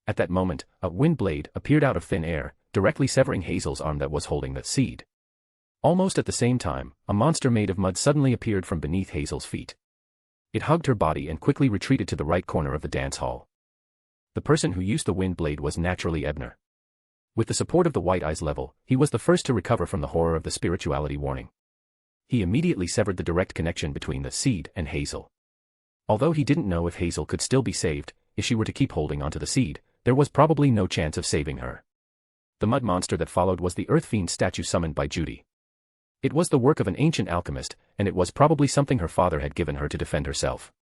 At that moment, a wind blade appeared out of thin air, directly severing Hazel's arm that was holding the seed. Almost at the same time, a monster made of mud suddenly appeared from beneath Hazel's feet. It hugged her body and quickly retreated to the right corner of the dance hall. The person who used the wind blade was naturally Ebner. With the support of the White Eyes level, he was the first to recover from the horror of the spirituality warning. He immediately severed the direct connection between the seed and Hazel. Although he didn't know if Hazel could still be saved, if she were to keep holding onto the seed, there was probably no chance of saving her. The mud monster that followed was the Earth Fiend statue summoned by Judy. It was the work of an ancient alchemist, and it was probably something her father had given her to defend herself.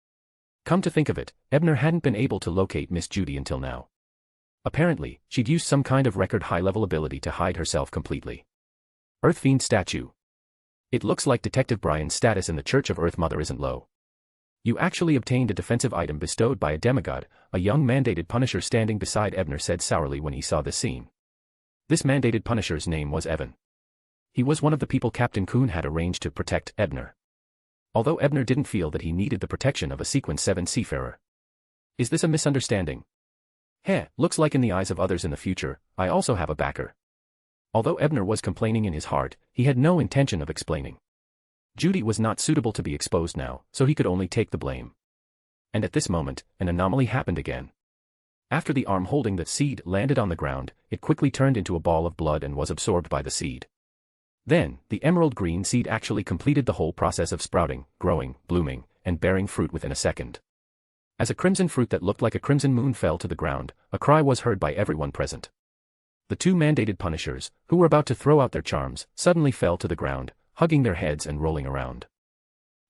Come to think of it, Ebner hadn't been able to locate Miss Judy until now. Apparently, she'd used some kind of record high-level ability to hide herself completely. Earth Fiend statue. It looks like Detective Brian's status in the Church of Earth Mother isn't low. You actually obtained a defensive item bestowed by a demigod, a young mandated punisher standing beside Ebner said sourly when he saw this scene. This mandated punisher's name was Evan. He was one of the people Captain Kuhn had arranged to protect Ebner. Although Ebner didn't feel that he needed the protection of a Sequence 7 seafarer. Is this a misunderstanding? Looks like in the eyes of others in the future, I also have a backer. Although Ebner was complaining in his heart, he had no intention of explaining. Judy was not suitable to be exposed now, so he could only take the blame. And at this moment, an anomaly happened again. After the arm holding the seed landed on the ground, it quickly turned into a ball of blood and was absorbed by the seed. Then, the emerald green seed actually completed the whole process of sprouting, growing, blooming, and bearing fruit within a second. As a crimson fruit that looked like a crimson moon fell to the ground, a cry was heard by everyone present. The two mandated punishers, who were about to throw out their charms, suddenly fell to the ground, hugging their heads and rolling around.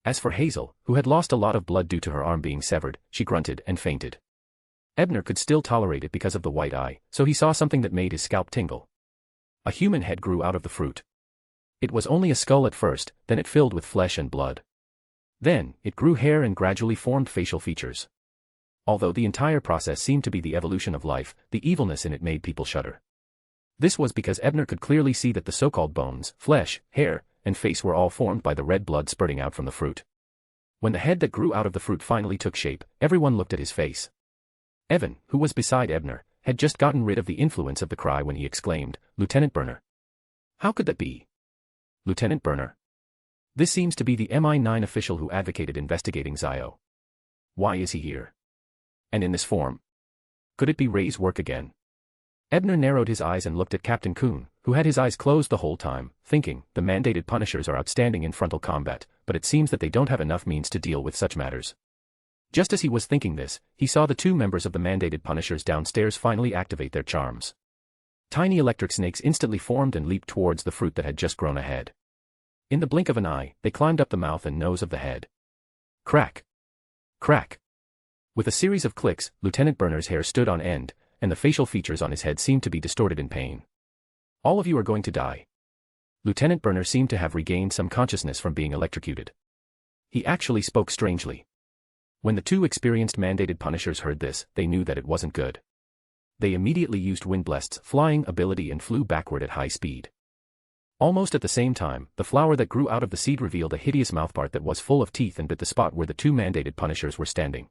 As for Hazel, who had lost a lot of blood due to her arm being severed, she grunted and fainted. Ebner could still tolerate it because of the white eye, so he saw something that made his scalp tingle. A human head grew out of the fruit. It was only a skull at first, then it filled with flesh and blood. Then, it grew hair and gradually formed facial features. Although the entire process seemed to be the evolution of life, the evilness in it made people shudder. This was because Ebner could clearly see that the so-called bones, flesh, hair, and face were all formed by the red blood spurting out from the fruit. When the head that grew out of the fruit finally took shape, everyone looked at his face. Evan, who was beside Ebner, had just gotten rid of the influence of the cry when he exclaimed, "Lieutenant Berner." How could that be? Lieutenant Berner? This seems to be the MI9 official who advocated investigating Zio. Why is he here? And in this form? Could it be Ray's work again? Ebner narrowed his eyes and looked at Captain Kuhn, who had his eyes closed the whole time, thinking, the mandated punishers are outstanding in frontal combat, but it seems that they don't have enough means to deal with such matters. Just as he was thinking this, he saw the two members of the mandated punishers downstairs finally activate their charms. Tiny electric snakes instantly formed and leaped towards the fruit that had just grown ahead. In the blink of an eye, they climbed up the mouth and nose of the head. Crack! Crack! With a series of clicks, Lieutenant Berner's hair stood on end, and the facial features on his head seemed to be distorted in pain. All of you are going to die. Lieutenant Berner seemed to have regained some consciousness from being electrocuted. He actually spoke strangely. When the two experienced mandated punishers heard this, they knew that it wasn't good. They immediately used Windblast's flying ability and flew backward at high speed. Almost at the same time, the flower that grew out of the seed revealed a hideous mouthpart that was full of teeth and bit the spot where the two mandated punishers were standing.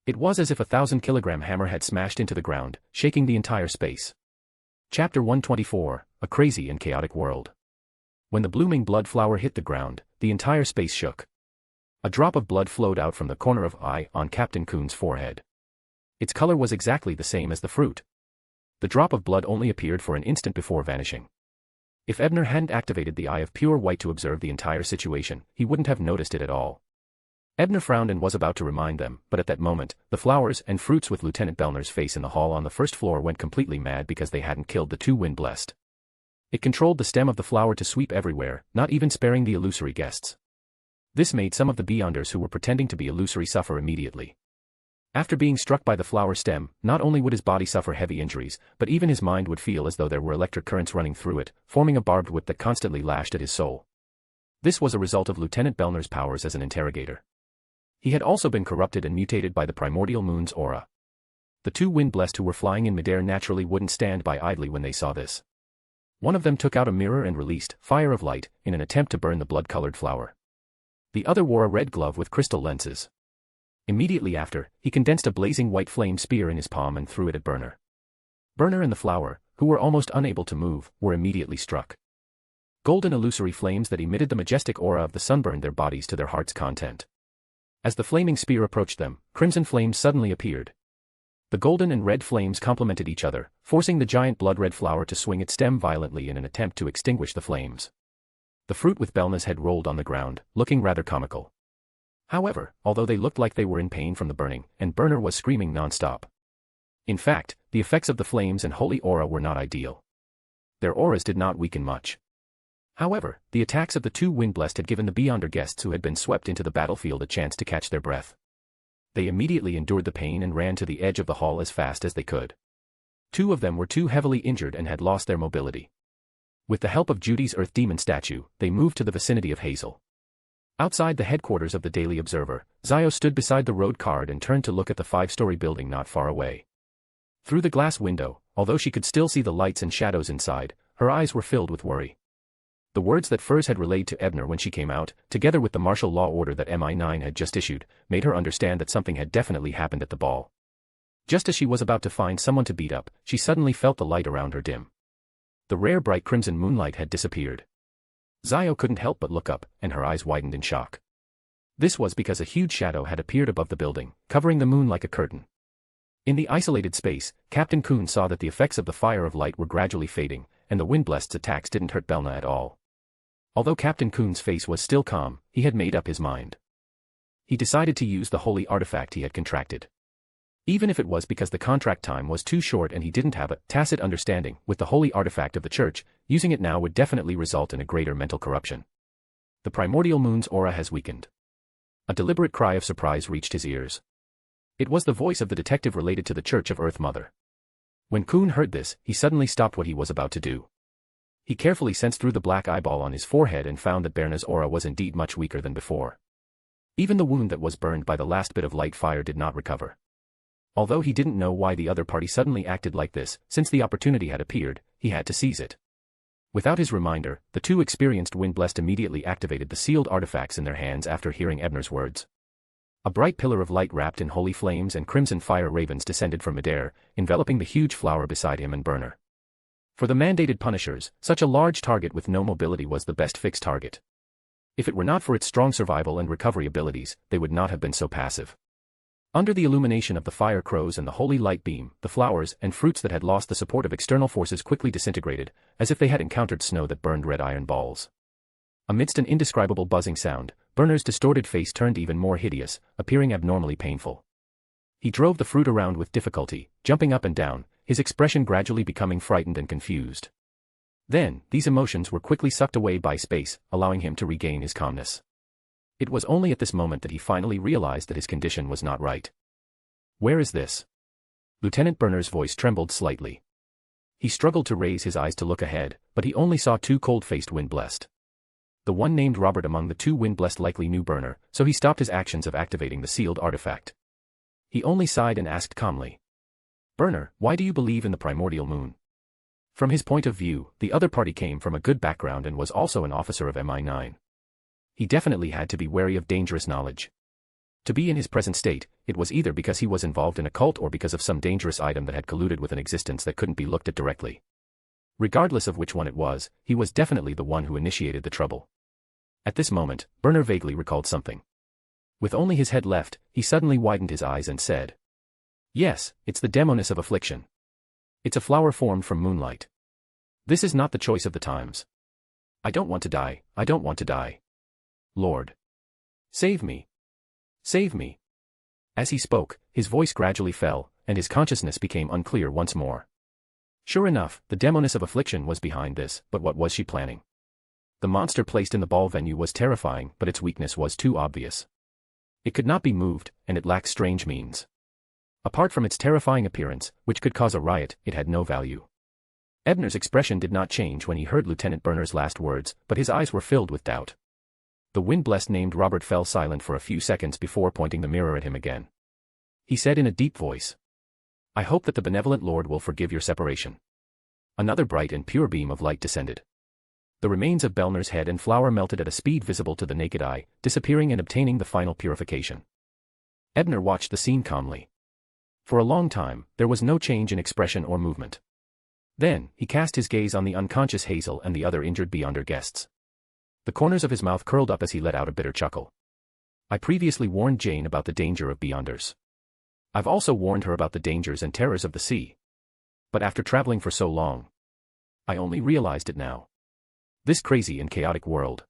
It was as if a 1,000-kilogram hammer had smashed into the ground, shaking the entire space. Chapter 124, A Crazy and Chaotic World. When the blooming blood flower hit the ground, the entire space shook. A drop of blood flowed out from the corner of eye on Captain Kuhn's forehead. Its color was exactly the same as the fruit. The drop of blood only appeared for an instant before vanishing. If Ebner hadn't activated the eye of pure white to observe the entire situation, he wouldn't have noticed it at all. Ebner frowned and was about to remind them, but at that moment, the flowers and fruits with Lieutenant Bellner's face in the hall on the first floor went completely mad because they hadn't killed the two Windblast. It controlled the stem of the flower to sweep everywhere, not even sparing the illusory guests. This made some of the Beyonders who were pretending to be illusory suffer immediately. After being struck by the flower stem, not only would his body suffer heavy injuries, but even his mind would feel as though there were electric currents running through it, forming a barbed whip that constantly lashed at his soul. This was a result of Lieutenant Bellner's powers as an interrogator. He had also been corrupted and mutated by the primordial moon's aura. The two Windblast who were flying in midair naturally wouldn't stand by idly when they saw this. One of them took out a mirror and released fire of light in an attempt to burn the blood-colored flower. The other wore a red glove with crystal lenses. Immediately after, he condensed a blazing white flame spear in his palm and threw it at Berner. Berner and the flower, who were almost unable to move, were immediately struck. Golden illusory flames that emitted the majestic aura of the sun burned their bodies to their heart's content. As the flaming spear approached them, crimson flames suddenly appeared. The golden and red flames complemented each other, forcing the giant blood-red flower to swing its stem violently in an attempt to extinguish the flames. The fruit with Belna's head rolled on the ground, looking rather comical. However, although they looked like they were in pain from the burning, and Berner was screaming non-stop. In fact, the effects of the flames and holy aura were not ideal. Their auras did not weaken much. However, the attacks of the two Windblessed had given the Beyonder guests who had been swept into the battlefield a chance to catch their breath. They immediately endured the pain and ran to the edge of the hall as fast as they could. Two of them were too heavily injured and had lost their mobility. With the help of Judy's Earth Demon statue, they moved to the vicinity of Hazel. Outside the headquarters of the Daily Observer, Zio stood beside the road card and turned to look at the 5-story building not far away. Through the glass window, although she could still see the lights and shadows inside, her eyes were filled with worry. The words that Furs had relayed to Ebner when she came out, together with the martial law order that MI9 had just issued, made her understand that something had definitely happened at the ball. Just as she was about to find someone to beat up, she suddenly felt the light around her dim. The rare bright crimson moonlight had disappeared. Zio couldn't help but look up, and her eyes widened in shock. This was because a huge shadow had appeared above the building, covering the moon like a curtain. In the isolated space, Captain Kuhn saw that the effects of the fire of light were gradually fading, and the Windblessed's attacks didn't hurt Belna at all. Although Captain Kuhn's face was still calm, he had made up his mind. He decided to use the holy artifact he had contracted. Even if it was because the contract time was too short and he didn't have a tacit understanding with the holy artifact of the church, using it now would definitely result in a greater mental corruption. The primordial moon's aura has weakened. A deliberate cry of surprise reached his ears. It was the voice of the detective related to the Church of Earth Mother. When Kuhn heard this, he suddenly stopped what he was about to do. He carefully sensed through the black eyeball on his forehead and found that Berna's aura was indeed much weaker than before. Even the wound that was burned by the last bit of light fire did not recover. Although he didn't know why the other party suddenly acted like this, since the opportunity had appeared, he had to seize it. Without his reminder, the two experienced Windblessed immediately activated the sealed artifacts in their hands after hearing Ebner's words. A bright pillar of light wrapped in holy flames and crimson fire ravens descended from midair, enveloping the huge flower beside him and Berner. For the mandated punishers, such a large target with no mobility was the best fixed target. If it were not for its strong survival and recovery abilities, they would not have been so passive. Under the illumination of the fire crows and the holy light beam, the flowers and fruits that had lost the support of external forces quickly disintegrated, as if they had encountered snow that burned red iron balls. Amidst an indescribable buzzing sound, Berner's distorted face turned even more hideous, appearing abnormally painful. He drove the fruit around with difficulty, jumping up and down, his expression gradually becoming frightened and confused. Then, these emotions were quickly sucked away by space, allowing him to regain his calmness. It was only at this moment that he finally realized that his condition was not right. "Where is this?" Lieutenant Berner's voice trembled slightly. He struggled to raise his eyes to look ahead, but he only saw two cold-faced Windblessed. The one named Robert among the two Windblessed likely knew Berner, so he stopped his actions of activating the sealed artifact. He only sighed and asked calmly, "Berner, why do you believe in the primordial moon?" From his point of view, the other party came from a good background and was also an officer of MI9. He definitely had to be wary of dangerous knowledge. To be in his present state, it was either because he was involved in a cult or because of some dangerous item that had colluded with an existence that couldn't be looked at directly. Regardless of which one it was, he was definitely the one who initiated the trouble. At this moment, Berner vaguely recalled something. With only his head left, he suddenly widened his eyes and said, "Yes, it's the demoness of affliction. It's a flower formed from moonlight. This is not the choice of the times. I don't want to die, I don't want to die. Lord, save me. Save me." As he spoke, his voice gradually fell, and his consciousness became unclear once more. Sure enough, the demoness of affliction was behind this, but what was she planning? The monster placed in the ball venue was terrifying, but its weakness was too obvious. It could not be moved, and it lacked strange means. Apart from its terrifying appearance, which could cause a riot, it had no value. Ebner's expression did not change when he heard Lieutenant Berner's last words, but his eyes were filled with doubt. The Windblessed named Robert fell silent for a few seconds before pointing the mirror at him again. He said in a deep voice, "I hope that the benevolent Lord will forgive your separation." Another bright and pure beam of light descended. The remains of Belner's head and flower melted at a speed visible to the naked eye, disappearing and obtaining the final purification. Ebner watched the scene calmly. For a long time, there was no change in expression or movement. Then, he cast his gaze on the unconscious Hazel and the other injured Beyonder guests. The corners of his mouth curled up as he let out a bitter chuckle. I previously warned Jane about the danger of Beyonders. I've also warned her about the dangers and terrors of the sea. But after traveling for so long, I only realized it now. This crazy and chaotic world.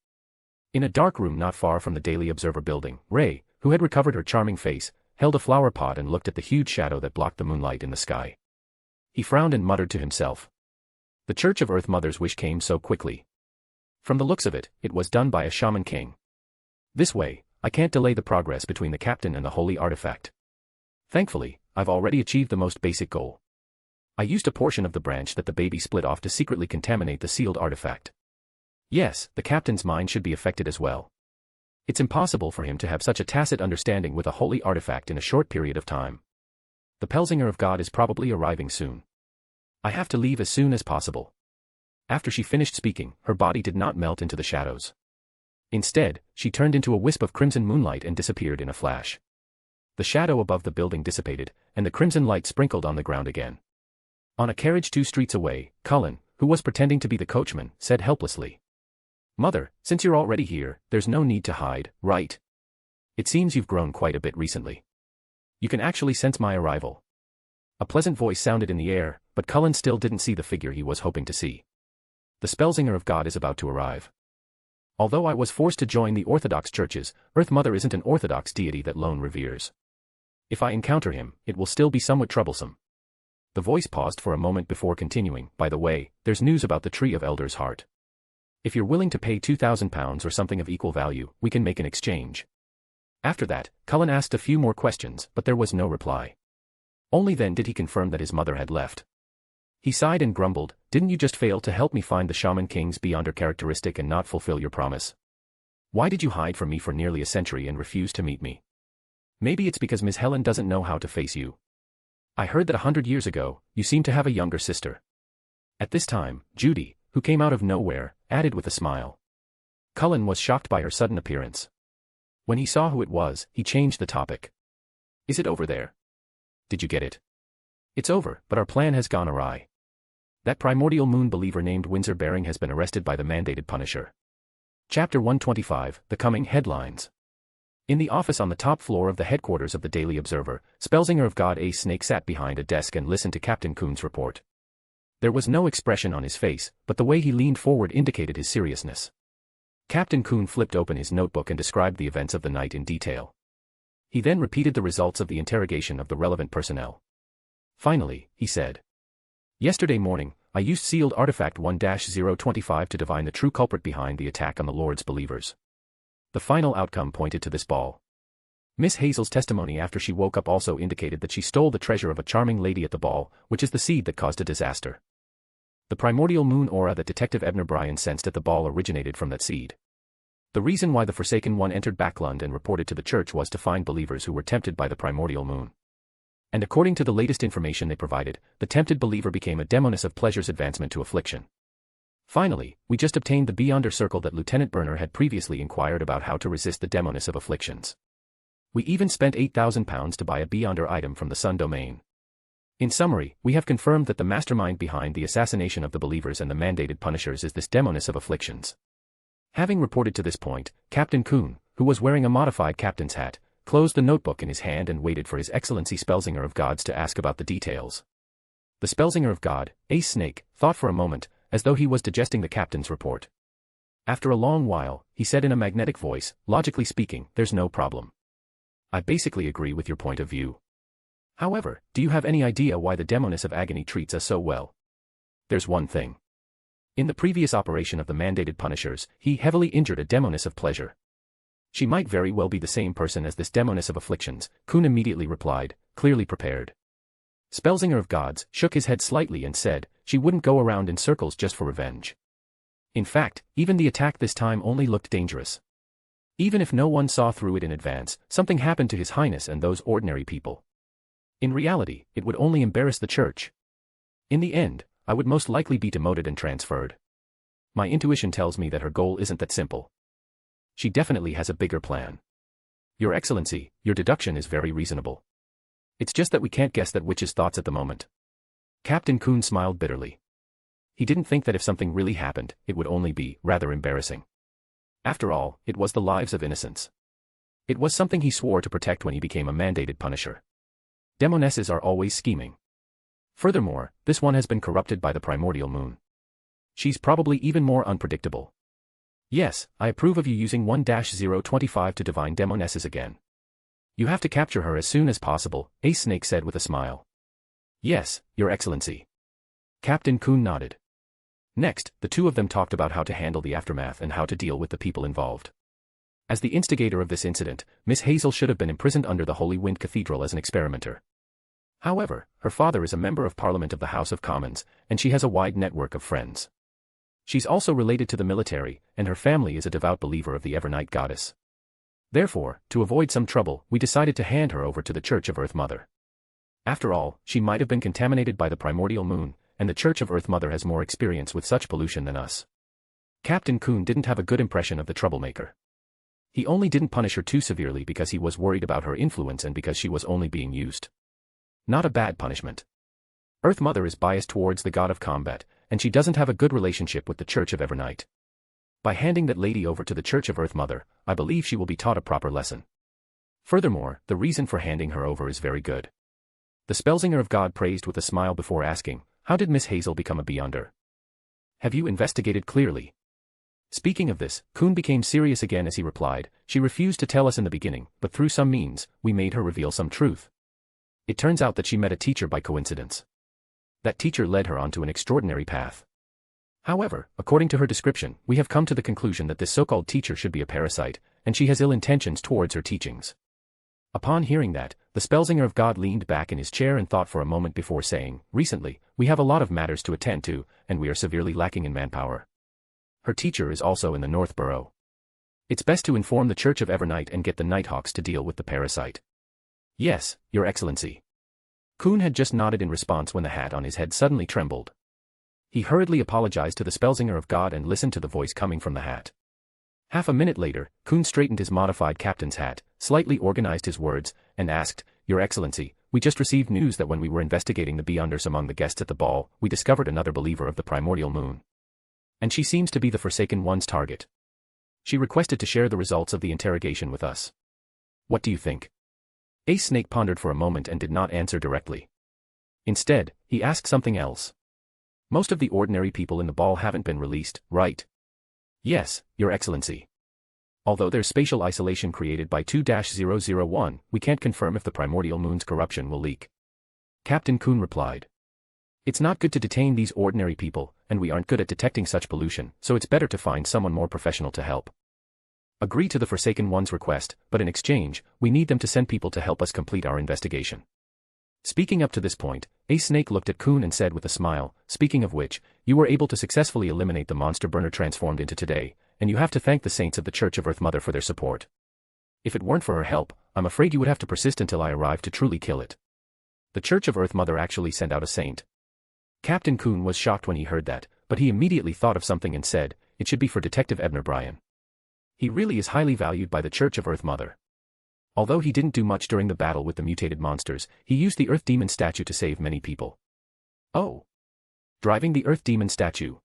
In a dark room not far from the Daily Observer building, Ray, who had recovered her charming face, held a flower pot and looked at the huge shadow that blocked the moonlight in the sky. He frowned and muttered to himself. The Church of Earth Mother's wish came so quickly. From the looks of it, it was done by a shaman king. This way, I can't delay the progress between the captain and the holy artifact. Thankfully, I've already achieved the most basic goal. I used a portion of the branch that the baby split off to secretly contaminate the sealed artifact. Yes, the captain's mind should be affected as well. It's impossible for him to have such a tacit understanding with a holy artifact in a short period of time. The Pelzinger of God is probably arriving soon. I have to leave as soon as possible. After she finished speaking, her body did not melt into the shadows. Instead, she turned into a wisp of crimson moonlight and disappeared in a flash. The shadow above the building dissipated, and the crimson light sprinkled on the ground again. On a carriage 2 streets away, Cullen, who was pretending to be the coachman, said helplessly, "Mother, since you're already here, there's no need to hide, right? It seems you've grown quite a bit recently. You can actually sense my arrival." A pleasant voice sounded in the air, but Cullen still didn't see the figure he was hoping to see. The Spellzinger of God is about to arrive. Although I was forced to join the Orthodox churches, Earth Mother isn't an Orthodox deity that Lone reveres. If I encounter him, it will still be somewhat troublesome. The voice paused for a moment before continuing, "By the way, there's news about the Tree of Elders' Heart. If you're willing to pay £2,000 or something of equal value, we can make an exchange." After that, Cullen asked a few more questions, but there was no reply. Only then did he confirm that his mother had left. He sighed and grumbled, "Didn't you just fail to help me find the Shaman King's Beyonder characteristic and not fulfill your promise? Why did you hide from me for nearly a century and refuse to meet me? Maybe it's because Miss Helen doesn't know how to face you. I heard that 100 years ago, you seemed to have a younger sister." At this time, Judy, who came out of nowhere, added with a smile. Cullen was shocked by her sudden appearance. When he saw who it was, he changed the topic. "Is it over there? Did you get it?" "It's over, but our plan has gone awry. That primordial moon believer named Windsor Baring has been arrested by the mandated Punisher." Chapter 125, The Coming Headlines. In the office on the top floor of the headquarters of the Daily Observer, Spellzinger of God Ace Snake sat behind a desk and listened to Captain Coon's report. There was no expression on his face, but the way he leaned forward indicated his seriousness. Captain Coon flipped open his notebook and described the events of the night in detail. He then repeated the results of the interrogation of the relevant personnel. Finally, he said, "Yesterday morning, I used sealed artifact 1-025 to divine the true culprit behind the attack on the Lord's believers. The final outcome pointed to this ball. Miss Hazel's testimony after she woke up also indicated that she stole the treasure of a charming lady at the ball, which is the seed that caused a disaster. The primordial moon aura that Detective Ebner Bryan sensed at the ball originated from that seed. The reason why the Forsaken One entered Backland and reported to the church was to find believers who were tempted by the primordial moon. And according to the latest information they provided, the tempted believer became a demoness of pleasure's advancement to affliction. Finally, we just obtained the Beyonder Circle that Lieutenant Berner had previously inquired about how to resist the demoness of afflictions. We even spent £8,000 to buy a Beyonder item from the Sun domain. In summary, we have confirmed that the mastermind behind the assassination of the believers and the mandated punishers is this demoness of afflictions." Having reported to this point, Captain Coon, who was wearing a modified captain's hat, closed the notebook in his hand and waited for His Excellency Spellzinger of Gods to ask about the details. The Spellzinger of God, Ace Snake, thought for a moment, as though he was digesting the captain's report. After a long while, he said in a magnetic voice, "Logically speaking, there's no problem. I basically agree with your point of view. However, do you have any idea why the demoness of agony treats us so well? There's one thing. In the previous operation of the mandated punishers, he heavily injured a demoness of pleasure. She might very well be the same person as this demoness of afflictions," Coon immediately replied, clearly prepared. Spellzinger of Gods shook his head slightly and said, "She wouldn't go around in circles just for revenge. In fact, even the attack this time only looked dangerous. Even if no one saw through it in advance, something happened to His Highness and those ordinary people. In reality, it would only embarrass the church. In the end, I would most likely be demoted and transferred. My intuition tells me that her goal isn't that simple. She definitely has a bigger plan. Your Excellency, your deduction is very reasonable. It's just that we can't guess that witch's thoughts at the moment." Captain Coon smiled bitterly. He didn't think that if something really happened, it would only be rather embarrassing. After all, it was the lives of innocents. It was something he swore to protect when he became a mandated punisher. Demonesses are always scheming. Furthermore, this one has been corrupted by the primordial moon. She's probably even more unpredictable. Yes, I approve of you using 1-025 to divine demonesses again. You have to capture her as soon as possible, Ace Snake said with a smile. Yes, Your Excellency. Captain Coon nodded. Next, the two of them talked about how to handle the aftermath and how to deal with the people involved. As the instigator of this incident, Miss Hazel should have been imprisoned under the Holy Wind Cathedral as an experimenter. However, her father is a member of Parliament of the House of Commons, and she has a wide network of friends. She's also related to the military, and her family is a devout believer of the Evernight goddess. Therefore, to avoid some trouble, we decided to hand her over to the Church of Earth Mother. After all, she might have been contaminated by the primordial moon, and the Church of Earth Mother has more experience with such pollution than us. Captain Coon didn't have a good impression of the troublemaker. He only didn't punish her too severely because he was worried about her influence and because she was only being used. Not a bad punishment. Earth Mother is biased towards the god of combat, and she doesn't have a good relationship with the Church of Evernight. By handing that lady over to the Church of Earth Mother, I believe she will be taught a proper lesson. Furthermore, the reason for handing her over is very good. The Spellsinger of God praised with a smile before asking, "How did Miss Hazel become a Beyonder? Have you investigated clearly?" Speaking of this, Coon became serious again as he replied, "She refused to tell us in the beginning, but through some means, we made her reveal some truth. It turns out that she met a teacher by coincidence. That teacher led her onto an extraordinary path. However, according to her description, we have come to the conclusion that this so-called teacher should be a parasite, and she has ill intentions towards her teachings." Upon hearing that, the Spellsinger of God leaned back in his chair and thought for a moment before saying, "Recently, we have a lot of matters to attend to, and we are severely lacking in manpower. Her teacher is also in the North Borough. It's best to inform the Church of Evernight and get the Nighthawks to deal with the parasite." "Yes, Your Excellency." Coon had just nodded in response when the hat on his head suddenly trembled. He hurriedly apologized to the Spellsinger of God and listened to the voice coming from the hat. Half a minute later, Coon straightened his modified captain's hat, slightly organized his words, and asked, "Your Excellency, we just received news that when we were investigating the Beyonders among the guests at the ball, we discovered another believer of the primordial moon. And she seems to be the Forsaken One's target. She requested to share the results of the interrogation with us. What do you think?" Ace Snake pondered for a moment and did not answer directly. Instead, he asked something else. "Most of the ordinary people in the ball haven't been released, right?" "Yes, Your Excellency. Although there's spatial isolation created by 2-001, we can't confirm if the primordial moon's corruption will leak." Captain Coon replied. "It's not good to detain these ordinary people, and we aren't good at detecting such pollution, so it's better to find someone more professional to help. Agree to the Forsaken One's request, but in exchange, we need them to send people to help us complete our investigation." Speaking up to this point, Ace Snake looked at Coon and said with a smile, "Speaking of which, you were able to successfully eliminate the monster burner transformed into today, and you have to thank the saints of the Church of Earth Mother for their support. If it weren't for her help, I'm afraid you would have to persist until I arrive to truly kill it. The Church of Earth Mother actually sent out a saint." Captain Coon was shocked when he heard that, but he immediately thought of something and said, "It should be for Detective Ebner Bryan. He really is highly valued by the Church of Earth Mother. Although he didn't do much during the battle with the mutated monsters, he used the Earth Demon statue to save many people." "Oh. Driving the Earth Demon statue.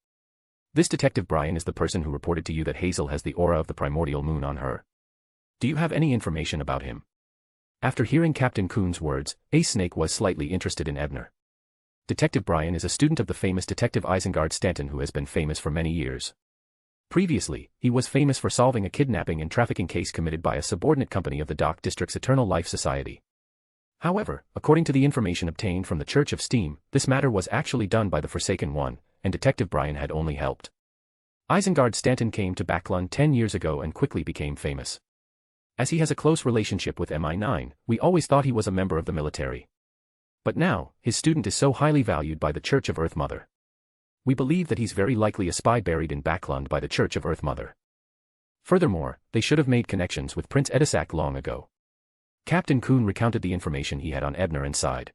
This Detective Bryan is the person who reported to you that Hazel has the aura of the primordial moon on her. Do you have any information about him?" After hearing Captain Coon's words, Ace Snake was slightly interested in Ebner. Detective Bryan is a student of the famous Detective Isengard Stanton who has been famous for many years. Previously, he was famous for solving a kidnapping and trafficking case committed by a subordinate company of the Dock District's Eternal Life Society. However, according to the information obtained from the Church of Steam, this matter was actually done by the Forsaken One, and Detective Bryan had only helped. Isengard Stanton came to Backlund 10 years ago and quickly became famous. As he has a close relationship with MI9, we always thought he was a member of the military. But now, his student is so highly valued by the Church of Earth Mother. We believe that he's very likely a spy buried in Backlund by the Church of Earth Mother. Furthermore, they should have made connections with Prince Edisac long ago." Captain Coon recounted the information he had on Ebner and sighed.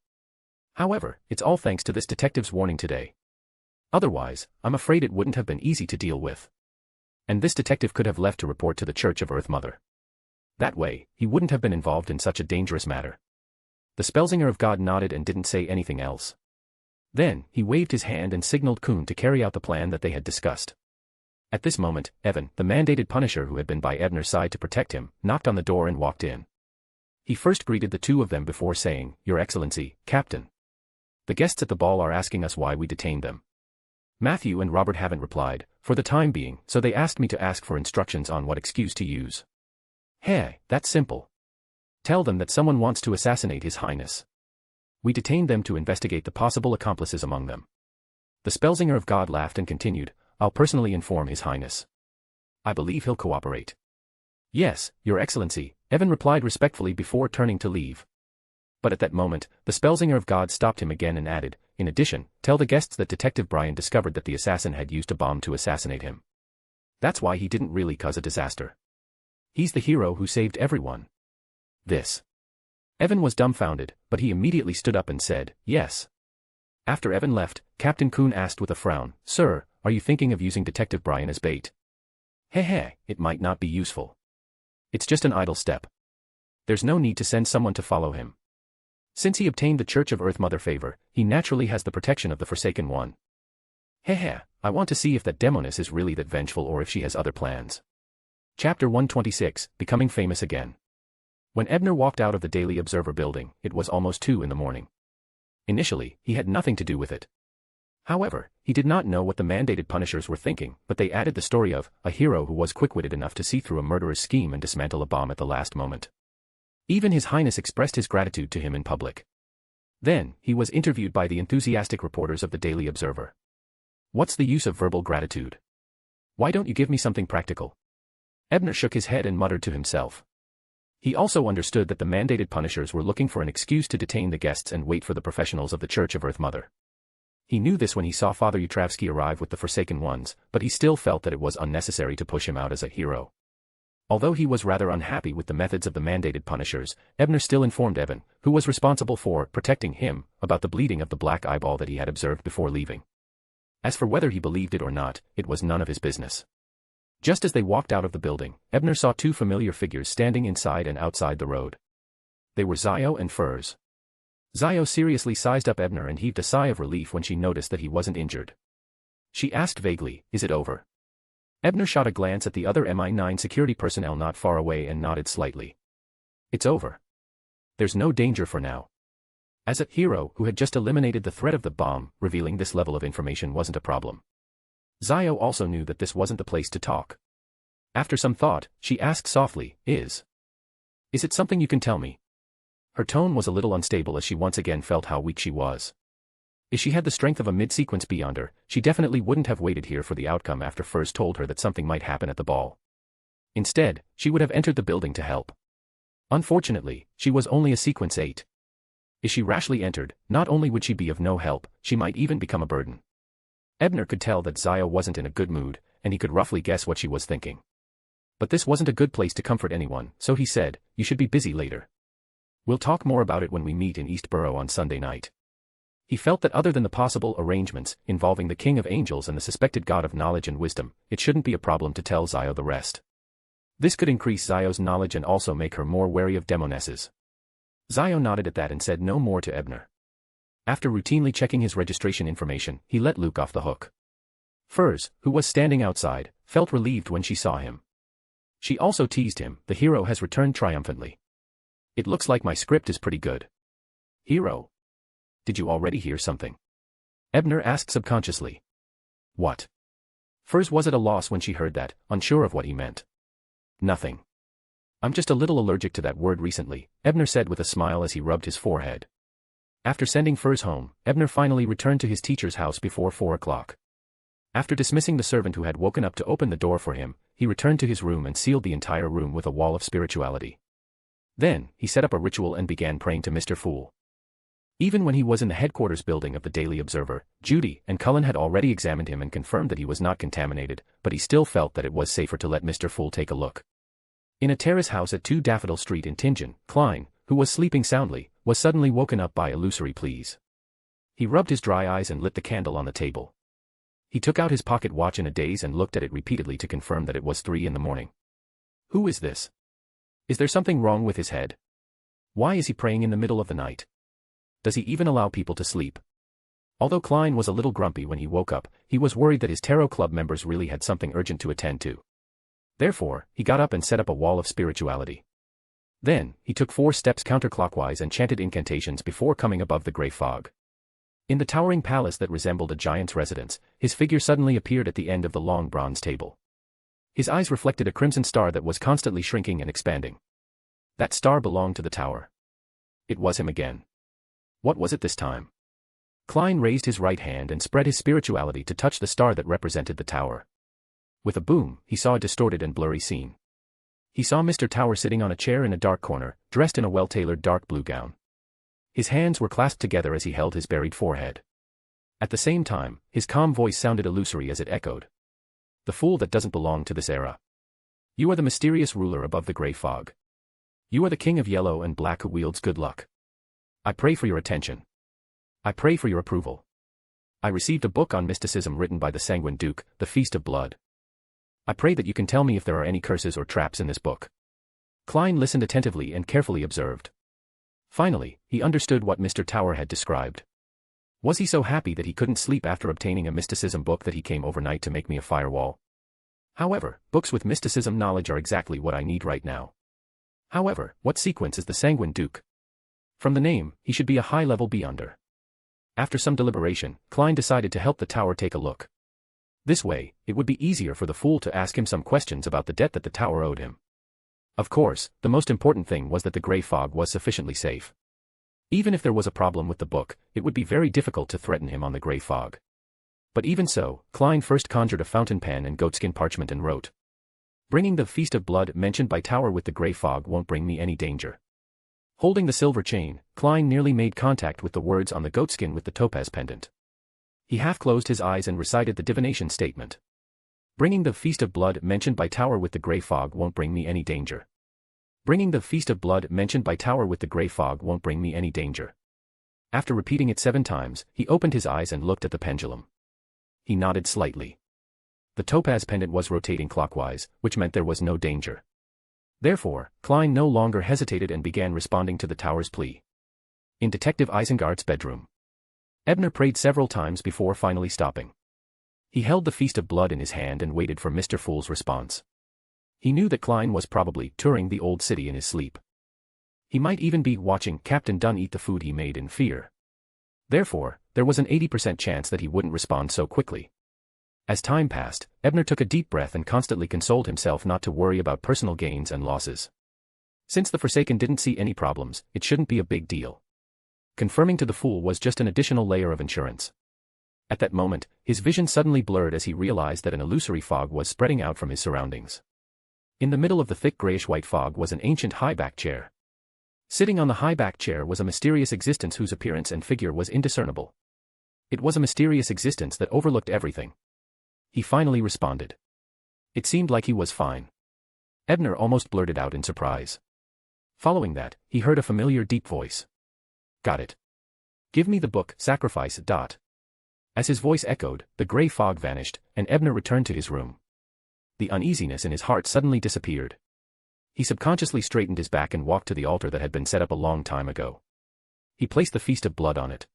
"However, it's all thanks to this detective's warning today. Otherwise, I'm afraid it wouldn't have been easy to deal with. And this detective could have left to report to the Church of Earth Mother. That way, he wouldn't have been involved in such a dangerous matter." The Spellsinger of God nodded and didn't say anything else. Then, he waved his hand and signaled Kuhn to carry out the plan that they had discussed. At this moment, Evan, the mandated punisher who had been by Ebner's side to protect him, knocked on the door and walked in. He first greeted the two of them before saying, "Your Excellency, Captain. The guests at the ball are asking us why we detained them. Matthew and Robert haven't replied, for the time being, so they asked me to ask for instructions on what excuse to use." "Hey, that's simple. Tell them that someone wants to assassinate His Highness. We detained them to investigate the possible accomplices among them." The Spellsinger of God laughed and continued, "I'll personally inform His Highness. I believe he'll cooperate." "Yes, Your Excellency," Evan replied respectfully before turning to leave. But at that moment, the Spellsinger of God stopped him again and added, "In addition, tell the guests that Detective Brian discovered that the assassin had used a bomb to assassinate him. That's why he didn't really cause a disaster. He's the hero who saved everyone." This. Evan was dumbfounded, but he immediately stood up and said, "Yes." After Evan left, Captain Kuhn asked with a frown, "Sir, are you thinking of using Detective Brian as bait?" "Heh, it might not be useful. It's just an idle step. There's no need to send someone to follow him. Since he obtained the Church of Earth Mother favor, he naturally has the protection of the Forsaken One. I want to see if that Demoness is really that vengeful or if she has other plans." Chapter 126, Becoming Famous Again. When Ebner walked out of the Daily Observer building, it was almost 2 in the morning. Initially, he had nothing to do with it. However, he did not know what the mandated punishers were thinking, but they added the story of a hero who was quick-witted enough to see through a murderer's scheme and dismantle a bomb at the last moment. Even His Highness expressed his gratitude to him in public. Then, he was interviewed by the enthusiastic reporters of the Daily Observer. "What's the use of verbal gratitude? Why don't you give me something practical?" Ebner shook his head and muttered to himself. He also understood that the mandated punishers were looking for an excuse to detain the guests and wait for the professionals of the Church of Earth Mother. He knew this when he saw Father Yutravsky arrive with the Forsaken Ones, but he still felt that it was unnecessary to push him out as a hero. Although he was rather unhappy with the methods of the mandated punishers, Ebner still informed Evan, who was responsible for protecting him, about the bleeding of the black eyeball that he had observed before leaving. As for whether he believed it or not, it was none of his business. Just as they walked out of the building, Ebner saw 2 familiar figures standing inside and outside the road. They were Zio and Furs. Zio seriously sized up Ebner and heaved a sigh of relief when she noticed that he wasn't injured. She asked vaguely, "Is it over?" Ebner shot a glance at the other MI9 security personnel not far away and nodded slightly. "It's over. There's no danger for now." As a hero who had just eliminated the threat of the bomb, revealing this level of information wasn't a problem. Zio also knew that this wasn't the place to talk. After some thought, she asked softly, Is it something you can tell me?" Her tone was a little unstable as she once again felt how weak she was. If she had the strength of a mid-sequence beyond her, she definitely wouldn't have waited here for the outcome after Furs told her that something might happen at the ball. Instead, she would have entered the building to help. Unfortunately, she was only a sequence 8. If she rashly entered, not only would she be of no help, she might even become a burden. Ebner could tell that Zio wasn't in a good mood, and he could roughly guess what she was thinking. But this wasn't a good place to comfort anyone, so he said, "You should be busy later. We'll talk more about it when we meet in Eastborough on Sunday night." He felt that other than the possible arrangements involving the King of Angels and the suspected God of Knowledge and Wisdom, it shouldn't be a problem to tell Zio the rest. This could increase Zio's knowledge and also make her more wary of demonesses. Zio nodded at that and said no more to Ebner. After routinely checking his registration information, he let Luke off the hook. Furs, who was standing outside, felt relieved when she saw him. She also teased him, "The hero has returned triumphantly. It looks like my script is pretty good." "Hero? Did you already hear something?" Ebner asked subconsciously. "What?" Furs was at a loss when she heard that, unsure of what he meant. "Nothing. I'm just a little allergic to that word recently," Ebner said with a smile as he rubbed his forehead. After sending Furs home, Ebner finally returned to his teacher's house before 4 o'clock. After dismissing the servant who had woken up to open the door for him, he returned to his room and sealed the entire room with a wall of spirituality. Then, he set up a ritual and began praying to Mr. Fool. Even when he was in the headquarters building of the Daily Observer, Judy and Cullen had already examined him and confirmed that he was not contaminated, but he still felt that it was safer to let Mr. Fool take a look. In a terrace house at 2 Daffodil Street in Tingen, Klein, who was sleeping soundly, was suddenly woken up by illusory pleas. He rubbed his dry eyes and lit the candle on the table. He took out his pocket watch in a daze and looked at it repeatedly to confirm that it was 3 in the morning. Who is this? Is there something wrong with his head? Why is he praying in the middle of the night? Does he even allow people to sleep? Although Klein was a little grumpy when he woke up, he was worried that his tarot club members really had something urgent to attend to. Therefore, he got up and set up a wall of spirituality. Then, he took 4 steps counterclockwise and chanted incantations before coming above the grey fog. In the towering palace that resembled a giant's residence, his figure suddenly appeared at the end of the long bronze table. His eyes reflected a crimson star that was constantly shrinking and expanding. That star belonged to the tower. It was him again. What was it this time? Klein raised his right hand and spread his spirituality to touch the star that represented the tower. With a boom, he saw a distorted and blurry scene. He saw Mr. Tower sitting on a chair in a dark corner, dressed in a well-tailored dark blue gown. His hands were clasped together as he held his buried forehead. At the same time, his calm voice sounded illusory as it echoed. The fool that doesn't belong to this era. You are the mysterious ruler above the grey fog. You are the king of yellow and black who wields good luck. I pray for your attention. I pray for your approval. I received a book on mysticism written by the Sanguine Duke, The Feast of Blood. I pray that you can tell me if there are any curses or traps in this book. Klein listened attentively and carefully observed. Finally, he understood what Mr. Tower had described. Was he so happy that he couldn't sleep after obtaining a mysticism book that he came overnight to make me a firewall? However, books with mysticism knowledge are exactly what I need right now. However, what sequence is the Sanguine Duke? From the name, he should be a high-level beyonder. After some deliberation, Klein decided to help the tower take a look. This way, it would be easier for the fool to ask him some questions about the debt that the tower owed him. Of course, the most important thing was that the grey fog was sufficiently safe. Even if there was a problem with the book, it would be very difficult to threaten him on the grey fog. But even so, Klein first conjured a fountain pen and goatskin parchment and wrote. Bringing the Feast of Blood mentioned by Tower with the grey fog won't bring me any danger. Holding the silver chain, Klein nearly made contact with the words on the goatskin with the topaz pendant. He half closed his eyes and recited the divination statement. Bringing the Feast of Blood mentioned by Tower with the grey fog won't bring me any danger. Bringing the Feast of Blood mentioned by Tower with the grey fog won't bring me any danger. After repeating it 7 times, he opened his eyes and looked at the pendulum. He nodded slightly. The topaz pendant was rotating clockwise, which meant there was no danger. Therefore, Klein no longer hesitated and began responding to the tower's plea. In Detective Isengart's bedroom, Ebner prayed several times before finally stopping. He held the Feast of Blood in his hand and waited for Mr. Fool's response. He knew that Klein was probably touring the old city in his sleep. He might even be watching Captain Dunn eat the food he made in fear. Therefore, there was an 80% chance that he wouldn't respond so quickly. As time passed, Ebner took a deep breath and constantly consoled himself not to worry about personal gains and losses. Since the Forsaken didn't see any problems, it shouldn't be a big deal. Confirming to the fool was just an additional layer of insurance. At that moment, his vision suddenly blurred as he realized that an illusory fog was spreading out from his surroundings. In the middle of the thick grayish-white fog was an ancient high-back chair. Sitting on the high-back chair was a mysterious existence whose appearance and figure was indiscernible. It was a mysterious existence that overlooked everything. He finally responded. It seemed like he was fine. Ebner almost blurted out in surprise. Following that, he heard a familiar deep voice. Got it. Give me the book, sacrifice. As his voice echoed, the grey fog vanished, and Ebner returned to his room. The uneasiness in his heart suddenly disappeared. He subconsciously straightened his back and walked to the altar that had been set up a long time ago. He placed the Feast of Blood on it.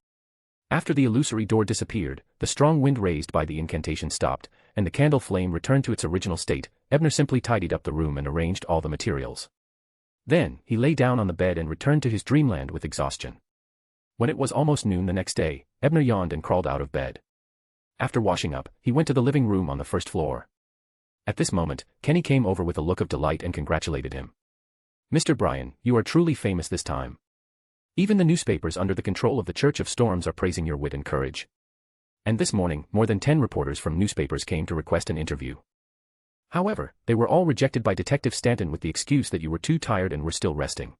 After the illusory door disappeared, the strong wind raised by the incantation stopped, and the candle flame returned to its original state. Ebner simply tidied up the room and arranged all the materials. Then, he lay down on the bed and returned to his dreamland with exhaustion. When it was almost noon the next day, Ebner yawned and crawled out of bed. After washing up, he went to the living room on the first floor. At this moment, Kenny came over with a look of delight and congratulated him. Mr. Bryan, you are truly famous this time. Even the newspapers under the control of the Church of Storms are praising your wit and courage. And this morning, more than 10 reporters from newspapers came to request an interview. However, they were all rejected by Detective Stanton with the excuse that you were too tired and were still resting.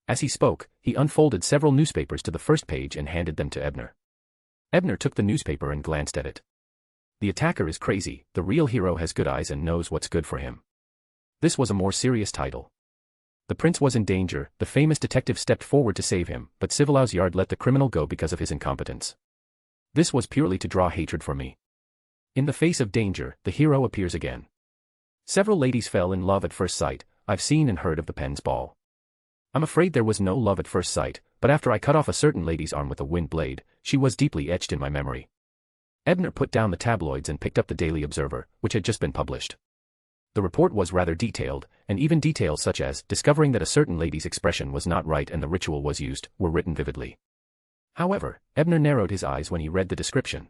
As he spoke, he unfolded several newspapers to the first page and handed them to Ebner. Ebner took the newspaper and glanced at it. The attacker is crazy, the real hero has good eyes and knows what's good for him. This was a more serious title. The prince was in danger, the famous detective stepped forward to save him, but Civilau's Yard let the criminal go because of his incompetence. This was purely to draw hatred for me. In the face of danger, the hero appears again. Several ladies fell in love at first sight. I've seen and heard of the Penn's Ball. I'm afraid there was no love at first sight, but after I cut off a certain lady's arm with a wind blade, she was deeply etched in my memory. Ebner put down the tabloids and picked up the Daily Observer, which had just been published. The report was rather detailed, and even details such as discovering that a certain lady's expression was not right and the ritual was used were written vividly. However, Ebner narrowed his eyes when he read the description.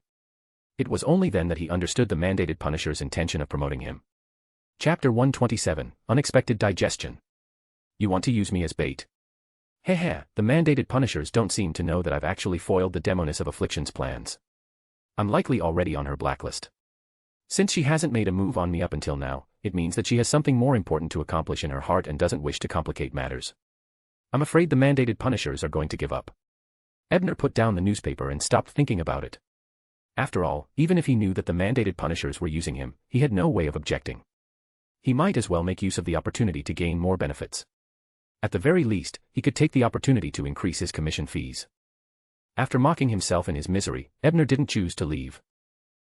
It was only then that he understood the mandated Punisher's intention of promoting him. Chapter 127, Unexpected Digestion. You want to use me as bait? Heh, the mandated Punishers don't seem to know that I've actually foiled the Demoness of Affliction's plans. I'm likely already on her blacklist. Since she hasn't made a move on me up until now, it means that she has something more important to accomplish in her heart and doesn't wish to complicate matters. I'm afraid the mandated Punishers are going to give up. Ebner put down the newspaper and stopped thinking about it. After all, even if he knew that the mandated Punishers were using him, he had no way of objecting. He might as well make use of the opportunity to gain more benefits. At the very least, he could take the opportunity to increase his commission fees. After mocking himself in his misery, Ebner didn't choose to leave.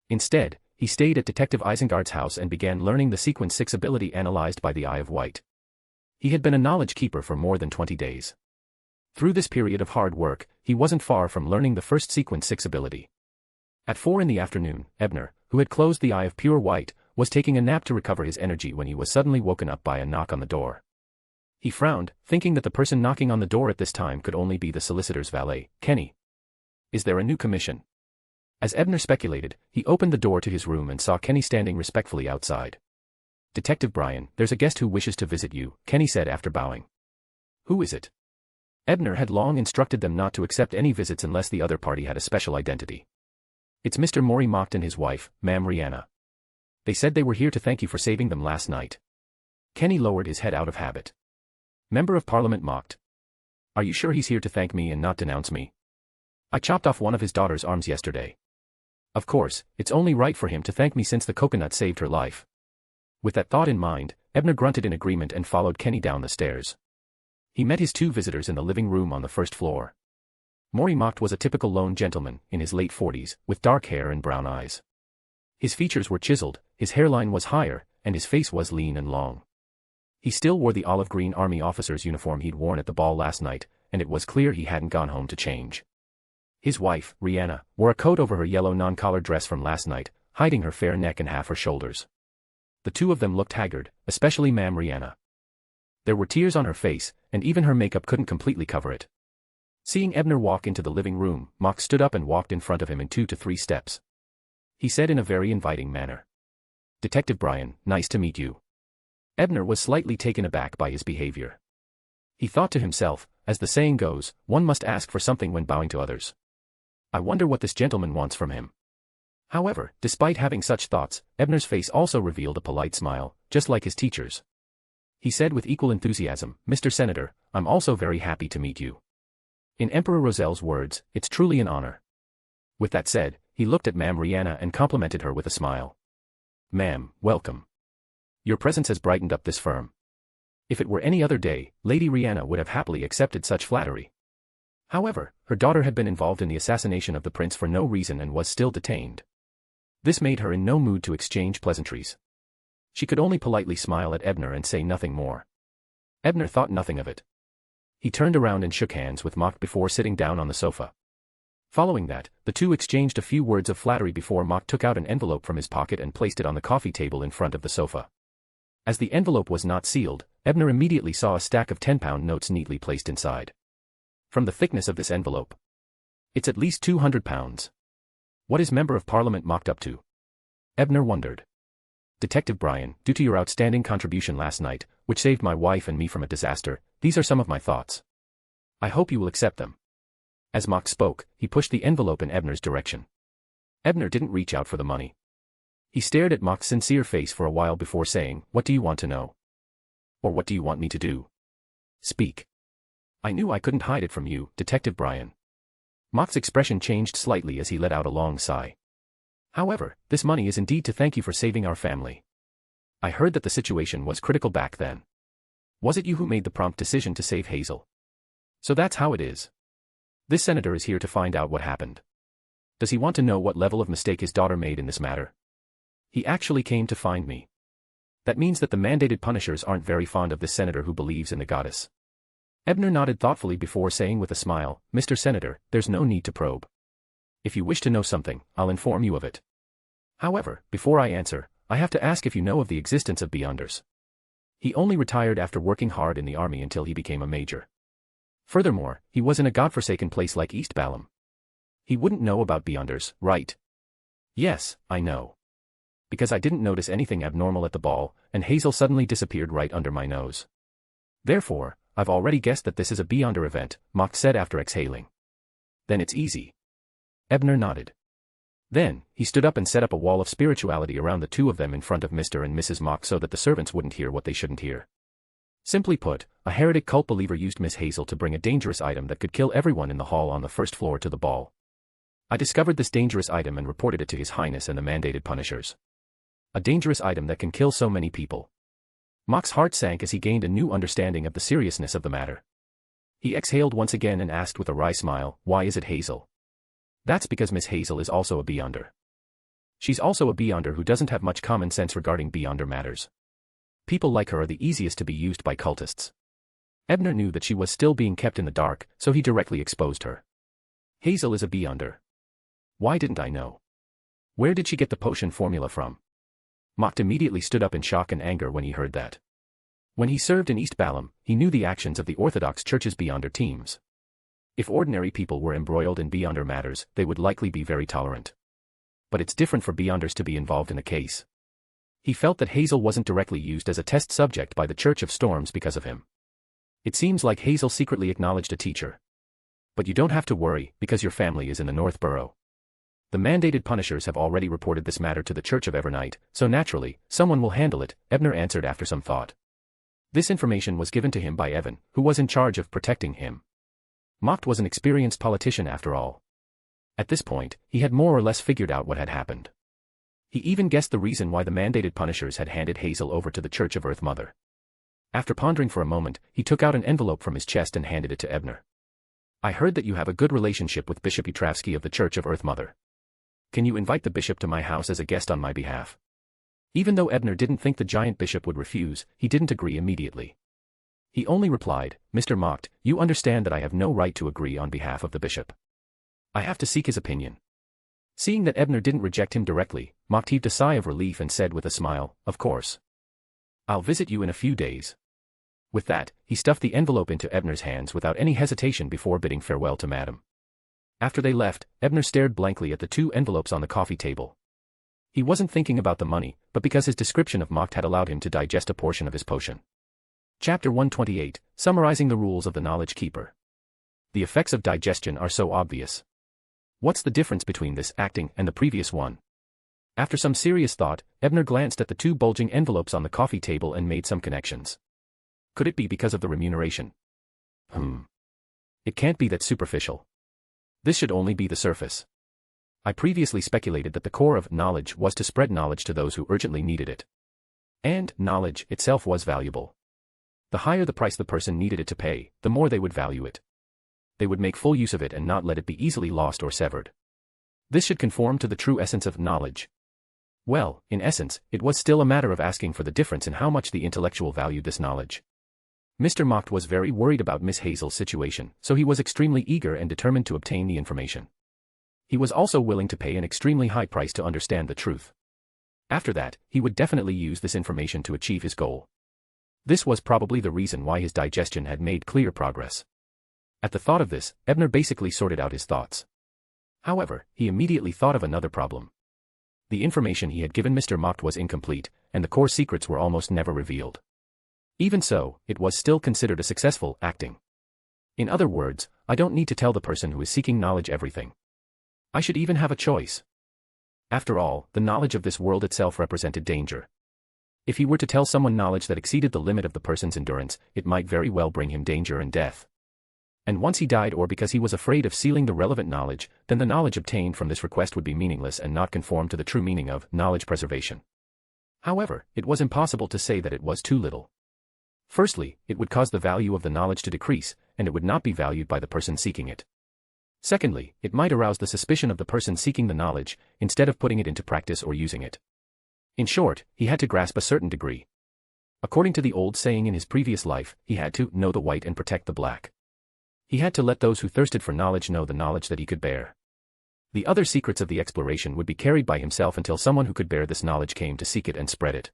Instead, he stayed at Detective Isengard's house and began learning the Sequence 6 ability analyzed by the Eye of White. He had been a knowledge keeper for more than 20 days. Through this period of hard work, he wasn't far from learning the first Sequence 6 ability. At 4 in the afternoon, Ebner, who had closed the Eye of Pure White, was taking a nap to recover his energy when he was suddenly woken up by a knock on the door. He frowned, thinking that the person knocking on the door at this time could only be the solicitor's valet, Kenny. Is there a new commission? As Ebner speculated, he opened the door to his room and saw Kenny standing respectfully outside. Detective Brian, there's a guest who wishes to visit you, Kenny said after bowing. Who is it? Ebner had long instructed them not to accept any visits unless the other party had a special identity. It's Mr. Maury Mocht and his wife, Ma'am Rihanna. They said they were here to thank you for saving them last night. Kenny lowered his head out of habit. Member of Parliament Mocht. Are you sure he's here to thank me and not denounce me? I chopped off one of his daughter's arms yesterday. Of course, it's only right for him to thank me since the coconut saved her life. With that thought in mind, Ebner grunted in agreement and followed Kenny down the stairs. He met his two visitors in the living room on the first floor. Maury Mocht was a typical lone gentleman, in his late 40s, with dark hair and brown eyes. His features were chiseled, his hairline was higher, and his face was lean and long. He still wore the olive green army officer's uniform he'd worn at the ball last night, and it was clear he hadn't gone home to change. His wife, Rihanna, wore a coat over her yellow non-collared dress from last night, hiding her fair neck and half her shoulders. The two of them looked haggard, especially Ma'am Rihanna. There were tears on her face, and even her makeup couldn't completely cover it. Seeing Ebner walk into the living room, Mock stood up and walked in front of him in 2 to 3 steps. He said in a very inviting manner. Detective Brian, nice to meet you. Ebner was slightly taken aback by his behavior. He thought to himself, as the saying goes, one must ask for something when bowing to others. I wonder what this gentleman wants from him. However, despite having such thoughts, Ebner's face also revealed a polite smile, just like his teacher's. He said with equal enthusiasm, Mr. Senator, I'm also very happy to meet you. In Emperor Roselle's words, it's truly an honor. With that said, he looked at Ma'am Rihanna and complimented her with a smile. Ma'am, welcome. Your presence has brightened up this firm. If it were any other day, Lady Rihanna would have happily accepted such flattery. However, her daughter had been involved in the assassination of the prince for no reason and was still detained. This made her in no mood to exchange pleasantries. She could only politely smile at Ebner and say nothing more. Ebner thought nothing of it. He turned around and shook hands with Mock before sitting down on the sofa. Following that, the two exchanged a few words of flattery before Mock took out an envelope from his pocket and placed it on the coffee table in front of the sofa. As the envelope was not sealed, Ebner immediately saw a stack of 10-pound notes neatly placed inside. From the thickness of this envelope, it's at least 200 pounds. What is Member of Parliament Mocked up to? Ebner wondered. Detective Brian, due to your outstanding contribution last night, which saved my wife and me from a disaster, these are some of my thoughts. I hope you will accept them. As Mock spoke, he pushed the envelope in Ebner's direction. Ebner didn't reach out for the money. He stared at Mock's sincere face for a while before saying, What do you want to know? Or what do you want me to do? Speak. I knew I couldn't hide it from you, Detective Brian. Mock's expression changed slightly as he let out a long sigh. However, this money is indeed to thank you for saving our family. I heard that the situation was critical back then. Was it you who made the prompt decision to save Hazel? So that's how it is. This senator is here to find out what happened. Does he want to know what level of mistake his daughter made in this matter? He actually came to find me. That means that the mandated punishers aren't very fond of this senator who believes in the goddess. Ebner nodded thoughtfully before saying with a smile, "Mr. Senator, there's no need to probe. If you wish to know something, I'll inform you of it. However, before I answer, I have to ask if you know of the existence of beyonders." He only retired after working hard in the army until he became a major. Furthermore, he was in a godforsaken place like East Balham. He wouldn't know about beyonders, right? Yes, I know. Because I didn't notice anything abnormal at the ball, and Hazel suddenly disappeared right under my nose. Therefore, I've already guessed that this is a beyonder event, Mock said after exhaling. Then it's easy. Ebner nodded. Then, he stood up and set up a wall of spirituality around the two of them in front of Mr. and Mrs. Mock so that the servants wouldn't hear what they shouldn't hear. Simply put, a heretic cult believer used Miss Hazel to bring a dangerous item that could kill everyone in the hall on the first floor to the ball. I discovered this dangerous item and reported it to His Highness and the mandated punishers. A dangerous item that can kill so many people. Mock's heart sank as he gained a new understanding of the seriousness of the matter. He exhaled once again and asked with a wry smile, "Why is it Hazel?" "That's because Miss Hazel is also a beyonder. She's also a beyonder who doesn't have much common sense regarding beyonder matters. People like her are the easiest to be used by cultists." Ebner knew that she was still being kept in the dark, so he directly exposed her. "Hazel is a beyonder. Why didn't I know? Where did she get the potion formula from?" Mock immediately stood up in shock and anger when he heard that. When he served in East Balham, he knew the actions of the Orthodox Church's beyonder teams. If ordinary people were embroiled in beyonder matters, they would likely be very tolerant. But it's different for beyonders to be involved in a case. He felt that Hazel wasn't directly used as a test subject by the Church of Storms because of him. It seems like Hazel secretly acknowledged a teacher. But you don't have to worry, because your family is in the North Borough. The mandated punishers have already reported this matter to the Church of Evernight, so naturally, someone will handle it, Ebner answered after some thought. This information was given to him by Evan, who was in charge of protecting him. Mock was an experienced politician after all. At this point, he had more or less figured out what had happened. He even guessed the reason why the mandated punishers had handed Hazel over to the Church of Earth Mother. After pondering for a moment, he took out an envelope from his chest and handed it to Ebner. "I heard that you have a good relationship with Bishop Utravsky of the Church of Earth Mother. Can you invite the bishop to my house as a guest on my behalf?" Even though Ebner didn't think the giant bishop would refuse, he didn't agree immediately. He only replied, "Mr. Mock, you understand that I have no right to agree on behalf of the bishop. I have to seek his opinion." Seeing that Ebner didn't reject him directly, Mock heaved a sigh of relief and said with a smile, "Of course. I'll visit you in a few days." With that, he stuffed the envelope into Ebner's hands without any hesitation before bidding farewell to Madam. After they left, Ebner stared blankly at the two envelopes on the coffee table. He wasn't thinking about the money, but because his description of Mock had allowed him to digest a portion of his potion. Chapter 128, Summarizing the Rules of the Knowledge Keeper. The effects of digestion are so obvious. What's the difference between this acting and the previous one? After some serious thought, Ebner glanced at the two bulging envelopes on the coffee table and made some connections. Could it be because of the remuneration? It can't be that superficial. This should only be the surface. I previously speculated that the core of knowledge was to spread knowledge to those who urgently needed it. And knowledge itself was valuable. The higher the price the person needed it to pay, the more they would value it. They would make full use of it and not let it be easily lost or severed. This should conform to the true essence of knowledge. Well, in essence, it was still a matter of asking for the difference in how much the intellectual valued this knowledge. Mr. Mock was very worried about Miss Hazel's situation, so he was extremely eager and determined to obtain the information. He was also willing to pay an extremely high price to understand the truth. After that, he would definitely use this information to achieve his goal. This was probably the reason why his digestion had made clear progress. At the thought of this, Ebner basically sorted out his thoughts. However, he immediately thought of another problem. The information he had given Mr. Mock was incomplete, and the core secrets were almost never revealed. Even so, it was still considered a successful acting. In other words, I don't need to tell the person who is seeking knowledge everything. I should even have a choice. After all, the knowledge of this world itself represented danger. If he were to tell someone knowledge that exceeded the limit of the person's endurance, it might very well bring him danger and death. And once he died or because he was afraid of sealing the relevant knowledge, then the knowledge obtained from this request would be meaningless and not conform to the true meaning of knowledge preservation. However, it was impossible to say that it was too little. Firstly, it would cause the value of the knowledge to decrease, and it would not be valued by the person seeking it. Secondly, it might arouse the suspicion of the person seeking the knowledge, instead of putting it into practice or using it. In short, he had to grasp a certain degree. According to the old saying in his previous life, he had to know the white and protect the black. He had to let those who thirsted for knowledge know the knowledge that he could bear. The other secrets of the exploration would be carried by himself until someone who could bear this knowledge came to seek it and spread it.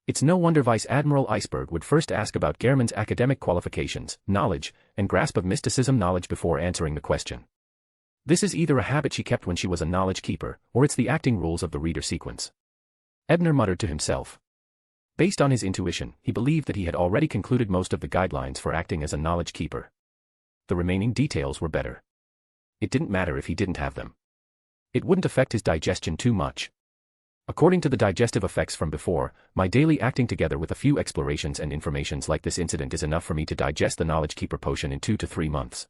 It's no wonder Vice Admiral Iceberg would first ask about Gehrman's academic qualifications, knowledge, and grasp of mysticism knowledge before answering the question. This is either a habit she kept when she was a knowledge keeper, or it's the acting rules of the reader sequence. Ebner muttered to himself. Based on his intuition, he believed that he had already concluded most of the guidelines for acting as a knowledge keeper. The remaining details were better. It didn't matter if he didn't have them. It wouldn't affect his digestion too much. According to the digestive effects from before, my daily acting together with a few explorations and informations like this incident is enough for me to digest the Knowledge Keeper potion in 2 to 3 months.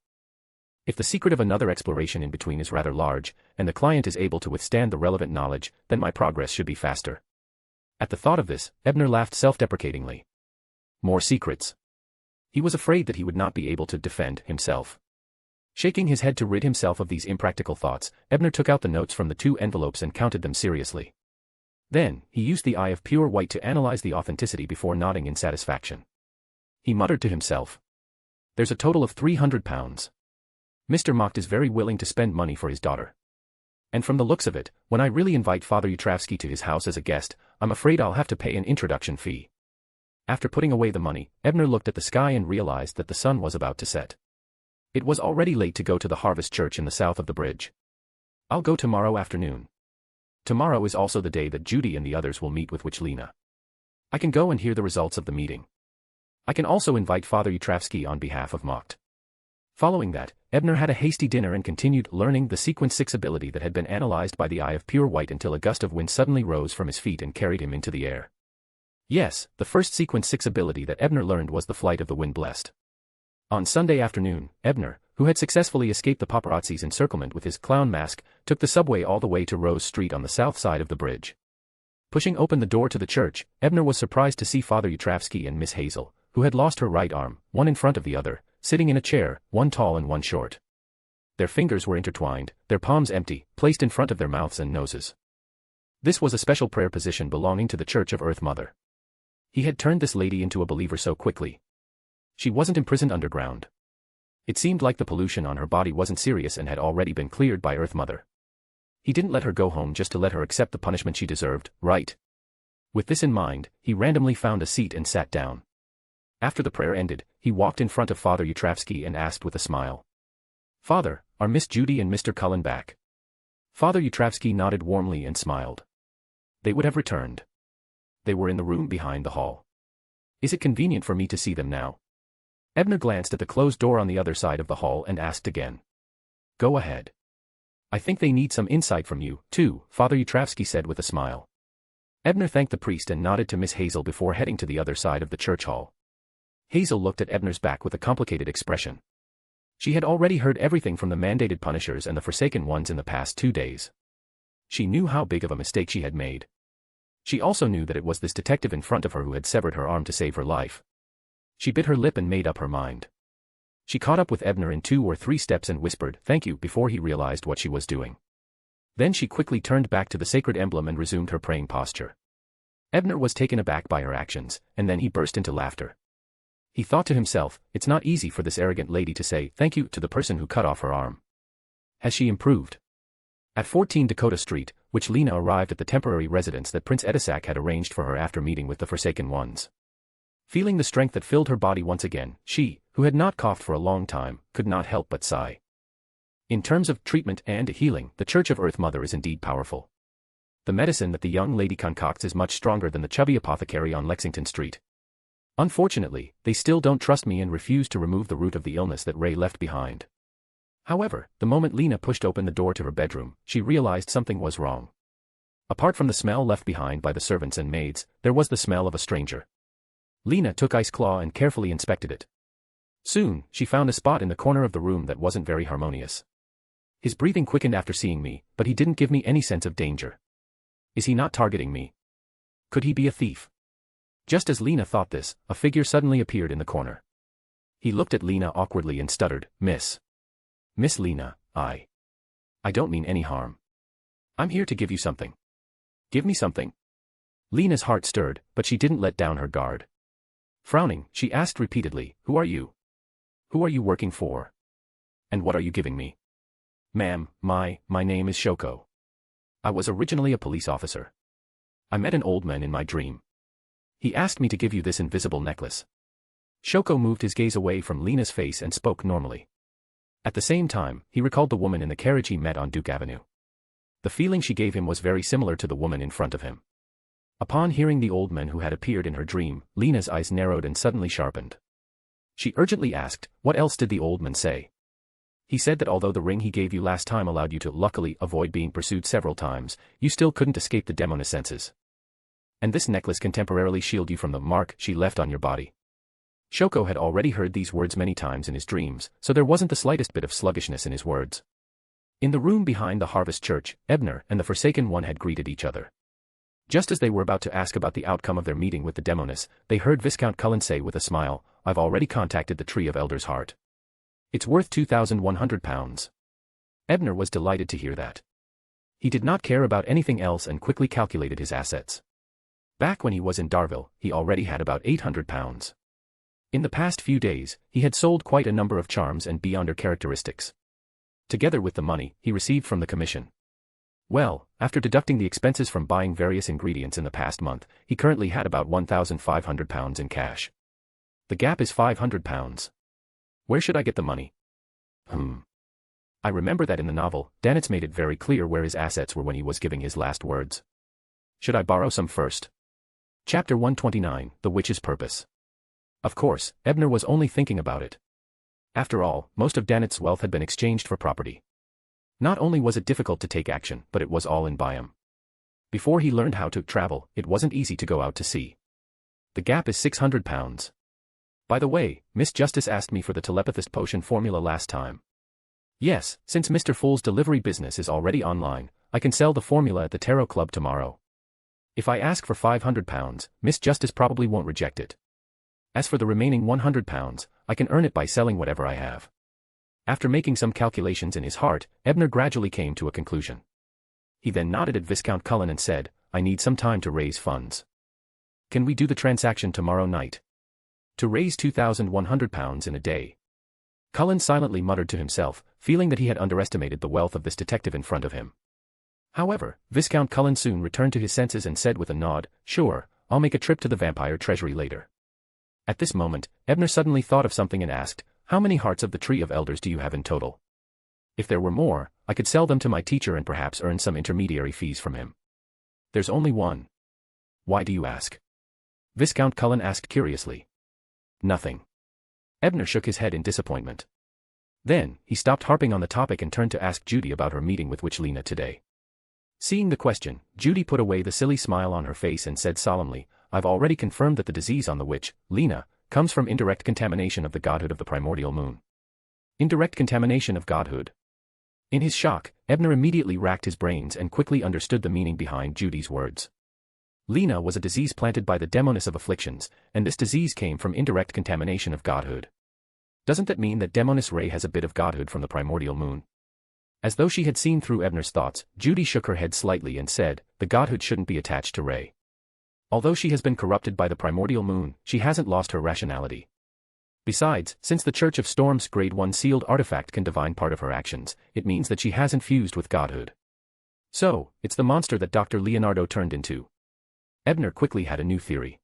If the secret of another exploration in between is rather large, and the client is able to withstand the relevant knowledge, then my progress should be faster. At the thought of this, Ebner laughed self-deprecatingly. More secrets. He was afraid that he would not be able to defend himself. Shaking his head to rid himself of these impractical thoughts, Ebner took out the notes from the 2 envelopes and counted them seriously. Then, he used the eye of pure white to analyze the authenticity before nodding in satisfaction. He muttered to himself. There's a total of £300. Mr. Mocht is very willing to spend money for his daughter. And from the looks of it, when I really invite Father Yutravsky to his house as a guest, I'm afraid I'll have to pay an introduction fee. After putting away the money, Ebner looked at the sky and realized that the sun was about to set. It was already late to go to the Harvest Church in the south of the bridge. I'll go tomorrow afternoon. Tomorrow is also the day that Judy and the others will meet with Wichlina. I can go and hear the results of the meeting. I can also invite Father Yutravsky on behalf of Mocht. Following that, Ebner had a hasty dinner and continued learning the Sequence 6 ability that had been analyzed by the eye of pure white until a gust of wind suddenly rose from his feet and carried him into the air. Yes, the first Sequence 6 ability that Ebner learned was the flight of the wind blessed. On Sunday afternoon, Ebner, who had successfully escaped the paparazzi's encirclement with his clown mask, took the subway all the way to Rose Street on the south side of the bridge. Pushing open the door to the church, Ebner was surprised to see Father Yutravsky and Miss Hazel, who had lost her right arm, one in front of the other, sitting in a chair, one tall and one short. Their fingers were intertwined, their palms empty, placed in front of their mouths and noses. This was a special prayer position belonging to the Church of Earth Mother. He had turned this lady into a believer so quickly. She wasn't imprisoned underground. It seemed like the pollution on her body wasn't serious and had already been cleared by Earth Mother. He didn't let her go home just to let her accept the punishment she deserved, right? With this in mind, he randomly found a seat and sat down. After the prayer ended, he walked in front of Father Yutravsky and asked with a smile. Father, are Miss Judy and Mr. Cullen back? Father Yutravsky nodded warmly and smiled. They would have returned. They were in the room behind the hall. Is it convenient for me to see them now? Ebner glanced at the closed door on the other side of the hall and asked again. Go ahead. I think they need some insight from you, too, Father Yutravsky said with a smile. Ebner thanked the priest and nodded to Miss Hazel before heading to the other side of the church hall. Hazel looked at Ebner's back with a complicated expression. She had already heard everything from the mandated punishers and the Forsaken Ones in the past 2 days. She knew how big of a mistake she had made. She also knew that it was this detective in front of her who had severed her arm to save her life. She bit her lip and made up her mind. She caught up with Ebner in 2 or 3 steps and whispered, "Thank you," before he realized what she was doing. Then she quickly turned back to the sacred emblem and resumed her praying posture. Ebner was taken aback by her actions, and then he burst into laughter. He thought to himself, it's not easy for this arrogant lady to say thank you to the person who cut off her arm. Has she improved? At 14 Dakota Street, Wichlina arrived at the temporary residence that Prince Edisak had arranged for her after meeting with the Forsaken Ones. Feeling the strength that filled her body once again, she, who had not coughed for a long time, could not help but sigh. In terms of treatment and healing, the Church of Earth Mother is indeed powerful. The medicine that the young lady concocts is much stronger than the chubby apothecary on Lexington Street. Unfortunately, they still don't trust me and refuse to remove the root of the illness that Ray left behind. However, the moment Lena pushed open the door to her bedroom, she realized something was wrong. Apart from the smell left behind by the servants and maids, there was the smell of a stranger. Lena took Ice Claw and carefully inspected it. Soon, she found a spot in the corner of the room that wasn't very harmonious. His breathing quickened after seeing me, but he didn't give me any sense of danger. Is he not targeting me? Could he be a thief? Just as Lena thought this, a figure suddenly appeared in the corner. He looked at Lena awkwardly and stuttered, Miss Lena, I don't mean any harm. I'm here to give you something. Give me something. Lena's heart stirred, but she didn't let down her guard. Frowning, she asked repeatedly, "Who are you? Who are you working for? And what are you giving me?" "Ma'am, my name is Shoko. I was originally a police officer. I met an old man in my dream. He asked me to give you this invisible necklace." Shoko moved his gaze away from Lena's face and spoke normally. At the same time, he recalled the woman in the carriage he met on Duke Avenue. The feeling she gave him was very similar to the woman in front of him. Upon hearing the old man who had appeared in her dream, Lena's eyes narrowed and suddenly sharpened. She urgently asked, "What else did the old man say?" "He said that although the ring he gave you last time allowed you to luckily avoid being pursued several times, you still couldn't escape the demoness senses. And this necklace can temporarily shield you from the mark she left on your body." Shoko had already heard these words many times in his dreams, so there wasn't the slightest bit of sluggishness in his words. In the room behind the Harvest Church, Ebner and the Forsaken One had greeted each other. Just as they were about to ask about the outcome of their meeting with the demoness, they heard Viscount Cullen say with a smile, "I've already contacted the Tree of Elders' Heart. It's worth £2,100. Ebner was delighted to hear that. He did not care about anything else and quickly calculated his assets. Back when he was in Darville, he already had about £800. In the past few days, he had sold quite a number of charms and beyonder characteristics. Together with the money he received from the commission. Well, after deducting the expenses from buying various ingredients in the past month, he currently had about £1,500 in cash. The gap is £500. Where should I get the money? I remember that in the novel, Danitz made it very clear where his assets were when he was giving his last words. Should I borrow some first? Chapter 129, The Witch's Purpose. Of course, Ebner was only thinking about it. After all, most of Danitz's wealth had been exchanged for property. Not only was it difficult to take action, but it was all in Byam. Before he learned how to travel, it wasn't easy to go out to sea. The gap is £600. By the way, Miss Justice asked me for the telepathist potion formula last time. Yes, since Mr. Full's delivery business is already online, I can sell the formula at the Tarot Club tomorrow. If I ask for £500, Miss Justice probably won't reject it. As for the remaining £100, I can earn it by selling whatever I have. After making some calculations in his heart, Ebner gradually came to a conclusion. He then nodded at Viscount Cullen and said, "I need some time to raise funds. Can we do the transaction tomorrow night? To raise £2,100 in a day." Cullen silently muttered to himself, feeling that he had underestimated the wealth of this detective in front of him. However, Viscount Cullen soon returned to his senses and said with a nod, "Sure, I'll make a trip to the vampire treasury later." At this moment, Ebner suddenly thought of something and asked, "How many hearts of the Tree of Elders do you have in total? If there were more, I could sell them to my teacher and perhaps earn some intermediary fees from him." "There's only one." "Why do you ask?" Viscount Cullen asked curiously. "Nothing." Ebner shook his head in disappointment. Then, he stopped harping on the topic and turned to ask Judy about her meeting with Witch Lena today. Seeing the question, Judy put away the silly smile on her face and said solemnly, "I've already confirmed that the disease on the witch, Lena, comes from indirect contamination of the godhood of the primordial moon." Indirect contamination of godhood. In his shock, Ebner immediately racked his brains and quickly understood the meaning behind Judy's words. Lena was a disease planted by the demoness of afflictions, and this disease came from indirect contamination of godhood. Doesn't that mean that demoness Ray has a bit of godhood from the primordial moon? As though she had seen through Ebner's thoughts, Judy shook her head slightly and said, "The godhood shouldn't be attached to Ray. Although she has been corrupted by the primordial moon, she hasn't lost her rationality. Besides, since the Church of Storm's Grade 1 sealed artifact can divine part of her actions, it means that she hasn't fused with godhood. So, it's the monster that Dr. Leonardo turned into." Ebner quickly had a new theory.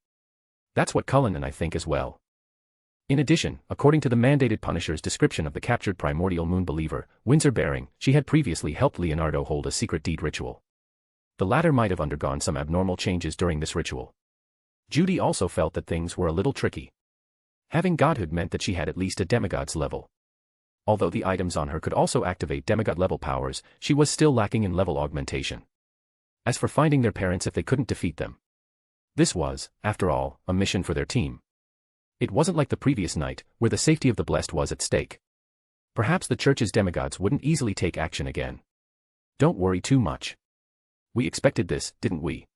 "That's what Cullen and I think as well." In addition, according to the mandated Punisher's description of the captured primordial moon believer, Windsor Bearing, she had previously helped Leonardo hold a secret deed ritual. The latter might have undergone some abnormal changes during this ritual. Judy also felt that things were a little tricky. Having godhood meant that she had at least a demigod's level. Although the items on her could also activate demigod-level powers, she was still lacking in level augmentation. As for finding their parents if they couldn't defeat them. This was, after all, a mission for their team. It wasn't like the previous night, where the safety of the blessed was at stake. Perhaps the Church's demigods wouldn't easily take action again. Don't worry too much. We expected this, didn't we?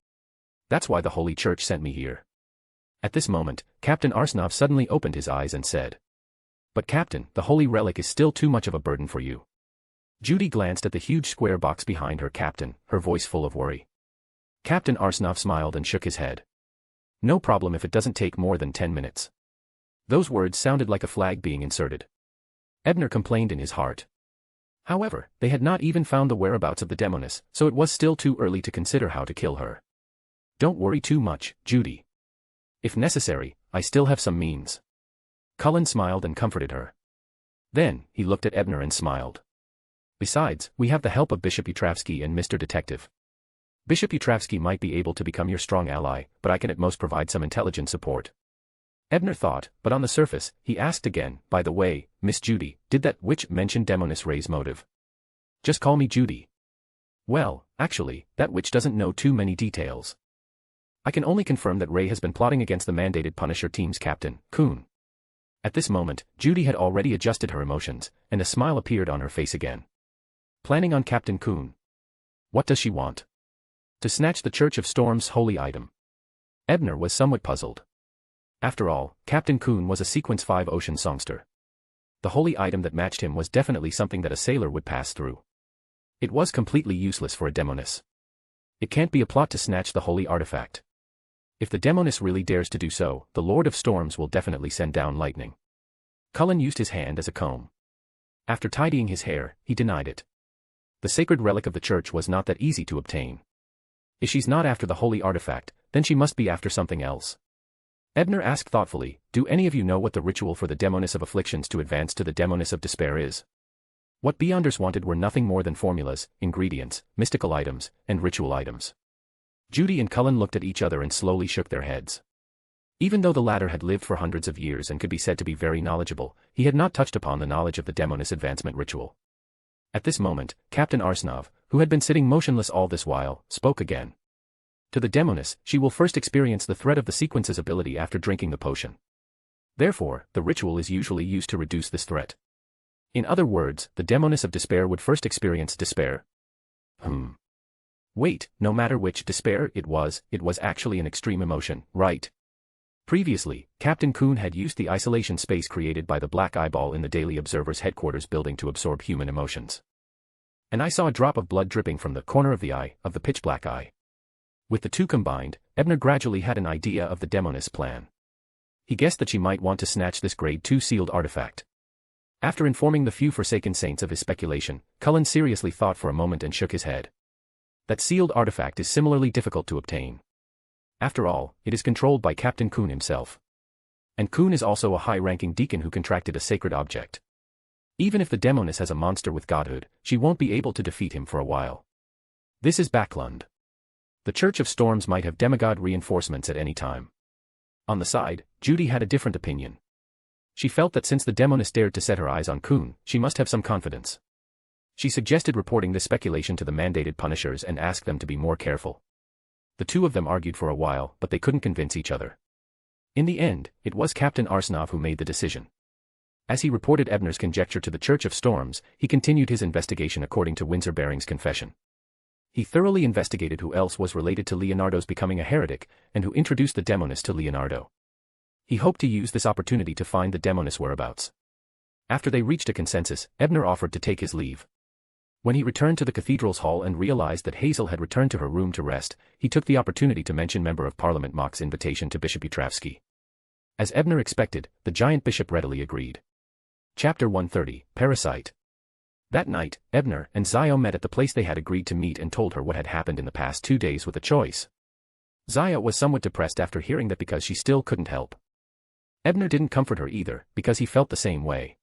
That's why the Holy Church sent me here. At this moment, Captain Arsnov suddenly opened his eyes and said, "But Captain, the Holy Relic is still too much of a burden for you." Judy glanced at the huge square box behind her captain, her voice full of worry. Captain Arsnov smiled and shook his head. No problem if it doesn't take more than 10 minutes. Those words sounded like a flag being inserted. Ebner complained in his heart. However, they had not even found the whereabouts of the demoness, so it was still too early to consider how to kill her. Don't worry too much, Judy. If necessary, I still have some means. Cullen smiled and comforted her. Then, he looked at Ebner and smiled. Besides, we have the help of Bishop Utravsky and Mr. Detective. Bishop Utravsky might be able to become your strong ally, but I can at most provide some intelligent support. Ebner thought, but on the surface, he asked again, by the way, Miss Judy, did that witch mention Demoness Ray's motive? Just call me Judy. Well, actually, that witch doesn't know too many details. I can only confirm that Ray has been plotting against the mandated Punisher team's captain, Coon. At this moment, Judy had already adjusted her emotions, and a smile appeared on her face again. Planning on Captain Coon. What does she want? To snatch the Church of Storm's holy item. Ebner was somewhat puzzled. After all, Captain Coon was a Sequence 5 ocean songster. The holy item that matched him was definitely something that a sailor would pass through. It was completely useless for a demoness. It can't be a plot to snatch the holy artifact. If the demoness really dares to do so, the Lord of Storms will definitely send down lightning. Cullen used his hand as a comb. After tidying his hair, he denied it. The sacred relic of the church was not that easy to obtain. If she's not after the holy artifact, then she must be after something else. Ebner asked thoughtfully, do any of you know what the ritual for the Demoness of Afflictions to advance to the Demoness of Despair is? What Beyonders wanted were nothing more than formulas, ingredients, mystical items, and ritual items. Judy and Cullen looked at each other and slowly shook their heads. Even though the latter had lived for hundreds of years and could be said to be very knowledgeable, he had not touched upon the knowledge of the Demoness advancement ritual. At this moment, Captain Arsnov, who had been sitting motionless all this while, spoke again. To the Demoness, she will first experience the threat of the Sequence's ability after drinking the potion. Therefore, the ritual is usually used to reduce this threat. In other words, the Demoness of Despair would first experience despair. Wait, no matter which despair it was actually an extreme emotion, right? Previously, Captain Coon had used the isolation space created by the Black Eyeball in the Daily Observer's headquarters building to absorb human emotions. And I saw a drop of blood dripping from the corner of the eye, of the pitch-black eye. With the two combined, Ebner gradually had an idea of the Demoness plan. He guessed that she might want to snatch this Grade 2 sealed artifact. After informing the few Forsaken Saints of his speculation, Cullen seriously thought for a moment and shook his head. That sealed artifact is similarly difficult to obtain. After all, it is controlled by Captain Coon himself. And Coon is also a high-ranking deacon who contracted a sacred object. Even if the Demoness has a monster with godhood, she won't be able to defeat him for a while. This is Backlund. The Church of Storms might have demigod reinforcements at any time. On the side, Judy had a different opinion. She felt that since the Demoness dared to set her eyes on Coon, she must have some confidence. She suggested reporting this speculation to the mandated Punishers and asked them to be more careful. The two of them argued for a while, but they couldn't convince each other. In the end, it was Captain Arsnov who made the decision. As he reported Ebner's conjecture to the Church of Storms, he continued his investigation according to Windsor Baring's confession. He thoroughly investigated who else was related to Leonardo's becoming a heretic, and who introduced the Demoness to Leonardo. He hoped to use this opportunity to find the Demoness whereabouts. After they reached a consensus, Ebner offered to take his leave. When he returned to the cathedral's hall and realized that Hazel had returned to her room to rest, he took the opportunity to mention Member of Parliament Mock's invitation to Bishop Utravsky. As Ebner expected, the giant bishop readily agreed. Chapter 130, Parasite. That night, Ebner and Zio met at the place they had agreed to meet and told her what had happened in the past 2 days with a choice. Zio was somewhat depressed after hearing that because she still couldn't help. Ebner didn't comfort her either, because he felt the same way.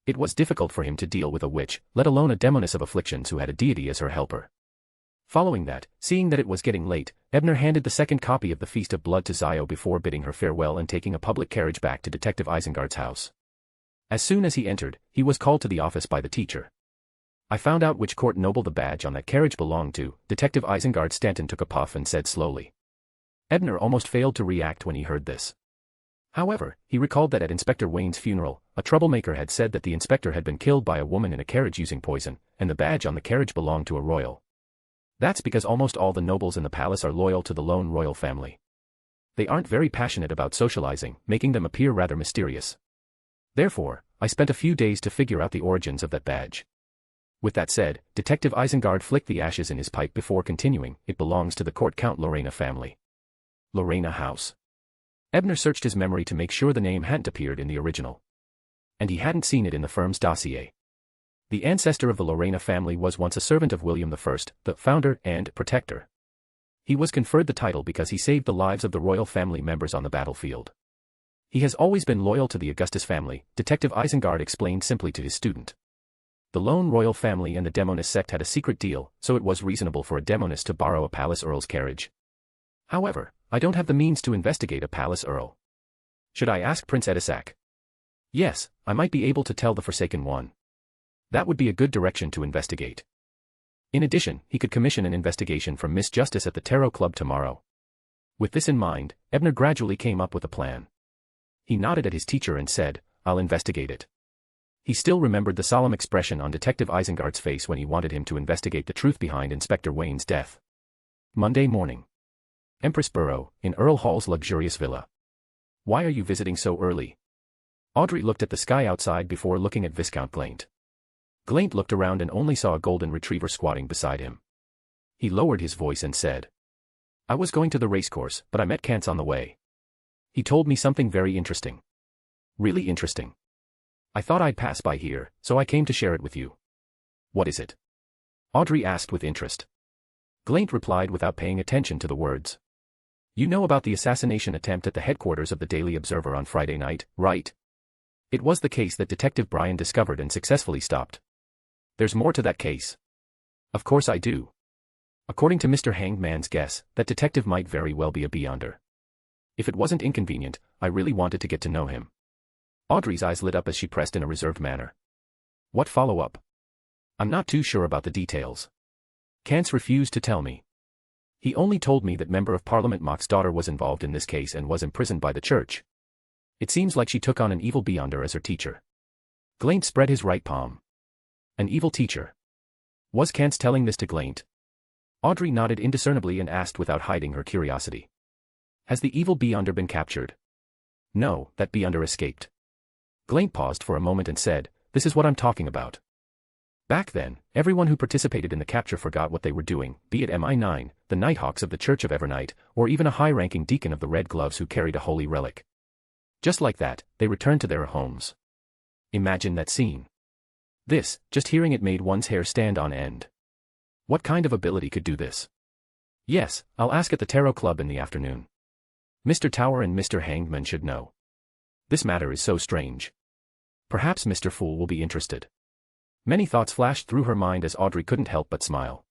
It was difficult for him to deal with a witch, let alone a Demoness of Afflictions who had a deity as her helper. Following that, seeing that it was getting late, Ebner handed the second copy of the Feast of Blood to Zio before bidding her farewell and taking a public carriage back to Detective Isengard's house. As soon as he entered, he was called to the office by the teacher. I found out which court noble the badge on that carriage belonged to, Detective Isengard Stanton took a puff and said slowly. Ebner almost failed to react when he heard this. However, he recalled that at Inspector Wayne's funeral, a troublemaker had said that the inspector had been killed by a woman in a carriage using poison, and the badge on the carriage belonged to a royal. That's because almost all the nobles in the palace are loyal to the lone royal family. They aren't very passionate about socializing, making them appear rather mysterious. Therefore, I spent a few days to figure out the origins of that badge. With that said, Detective Isengard flicked the ashes in his pipe before continuing, it belongs to the Court Count Lorena family. Lorena House. Ebner searched his memory to make sure the name hadn't appeared in the original. And he hadn't seen it in the firm's dossier. The ancestor of the Lorena family was once a servant of William I, the founder and protector. He was conferred the title because he saved the lives of the royal family members on the battlefield. He has always been loyal to the Augustus family, Detective Isengard explained simply to his student. The lone royal family and the Demonis sect had a secret deal, so it was reasonable for a Demonis to borrow a palace earl's carriage. However, I don't have the means to investigate a palace earl. Should I ask Prince Edisac? Yes, I might be able to tell the Forsaken One. That would be a good direction to investigate. In addition, he could commission an investigation from Miss Justice at the Tarot Club tomorrow. With this in mind, Ebner gradually came up with a plan. He nodded at his teacher and said, "I'll investigate it." He still remembered the solemn expression on Detective Isengard's face when he wanted him to investigate the truth behind Inspector Wayne's death. Monday morning. Empress Borough, in Earl Hall's luxurious villa. "Why are you visiting so early?" Audrey looked at the sky outside before looking at Viscount Glaint. Glaint looked around and only saw a golden retriever squatting beside him. He lowered his voice and said, "I was going to the racecourse, but I met Kance on the way. He told me something very interesting. Really interesting. I thought I'd pass by here, so I came to share it with you." "What is it?" Audrey asked with interest. Glaint replied without paying attention to the words. "You know about the assassination attempt at the headquarters of the Daily Observer on Friday night, right? It was the case that Detective Bryan discovered and successfully stopped. There's more to that case." "Of course I do. According to Mr. Hanged Man's guess, that detective might very well be a beyonder. If it wasn't inconvenient, I really wanted to get to know him." Audrey's eyes lit up as she pressed in a reserved manner. "What follow-up?" "I'm not too sure about the details. Kance refused to tell me. He only told me that Member of Parliament Mock's daughter was involved in this case and was imprisoned by the church. It seems like she took on an evil beyonder as her teacher." Glaint spread his right palm. "An evil teacher? Was Kance telling this to Glaint?" Audrey nodded indiscernibly and asked without hiding her curiosity. "Has the evil beyonder been captured?" "No, that beyonder escaped." Glaint paused for a moment and said, "This is what I'm talking about. Back then, everyone who participated in the capture forgot what they were doing, be it MI9, the Nighthawks of the Church of Evernight, or even a high-ranking deacon of the Red Gloves who carried a holy relic. Just like that, they returned to their homes. Imagine that scene. This, just hearing it made one's hair stand on end. What kind of ability could do this? Yes, I'll ask at the Tarot Club in the afternoon. Mr. Tower and Mr. Hangman should know. This matter is so strange. Perhaps Mr. Fool will be interested." Many thoughts flashed through her mind as Audrey couldn't help but smile.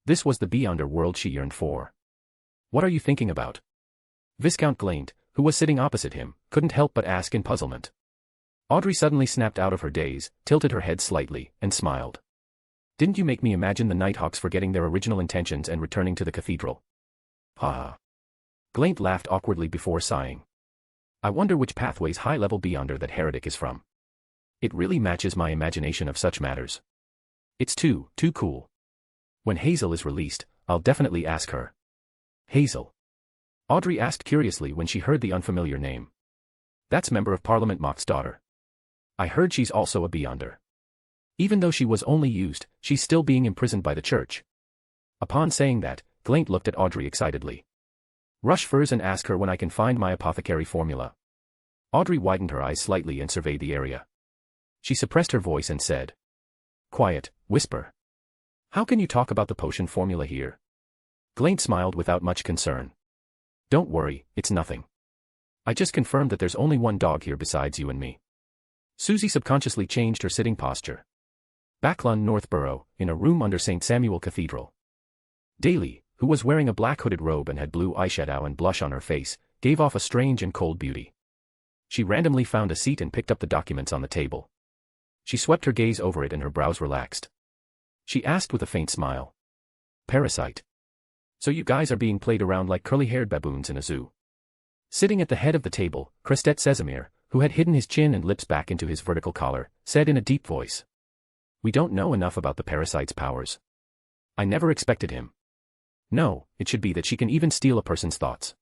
This was the beyonder world she yearned for. "What are you thinking about?" Viscount Glaint, who was sitting opposite him, couldn't help but ask in puzzlement. Audrey suddenly snapped out of her daze, tilted her head slightly, and smiled. "Didn't you make me imagine the Nighthawks forgetting their original intentions and returning to the cathedral?" "Ha ha." Glaint laughed awkwardly before sighing. "I wonder which pathway's high-level beyonder that heretic is from. It really matches my imagination of such matters. It's too cool. When Hazel is released, I'll definitely ask her." "Hazel?" Audrey asked curiously when she heard the unfamiliar name. "That's Member of Parliament Mock's daughter. I heard she's also a beyonder. Even though she was only used, she's still being imprisoned by the church." Upon saying that, Glaint looked at Audrey excitedly. "Rush furs and ask her when I can find my apothecary formula." Audrey widened her eyes slightly and surveyed the area. She suppressed her voice and said, "Quiet, whisper. How can you talk about the potion formula here?" Glaint smiled without much concern. "Don't worry, it's nothing. I just confirmed that there's only one dog here besides you and me." Susie subconsciously changed her sitting posture. Backlund, Northborough, in a room under St. Samuel Cathedral. Daly, who was wearing a black hooded robe and had blue eyeshadow and blush on her face, gave off a strange and cold beauty. She randomly found a seat and picked up the documents on the table. She swept her gaze over it and her brows relaxed. She asked with a faint smile. "Parasite. So you guys are being played around like curly-haired baboons in a zoo." Sitting at the head of the table, Crestet Sesamir, who had hidden his chin and lips back into his vertical collar, said in a deep voice. "We don't know enough about the parasite's powers. I never expected him. No, it should be that she can even steal a person's thoughts.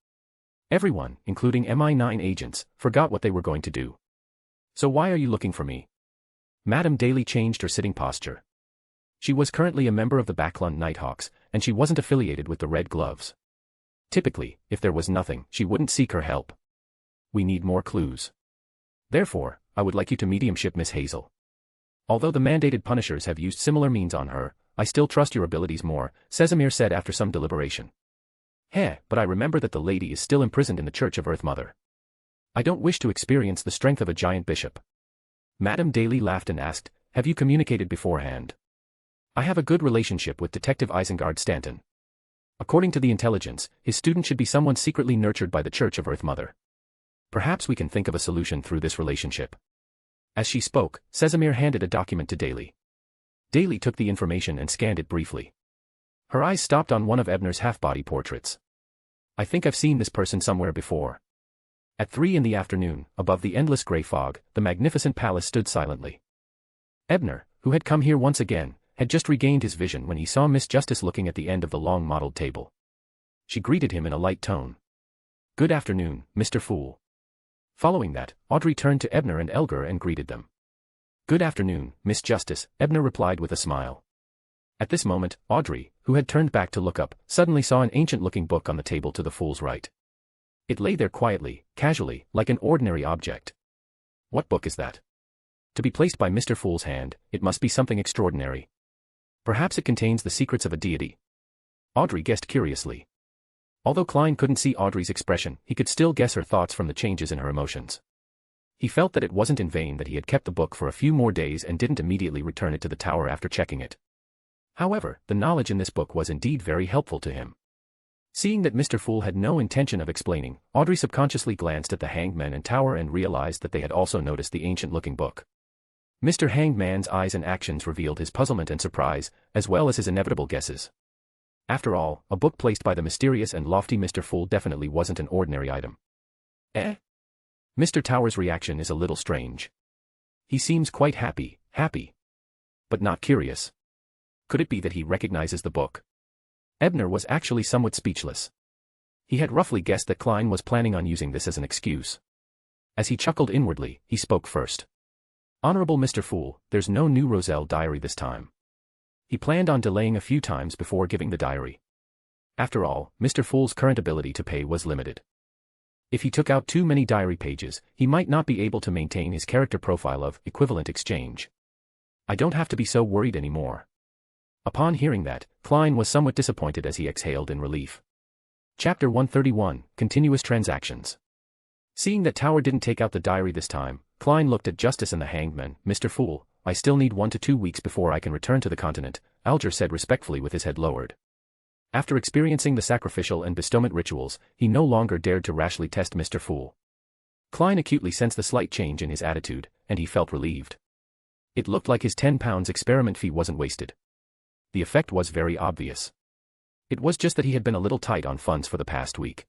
Everyone, including MI9 agents, forgot what they were going to do. So why are you looking for me?" Madame Daly changed her sitting posture. She was currently a member of the Backlund Nighthawks, and she wasn't affiliated with the Red Gloves. Typically, if there was nothing, she wouldn't seek her help. we need more clues. Therefore, I would like you to mediumship Miss Hazel. Although the mandated punishers have used similar means on her, I still trust your abilities more, Casimir said after some deliberation. But I remember that the lady is still imprisoned in the Church of Earth Mother. I don't wish to experience the strength of a giant bishop. Madame Daly laughed and asked, have you communicated beforehand? I have a good relationship with Detective Isengard Stanton. According to the intelligence, his student should be someone secretly nurtured by the Church of Earth Mother. Perhaps we can think of a solution through this relationship. As she spoke, Casimir handed a document to Daly. Daly took the information and scanned it briefly. Her eyes stopped on one of Ebner's half-body portraits. I think I've seen this person somewhere before. At 3 in the afternoon, above the endless grey fog, the magnificent palace stood silently. Ebner, who had come here once again, had just regained his vision when he saw Miss Justice looking at the end of the long mottled table. She greeted him in a light tone. Good afternoon, Mr. Fool. Following that, Audrey turned to Ebner and Elgar and greeted them. Good afternoon, Miss Justice, Ebner replied with a smile. At this moment, Audrey, who had turned back to look up, suddenly saw an ancient-looking book on the table to the fool's right. It lay there quietly, casually, like an ordinary object. What book is that? To be placed by Mr. Fool's hand, it must be something extraordinary. Perhaps it contains the secrets of a deity. Audrey guessed curiously. Although Klein couldn't see Audrey's expression, he could still guess her thoughts from the changes in her emotions. He felt that it wasn't in vain that he had kept the book for a few more days and didn't immediately return it to the tower after checking it. However, the knowledge in this book was indeed very helpful to him. Seeing that Mr. Fool had no intention of explaining, Audrey subconsciously glanced at the Hanged Man and tower and realized that they had also noticed the ancient-looking book. Mr. Hanged Man's eyes and actions revealed his puzzlement and surprise, as well as his inevitable guesses. After all, a book placed by the mysterious and lofty Mr. Fool definitely wasn't an ordinary item. Mr. Tower's reaction is a little strange. He seems quite happy, but not curious. Could it be that he recognizes the book? Ebner was actually somewhat speechless. He had roughly guessed that Klein was planning on using this as an excuse. As he chuckled inwardly, he spoke first. Honorable Mr. Fool, there's no new Roselle diary this time. He planned on delaying a few times before giving the diary. After all, Mr. Fool's current ability to pay was limited. If he took out too many diary pages, he might not be able to maintain his character profile of equivalent exchange. I don't have to be so worried anymore. Upon hearing that, Klein was somewhat disappointed as he exhaled in relief. Chapter 131, Continuous Transactions. Seeing that Tower didn't take out the diary this time, Klein looked at Justice and the Hanged Man. Mr. Fool, I still need 1 to 2 weeks before I can return to the continent, Alger said respectfully with his head lowered. After experiencing the sacrificial and bestowment rituals, he no longer dared to rashly test Mr. Fool. Klein acutely sensed the slight change in his attitude, and he felt relieved. It looked like his £10 experiment fee wasn't wasted. The effect was very obvious. It was just that he had been a little tight on funds for the past week.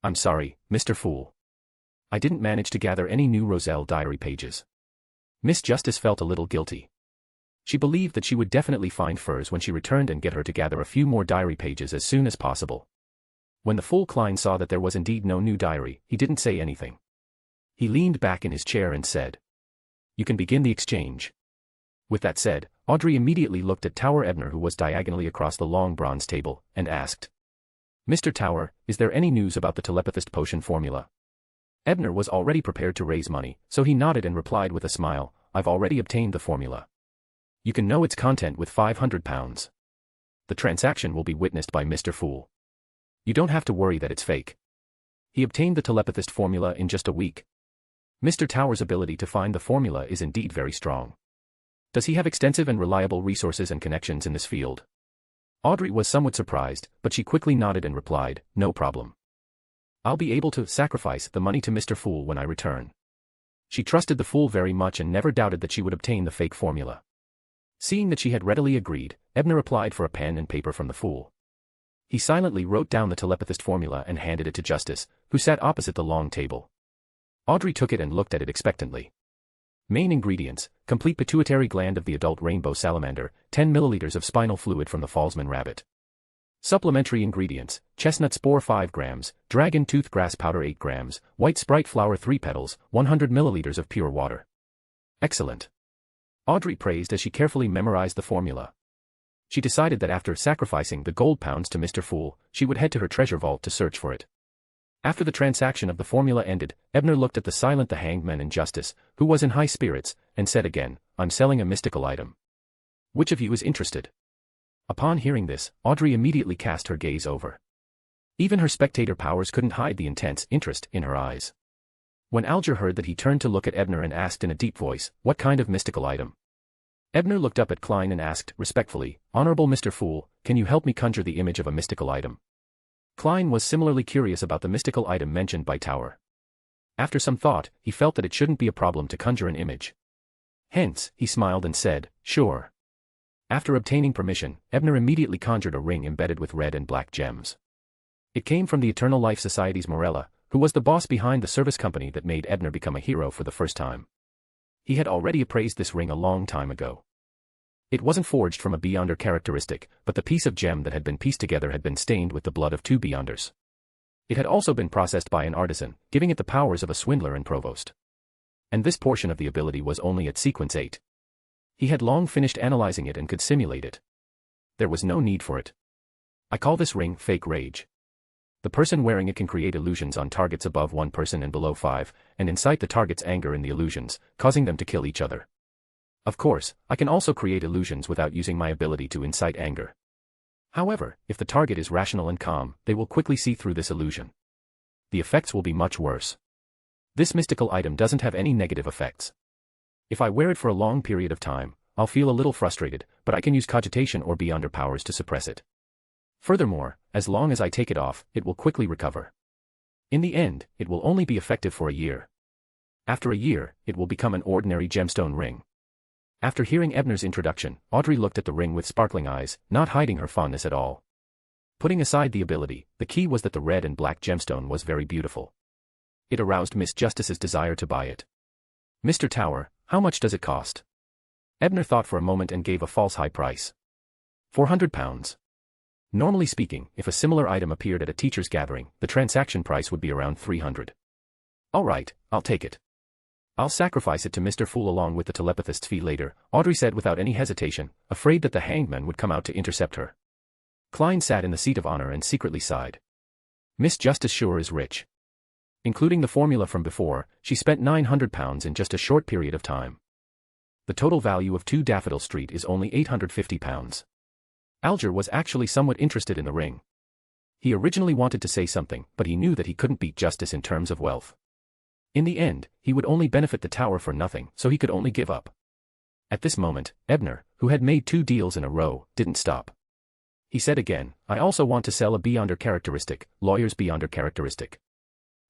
I'm sorry, Mr. Fool. I didn't manage to gather any new Roselle diary pages. Miss Justice felt a little guilty. She believed that she would definitely find Furs when she returned and get her to gather a few more diary pages as soon as possible. When the Fool Klein saw that there was indeed no new diary, he didn't say anything. He leaned back in his chair and said, You can begin the exchange. With that said, Audrey immediately looked at Tower Ebner, who was diagonally across the long bronze table, and asked, Mr. Tower, is there any news about the telepathist potion formula? Ebner was already prepared to raise money, so he nodded and replied with a smile, I've already obtained the formula. You can know its content with £500. The transaction will be witnessed by Mr. Fool. You don't have to worry that it's fake. He obtained the telepathist formula in just a week. Mr. Tower's ability to find the formula is indeed very strong. Does he have extensive and reliable resources and connections in this field? Audrey was somewhat surprised, but she quickly nodded and replied, No problem. I'll be able to sacrifice the money to Mr. Fool when I return. She trusted the Fool very much and never doubted that she would obtain the fake formula. Seeing that she had readily agreed, Ebner applied for a pen and paper from the Fool. He silently wrote down the telepathist formula and handed it to Justice, who sat opposite the long table. Audrey took it and looked at it expectantly. Main ingredients: complete pituitary gland of the adult rainbow salamander, 10 milliliters of spinal fluid from the Fallsman rabbit. Supplementary ingredients: chestnut spore 5 grams, dragon tooth grass powder 8 grams, white sprite flower 3 petals, 100 milliliters of pure water. Excellent. Audrey praised as she carefully memorized the formula. She decided that after sacrificing the gold pounds to Mr. Fool, she would head to her treasure vault to search for it. After the transaction of the formula ended, Ebner looked at the silent the hanged man in justice, who was in high spirits, and said again, I'm selling a mystical item. Which of you is interested? Upon hearing this, Audrey immediately cast her gaze over. Even her spectator powers couldn't hide the intense interest in her eyes. When Alger heard that, he turned to look at Ebner and asked in a deep voice, what kind of mystical item? Ebner looked up at Klein and asked, respectfully, Honorable Mr. Fool, can you help me conjure the image of a mystical item? Klein was similarly curious about the mystical item mentioned by Tower. After some thought, he felt that it shouldn't be a problem to conjure an image. Hence, he smiled and said, sure. After obtaining permission, Ebner immediately conjured a ring embedded with red and black gems. It came from the Eternal Life Society's Morella, who was the boss behind the service company that made Ebner become a hero for the first time. He had already appraised this ring a long time ago. It wasn't forged from a Beyonder characteristic, but the piece of gem that had been pieced together had been stained with the blood of 2 Beyonders. It had also been processed by an artisan, giving it the powers of a swindler and provost. And this portion of the ability was only at sequence 8. He had long finished analyzing it and could simulate it. There was no need for it. I call this ring fake rage. The person wearing it can create illusions on targets above 1 person and below 5, and incite the target's anger in the illusions, causing them to kill each other. Of course, I can also create illusions without using my ability to incite anger. However, if the target is rational and calm, they will quickly see through this illusion. The effects will be much worse. This mystical item doesn't have any negative effects. If I wear it for a long period of time, I'll feel a little frustrated, but I can use cogitation or Beyonder powers to suppress it. Furthermore, as long as I take it off, it will quickly recover. In the end, it will only be effective for a year. After a year, it will become an ordinary gemstone ring. After hearing Ebner's introduction, Audrey looked at the ring with sparkling eyes, not hiding her fondness at all. Putting aside the ability, the key was that the red and black gemstone was very beautiful. It aroused Miss Justice's desire to buy it. Mr. Tower, how much does it cost? Ebner thought for a moment and gave a false high price. £400. Normally speaking, if a similar item appeared at a teacher's gathering, the transaction price would be around 300. All right, I'll take it. I'll sacrifice it to Mr. Fool along with the telepathist's fee later, Audrey said without any hesitation, afraid that the hangman would come out to intercept her. Klein sat in the seat of honor and secretly sighed. Miss Justice sure is rich. Including the formula from before, she spent £900 in just a short period of time. The total value of 2 Daffodil Street is only £850. Alger was actually somewhat interested in the ring. He originally wanted to say something, but he knew that he couldn't beat Justice in terms of wealth. In the end, he would only benefit the tower for nothing, so he could only give up. At this moment, Ebner, who had made 2 deals in a row, didn't stop. He said again, I also want to sell a Beyonder characteristic, lawyer's Beyonder characteristic.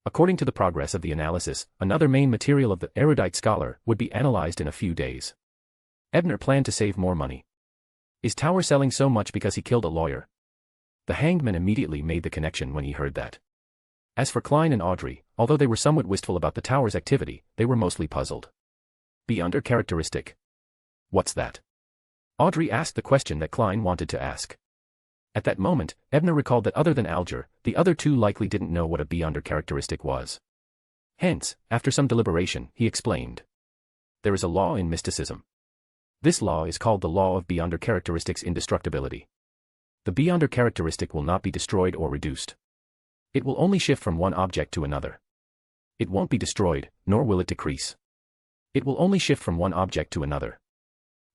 According to the progress of the analysis, another main material of the erudite scholar would be analyzed in a few days. Ebner planned to save more money. Is Tower selling so much because he killed a lawyer? The hanged man immediately made the connection when he heard that. As for Klein and Audrey, although they were somewhat wistful about the Tower's activity, they were mostly puzzled. Beyonder characteristic? What's that? Audrey asked the question that Klein wanted to ask. At that moment, Ebner recalled that other than Alger, the other 2 likely didn't know what a Beyonder characteristic was. Hence, after some deliberation, he explained. There is a law in mysticism. This law is called the law of Beyonder characteristics' indestructibility. The Beyonder characteristic will not be destroyed or reduced. It will only shift from one object to another. It won't be destroyed, nor will it decrease. It will only shift from one object to another.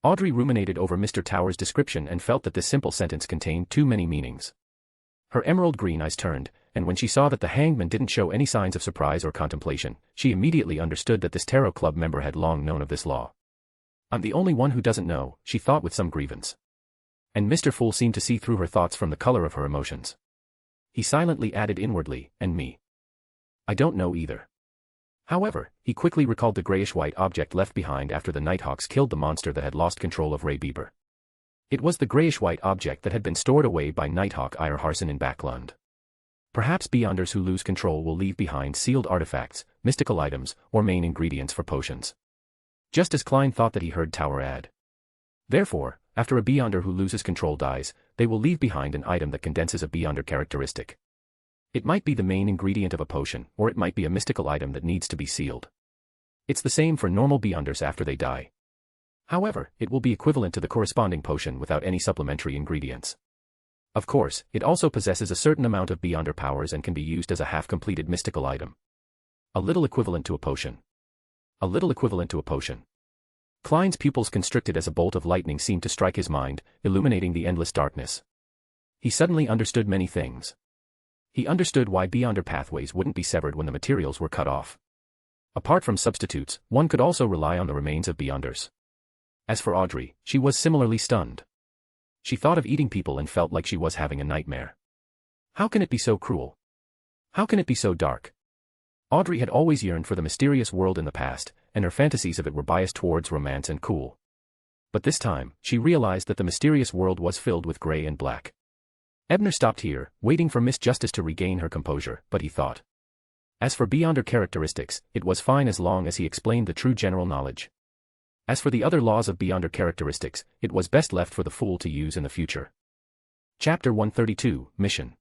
Audrey ruminated over Mr. Tower's description and felt that this simple sentence contained too many meanings. Her emerald green eyes turned, and when she saw that the hangman didn't show any signs of surprise or contemplation, she immediately understood that this tarot club member had long known of this law. I'm the only one who doesn't know, she thought with some grievance. And Mr. Fool seemed to see through her thoughts from the color of her emotions. He silently added inwardly, and me. I don't know either. However, he quickly recalled the grayish-white object left behind after the Nighthawks killed the monster that had lost control of Ray Bieber. It was the grayish-white object that had been stored away by Nighthawk Ir Harson in Backlund. Perhaps Beyonders who lose control will leave behind sealed artifacts, mystical items, or main ingredients for potions. Just as Klein thought that he heard Tower add. Therefore, after a Beyonder who loses control dies, they will leave behind an item that condenses a Beyonder characteristic. It might be the main ingredient of a potion, or it might be a mystical item that needs to be sealed. It's the same for normal Beyonders after they die. However, it will be equivalent to the corresponding potion without any supplementary ingredients. Of course, it also possesses a certain amount of beyonder powers and can be used as a half-completed mystical item. A little equivalent to a potion. A little equivalent to a potion. Klein's pupils constricted as a bolt of lightning seemed to strike his mind, illuminating the endless darkness. He suddenly understood many things. He understood why beyonder pathways wouldn't be severed when the materials were cut off. Apart from substitutes, one could also rely on the remains of beyonders. As for Audrey, she was similarly stunned. She thought of eating people and felt like she was having a nightmare. How can it be so cruel? How can it be so dark? Audrey had always yearned for the mysterious world in the past, and her fantasies of it were biased towards romance and cool. But this time, she realized that the mysterious world was filled with gray and black. Ebner stopped here, waiting for Miss Justice to regain her composure, but he thought. As for beyonder characteristics, it was fine as long as he explained the true general knowledge. As for the other laws of beyonder characteristics, it was best left for the fool to use in the future. Chapter 132, Mission.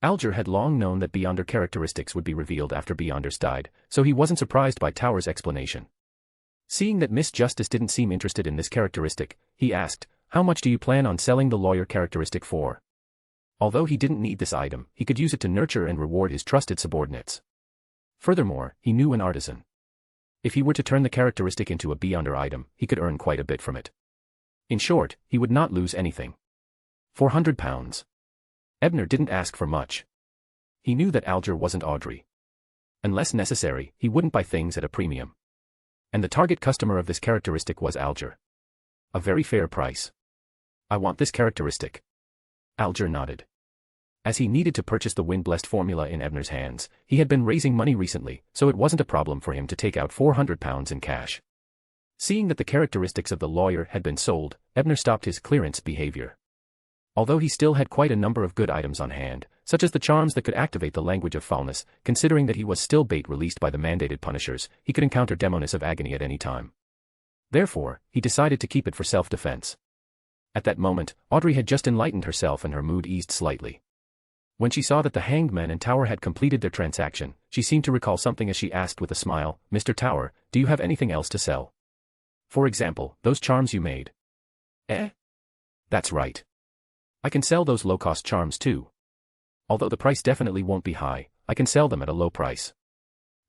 Alger had long known that beyonder characteristics would be revealed after beyonders died, so he wasn't surprised by Tower's explanation. Seeing that Miss Justice didn't seem interested in this characteristic, he asked, "How much do you plan on selling the lawyer characteristic for?" Although he didn't need this item, he could use it to nurture and reward his trusted subordinates. Furthermore, he knew an artisan. If he were to turn the characteristic into a beyonder item, he could earn quite a bit from it. In short, he would not lose anything. 400 pounds. Ebner didn't ask for much. He knew that Alger wasn't Audrey. Unless necessary, he wouldn't buy things at a premium. And the target customer of this characteristic was Alger. A very fair price. I want this characteristic. Alger nodded. As he needed to purchase the wind-blessed formula in Ebner's hands, he had been raising money recently, so it wasn't a problem for him to take out 400 pounds in cash. Seeing that the characteristics of the lawyer had been sold, Ebner stopped his clearance behavior. Although he still had quite a number of good items on hand, such as the charms that could activate the language of foulness, considering that he was still bait released by the mandated punishers, he could encounter demoness of agony at any time. Therefore, he decided to keep it for self-defense. At that moment, Audrey had just enlightened herself and her mood eased slightly. When she saw that the hanged man and Tower had completed their transaction, she seemed to recall something as she asked with a smile, "Mr. Tower, do you have anything else to sell? For example, those charms you made." "Eh? That's right. I can sell those low-cost charms too. Although the price definitely won't be high, I can sell them at a low price.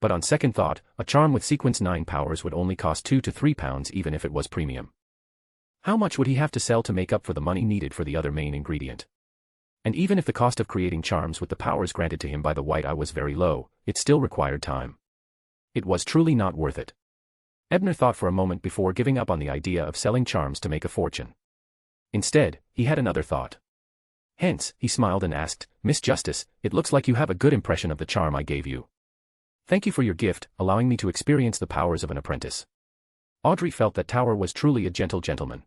But on second thought, a charm with sequence 9 powers would only cost 2 to 3 pounds even if it was premium. How much would he have to sell to make up for the money needed for the other main ingredient? And even if the cost of creating charms with the powers granted to him by the White Eye was very low, it still required time. It was truly not worth it. Ebner thought for a moment before giving up on the idea of selling charms to make a fortune. Instead, he had another thought. Hence, he smiled and asked, "Miss Justice, it looks like you have a good impression of the charm I gave you. Thank you for your gift, allowing me to experience the powers of an apprentice." Audrey felt that Tower was truly a gentle gentleman.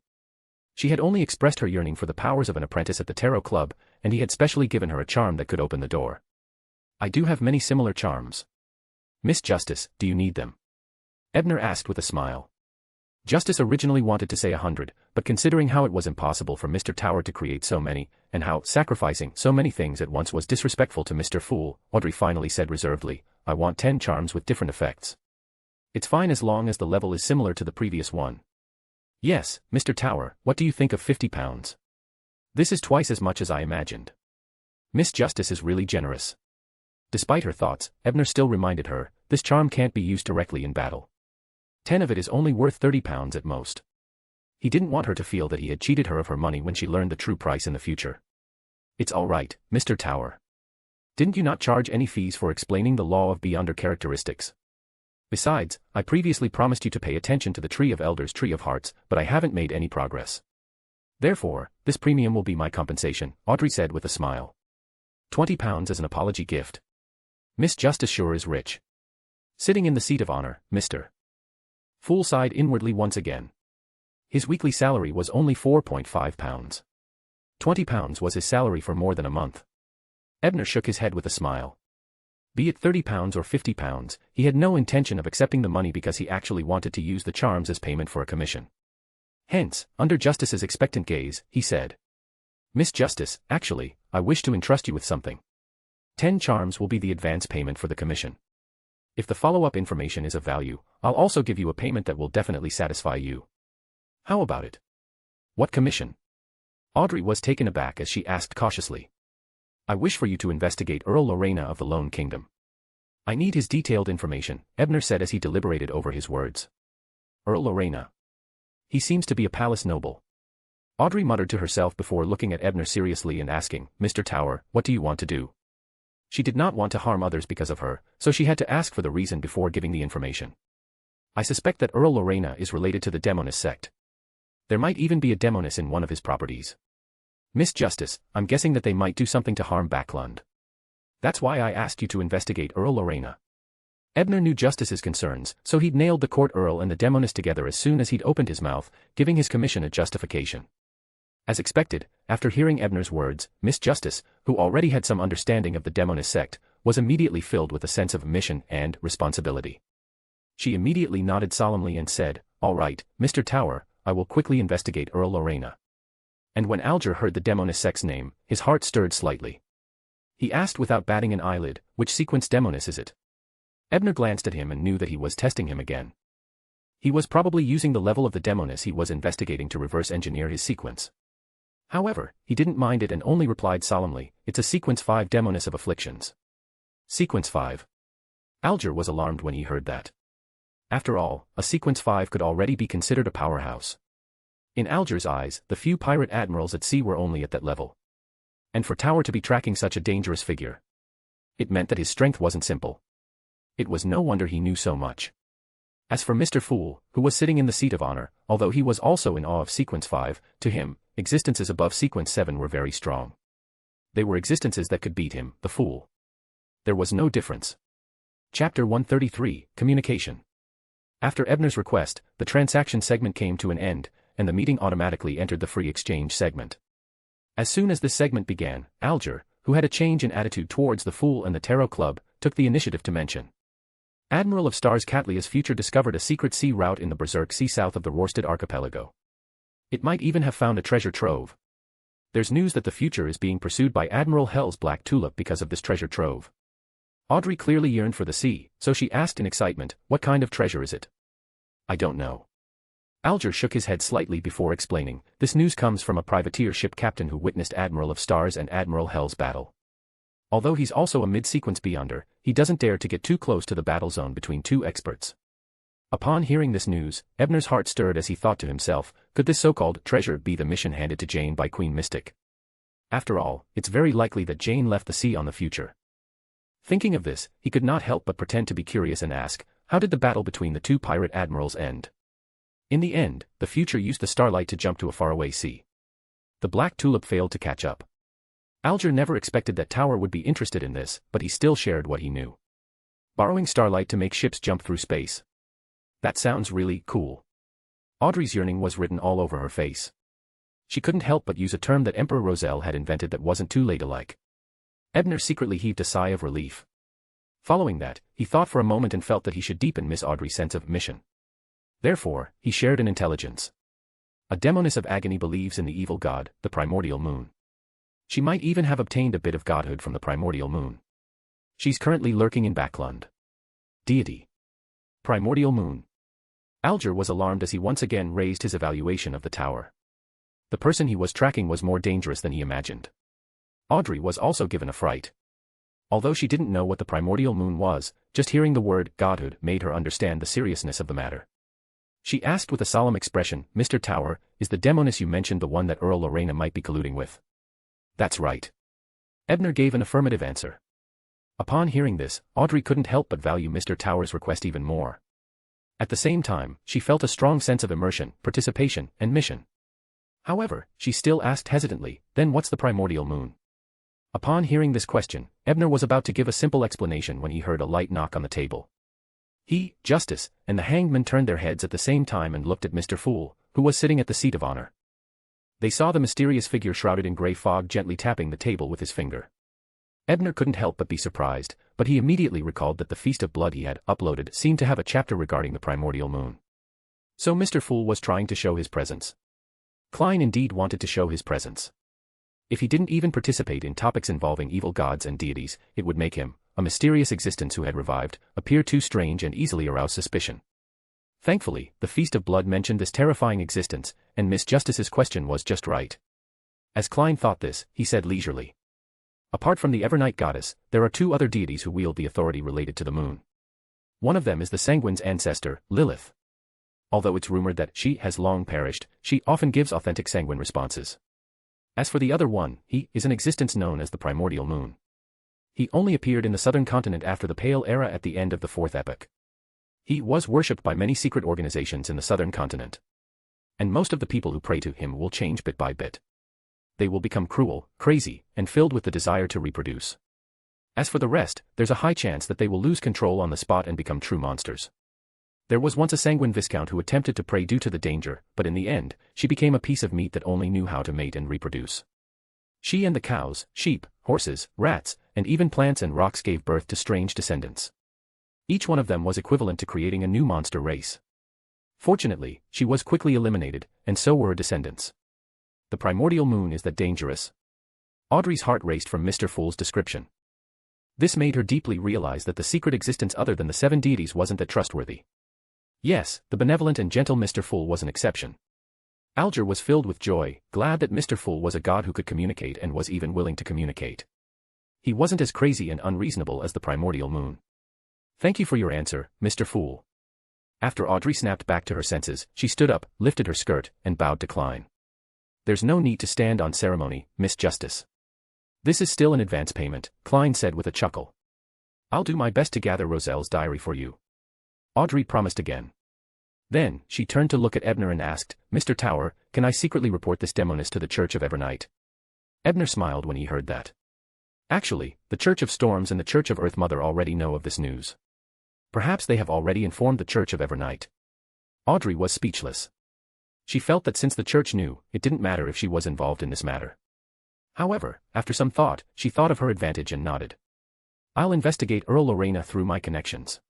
She had only expressed her yearning for the powers of an apprentice at the Tarot Club, and he had specially given her a charm that could open the door. "I do have many similar charms. Miss Justice, do you need them?" Ebner asked with a smile. Justice originally wanted to say 100, but considering how it was impossible for Mr. Tower to create so many, and how sacrificing so many things at once was disrespectful to Mr. Fool, Audrey finally said reservedly, "I want 10 charms with different effects. It's fine as long as the level is similar to the previous one." "Yes, Mr. Tower, what do you think of 50 pounds? This is twice as much as I imagined. Miss Justice is really generous." Despite her thoughts, Ebner still reminded her, this charm can't be used directly in battle. 10 of it is only worth 30 pounds at most. He didn't want her to feel that he had cheated her of her money when she learned the true price in the future. "It's all right, Mr. Tower. Didn't you not charge any fees for explaining the law of beyonder characteristics? Besides, I previously promised you to pay attention to the Tree of Elders, Tree of Hearts, but I haven't made any progress. Therefore, this premium will be my compensation," Audrey said with a smile. 20 pounds as an apology gift. Miss Justice sure is rich. Sitting in the seat of honor, Mr. Fool sighed inwardly once again. His weekly salary was only 4.5 pounds. 20 pounds was his salary for more than a month. Ebner shook his head with a smile. Be it 30 pounds or 50 pounds, he had no intention of accepting the money because he actually wanted to use the charms as payment for a commission. Hence, under Justice's expectant gaze, he said, "Miss Justice, actually, I wish to entrust you with something. 10 charms will be the advance payment for the commission. If the follow-up information is of value, I'll also give you a payment that will definitely satisfy you. How about it?" "What commission?" Audrey was taken aback as she asked cautiously. I wish for you to investigate Earl Lorena of the Lone Kingdom. I need his detailed information, Ebner said as he deliberated over his words. Earl Lorena. He seems to be a palace noble. Audrey muttered to herself before looking at Ebner seriously and asking, Mr. Tower, what do you want to do? She did not want to harm others because of her, so she had to ask for the reason before giving the information. I suspect that Earl Lorena is related to the Demoness sect. There might even be a Demoness in one of his properties. Miss Justice, I'm guessing that they might do something to harm Backlund. That's why I asked you to investigate Earl Lorena. Ebner knew Justice's concerns, so he'd nailed the court Earl and the Demoness together as soon as he'd opened his mouth, giving his commission a justification. As expected, after hearing Ebner's words, Miss Justice, who already had some understanding of the Demoness sect, was immediately filled with a sense of mission and responsibility. She immediately nodded solemnly and said, All right, Mr. Tower, I will quickly investigate Earl Lorena. And when Alger heard the Demoness sect's name, his heart stirred slightly. He asked without batting an eyelid, which sequence Demoness is it? Ebner glanced at him and knew that he was testing him again. He was probably using the level of the Demoness he was investigating to reverse engineer his sequence. However, he didn't mind it and only replied solemnly, It's a sequence 5 Demoness of Afflictions. Sequence 5. Alger was alarmed when he heard that. After all, a sequence 5 could already be considered a powerhouse. In Alger's eyes, the few pirate admirals at sea were only at that level. And for Tower to be tracking such a dangerous figure, it meant that his strength wasn't simple. It was no wonder he knew so much. As for Mr. Fool, who was sitting in the seat of honor, although he was also in awe of sequence 5, to him, existences above sequence 7 were very strong. They were existences that could beat him, the fool. There was no difference. Chapter 133, Communication. After Ebner's request, the transaction segment came to an end, and the meeting automatically entered the free exchange segment. As soon as this segment began, Alger, who had a change in attitude towards the Fool and the Tarot Club, took the initiative to mention. Admiral of Stars Catlia's future discovered a secret sea route in the Berserk Sea south of the Rorstad archipelago. It might even have found a treasure trove. There's news that the future is being pursued by Admiral Hell's Black Tulip because of this treasure trove. Audrey clearly yearned for the sea, so she asked in excitement, What kind of treasure is it? I don't know. Alger shook his head slightly before explaining, This news comes from a privateer ship captain who witnessed Admiral of Stars and Admiral Hell's battle. Although he's also a mid-sequence beyonder, he doesn't dare to get too close to the battle zone between two experts. Upon hearing this news, Ebner's heart stirred as he thought to himself, could this so-called treasure be the mission handed to Jane by Queen Mystic? After all, it's very likely that Jane left the sea on the future. Thinking of this, he could not help but pretend to be curious and ask, how did the battle between the two pirate admirals end? In the end, the future used the Starlight to jump to a faraway sea. The Black Tulip failed to catch up. Alger never expected that Tower would be interested in this, but he still shared what he knew. Borrowing Starlight to make ships jump through space. That sounds really cool. Audrey's yearning was written all over her face. She couldn't help but use a term that Emperor Roselle had invented that wasn't too ladylike. Ebner secretly heaved a sigh of relief. Following that, he thought for a moment and felt that he should deepen Miss Audrey's sense of mission. Therefore, he shared an intelligence. A Demoness of Agony believes in the evil god, the primordial moon. She might even have obtained a bit of godhood from the primordial moon. She's currently lurking in Backlund. Deity. Primordial moon. Alger was alarmed as he once again raised his evaluation of the tower. The person he was tracking was more dangerous than he imagined. Audrey was also given a fright. Although she didn't know what the primordial moon was, just hearing the word godhood made her understand the seriousness of the matter. She asked with a solemn expression, Mr. Tower, is the Demoness you mentioned the one that Earl Lorena might be colluding with? That's right. Ebner gave an affirmative answer. Upon hearing this, Audrey couldn't help but value Mr. Tower's request even more. At the same time, she felt a strong sense of immersion, participation, and mission. However, she still asked hesitantly, then what's the primordial moon? Upon hearing this question, Ebner was about to give a simple explanation when he heard a light knock on the table. He, Justice, and the hanged man turned their heads at the same time and looked at Mr. Fool, who was sitting at the seat of honor. They saw the mysterious figure shrouded in grey fog gently tapping the table with his finger. Ebner couldn't help but be surprised, but he immediately recalled that the Feast of Blood he had uploaded seemed to have a chapter regarding the primordial moon. So Mr. Fool was trying to show his presence. Klein indeed wanted to show his presence. If he didn't even participate in topics involving evil gods and deities, it would make him, a mysterious existence who had revived, appear too strange and easily arouse suspicion. Thankfully, the Feast of Blood mentioned this terrifying existence, and Miss Justice's question was just right. As Klein thought this, he said leisurely. Apart from the Evernight goddess, there are two other deities who wield the authority related to the moon. One of them is the Sanguine's ancestor, Lilith. Although it's rumored that she has long perished, she often gives authentic sanguine responses. As for the other one, he is an existence known as the primordial moon. He only appeared in the southern continent after the Pale Era at the end of the Fourth Epoch. He was worshipped by many secret organizations in the southern continent. And most of the people who pray to him will change bit by bit. They will become cruel, crazy, and filled with the desire to reproduce. As for the rest, there's a high chance that they will lose control on the spot and become true monsters. There was once a sanguine viscount who attempted to pray due to the danger, but in the end, she became a piece of meat that only knew how to mate and reproduce. She and the cows, sheep, horses, rats, and even plants and rocks gave birth to strange descendants. Each one of them was equivalent to creating a new monster race. Fortunately, she was quickly eliminated, and so were her descendants. The primordial moon is that dangerous? Audrey's heart raced from Mr. Fool's description. This made her deeply realize that the secret existence other than the seven deities wasn't that trustworthy. Yes, the benevolent and gentle Mr. Fool was an exception. Alger was filled with joy, glad that Mr. Fool was a god who could communicate and was even willing to communicate. He wasn't as crazy and unreasonable as the primordial moon. Thank you for your answer, Mr. Fool. After Audrey snapped back to her senses, she stood up, lifted her skirt, and bowed to Klein. There's no need to stand on ceremony, Miss Justice. This is still an advance payment, Klein said with a chuckle. I'll do my best to gather Roselle's diary for you. Audrey promised again. Then, she turned to look at Ebner and asked, Mr. Tower, can I secretly report this demoness to the Church of Evernight? Ebner smiled when he heard that. Actually, the Church of Storms and the Church of Earth Mother already know of this news. Perhaps they have already informed the Church of Evernight. Audrey was speechless. She felt that since the Church knew, it didn't matter if she was involved in this matter. However, after some thought, she thought of her advantage and nodded. I'll investigate Earl Lorena through my connections.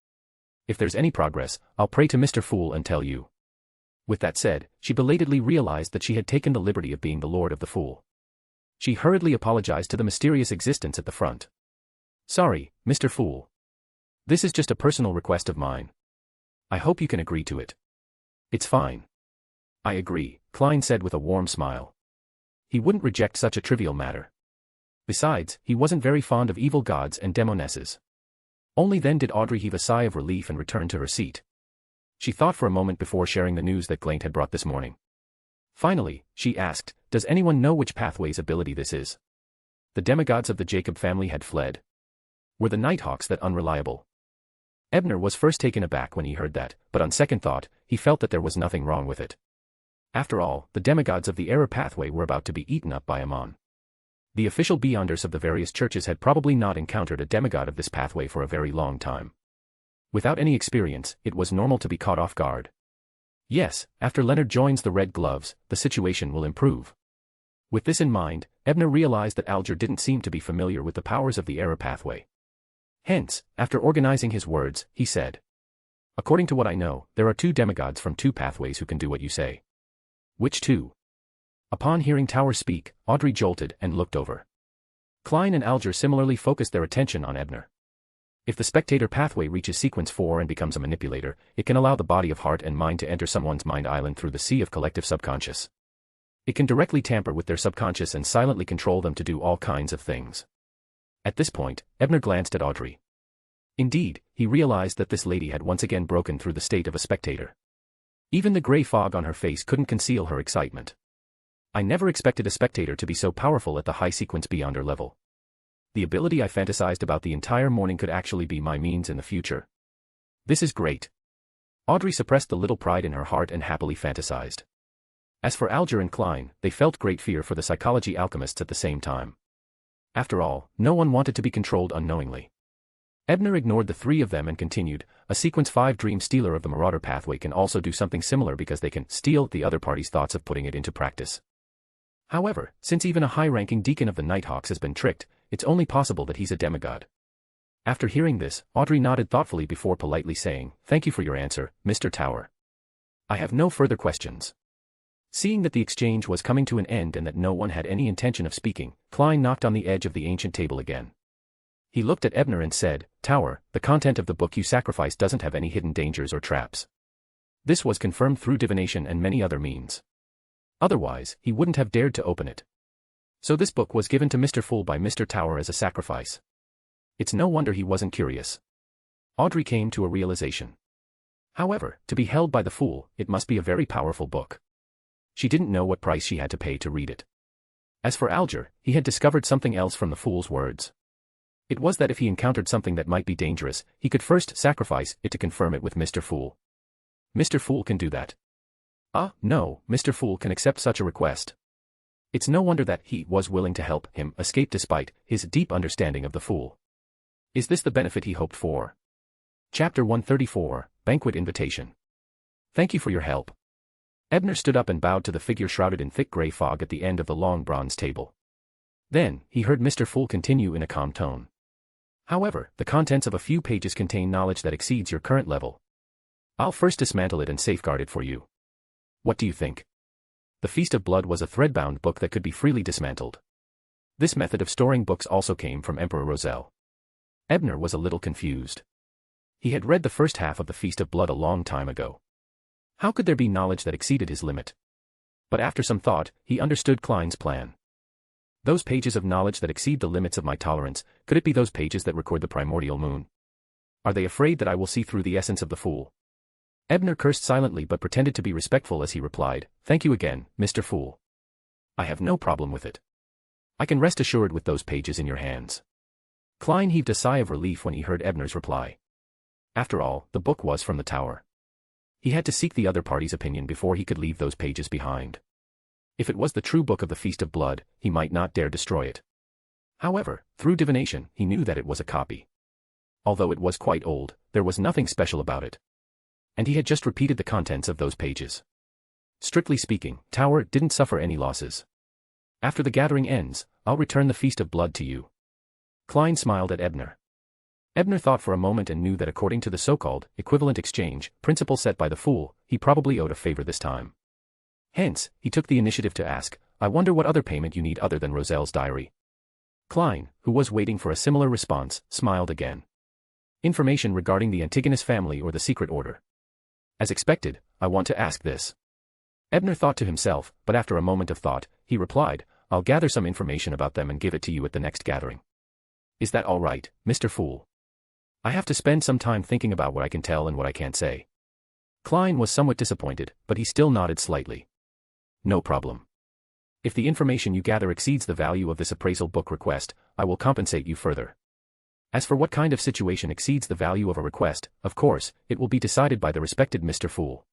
If there's any progress, I'll pray to Mr. Fool and tell you. With that said, she belatedly realized that she had taken the liberty of being the Lord of the Fool. She hurriedly apologized to the mysterious existence at the front. Sorry, Mr. Fool. This is just a personal request of mine. I hope you can agree to it. It's fine. I agree, Klein said with a warm smile. He wouldn't reject such a trivial matter. Besides, he wasn't very fond of evil gods and demonesses. Only then did Audrey heave a sigh of relief and return to her seat. She thought for a moment before sharing the news that Klein had brought this morning. Finally, she asked, does anyone know which pathway's ability this is? The demigods of the Jacob family had fled. Were the Nighthawks that unreliable? Ebner was first taken aback when he heard that, but on second thought, he felt that there was nothing wrong with it. After all, the demigods of the error pathway were about to be eaten up by Amon. The official Beyonders of the various churches had probably not encountered a demigod of this pathway for a very long time. Without any experience, it was normal to be caught off guard. Yes, after Leonard joins the Red Gloves, the situation will improve. With this in mind, Ebner realized that Alger didn't seem to be familiar with the powers of the error pathway. Hence, after organizing his words, he said, according to what I know, there are two demigods from two pathways who can do what you say. Which two? Upon hearing Tower speak, Audrey jolted and looked over. Klein and Alger similarly focused their attention on Ebner. If the spectator pathway reaches sequence 4 and becomes a manipulator, it can allow the body of heart and mind to enter someone's mind island through the sea of collective subconscious. It can directly tamper with their subconscious and silently control them to do all kinds of things. At this point, Ebner glanced at Audrey. Indeed, he realized that this lady had once again broken through the state of a spectator. Even the gray fog on her face couldn't conceal her excitement. I never expected a spectator to be so powerful at the high sequence Beyonder level. The ability I fantasized about the entire morning could actually be my means in the future. This is great. Audrey suppressed the little pride in her heart and happily fantasized. As for Alger and Klein, they felt great fear for the psychology alchemists at the same time. After all, no one wanted to be controlled unknowingly. Ebner ignored the three of them and continued, a sequence 5 dream stealer of the Marauder pathway can also do something similar because they can steal the other party's thoughts of putting it into practice. However, since even a high-ranking deacon of the Nighthawks has been tricked, it's only possible that he's a demigod. After hearing this, Audrey nodded thoughtfully before politely saying, thank you for your answer, Mr. Tower. I have no further questions. Seeing that the exchange was coming to an end and that no one had any intention of speaking, Klein knocked on the edge of the ancient table again. He looked at Ebner and said, Tower, the content of the book you sacrificed doesn't have any hidden dangers or traps. This was confirmed through divination and many other means. Otherwise, he wouldn't have dared to open it. So this book was given to Mr. Fool by Mr. Tower as a sacrifice. It's no wonder he wasn't curious. Audrey came to a realization. However, to be held by the Fool, it must be a very powerful book. She didn't know what price she had to pay to read it. As for Alger, he had discovered something else from the Fool's words. It was that if he encountered something that might be dangerous, he could first sacrifice it to confirm it with Mr. Fool. Mr. Fool can do that. No, Mr. Fool can accept such a request. It's no wonder that he was willing to help him escape despite his deep understanding of the Fool. Is this the benefit he hoped for? Chapter 134, Banquet Invitation. Thank you for your help. Ebner stood up and bowed to the figure shrouded in thick gray fog at the end of the long bronze table. Then, he heard Mr. Fool continue in a calm tone. However, the contents of a few pages contain knowledge that exceeds your current level. I'll first dismantle it and safeguard it for you. What do you think? The Feast of Blood was a thread-bound book that could be freely dismantled. This method of storing books also came from Emperor Roselle. Ebner was a little confused. He had read the first half of the Feast of Blood a long time ago. How could there be knowledge that exceeded his limit? But after some thought, he understood Klein's plan. Those pages of knowledge that exceed the limits of my tolerance, could it be those pages that record the primordial moon? Are they afraid that I will see through the essence of the Fool? Ebner cursed silently but pretended to be respectful as he replied, "Thank you again, Mr. Fool. I have no problem with it. I can rest assured with those pages in your hands." Klein heaved a sigh of relief when he heard Ebner's reply. After all, the book was from the tower. He had to seek the other party's opinion before he could leave those pages behind. If it was the true book of the Feast of Blood, he might not dare destroy it. However, through divination, he knew that it was a copy. Although it was quite old, there was nothing special about it. And he had just repeated the contents of those pages. Strictly speaking, Tower didn't suffer any losses. After the gathering ends, I'll return the Feast of Blood to you. Klein smiled at Ebner. Ebner thought for a moment and knew that according to the so-called equivalent exchange principle set by the Fool, he probably owed a favor this time. Hence, he took the initiative to ask, "I wonder what other payment you need other than Roselle's diary." Klein, who was waiting for a similar response, smiled again. Information regarding the Antigonus family or the secret order. As expected, I want to ask this. Ebner thought to himself, but after a moment of thought, he replied, "I'll gather some information about them and give it to you at the next gathering." Is that all right, Mr. Fool? I have to spend some time thinking about what I can tell and what I can't say. Klein was somewhat disappointed, but he still nodded slightly. No problem. If the information you gather exceeds the value of this appraisal book request, I will compensate you further. As for what kind of situation exceeds the value of a request, of course, it will be decided by the respected Mr. Fool.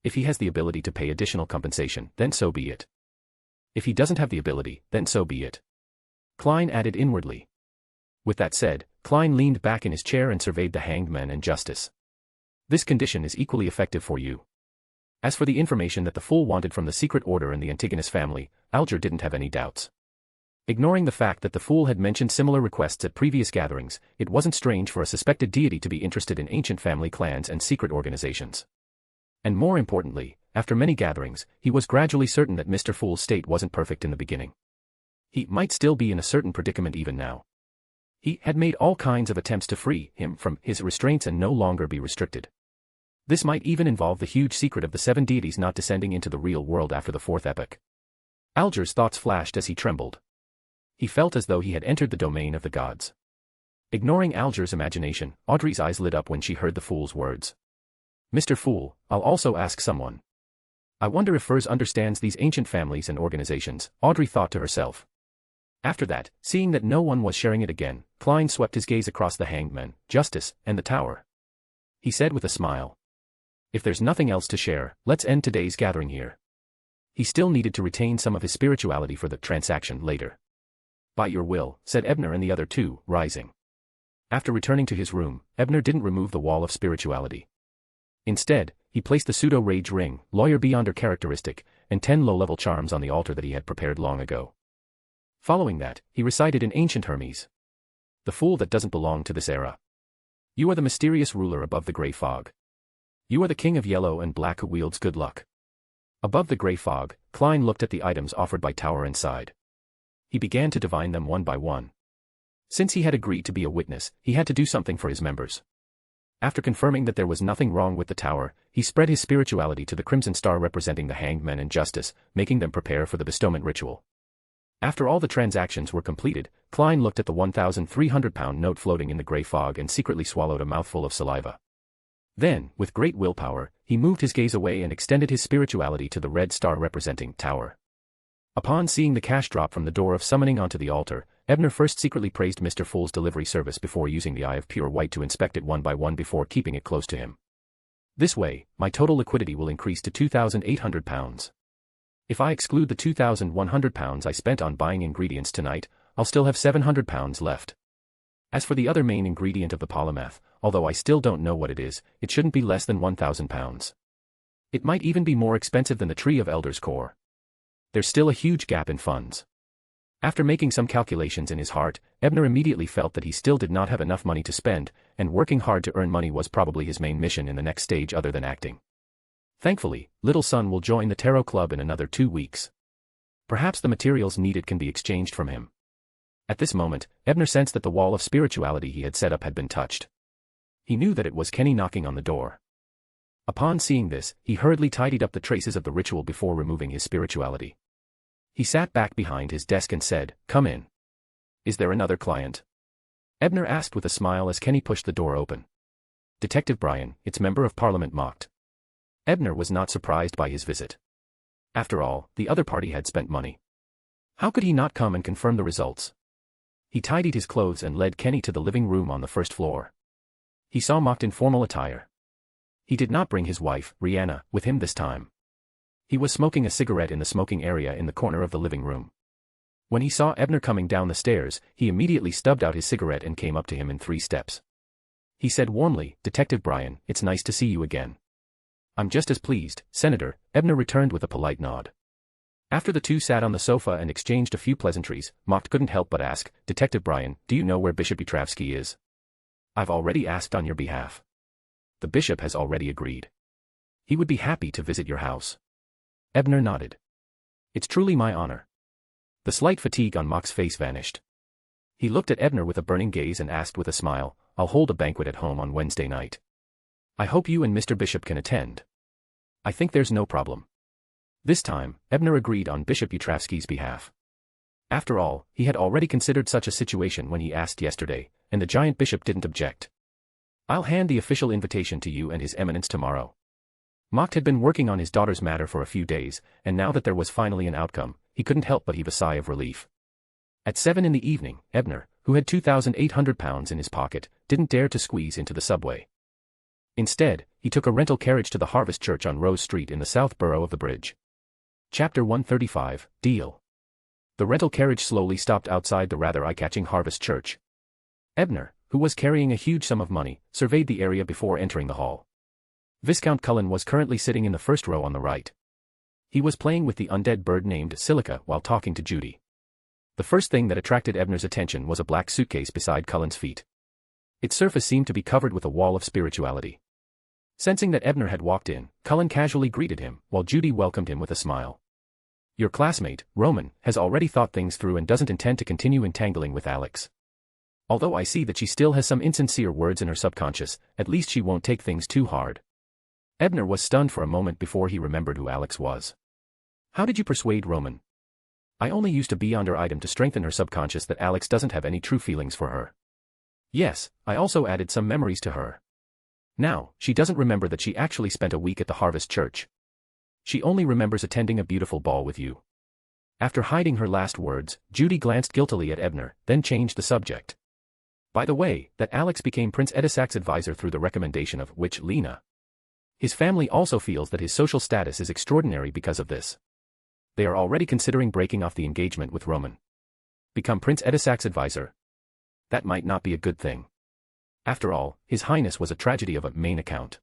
If he has the ability to pay additional compensation, then so be it. If he doesn't have the ability, then so be it. Klein added inwardly. With that said, Klein leaned back in his chair and surveyed the hanged men and justice. This condition is equally effective for you. As for the information that the Fool wanted from the secret order and the Antigonus family, Alger didn't have any doubts. Ignoring the fact that the Fool had mentioned similar requests at previous gatherings, it wasn't strange for a suspected deity to be interested in ancient family clans and secret organizations. And more importantly, after many gatherings, he was gradually certain that Mr. Fool's state wasn't perfect in the beginning. He might still be in a certain predicament even now. He had made all kinds of attempts to free him from his restraints and no longer be restricted. This might even involve the huge secret of the 7 deities not descending into the real world after the 4th epoch. Alger's thoughts flashed as he trembled. He felt as though he had entered the domain of the gods. Ignoring Alger's imagination, Audrey's eyes lit up when she heard the Fool's words. Mr. Fool, I'll also ask someone. I wonder if Furs understands these ancient families and organizations, Audrey thought to herself. After that, seeing that no one was sharing it again, Klein swept his gaze across the hanged men, justice, and the tower. He said with a smile. If there's nothing else to share, let's end today's gathering here. He still needed to retain some of his spirituality for the transaction later. By your will, said Ebner and the other two, rising. After returning to his room, Ebner didn't remove the wall of spirituality. Instead, he placed the pseudo-rage ring, lawyer beyonder characteristic, and 10 low-level charms on the altar that he had prepared long ago. Following that, he recited in ancient Hermes. The Fool that doesn't belong to this era. You are the mysterious ruler above the gray fog. You are the king of yellow and black who wields good luck. Above the gray fog, Klein looked at the items offered by Tower and sighed. He began to divine them one by one. Since he had agreed to be a witness, he had to do something for his members. After confirming that there was nothing wrong with the Tower, he spread his spirituality to the crimson star representing the hanged men and justice, making them prepare for the bestowment ritual. After all the transactions were completed, Klein looked at the 1,300-pound note floating in the grey fog and secretly swallowed a mouthful of saliva. Then, with great willpower, he moved his gaze away and extended his spirituality to the red star representing Tower. Upon seeing the cash drop from the door of summoning onto the altar, Ebner first secretly praised Mr. Fool's delivery service before using the eye of pure white to inspect it one by one before keeping it close to him. This way, my total liquidity will increase to 2,800 pounds. If I exclude the 2,100 pounds I spent on buying ingredients tonight, I'll still have 700 pounds left. As for the other main ingredient of the polymath, although I still don't know what it is, it shouldn't be less than 1,000 pounds. It might even be more expensive than the Tree of Elders core. There's still a huge gap in funds. After making some calculations in his heart, Ebner immediately felt that he still did not have enough money to spend, and working hard to earn money was probably his main mission in the next stage other than acting. Thankfully, little son will join the Tarot Club in another 2 weeks. Perhaps the materials needed can be exchanged from him. At this moment, Ebner sensed that the wall of spirituality he had set up had been touched. He knew that it was Kenny knocking on the door. Upon seeing this, he hurriedly tidied up the traces of the ritual before removing his spirituality. He sat back behind his desk and said, "Come in." "Is there another client?" Ebner asked with a smile as Kenny pushed the door open. "Detective Brian, its Member of Parliament mocked." Ebner was not surprised by his visit. After all, the other party had spent money. How could he not come and confirm the results? He tidied his clothes and led Kenny to the living room on the first floor. He saw Mocked in formal attire. He did not bring his wife, Rihanna, with him this time. He was smoking a cigarette in the smoking area in the corner of the living room. When he saw Ebner coming down the stairs, he immediately stubbed out his cigarette and came up to him in 3 steps. He said warmly, "Detective Brian, it's nice to see you again." "I'm just as pleased, Senator," Ebner returned with a polite nod. After the two sat on the sofa and exchanged a few pleasantries, Mocked couldn't help but ask, "Detective Brian, do you know where Bishop Utravsky is?" "I've already asked on your behalf." "The bishop has already agreed. He would be happy to visit your house." Ebner nodded. "It's truly my honor." The slight fatigue on Mock's face vanished. He looked at Ebner with a burning gaze and asked with a smile, "I'll hold a banquet at home on Wednesday night. I hope you and Mr. Bishop can attend." "I think there's no problem." This time, Ebner agreed on Bishop Utravsky's behalf. After all, he had already considered such a situation when he asked yesterday, and the giant bishop didn't object. "I'll hand the official invitation to you and His Eminence tomorrow." Mocked had been working on his daughter's matter for a few days, and now that there was finally an outcome, he couldn't help but heave a sigh of relief. At 7 in the evening, Ebner, who had 2,800 pounds in his pocket, didn't dare to squeeze into the subway. Instead, he took a rental carriage to the Harvest Church on Rose Street in the South Borough of the Bridge. Chapter 135, Deal. The rental carriage slowly stopped outside the rather eye-catching Harvest Church. Ebner, who was carrying a huge sum of money, surveyed the area before entering the hall. Viscount Cullen was currently sitting in the first row on the right. He was playing with the undead bird named Silica while talking to Judy. The first thing that attracted Ebner's attention was a black suitcase beside Cullen's feet. Its surface seemed to be covered with a wall of spirituality. Sensing that Ebner had walked in, Cullen casually greeted him, while Judy welcomed him with a smile. "Your classmate, Roman, has already thought things through and doesn't intend to continue entangling with Alex. Although I see that she still has some insincere words in her subconscious, at least she won't take things too hard." Ebner was stunned for a moment before he remembered who Alex was. "How did you persuade Roman?" "I only used a beyonder item to strengthen her subconscious that Alex doesn't have any true feelings for her. Yes, I also added some memories to her. Now, she doesn't remember that she actually spent a week at the Harvest Church. She only remembers attending a beautiful ball with you." After hiding her last words, Judy glanced guiltily at Ebner, then changed the subject. "By the way, that Alex became Prince Edisac's advisor through the recommendation of Witch Lena. His family also feels that his social status is extraordinary because of this. They are already considering breaking off the engagement with Roman. Become Prince Edisac's advisor? That might not be a good thing. After all, His Highness was a tragedy of a main account.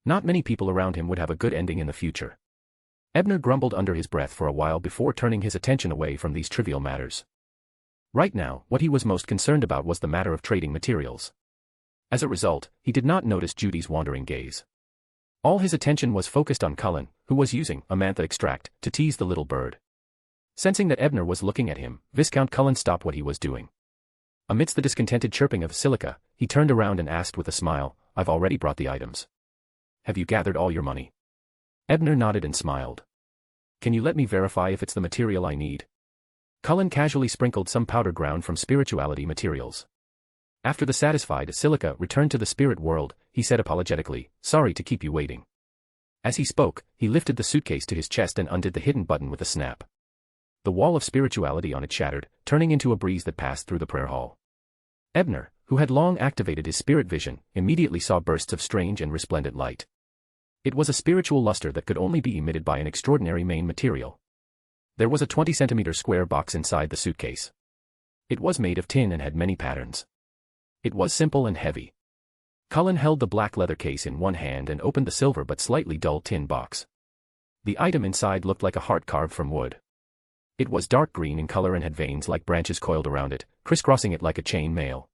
Not many people around him would have a good ending in the future." Ebner grumbled under his breath for a while before turning his attention away from these trivial matters. Right now, what he was most concerned about was the matter of trading materials. As a result, he did not notice Judy's wandering gaze. All his attention was focused on Cullen, who was using a mantha extract to tease the little bird. Sensing that Ebner was looking at him, Viscount Cullen stopped what he was doing. Amidst the discontented chirping of Silica, he turned around and asked with a smile, "I've already brought the items. Have you gathered all your money?" Ebner nodded and smiled. "Can you let me verify if it's the material I need?" Cullen casually sprinkled some powder ground from spirituality materials. After the satisfied Silica returned to the spirit world, he said apologetically, "Sorry to keep you waiting." As he spoke, he lifted the suitcase to his chest and undid the hidden button with a snap. The wall of spirituality on it shattered, turning into a breeze that passed through the prayer hall. Ebner, who had long activated his spirit vision, immediately saw bursts of strange and resplendent light. It was a spiritual luster that could only be emitted by an extraordinary main material. There was a 20-centimeter square box inside the suitcase. It was made of tin and had many patterns. It was simple and heavy. Cullen held the black leather case in one hand and opened the silver but slightly dull tin box. The item inside looked like a heart carved from wood. It was dark green in color and had veins like branches coiled around it, crisscrossing it like a chain mail.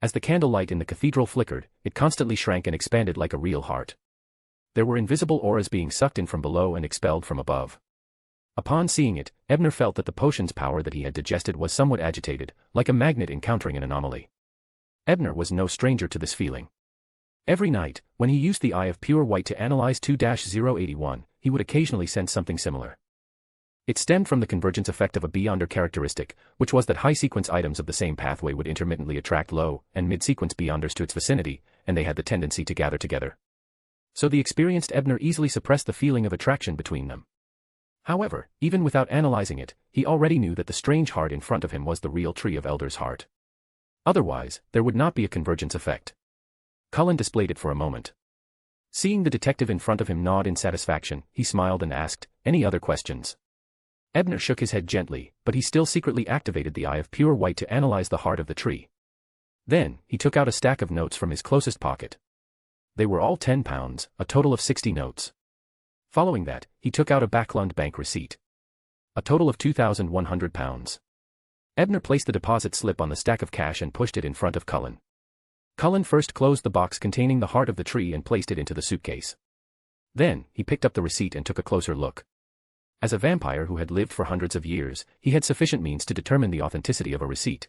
As the candlelight in the cathedral flickered, it constantly shrank and expanded like a real heart. There were invisible auras being sucked in from below and expelled from above. Upon seeing it, Ebner felt that the potion's power that he had digested was somewhat agitated, like a magnet encountering an anomaly. Ebner was no stranger to this feeling. Every night, when he used the Eye of Pure White to analyze 2-081, he would occasionally sense something similar. It stemmed from the convergence effect of a Beyonder characteristic, which was that high-sequence items of the same pathway would intermittently attract low- and mid-sequence Beyonders to its vicinity, and they had the tendency to gather together. So the experienced Ebner easily suppressed the feeling of attraction between them. However, even without analyzing it, he already knew that the strange heart in front of him was the real Tree of Elders heart. Otherwise, there would not be a convergence effect. Cullen displayed it for a moment. Seeing the detective in front of him nod in satisfaction, he smiled and asked, "Any other questions?" Ebner shook his head gently, but he still secretly activated the Eye of Pure White to analyze the heart of the tree. Then, he took out a stack of notes from his closest pocket. They were all £10, a total of 60 notes. Following that, he took out a Backlund bank receipt. A total of £2,100. Ebner placed the deposit slip on the stack of cash and pushed it in front of Cullen. Cullen first closed the box containing the heart of the tree and placed it into the suitcase. Then, he picked up the receipt and took a closer look. As a vampire who had lived for hundreds of years, he had sufficient means to determine the authenticity of a receipt.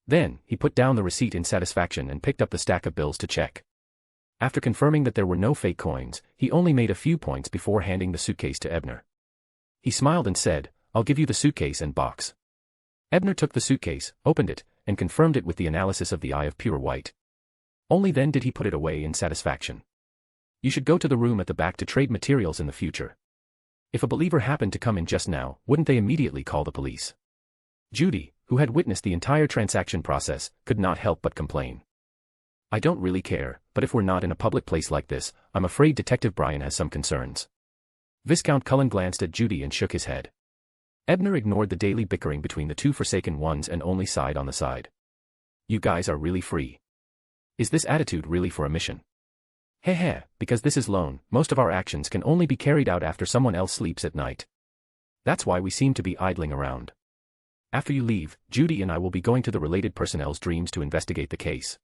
Then, he put down the receipt in satisfaction and picked up the stack of bills to check. After confirming that there were no fake coins, he only made a few points before handing the suitcase to Ebner. He smiled and said, "I'll give you the suitcase and box." Ebner took the suitcase, opened it, and confirmed it with the analysis of the Eye of Pure White. Only then did he put it away in satisfaction. "You should go to the room at the back to trade materials in the future. If a believer happened to come in just now, wouldn't they immediately call the police?" Judy, who had witnessed the entire transaction process, could not help but complain. "I don't really care, but if we're not in a public place like this, I'm afraid Detective Bryan has some concerns." Viscount Cullen glanced at Judy and shook his head. Ebner ignored the daily bickering between the two Forsaken Ones and only sighed on the side. "You guys are really free. Is this attitude really for a mission?" "Heh, because this is lone, most of our actions can only be carried out after someone else sleeps at night. That's why we seem to be idling around. After you leave, Judy and I will be going to the related personnel's dreams to investigate the case."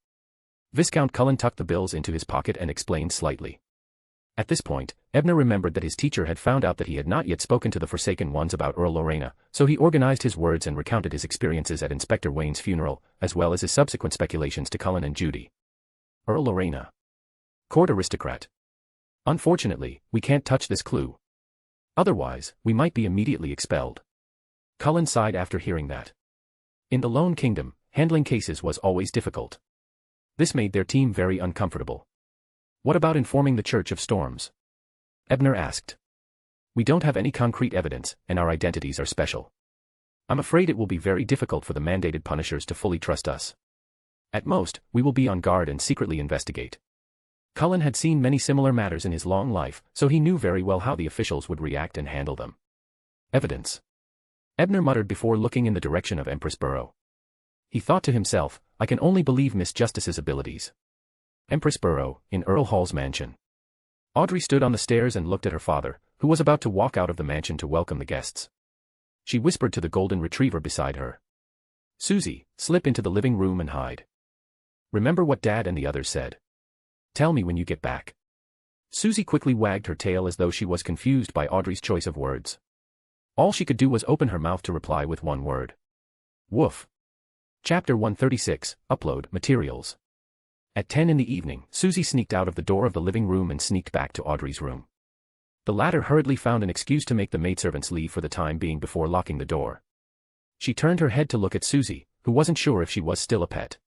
Viscount Cullen tucked the bills into his pocket and explained slightly. At this point, Ebner remembered that his teacher had found out that he had not yet spoken to the Forsaken Ones about Earl Lorena, so he organized his words and recounted his experiences at Inspector Wayne's funeral, as well as his subsequent speculations to Cullen and Judy. Earl Lorena. Court aristocrat. Unfortunately, we can't touch this clue. Otherwise, we might be immediately expelled. Cullen sighed after hearing that. In the Lone Kingdom, handling cases was always difficult. This made their team very uncomfortable. "What about informing the Church of Storms?" Ebner asked. "We don't have any concrete evidence, and our identities are special. I'm afraid it will be very difficult for the mandated punishers to fully trust us. At most, we will be on guard and secretly investigate." Cullen had seen many similar matters in his long life, so he knew very well how the officials would react and handle them. "Evidence," Ebner muttered before looking in the direction of Empress Burrow. He thought to himself, "I can only believe Miss Justice's abilities." Empress Burrow, in Earl Hall's mansion. Audrey stood on the stairs and looked at her father, who was about to walk out of the mansion to welcome the guests. She whispered to the golden retriever beside her. "Susie, slip into the living room and hide. Remember what Dad and the others said. Tell me when you get back." Susie quickly wagged her tail as though she was confused by Audrey's choice of words. All she could do was open her mouth to reply with one word. Woof. Chapter 136, Upload Materials. At 10 in the evening, Susie sneaked out of the door of the living room and sneaked back to Audrey's room. The latter hurriedly found an excuse to make the maidservants leave for the time being before locking the door. She turned her head to look at Susie, who wasn't sure if she was still a pet.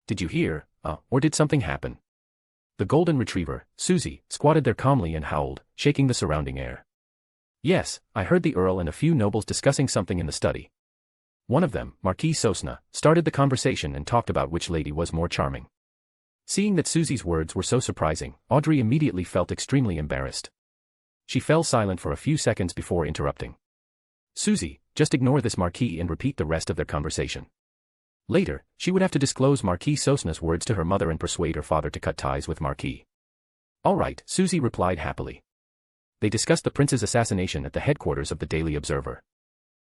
Did you hear, or did something happen? The golden retriever, Susie, squatted there calmly and howled, shaking the surrounding air. Yes, I heard the Earl and a few nobles discussing something in the study. One of them, Marquis Sosna, started the conversation and talked about which lady was more charming. Seeing that Susie's words were so surprising, Audrey immediately felt extremely embarrassed. She fell silent for a few seconds before interrupting. Susie, just ignore this Marquis and repeat the rest of their conversation. Later, she would have to disclose Marquis Sosna's words to her mother and persuade her father to cut ties with Marquis. All right, Susie replied happily. They discussed the prince's assassination at the headquarters of the Daily Observer.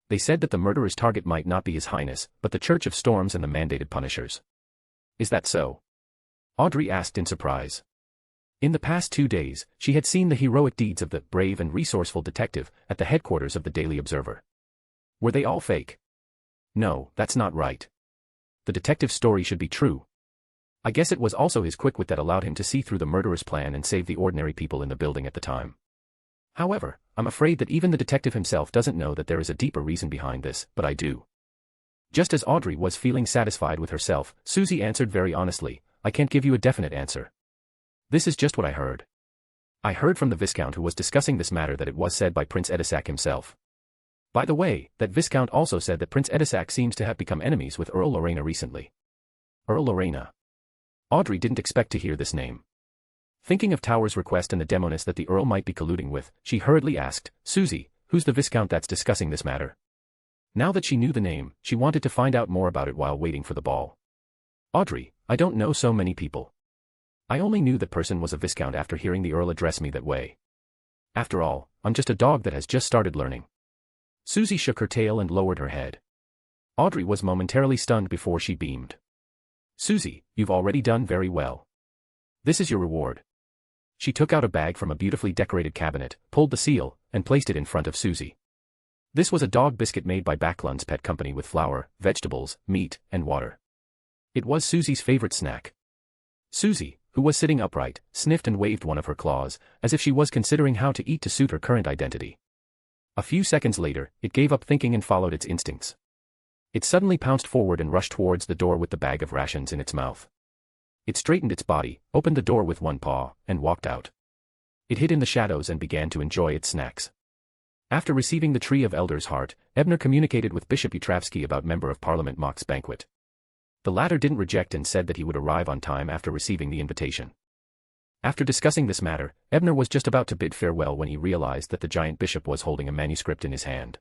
They said that the murderer's target might not be His Highness, but the Church of Storms and the mandated punishers. Is that so? Audrey asked in surprise. In the past 2 days, she had seen the heroic deeds of the brave and resourceful detective at the headquarters of the Daily Observer. Were they all fake? No, that's not right. The detective's story should be true. I guess it was also his quick wit that allowed him to see through the murderer's plan and save the ordinary people in the building at the time. However, I'm afraid that even the detective himself doesn't know that there is a deeper reason behind this, but I do. Just as Audrey was feeling satisfied with herself, Susie answered very honestly, I can't give you a definite answer. This is just what I heard. I heard from the Viscount who was discussing this matter that it was said by Prince Edisac himself. By the way, that Viscount also said that Prince Edisac seems to have become enemies with Earl Lorena recently. Earl Lorena. Audrey didn't expect to hear this name. Thinking of Tower's request and the demoness that the Earl might be colluding with, she hurriedly asked, Susie, who's the Viscount that's discussing this matter? Now that she knew the name, she wanted to find out more about it while waiting for the ball. Audrey, I don't know so many people. I only knew that person was a Viscount after hearing the Earl address me that way. After all, I'm just a dog that has just started learning. Susie shook her tail and lowered her head. Audrey was momentarily stunned before she beamed. Susie, you've already done very well. This is your reward. She took out a bag from a beautifully decorated cabinet, pulled the seal, and placed it in front of Susie. This was a dog biscuit made by Backlund's Pet Company with flour, vegetables, meat, and water. It was Susie's favorite snack. Susie, who was sitting upright, sniffed and waved one of her claws, as if she was considering how to eat to suit her current identity. A few seconds later, it gave up thinking and followed its instincts. It suddenly pounced forward and rushed towards the door with the bag of rations in its mouth. It straightened its body, opened the door with one paw, and walked out. It hid in the shadows and began to enjoy its snacks. After receiving the Tree of Elders' heart, Ebner communicated with Bishop Utravsky about Member of Parliament Mock's banquet. The latter didn't reject and said that he would arrive on time after receiving the invitation. After discussing this matter, Ebner was just about to bid farewell when he realized that the giant bishop was holding a manuscript in his hand.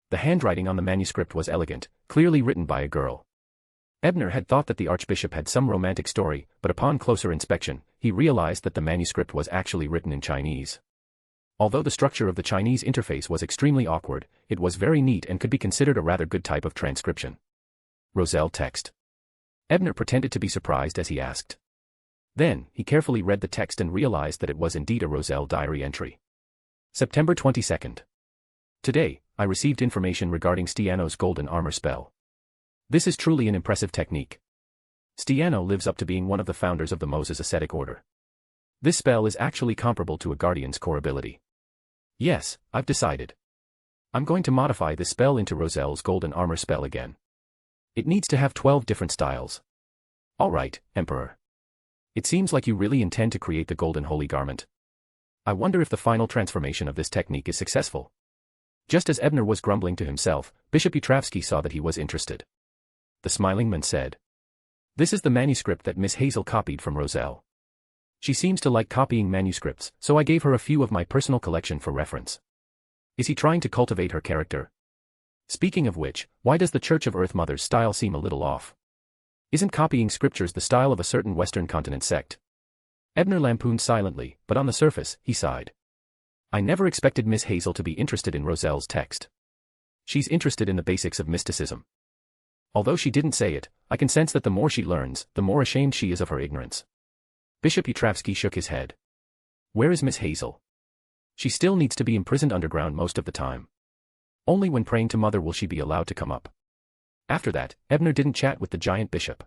The handwriting on the manuscript was elegant, clearly written by a girl. Ebner had thought that the archbishop had some romantic story, but upon closer inspection, he realized that the manuscript was actually written in Chinese. Although the structure of the Chinese interface was extremely awkward, it was very neat and could be considered a rather good type of transcription. Roselle text. Ebner pretended to be surprised as he asked. Then, he carefully read the text and realized that it was indeed a Roselle diary entry. September 22nd. Today, I received information regarding Stiano's golden armor spell. This is truly an impressive technique. Stiano lives up to being one of the founders of the Moses ascetic order. This spell is actually comparable to a guardian's core ability. Yes, I've decided. I'm going to modify this spell into Roselle's golden armor spell again. It needs to have 12 different styles. Alright, Emperor. It seems like you really intend to create the golden holy garment. I wonder if the final transformation of this technique is successful. Just as Ebner was grumbling to himself, Bishop Utravsky saw that he was interested. The smiling man said. This is the manuscript that Miss Hazel copied from Roselle. She seems to like copying manuscripts, so I gave her a few of my personal collection for reference. Is he trying to cultivate her character? Speaking of which, why does the Church of Earth Mother's style seem a little off? Isn't copying scriptures the style of a certain Western continent sect? Ebner lampooned silently, but on the surface, he sighed. I never expected Miss Hazel to be interested in Roselle's text. She's interested in the basics of mysticism. Although she didn't say it, I can sense that the more she learns, the more ashamed she is of her ignorance. Bishop Utravsky shook his head. Where is Miss Hazel? She still needs to be imprisoned underground most of the time. Only when praying to Mother will she be allowed to come up. After that, Ebner didn't chat with the giant bishop.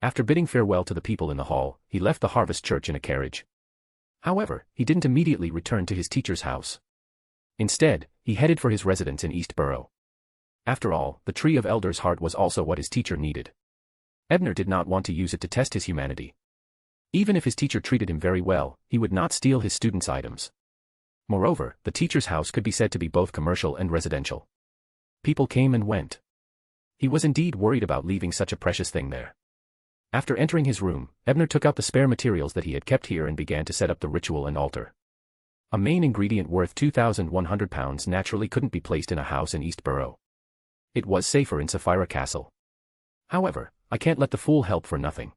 After bidding farewell to the people in the hall, he left the Harvest Church in a carriage. However, he didn't immediately return to his teacher's house. Instead, he headed for his residence in East Borough. After all, the tree of Elder's heart was also what his teacher needed. Ebner did not want to use it to test his humanity. Even if his teacher treated him very well, he would not steal his students' items. Moreover, the teacher's house could be said to be both commercial and residential. People came and went. He was indeed worried about leaving such a precious thing there. After entering his room, Ebner took out the spare materials that he had kept here and began to set up the ritual and altar. A main ingredient worth £2,100 naturally couldn't be placed in a house in East Borough. It was safer in Sapphira Castle. However, I can't let the fool help for nothing.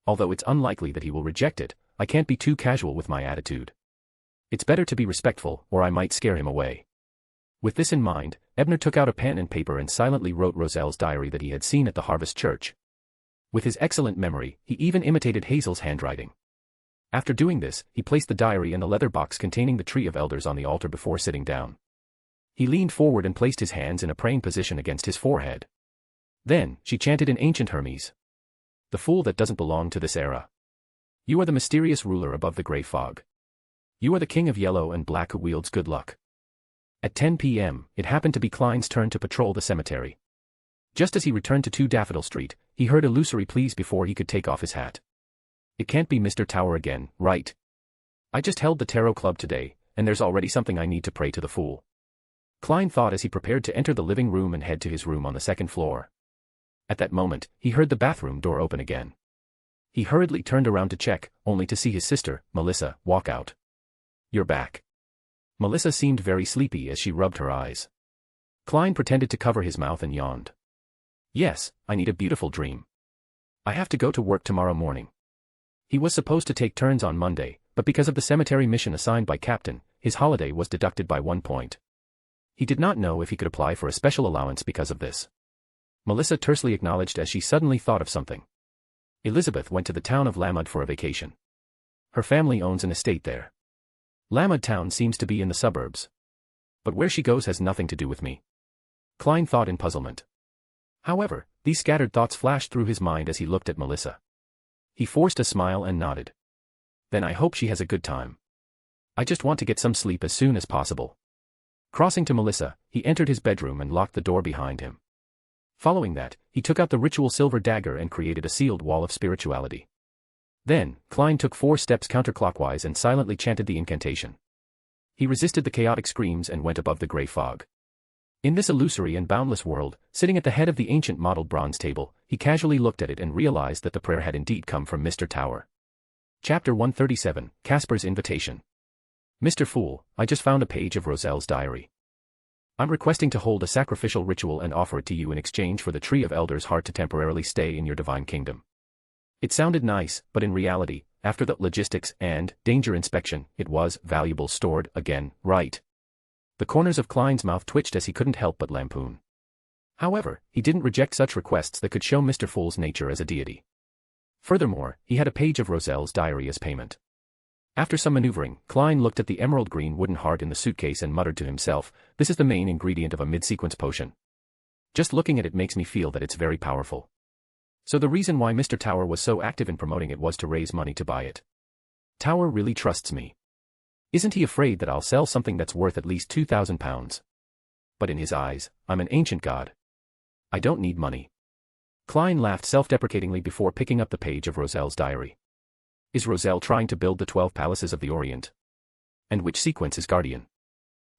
Although it's unlikely that he will reject it, I can't be too casual with my attitude. It's better to be respectful, or I might scare him away. With this in mind, Ebner took out a pen and paper and silently wrote Roselle's diary that he had seen at the Harvest Church. With his excellent memory, he even imitated Hazel's handwriting. After doing this, he placed the diary and the leather box containing the tree of elders on the altar before sitting down. He leaned forward and placed his hands in a praying position against his forehead. Then, she chanted in ancient Hermes. The fool that doesn't belong to this era. You are the mysterious ruler above the grey fog. You are the king of yellow and black who wields good luck. At 10 p.m., it happened to be Klein's turn to patrol the cemetery. Just as he returned to 2 Daffodil Street, he heard illusory pleas before he could take off his hat. It can't be Mr. Tower again, right? I just held the tarot club today, and there's already something I need to pray to the fool. Klein thought as he prepared to enter the living room and head to his room on the 2nd floor. At that moment, he heard the bathroom door open again. He hurriedly turned around to check, only to see his sister, Melissa, walk out. You're back. Melissa seemed very sleepy as she rubbed her eyes. Klein pretended to cover his mouth and yawned. Yes, I need a beautiful dream. I have to go to work tomorrow morning. He was supposed to take turns on Monday, but because of the cemetery mission assigned by Captain, his holiday was deducted by 1 point. He did not know if he could apply for a special allowance because of this. Melissa tersely acknowledged as she suddenly thought of something. Elizabeth went to the town of Lamud for a vacation. Her family owns an estate there. Lamud town seems to be in the suburbs. But where she goes has nothing to do with me. Klein thought in puzzlement. However, these scattered thoughts flashed through his mind as he looked at Melissa. He forced a smile and nodded. Then I hope she has a good time. I just want to get some sleep as soon as possible. Crossing to Melissa, he entered his bedroom and locked the door behind him. Following that, he took out the ritual silver dagger and created a sealed wall of spirituality. Then, Klein took 4 steps counterclockwise and silently chanted the incantation. He resisted the chaotic screams and went above the grey fog. In this illusory and boundless world, sitting at the head of the ancient modeled bronze table, he casually looked at it and realized that the prayer had indeed come from Mr. Tower. Chapter 137, Casper's Invitation. Mr. Fool, I just found a page of Roselle's diary. I'm requesting to hold a sacrificial ritual and offer it to you in exchange for the tree of elders' heart to temporarily stay in your divine kingdom. It sounded nice, but in reality, after the logistics and danger inspection, it was valuable stored again, right? The corners of Klein's mouth twitched as he couldn't help but lampoon. However, he didn't reject such requests that could show Mr. Fool's nature as a deity. Furthermore, he had a page of Roselle's diary as payment. After some maneuvering, Klein looked at the emerald green wooden heart in the suitcase and muttered to himself, this is the main ingredient of a mid-sequence potion. Just looking at it makes me feel that it's very powerful. So the reason why Mr. Tower was so active in promoting it was to raise money to buy it. Tower really trusts me. Isn't he afraid that I'll sell something that's worth at least £2,000? But in his eyes, I'm an ancient god. I don't need money. Klein laughed self-deprecatingly before picking up the page of Roselle's diary. Is Roselle trying to build the 12 palaces of the Orient? And which sequence is guardian?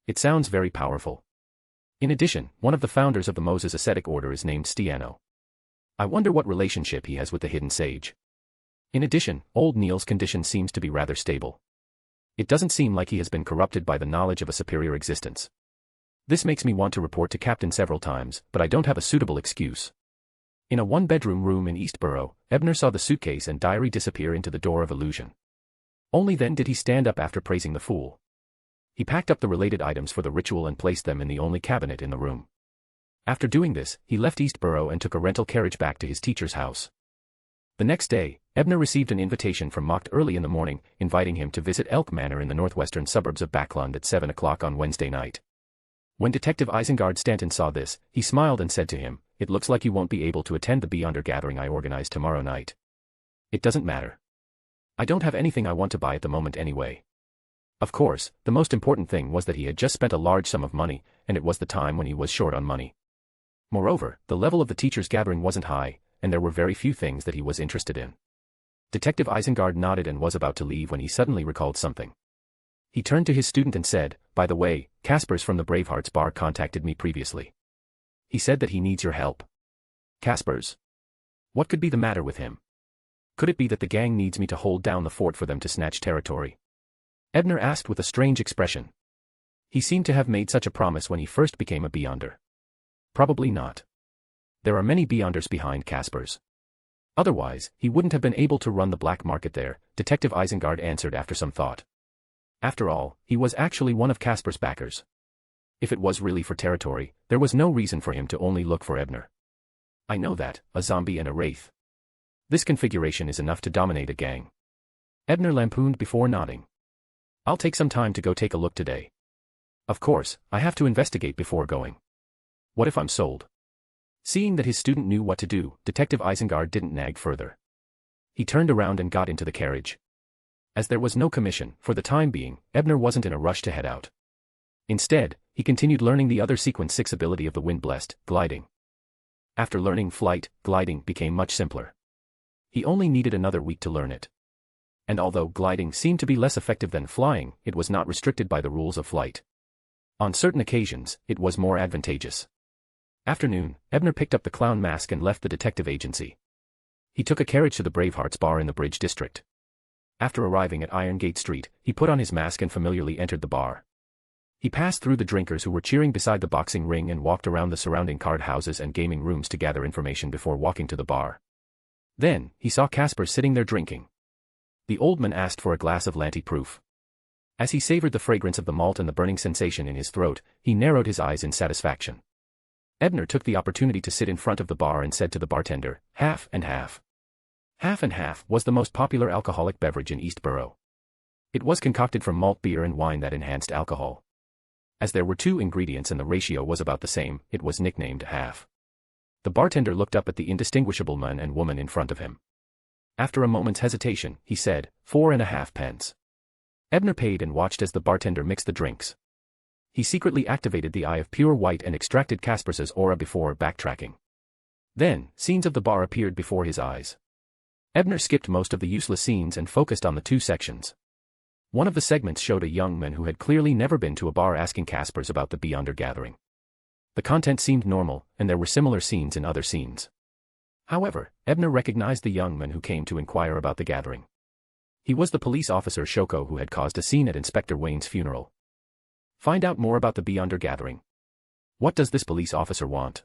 It sounds very powerful. In addition, one of the founders of the Moses ascetic order is named Stiano. I wonder what relationship he has with the hidden sage. In addition, old Neil's condition seems to be rather stable. It doesn't seem like he has been corrupted by the knowledge of a superior existence. This makes me want to report to Captain several times, but I don't have a suitable excuse. In a 1-bedroom room in East Borough, Ebner saw the suitcase and diary disappear into the door of illusion. Only then did he stand up after praising the fool. He packed up the related items for the ritual and placed them in the only cabinet in the room. After doing this, he left East Borough and took a rental carriage back to his teacher's house. The next day, Ebner received an invitation from Mocht early in the morning, inviting him to visit Elk Manor in the northwestern suburbs of Backlund at 7 o'clock on Wednesday night. When Detective Isengard Stanton saw this, he smiled and said to him, "It looks like you won't be able to attend the Beyonder gathering I organized tomorrow night." "It doesn't matter. I don't have anything I want to buy at the moment anyway." Of course, the most important thing was that he had just spent a large sum of money, and it was the time when he was short on money. Moreover, the level of the teachers' gathering wasn't high, and there were very few things that he was interested in. Detective Isengard nodded and was about to leave when he suddenly recalled something. He turned to his student and said, "By the way, Caspers from the Bravehearts bar contacted me previously. He said that he needs your help." Caspers? What could be the matter with him? Could it be that the gang needs me to hold down the fort for them to snatch territory? Ebner asked with a strange expression. He seemed to have made such a promise when he first became a Beyonder. Probably not. There are many Beyonders behind Caspers. Otherwise, he wouldn't have been able to run the black market there, Detective Isengard answered after some thought. After all, he was actually one of Casper's backers. If it was really for territory, there was no reason for him to only look for Ebner. I know that, a zombie and a wraith. This configuration is enough to dominate a gang. Ebner lampooned before nodding. I'll take some time to go take a look today. Of course, I have to investigate before going. What if I'm sold? Seeing that his student knew what to do, Detective Isengard didn't nag further. He turned around and got into the carriage. As there was no commission, for the time being, Ebner wasn't in a rush to head out. Instead, he continued learning the other Sequence 6 ability of the Wind-Blessed, gliding. After learning flight, gliding became much simpler. He only needed another week to learn it. And although gliding seemed to be less effective than flying, it was not restricted by the rules of flight. On certain occasions, it was more advantageous. Afternoon, Ebner picked up the clown mask and left the detective agency. He took a carriage to the Bravehearts bar in the Bridge District. After arriving at Iron Gate Street, he put on his mask and familiarly entered the bar. He passed through the drinkers who were cheering beside the boxing ring and walked around the surrounding card houses and gaming rooms to gather information before walking to the bar. Then, he saw Casper sitting there drinking. The old man asked for a glass of Lanty Proof. As he savored the fragrance of the malt and the burning sensation in his throat, he narrowed his eyes in satisfaction. Ebner took the opportunity to sit in front of the bar and said to the bartender, "Half and half." Half and half was the most popular alcoholic beverage in Eastborough. It was concocted from malt beer and wine that enhanced alcohol. As there were two ingredients and the ratio was about the same, it was nicknamed half. The bartender looked up at the indistinguishable man and woman in front of him. After a moment's hesitation, he said, 4.5 pence. Ebner paid and watched as the bartender mixed the drinks. He secretly activated the Eye of Pure White and extracted Caspers's aura before backtracking. Then, scenes of the bar appeared before his eyes. Ebner skipped most of the useless scenes and focused on the two sections. One of the segments showed a young man who had clearly never been to a bar asking Caspers about the Beyonder gathering. The content seemed normal, and there were similar scenes in other scenes. However, Ebner recognized the young man who came to inquire about the gathering. He was the police officer Shoko who had caused a scene at Inspector Wayne's funeral. Find out more about the Beyonder gathering. What does this police officer want?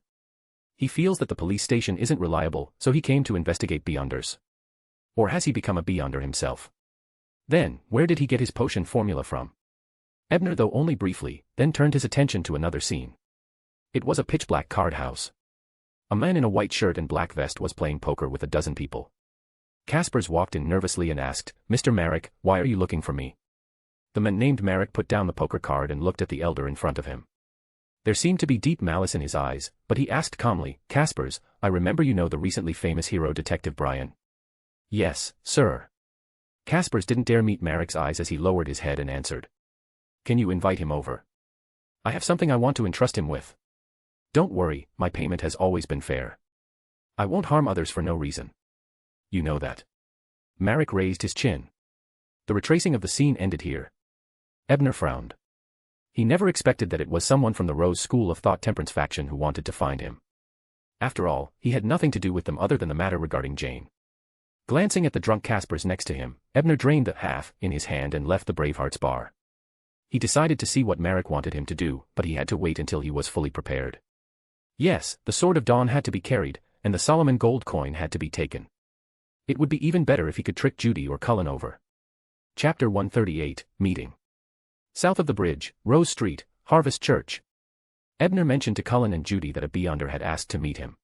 He feels that the police station isn't reliable, so he came to investigate Beyonders. Or has he become a Beyonder himself? Then, where did he get his potion formula from? Ebner, though only briefly, then turned his attention to another scene. It was a pitch-black card house. A man in a white shirt and black vest was playing poker with a dozen people. Caspers walked in nervously and asked, "Mr. Marek, why are you looking for me?" The man named Marek put down the poker card and looked at the elder in front of him. There seemed to be deep malice in his eyes, but he asked calmly, "Caspers, I remember you know the recently famous hero Detective Brian." "Yes, sir." Caspers didn't dare meet Marek's eyes as he lowered his head and answered. "Can you invite him over? I have something I want to entrust him with. Don't worry, my payment has always been fair. I won't harm others for no reason. You know that." Marek raised his chin. The retracing of the scene ended here. Ebner frowned. He never expected that it was someone from the Rose School of Thought Temperance faction who wanted to find him. After all, he had nothing to do with them other than the matter regarding Jane. Glancing at the drunk Caspers next to him, Ebner drained the half in his hand and left the Bravehearts bar. He decided to see what Marek wanted him to do, but he had to wait until he was fully prepared. Yes, the Sword of Dawn had to be carried, and the Solomon gold coin had to be taken. It would be even better if he could trick Judy or Cullen over. Chapter 138, Meeting. South of the bridge, Rose Street, Harvest Church. Ebner mentioned to Cullen and Judy that a Beyonder had asked to meet him.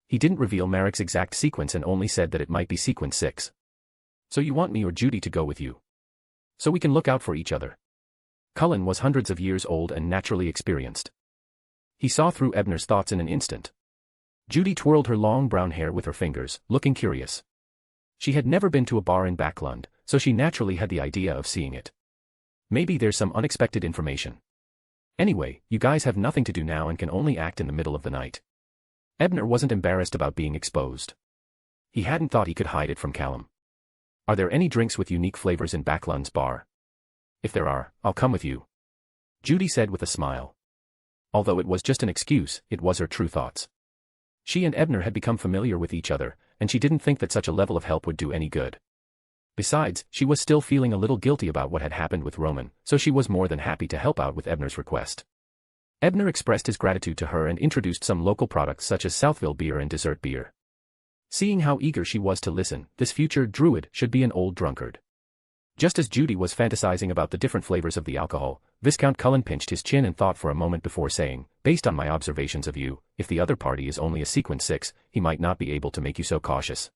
He didn't reveal Marek's exact sequence and only said that it might be sequence 6. "So you want me or Judy to go with you? So we can look out for each other." Cullen was hundreds of years old and naturally experienced. He saw through Ebner's thoughts in an instant. Judy twirled her long brown hair with her fingers, looking curious. She had never been to a bar in Backlund, so she naturally had the idea of seeing it. Maybe there's some unexpected information. Anyway, you guys have nothing to do now and can only act in the middle of the night. Ebner wasn't embarrassed about being exposed. He hadn't thought he could hide it from Callum. Are there any drinks with unique flavors in Backlund's bar? If there are, I'll come with you. Judy said with a smile. Although it was just an excuse, it was her true thoughts. She and Ebner had become familiar with each other, and she didn't think that such a level of help would do any good. Besides, she was still feeling a little guilty about what had happened with Roman, so she was more than happy to help out with Ebner's request. Ebner expressed his gratitude to her and introduced some local products such as Southville beer and dessert beer. Seeing how eager she was to listen, this future druid should be an old drunkard. Just as Judy was fantasizing about the different flavors of the alcohol, Viscount Cullen pinched his chin and thought for a moment before saying, based on my observations of you, if the other party is only a sequence 6, he might not be able to make you so cautious.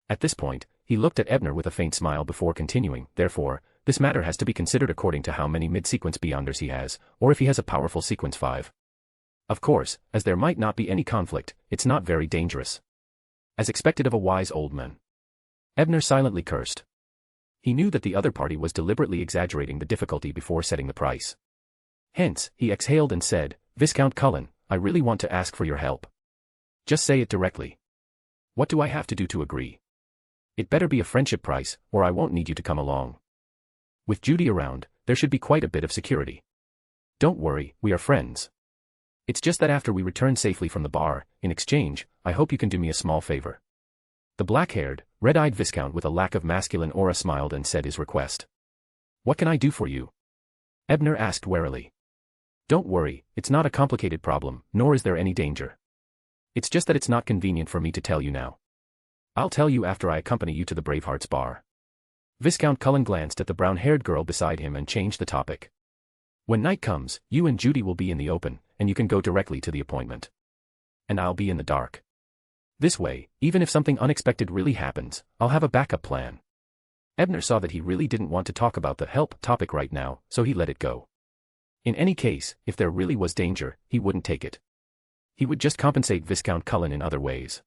At this point, he looked at Ebner with a faint smile before continuing, therefore, this matter has to be considered according to how many mid-sequence beyonders he has, or if he has a powerful sequence 5. Of course, as there might not be any conflict, it's not very dangerous. As expected of a wise old man. Ebner silently cursed. He knew that the other party was deliberately exaggerating the difficulty before setting the price. Hence, he exhaled and said, Viscount Cullen, I really want to ask for your help. Just say it directly. What do I have to do to agree? It better be a friendship price, or I won't need you to come along. With Judy around, there should be quite a bit of security. Don't worry, we are friends. It's just that after we return safely from the bar, in exchange, I hope you can do me a small favor. The black-haired, red-eyed Viscount with a lack of masculine aura smiled and said his request. What can I do for you? Ebner asked warily. Don't worry, it's not a complicated problem, nor is there any danger. It's just that it's not convenient for me to tell you now. I'll tell you after I accompany you to the Bravehearts bar. Viscount Cullen glanced at the brown-haired girl beside him and changed the topic. When night comes, you and Judy will be in the open, and you can go directly to the appointment. And I'll be in the dark. This way, even if something unexpected really happens, I'll have a backup plan. Ebner saw that he really didn't want to talk about the help topic right now, so he let it go. In any case, if there really was danger, he wouldn't take it. He would just compensate Viscount Cullen in other ways.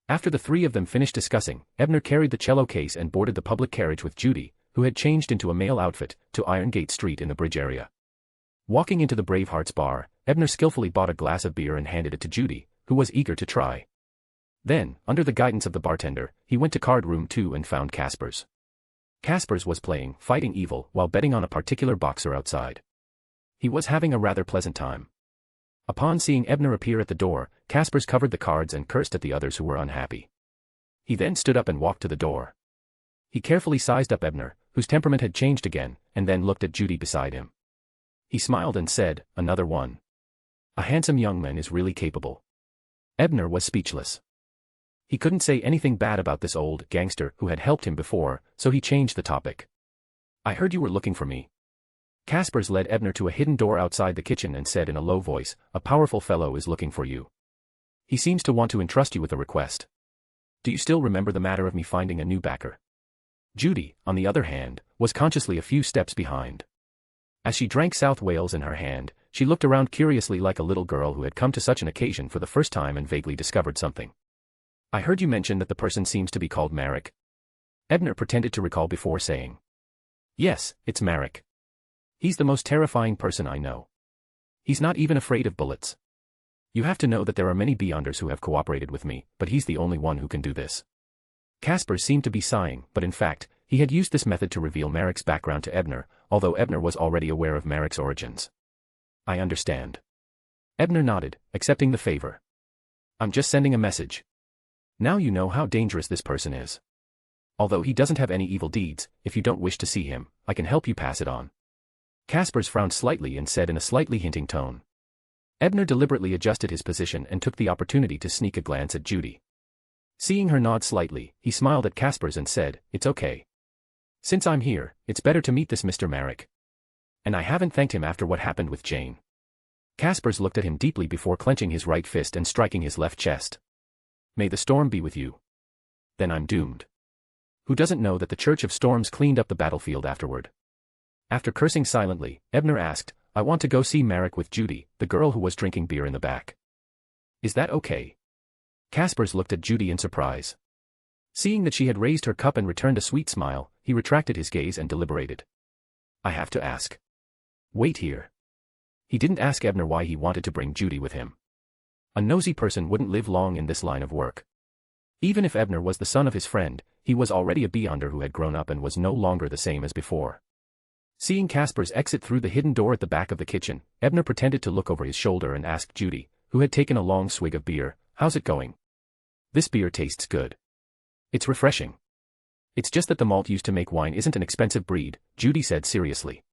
After the three of them finished discussing, Ebner carried the cello case and boarded the public carriage with Judy, who had changed into a male outfit, to Irongate Street in the bridge area. Walking into the Bravehearts bar, Ebner skillfully bought a glass of beer and handed it to Judy, who was eager to try. Then, under the guidance of the bartender, he went to card room 2 and found Caspers. Caspers was playing Fighting Evil while betting on a particular boxer outside. He was having a rather pleasant time. Upon seeing Ebner appear at the door, Caspers covered the cards and cursed at the others who were unhappy. He then stood up and walked to the door. He carefully sized up Ebner, whose temperament had changed again, and then looked at Judy beside him. He smiled and said, another one. A handsome young man is really capable. Ebner was speechless. He couldn't say anything bad about this old gangster who had helped him before, so he changed the topic. I heard you were looking for me. Caspers led Ebner to a hidden door outside the kitchen and said in a low voice, a powerful fellow is looking for you. He seems to want to entrust you with a request. Do you still remember the matter of me finding a new backer? Judy, on the other hand, was consciously a few steps behind. As she drank South Wales in her hand, she looked around curiously like a little girl who had come to such an occasion for the first time and vaguely discovered something. I heard you mention that the person seems to be called Marek. Ebner pretended to recall before saying. Yes, it's Marek. He's the most terrifying person I know. He's not even afraid of bullets. You have to know that there are many Beyonders who have cooperated with me, but he's the only one who can do this. Caspers seemed to be sighing, but in fact, he had used this method to reveal Marek's background to Ebner, although Ebner was already aware of Marek's origins. I understand. Ebner nodded, accepting the favor. I'm just sending a message. Now you know how dangerous this person is. Although he doesn't have any evil deeds, if you don't wish to see him, I can help you pass it on. Caspers frowned slightly and said in a slightly hinting tone. Ebner deliberately adjusted his position and took the opportunity to sneak a glance at Judy. Seeing her nod slightly, he smiled at Caspers and said, it's okay. Since I'm here, it's better to meet this Mr. Marek. And I haven't thanked him after what happened with Jane. Caspers looked at him deeply before clenching his right fist and striking his left chest. May the storm be with you. Then I'm doomed. Who doesn't know that the Church of Storms cleaned up the battlefield afterward? After cursing silently, Ebner asked, I want to go see Marek with Judy, the girl who was drinking beer in the back. Is that okay? Caspers looked at Judy in surprise. Seeing that she had raised her cup and returned a sweet smile, he retracted his gaze and deliberated. I have to ask. Wait here. He didn't ask Ebner why he wanted to bring Judy with him. A nosy person wouldn't live long in this line of work. Even if Ebner was the son of his friend, he was already a beyonder who had grown up and was no longer the same as before. Seeing Casper's exit through the hidden door at the back of the kitchen, Ebner pretended to look over his shoulder and asked Judy, who had taken a long swig of beer, "How's it going?" "This beer tastes good. It's refreshing." "It's just that the malt used to make wine isn't an expensive breed," Judy said seriously.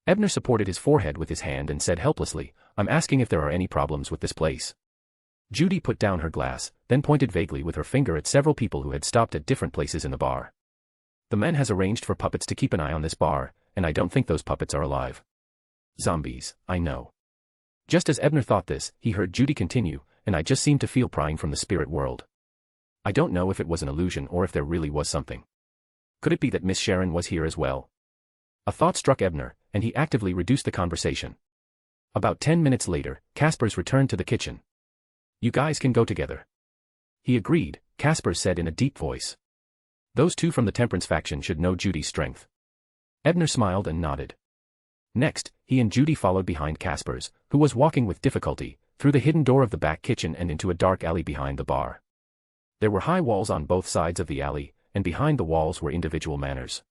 Ebner supported his forehead with his hand and said helplessly, "I'm asking if there are any problems with this place." Judy put down her glass, then pointed vaguely with her finger at several people who had stopped at different places in the bar. "The man has arranged for puppets to keep an eye on this bar, and I don't think those puppets are alive." "Zombies, I know." Just as Ebner thought this, he heard Judy continue, "And I just seem to feel prying from the spirit world. I don't know if it was an illusion or if there really was something. Could it be that Miss Sharon was here as well?" A thought struck Ebner, and he actively reduced the conversation. About 10 minutes later, Caspers returned to the kitchen. "You guys can go together." He agreed, Caspers said in a deep voice. "Those two from the Temperance faction should know Judy's strength." Ebner smiled and nodded. Next, he and Judy followed behind Caspers, who was walking with difficulty, through the hidden door of the back kitchen and into a dark alley behind the bar. There were high walls on both sides of the alley, and behind the walls were individual manors.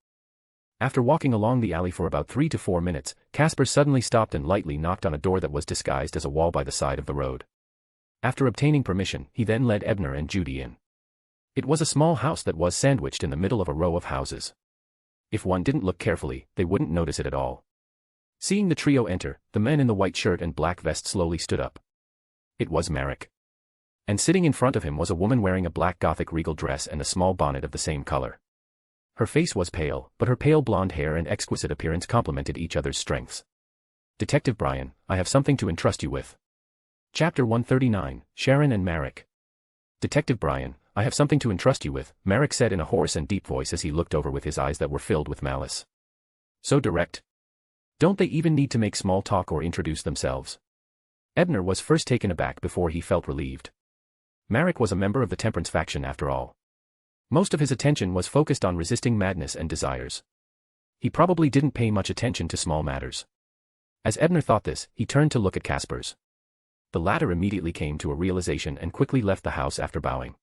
After walking along the alley for about 3 to 4 minutes, Caspers suddenly stopped and lightly knocked on a door that was disguised as a wall by the side of the road. After obtaining permission, he then led Ebner and Judy in. It was a small house that was sandwiched in the middle of a row of houses. If one didn't look carefully, they wouldn't notice it at all. Seeing the trio enter, the man in the white shirt and black vest slowly stood up. It was Marek. And sitting in front of him was a woman wearing a black Gothic regal dress and a small bonnet of the same color. Her face was pale, but her pale blonde hair and exquisite appearance complemented each other's strengths. "Detective Brian, I have something to entrust you with." Chapter 139, Sharon and Marek. "Detective Brian, I have something to entrust you with," Marek said in a hoarse and deep voice as he looked over with his eyes that were filled with malice. "So direct. Don't they even need to make small talk or introduce themselves?" Ebner was first taken aback before he felt relieved. Marek was a member of the Temperance faction after all. Most of his attention was focused on resisting madness and desires. He probably didn't pay much attention to small matters. As Ebner thought this, he turned to look at Caspers. The latter immediately came to a realization and quickly left the house after bowing.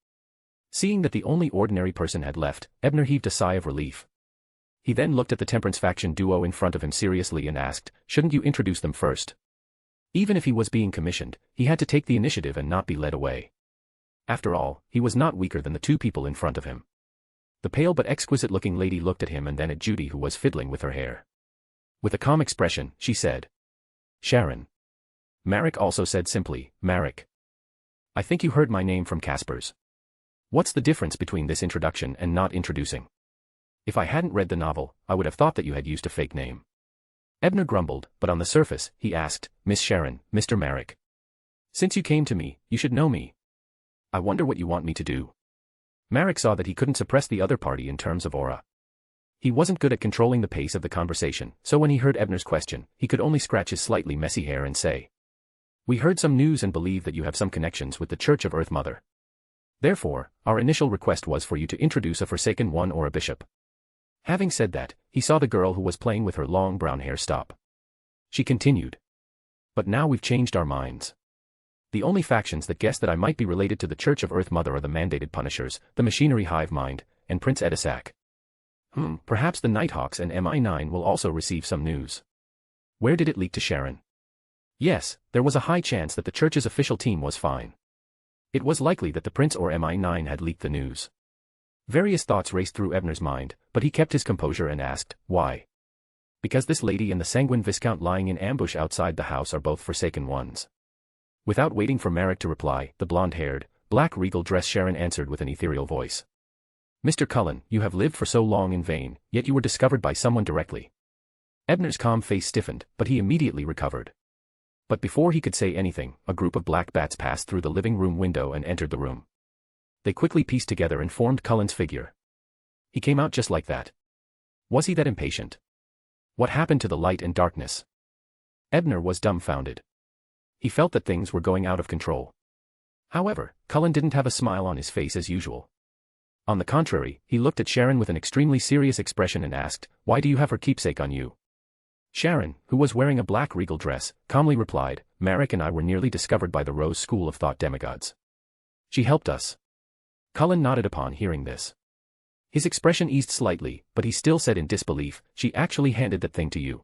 Seeing that the only ordinary person had left, Ebner heaved a sigh of relief. He then looked at the Temperance faction duo in front of him seriously and asked, "Shouldn't you introduce them first?" Even if he was being commissioned, he had to take the initiative and not be led away. After all, he was not weaker than the two people in front of him. The pale but exquisite-looking lady looked at him and then at Judy, who was fiddling with her hair. With a calm expression, she said, "Sharon." Marek also said simply, "Marek." "I think you heard my name from Caspers. What's the difference between this introduction and not introducing? If I hadn't read the novel, I would have thought that you had used a fake name." Ebner grumbled, but on the surface, he asked, "Miss Sharon, Mr. Marek. Since you came to me, you should know me. I wonder what you want me to do." Marek saw that he couldn't suppress the other party in terms of aura. He wasn't good at controlling the pace of the conversation, so when he heard Ebner's question, he could only scratch his slightly messy hair and say, "We heard some news and believe that you have some connections with the Church of Earth Mother. Therefore, our initial request was for you to introduce a Forsaken One or a bishop." Having said that, he saw the girl who was playing with her long brown hair stop. She continued, "But now we've changed our minds. The only factions that guess that I might be related to the Church of Earth Mother are the mandated Punishers, the Machinery Hive Mind, and Prince Edisac. Perhaps the Nighthawks and MI9 will also receive some news." Where did it leak to Sharon? Yes, there was a high chance that the Church's official team was fine. It was likely that the Prince or MI9 had leaked the news. Various thoughts raced through Ebner's mind, but he kept his composure and asked, "Why?" "Because this lady and the sanguine Viscount lying in ambush outside the house are both Forsaken Ones." Without waiting for Marek to reply, the blonde-haired, black regal dress Sharon answered with an ethereal voice. "Mr. Cullen, you have lived for so long in vain, yet you were discovered by someone directly." Ebner's calm face stiffened, but he immediately recovered. But before he could say anything, a group of black bats passed through the living room window and entered the room. They quickly pieced together and formed Cullen's figure. He came out just like that. Was he that impatient? What happened to the light and darkness? Ebner was dumbfounded. He felt that things were going out of control. However, Cullen didn't have a smile on his face as usual. On the contrary, he looked at Sharon with an extremely serious expression and asked, "Why do you have her keepsake on you?" Sharon, who was wearing a black regal dress, calmly replied, Marek and I were nearly discovered by the Rose School of Thought demigods. She helped us. Cullen nodded upon hearing this. His expression eased slightly, but he still said in disbelief, she actually handed that thing to you.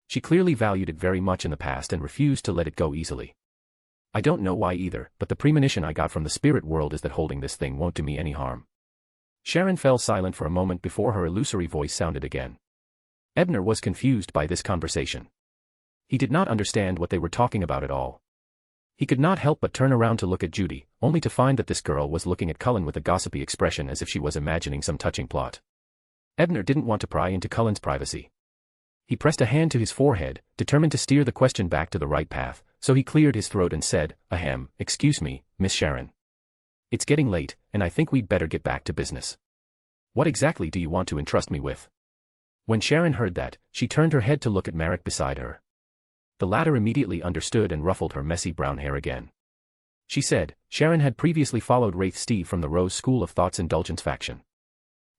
She clearly valued it very much in the past and refused to let it go easily. I don't know why either, but the premonition I got from the spirit world is that holding this thing won't do me any harm. Sharon fell silent for a moment before her illusory voice sounded again. Ebner was confused by this conversation. He did not understand what they were talking about at all. He could not help but turn around to look at Judy, only to find that this girl was looking at Cullen with a gossipy expression as if she was imagining some touching plot. Ebner didn't want to pry into Cullen's privacy. He pressed a hand to his forehead, determined to steer the question back to the right path, so he cleared his throat and said, "Ahem, excuse me, Miss Sharon. It's getting late, and I think we'd better get back to business. What exactly do you want to entrust me with?" When Sharon heard that, she turned her head to look at Marek beside her. The latter immediately understood and ruffled her messy brown hair again. She said, Sharon had previously followed Wraith Steve from the Rose School of Thought's Indulgence faction.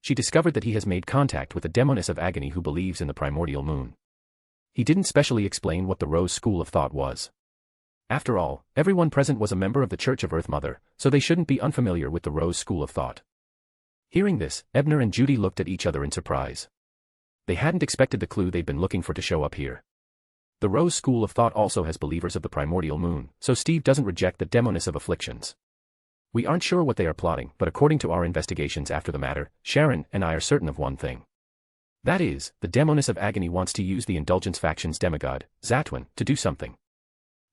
She discovered that he has made contact with a demoness of agony who believes in the primordial moon. He didn't specially explain what the Rose School of Thought was. After all, everyone present was a member of the Church of Earth Mother, so they shouldn't be unfamiliar with the Rose School of Thought. Hearing this, Ebner and Judy looked at each other in surprise. They hadn't expected the clue they'd been looking for to show up here. The Rose School of Thought also has believers of the primordial moon, so Steve doesn't reject the demoness of afflictions. We aren't sure what they are plotting, but according to our investigations after the matter, Sharon and I are certain of one thing. That is, the demoness of agony wants to use the Indulgence faction's demigod, Zatwin, to do something.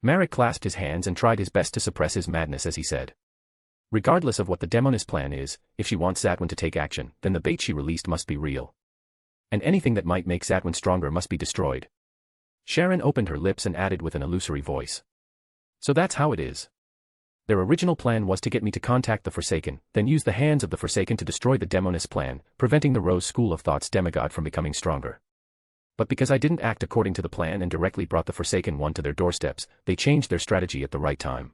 Marek clasped his hands and tried his best to suppress his madness as he said. Regardless of what the demoness plan is, if she wants Zatwin to take action, then the bait she released must be real. And anything that might make Zatwin stronger must be destroyed. Sharon opened her lips and added with an illusory voice. So that's how it is. Their original plan was to get me to contact the Forsaken, then use the hands of the Forsaken to destroy the demoness plan, preventing the Rose School of Thought's demigod from becoming stronger. But because I didn't act according to the plan and directly brought the Forsaken one to their doorsteps, they changed their strategy at the right time.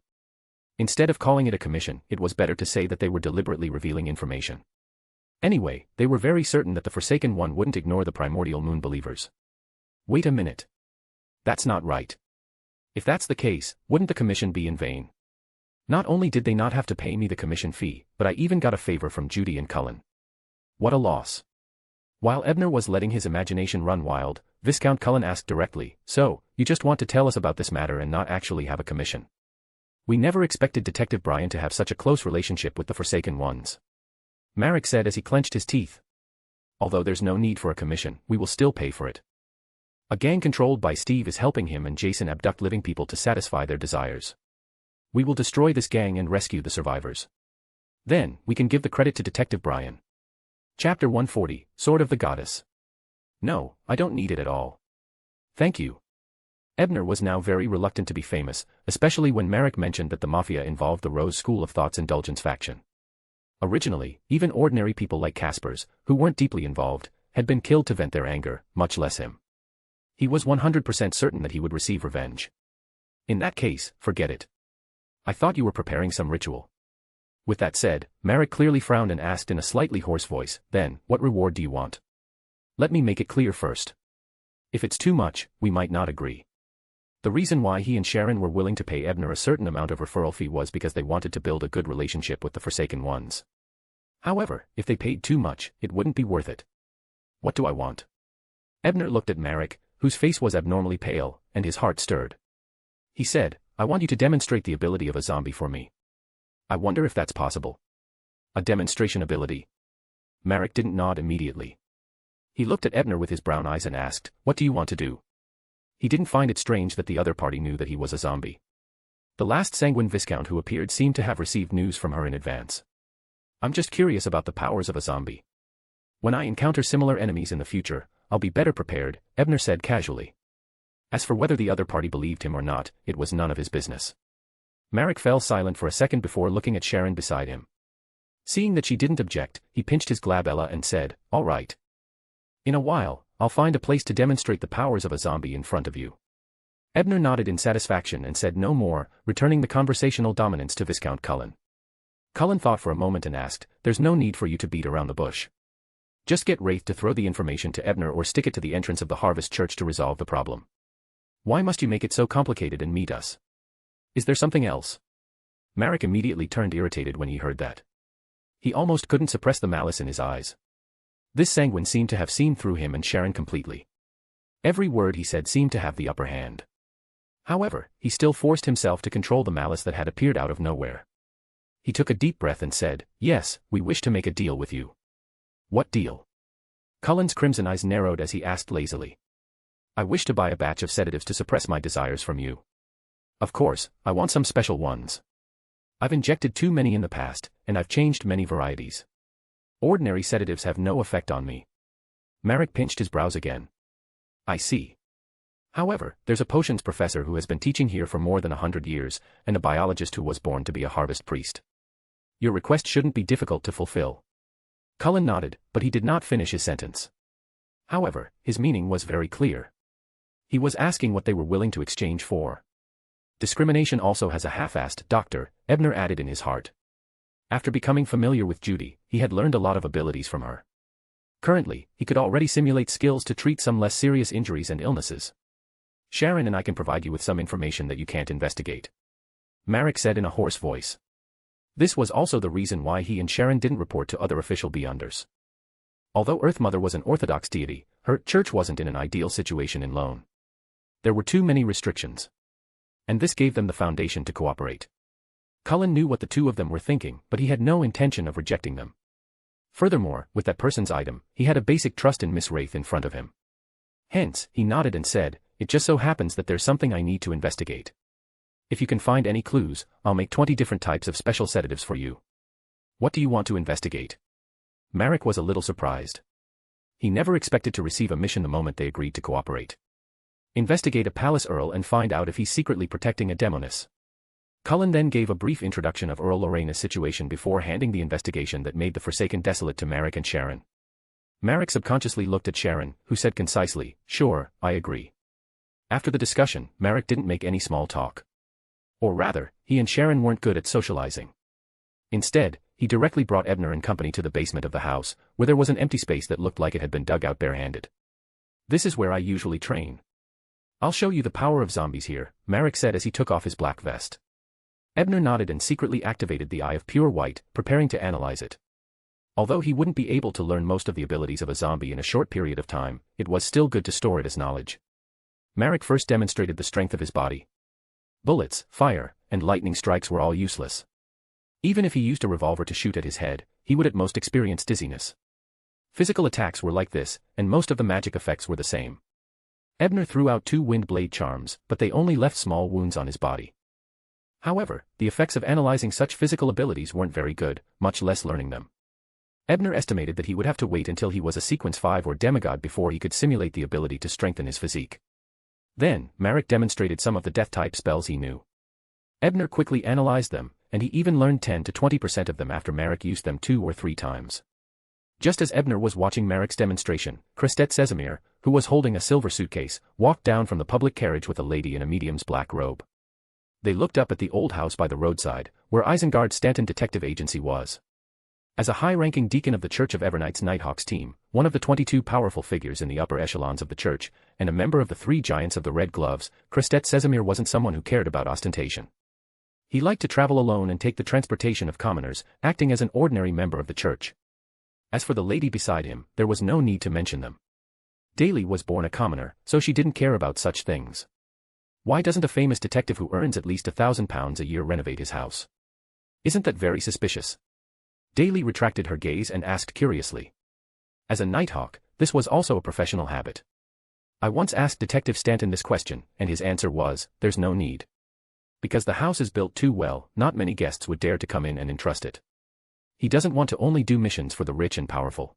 Instead of calling it a commission, it was better to say that they were deliberately revealing information. Anyway, they were very certain that the Forsaken one wouldn't ignore the primordial moon believers. Wait a minute. That's not right. If that's the case, wouldn't the commission be in vain? Not only did they not have to pay me the commission fee, but I even got a favor from Judy and Cullen. What a loss. While Ebner was letting his imagination run wild, Viscount Cullen asked directly, "So, you just want to tell us about this matter and not actually have a commission?" We never expected Detective Brian to have such a close relationship with the Forsaken Ones. Marek said as he clenched his teeth. Although there's no need for a commission, we will still pay for it. A gang controlled by Steve is helping him and Jason abduct living people to satisfy their desires. We will destroy this gang and rescue the survivors. Then, we can give the credit to Detective Brian. Chapter 140, Sword of the Goddess. No, I don't need it at all. Thank you. Ebner was now very reluctant to be famous, especially when Marek mentioned that the Mafia involved the Rose School of Thought's Indulgence faction. Originally, even ordinary people like Casper's, who weren't deeply involved, had been killed to vent their anger, much less him. He was 100% certain that he would receive revenge. In that case, forget it. I thought you were preparing some ritual. With that said, Marek clearly frowned and asked in a slightly hoarse voice, "Then, what reward do you want? Let me make it clear first. If it's too much, we might not agree." The reason why he and Sharon were willing to pay Ebner a certain amount of referral fee was because they wanted to build a good relationship with the Forsaken Ones. However, if they paid too much, it wouldn't be worth it. What do I want? Ebner looked at Marek, whose face was abnormally pale, and his heart stirred. He said, "I want you to demonstrate the ability of a zombie for me. I wonder if that's possible." A demonstration ability? Marek didn't nod immediately. He looked at Ebner with his brown eyes and asked, "What do you want to do?" He didn't find it strange that the other party knew that he was a zombie. The last sanguine viscount who appeared seemed to have received news from her in advance. "I'm just curious about the powers of a zombie. When I encounter similar enemies in the future, I'll be better prepared," Ebner said casually. As for whether the other party believed him or not, it was none of his business. Marek fell silent for a second before looking at Sharon beside him. Seeing that she didn't object, he pinched his glabella and said, "All right. In a while, I'll find a place to demonstrate the powers of a zombie in front of you." Ebner nodded in satisfaction and said no more, returning the conversational dominance to Viscount Cullen. Cullen thought for a moment and asked, "There's no need for you to beat around the bush. Just get Wraith to throw the information to Ebner or stick it to the entrance of the Harvest Church to resolve the problem." Why must you make it so complicated and meet us? Is there something else? Marek immediately turned irritated when he heard that. He almost couldn't suppress the malice in his eyes. This sanguine seemed to have seen through him and Sharon completely. Every word he said seemed to have the upper hand. However, he still forced himself to control the malice that had appeared out of nowhere. He took a deep breath and said, "Yes, we wish to make a deal with you." "What deal?" Cullen's crimson eyes narrowed as he asked lazily. "I wish to buy a batch of sedatives to suppress my desires from you. Of course, I want some special ones. I've injected too many in the past, and I've changed many varieties. Ordinary sedatives have no effect on me." Marek pinched his brows again. "I see. However, there's a potions professor who has been teaching here for more than 100 years, and a biologist who was born to be a harvest priest. Your request shouldn't be difficult to fulfill." Cullen nodded, but he did not finish his sentence. However, his meaning was very clear. He was asking what they were willing to exchange for. Discrimination also has a half-assed doctor, Ebner added in his heart. After becoming familiar with Judy, he had learned a lot of abilities from her. Currently, he could already simulate skills to treat some less serious injuries and illnesses. "Sharon and I can provide you with some information that you can't investigate," Marek said in a hoarse voice. This was also the reason why he and Sharon didn't report to other official Beyonders. Although Earth Mother was an Orthodox deity, her church wasn't in an ideal situation in Lone. There were too many restrictions. And this gave them the foundation to cooperate. Cullen knew what the two of them were thinking, but he had no intention of rejecting them. Furthermore, with that person's item, he had a basic trust in Miss Wraith in front of him. Hence, he nodded and said, "It just so happens that there's something I need to investigate. If you can find any clues, I'll make 20 different types of special sedatives for you." "What do you want to investigate?" Marek was a little surprised. He never expected to receive a mission the moment they agreed to cooperate. Investigate a palace earl and find out if he's secretly protecting a demoness. Cullen then gave a brief introduction of Earl Lorena's situation before handing the investigation that made the Forsaken desolate to Marek and Sharon. Marek subconsciously looked at Sharon, who said concisely, "Sure, I agree." After the discussion, Marek didn't make any small talk. Or rather, he and Sharon weren't good at socializing. Instead, he directly brought Ebner and company to the basement of the house, where there was an empty space that looked like it had been dug out barehanded. "This is where I usually train. I'll show you the power of zombies here," Marek said as he took off his black vest. Ebner nodded and secretly activated the Eye of Pure White, preparing to analyze it. Although he wouldn't be able to learn most of the abilities of a zombie in a short period of time, it was still good to store it as knowledge. Marek first demonstrated the strength of his body. Bullets, fire, and lightning strikes were all useless. Even if he used a revolver to shoot at his head, he would at most experience dizziness. Physical attacks were like this, and most of the magic effects were the same. Ebner threw out 2 wind blade charms, but they only left small wounds on his body. However, the effects of analyzing such physical abilities weren't very good, much less learning them. Ebner estimated that he would have to wait until he was a Sequence 5 or demigod before he could simulate the ability to strengthen his physique. Then, Marek demonstrated some of the death-type spells he knew. Ebner quickly analyzed them, and he even learned 10 to 20% of them after Marek used them 2 or 3 times. Just as Ebner was watching Marek's demonstration, Christette Sesamir, who was holding a silver suitcase, walked down from the public carriage with a lady in a medium's black robe. They looked up at the old house by the roadside, where Isengard Stanton Detective Agency was. As a high-ranking deacon of the Church of Evernights Nighthawks team, one of the 22 powerful figures in the upper echelons of the church, and a member of the 3 giants of the Red Gloves, Christette Sesamir wasn't someone who cared about ostentation. He liked to travel alone and take the transportation of commoners, acting as an ordinary member of the church. As for the lady beside him, there was no need to mention them. Daly was born a commoner, so she didn't care about such things. Why doesn't a famous detective who earns at least £1,000 a year renovate his house? Isn't that very suspicious? Daly retracted her gaze and asked curiously. As a Nighthawk, this was also a professional habit. I once asked Detective Stanton this question, and his answer was, "There's no need. Because the house is built too well, not many guests would dare to come in and entrust it. He doesn't want to only do missions for the rich and powerful."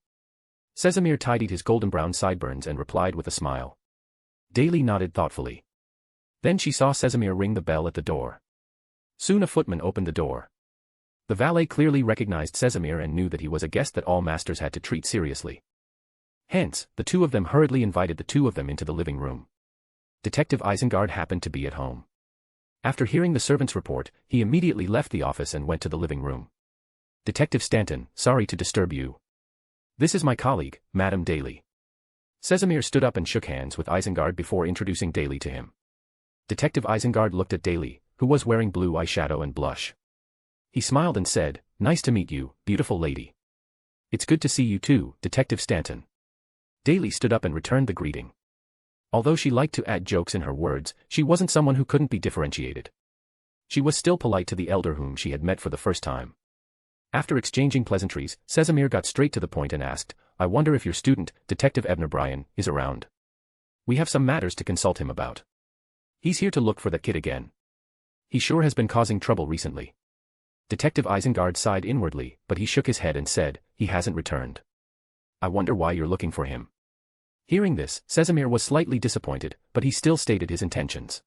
Sesamir tidied his golden-brown sideburns and replied with a smile. Daly nodded thoughtfully. Then she saw Sesamir ring the bell at the door. Soon a footman opened the door. The valet clearly recognized Sesamir and knew that he was a guest that all masters had to treat seriously. Hence, the two of them hurriedly invited the two of them into the living room. Detective Isengard happened to be at home. After hearing the servant's report, he immediately left the office and went to the living room. "Detective Stanton, sorry to disturb you. This is my colleague, Madame Daly." Sesamir stood up and shook hands with Isengard before introducing Daly to him. Detective Isengard looked at Daly, who was wearing blue eyeshadow and blush. He smiled and said, "Nice to meet you, beautiful lady." "It's good to see you too, Detective Stanton." Daly stood up and returned the greeting. Although she liked to add jokes in her words, she wasn't someone who couldn't be differentiated. She was still polite to the elder whom she had met for the first time. After exchanging pleasantries, Casimir got straight to the point and asked, "I wonder if your student, Detective Ebner Bryan, is around. We have some matters to consult him about. He's here to look for that kid again. He sure has been causing trouble recently." Detective Isengard sighed inwardly, but he shook his head and said, "He hasn't returned. I wonder why you're looking for him." Hearing this, Casimir was slightly disappointed, but he still stated his intentions.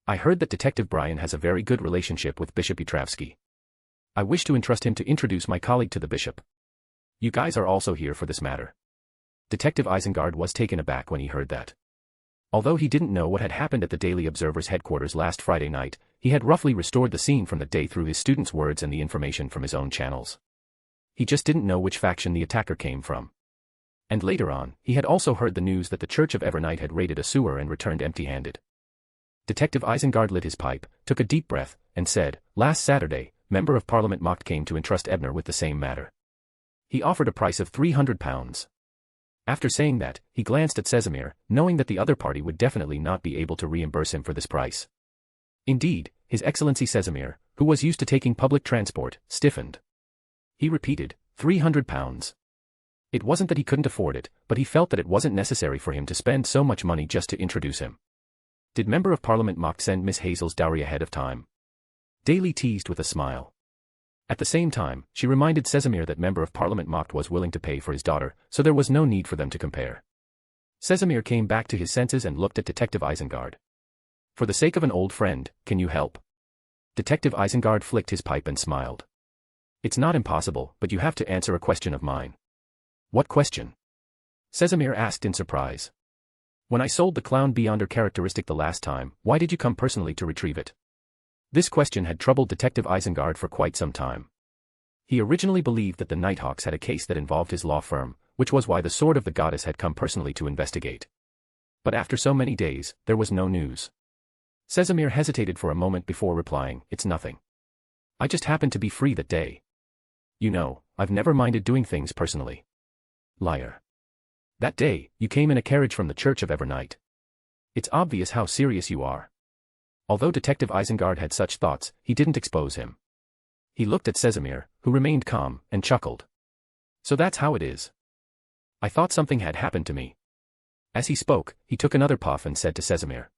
"I heard that Detective Bryan has a very good relationship with Bishop Petravsky. I wish to entrust him to introduce my colleague to the bishop. You guys are also here for this matter." Detective Isengard was taken aback when he heard that. Although he didn't know what had happened at the Daily Observer's headquarters last Friday night, he had roughly restored the scene from the day through his students' words and the information from his own channels. He just didn't know which faction the attacker came from. And later on, he had also heard the news that the Church of Evernight had raided a sewer and returned empty-handed. Detective Isengard lit his pipe, took a deep breath, and said, "Last Saturday, Member of Parliament Mocht came to entrust Ebner with the same matter. He offered a price of £300. After saying that, he glanced at Casimir, knowing that the other party would definitely not be able to reimburse him for this price. Indeed, His Excellency Casimir, who was used to taking public transport, stiffened. He repeated, £300. It wasn't that he couldn't afford it, but he felt that it wasn't necessary for him to spend so much money just to introduce him. Did Member of Parliament Mocht send Miss Hazel's dowry ahead of time? Daly teased with a smile. At the same time, she reminded Casimir that Member of Parliament Mocht was willing to pay for his daughter, so there was no need for them to compare. Casimir came back to his senses and looked at Detective Isengard. "For the sake of an old friend, can you help?" Detective Isengard flicked his pipe and smiled. "It's not impossible, but you have to answer a question of mine." "What question?" Casimir asked in surprise. "When I sold the Clown Beyonder characteristic the last time, why did you come personally to retrieve it?" This question had troubled Detective Isengard for quite some time. He originally believed that the Nighthawks had a case that involved his law firm, which was why the Sword of the Goddess had come personally to investigate. But after so many days, there was no news. Casimir hesitated for a moment before replying, "It's nothing. I just happened to be free that day. You know, I've never minded doing things personally." "Liar. That day, you came in a carriage from the Church of Evernight. It's obvious how serious you are." Although Detective Isengard had such thoughts, he didn't expose him. He looked at Casimir, who remained calm, and chuckled. "So that's how it is. I thought something had happened to me." As he spoke, he took another puff and said to Casimir,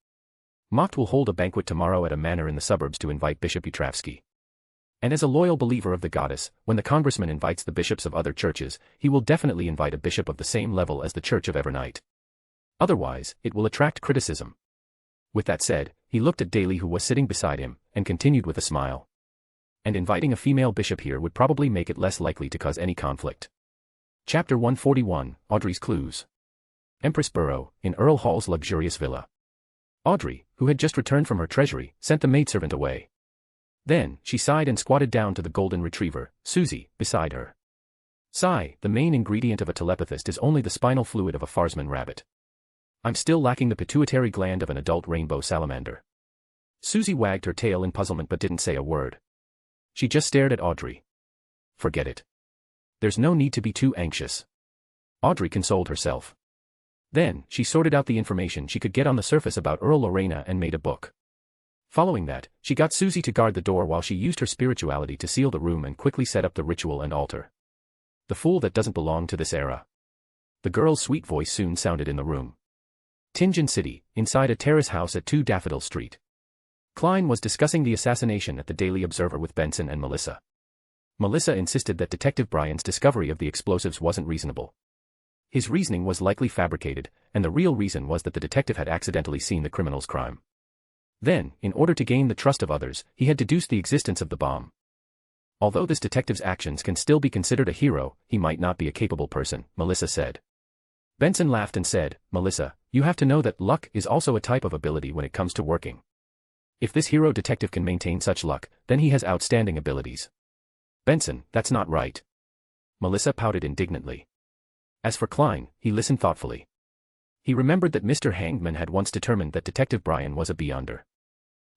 "Mocht will hold a banquet tomorrow at a manor in the suburbs to invite Bishop Petravsky. And as a loyal believer of the goddess, when the congressman invites the bishops of other churches, he will definitely invite a bishop of the same level as the Church of Evernight. Otherwise, it will attract criticism." With that said, he looked at Daly who was sitting beside him, and continued with a smile. "And inviting a female bishop here would probably make it less likely to cause any conflict." Chapter 141, Audrey's Clues. Empress Borough, in Earl Hall's luxurious villa. Audrey, who had just returned from her treasury, sent the maidservant away. Then, she sighed and squatted down to the golden retriever, Susie, beside her. "Sigh, the main ingredient of a telepathist is only the spinal fluid of a Farsman rabbit. I'm still lacking the pituitary gland of an adult rainbow salamander." Susie wagged her tail in puzzlement but didn't say a word. She just stared at Audrey. "Forget it. There's no need to be too anxious." Audrey consoled herself. Then, she sorted out the information she could get on the surface about Earl Lorena and made a book. Following that, she got Susie to guard the door while she used her spirituality to seal the room and quickly set up the ritual and altar. "The fool that doesn't belong to this era." The girl's sweet voice soon sounded in the room. Tingen City, inside a terrace house at 2 Daffodil Street. Klein was discussing the assassination at the Daily Observer with Benson and Melissa. Melissa insisted that Detective Bryan's discovery of the explosives wasn't reasonable. His reasoning was likely fabricated, and the real reason was that the detective had accidentally seen the criminal's crime. Then, in order to gain the trust of others, he had deduced the existence of the bomb. Although this detective's actions can still be considered a hero, he might not be a capable person, Melissa said. Benson laughed and said, "Melissa, you have to know that luck is also a type of ability when it comes to working. If this hero detective can maintain such luck, then he has outstanding abilities." "Benson, that's not right." Melissa pouted indignantly. As for Klein, he listened thoughtfully. He remembered that Mr. Hangman had once determined that Detective Bryan was a beyonder.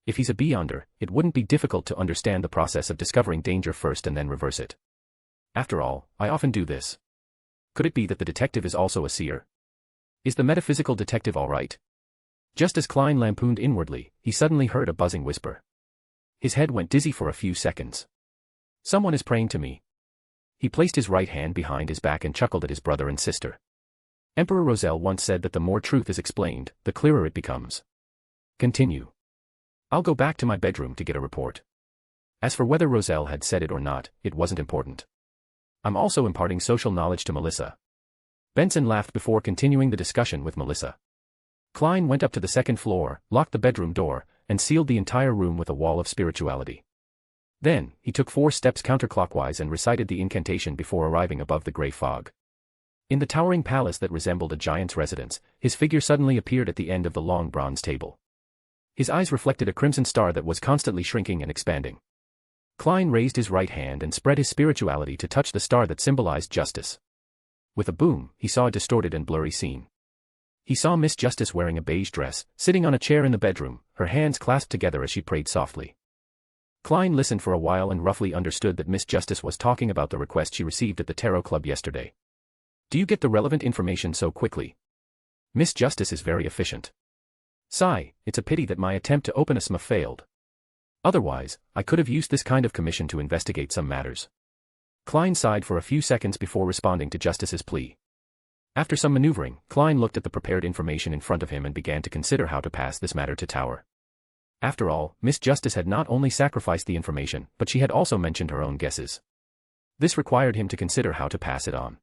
If he's a beyonder, it wouldn't be difficult to understand the process of discovering danger first and then reverse it. After all, I often do this. Could it be that the detective is also a seer? Is the metaphysical detective all right? Just as Klein lampooned inwardly, he suddenly heard a buzzing whisper. His head went dizzy for a few seconds. Someone is praying to me. He placed his right hand behind his back and chuckled at his brother and sister. Emperor Roselle once said that the more truth is explained, the clearer it becomes. Continue. I'll go back to my bedroom to get a report. As for whether Roselle had said it or not, it wasn't important. I'm also imparting social knowledge to Melissa. Benson laughed before continuing the discussion with Melissa. Klein went up to the second floor, locked the bedroom door, and sealed the entire room with a wall of spirituality. Then, he took 4 steps counterclockwise and recited the incantation before arriving above the grey fog. In the towering palace that resembled a giant's residence, his figure suddenly appeared at the end of the long bronze table. His eyes reflected a crimson star that was constantly shrinking and expanding. Klein raised his right hand and spread his spirituality to touch the star that symbolized justice. With a boom, he saw a distorted and blurry scene. He saw Miss Justice wearing a beige dress, sitting on a chair in the bedroom, her hands clasped together as she prayed softly. Klein listened for a while and roughly understood that Miss Justice was talking about the request she received at the Tarot Club yesterday. Do you get the relevant information so quickly? Miss Justice is very efficient. Sigh, it's a pity that my attempt to open a SMA failed. Otherwise, I could have used this kind of commission to investigate some matters. Klein sighed for a few seconds before responding to Justice's plea. After some maneuvering, Klein looked at the prepared information in front of him and began to consider how to pass this matter to Tower. After all, Miss Justice had not only sacrificed the information, but she had also mentioned her own guesses. This required him to consider how to pass it on.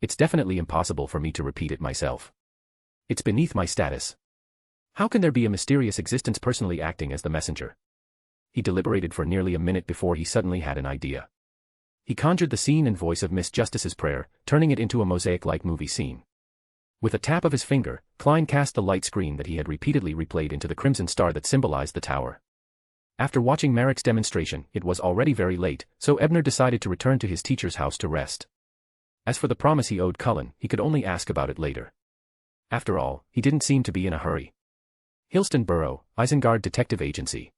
It's definitely impossible for me to repeat it myself. It's beneath my status. How can there be a mysterious existence personally acting as the messenger? He deliberated for nearly a minute before he suddenly had an idea. He conjured the scene and voice of Miss Justice's prayer, turning it into a mosaic-like movie scene. With a tap of his finger, Klein cast the light screen that he had repeatedly replayed into the crimson star that symbolized the tower. After watching Marek's demonstration, it was already very late, so Ebner decided to return to his teacher's house to rest. As for the promise he owed Cullen, he could only ask about it later. After all, he didn't seem to be in a hurry. Hillston Borough, Isengard Detective Agency.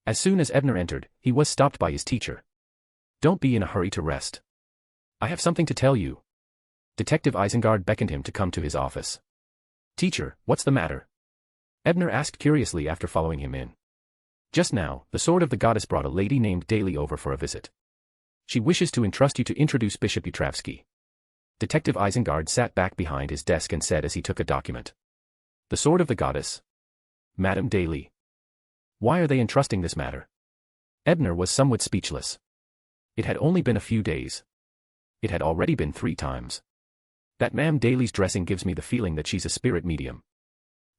As soon as Ebner entered, he was stopped by his teacher. Don't be in a hurry to rest. I have something to tell you. Detective Isengard beckoned him to come to his office. Teacher, what's the matter? Ebner asked curiously after following him in. Just now, the Sword of the Goddess brought a lady named Daly over for a visit. She wishes to entrust you to introduce Bishop Utravsky. Detective Isengard sat back behind his desk and said as he took a document. The Sword of the Goddess? Madame Daly. Why are they entrusting this matter? Ebner was somewhat speechless. It had only been a few days. It had already been 3 times. That Ma'am Daly's dressing gives me the feeling that she's a spirit medium.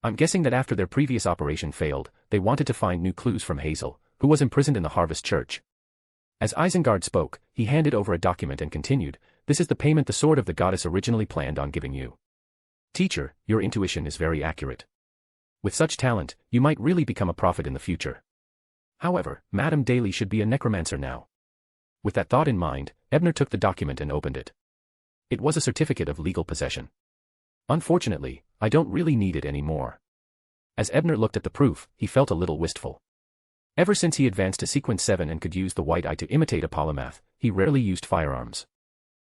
I'm guessing that after their previous operation failed, they wanted to find new clues from Hazel, who was imprisoned in the Harvest Church. As Isengard spoke, he handed over a document and continued, this is the payment the Sword of the Goddess originally planned on giving you. Teacher, your intuition is very accurate. With such talent, you might really become a prophet in the future. However, Madame Daly should be a necromancer now. With that thought in mind, Ebner took the document and opened it. It was a certificate of legal possession. Unfortunately, I don't really need it anymore. As Ebner looked at the proof, he felt a little wistful. Ever since he advanced to Sequence 7 and could use the white eye to imitate a polymath, he rarely used firearms.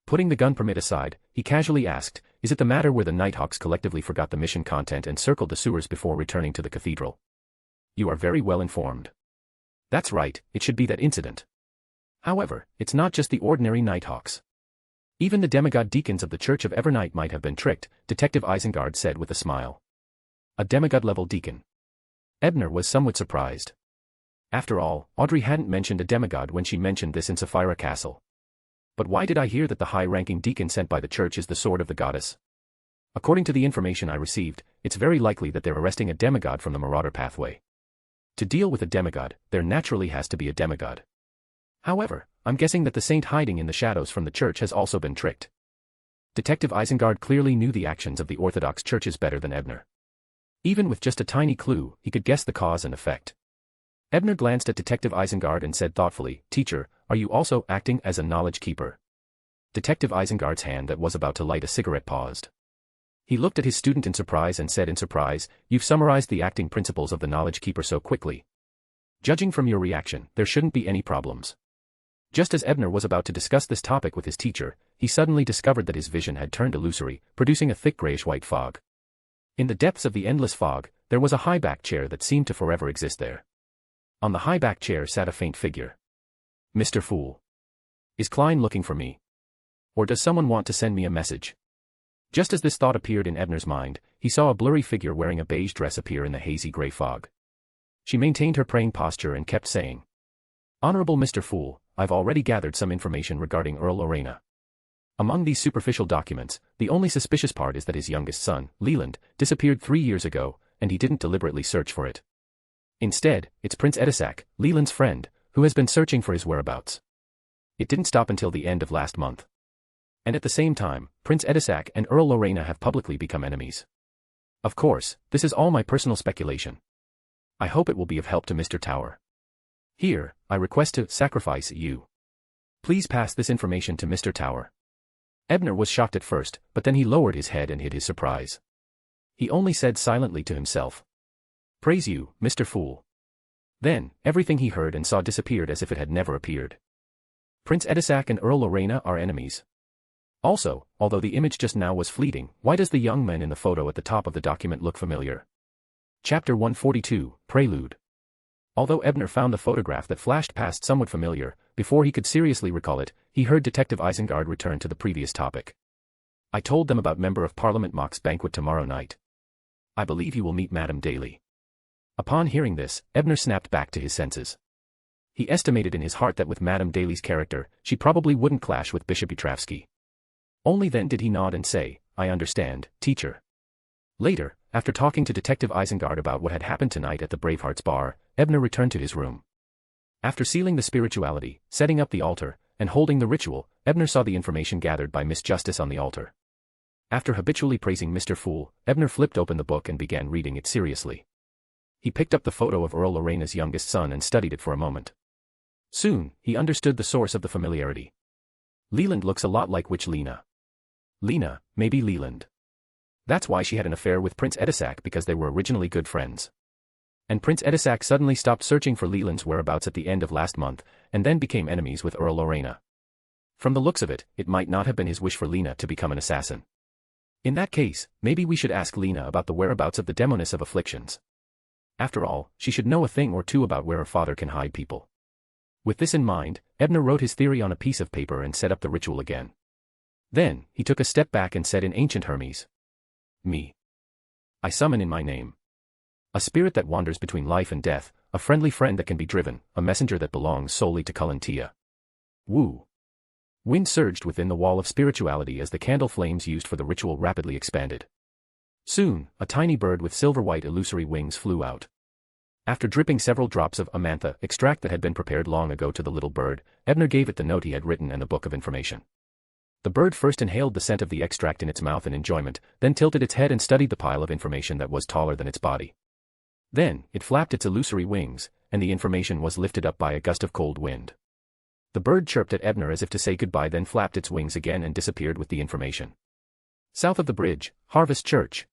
Putting the gun permit aside, he casually asked, is it the matter where the Nighthawks collectively forgot the mission content and circled the sewers before returning to the cathedral? You are very well informed. That's right, it should be that incident. However, it's not just the ordinary Nighthawks. Even the demigod deacons of the Church of Evernight might have been tricked, Detective Isengard said with a smile. A demigod-level deacon. Ebner was somewhat surprised. After all, Audrey hadn't mentioned a demigod when she mentioned this in Sapphira Castle. But why did I hear that the high-ranking deacon sent by the church is the Sword of the Goddess? According to the information I received, it's very likely that they're arresting a demigod from the Marauder pathway. To deal with a demigod, there naturally has to be a demigod. However, I'm guessing that the saint hiding in the shadows from the church has also been tricked. Detective Isengard clearly knew the actions of the Orthodox churches better than Ebner. Even with just a tiny clue, he could guess the cause and effect. Ebner glanced at Detective Isengard and said thoughtfully, Teacher, are you also acting as a knowledge keeper? Detective Isengard's hand that was about to light a cigarette paused. He looked at his student in surprise and said in surprise, you've summarized the acting principles of the knowledge keeper so quickly. Judging from your reaction, there shouldn't be any problems. Just as Ebner was about to discuss this topic with his teacher, he suddenly discovered that his vision had turned illusory, producing a thick grayish-white fog. In the depths of the endless fog, there was a high-backed chair that seemed to forever exist there. On the high-backed chair sat a faint figure. Mr. Fool. Is Klein looking for me? Or does someone want to send me a message? Just as this thought appeared in Ebner's mind, he saw a blurry figure wearing a beige dress appear in the hazy gray fog. She maintained her praying posture and kept saying, Honorable Mr. Fool, I've already gathered some information regarding Earl Lorena. Among these superficial documents, the only suspicious part is that his youngest son, Leland, disappeared 3 years ago, and he didn't deliberately search for it. Instead, it's Prince Edisac, Leland's friend, who has been searching for his whereabouts. It didn't stop until the end of last month. And at the same time, Prince Edisac and Earl Lorena have publicly become enemies. Of course, this is all my personal speculation. I hope it will be of help to Mr. Tower. Here, I request to sacrifice you. Please pass this information to Mr. Tower. Ebner was shocked at first, but then he lowered his head and hid his surprise. He only said silently to himself, Praise you, Mr. Fool. Then, everything he heard and saw disappeared as if it had never appeared. Prince Edisac and Earl Lorena are enemies. Also, although the image just now was fleeting, why does the young man in the photo at the top of the document look familiar? Chapter 142, Prelude. Although Ebner found the photograph that flashed past somewhat familiar, before he could seriously recall it, he heard Detective Isengard return to the previous topic. I told them about Member of Parliament Mock's banquet tomorrow night. I believe you will meet Madame Daly. Upon hearing this, Ebner snapped back to his senses. He estimated in his heart that with Madame Daly's character, she probably wouldn't clash with Bishop Utravsky. Only then did he nod and say, I understand, teacher. Later, after talking to Detective Isengard about what had happened tonight at the Bravehearts bar, Ebner returned to his room. After sealing the spirituality, setting up the altar, and holding the ritual, Ebner saw the information gathered by Miss Justice on the altar. After habitually praising Mr. Fool, Ebner flipped open the book and began reading it seriously. He picked up the photo of Earl Lorena's youngest son and studied it for a moment. Soon, he understood the source of the familiarity. Leland looks a lot like Witch Lena. Lena, maybe Leland. That's why she had an affair with Prince Edisac, because they were originally good friends. And Prince Edisac suddenly stopped searching for Leland's whereabouts at the end of last month, and then became enemies with Earl Lorena. From the looks of it, it might not have been his wish for Lena to become an assassin. In that case, maybe we should ask Lena about the whereabouts of the Demoness of Afflictions. After all, she should know a thing or two about where her father can hide people. With this in mind, Ebner wrote his theory on a piece of paper and set up the ritual again. Then, he took a step back and said in ancient Hermes, Me. I summon in my name. A spirit that wanders between life and death, a friendly friend that can be driven, a messenger that belongs solely to Cullen Tia. Woo. Wind surged within the wall of spirituality as the candle flames used for the ritual rapidly expanded. Soon, a tiny bird with silver-white illusory wings flew out. After dripping several drops of amantha extract that had been prepared long ago to the little bird, Ebner gave it the note he had written and the book of information. The bird first inhaled the scent of the extract in its mouth in enjoyment, then tilted its head and studied the pile of information that was taller than its body. Then, it flapped its illusory wings, and the information was lifted up by a gust of cold wind. The bird chirped at Ebner as if to say goodbye, then flapped its wings again and disappeared with the information. South of the bridge, Harvest Church.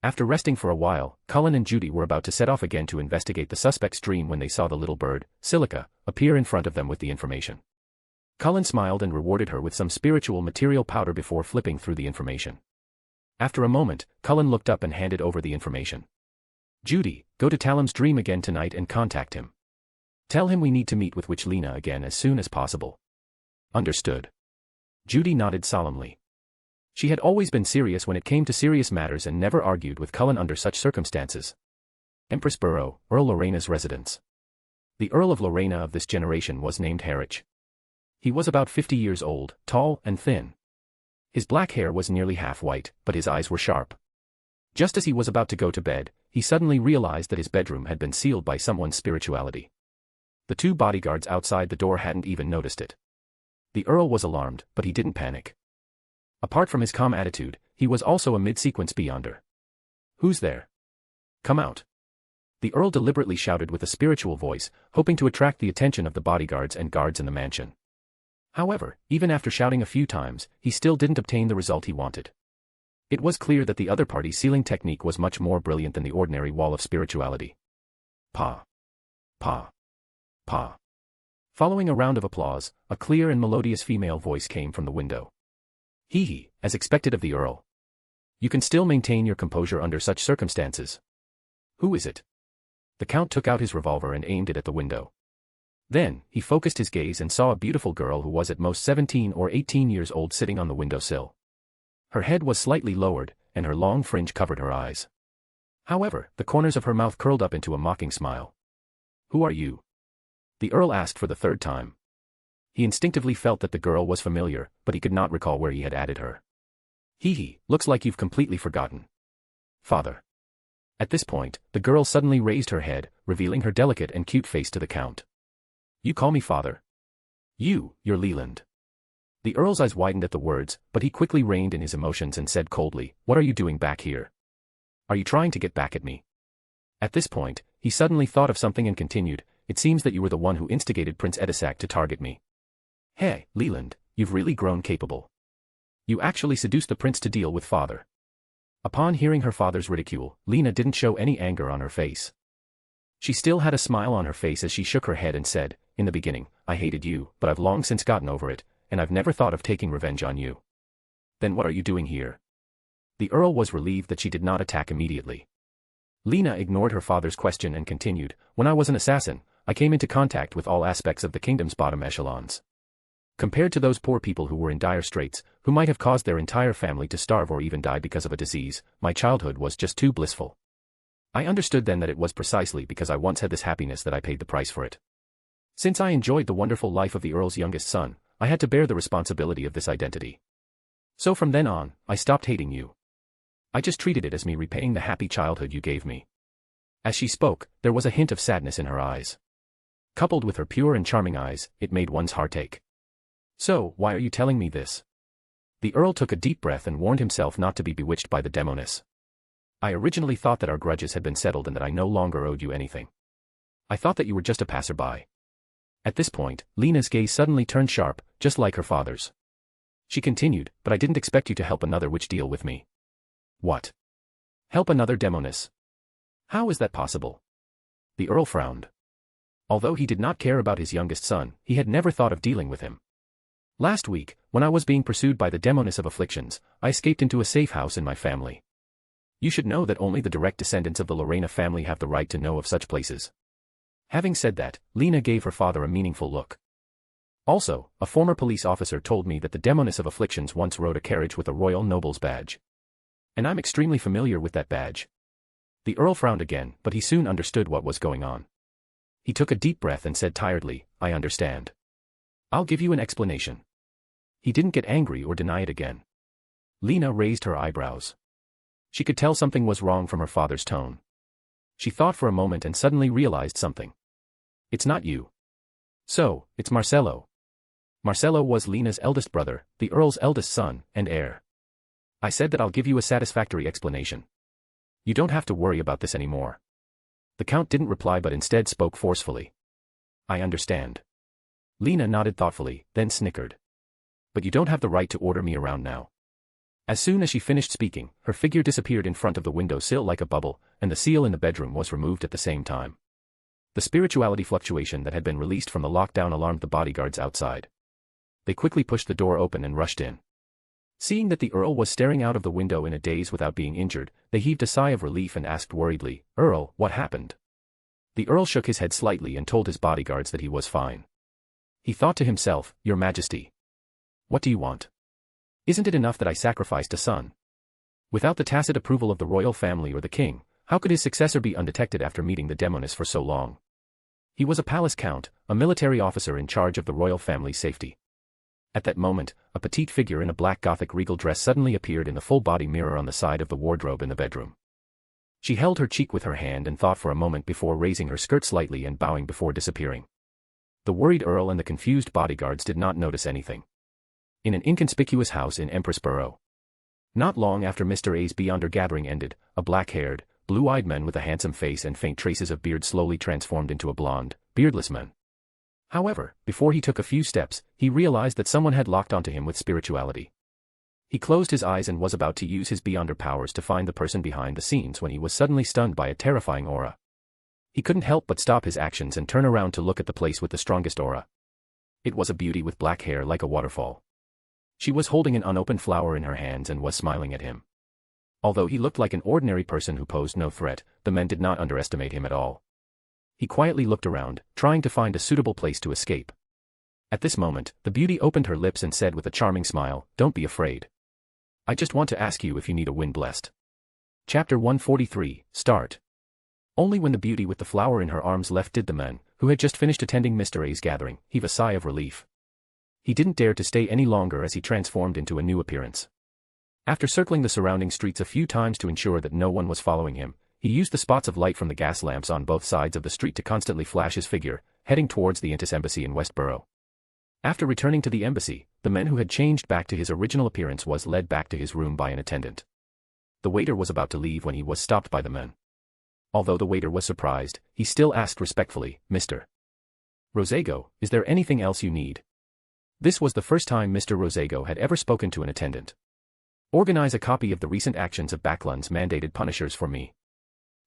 After resting for a while, Cullen and Judy were about to set off again to investigate the suspect's dream when they saw the little bird, Silica, appear in front of them with the information. Cullen smiled and rewarded her with some spiritual material powder before flipping through the information. After a moment, Cullen looked up and handed over the information. Judy, go to Talam's dream again tonight and contact him. Tell him we need to meet with Witch Lena again as soon as possible. Understood. Judy nodded solemnly. She had always been serious when it came to serious matters and never argued with Cullen under such circumstances. Empress Burrow, Earl Lorena's residence. The Earl of Lorena of this generation was named Harwich. He was about 50 years old, tall and thin. His black hair was nearly half white, but his eyes were sharp. Just as he was about to go to bed, he suddenly realized that his bedroom had been sealed by someone's spirituality. The two bodyguards outside the door hadn't even noticed it. The Earl was alarmed, but he didn't panic. Apart from his calm attitude, he was also a mid-sequence beyonder. Who's there? Come out. The Earl deliberately shouted with a spiritual voice, hoping to attract the attention of the bodyguards and guards in the mansion. However, even after shouting a few times, he still didn't obtain the result he wanted. It was clear that the other party's sealing technique was much more brilliant than the ordinary wall of spirituality. Pa. Pa. Pa. Following a round of applause, a clear and melodious female voice came from the window. Hee hee, as expected of the Earl. You can still maintain your composure under such circumstances. Who is it? The Count took out his revolver and aimed it at the window. Then, he focused his gaze and saw a beautiful girl who was at most 17 or 18 years old sitting on the windowsill. Her head was slightly lowered, and her long fringe covered her eyes. However, the corners of her mouth curled up into a mocking smile. Who are you? The Earl asked for the third time. He instinctively felt that the girl was familiar, but he could not recall where he had added her. Hee hee, looks like you've completely forgotten. Father. At this point, the girl suddenly raised her head, revealing her delicate and cute face to the Count. You call me father? You're Leland. The Earl's eyes widened at the words, but he quickly reined in his emotions and said coldly, What are you doing back here? Are you trying to get back at me? At this point, he suddenly thought of something and continued, It seems that you were the one who instigated Prince Edisac to target me. Hey, Leland, you've really grown capable. You actually seduced the prince to deal with father. Upon hearing her father's ridicule, Lena didn't show any anger on her face. She still had a smile on her face as she shook her head and said, In the beginning, I hated you, but I've long since gotten over it, and I've never thought of taking revenge on you. Then what are you doing here? The Earl was relieved that she did not attack immediately. Lena ignored her father's question and continued, When I was an assassin, I came into contact with all aspects of the kingdom's bottom echelons. Compared to those poor people who were in dire straits, who might have caused their entire family to starve or even die because of a disease, my childhood was just too blissful. I understood then that it was precisely because I once had this happiness that I paid the price for it. Since I enjoyed the wonderful life of the Earl's youngest son, I had to bear the responsibility of this identity. So from then on, I stopped hating you. I just treated it as me repaying the happy childhood you gave me. As she spoke, there was a hint of sadness in her eyes. Coupled with her pure and charming eyes, it made one's heart ache. So, why are you telling me this? The Earl took a deep breath and warned himself not to be bewitched by the demoness. I originally thought that our grudges had been settled and that I no longer owed you anything. I thought that you were just a passerby. At this point, Lena's gaze suddenly turned sharp, just like her father's. She continued, But I didn't expect you to help another witch deal with me. What? Help another demoness? How is that possible? The Earl frowned. Although he did not care about his youngest son, he had never thought of dealing with him. Last week, when I was being pursued by the demoness of afflictions, I escaped into a safe house in my family. You should know that only the direct descendants of the Lorena family have the right to know of such places. Having said that, Lena gave her father a meaningful look. Also, a former police officer told me that the demoness of afflictions once rode a carriage with a royal noble's badge. And I'm extremely familiar with that badge. The Earl frowned again, but he soon understood what was going on. He took a deep breath and said tiredly, I understand. I'll give you an explanation. He didn't get angry or deny it again. Lena raised her eyebrows. She could tell something was wrong from her father's tone. She thought for a moment and suddenly realized something. It's not you. So, it's Marcello. Marcello was Lena's eldest brother, the Earl's eldest son, and heir. I said that I'll give you a satisfactory explanation. You don't have to worry about this anymore. The Count didn't reply but instead spoke forcefully. I understand. Lena nodded thoughtfully, then snickered. But you don't have the right to order me around now. As soon as she finished speaking, her figure disappeared in front of the window sill like a bubble, and the seal in the bedroom was removed at the same time. The spirituality fluctuation that had been released from the lockdown alarmed the bodyguards outside. They quickly pushed the door open and rushed in. Seeing that the Earl was staring out of the window in a daze without being injured, they heaved a sigh of relief and asked worriedly, Earl, what happened? The Earl shook his head slightly and told his bodyguards that he was fine. He thought to himself, Your Majesty. What do you want? Isn't it enough that I sacrificed a son? Without the tacit approval of the royal family or the king, how could his successor be undetected after meeting the demoness for so long? He was a palace count, a military officer in charge of the royal family's safety. At that moment, a petite figure in a black Gothic regal dress suddenly appeared in the full-body mirror on the side of the wardrobe in the bedroom. She held her cheek with her hand and thought for a moment before raising her skirt slightly and bowing before disappearing. The worried Earl and the confused bodyguards did not notice anything. In an inconspicuous house in Empress Borough. Not long after Mr. A's Beyonder gathering ended, a black-haired, blue-eyed man with a handsome face and faint traces of beard slowly transformed into a blonde, beardless man. However, before he took a few steps, he realized that someone had locked onto him with spirituality. He closed his eyes and was about to use his Beyonder powers to find the person behind the scenes when he was suddenly stunned by a terrifying aura. He couldn't help but stop his actions and turn around to look at the place with the strongest aura. It was a beauty with black hair like a waterfall. She was holding an unopened flower in her hands and was smiling at him. Although he looked like an ordinary person who posed no threat, the men did not underestimate him at all. He quietly looked around, trying to find a suitable place to escape. At this moment, the beauty opened her lips and said with a charming smile, "Don't be afraid. I just want to ask you if you need a wind blessed." Chapter 143, Start. Only when the beauty with the flower in her arms left did the man, who had just finished attending Mr. A's gathering, heave a sigh of relief. He didn't dare to stay any longer as he transformed into a new appearance. After circling the surrounding streets a few times to ensure that no one was following him, he used the spots of light from the gas lamps on both sides of the street to constantly flash his figure, heading towards the Intis embassy in Westboro. After returning to the embassy, the man who had changed back to his original appearance was led back to his room by an attendant. The waiter was about to leave when he was stopped by the man. Although the waiter was surprised, he still asked respectfully, "Mr. Rosago, is there anything else you need?" This was the first time Mr. Rosago had ever spoken to an attendant. "Organize a copy of the recent actions of Backlund's mandated punishers for me.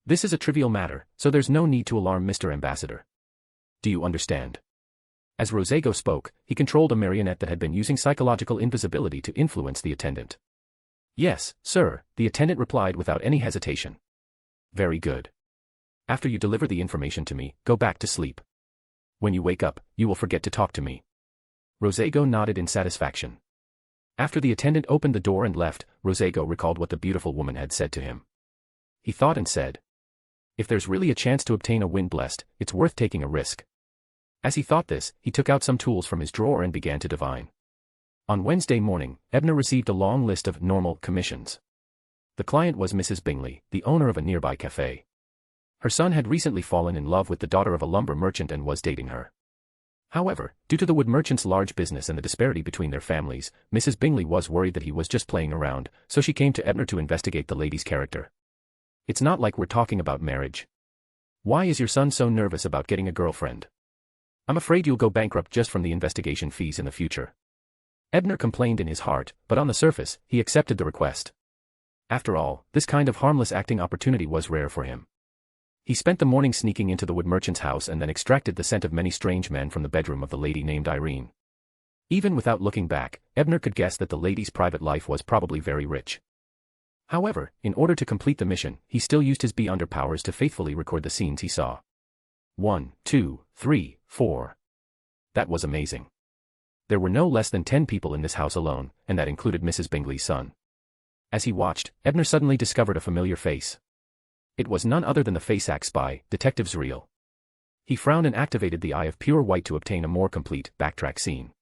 This is a trivial matter, so there's no need to alarm Mr. Ambassador. Do you understand?" As Rosago spoke, he controlled a marionette that had been using psychological invisibility to influence the attendant. "Yes, sir," the attendant replied without any hesitation. "Very good. After you deliver the information to me, go back to sleep. When you wake up, you will forget to talk to me." Rosago nodded in satisfaction. After the attendant opened the door and left, Rosago recalled what the beautiful woman had said to him. He thought and said, "If there's really a chance to obtain a wind blessed, it's worth taking a risk." As he thought this, he took out some tools from his drawer and began to divine. On Wednesday morning, Ebner received a long list of normal commissions. The client was Mrs. Bingley, the owner of a nearby cafe. Her son had recently fallen in love with the daughter of a lumber merchant and was dating her. However, due to the wood merchant's large business and the disparity between their families, Mrs. Bingley was worried that he was just playing around, so she came to Ebner to investigate the lady's character. "It's not like we're talking about marriage. Why is your son so nervous about getting a girlfriend? I'm afraid you'll go bankrupt just from the investigation fees in the future." Ebner complained in his heart, but on the surface, he accepted the request. After all, this kind of harmless acting opportunity was rare for him. He spent the morning sneaking into the wood merchant's house and then extracted the scent of many strange men from the bedroom of the lady named Irene. Even without looking back, Ebner could guess that the lady's private life was probably very rich. However, in order to complete the mission, he still used his Beyonder powers to faithfully record the scenes he saw. 1, 2, 3, 4. That was amazing. There were no less than 10 people in this house alone, and that included Mrs. Bingley's son. As he watched, Ebner suddenly discovered a familiar face. It was none other than the Faceac spy, Detective Zreal. He frowned and activated the Eye of Pure White to obtain a more complete, backtrack scene.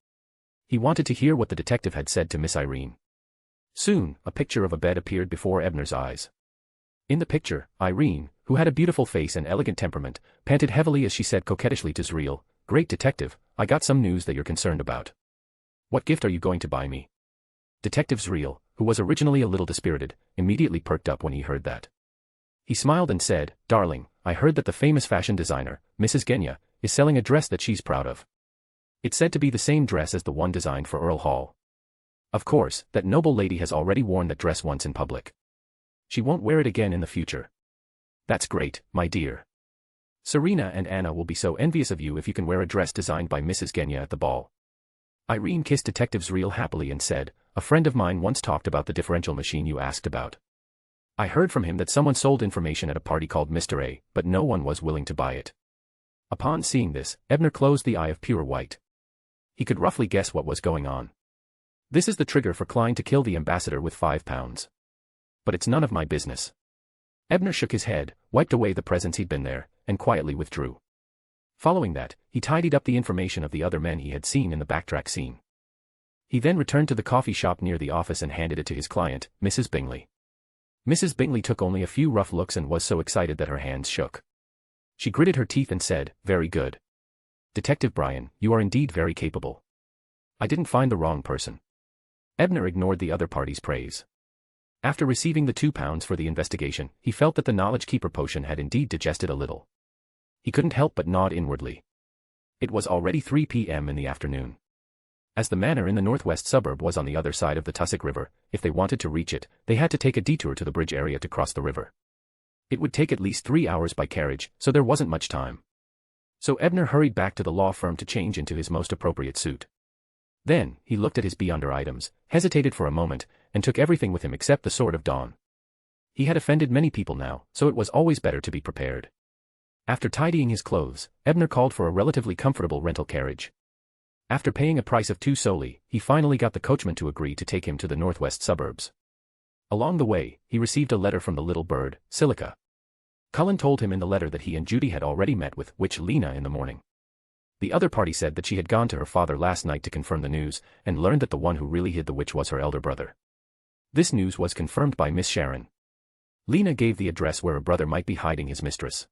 He wanted to hear what the detective had said to Miss Irene. Soon, a picture of a bed appeared before Ebner's eyes. In the picture, Irene, who had a beautiful face and elegant temperament, panted heavily as she said coquettishly to Zreal, "Great detective, I got some news that you're concerned about. What gift are you going to buy me?" Detective Zreal, who was originally a little dispirited, immediately perked up when he heard that. He smiled and said, "Darling, I heard that the famous fashion designer, Mrs. Genya, is selling a dress that she's proud of. It's said to be the same dress as the one designed for Earl Hall. Of course, that noble lady has already worn that dress once in public. She won't wear it again in the future. That's great, my dear. Serena and Anna will be so envious of you if you can wear a dress designed by Mrs. Genya at the ball." Irene kissed Detective Zreal happily and said, "A friend of mine once talked about the differential machine you asked about. I heard from him that someone sold information at a party called Mr. A, but no one was willing to buy it." Upon seeing this, Ebner closed the Eye of Pure White. He could roughly guess what was going on. This is the trigger for Klein to kill the ambassador with £5. But it's none of my business. Ebner shook his head, wiped away the presence he'd been there, and quietly withdrew. Following that, he tidied up the information of the other men he had seen in the backtrack scene. He then returned to the coffee shop near the office and handed it to his client, Mrs. Bingley. Mrs. Bingley took only a few rough looks and was so excited that her hands shook. She gritted her teeth and said, "Very good. Detective Bryan, you are indeed very capable. I didn't find the wrong person." Ebner ignored the other party's praise. After receiving the £2 for the investigation, he felt that the Knowledge Keeper potion had indeed digested a little. He couldn't help but nod inwardly. It was already 3 p.m. in the afternoon. As the manor in the northwest suburb was on the other side of the Tussock River, if they wanted to reach it, they had to take a detour to the bridge area to cross the river. It would take at least 3 hours by carriage, so there wasn't much time. So Ebner hurried back to the law firm to change into his most appropriate suit. Then, he looked at his beyonder items, hesitated for a moment, and took everything with him except the Sword of Dawn. He had offended many people now, so it was always better to be prepared. After tidying his clothes, Ebner called for a relatively comfortable rental carriage. After paying a price of 2 soldi, he finally got the coachman to agree to take him to the northwest suburbs. Along the way, he received a letter from the little bird, Silica. Cullen told him in the letter that he and Judy had already met with witch Lena in the morning. The other party said that she had gone to her father last night to confirm the news, and learned that the one who really hid the witch was her elder brother. This news was confirmed by Miss Sharon. Lena gave the address where a brother might be hiding his mistress.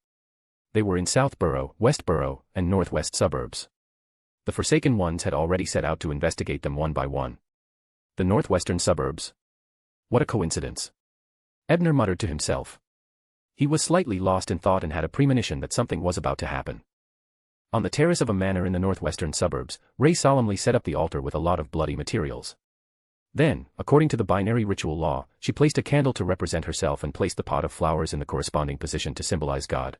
They were in South Borough, West Borough, and Northwest suburbs. The Forsaken Ones had already set out to investigate them one by one. The northwestern suburbs. What a coincidence. Ebner muttered to himself. He was slightly lost in thought and had a premonition that something was about to happen. On the terrace of a manor in the northwestern suburbs, Ray solemnly set up the altar with a lot of bloody materials. Then, according to the binary ritual law, she placed a candle to represent herself and placed the pot of flowers in the corresponding position to symbolize God.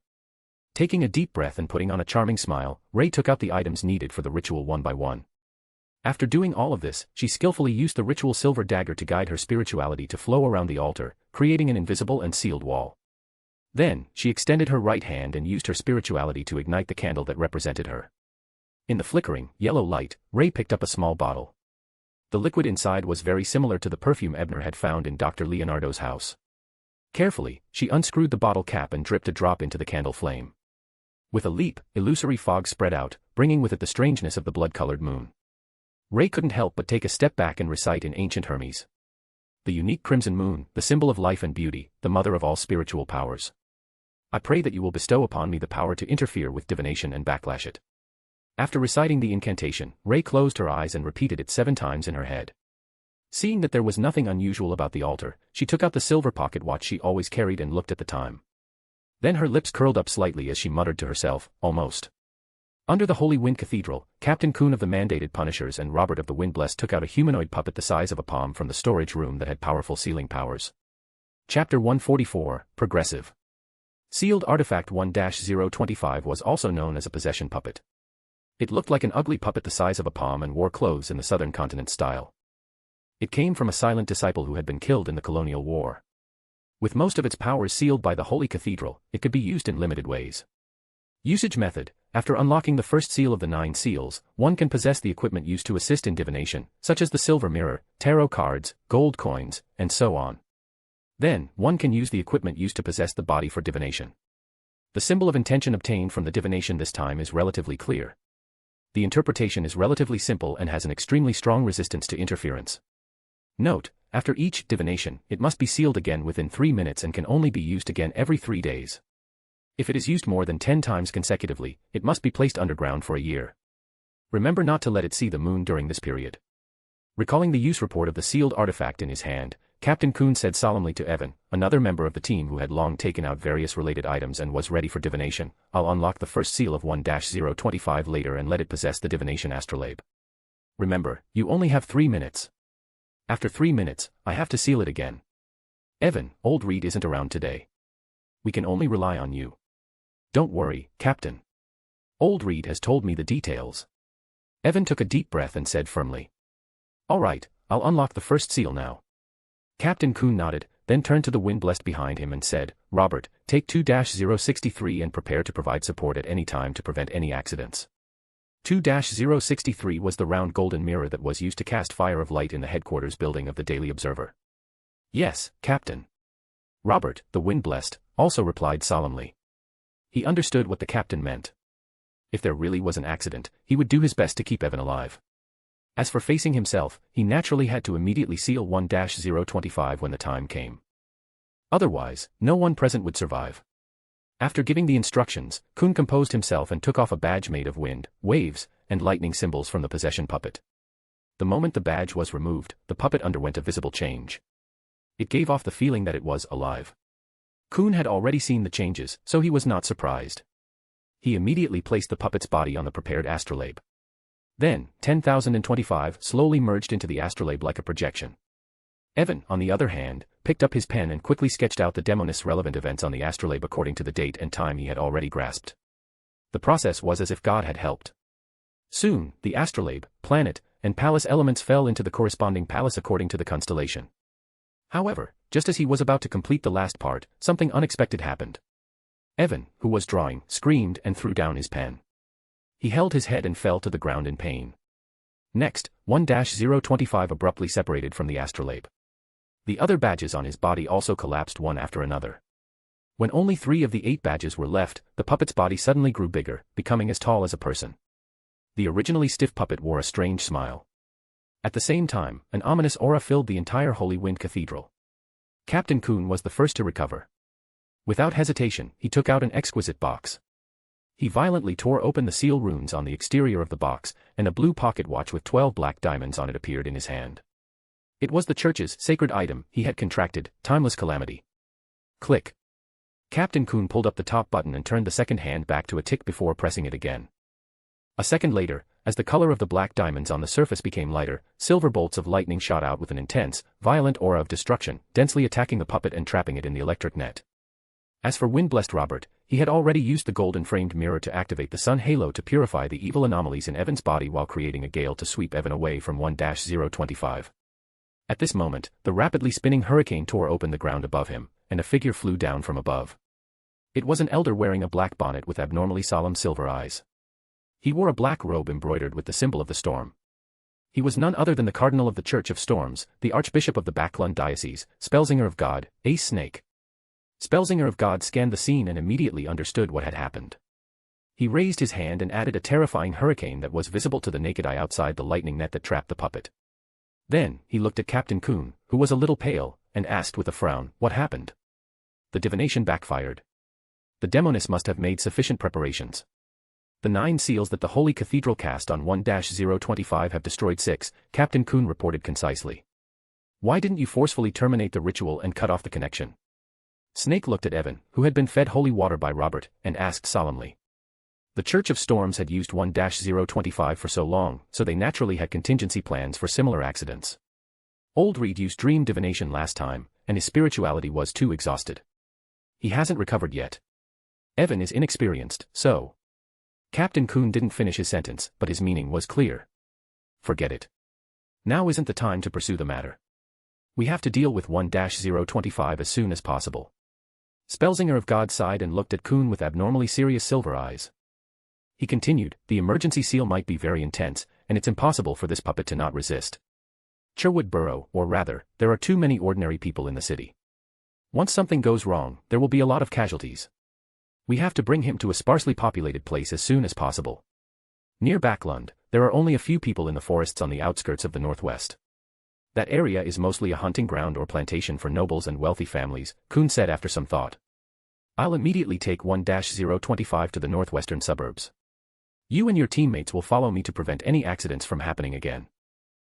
Taking a deep breath and putting on a charming smile, Ray took out the items needed for the ritual one by one. After doing all of this, she skillfully used the ritual silver dagger to guide her spirituality to flow around the altar, creating an invisible and sealed wall. Then, she extended her right hand and used her spirituality to ignite the candle that represented her. In the flickering, yellow light, Ray picked up a small bottle. The liquid inside was very similar to the perfume Ebner had found in Dr. Leonardo's house. Carefully, she unscrewed the bottle cap and dripped a drop into the candle flame. With a leap, illusory fog spread out, bringing with it the strangeness of the blood-colored moon. Ray couldn't help but take a step back and recite in ancient Hermes. The unique crimson moon, the symbol of life and beauty, the mother of all spiritual powers. I pray that you will bestow upon me the power to interfere with divination and backlash it. After reciting the incantation, Ray closed her eyes and repeated it 7 times in her head. Seeing that there was nothing unusual about the altar, she took out the silver pocket watch she always carried and looked at the time. Then her lips curled up slightly as she muttered to herself, almost. Under the Holy Wind Cathedral, Captain Coon of the Mandated Punishers and Robert of the Windblessed took out a humanoid puppet the size of a palm from the storage room that had powerful sealing powers. Chapter 144, Progressive. Sealed Artifact 1-025 was also known as a possession puppet. It looked like an ugly puppet the size of a palm and wore clothes in the Southern Continent style. It came from a silent disciple who had been killed in the Colonial War. With most of its powers sealed by the Holy Cathedral, it could be used in limited ways. Usage method: after unlocking the first seal of the 9 seals, one can possess the equipment used to assist in divination, such as the silver mirror, tarot cards, gold coins, and so on. Then, one can use the equipment used to possess the body for divination. The symbol of intention obtained from the divination this time is relatively clear. The interpretation is relatively simple and has an extremely strong resistance to interference. Note: after each divination, it must be sealed again within 3 minutes and can only be used again every 3 days. If it is used more than 10 times consecutively, it must be placed underground for a year. Remember not to let it see the moon during this period. Recalling the use report of the sealed artifact in his hand, Captain Coon said solemnly to Evan, another member of the team who had long taken out various related items and was ready for divination, "I'll unlock the first seal of 1-025 later and let it possess the divination astrolabe. Remember, you only have 3 minutes. After 3 minutes, I have to seal it again. Evan, old Reed isn't around today. We can only rely on you. Don't worry, Captain. Old Reed has told me the details." Evan took a deep breath and said firmly, "All right, I'll unlock the first seal now." Captain Coon nodded, then turned to the Windblessed behind him and said, "Robert, take 2-063 and prepare to provide support at any time to prevent any accidents." 2-063 was the round golden mirror that was used to cast fire of light in the headquarters building of the Daily Observer. "Yes, Captain." Robert, the Windblessed, also replied solemnly. He understood what the captain meant. If there really was an accident, he would do his best to keep Evan alive. As for facing himself, he naturally had to immediately seal 1-025 when the time came. Otherwise, no one present would survive. After giving the instructions, Coon composed himself and took off a badge made of wind, waves, and lightning symbols from the possession puppet. The moment the badge was removed, the puppet underwent a visible change. It gave off the feeling that it was alive. Coon had already seen the changes, so he was not surprised. He immediately placed the puppet's body on the prepared astrolabe. Then, 10,025 slowly merged into the astrolabe like a projection. Evan, on the other hand, picked up his pen and quickly sketched out the demoness relevant events on the astrolabe according to the date and time he had already grasped. The process was as if God had helped. Soon, the astrolabe, planet, and palace elements fell into the corresponding palace according to the constellation. However, just as he was about to complete the last part, something unexpected happened. Evan, who was drawing, screamed and threw down his pen. He held his head and fell to the ground in pain. Next, 1-025 abruptly separated from the astrolabe. The other badges on his body also collapsed one after another. When only 3 of the 8 badges were left, the puppet's body suddenly grew bigger, becoming as tall as a person. The originally stiff puppet wore a strange smile. At the same time, an ominous aura filled the entire Holy Wind Cathedral. Captain Kuhn was the first to recover. Without hesitation, he took out an exquisite box. He violently tore open the seal runes on the exterior of the box, and a blue pocket watch with 12 black diamonds on it appeared in his hand. It was the church's sacred item he had contracted, timeless calamity. Click. Captain Kuhn pulled up the top button and turned the second hand back to a tick before pressing it again. A second later, as the color of the black diamonds on the surface became lighter, silver bolts of lightning shot out with an intense, violent aura of destruction, densely attacking the puppet and trapping it in the electric net. As for wind-blessed Robert, he had already used the golden-framed mirror to activate the sun halo to purify the evil anomalies in Evan's body while creating a gale to sweep Evan away from 1-025. At this moment, the rapidly spinning hurricane tore open the ground above him, and a figure flew down from above. It was an elder wearing a black bonnet with abnormally solemn silver eyes. He wore a black robe embroidered with the symbol of the storm. He was none other than the Cardinal of the Church of Storms, the Archbishop of the Backlund Diocese, Spellsinger of God, Ace Snake. Spellsinger of God scanned the scene and immediately understood what had happened. He raised his hand and added a terrifying hurricane that was visible to the naked eye outside the lightning net that trapped the puppet. Then, he looked at Captain Kuhn, who was a little pale, and asked with a frown, "What happened?" The divination backfired. The demoness must have made sufficient preparations. The 9 seals that the Holy Cathedral cast on 1-025 have destroyed 6, Captain Kuhn reported concisely. Why didn't you forcefully terminate the ritual and cut off the connection? Snake looked at Evan, who had been fed holy water by Robert, and asked solemnly. The Church of Storms had used 1-025 for so long, so they naturally had contingency plans for similar accidents. Old Reed used dream divination last time, and his spirituality was too exhausted. He hasn't recovered yet. Evan is inexperienced, so. Captain Kuhn didn't finish his sentence, but his meaning was clear. Forget it. Now isn't the time to pursue the matter. We have to deal with 1-025 as soon as possible. Spellsinger of God sighed and looked at Kuhn with abnormally serious silver eyes. He continued, the emergency seal might be very intense, and it's impossible for this puppet to not resist. Sherwood Borough, or rather, there are too many ordinary people in the city. Once something goes wrong, there will be a lot of casualties. We have to bring him to a sparsely populated place as soon as possible. Near Backlund, there are only a few people in the forests on the outskirts of the northwest. That area is mostly a hunting ground or plantation for nobles and wealthy families, Kuhn said after some thought. I'll immediately take 1-025 to the northwestern suburbs. You and your teammates will follow me to prevent any accidents from happening again.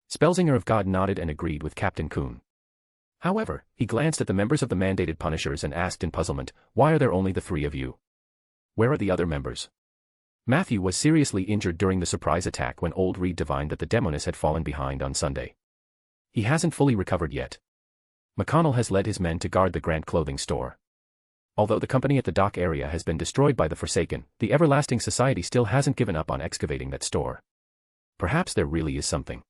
Spellsinger of God nodded and agreed with Captain Kuhn. However, he glanced at the members of the mandated punishers and asked in puzzlement, why are there only the 3 of you? Where are the other members? Matthew was seriously injured during the surprise attack when Old Reed divined that the demoness had fallen behind on Sunday. He hasn't fully recovered yet. McConnell has led his men to guard the Grant clothing store. Although the company at the dock area has been destroyed by the Forsaken, the Everlasting Society still hasn't given up on excavating that store. Perhaps there really is something.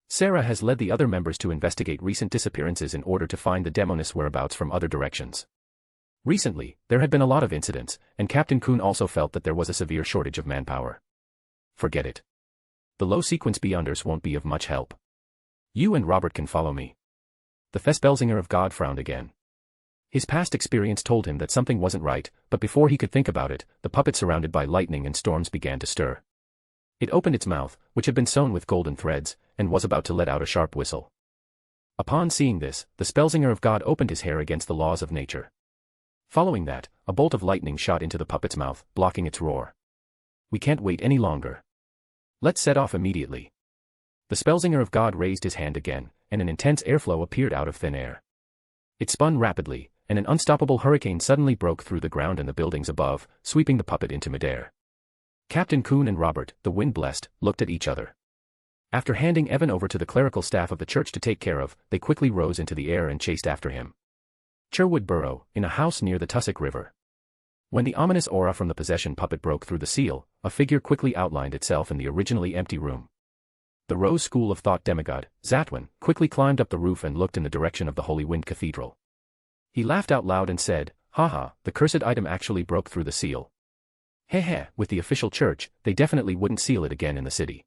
Sarah has led the other members to investigate recent disappearances in order to find the demoness whereabouts from other directions. Recently, there had been a lot of incidents, and Captain Kuhn also felt that there was a severe shortage of manpower. Forget it. The low-sequence Beyonders won't be of much help. You and Robert can follow me. The Spellsinger of God frowned again. His past experience told him that something wasn't right, but before he could think about it, the puppet surrounded by lightning and storms began to stir. It opened its mouth, which had been sewn with golden threads, and was about to let out a sharp whistle. Upon seeing this, the Spellsinger of God opened his hair against the laws of nature. Following that, a bolt of lightning shot into the puppet's mouth, blocking its roar. We can't wait any longer. Let's set off immediately. The Spellsinger of God raised his hand again, and an intense airflow appeared out of thin air. It spun rapidly, and an unstoppable hurricane suddenly broke through the ground and the buildings above, sweeping the puppet into midair. Captain Kuhn and Robert, the wind-blessed, looked at each other. After handing Evan over to the clerical staff of the church to take care of, they quickly rose into the air and chased after him. Sherwood Burrow, in a house near the Tussock River. When the ominous aura from the possession puppet broke through the seal, a figure quickly outlined itself in the originally empty room. The Rose School of Thought demigod, Zatwin, quickly climbed up the roof and looked in the direction of the Holy Wind Cathedral. He laughed out loud and said, "Haha, the cursed item actually broke through the seal. Heh, with the official church, they definitely wouldn't seal it again in the city.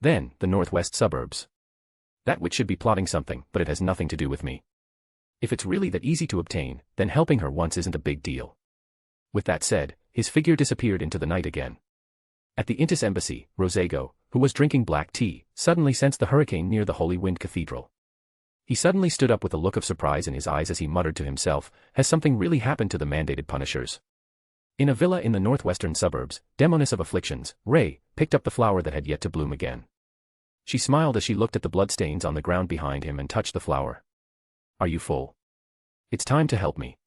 Then, the northwest suburbs. That witch should be plotting something, but it has nothing to do with me. If it's really that easy to obtain, then helping her once isn't a big deal." With that said, his figure disappeared into the night again. At the Intis embassy, Rosago, who was drinking black tea, suddenly sensed the hurricane near the Holy Wind Cathedral. He suddenly stood up with a look of surprise in his eyes as he muttered to himself, "Has something really happened to the mandated punishers?" In a villa in the northwestern suburbs, Demoness of Afflictions, Ray, picked up the flower that had yet to bloom again. She smiled as she looked at the bloodstains on the ground behind him and touched the flower. "Are you full? It's time to help me."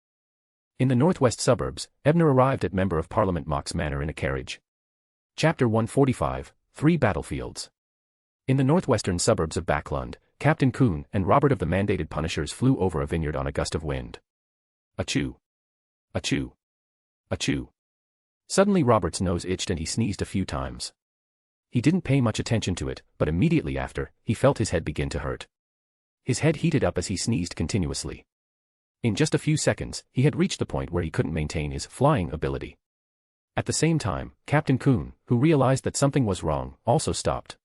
In the northwest suburbs, Ebner arrived at Member of Parliament Mock's manor in a carriage. Chapter 145, 3 Battlefields. In the northwestern suburbs of Backlund, Captain Kuhn and Robert of the mandated punishers flew over a vineyard on a gust of wind. Achoo! Achoo! Achoo! Suddenly Robert's nose itched and he sneezed a few times. He didn't pay much attention to it, but immediately after, he felt his head begin to hurt. His head heated up as he sneezed continuously. In just a few seconds, he had reached the point where he couldn't maintain his flying ability. At the same time, Captain Kuhn, who realized that something was wrong, also stopped.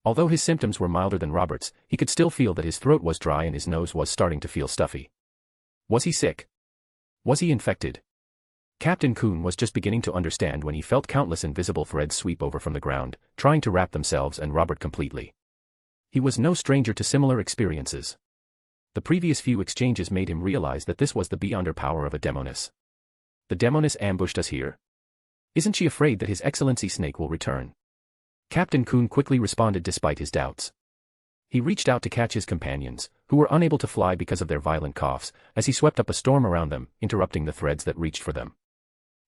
Although his symptoms were milder than Robert's, he could still feel that his throat was dry and his nose was starting to feel stuffy. Was he sick? Was he infected? Captain Kuhn was just beginning to understand when he felt countless invisible threads sweep over from the ground, trying to wrap themselves and Robert completely. He was no stranger to similar experiences. The previous few exchanges made him realize that this was the beyonder power of a demoness. The demoness ambushed us here? Isn't she afraid that His Excellency Snake will return? Captain Kuhn quickly responded despite his doubts. He reached out to catch his companions, who were unable to fly because of their violent coughs, as he swept up a storm around them, interrupting the threads that reached for them.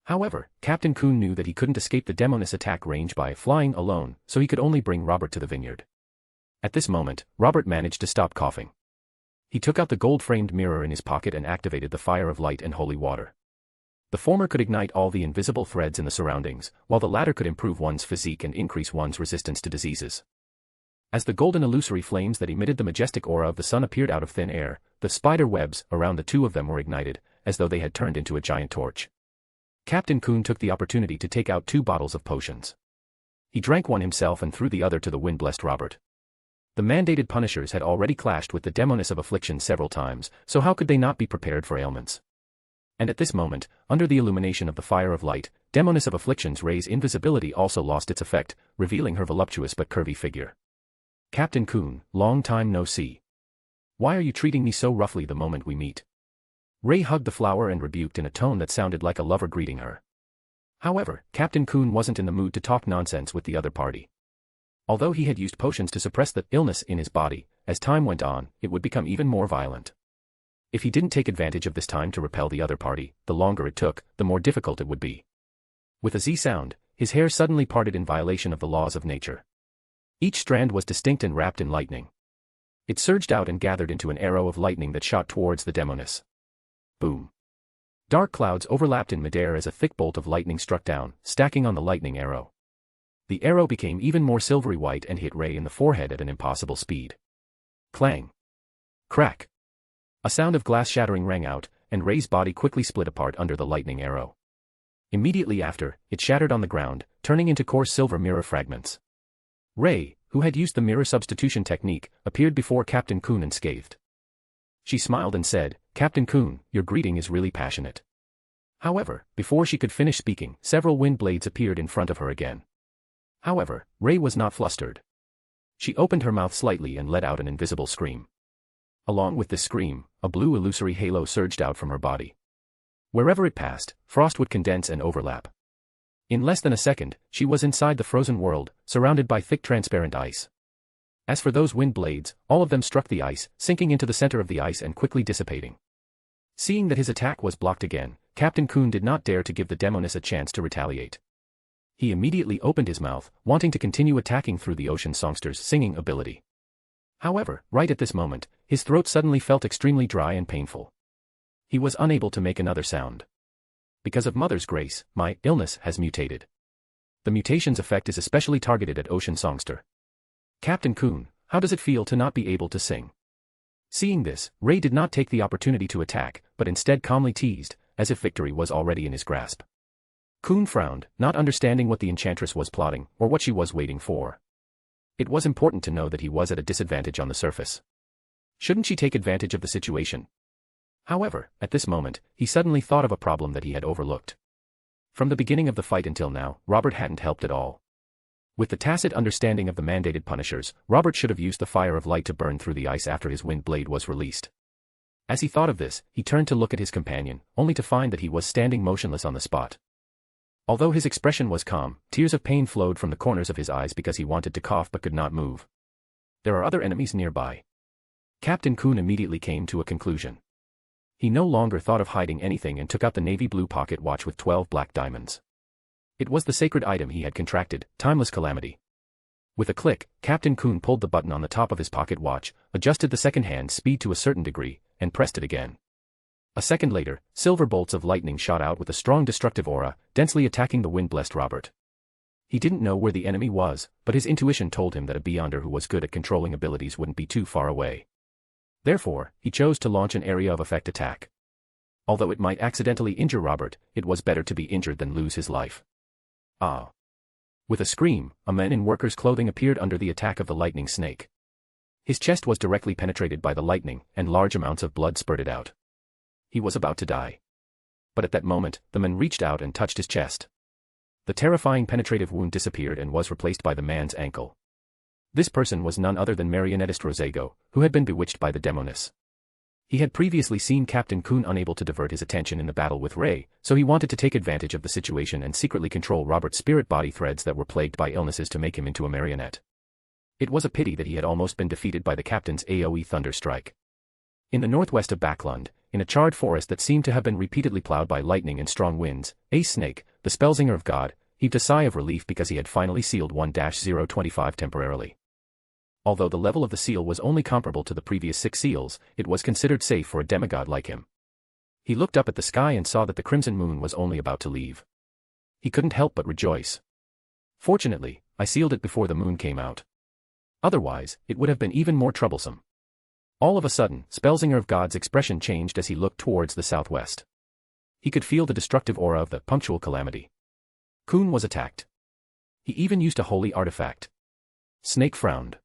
However, Captain Kuhn knew that he couldn't escape the demoness attack range by flying alone, so he could only bring Robert to the vineyard. At this moment, Robert managed to stop coughing. He took out the gold-framed mirror in his pocket and activated the fire of light and holy water. The former could ignite all the invisible threads in the surroundings, while the latter could improve one's physique and increase one's resistance to diseases. As the golden illusory flames that emitted the majestic aura of the sun appeared out of thin air, the spider webs around the two of them were ignited, as though they had turned into a giant torch. Captain Kuhn took the opportunity to take out 2 bottles of potions. He drank one himself and threw the other to the wind-blessed Robert. The mandated punishers had already clashed with the demoness of affliction several times, so how could they not be prepared for ailments? And at this moment, under the illumination of the fire of light, demoness of affliction's Ray's invisibility also lost its effect, revealing her voluptuous but curvy figure. "Captain Kuhn, long time no see. Why are you treating me so roughly the moment we meet?" Ray hugged the flower and rebuked in a tone that sounded like a lover greeting her. However, Captain Kuhn wasn't in the mood to talk nonsense with the other party. Although he had used potions to suppress the illness in his body, as time went on, it would become even more violent. If he didn't take advantage of this time to repel the other party, the longer it took, the more difficult it would be. With a Z sound, his hair suddenly parted in violation of the laws of nature. Each strand was distinct and wrapped in lightning. It surged out and gathered into an arrow of lightning that shot towards the demoness. Boom. Dark clouds overlapped in midair as a thick bolt of lightning struck down, stacking on the lightning arrow. The arrow became even more silvery white and hit Ray in the forehead at an impossible speed. Clang. Crack. A sound of glass shattering rang out, and Ray's body quickly split apart under the lightning arrow. Immediately after, it shattered on the ground, turning into coarse silver mirror fragments. Ray, who had used the mirror substitution technique, appeared before Captain Kuhn unscathed. She smiled and said, "Captain Kuhn, your greeting is really passionate." However, before she could finish speaking, several wind blades appeared in front of her again. However, Ray was not flustered. She opened her mouth slightly and let out an invisible scream. Along with this scream, a blue illusory halo surged out from her body. Wherever it passed, frost would condense and overlap. In less than a second, she was inside the frozen world, surrounded by thick transparent ice. As for those wind blades, all of them struck the ice, sinking into the center of the ice and quickly dissipating. Seeing that his attack was blocked again, Captain Kuhn did not dare to give the demoness a chance to retaliate. He immediately opened his mouth, wanting to continue attacking through the ocean songster's singing ability. However, right at this moment, his throat suddenly felt extremely dry and painful. He was unable to make another sound. Because of Mother's grace, my illness has mutated. The mutation's effect is especially targeted at ocean songster. Captain Coon, how does it feel to not be able to sing? Seeing this, Ray did not take the opportunity to attack, but instead calmly teased, as if victory was already in his grasp. Coon frowned, not understanding what the enchantress was plotting, or what she was waiting for. It was important to know that he was at a disadvantage on the surface. Shouldn't she take advantage of the situation? However, at this moment, he suddenly thought of a problem that he had overlooked. From the beginning of the fight until now, Robert hadn't helped at all. With the tacit understanding of the mandated punishers, Robert should have used the fire of light to burn through the ice after his wind blade was released. As he thought of this, he turned to look at his companion, only to find that he was standing motionless on the spot. Although his expression was calm, tears of pain flowed from the corners of his eyes because he wanted to cough but could not move. There are other enemies nearby. Captain Coon immediately came to a conclusion. He no longer thought of hiding anything and took out the navy blue pocket watch with 12 black diamonds. It was the sacred item he had contracted, Timeless Calamity. With a click, Captain Coon pulled the button on the top of his pocket watch, adjusted the second hand's speed to a certain degree, and pressed it again. A second later, silver bolts of lightning shot out with a strong destructive aura, densely attacking the wind-blessed Robert. He didn't know where the enemy was, but his intuition told him that a Beyonder who was good at controlling abilities wouldn't be too far away. Therefore, he chose to launch an area of effect attack. Although it might accidentally injure Robert, it was better to be injured than lose his life. Ah! With a scream, a man in worker's clothing appeared under the attack of the lightning snake. His chest was directly penetrated by the lightning, and large amounts of blood spurted out. He was about to die. But at that moment, the man reached out and touched his chest. The terrifying penetrative wound disappeared and was replaced by the man's ankle. This person was none other than marionettist Rosego, who had been bewitched by the demoness. He had previously seen Captain Coon unable to divert his attention in the battle with Ray, so he wanted to take advantage of the situation and secretly control Robert's spirit body threads that were plagued by illnesses to make him into a marionette. It was a pity that he had almost been defeated by the captain's AoE thunder strike. In the northwest of Backlund, in a charred forest that seemed to have been repeatedly plowed by lightning and strong winds, Ace Snake, the Spellsinger of God, heaved a sigh of relief because he had finally sealed 1-025 temporarily. Although the level of the seal was only comparable to the previous 6 seals, it was considered safe for a demigod like him. He looked up at the sky and saw that the crimson moon was only about to leave. He couldn't help but rejoice. Fortunately, I sealed it before the moon came out. Otherwise, it would have been even more troublesome. All of a sudden, Spellsinger of God's expression changed as he looked towards the southwest. He could feel the destructive aura of the punctual calamity. Coon was attacked. He even used a holy artifact. Snake frowned.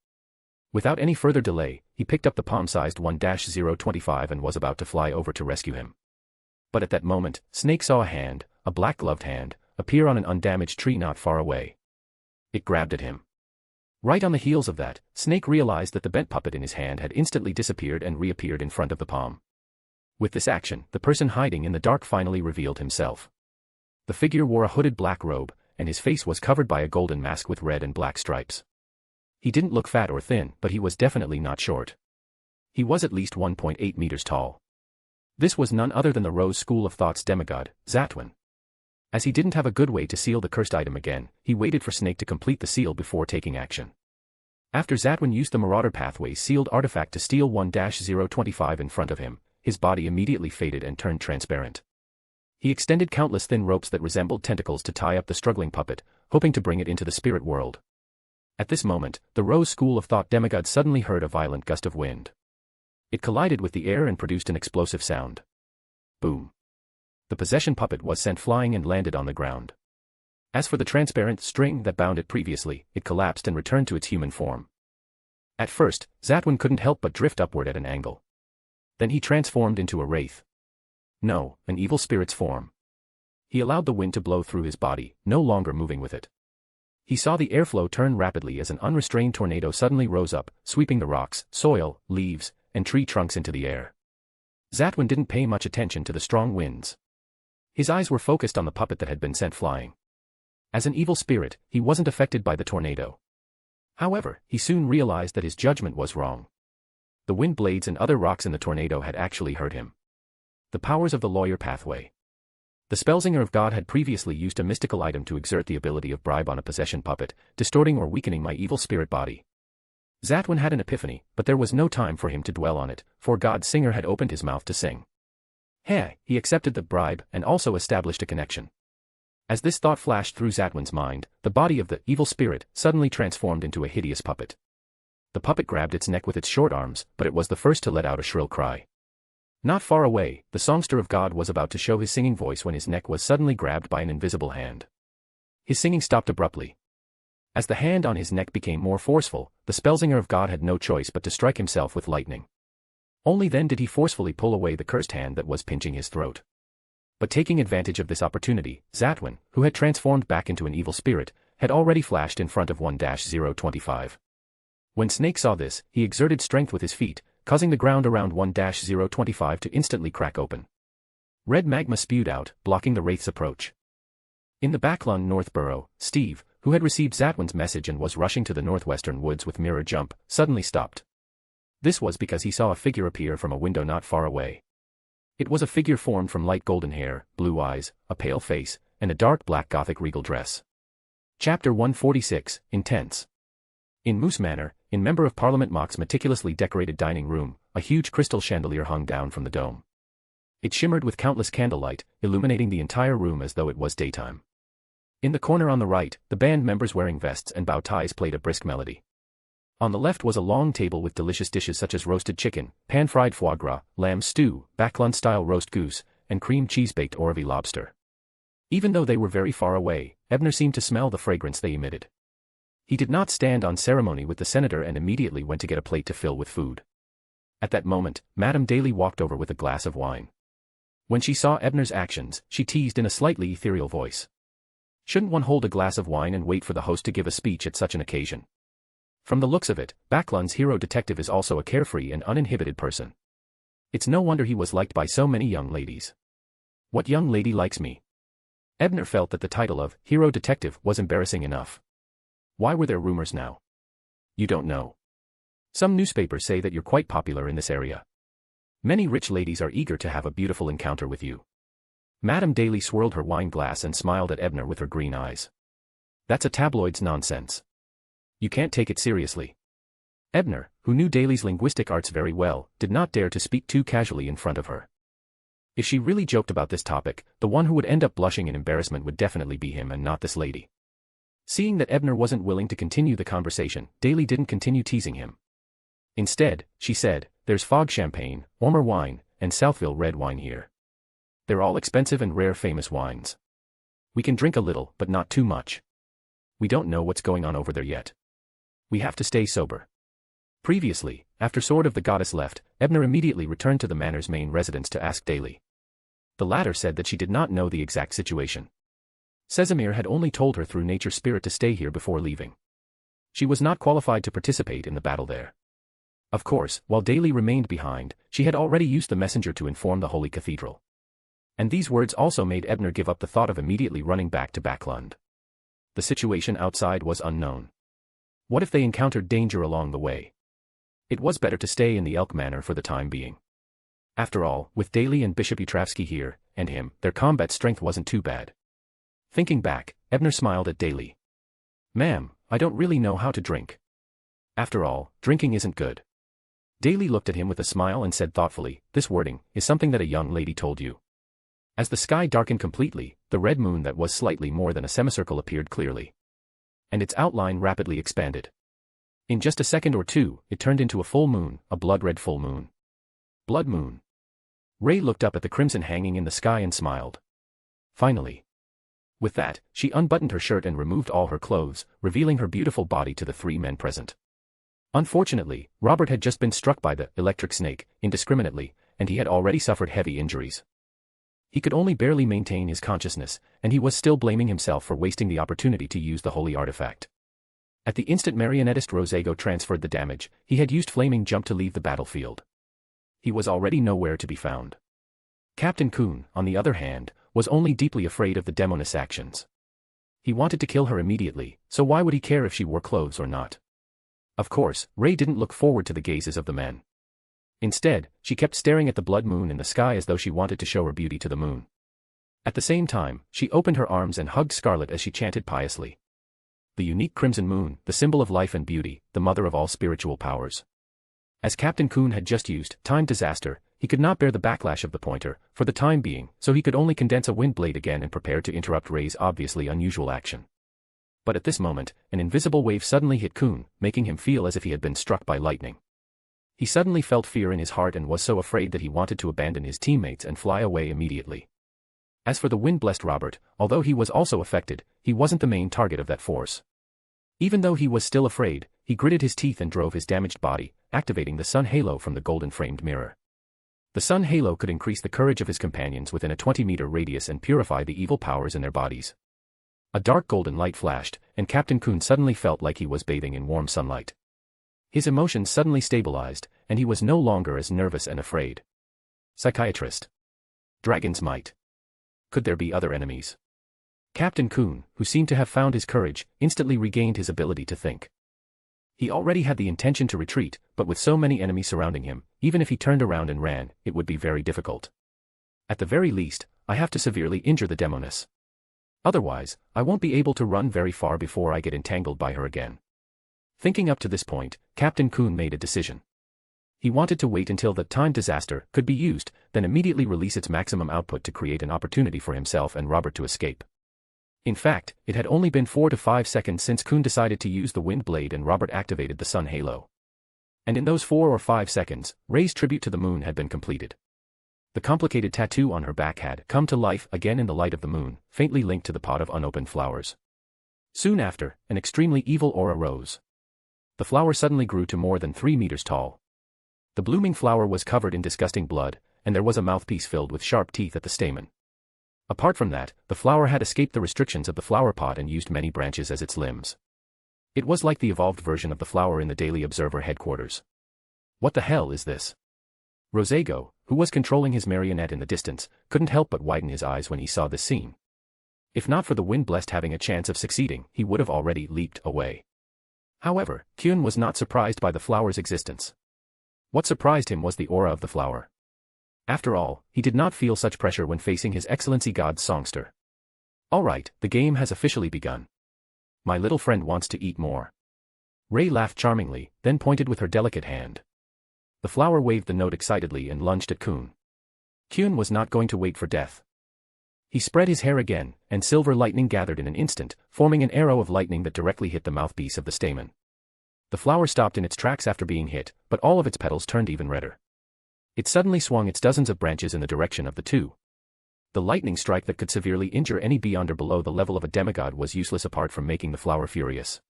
Without any further delay, he picked up the palm-sized 1-025 and was about to fly over to rescue him. But at that moment, Snake saw a hand, a black-gloved hand, appear on an undamaged tree not far away. It grabbed at him. Right on the heels of that, Snake realized that the bent puppet in his hand had instantly disappeared and reappeared in front of the palm. With this action, the person hiding in the dark finally revealed himself. The figure wore a hooded black robe, and his face was covered by a golden mask with red and black stripes. He didn't look fat or thin, but he was definitely not short. He was at least 1.8 meters tall. This was none other than the Rose School of Thought's demigod, Zatwin. As he didn't have a good way to seal the cursed item again, he waited for Snake to complete the seal before taking action. After Zatwin used the Marauder Pathway's sealed artifact to steal 1-025 in front of him, his body immediately faded and turned transparent. He extended countless thin ropes that resembled tentacles to tie up the struggling puppet, hoping to bring it into the spirit world. At this moment, the Rose School of Thought demigod suddenly heard a violent gust of wind. It collided with the air and produced an explosive sound. Boom. The possession puppet was sent flying and landed on the ground. As for the transparent string that bound it previously, it collapsed and returned to its human form. At first, Zatwin couldn't help but drift upward at an angle. Then he transformed into a wraith. No, an evil spirit's form. He allowed the wind to blow through his body, no longer moving with it. He saw the airflow turn rapidly as an unrestrained tornado suddenly rose up, sweeping the rocks, soil, leaves, and tree trunks into the air. Zatwin didn't pay much attention to the strong winds. His eyes were focused on the puppet that had been sent flying. As an evil spirit, he wasn't affected by the tornado. However, he soon realized that his judgment was wrong. The wind blades and other rocks in the tornado had actually hurt him. The powers of the lawyer pathway. The Spellsinger of God had previously used a mystical item to exert the ability of bribe on a possession puppet, distorting or weakening my evil spirit body. Zatwin had an epiphany, but there was no time for him to dwell on it, for God's singer had opened his mouth to sing. He accepted the bribe and also established a connection. As this thought flashed through Zatwin's mind, the body of the evil spirit suddenly transformed into a hideous puppet. The puppet grabbed its neck with its short arms, but it was the first to let out a shrill cry. Not far away, the songster of God was about to show his singing voice when his neck was suddenly grabbed by an invisible hand. His singing stopped abruptly. As the hand on his neck became more forceful, the Spellsinger of God had no choice but to strike himself with lightning. Only then did he forcefully pull away the cursed hand that was pinching his throat. But taking advantage of this opportunity, Zatwin, who had transformed back into an evil spirit, had already flashed in front of 1-025. When Snake saw this, he exerted strength with his feet, causing the ground around 1-025 to instantly crack open. Red magma spewed out, blocking the Wraith's approach. In the Backlund North Burrow, Steve, who had received Zatwin's message and was rushing to the northwestern woods with Mirror Jump, suddenly stopped. This was because he saw a figure appear from a window not far away. It was a figure formed from light golden hair, blue eyes, a pale face, and a dark black Gothic regal dress. Chapter 146, Intense. In Moose Manor, in Member of Parliament Mock's meticulously decorated dining room, a huge crystal chandelier hung down from the dome. It shimmered with countless candlelight, illuminating the entire room as though it was daytime. In the corner on the right, the band members wearing vests and bow ties played a brisk melody. On the left was a long table with delicious dishes such as roasted chicken, pan-fried foie gras, lamb stew, Backlund-style roast goose, and cream cheese-baked Orvie lobster. Even though they were very far away, Ebner seemed to smell the fragrance they emitted. He did not stand on ceremony with the senator and immediately went to get a plate to fill with food. At that moment, Madame Daly walked over with a glass of wine. When she saw Ebner's actions, she teased in a slightly ethereal voice. Shouldn't one hold a glass of wine and wait for the host to give a speech at such an occasion? From the looks of it, Backlund's hero detective is also a carefree and uninhibited person. It's no wonder he was liked by so many young ladies. What young lady likes me? Ebner felt that the title of hero detective was embarrassing enough. Why were there rumors now? You don't know. Some newspapers say that you're quite popular in this area. Many rich ladies are eager to have a beautiful encounter with you. Madame Daly swirled her wine glass and smiled at Ebner with her green eyes. That's a tabloid's nonsense. You can't take it seriously. Ebner, who knew Daly's linguistic arts very well, did not dare to speak too casually in front of her. If she really joked about this topic, the one who would end up blushing in embarrassment would definitely be him and not this lady. Seeing that Ebner wasn't willing to continue the conversation, Daly didn't continue teasing him. Instead, she said, there's Fog Champagne, Ormer wine, and Southville red wine here. They're all expensive and rare famous wines. We can drink a little, but not too much. We don't know what's going on over there yet. We have to stay sober. Previously, after Sword of the Goddess left, Ebner immediately returned to the manor's main residence to ask Daly. The latter said that she did not know the exact situation. Sesamir had only told her through nature spirit to stay here before leaving. She was not qualified to participate in the battle there. Of course, while Daly remained behind, she had already used the messenger to inform the Holy Cathedral. And these words also made Ebner give up the thought of immediately running back to Backlund. The situation outside was unknown. What if they encountered danger along the way? It was better to stay in the Elk Manor for the time being. After all, with Daly and Bishop Utravsky here, and him, their combat strength wasn't too bad. Thinking back, Ebner smiled at Daly. Ma'am, I don't really know how to drink. After all, drinking isn't good. Daly looked at him with a smile and said thoughtfully, this wording is something that a young lady told you. As the sky darkened completely, the red moon that was slightly more than a semicircle appeared clearly. And its outline rapidly expanded. In just a second or two, it turned into a full moon, a blood-red full moon. Blood moon. Ray looked up at the crimson hanging in the sky and smiled. Finally. With that, she unbuttoned her shirt and removed all her clothes, revealing her beautiful body to the three men present. Unfortunately, Robert had just been struck by the electric snake, indiscriminately, and he had already suffered heavy injuries. He could only barely maintain his consciousness, and he was still blaming himself for wasting the opportunity to use the holy artifact. At the instant marionettist Rosago transferred the damage, he had used Flaming Jump to leave the battlefield. He was already nowhere to be found. Captain Kuhn, on the other hand, was only deeply afraid of the demoness actions. He wanted to kill her immediately, so why would he care if she wore clothes or not? Of course, Ray didn't look forward to the gazes of the men. Instead, she kept staring at the blood moon in the sky as though she wanted to show her beauty to the moon. At the same time, she opened her arms and hugged Scarlet as she chanted piously. The unique crimson moon, the symbol of life and beauty, the mother of all spiritual powers. As Captain Coon had just used time disaster, he could not bear the backlash of the pointer, for the time being, so he could only condense a wind blade again and prepare to interrupt Ray's obviously unusual action. But at this moment, an invisible wave suddenly hit Coon, making him feel as if he had been struck by lightning. He suddenly felt fear in his heart and was so afraid that he wanted to abandon his teammates and fly away immediately. As for the wind-blessed Robert, although he was also affected, he wasn't the main target of that force. Even though he was still afraid, he gritted his teeth and drove his damaged body, activating the sun halo from the golden-framed mirror. The sun halo could increase the courage of his companions within a 20-meter radius and purify the evil powers in their bodies. A dark golden light flashed, and Captain Coon suddenly felt like he was bathing in warm sunlight. His emotions suddenly stabilized, and he was no longer as nervous and afraid. Psychiatrist. Dragon's might. Could there be other enemies? Captain Coon, who seemed to have found his courage, instantly regained his ability to think. He already had the intention to retreat, but with so many enemies surrounding him, even if he turned around and ran, it would be very difficult. At the very least, I have to severely injure the demoness. Otherwise, I won't be able to run very far before I get entangled by her again. Thinking up to this point, Captain Coon made a decision. He wanted to wait until the time disaster could be used, then immediately release its maximum output to create an opportunity for himself and Robert to escape. In fact, it had only been 4 to 5 seconds since Coon decided to use the wind blade and Robert activated the sun halo. And in those 4 or 5 seconds, Ray's tribute to the moon had been completed. The complicated tattoo on her back had come to life again in the light of the moon, faintly linked to the pot of unopened flowers. Soon after, an extremely evil aura rose. The flower suddenly grew to more than 3 meters tall. The blooming flower was covered in disgusting blood, and there was a mouthpiece filled with sharp teeth at the stamen. Apart from that, the flower had escaped the restrictions of the flower pot and used many branches as its limbs. It was like the evolved version of the flower in the Daily Observer headquarters. What the hell is this? Rosago, who was controlling his marionette in the distance, couldn't help but widen his eyes when he saw this scene. If not for the wind-blessed having a chance of succeeding, he would have already leaped away. However, Kyun was not surprised by the flower's existence. What surprised him was the aura of the flower. After all, he did not feel such pressure when facing His Excellency God's songster. Alright, the game has officially begun. My little friend wants to eat more. Ray laughed charmingly, then pointed with her delicate hand. The flower waved the note excitedly and lunged at Kyun. Kyun was not going to wait for death. He spread his hair again, and silver lightning gathered in an instant, forming an arrow of lightning that directly hit the mouthpiece of the stamen. The flower stopped in its tracks after being hit, but all of its petals turned even redder. It suddenly swung its dozens of branches in the direction of the two. The lightning strike that could severely injure any beyond or below the level of a demigod was useless apart from making the flower furious.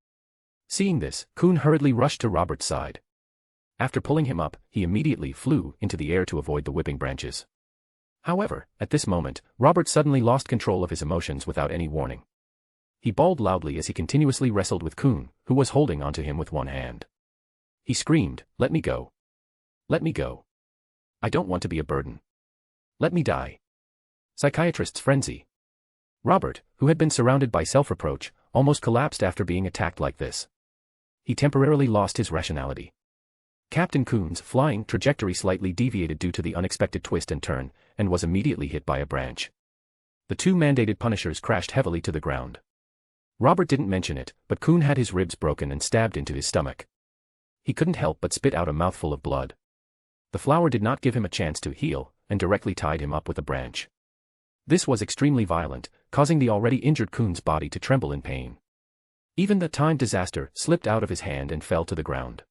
Seeing this, Kyun hurriedly rushed to Robert's side. After pulling him up, he immediately flew into the air to avoid the whipping branches. However, at this moment, Robert suddenly lost control of his emotions without any warning. He bawled loudly as he continuously wrestled with Kyun, who was holding onto him with one hand. He screamed, "Let me go. Let me go. I don't want to be a burden. Let me die." Psychiatrist's frenzy. Robert, who had been surrounded by self-reproach, almost collapsed after being attacked like this. He temporarily lost his rationality. Captain Coon's flying trajectory slightly deviated due to the unexpected twist and turn, and was immediately hit by a branch. The two mandated punishers crashed heavily to the ground. Robert didn't mention it, but Coon had his ribs broken and stabbed into his stomach. He couldn't help but spit out a mouthful of blood. The flower did not give him a chance to heal, and directly tied him up with a branch. This was extremely violent, causing the already injured Coon's body to tremble in pain. Even the time disaster slipped out of his hand and fell to the ground.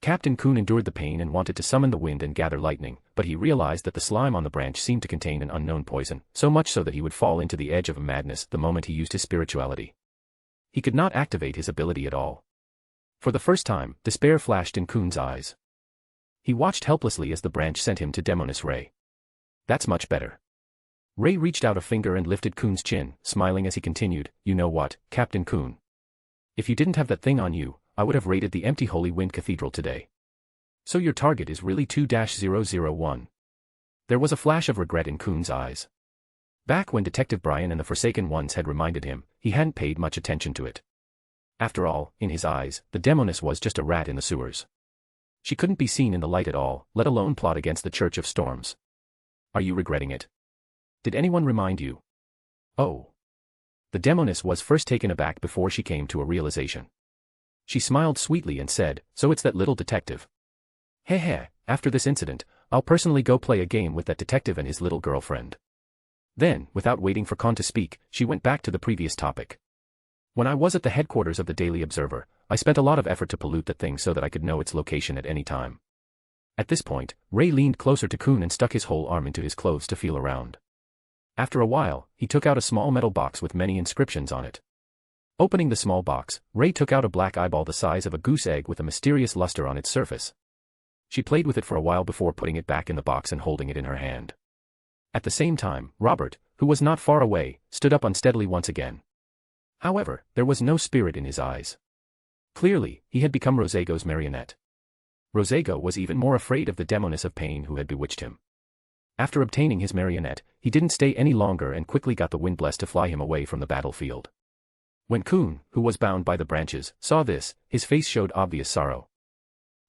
Captain Coon endured the pain and wanted to summon the wind and gather lightning, but he realized that the slime on the branch seemed to contain an unknown poison, so much so that he would fall into the edge of a madness the moment he used his spirituality. He could not activate his ability at all. For the first time, despair flashed in Coon's eyes. He watched helplessly as the branch sent him to Demoness Ray. That's much better. Ray reached out a finger and lifted Coon's chin, smiling as he continued, "You know what, Captain Coon? If you didn't have that thing on you, I would have raided the empty Holy Wind Cathedral today. So your target is really 2-001. There was a flash of regret in Coon's eyes. Back when Detective Brian and the Forsaken Ones had reminded him, he hadn't paid much attention to it. After all, in his eyes, the Demoness was just a rat in the sewers. She couldn't be seen in the light at all, let alone plot against the Church of Storms. Are you regretting it? Did anyone remind you? Oh. The demoness was first taken aback before she came to a realization. She smiled sweetly and said, "So it's that little detective. Heh, after this incident, I'll personally go play a game with that detective and his little girlfriend." Then, without waiting for Khan to speak, she went back to the previous topic. "When I was at the headquarters of the Daily Observer, I spent a lot of effort to pollute that thing so that I could know its location at any time." At this point, Ray leaned closer to Kun and stuck his whole arm into his clothes to feel around. After a while, he took out a small metal box with many inscriptions on it. Opening the small box, Ray took out a black eyeball the size of a goose egg with a mysterious luster on its surface. She played with it for a while before putting it back in the box and holding it in her hand. At the same time, Robert, who was not far away, stood up unsteadily once again. However, there was no spirit in his eyes. Clearly, he had become Rosego's marionette. Rosego was even more afraid of the demoness of pain who had bewitched him. After obtaining his marionette, he didn't stay any longer and quickly got the wind blessed to fly him away from the battlefield. When Kun, who was bound by the branches, saw this, his face showed obvious sorrow.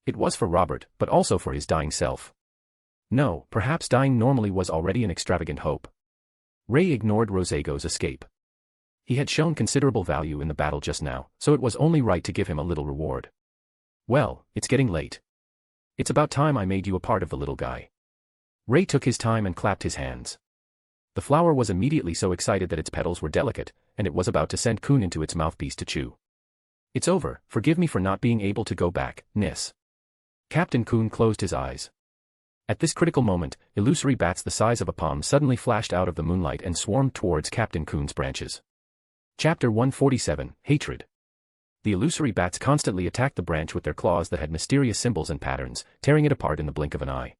It was for Robert, but also for his dying self. No, perhaps dying normally was already an extravagant hope. Ray ignored Rosego's escape. He had shown considerable value in the battle just now, so it was only right to give him a little reward. "Well, it's getting late. It's about time I made you a part of the little guy." Ray took his time and clapped his hands. The flower was immediately so excited that its petals were delicate, and it was about to send Kun into its mouthpiece to chew. "It's over, forgive me for not being able to go back, Nis." Captain Kun closed his eyes. At this critical moment, illusory bats the size of a palm suddenly flashed out of the moonlight and swarmed towards Captain Kun's branches. Chapter 147, Hatred. The illusory bats constantly attacked the branch with their claws that had mysterious symbols and patterns, tearing it apart in the blink of an eye.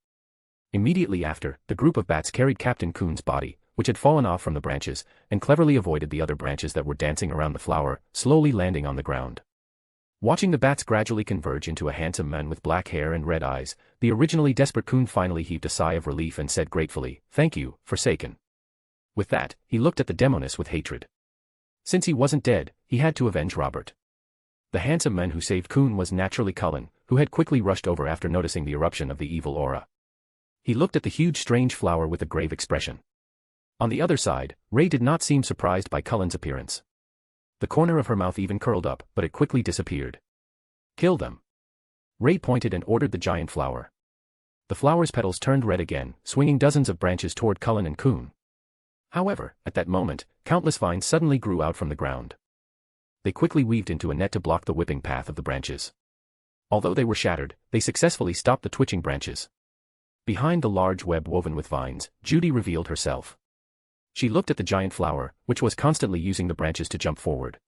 Immediately after, the group of bats carried Captain Kun's body, which had fallen off from the branches, and cleverly avoided the other branches that were dancing around the flower, slowly landing on the ground. Watching the bats gradually converge into a handsome man with black hair and red eyes, the originally desperate Kun finally heaved a sigh of relief and said gratefully, "Thank you, Forsaken." With that, he looked at the demoness with hatred. Since he wasn't dead, he had to avenge Robert. The handsome man who saved Kun was naturally Cullen, who had quickly rushed over after noticing the eruption of the evil aura. He looked at the huge strange flower with a grave expression. On the other side, Ray did not seem surprised by Cullen's appearance. The corner of her mouth even curled up, but it quickly disappeared. "Kill them." Ray pointed and ordered the giant flower. The flower's petals turned red again, swinging dozens of branches toward Cullen and Kun. However, at that moment, countless vines suddenly grew out from the ground. They quickly weaved into a net to block the whipping path of the branches. Although they were shattered, they successfully stopped the twitching branches. Behind the large web woven with vines, Judy revealed herself. She looked at the giant flower, which was constantly using the branches to jump forward.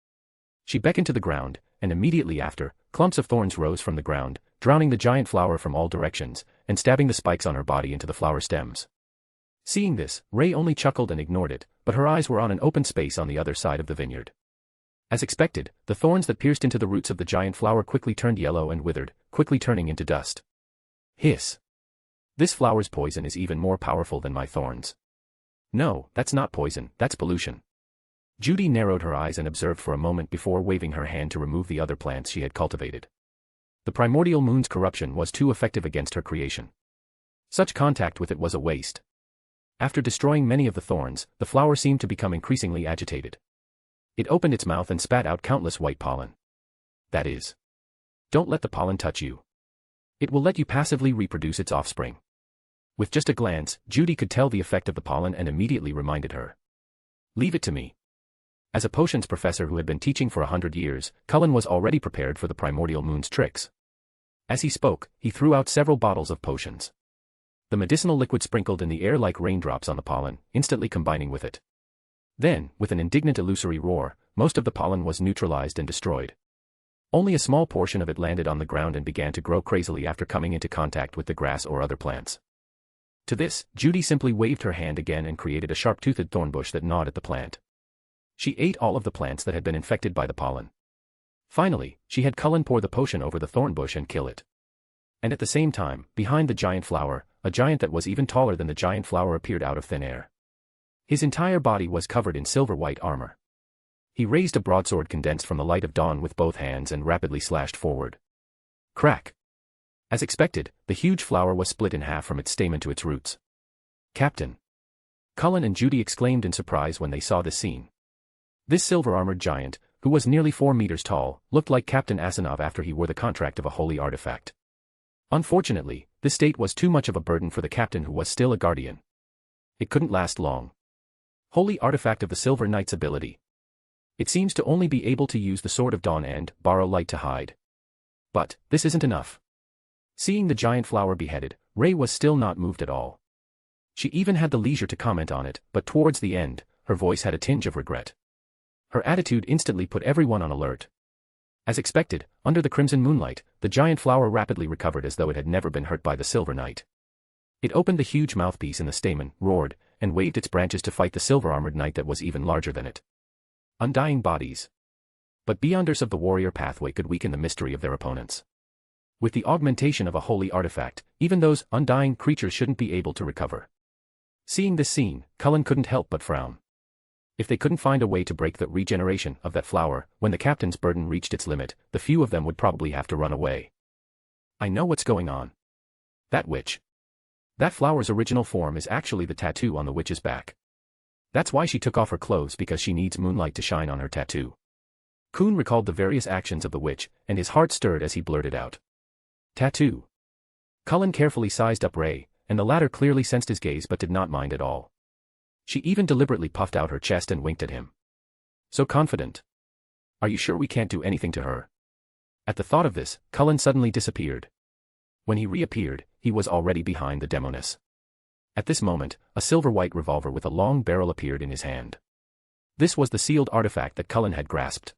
She beckoned to the ground, and immediately after, clumps of thorns rose from the ground, drowning the giant flower from all directions, and stabbing the spikes on her body into the flower stems. Seeing this, Ray only chuckled and ignored it, but her eyes were on an open space on the other side of the vineyard. As expected, the thorns that pierced into the roots of the giant flower quickly turned yellow and withered, quickly turning into dust. Hiss. "This flower's poison is even more powerful than my thorns." "No, that's not poison, that's pollution." Judy narrowed her eyes and observed for a moment before waving her hand to remove the other plants she had cultivated. The primordial moon's corruption was too effective against her creation. Such contact with it was a waste. After destroying many of the thorns, the flower seemed to become increasingly agitated. It opened its mouth and spat out countless white pollen. "That is. Don't let the pollen touch you. It will let you passively reproduce its offspring." With just a glance, Judy could tell the effect of the pollen and immediately reminded her. "Leave it to me." As a potions professor who had been teaching for 100 years, Cullen was already prepared for the primordial moon's tricks. As he spoke, he threw out several bottles of potions. The medicinal liquid sprinkled in the air like raindrops on the pollen, instantly combining with it. Then, with an indignant illusory roar, most of the pollen was neutralized and destroyed. Only a small portion of it landed on the ground and began to grow crazily after coming into contact with the grass or other plants. To this, Judy simply waved her hand again and created a sharp-toothed thorn bush that gnawed at the plant. She ate all of the plants that had been infected by the pollen. Finally, she had Cullen pour the potion over the thorn bush and kill it. And at the same time, behind the giant flower, a giant that was even taller than the giant flower appeared out of thin air. His entire body was covered in silver-white armor. He raised a broadsword condensed from the light of dawn with both hands and rapidly slashed forward. Crack! As expected, the huge flower was split in half from its stamen to its roots. "Captain!" Cullen and Judy exclaimed in surprise when they saw this scene. This silver-armored giant, who was nearly 4 meters tall, looked like Captain Asanov after he wore the contract of a holy artifact. Unfortunately, this state was too much of a burden for the captain, who was still a guardian. It couldn't last long. Holy artifact of the Silver Knight's ability. It seems to only be able to use the Sword of Dawn and borrow light to hide. But this isn't enough. Seeing the giant flower beheaded, Ray was still not moved at all. She even had the leisure to comment on it, but towards the end, her voice had a tinge of regret. Her attitude instantly put everyone on alert. As expected, under the crimson moonlight, the giant flower rapidly recovered as though it had never been hurt by the Silver Knight. It opened the huge mouthpiece in the stamen, roared, and waved its branches to fight the silver-armored knight that was even larger than it. Undying bodies. But Beyonders of the warrior pathway could weaken the mystery of their opponents. With the augmentation of a holy artifact, even those undying creatures shouldn't be able to recover. Seeing this scene, Cullen couldn't help but frown. If they couldn't find a way to break the regeneration of that flower, when the captain's burden reached its limit, the few of them would probably have to run away. I know what's going on. That witch. That flower's original form is actually the tattoo on the witch's back. That's why she took off her clothes, because she needs moonlight to shine on her tattoo. Kuhn recalled the various actions of the witch, and his heart stirred as he blurted out. Tattoo. Cullen carefully sized up Ray, and the latter clearly sensed his gaze but did not mind at all. She even deliberately puffed out her chest and winked at him. So confident. Are you sure we can't do anything to her? At the thought of this, Cullen suddenly disappeared. When he reappeared, he was already behind the demoness. At this moment, a silver-white revolver with a long barrel appeared in his hand. This was the sealed artifact that Cullen had grasped.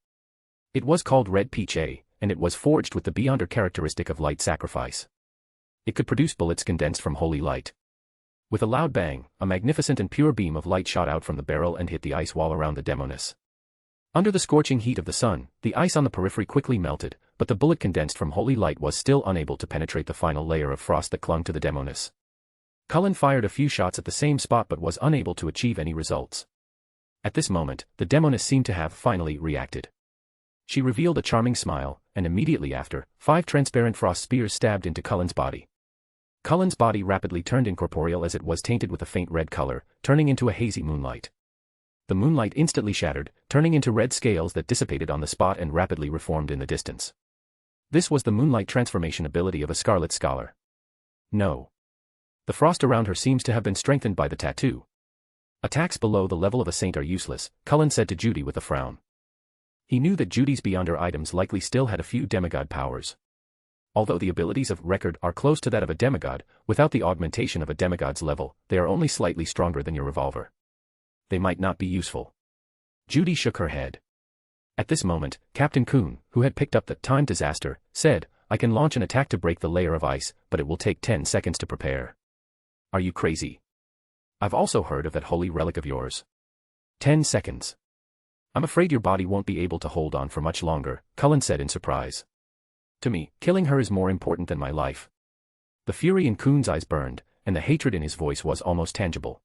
It was called Red Peach A, and it was forged with the Beyonder characteristic of light sacrifice. It could produce bullets condensed from holy light. With a loud bang, a magnificent and pure beam of light shot out from the barrel and hit the ice wall around the demoness. Under the scorching heat of the sun, the ice on the periphery quickly melted, but the bullet condensed from holy light was still unable to penetrate the final layer of frost that clung to the demoness. Cullen fired a few shots at the same spot but was unable to achieve any results. At this moment, the demoness seemed to have finally reacted. She revealed a charming smile, and immediately after, 5 transparent frost spears stabbed into Cullen's body. Cullen's body rapidly turned incorporeal as it was tainted with a faint red color, turning into a hazy moonlight. The moonlight instantly shattered, turning into red scales that dissipated on the spot and rapidly reformed in the distance. This was the moonlight transformation ability of a Scarlet Scholar. No. The frost around her seems to have been strengthened by the tattoo. Attacks below the level of a saint are useless, Cullen said to Judy with a frown. He knew that Judy's Beyonder items likely still had a few demigod powers. Although the abilities of Record are close to that of a demigod, without the augmentation of a demigod's level, they are only slightly stronger than your revolver. They might not be useful. Judy shook her head. At this moment, Captain Kuhn, who had picked up the time disaster, said, I can launch an attack to break the layer of ice, but it will take 10 seconds to prepare. Are you crazy? I've also heard of that holy relic of yours. 10 seconds. I'm afraid your body won't be able to hold on for much longer, Cullen said in surprise. To me, killing her is more important than my life. The fury in Kuhn's eyes burned, and the hatred in his voice was almost tangible.